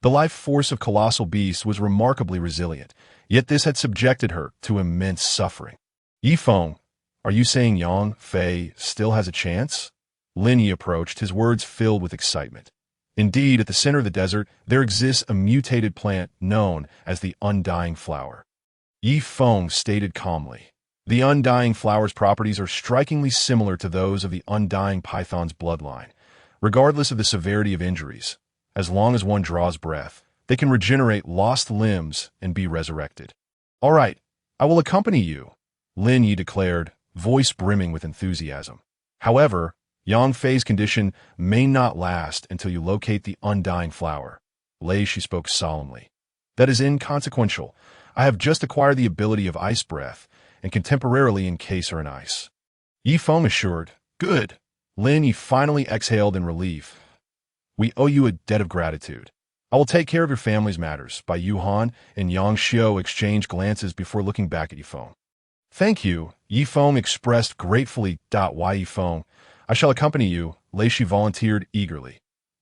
The life force of colossal beasts was remarkably resilient, yet this had subjected her to immense suffering. "Yifeng, are you saying Yang Fei still has a chance?" Lin Yi approached, his words filled with excitement. Indeed, at the center of the desert, there exists a mutated plant known as the Undying Flower. Yifeng stated calmly. The Undying Flower's properties are strikingly similar to those of the Undying Python's bloodline. Regardless of the severity of injuries, as long as one draws breath, they can regenerate lost limbs and be resurrected. "All right, I will accompany you," Lin Yi declared, voice brimming with enthusiasm. "However, Yang Fei's condition may not last until you locate the Undying Flower." Lei, she spoke solemnly. "That is inconsequential. I have just acquired the ability of Ice Breath and can temporarily encase her in ice." Yifeng assured. "Good." Lin Yi finally exhaled in relief. "We owe you a debt of gratitude. I will take care of your family's matters." Bai Yuhan and Yang Xiao exchanged glances before looking back at Yifeng. "Thank you," Yifeng expressed gratefully. "Why, Yifeng, I shall accompany you," Lei Shi volunteered eagerly.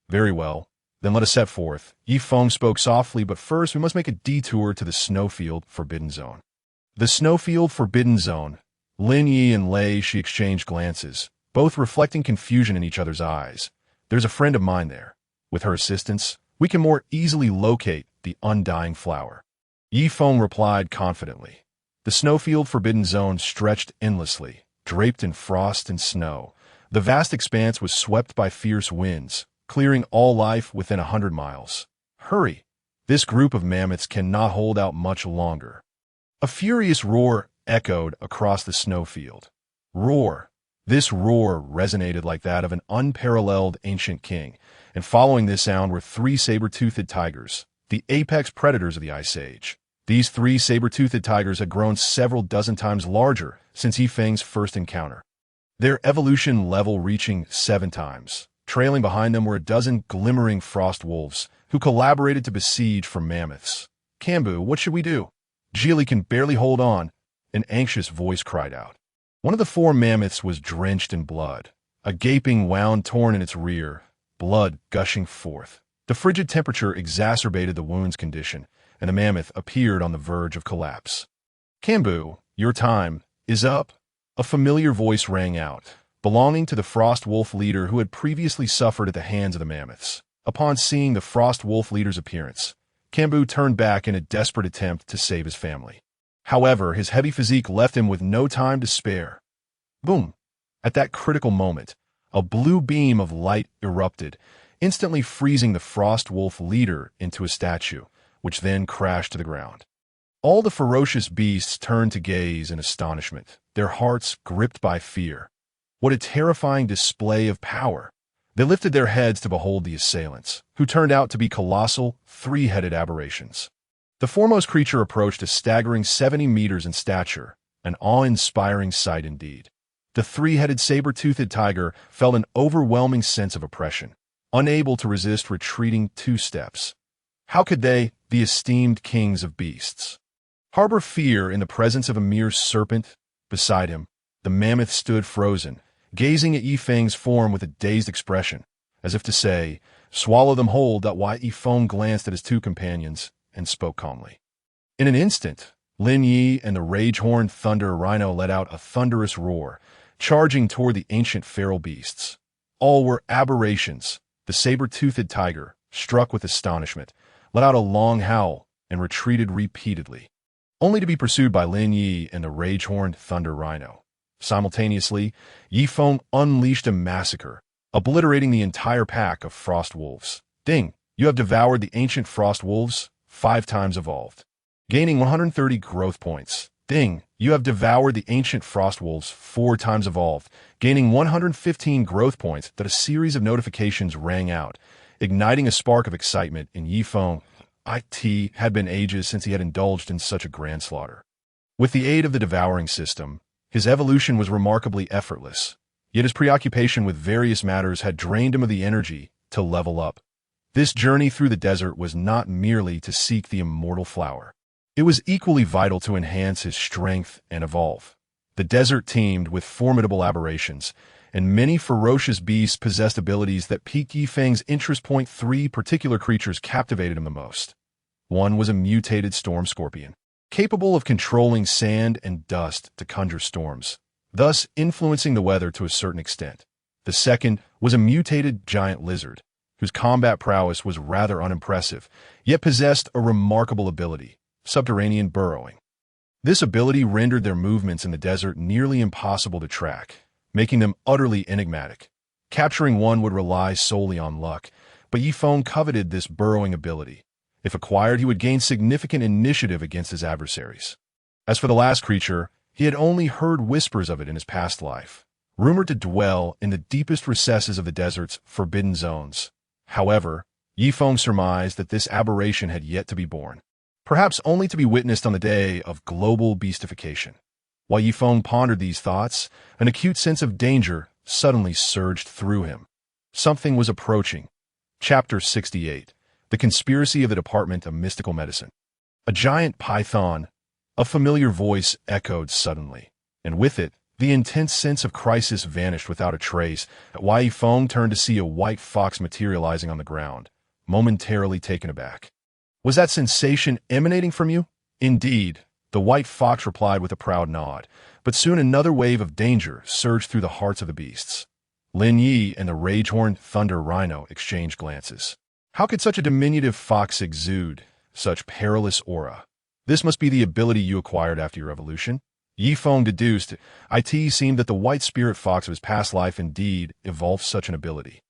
"Very well. Then let us set forth." Yifeng spoke softly, "But first we must make a detour to the Snowfield Forbidden Zone." The Snowfield Forbidden Zone. Lin Yi and Lei Shi exchanged glances, both reflecting confusion in each other's eyes. "There's a friend of mine there. With her assistance, we can more easily locate the Undying Flower." Yifeng replied confidently. The Snowfield Forbidden Zone stretched endlessly, draped in frost and snow. The vast expanse was swept by fierce winds, clearing all life within 100 miles. "Hurry! This group of mammoths cannot hold out much longer." A furious roar echoed across the snowfield. Roar! This roar resonated like that of an unparalleled ancient king, and following this sound were 3 saber-toothed tigers, the apex predators of the Ice Age. These 3 saber-toothed tigers had grown several dozen times larger since Yifeng's first encounter, their evolution level reaching 7 times. Trailing behind them were a dozen glimmering frost wolves, who collaborated to besiege for mammoths. "Kambu, what should we do?" "Geely can barely hold on," an anxious voice cried out. One of the 4 mammoths was drenched in blood, a gaping wound torn in its rear, blood gushing forth. The frigid temperature exacerbated the wound's condition, and the mammoth appeared on the verge of collapse. "Kambu, your time is up," a familiar voice rang out, belonging to the Frost Wolf leader who had previously suffered at the hands of the mammoths. Upon seeing the Frost Wolf leader's appearance, Kambu turned back in a desperate attempt to save his family. However, his heavy physique left him with no time to spare. Boom! At that critical moment, a blue beam of light erupted, instantly freezing the Frost Wolf leader into a statue, which then crashed to the ground. All the ferocious beasts turned to gaze in astonishment, their hearts gripped by fear. What a terrifying display of power! They lifted their heads to behold the assailants, who turned out to be colossal, three-headed aberrations. The foremost creature approached a staggering 70 meters in stature, an awe-inspiring sight indeed. The three-headed saber-toothed tiger felt an overwhelming sense of oppression, unable to resist retreating 2 steps. How could they, the esteemed kings of beasts, harbor fear in the presence of a mere serpent? Beside him, the mammoth stood frozen, gazing at Yi Feng's form with a dazed expression, as if to say, "Swallow them whole." Yi Feng glanced at his 2 companions and spoke calmly. In an instant, Lin Yi and the rage-horned thunder rhino let out a thunderous roar, charging toward the ancient feral beasts. All were aberrations. The saber-toothed tiger, struck with astonishment, let out a long howl and retreated repeatedly, only to be pursued by Lin Yi and the rage-horned thunder rhino. Simultaneously, Yi Feng unleashed a massacre, obliterating the entire pack of frost wolves. Ding! You have devoured the ancient frost wolves, 5 times evolved, gaining 130 growth points. Ding! You have devoured the ancient frost wolves, 4 times evolved, gaining 115 growth points. That a series of notifications rang out, igniting a spark of excitement in Yi Feng. It had been ages since he had indulged in such a grand slaughter. With the aid of the devouring system, his evolution was remarkably effortless, yet his preoccupation with various matters had drained him of the energy to level up. This journey through the desert was not merely to seek the immortal flower. It was equally vital to enhance his strength and evolve. The desert teemed with formidable aberrations, and many ferocious beasts possessed abilities that piqued Yi Feng's interest. 3 particular creatures captivated him the most. One was a mutated storm scorpion, capable of controlling sand and dust to conjure storms, thus influencing the weather to a certain extent. The second was a mutated giant lizard, whose combat prowess was rather unimpressive, yet possessed a remarkable ability: subterranean burrowing. This ability rendered their movements in the desert nearly impossible to track, making them utterly enigmatic. Capturing one would rely solely on luck, but Yi Feng coveted this burrowing ability. If acquired, he would gain significant initiative against his adversaries. As for the last creature, he had only heard whispers of it in his past life, rumored to dwell in the deepest recesses of the desert's forbidden zones. However, Yi Feng surmised that this aberration had yet to be born, perhaps only to be witnessed on the day of global beastification. While Yi Feng pondered these thoughts, an acute sense of danger suddenly surged through him. Something was approaching. Chapter 68. The Conspiracy of the Department of Mystical Medicine. A giant python, a familiar voice echoed suddenly, and with it, the intense sense of crisis vanished without a trace. Yi Feng turned to see a white fox materializing on the ground, momentarily taken aback. "Was that sensation emanating from you?" "Indeed," the white fox replied with a proud nod, but soon another wave of danger surged through the hearts of the beasts. Lin Yi and the rage-horned thunder rhino exchanged glances. How could such a diminutive fox exude such perilous aura? "This must be the ability you acquired after your evolution," Yi Feng deduced. It seemed that the white spirit fox of his past life indeed evolved such an ability,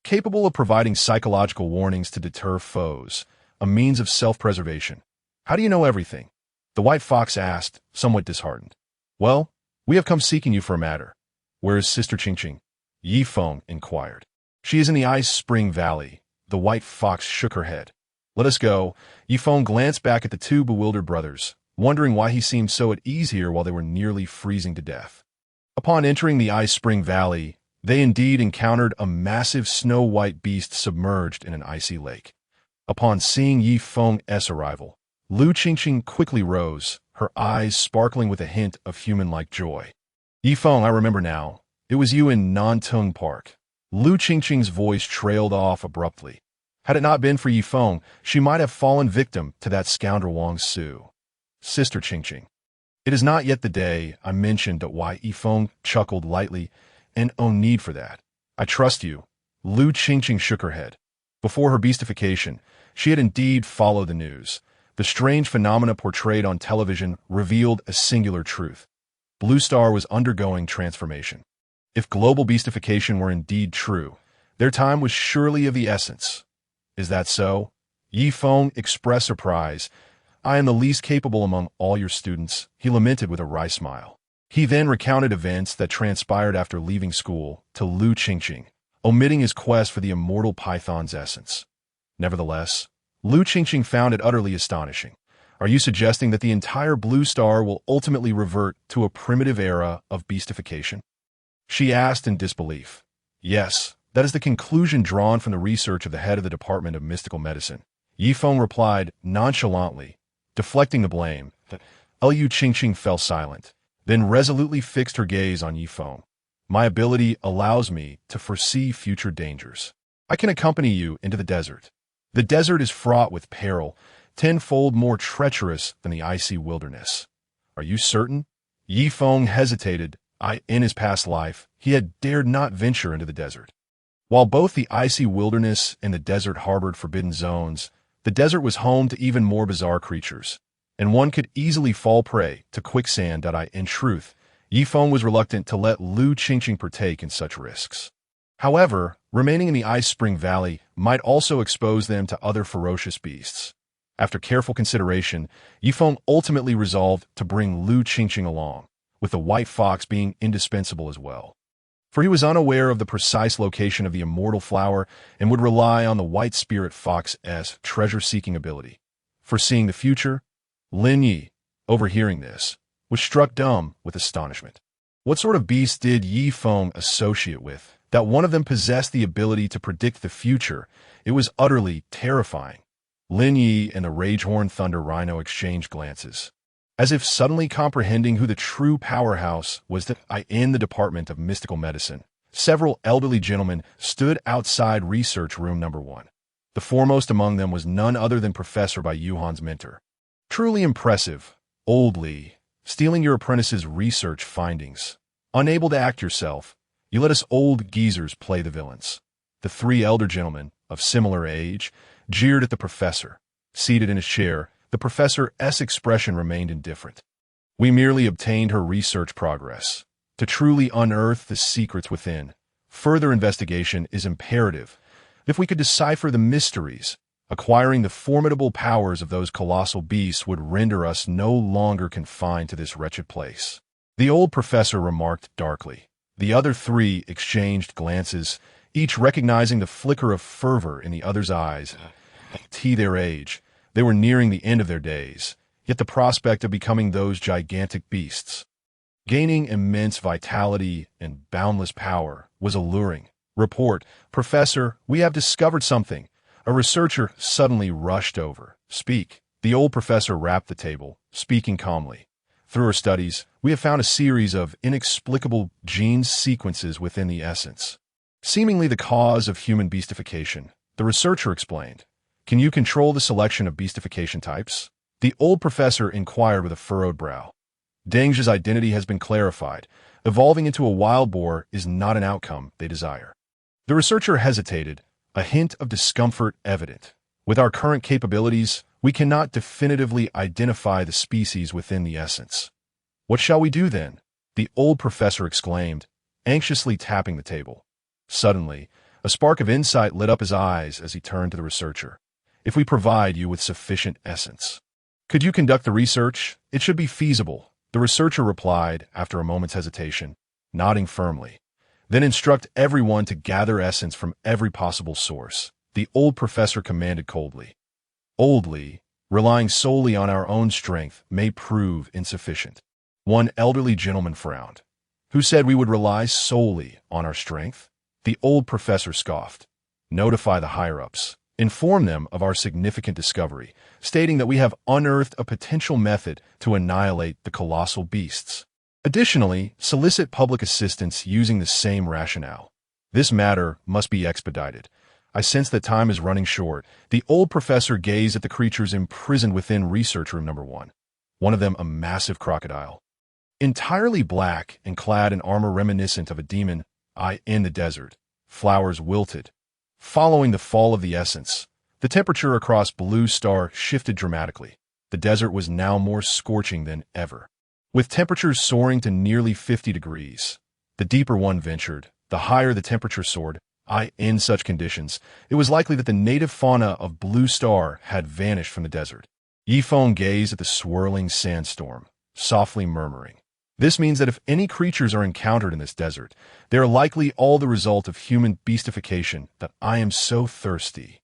capable of providing psychological warnings to deter foes, a means of self-preservation. "How do you know everything?" the white fox asked, somewhat disheartened. "Well, we have come seeking you for a matter." "Where is Sister Qingqing?" Yi Feng inquired. "She is in the Ice Spring Valley." The white fox shook her head. "Let us go." Yi Feng glanced back at the 2 bewildered brothers, wondering why he seemed so at ease here while they were nearly freezing to death. Upon entering the Ice Spring Valley, they indeed encountered a massive snow-white beast submerged in an icy lake. Upon seeing Yi Feng's arrival, Lu Qingqing quickly rose, her eyes sparkling with a hint of human-like joy. "Yi Feng, I remember now. It was you in Nantung Park." Lu Qingqing's voice trailed off abruptly. Had it not been for Yi Feng, she might have fallen victim to that scoundrel Wang Su. "Sister Qingqing, it is not yet the day I mentioned." Yi Feng chuckled lightly, "And no need for that. I trust you." Lu Qingqing shook her head. Before her beastification, she had indeed followed the news. The strange phenomena portrayed on television revealed a singular truth. Blue Star was undergoing transformation. If global beastification were indeed true, their time was surely of the essence. "Is that so?" Yi Feng expressed surprise. I am the least capable among all your students, he lamented with a wry smile. He then recounted events that transpired after leaving school to Lu Qingqing, omitting his quest for the immortal python's essence. Nevertheless, Lu Qingqing found it utterly astonishing. Are you suggesting that the entire blue star will ultimately revert to a primitive era of beastification? She asked in disbelief. Yes, that is the conclusion drawn from the research of the head of the Department of Mystical Medicine. Yifeng replied nonchalantly, deflecting the blame. Lu Qingqing fell silent, then resolutely fixed her gaze on Yifeng. My ability allows me to foresee future dangers. I can accompany you into the desert. The desert is fraught with peril, tenfold more treacherous than the icy wilderness. Are you certain? Yifeng hesitated. In his past life, he had dared not venture into the desert. While both the icy wilderness and the desert harbored forbidden zones, the desert was home to even more bizarre creatures, and one could easily fall prey to quicksand. In truth, Yifeng was reluctant to let Lu Qingqing partake in such risks. However, remaining in the Ice Spring Valley might also expose them to other ferocious beasts. After careful consideration, Yifeng ultimately resolved to bring Lu Qingqing along, with the white fox being indispensable as well. For he was unaware of the precise location of the immortal flower and would rely on the white spirit fox's treasure-seeking ability. Foreseeing the future, Lin Yi, overhearing this, was struck dumb with astonishment. What sort of beast did Yifeng associate with, that one of them possessed the ability to predict the future? It was utterly terrifying. Lin Yi and the Ragehorn Thunder Rhino exchanged glances, as if suddenly comprehending who the true powerhouse was in the Department of Mystical Medicine. Several elderly gentlemen stood outside Research Room Number 1. The foremost among them was none other than Professor Bai Yuhan's mentor. Truly impressive, old Li, stealing your apprentice's research findings. Unable to act yourself, you let us old geezers play the villains. The three elder gentlemen, of similar age, jeered at the professor. Seated in his chair, the professor's expression remained indifferent. We merely obtained her research progress. To truly unearth the secrets within, further investigation is imperative. If we could decipher the mysteries, acquiring the formidable powers of those colossal beasts would render us no longer confined to this wretched place. The old professor remarked darkly. The other three exchanged glances, each recognizing the flicker of fervor in the other's eyes. Their age, they were nearing the end of their days, yet the prospect of becoming those gigantic beasts, gaining immense vitality and boundless power, was alluring. Report, Professor, we have discovered something. A researcher suddenly rushed over. Speak. The old professor rapped the table, speaking calmly. Through our studies, we have found a series of inexplicable gene sequences within the essence, seemingly the cause of human beastification. The researcher explained. Can you control the selection of beastification types? The old professor inquired with a furrowed brow. Deng's identity has been clarified. Evolving into a wild boar is not an outcome they desire. The researcher hesitated, a hint of discomfort evident. With our current capabilities, we cannot definitively identify the species within the essence. What shall we do then? The old professor exclaimed, anxiously tapping the table. Suddenly, a spark of insight lit up his eyes as he turned to the researcher. If we provide you with sufficient essence, could you conduct the research? It should be feasible, the researcher replied after a moment's hesitation, nodding firmly. Then instruct everyone to gather essence from every possible source, the old professor commanded coldly. Oldly, relying solely on our own strength may prove insufficient. One elderly gentleman frowned. Who said we would rely solely on our strength? The old professor scoffed. Notify the higher-ups. Inform them of our significant discovery, stating that we have unearthed a potential method to annihilate the colossal beasts. Additionally, solicit public assistance using the same rationale. This matter must be expedited. I sense that time is running short. The old professor gazed at the creatures imprisoned within Research Room Number 1. One of them a massive crocodile, entirely black and clad in armor reminiscent of a demon. In the desert, flowers wilted. Following the fall of the essence, the temperature across Blue Star shifted dramatically. The desert was now more scorching than ever, with temperatures soaring to nearly 50 degrees. The deeper one ventured, the higher the temperature soared. In such conditions, it was likely that the native fauna of Blue Star had vanished from the desert. Yifeng gazed at the swirling sandstorm, softly murmuring. This means that if any creatures are encountered in this desert, they are likely all the result of human beastification, that I am so thirsty.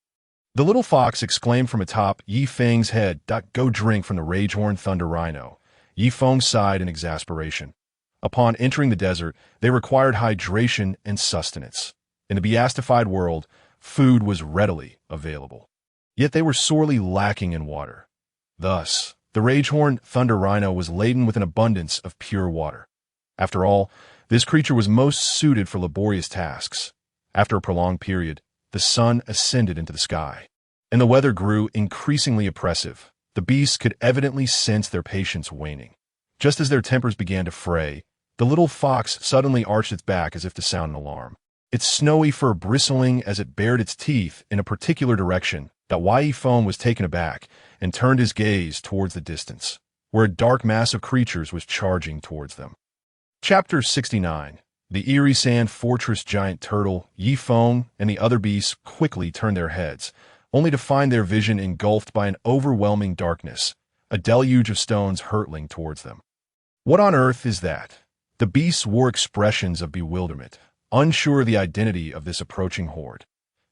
The little fox exclaimed from atop Yifeng's head, "Go drink from the Ragehorn Thunder Rhino." Yifeng sighed in exasperation. Upon entering the desert, they required hydration and sustenance. In the beastified world, food was readily available. Yet they were sorely lacking in water. Thus, the Ragehorn Thunder Rhino was laden with an abundance of pure water. After all, this creature was most suited for laborious tasks. After a prolonged period, the sun ascended into the sky, and the weather grew increasingly oppressive. The beasts could evidently sense their patience waning. Just as their tempers began to fray, the little fox suddenly arched its back as if to sound an alarm. Its snowy fur bristling as it bared its teeth in a particular direction, that Yifeng was taken aback and turned his gaze towards the distance, where a dark mass of creatures was charging towards them. Chapter 69. The Eerie Sand Fortress Giant Turtle, Yifeng, and the other beasts quickly turned their heads, only to find their vision engulfed by an overwhelming darkness, a deluge of stones hurtling towards them. What on earth is that? The beasts wore expressions of bewilderment, unsure of the identity of this approaching horde.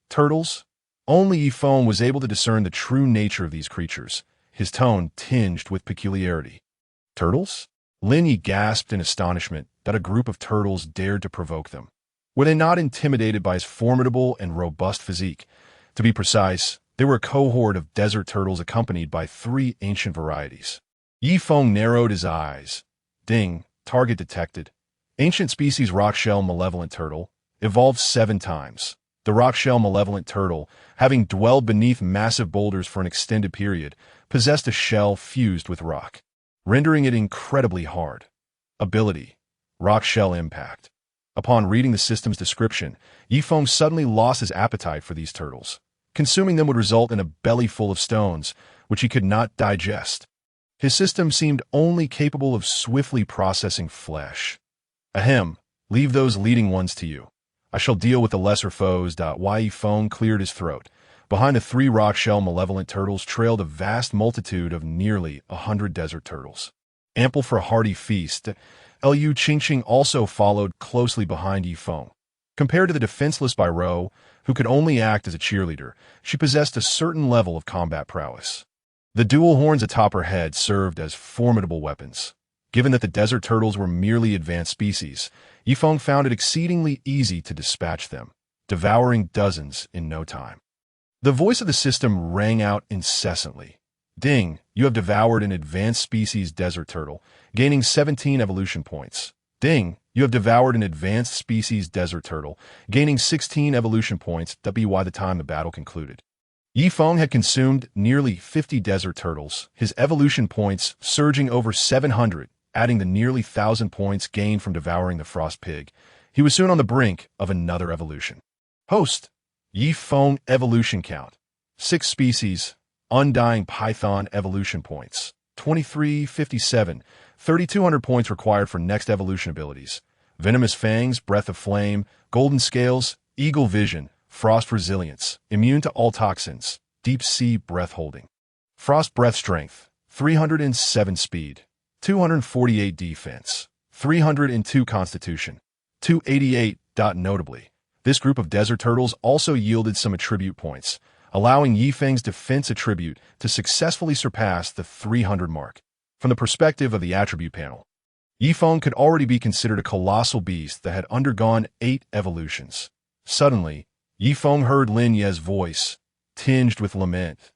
Turtles? Only Yifeng was able to discern the true nature of these creatures, his tone tinged with peculiarity. Turtles? Lin Yi gasped in astonishment that a group of turtles dared to provoke them. Were they not intimidated by his formidable and robust physique? To be precise, they were a cohort of desert turtles accompanied by 3 ancient varieties. Yifeng narrowed his eyes. Ding, target detected. Ancient species rockshell malevolent turtle, evolved 7 times. The rockshell malevolent turtle, having dwelled beneath massive boulders for an extended period, possessed a shell fused with rock, rendering it incredibly hard. Ability: rock shell impact. Upon reading the system's description, Yifeng suddenly lost his appetite for these turtles. Consuming them would result in a belly full of stones, which he could not digest. His system seemed only capable of swiftly processing flesh. Ahem, leave those leading ones to you. I shall deal with the lesser foes. Yifeng cleared his throat. Behind the 3 rockshell malevolent turtles trailed a vast multitude of nearly 100 desert turtles. Ample for a hearty feast, Liu Qingqing also followed closely behind Yifeng. Compared to the defenseless Bairou, who could only act as a cheerleader, she possessed a certain level of combat prowess. The dual horns atop her head served as formidable weapons. Given that the desert turtles were merely advanced species, Yifeng found it exceedingly easy to dispatch them, devouring dozens in no time. The voice of the system rang out incessantly. Ding, you have devoured an advanced species desert turtle, gaining 17 evolution points. Ding, you have devoured an advanced species desert turtle, gaining 16 evolution points by the time the battle concluded. Yifeng had consumed nearly 50 desert turtles, his evolution points surging over 700, adding the nearly 1,000 points gained from devouring the frost pig. He was soon on the brink of another evolution. Host: Yifeng evolution count: 6 species, undying python evolution points, 2357, 3,200 points required for next evolution abilities: venomous fangs, breath of flame, golden scales, eagle vision, frost resilience, immune to all toxins, deep sea breath holding, frost breath strength, 307 speed, 248 defense, 302 constitution, 288. Notably, this group of desert turtles also yielded some attribute points, allowing Yifeng's defense attribute to successfully surpass the 300 mark. From the perspective of the attribute panel, Yifeng could already be considered a colossal beast that had undergone 8 evolutions. Suddenly, Yifeng heard Lin Ye's voice, tinged with lament.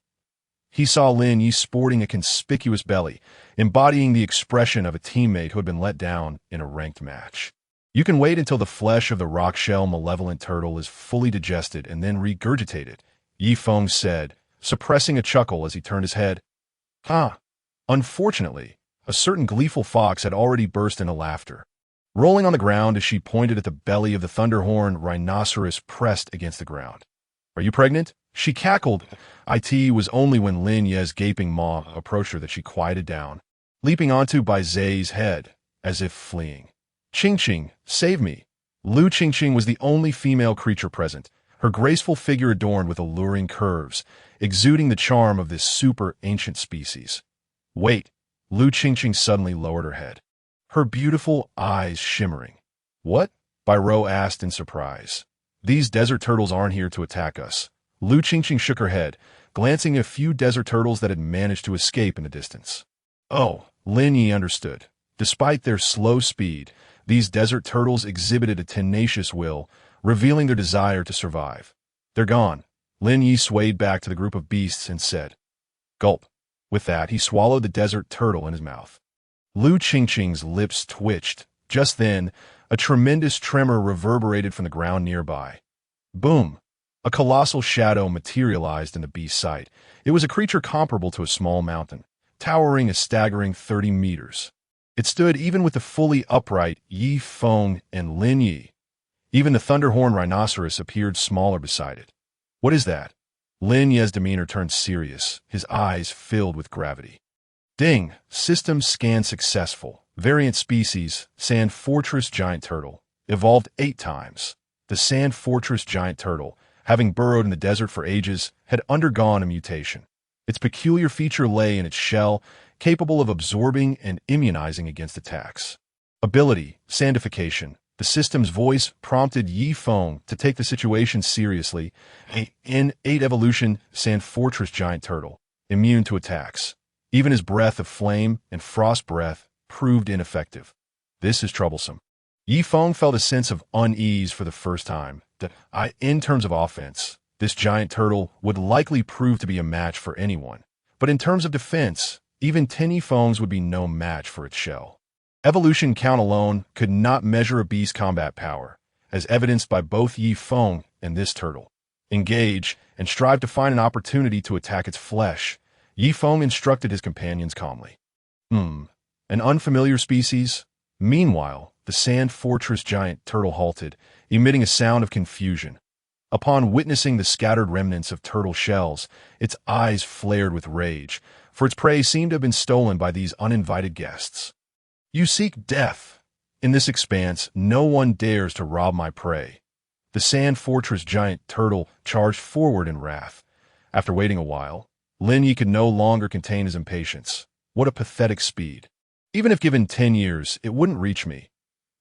He saw Lin Yi sporting a conspicuous belly, embodying the expression of a teammate who had been let down in a ranked match. You can wait until the flesh of the rockshell malevolent turtle is fully digested and then regurgitated, Yifeng said, suppressing a chuckle as he turned his head. Unfortunately, a certain gleeful fox had already burst into laughter. Rolling on the ground as she pointed at the belly of the thunderhorn rhinoceros pressed against the ground. Are you pregnant? She cackled. It was only when Lin Ye's gaping maw approached her that she quieted down, leaping onto Bai Zai's head, as if fleeing. Qingqing, save me. Lu Qingqing was the only female creature present, her graceful figure adorned with alluring curves, exuding the charm of this super ancient species. Wait, Lu Qingqing suddenly lowered her head, her beautiful eyes shimmering. What? Biro asked in surprise. These desert turtles aren't here to attack us. Lu Qingqing shook her head, glancing at a few desert turtles that had managed to escape in the distance. Oh, Lin Yi understood. Despite their slow speed, these desert turtles exhibited a tenacious will, revealing their desire to survive. They're gone. Lin Yi swayed back to the group of beasts and said, "Gulp." With that, he swallowed the desert turtle in his mouth. Lu Qingqing's lips twitched. Just then, a tremendous tremor reverberated from the ground nearby. Boom! A colossal shadow materialized in the beast's sight. It was a creature comparable to a small mountain, towering a staggering 30 meters. It stood even with the fully upright Yi Feng and Lin Yi. Even the thunderhorn rhinoceros appeared smaller beside it. What is that? Lin Yi's demeanor turned serious, his eyes filled with gravity. Ding! System scan successful. Variant species, Sand Fortress Giant Turtle. Evolved 8 times. The Sand Fortress Giant Turtle, having burrowed in the desert for ages, had undergone a mutation. Its peculiar feature lay in its shell, capable of absorbing and immunizing against attacks. Ability, Sandification. The system's voice prompted Yi Feng to take the situation seriously. In 8 evolution, Sand Fortress Giant Turtle, immune to attacks. Even his breath of flame and frost breath proved ineffective. This is troublesome. Yi Feng felt a sense of unease for the first time. In terms of offense, this giant turtle would likely prove to be a match for anyone. But in terms of defense, even 10 Yi Fengs would be no match for its shell. Evolution count alone could not measure a beast's combat power, as evidenced by both Yi Feng and this turtle. Engage and strive to find an opportunity to attack its flesh. Yi Feng instructed his companions calmly. An unfamiliar species? Meanwhile, the Sand Fortress Giant Turtle halted, emitting a sound of confusion. Upon witnessing the scattered remnants of turtle shells, its eyes flared with rage, for its prey seemed to have been stolen by these uninvited guests. You seek death. In this expanse, no one dares to rob my prey. The Sand Fortress Giant Turtle charged forward in wrath. After waiting a while, Lin Yi could no longer contain his impatience. What a pathetic speed. Even if given 10 years, it wouldn't reach me.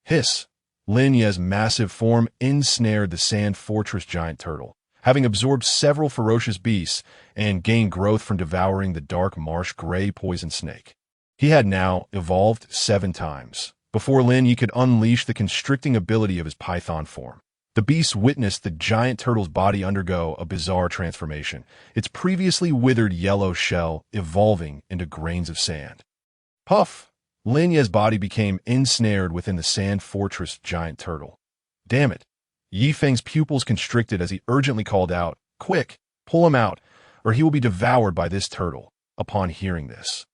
Hiss! Lin Yi's massive form ensnared the Sand Fortress Giant Turtle, having absorbed several ferocious beasts and gained growth from devouring the dark marsh gray poison snake. He had now evolved 7 times, before Lin Yi could unleash the constricting ability of his python form. The beast witnessed the giant turtle's body undergo a bizarre transformation, its previously withered yellow shell evolving into grains of sand. Puff! Lin Yi's body became ensnared within the Sand Fortress Giant Turtle. Damn it! Yi Feng's pupils constricted as he urgently called out, "Quick, pull him out, or he will be devoured by this turtle." Upon hearing this,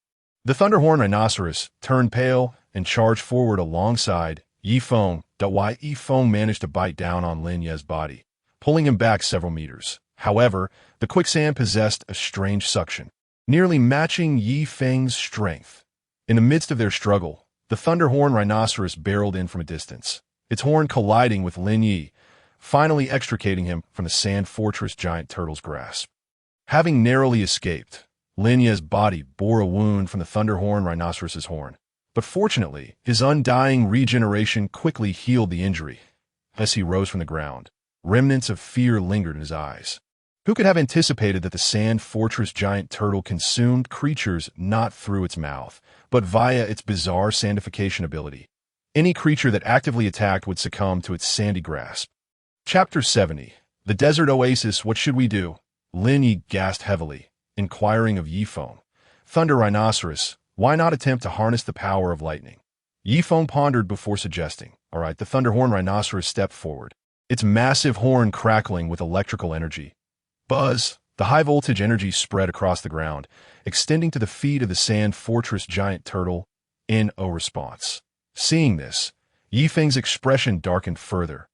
the thunderhorn rhinoceros turned pale and charged forward alongside Yi Feng. Yi Feng managed to bite down on Lin Yi's body, pulling him back several meters. However, the quicksand possessed a strange suction, nearly matching Yi Feng's strength. In the midst of their struggle, the thunderhorn rhinoceros barreled in from a distance, its horn colliding with Lin Yi, finally extricating him from the Sand Fortress Giant Turtle's grasp. Having narrowly escaped, Lin Yi's body bore a wound from the thunderhorn rhinoceros's horn. But fortunately, his undying regeneration quickly healed the injury. As he rose from the ground, remnants of fear lingered in his eyes. Who could have anticipated that the Sand Fortress Giant Turtle consumed creatures not through its mouth, but via its bizarre sandification ability? Any creature that actively attacked would succumb to its sandy grasp. Chapter 70. The Desert Oasis. What should we do? Lin Yi gasped heavily, inquiring of Yi Feng. Thunder Rhinoceros, why not attempt to harness the power of lightning? Yi Feng pondered before suggesting. All right, the Thunderhorn Rhinoceros stepped forward, its massive horn crackling with electrical energy. Buzz! The high-voltage energy spread across the ground, extending to the feet of the Sand Fortress Giant Turtle in a response. Seeing this, Yi Feng's expression darkened further.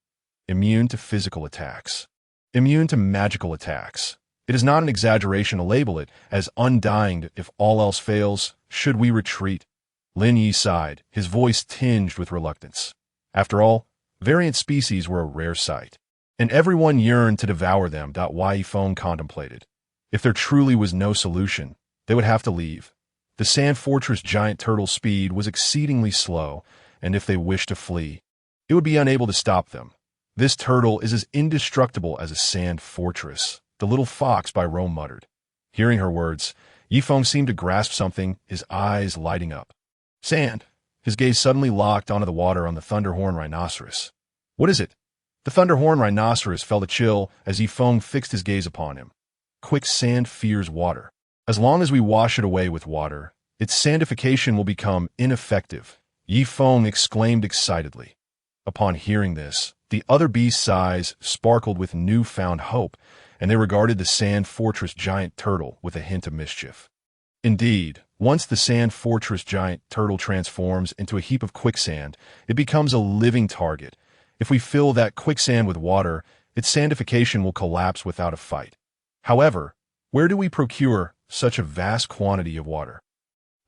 Immune to physical attacks. Immune to magical attacks. It is not an exaggeration to label it as undying if all else fails. Should we retreat? Lin Yi sighed, his voice tinged with reluctance. After all, variant species were a rare sight. and everyone yearned to devour them. Yi Feng contemplated. If there truly was no solution, they would have to leave. The sand fortress giant turtle's speed was exceedingly slow, and if they wished to flee, it would be unable to stop them. This turtle is as indestructible as a sand fortress, the little fox by Rome muttered. Hearing her words, Yifeng seemed to grasp something, his eyes lighting up. Sand. His gaze suddenly locked onto the water on the Thunderhorn rhinoceros. What is it? The Thunderhorn rhinoceros felt a chill as Yifeng fixed his gaze upon him. Quicksand fears water. As long as we wash it away with water, its sandification will become ineffective, Yifeng exclaimed excitedly. Upon hearing this, the other beasts' eyes sparkled with newfound hope, and they regarded the sand fortress giant turtle with a hint of mischief. Indeed, once the sand fortress giant turtle transforms into a heap of quicksand, it becomes a living target. If we fill that quicksand with water, its sandification will collapse without a fight. However, where do we procure such a vast quantity of water?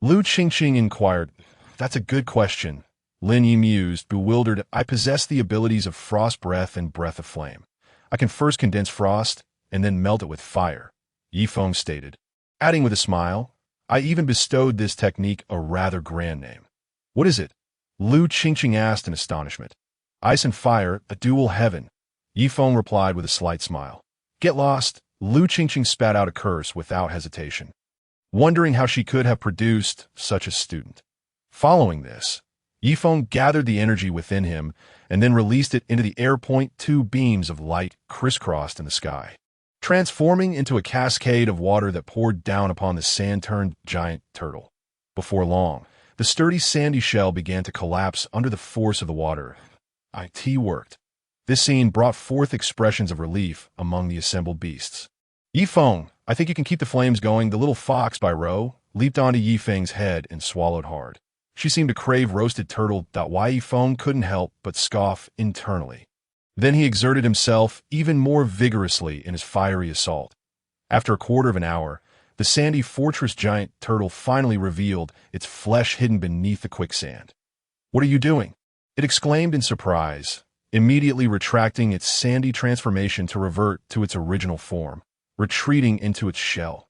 Lu Qingqing inquired. That's a good question. Lin Yi mused, bewildered. I possess the abilities of frost breath and breath of flame. I can first condense frost and then melt it with fire, Yifeng stated. Adding with a smile, I even bestowed this technique a rather grand name. What is it? Lu Qingqing asked in astonishment. Ice and fire, a dual heaven, Yifeng replied with a slight smile. Get lost, Lu Qingqing spat out a curse without hesitation, wondering how she could have produced such a student. Following this, Yifeng gathered the energy within him and then released it into the air. Two beams of light crisscrossed in the sky, transforming into a cascade of water that poured down upon the sand-turned giant turtle. Before long, the sturdy sandy shell began to collapse under the force of the water. It worked. This scene brought forth expressions of relief among the assembled beasts. Yifeng, I think you can keep the flames going. The little fox by Ro leaped onto Yifeng's head and swallowed hard. She seemed to crave roasted turtle. Yifeng couldn't help but scoff internally. Then he exerted himself even more vigorously in his fiery assault. After a quarter of an hour, the sandy fortress giant turtle finally revealed its flesh hidden beneath the quicksand. What are you doing? It exclaimed in surprise, immediately retracting its sandy transformation to revert to its original form, retreating into its shell.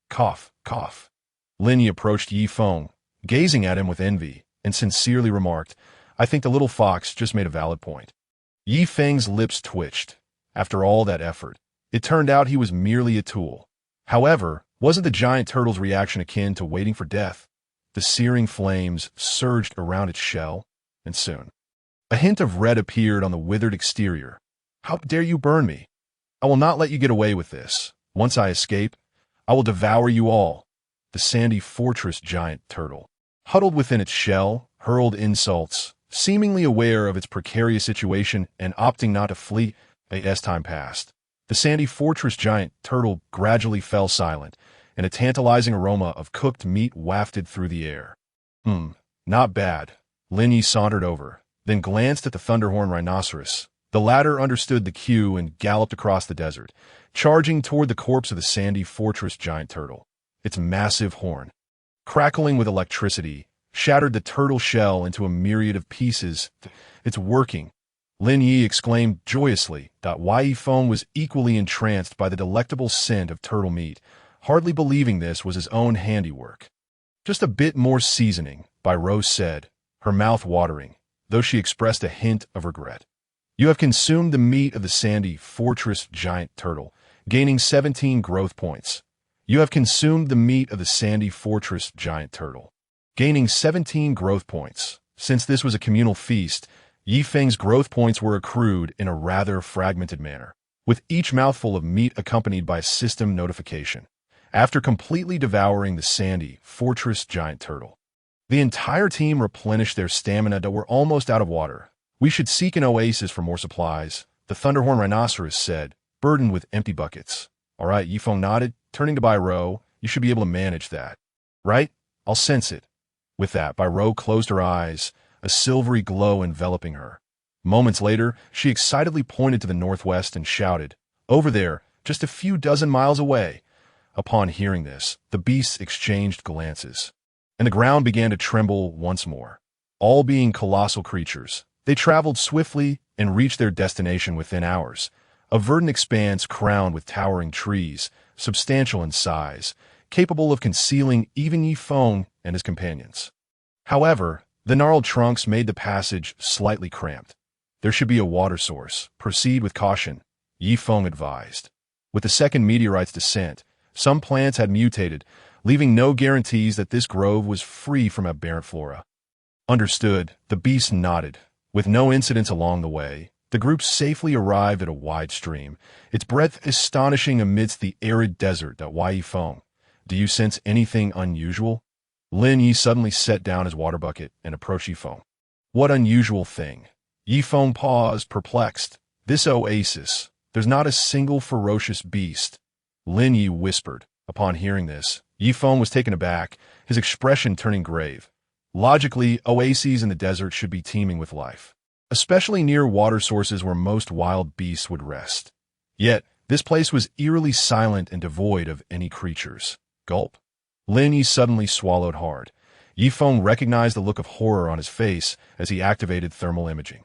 Cough, cough. Lin Yi approached Yifeng, gazing at him with envy, and sincerely remarked, I think the little fox just made a valid point. Yifeng's lips twitched. After all that effort, it turned out he was merely a tool. However, wasn't the giant turtle's reaction akin to waiting for death? The searing flames surged around its shell, and soon a hint of red appeared on the withered exterior. How dare you burn me? I will not let you get away with this. Once I escape, I will devour you all. The sandy fortress giant turtle, huddled within its shell, hurled insults, seemingly aware of its precarious situation and opting not to flee. As time passed, the sandy fortress giant turtle gradually fell silent, and a tantalizing aroma of cooked meat wafted through the air. Not bad. Lin Yi sauntered over, then glanced at the Thunderhorn rhinoceros. The latter understood the cue and galloped across the desert, charging toward the corpse of the sandy fortress giant turtle. Its massive horn, crackling with electricity, shattered the turtle shell into a myriad of pieces. It's working, Lin Yi exclaimed joyously. Yifeng was equally entranced by the delectable scent of turtle meat, hardly believing this was his own handiwork. Just a bit more seasoning, Rose said, her mouth watering, though she expressed a hint of regret. You have consumed the meat of the sandy fortress giant turtle, gaining 17 growth points. You have consumed the meat of the sandy fortress giant turtle, gaining 17 growth points. Since this was a communal feast, Yifeng's growth points were accrued in a rather fragmented manner, with each mouthful of meat accompanied by a system notification. After completely devouring the sandy fortress giant turtle, the entire team replenished their stamina but were almost out of water. We should seek an oasis for more supplies, the Thunderhorn rhinoceros said, burdened with empty buckets. All right, Yifeng nodded, turning to Ro. You should be able to manage that. Right? I'll sense it. With that, Ro closed her eyes, a silvery glow enveloping her. Moments later, she excitedly pointed to the northwest and shouted, Over there, just a few dozen miles away. Upon hearing this, the beasts exchanged glances, and the ground began to tremble once more. All being colossal creatures, they traveled swiftly and reached their destination within hours. a verdant expanse crowned with towering trees, substantial in size, capable of concealing even Yi Feng and his companions. However, the gnarled trunks made the passage slightly cramped. There should be a water source. Proceed with caution, Yi Feng advised. With the second meteorite's descent, some plants had mutated, leaving no guarantees that this grove was free from aberrant flora. Understood, the beast nodded. With no incidents along the way, the group safely arrived at a wide stream, its breadth astonishing amidst the arid desert at Yi Feng. Do you sense anything unusual? Lin Yi suddenly set down his water bucket and approached Yi Feng. What unusual thing? Yi Feng paused, perplexed. This oasis. There's not a single ferocious beast. Lin Yi whispered. Upon hearing this, Yi Feng was taken aback, his expression turning grave. Logically, oases in the desert should be teeming with life, especially near water sources where most wild beasts would rest. Yet, this place was eerily silent and devoid of any creatures. Gulp. Lin Yi suddenly swallowed hard. Yi Feng recognized the look of horror on his face as he activated thermal imaging.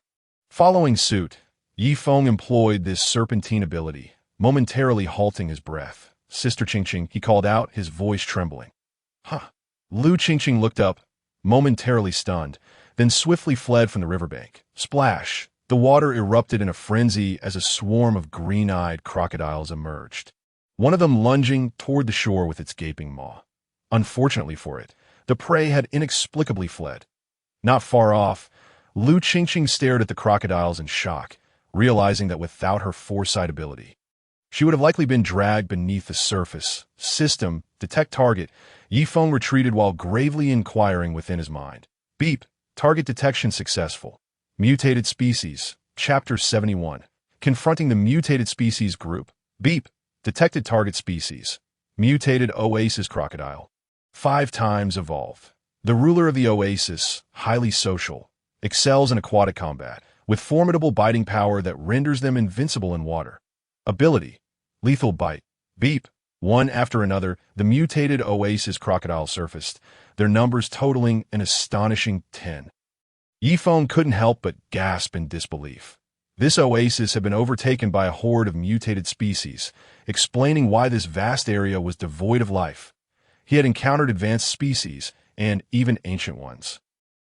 Following suit, Yi Feng employed this serpentine ability, momentarily halting his breath. Sister Qingqing, he called out, his voice trembling. Huh. Lu Qingqing looked up, momentarily stunned, then swiftly fled from the riverbank. Splash! The water erupted in a frenzy as a swarm of green-eyed crocodiles emerged, one of them lunging toward the shore with its gaping maw. Unfortunately for it, the prey had inexplicably fled. Not far off, Lu Qingqing stared at the crocodiles in shock, realizing that without her foresight ability, she would have likely been dragged beneath the surface. System, detect target. Yi Feng retreated while gravely inquiring within his mind. Beep. Target detection successful. Mutated species. Chapter 71. Confronting the mutated species group. Beep. Detected target species. Mutated oasis crocodile. 5 times evolved. The ruler of the oasis, highly social, excels in aquatic combat, with formidable biting power that renders them invincible in water. Ability. Lethal bite. Beep. One after another, the mutated oasis crocodile surfaced, their numbers totaling an astonishing 10. Yi Feng couldn't help but gasp in disbelief. This oasis had been overtaken by a horde of mutated species, explaining why this vast area was devoid of life. He had encountered advanced species, and even ancient ones.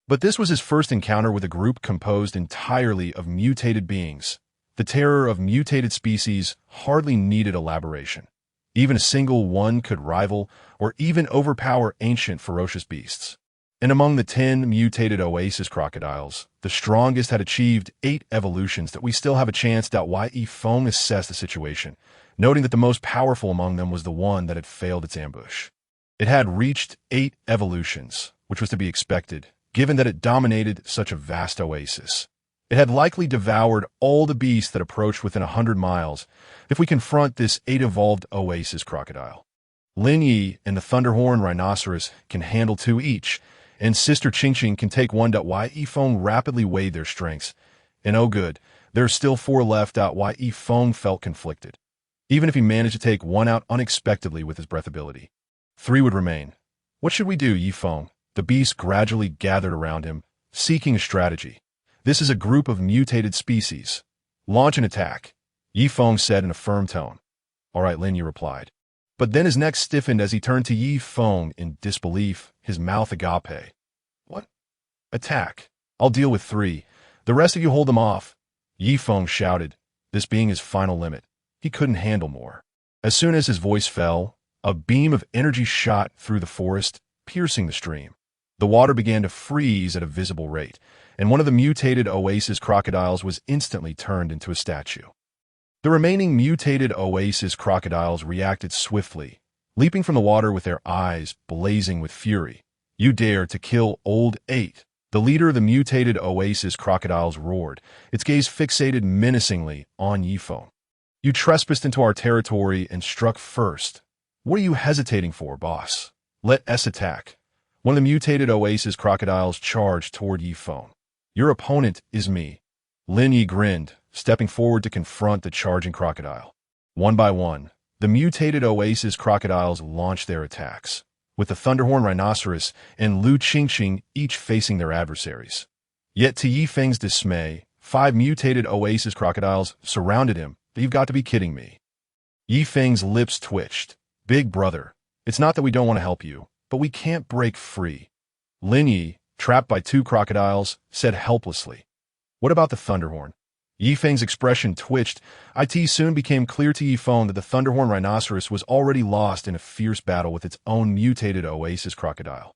But this was his first encounter with a group composed entirely of mutated beings. The terror of mutated species hardly needed elaboration. Even a single one could rival or even overpower ancient ferocious beasts. And among the 10 mutated oasis crocodiles, the strongest had achieved 8 evolutions that we still have a chance. Yi Feng assessed the situation, noting that the most powerful among them was the one that had failed its ambush. It had reached 8 evolutions, which was to be expected, given that it dominated such a vast oasis. It had likely devoured all the beasts that approached within 100 miles if we confront this 8-evolved oasis crocodile. Lin Yi and the Thunderhorn rhinoceros can handle 2 each, and Sister Qingqing can take 1. Yi Feng rapidly weighed their strengths. And oh good, there are still 4 left. Yi Feng felt conflicted, even if he managed to take 1 out unexpectedly with his breath ability. 3 would remain. What should we do, Yi Feng? The beast gradually gathered around him, seeking a strategy. This is a group of mutated species. Launch an attack, Yi Feng said in a firm tone. All right, Lin Yi replied. But then his neck stiffened as he turned to Yi Feng in disbelief, his mouth agape. What? Attack. I'll deal with 3. The rest of you hold them off, Yi Feng shouted, this being his final limit. He couldn't handle more. As soon as his voice fell, a beam of energy shot through the forest, piercing the stream. The water began to freeze at a visible rate, and one of the mutated oasis crocodiles was instantly turned into a statue. The remaining mutated oasis crocodiles reacted swiftly, leaping from the water with their eyes blazing with fury. You dare to kill Old 8? The leader of the mutated oasis crocodiles roared, its gaze fixated menacingly on Yi Feng. You trespassed into our territory and struck first. What are you hesitating for, boss? Let us attack. One of the mutated oasis crocodiles charged toward Yi Feng. Your opponent is me. Lin Yi grinned, stepping forward to confront the charging crocodile. One by one, the mutated oasis crocodiles launched their attacks, with the Thunderhorn rhinoceros and Lu Qingqing each facing their adversaries. Yet to Yi Feng's dismay, 5 mutated oasis crocodiles surrounded him, You've got to be kidding me. Yi Feng's lips twitched. Big brother, it's not that we don't want to help you, but we can't break free. Lin Yi, trapped by two crocodiles, said helplessly. What about the Thunderhorn? Yi Feng's expression twitched. It soon became clear to Yi Feng that the Thunderhorn rhinoceros was already lost in a fierce battle with its own mutated oasis crocodile.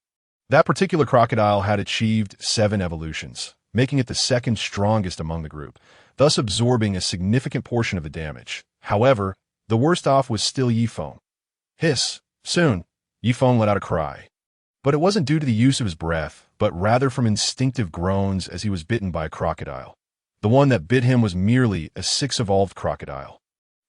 That particular crocodile had achieved 7 evolutions, making it the second strongest among the group, thus absorbing a significant portion of the damage. However, the worst off was still Yi Feng. Hiss! Soon, Yi Feng let out a cry. But it wasn't due to the use of his breath, but rather from instinctive groans as he was bitten by a crocodile. The one that bit him was merely a 6 evolved crocodile.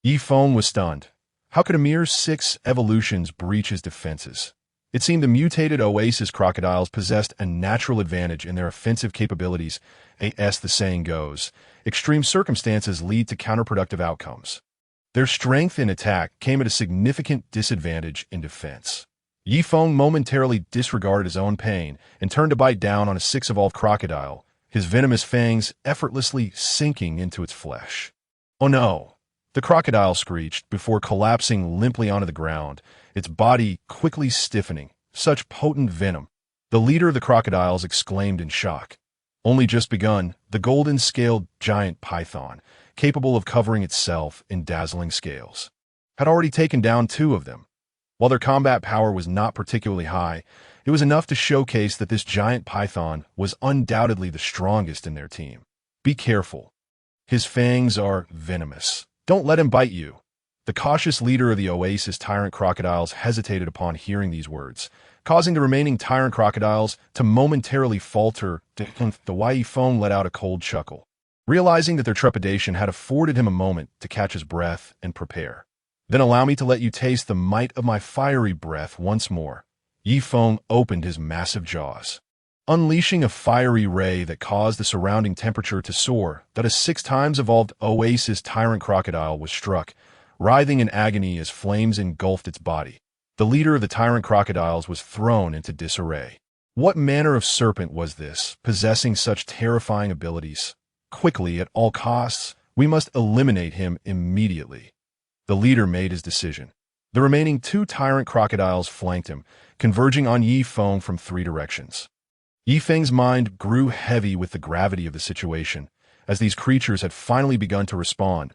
Yi Feng was stunned. How could a mere 6 evolutions breach his defenses? It seemed the mutated oasis crocodiles possessed a natural advantage in their offensive capabilities. As the saying goes, extreme circumstances lead to counterproductive outcomes. Their strength in attack came at a significant disadvantage in defense. Yi Feng momentarily disregarded his own pain and turned to bite down on a 6 evolved crocodile, his venomous fangs effortlessly sinking into its flesh. Oh no! The crocodile screeched before collapsing limply onto the ground, its body quickly stiffening. Such potent venom! The leader of the crocodiles exclaimed in shock. Only just begun, the golden-scaled giant python, capable of covering itself in dazzling scales, had already taken down 2 of them. While their combat power was not particularly high, it was enough to showcase that this giant python was undoubtedly the strongest in their team. Be careful. His fangs are venomous. Don't let him bite you. The cautious leader of the oasis tyrant crocodiles hesitated upon hearing these words, causing the remaining tyrant crocodiles to momentarily falter. The Yi Feng let out a cold chuckle, realizing that their trepidation had afforded him a moment to catch his breath and prepare. Then allow me to let you taste the might of my fiery breath once more. Yi Feng opened his massive jaws, unleashing a fiery ray that caused the surrounding temperature to soar. That a 6 times evolved oasis tyrant crocodile was struck, writhing in agony as flames engulfed its body. The leader of the tyrant crocodiles was thrown into disarray. What manner of serpent was this, possessing such terrifying abilities? Quickly, at all costs, we must eliminate him immediately. The leader made his decision. The remaining 2 tyrant crocodiles flanked him, converging on Yi Feng from 3 directions. Yi Feng's mind grew heavy with the gravity of the situation, as these creatures had finally begun to respond.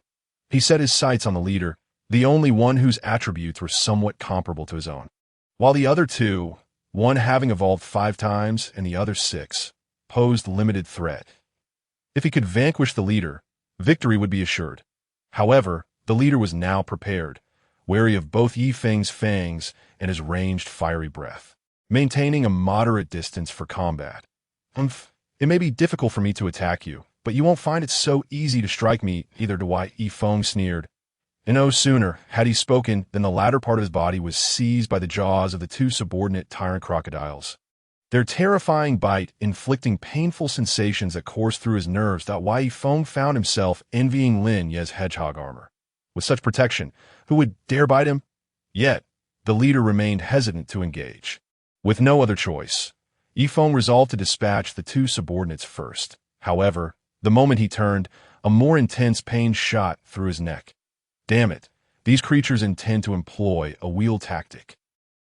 He set his sights on the leader, the only one whose attributes were somewhat comparable to his own. While the other 2, one having evolved 5 times and the other 6, posed limited threat. If he could vanquish the leader, victory would be assured. However, the leader was now prepared, wary of both Yi Feng's fangs and his ranged fiery breath, maintaining a moderate distance for combat. It may be difficult for me to attack you, but you won't find it so easy to strike me either. Yi Feng sneered. And no sooner had he spoken than the latter part of his body was seized by the jaws of the 2 subordinate tyrant crocodiles. Their terrifying bite inflicting painful sensations that coursed through his nerves. Yi Feng found himself envying Lin Ye's hedgehog armor. With such protection, who would dare bite him? Yet, the leader remained hesitant to engage. With no other choice, Yi Feng resolved to dispatch the 2 subordinates first. However, the moment he turned, a more intense pain shot through his neck. Damn it, these creatures intend to employ a wheel tactic.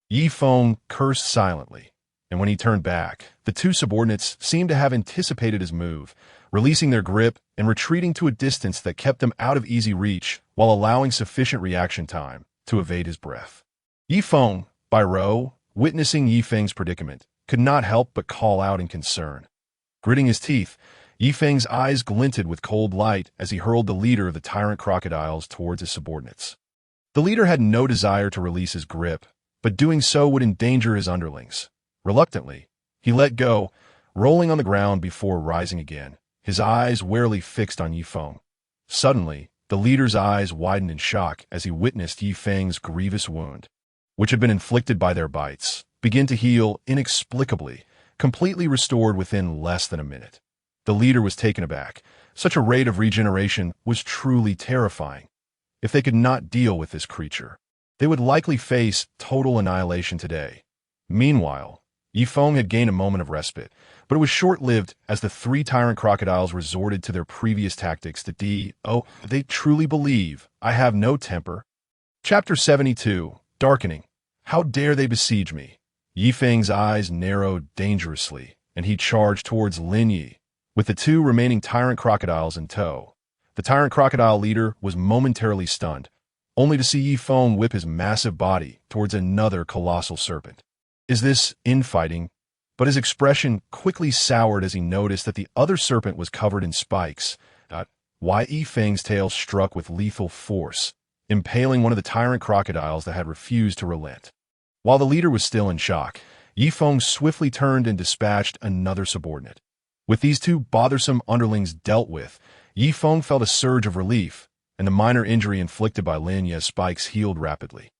Yi Feng cursed silently, and when he turned back, the 2 subordinates seemed to have anticipated his move, releasing their grip and retreating to a distance that kept them out of easy reach while allowing sufficient reaction time to evade his breath. Yi Feng, by row, witnessing Yi Feng's predicament, could not help but call out in concern. Gritting his teeth, Yi Feng's eyes glinted with cold light as he hurled the leader of the tyrant crocodiles towards his subordinates. The leader had no desire to release his grip, but doing so would endanger his underlings. Reluctantly, he let go, rolling on the ground before rising again, his eyes warily fixed on Yi Feng. Suddenly, the leader's eyes widened in shock as he witnessed Yi Feng's grievous wound, which had been inflicted by their bites, begin to heal inexplicably, completely restored within less than a minute. The leader was taken aback. Such a rate of regeneration was truly terrifying. If they could not deal with this creature, they would likely face total annihilation today. Meanwhile, Yifeng had gained a moment of respite, but it was short-lived as the three tyrant crocodiles resorted to their previous tactics they truly believe I have no temper. Chapter 72, Darkening. How dare they besiege me? Yifeng's eyes narrowed dangerously, and he charged towards Lin Yi, with the two remaining tyrant crocodiles in tow. The tyrant crocodile leader was momentarily stunned, only to see Yifeng whip his massive body towards another colossal serpent. Is this infighting? But his expression quickly soured as he noticed that the other serpent was covered in spikes. Yifeng's tail struck with lethal force, impaling one of the tyrant crocodiles that had refused to relent. While the leader was still in shock, Yifeng swiftly turned and dispatched another subordinate. With these two bothersome underlings dealt with, Yifeng felt a surge of relief, and the minor injury inflicted by Lin Yi's spikes healed rapidly.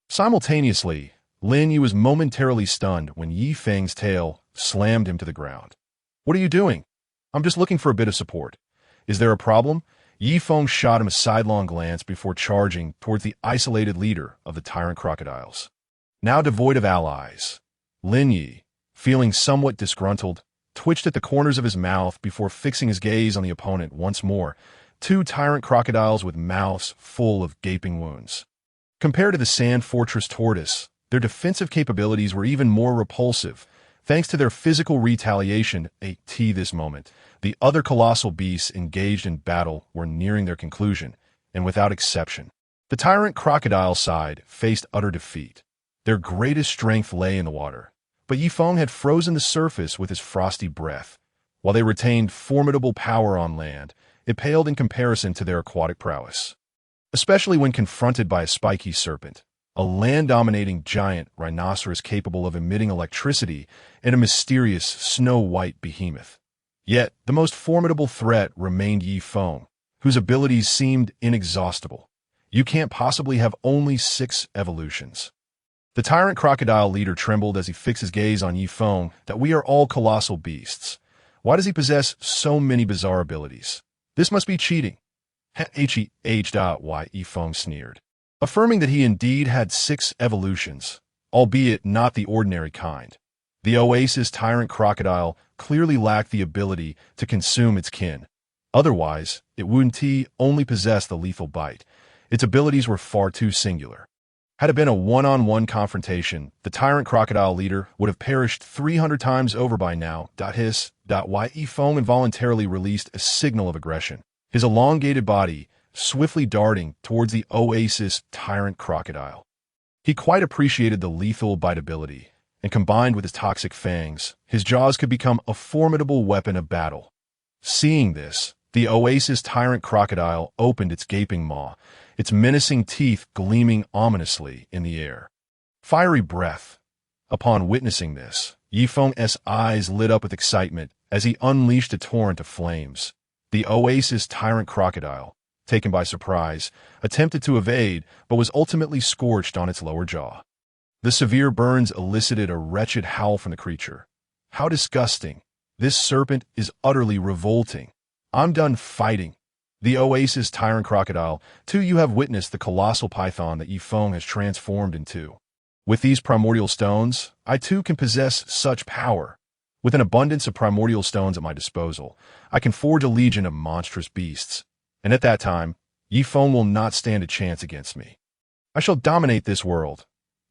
Simultaneously, Lin Yi was momentarily stunned when Yifeng's tail slammed him to the ground. "What are you doing?" "I'm just looking for a bit of support." "Is there a problem?" Yifeng shot him a sidelong glance before charging towards the isolated leader of the tyrant crocodiles. Now devoid of allies, Lin Yi, feeling somewhat disgruntled, twitched at the corners of his mouth before fixing his gaze on the opponent once more, two tyrant crocodiles with mouths full of gaping wounds. Compared to the sand fortress tortoise, their defensive capabilities were even more repulsive, thanks to their physical retaliation. This moment, the other colossal beasts engaged in battle were nearing their conclusion, and without exception, the tyrant crocodile side faced utter defeat. Their greatest strength lay in the water, but Yifeng had frozen the surface with his frosty breath. While they retained formidable power on land, it paled in comparison to their aquatic prowess. Especially when confronted by a spiky serpent, a land-dominating giant rhinoceros capable of emitting electricity, and a mysterious snow-white behemoth. Yet, the most formidable threat remained Yifeng, whose abilities seemed inexhaustible. You can't possibly have only 6 evolutions. The tyrant crocodile leader trembled as he fixed his gaze on Yifeng. That we are all colossal beasts. Why does he possess so many bizarre abilities? This must be cheating. Yifeng sneered, affirming that he indeed had 6 evolutions, albeit not the ordinary kind. The Oasis tyrant crocodile clearly lacked the ability to consume its kin. Otherwise, it wouldn't only possess the lethal bite. Its abilities were far too singular. Had it been a one-on-one confrontation, the tyrant crocodile leader would have perished 300 times over by now. Yifeng involuntarily released a signal of aggression, his elongated body swiftly darting towards the Oasis tyrant crocodile. He quite appreciated the lethal biteability, and combined with his toxic fangs, his jaws could become a formidable weapon of battle. Seeing this, the Oasis tyrant crocodile opened its gaping maw, its menacing teeth gleaming ominously in the air. Fiery breath. Upon witnessing this, Yifeng's eyes lit up with excitement as he unleashed a torrent of flames. The Oasis tyrant crocodile, taken by surprise, attempted to evade but was ultimately scorched on its lower jaw. The severe burns elicited a wretched howl from the creature. How disgusting. This serpent is utterly revolting. I'm done fighting. The Oasis tyrant crocodile, too. You have witnessed the colossal python that Yifeng has transformed into. With these primordial stones, I too can possess such power. With an abundance of primordial stones at my disposal, I can forge a legion of monstrous beasts. And at that time, Yifeng will not stand a chance against me. I shall dominate this world.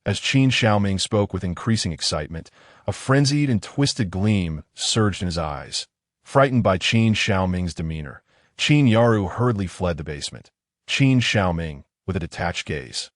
As Qin Xiaoming spoke with increasing excitement, a frenzied and twisted gleam surged in his eyes. Frightened by Qin Xiaoming's demeanor, Qin Yaru hurriedly fled the basement. Qin Xiaoming, with a detached gaze,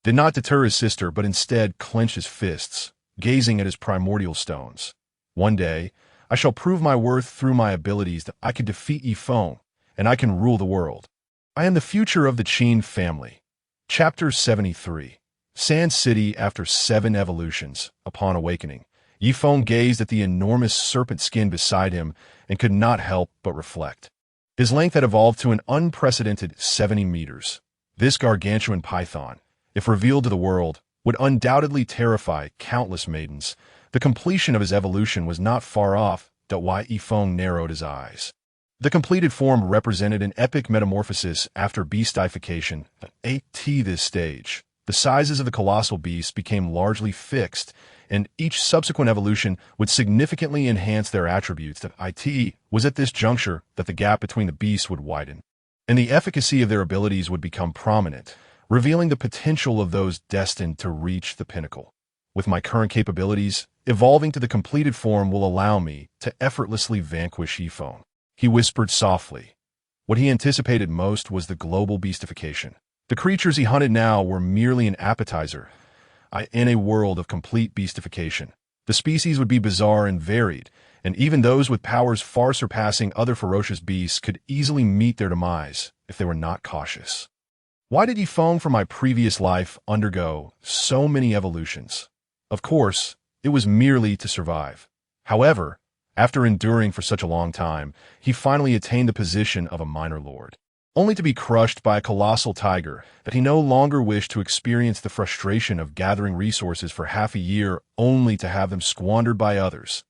did not deter his sister but instead clenched his fists, gazing at his primordial stones. One day, I shall prove my worth through my abilities that I can defeat Yifeng, and I can rule the world. I am the future of the Qin family. Chapter 73. Sand City. After 7 evolutions, upon awakening, Yifeng gazed at the enormous serpent skin beside him and could not help but reflect. His length had evolved to an unprecedented 70 meters. This gargantuan python, if revealed to the world, would undoubtedly terrify countless maidens. The completion of his evolution was not far off. Yifeng narrowed his eyes. The completed form represented an epic metamorphosis after beastification. At this stage, the sizes of the colossal beasts became largely fixed, and each subsequent evolution would significantly enhance their attributes. That it was at this juncture that the gap between the beasts would widen, and the efficacy of their abilities would become prominent, revealing the potential of those destined to reach the pinnacle. With my current capabilities, evolving to the completed form will allow me to effortlessly vanquish Yifeng. He whispered softly. What he anticipated most was the global beastification. The creatures he hunted now were merely an appetizer. In a world of complete beastification, the species would be bizarre and varied, and even those with powers far surpassing other ferocious beasts could easily meet their demise if they were not cautious. Why did Yifeng from my previous life undergo so many evolutions? Of course, it was merely to survive. However, after enduring for such a long time, he finally attained the position of a minor lord, only to be crushed by a colossal tiger that he no longer wished to experience the frustration of gathering resources for half a year only to have them squandered by others.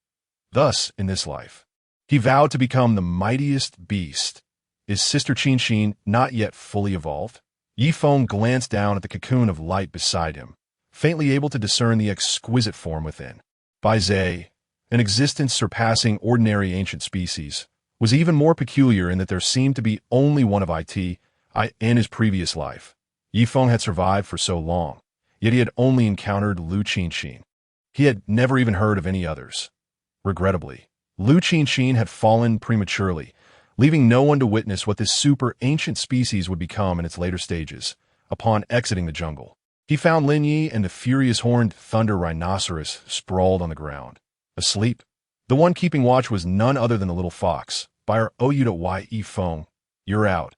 Thus, in this life, he vowed to become the mightiest beast. Is Sister Qin not yet fully evolved? Yifeng glanced down at the cocoon of light beside him, faintly able to discern the exquisite form within. Bai Zhe, an existence surpassing ordinary ancient species, was even more peculiar in that there seemed to be only one of in his previous life. Yifeng had survived for so long, yet he had only encountered Lu Qin. He had never even heard of any others. Regrettably, Lu Qin had fallen prematurely, leaving no one to witness what this super ancient species would become in its later stages. Upon exiting the jungle, he found Lin Yi and the furious horned thunder rhinoceros sprawled on the ground, asleep. The one keeping watch was none other than the little fox. By Yifeng, you're out.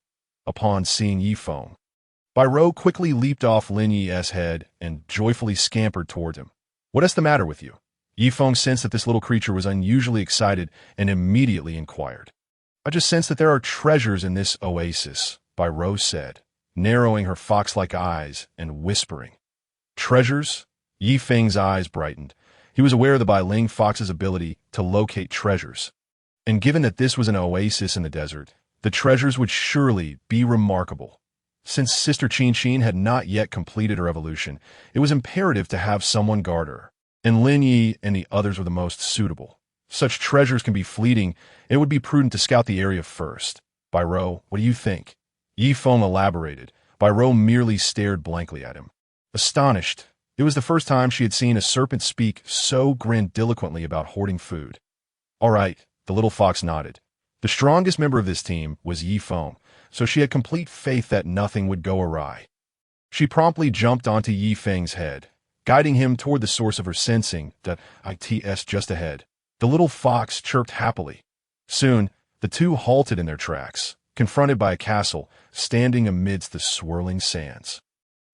Upon seeing Yifeng, Bai Rou quickly leaped off Lin Yi's head and joyfully scampered toward him. What is the matter with you? Yifeng sensed that this little creature was unusually excited and immediately inquired. I just sense that there are treasures in this oasis, Bai Rou said, narrowing her fox-like eyes and whispering. Treasures? Yifeng's eyes brightened. He was aware of the Bai Ling fox's ability to locate treasures. And given that this was an oasis in the desert, the treasures would surely be remarkable. Since Sister Qin had not yet completed her evolution, it was imperative to have someone guard her, and Lin Yi and the others were the most suitable. Such treasures can be fleeting, and it would be prudent to scout the area first. Bai Rou, what do you think? Yifeng elaborated. Bai Rou merely stared blankly at him. Astonished, it was the first time she had seen a serpent speak so grandiloquently about hoarding food. All right, the little fox nodded. The strongest member of this team was Yifeng, so she had complete faith that nothing would go awry. She promptly jumped onto Yifeng's head, guiding him toward the source of her sensing, that it's just ahead. The little fox chirped happily. Soon, the two halted in their tracks, confronted by a castle standing amidst the swirling sands.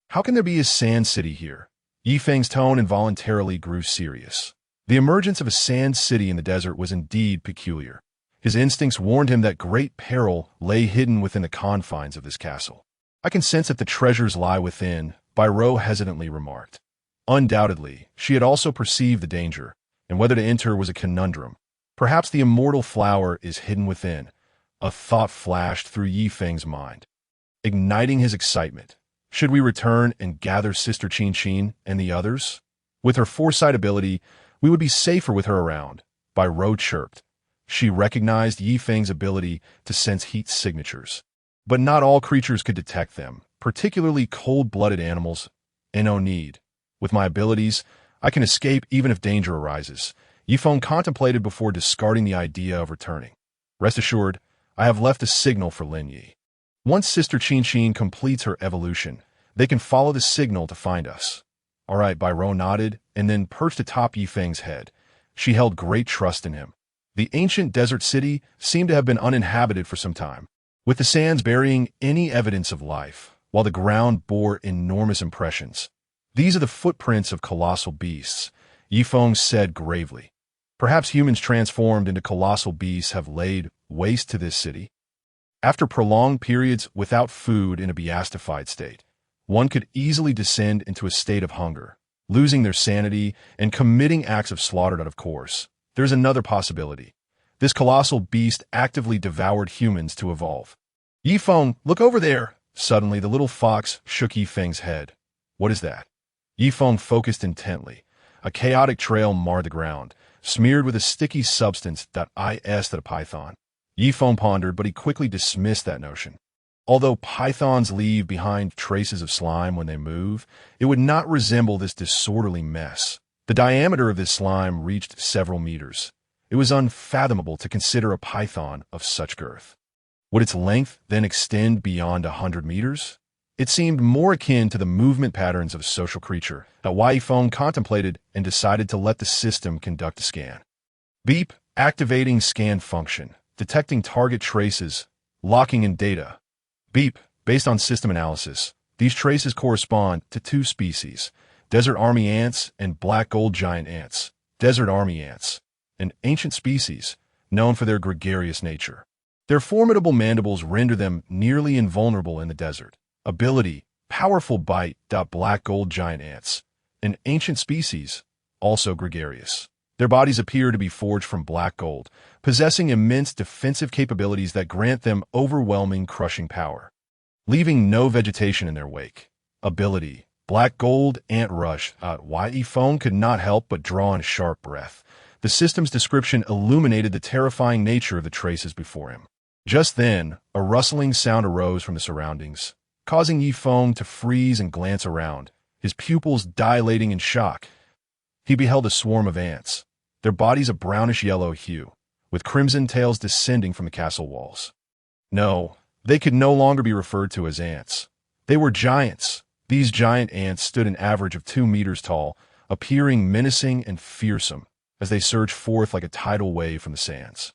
How can there be a sand city here? Yifeng's tone involuntarily grew serious. The emergence of a sand city in the desert was indeed peculiar. His instincts warned him that great peril lay hidden within the confines of this castle. I can sense that the treasures lie within, Bai Rou hesitantly remarked. Undoubtedly, she had also perceived the danger, and whether to enter was a conundrum. Perhaps the immortal flower is hidden within. A thought flashed through Yifeng's mind, igniting his excitement. Should we return and gather Sister Qin and the others? With her foresight ability, we would be safer with her around, Bai Rou chirped. She recognized Yifeng's ability to sense heat signatures. But not all creatures could detect them, particularly cold-blooded animals. No need. With my abilities, I can escape even if danger arises. Yifeng contemplated before discarding the idea of returning. Rest assured, I have left a signal for Lin Yi. Once Sister Qin completes her evolution, they can follow the signal to find us. All right, Bai Rou nodded and then perched atop Yifeng's head. She held great trust in him. The ancient desert city seemed to have been uninhabited for some time, with the sands burying any evidence of life, while the ground bore enormous impressions. These are the footprints of colossal beasts, Yifeng said gravely. Perhaps humans transformed into colossal beasts have laid waste to this city. After prolonged periods without food in a beastified state, one could easily descend into a state of hunger, losing their sanity and committing acts of slaughter. Of course, there's another possibility. This colossal beast actively devoured humans to evolve. Yifeng, look over there! Suddenly, the little fox shook Yifeng's head. What is that? Yifeng focused intently. A chaotic trail marred the ground, smeared with a sticky substance that is a python. Yifeng pondered, but he quickly dismissed that notion. Although pythons leave behind traces of slime when they move, it would not resemble this disorderly mess. The diameter of this slime reached several meters. It was unfathomable to consider a python of such girth. Would its length then extend beyond 100 meters? It seemed more akin to the movement patterns of a social creature that Yifeng contemplated and decided to let the system conduct a scan. Beep, activating scan function, detecting target traces, locking in data. Beep, based on system analysis, these traces correspond to two species, desert army ants and black gold giant ants. Desert army ants, an ancient species known for their gregarious nature. Their formidable mandibles render them nearly invulnerable in the desert. Ability, powerful bite. Black gold giant ants, an ancient species, also gregarious. Their bodies appear to be forged from black gold, possessing immense defensive capabilities that grant them overwhelming crushing power, leaving no vegetation in their wake. Ability, black gold ant rush. Yifeng could not help but draw in a sharp breath. The system's description illuminated the terrifying nature of the traces before him. Just then, a rustling sound arose from the surroundings, causing Yifeng to freeze and glance around, his pupils dilating in shock. He beheld a swarm of ants, their bodies a brownish-yellow hue, with crimson tails descending from the castle walls. No, they could no longer be referred to as ants. They were giants. These giant ants stood an average of 2 meters tall, appearing menacing and fearsome as they surged forth like a tidal wave from the sands.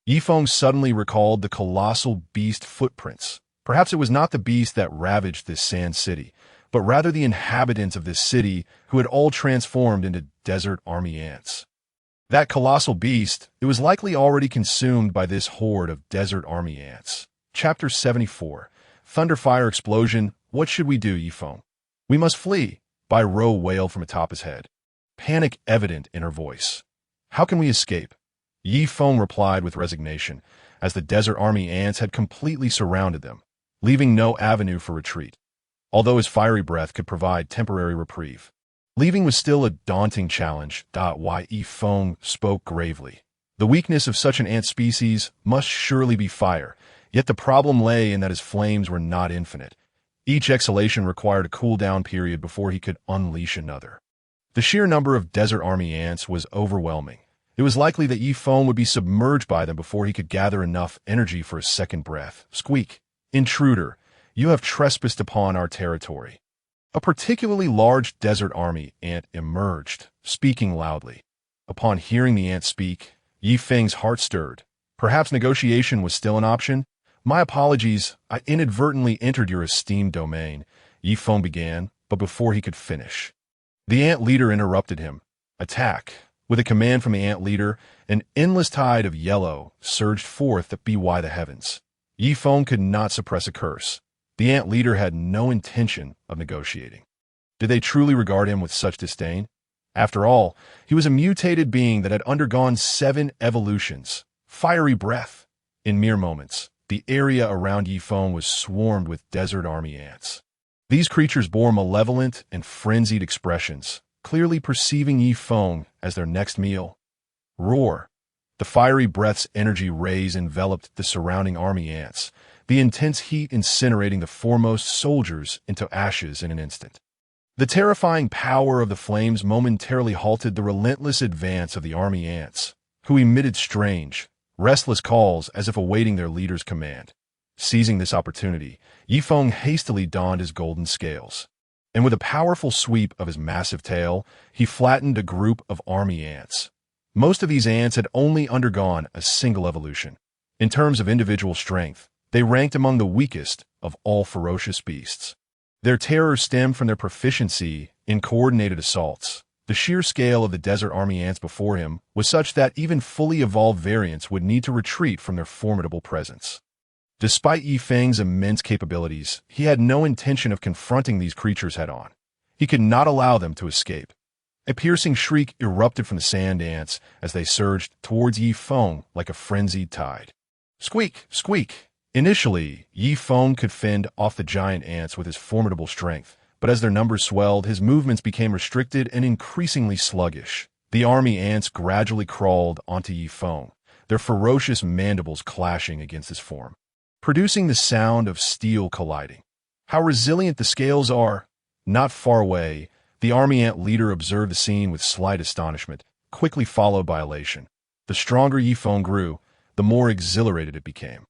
Yifeng suddenly recalled the colossal beast footprints. Perhaps it was not the beast that ravaged this sand city, but rather the inhabitants of this city who had all transformed into desert army ants. That colossal beast, it was likely already consumed by this horde of desert army ants. Chapter 74. Thunderfire Explosion. What should we do, Yifeng? We must flee, Bai Ro wailed from atop his head, panic evident in her voice. How can we escape? Yifeng replied with resignation, as the desert army ants had completely surrounded them, leaving no avenue for retreat. Although his fiery breath could provide temporary reprieve, leaving was still a daunting challenge. Yifeng spoke gravely. The weakness of such an ant species must surely be fire, yet the problem lay in that his flames were not infinite. Each exhalation required a cool-down period before he could unleash another. The sheer number of desert army ants was overwhelming. It was likely that Yifeng would be submerged by them before he could gather enough energy for a second breath. Squeak. Intruder, you have trespassed upon our territory. A particularly large desert army ant emerged, speaking loudly. Upon hearing the ant speak, Yifeng's heart stirred. Perhaps negotiation was still an option? My apologies, I inadvertently entered your esteemed domain, Yifeng began, but before he could finish, the ant leader interrupted him. Attack. With a command from the ant leader, an endless tide of yellow surged forth to by the heavens. Yifeng could not suppress a curse. The ant leader had no intention of negotiating. Did they truly regard him with such disdain? After all, he was a mutated being that had undergone 7 evolutions. Fiery breath. In mere moments, the area around Yifeng was swarmed with desert army ants. These creatures bore malevolent and frenzied expressions, clearly perceiving Yifeng as their next meal. Roar. The fiery breath's energy rays enveloped the surrounding army ants, the intense heat incinerating the foremost soldiers into ashes in an instant. The terrifying power of the flames momentarily halted the relentless advance of the army ants, who emitted strange, restless calls as if awaiting their leader's command. Seizing this opportunity, Yifeng hastily donned his golden scales, and with a powerful sweep of his massive tail, he flattened a group of army ants. Most of these ants had only undergone a single evolution. In terms of individual strength, they ranked among the weakest of all ferocious beasts. Their terror stemmed from their proficiency in coordinated assaults. The sheer scale of the desert army ants before him was such that even fully evolved variants would need to retreat from their formidable presence. Despite Yifeng's immense capabilities, he had no intention of confronting these creatures head-on. He could not allow them to escape. A piercing shriek erupted from the sand ants as they surged towards Yifeng like a frenzied tide. Squeak! Squeak! Initially, Yifeng could fend off the giant ants with his formidable strength, but as their numbers swelled, his movements became restricted and increasingly sluggish. The army ants gradually crawled onto Yi Feng, their ferocious mandibles clashing against his form, producing the sound of steel colliding. How resilient the scales are! Not far away, the army ant leader observed the scene with slight astonishment, quickly followed by elation. The stronger Yi Feng grew, the more exhilarated it became.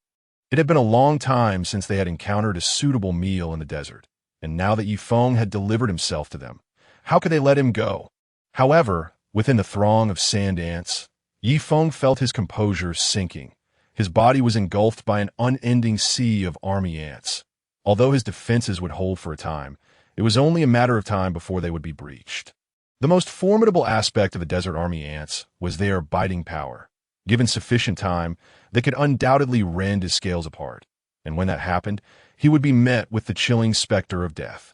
It had been a long time since they had encountered a suitable meal in the desert, and now that Yi Feng had delivered himself to them, how could they let him go? However, within the throng of sand ants, Yi Feng felt his composure sinking. His body was engulfed by an unending sea of army ants. Although his defenses would hold for a time, it was only a matter of time before they would be breached. The most formidable aspect of the desert army ants was their biting power. Given sufficient time, they could undoubtedly rend his scales apart, and when that happened, he would be met with the chilling specter of death.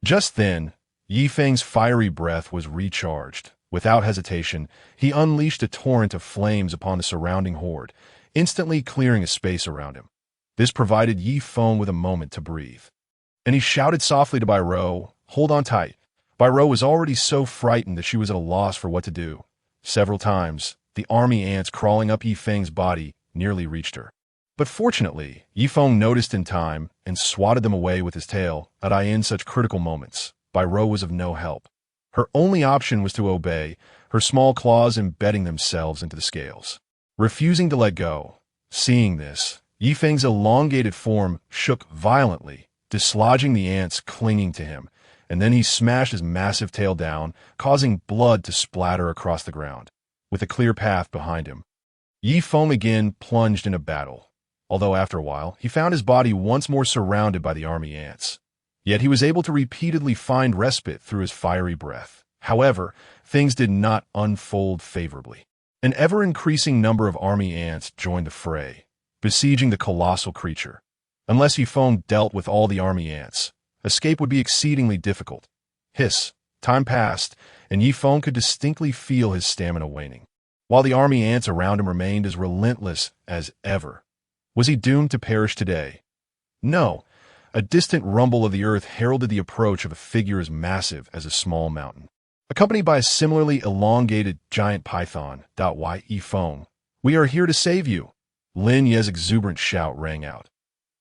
Just then, Yi Feng's fiery breath was recharged. Without hesitation, he unleashed a torrent of flames upon the surrounding horde, instantly clearing a space around him. This provided Yi Feng with a moment to breathe. And he shouted softly to Bai Rou, "Hold on tight." Bai Rou was already so frightened that she was at a loss for what to do. Several times, the army ants crawling up Yi Feng's body nearly reached her. But fortunately, Yi Feng noticed in time and swatted them away with his tail. In such critical moments, Bai Rou was of no help. Her only option was to obey, her small claws embedding themselves into the scales, refusing to let go. Seeing this, Yi Feng's elongated form shook violently, dislodging the ants clinging to him, and then he smashed his massive tail down, causing blood to splatter across the ground. With a clear path behind him, Yi Feng again plunged into battle, although after a while he found his body once more surrounded by the army ants. Yet he was able to repeatedly find respite through his fiery breath. However, things did not unfold favorably. An ever-increasing number of army ants joined the fray, besieging the colossal creature. Unless Yi Feng dealt with all the army ants, escape would be exceedingly difficult. Hiss! Time passed, and Yi Feng could distinctly feel his stamina waning, while the army ants around him remained as relentless as ever. Was he doomed to perish today? No. A distant rumble of the earth heralded the approach of a figure as massive as a small mountain. Accompanied by a similarly elongated giant python, Yi Feng, "We are here to save you!" Lin Ye's exuberant shout rang out.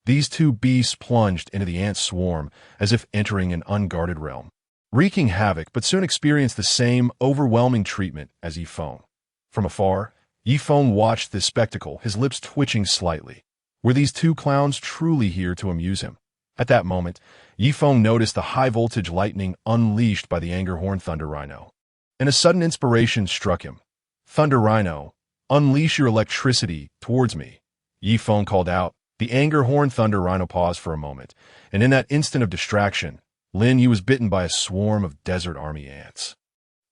These two beasts plunged into the ant swarm as if entering an unguarded realm, wreaking havoc, but soon experienced the same overwhelming treatment as Yi Feng. From afar, Yi Feng watched this spectacle, his lips twitching slightly. Were these two clowns truly here to amuse him? At that moment, Yi Feng noticed the high-voltage lightning unleashed by the Angerhorn Thunder Rhino, and a sudden inspiration struck him. "Thunder Rhino, unleash your electricity towards me," Yi Feng called out. The Angerhorn Thunder Rhino paused for a moment, and in that instant of distraction, Lin Yi was bitten by a swarm of desert army ants.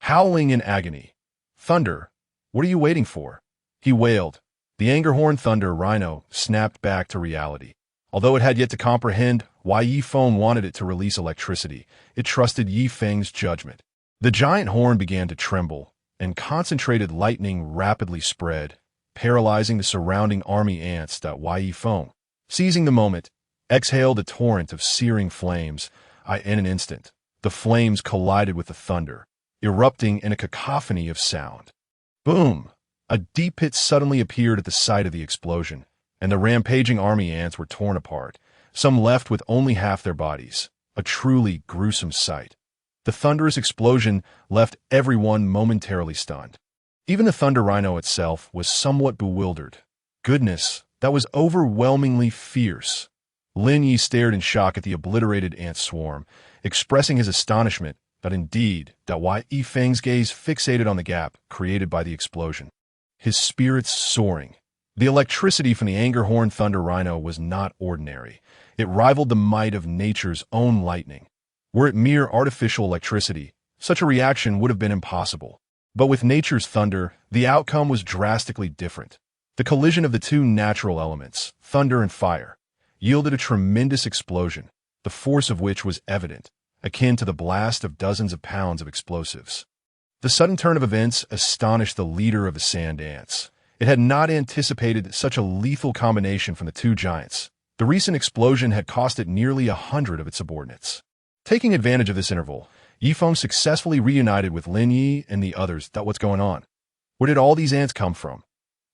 Howling in agony, "Thunder, what are you waiting for?" he wailed. The Angerhorn Thunder Rhino snapped back to reality. Although it had yet to comprehend why Yi Feng wanted it to release electricity, it trusted Yi Feng's judgment. The giant horn began to tremble, and concentrated lightning rapidly spread, paralyzing the surrounding army ants. Yi Feng, seizing the moment, exhaled a torrent of searing flames. In an instant, the flames collided with the thunder, erupting in a cacophony of sound. Boom! A deep pit suddenly appeared at the site of the explosion, and the rampaging army ants were torn apart, some left with only half their bodies. A truly gruesome sight. The thunderous explosion left everyone momentarily stunned. Even the Thunder Rhino itself was somewhat bewildered. Goodness, that was overwhelmingly fierce. Lin Yi stared in shock at the obliterated ant swarm, expressing his astonishment that indeed, Yi Feng's gaze fixated on the gap created by the explosion. His spirits soaring. The electricity from the Angerhorn Thunder Rhino was not ordinary. It rivaled the might of nature's own lightning. Were it mere artificial electricity, such a reaction would have been impossible. But with nature's thunder, the outcome was drastically different. The collision of the two natural elements, thunder and fire, yielded a tremendous explosion, the force of which was evident, akin to the blast of dozens of pounds of explosives. The sudden turn of events astonished the leader of the sand ants. It had not anticipated such a lethal combination from the two giants. The recent explosion had cost it nearly 100 of its subordinates. Taking advantage of this interval, Yifeng successfully reunited with Lin Yi and the others. What's going on? Where did all these ants come from?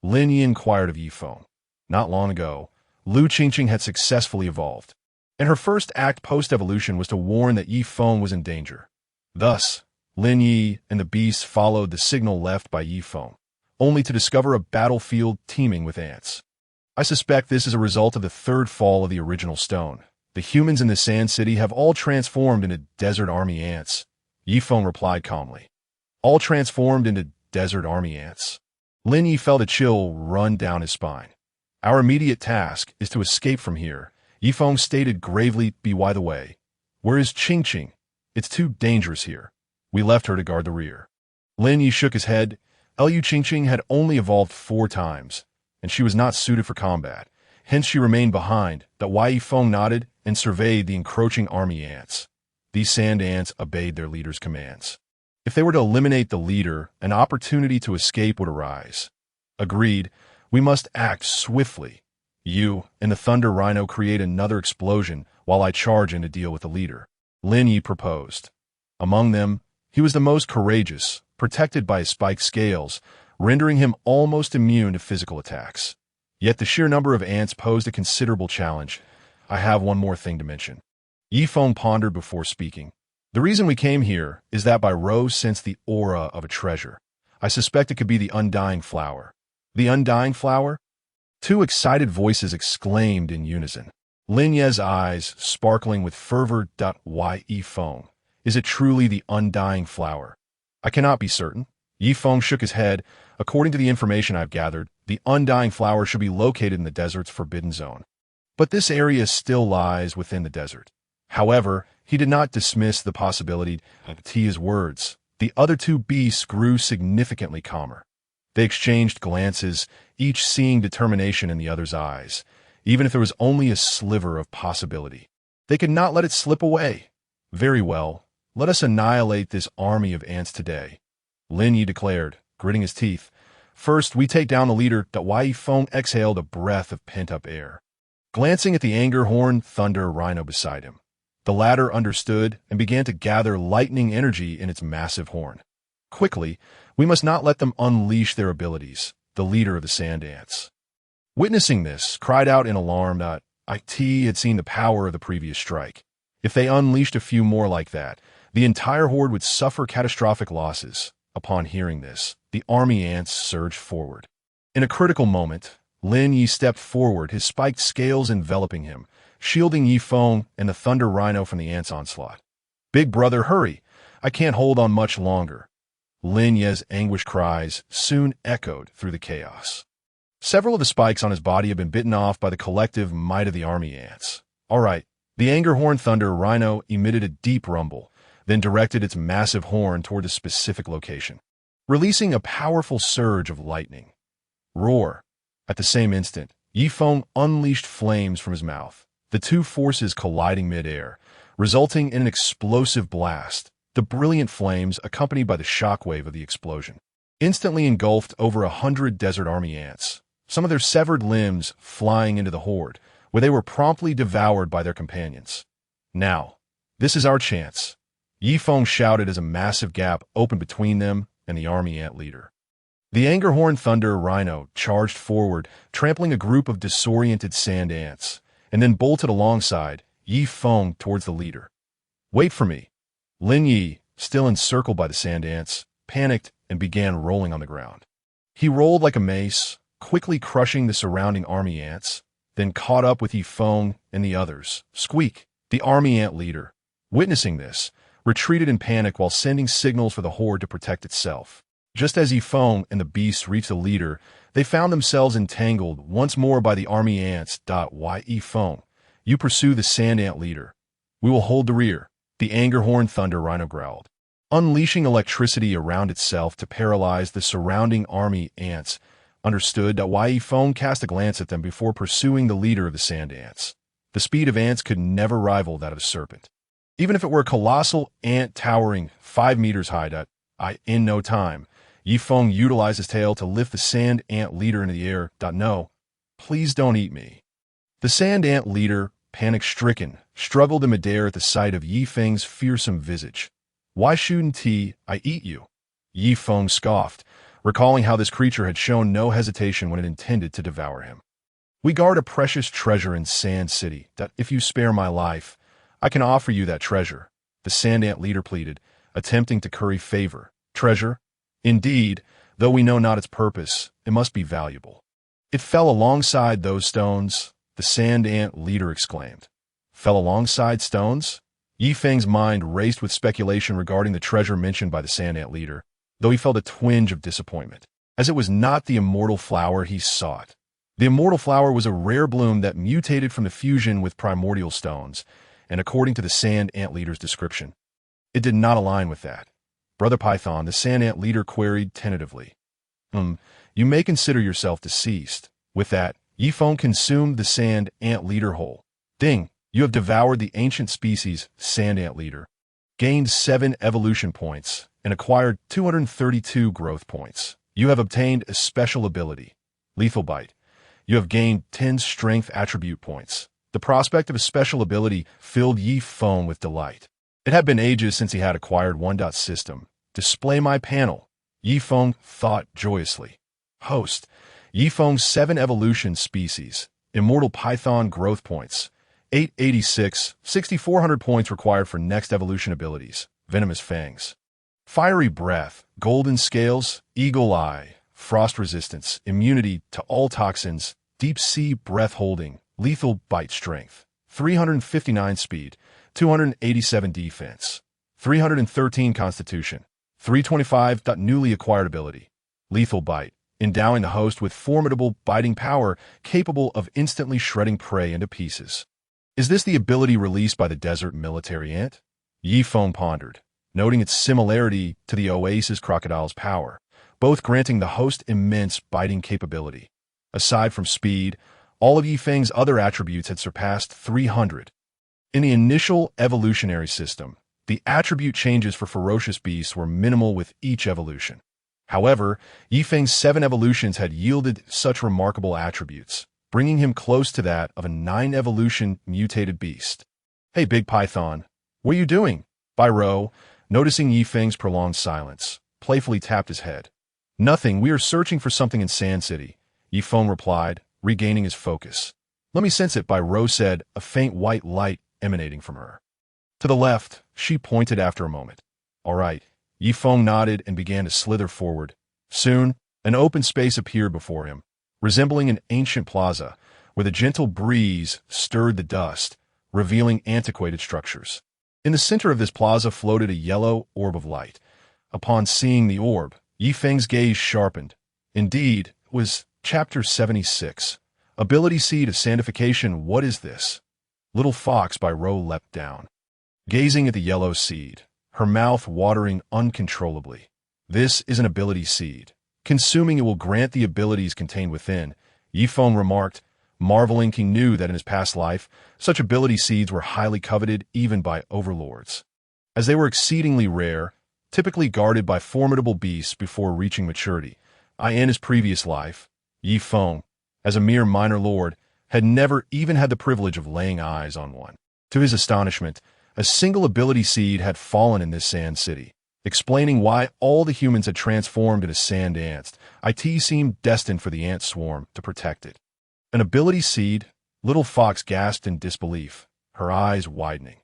Lin Yi inquired of Yifeng. Not long ago, Lu Qingqing had successfully evolved, and her first act post-evolution was to warn that Yifeng was in danger. Thus, Lin Yi and the beasts followed the signal left by Yifeng, only to discover a battlefield teeming with ants. I suspect this is a result of the third fall of the original stone. The humans in the Sand City have all transformed into desert army ants. Yifeng replied calmly. All transformed into desert army ants. Lin Yi felt a chill run down his spine. Our immediate task is to escape from here, Yifeng stated gravely. By the way, where is Qingqing? It's too dangerous here. We left her to guard the rear. Lin Yi shook his head. Lu Qingqing had only evolved 4 times, and she was not suited for combat. Hence she remained behind. Yifeng nodded and surveyed the encroaching army ants. These sand ants obeyed their leader's commands. If they were to eliminate the leader, an opportunity to escape would arise. Agreed, we must act swiftly. You and the Thunder Rhino create another explosion while I charge in to deal with the leader, Lin Yi proposed. Among them, he was the most courageous, protected by his spiked scales, rendering him almost immune to physical attacks. Yet the sheer number of ants posed a considerable challenge. I have one more thing to mention. Yifeng pondered before speaking. The reason we came here is that by Rose sensed the aura of a treasure. I suspect it could be the Undying Flower. The Undying Flower? 2 excited voices exclaimed in unison. Lin Ye's eyes sparkling with fervor. Yifeng, is it truly the Undying Flower? I cannot be certain. Yifeng shook his head. According to the information I've gathered, the Undying Flower should be located in the desert's forbidden zone. But this area still lies within the desert. However, he did not dismiss the possibility. To his words, the other 2 beasts grew significantly calmer. They exchanged glances, each seeing determination in the other's eyes. Even if there was only a sliver of possibility, they could not let it slip away. Very well, let us annihilate this army of ants today, Lin Yi declared, gritting his teeth. First, we take down the leader. Yifeng exhaled a breath of pent-up air. Glancing at the anger-horn Thunder Rhino beside him, the latter understood and began to gather lightning energy in its massive horn. Quickly, we must not let them unleash their abilities, the leader of the sand ants. Witnessing this, cried out in alarm. It had seen the power of the previous strike. If they unleashed a few more like that, the entire horde would suffer catastrophic losses. Upon hearing this, the army ants surged forward. In a critical moment, Lin Yi stepped forward, his spiked scales enveloping him, shielding Yifeng and the Thunder Rhino from the ants' onslaught. Big brother, hurry! I can't hold on much longer. Lin Ye's anguished cries soon echoed through the chaos. Several of the spikes on his body had been bitten off by the collective might of the army ants. All right, the Angerhorn Thunder Rhino emitted a deep rumble, then directed its massive horn toward a specific location, releasing a powerful surge of lightning. Roar! At the same instant, Yifeng unleashed flames from his mouth, the 2 forces colliding mid-air, resulting in an explosive blast. The brilliant flames, accompanied by the shockwave of the explosion, instantly engulfed over 100 desert army ants, some of their severed limbs flying into the horde, where they were promptly devoured by their companions. Now, this is our chance, Yifeng shouted as a massive gap opened between them and the army ant leader. The Angerhorn Thunder Rhino charged forward, trampling a group of disoriented sand ants, and then bolted alongside Yifeng towards the leader. Wait for me. Lin Yi, still encircled by the sand ants, panicked and began rolling on the ground. He rolled like a mace, quickly crushing the surrounding army ants, then caught up with Yifeng and the others. Squeak, the army ant leader, witnessing this, retreated in panic while sending signals for the horde to protect itself. Just as Yifeng and the beasts reached the leader, they found themselves entangled once more by the army ants. Yifeng, you pursue the sand ant leader. We will hold the rear, the Angerhorn Thunder Rhino growled, unleashing electricity around itself to paralyze the surrounding army ants. Understood. Yifeng cast a glance at them before pursuing the leader of the sand ants. The speed of ants could never rival that of a serpent. Even if it were a colossal ant towering 5 meters high. In no time, Yifeng utilized his tail to lift the sand ant leader into the air. No, please don't eat me. The sand ant leader panic-stricken, struggled in midair at the sight of Yi Feng's fearsome visage. "Why shouldn't I eat you?" Yi Feng scoffed, recalling how this creature had shown no hesitation when it intended to devour him. "We guard a precious treasure in Sand City, that if you spare my life, I can offer you that treasure," the Sand Ant leader pleaded, attempting to curry favor. "Treasure? Indeed, though we know not its purpose, it must be valuable." "It fell alongside those stones," the Sand Ant leader exclaimed. "Fell alongside stones?" Yi Feng's mind raced with speculation regarding the treasure mentioned by the Sand Ant leader, though he felt a twinge of disappointment, as it was not the immortal flower he sought. The immortal flower was a rare bloom that mutated from the fusion with primordial stones, and according to the Sand Ant leader's description, it did not align with that. "Brother Python," the Sand Ant leader queried tentatively. You may consider yourself deceased." With that, Yi Feng consumed the Sand Ant leader whole. "Ding, you have devoured the ancient species, Sand Ant leader. Gained 7 evolution points and acquired 232 growth points. You have obtained a special ability, Lethal Bite. You have gained 10 strength attribute points." The prospect of a special ability filled Yi Feng with delight. It had been ages since he had acquired one. System. "Display my panel," Yi Feng thought joyously. Host. Yi Feng's 7 evolution species. Immortal Python growth points. 886, 6,400 points required for next evolution abilities. Venomous Fangs. Fiery Breath, Golden Scales, Eagle Eye, Frost Resistance, Immunity to all toxins, Deep Sea Breath Holding, Lethal Bite Strength. 359 Speed, 287 Defense, 313 Constitution, 325. Newly acquired ability, Lethal Bite, endowing the host with formidable biting power capable of instantly shredding prey into pieces. Is this the ability released by the desert military ant? Yi Feng pondered, noting its similarity to the Oasis crocodile's power, both granting the host immense biting capability. Aside from speed, all of Yi Feng's other attributes had surpassed 300. In the initial evolutionary system, the attribute changes for ferocious beasts were minimal with each evolution. However, Yi Feng's 7 evolutions had yielded such remarkable attributes, bringing him close to that of a 9-evolution mutated beast. "Hey, Big Python, what are you doing?" Bai-Ro, noticing Yi Feng's prolonged silence, playfully tapped his head. "Nothing, we are searching for something in Sand City," Yi Feng replied, regaining his focus. "Let me sense it," Bai-Ro said, a faint white light emanating from her. "To the left," she pointed after a moment. "All right." Yi Feng nodded and began to slither forward. Soon, an open space appeared before him, resembling an ancient plaza, where the gentle breeze stirred the dust, revealing antiquated structures. In the center of this plaza floated a yellow orb of light. Upon seeing the orb, Yi Feng's gaze sharpened. Indeed, it was Chapter 76. Ability Seed of Sandification. What is this? Little Fox Bai-Ro leapt down, gazing at the yellow seed, her mouth watering uncontrollably. "This is an ability seed. Consuming it will grant the abilities contained within," Yi Feng remarked, marveling he knew that in his past life, such ability seeds were highly coveted even by overlords, as they were exceedingly rare, typically guarded by formidable beasts before reaching maturity. In his previous life, Yi Feng, as a mere minor lord, had never even had the privilege of laying eyes on one. To his astonishment, a single ability seed had fallen in this sand city, explaining why all the humans had transformed into sand ants. It seemed destined for the ant swarm to protect it. An ability seed? Little Fox gasped in disbelief, her eyes widening.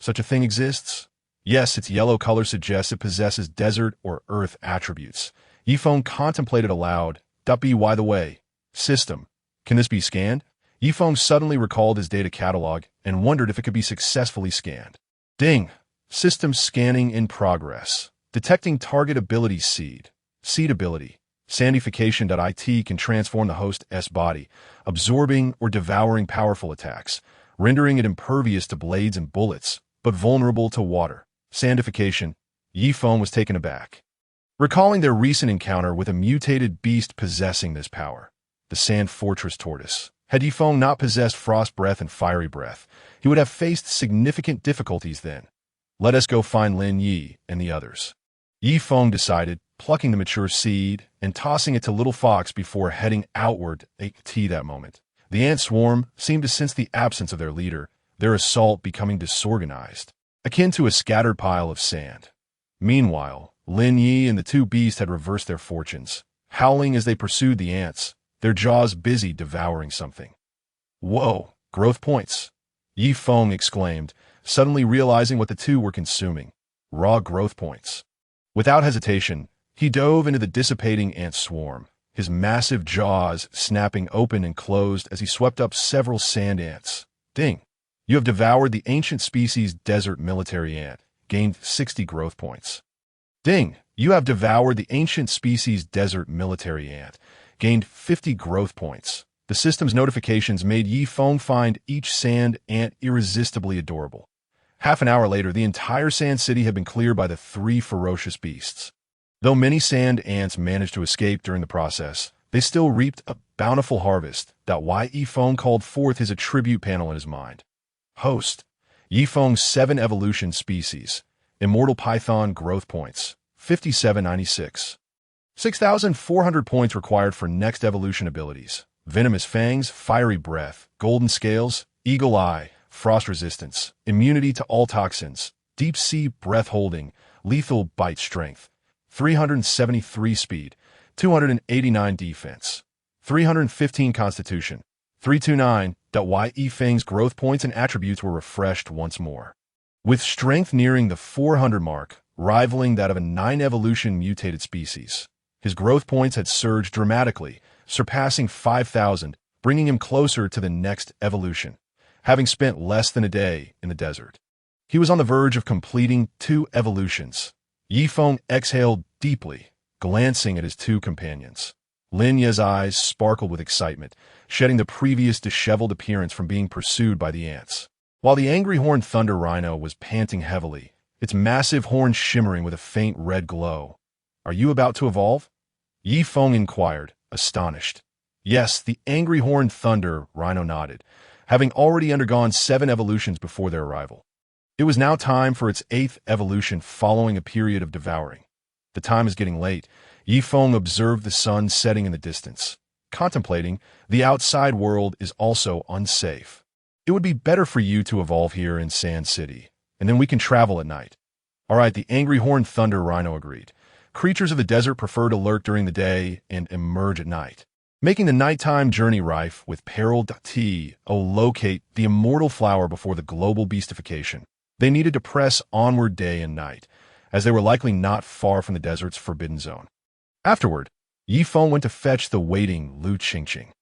Such a thing exists? Yes, its yellow color suggests it possesses desert or earth attributes. Yi Feng contemplated aloud. By the way, system, can this be scanned? Yi Feng suddenly recalled his data catalog and wondered if it could be successfully scanned. Ding! System scanning in progress. Detecting target ability seed. Seed ability. Sandification.it can transform the host's body, absorbing or devouring powerful attacks, rendering it impervious to blades and bullets, but vulnerable to water. Sandification. Yi Feng was taken aback, recalling their recent encounter with a mutated beast possessing this power, the Sand Fortress Tortoise. Had Yi Feng not possessed Frost Breath and Fiery Breath, he would have faced significant difficulties then. Let us go find Lin Yi and the others, Yi Feng decided, plucking the mature seed and tossing it to Little Fox before heading outward. That moment, The ant swarm seemed to sense the absence of their leader, their assault becoming disorganized, akin to a scattered pile of sand. Meanwhile, Lin Yi and the two beasts had reversed their fortunes, howling as they pursued the ants, their jaws busy devouring something. "Whoa, growth points!" Yi Feng exclaimed, suddenly realizing what the two were consuming. Raw growth points. Without hesitation, he dove into the dissipating ant swarm, his massive jaws snapping open and closed as he swept up several sand ants. Ding! You have devoured the ancient species desert military ant, gained 60 growth points. Ding! You have devoured the ancient species desert military ant, gained 50 growth points. The system's notifications made Yi Feng find each sand ant irresistibly adorable. Half an hour later, the entire sand city had been cleared by the three ferocious beasts. Though many sand ants managed to escape during the process, they still reaped a bountiful harvest. That why Yi Feng called forth his attribute panel in his mind. Host. Yi Feng's 7 evolution species. Immortal Python growth points. 5796. 6,400 points required for next evolution abilities. Venomous Fangs, Fiery Breath, Golden Scales, Eagle Eye, Frost Resistance, Immunity to all Toxins, Deep Sea Breath Holding, Lethal Bite Strength. 373 speed, 289 defense, 315 constitution, 329. Yi Feng's growth points and attributes were refreshed once more. With strength nearing the 400 mark, rivaling that of a 9 evolution mutated species, his growth points had surged dramatically, surpassing 5,000, bringing him closer to the next evolution, having spent less than a day in the desert. He was on the verge of completing 2 evolutions. Yi Feng exhaled deeply, glancing at his 2 companions. Lin Ye's eyes sparkled with excitement, shedding the previous disheveled appearance from being pursued by the ants. While the angry horned thunder rhino was panting heavily, its massive horn shimmering with a faint red glow. "Are you about to evolve?" Yi Feng inquired, astonished. Yes, the angry horned thunder rhino nodded, having already undergone 7 evolutions before their arrival. It was now time for its 8th evolution following a period of devouring. The time is getting late. Yi Feng observed the sun setting in the distance. Contemplating, the outside world is also unsafe. It would be better for you to evolve here in Sand City, and then we can travel at night. All right, the angry horned thunder rhino agreed. Creatures of the desert prefer to lurk during the day and emerge at night, making the nighttime journey rife with peril. Locate the immortal flower before the global beastification. They needed to press onward day and night, as they were likely not far from the desert's forbidden zone. Afterward, Yi Feng went to fetch the waiting Lu Qingqing.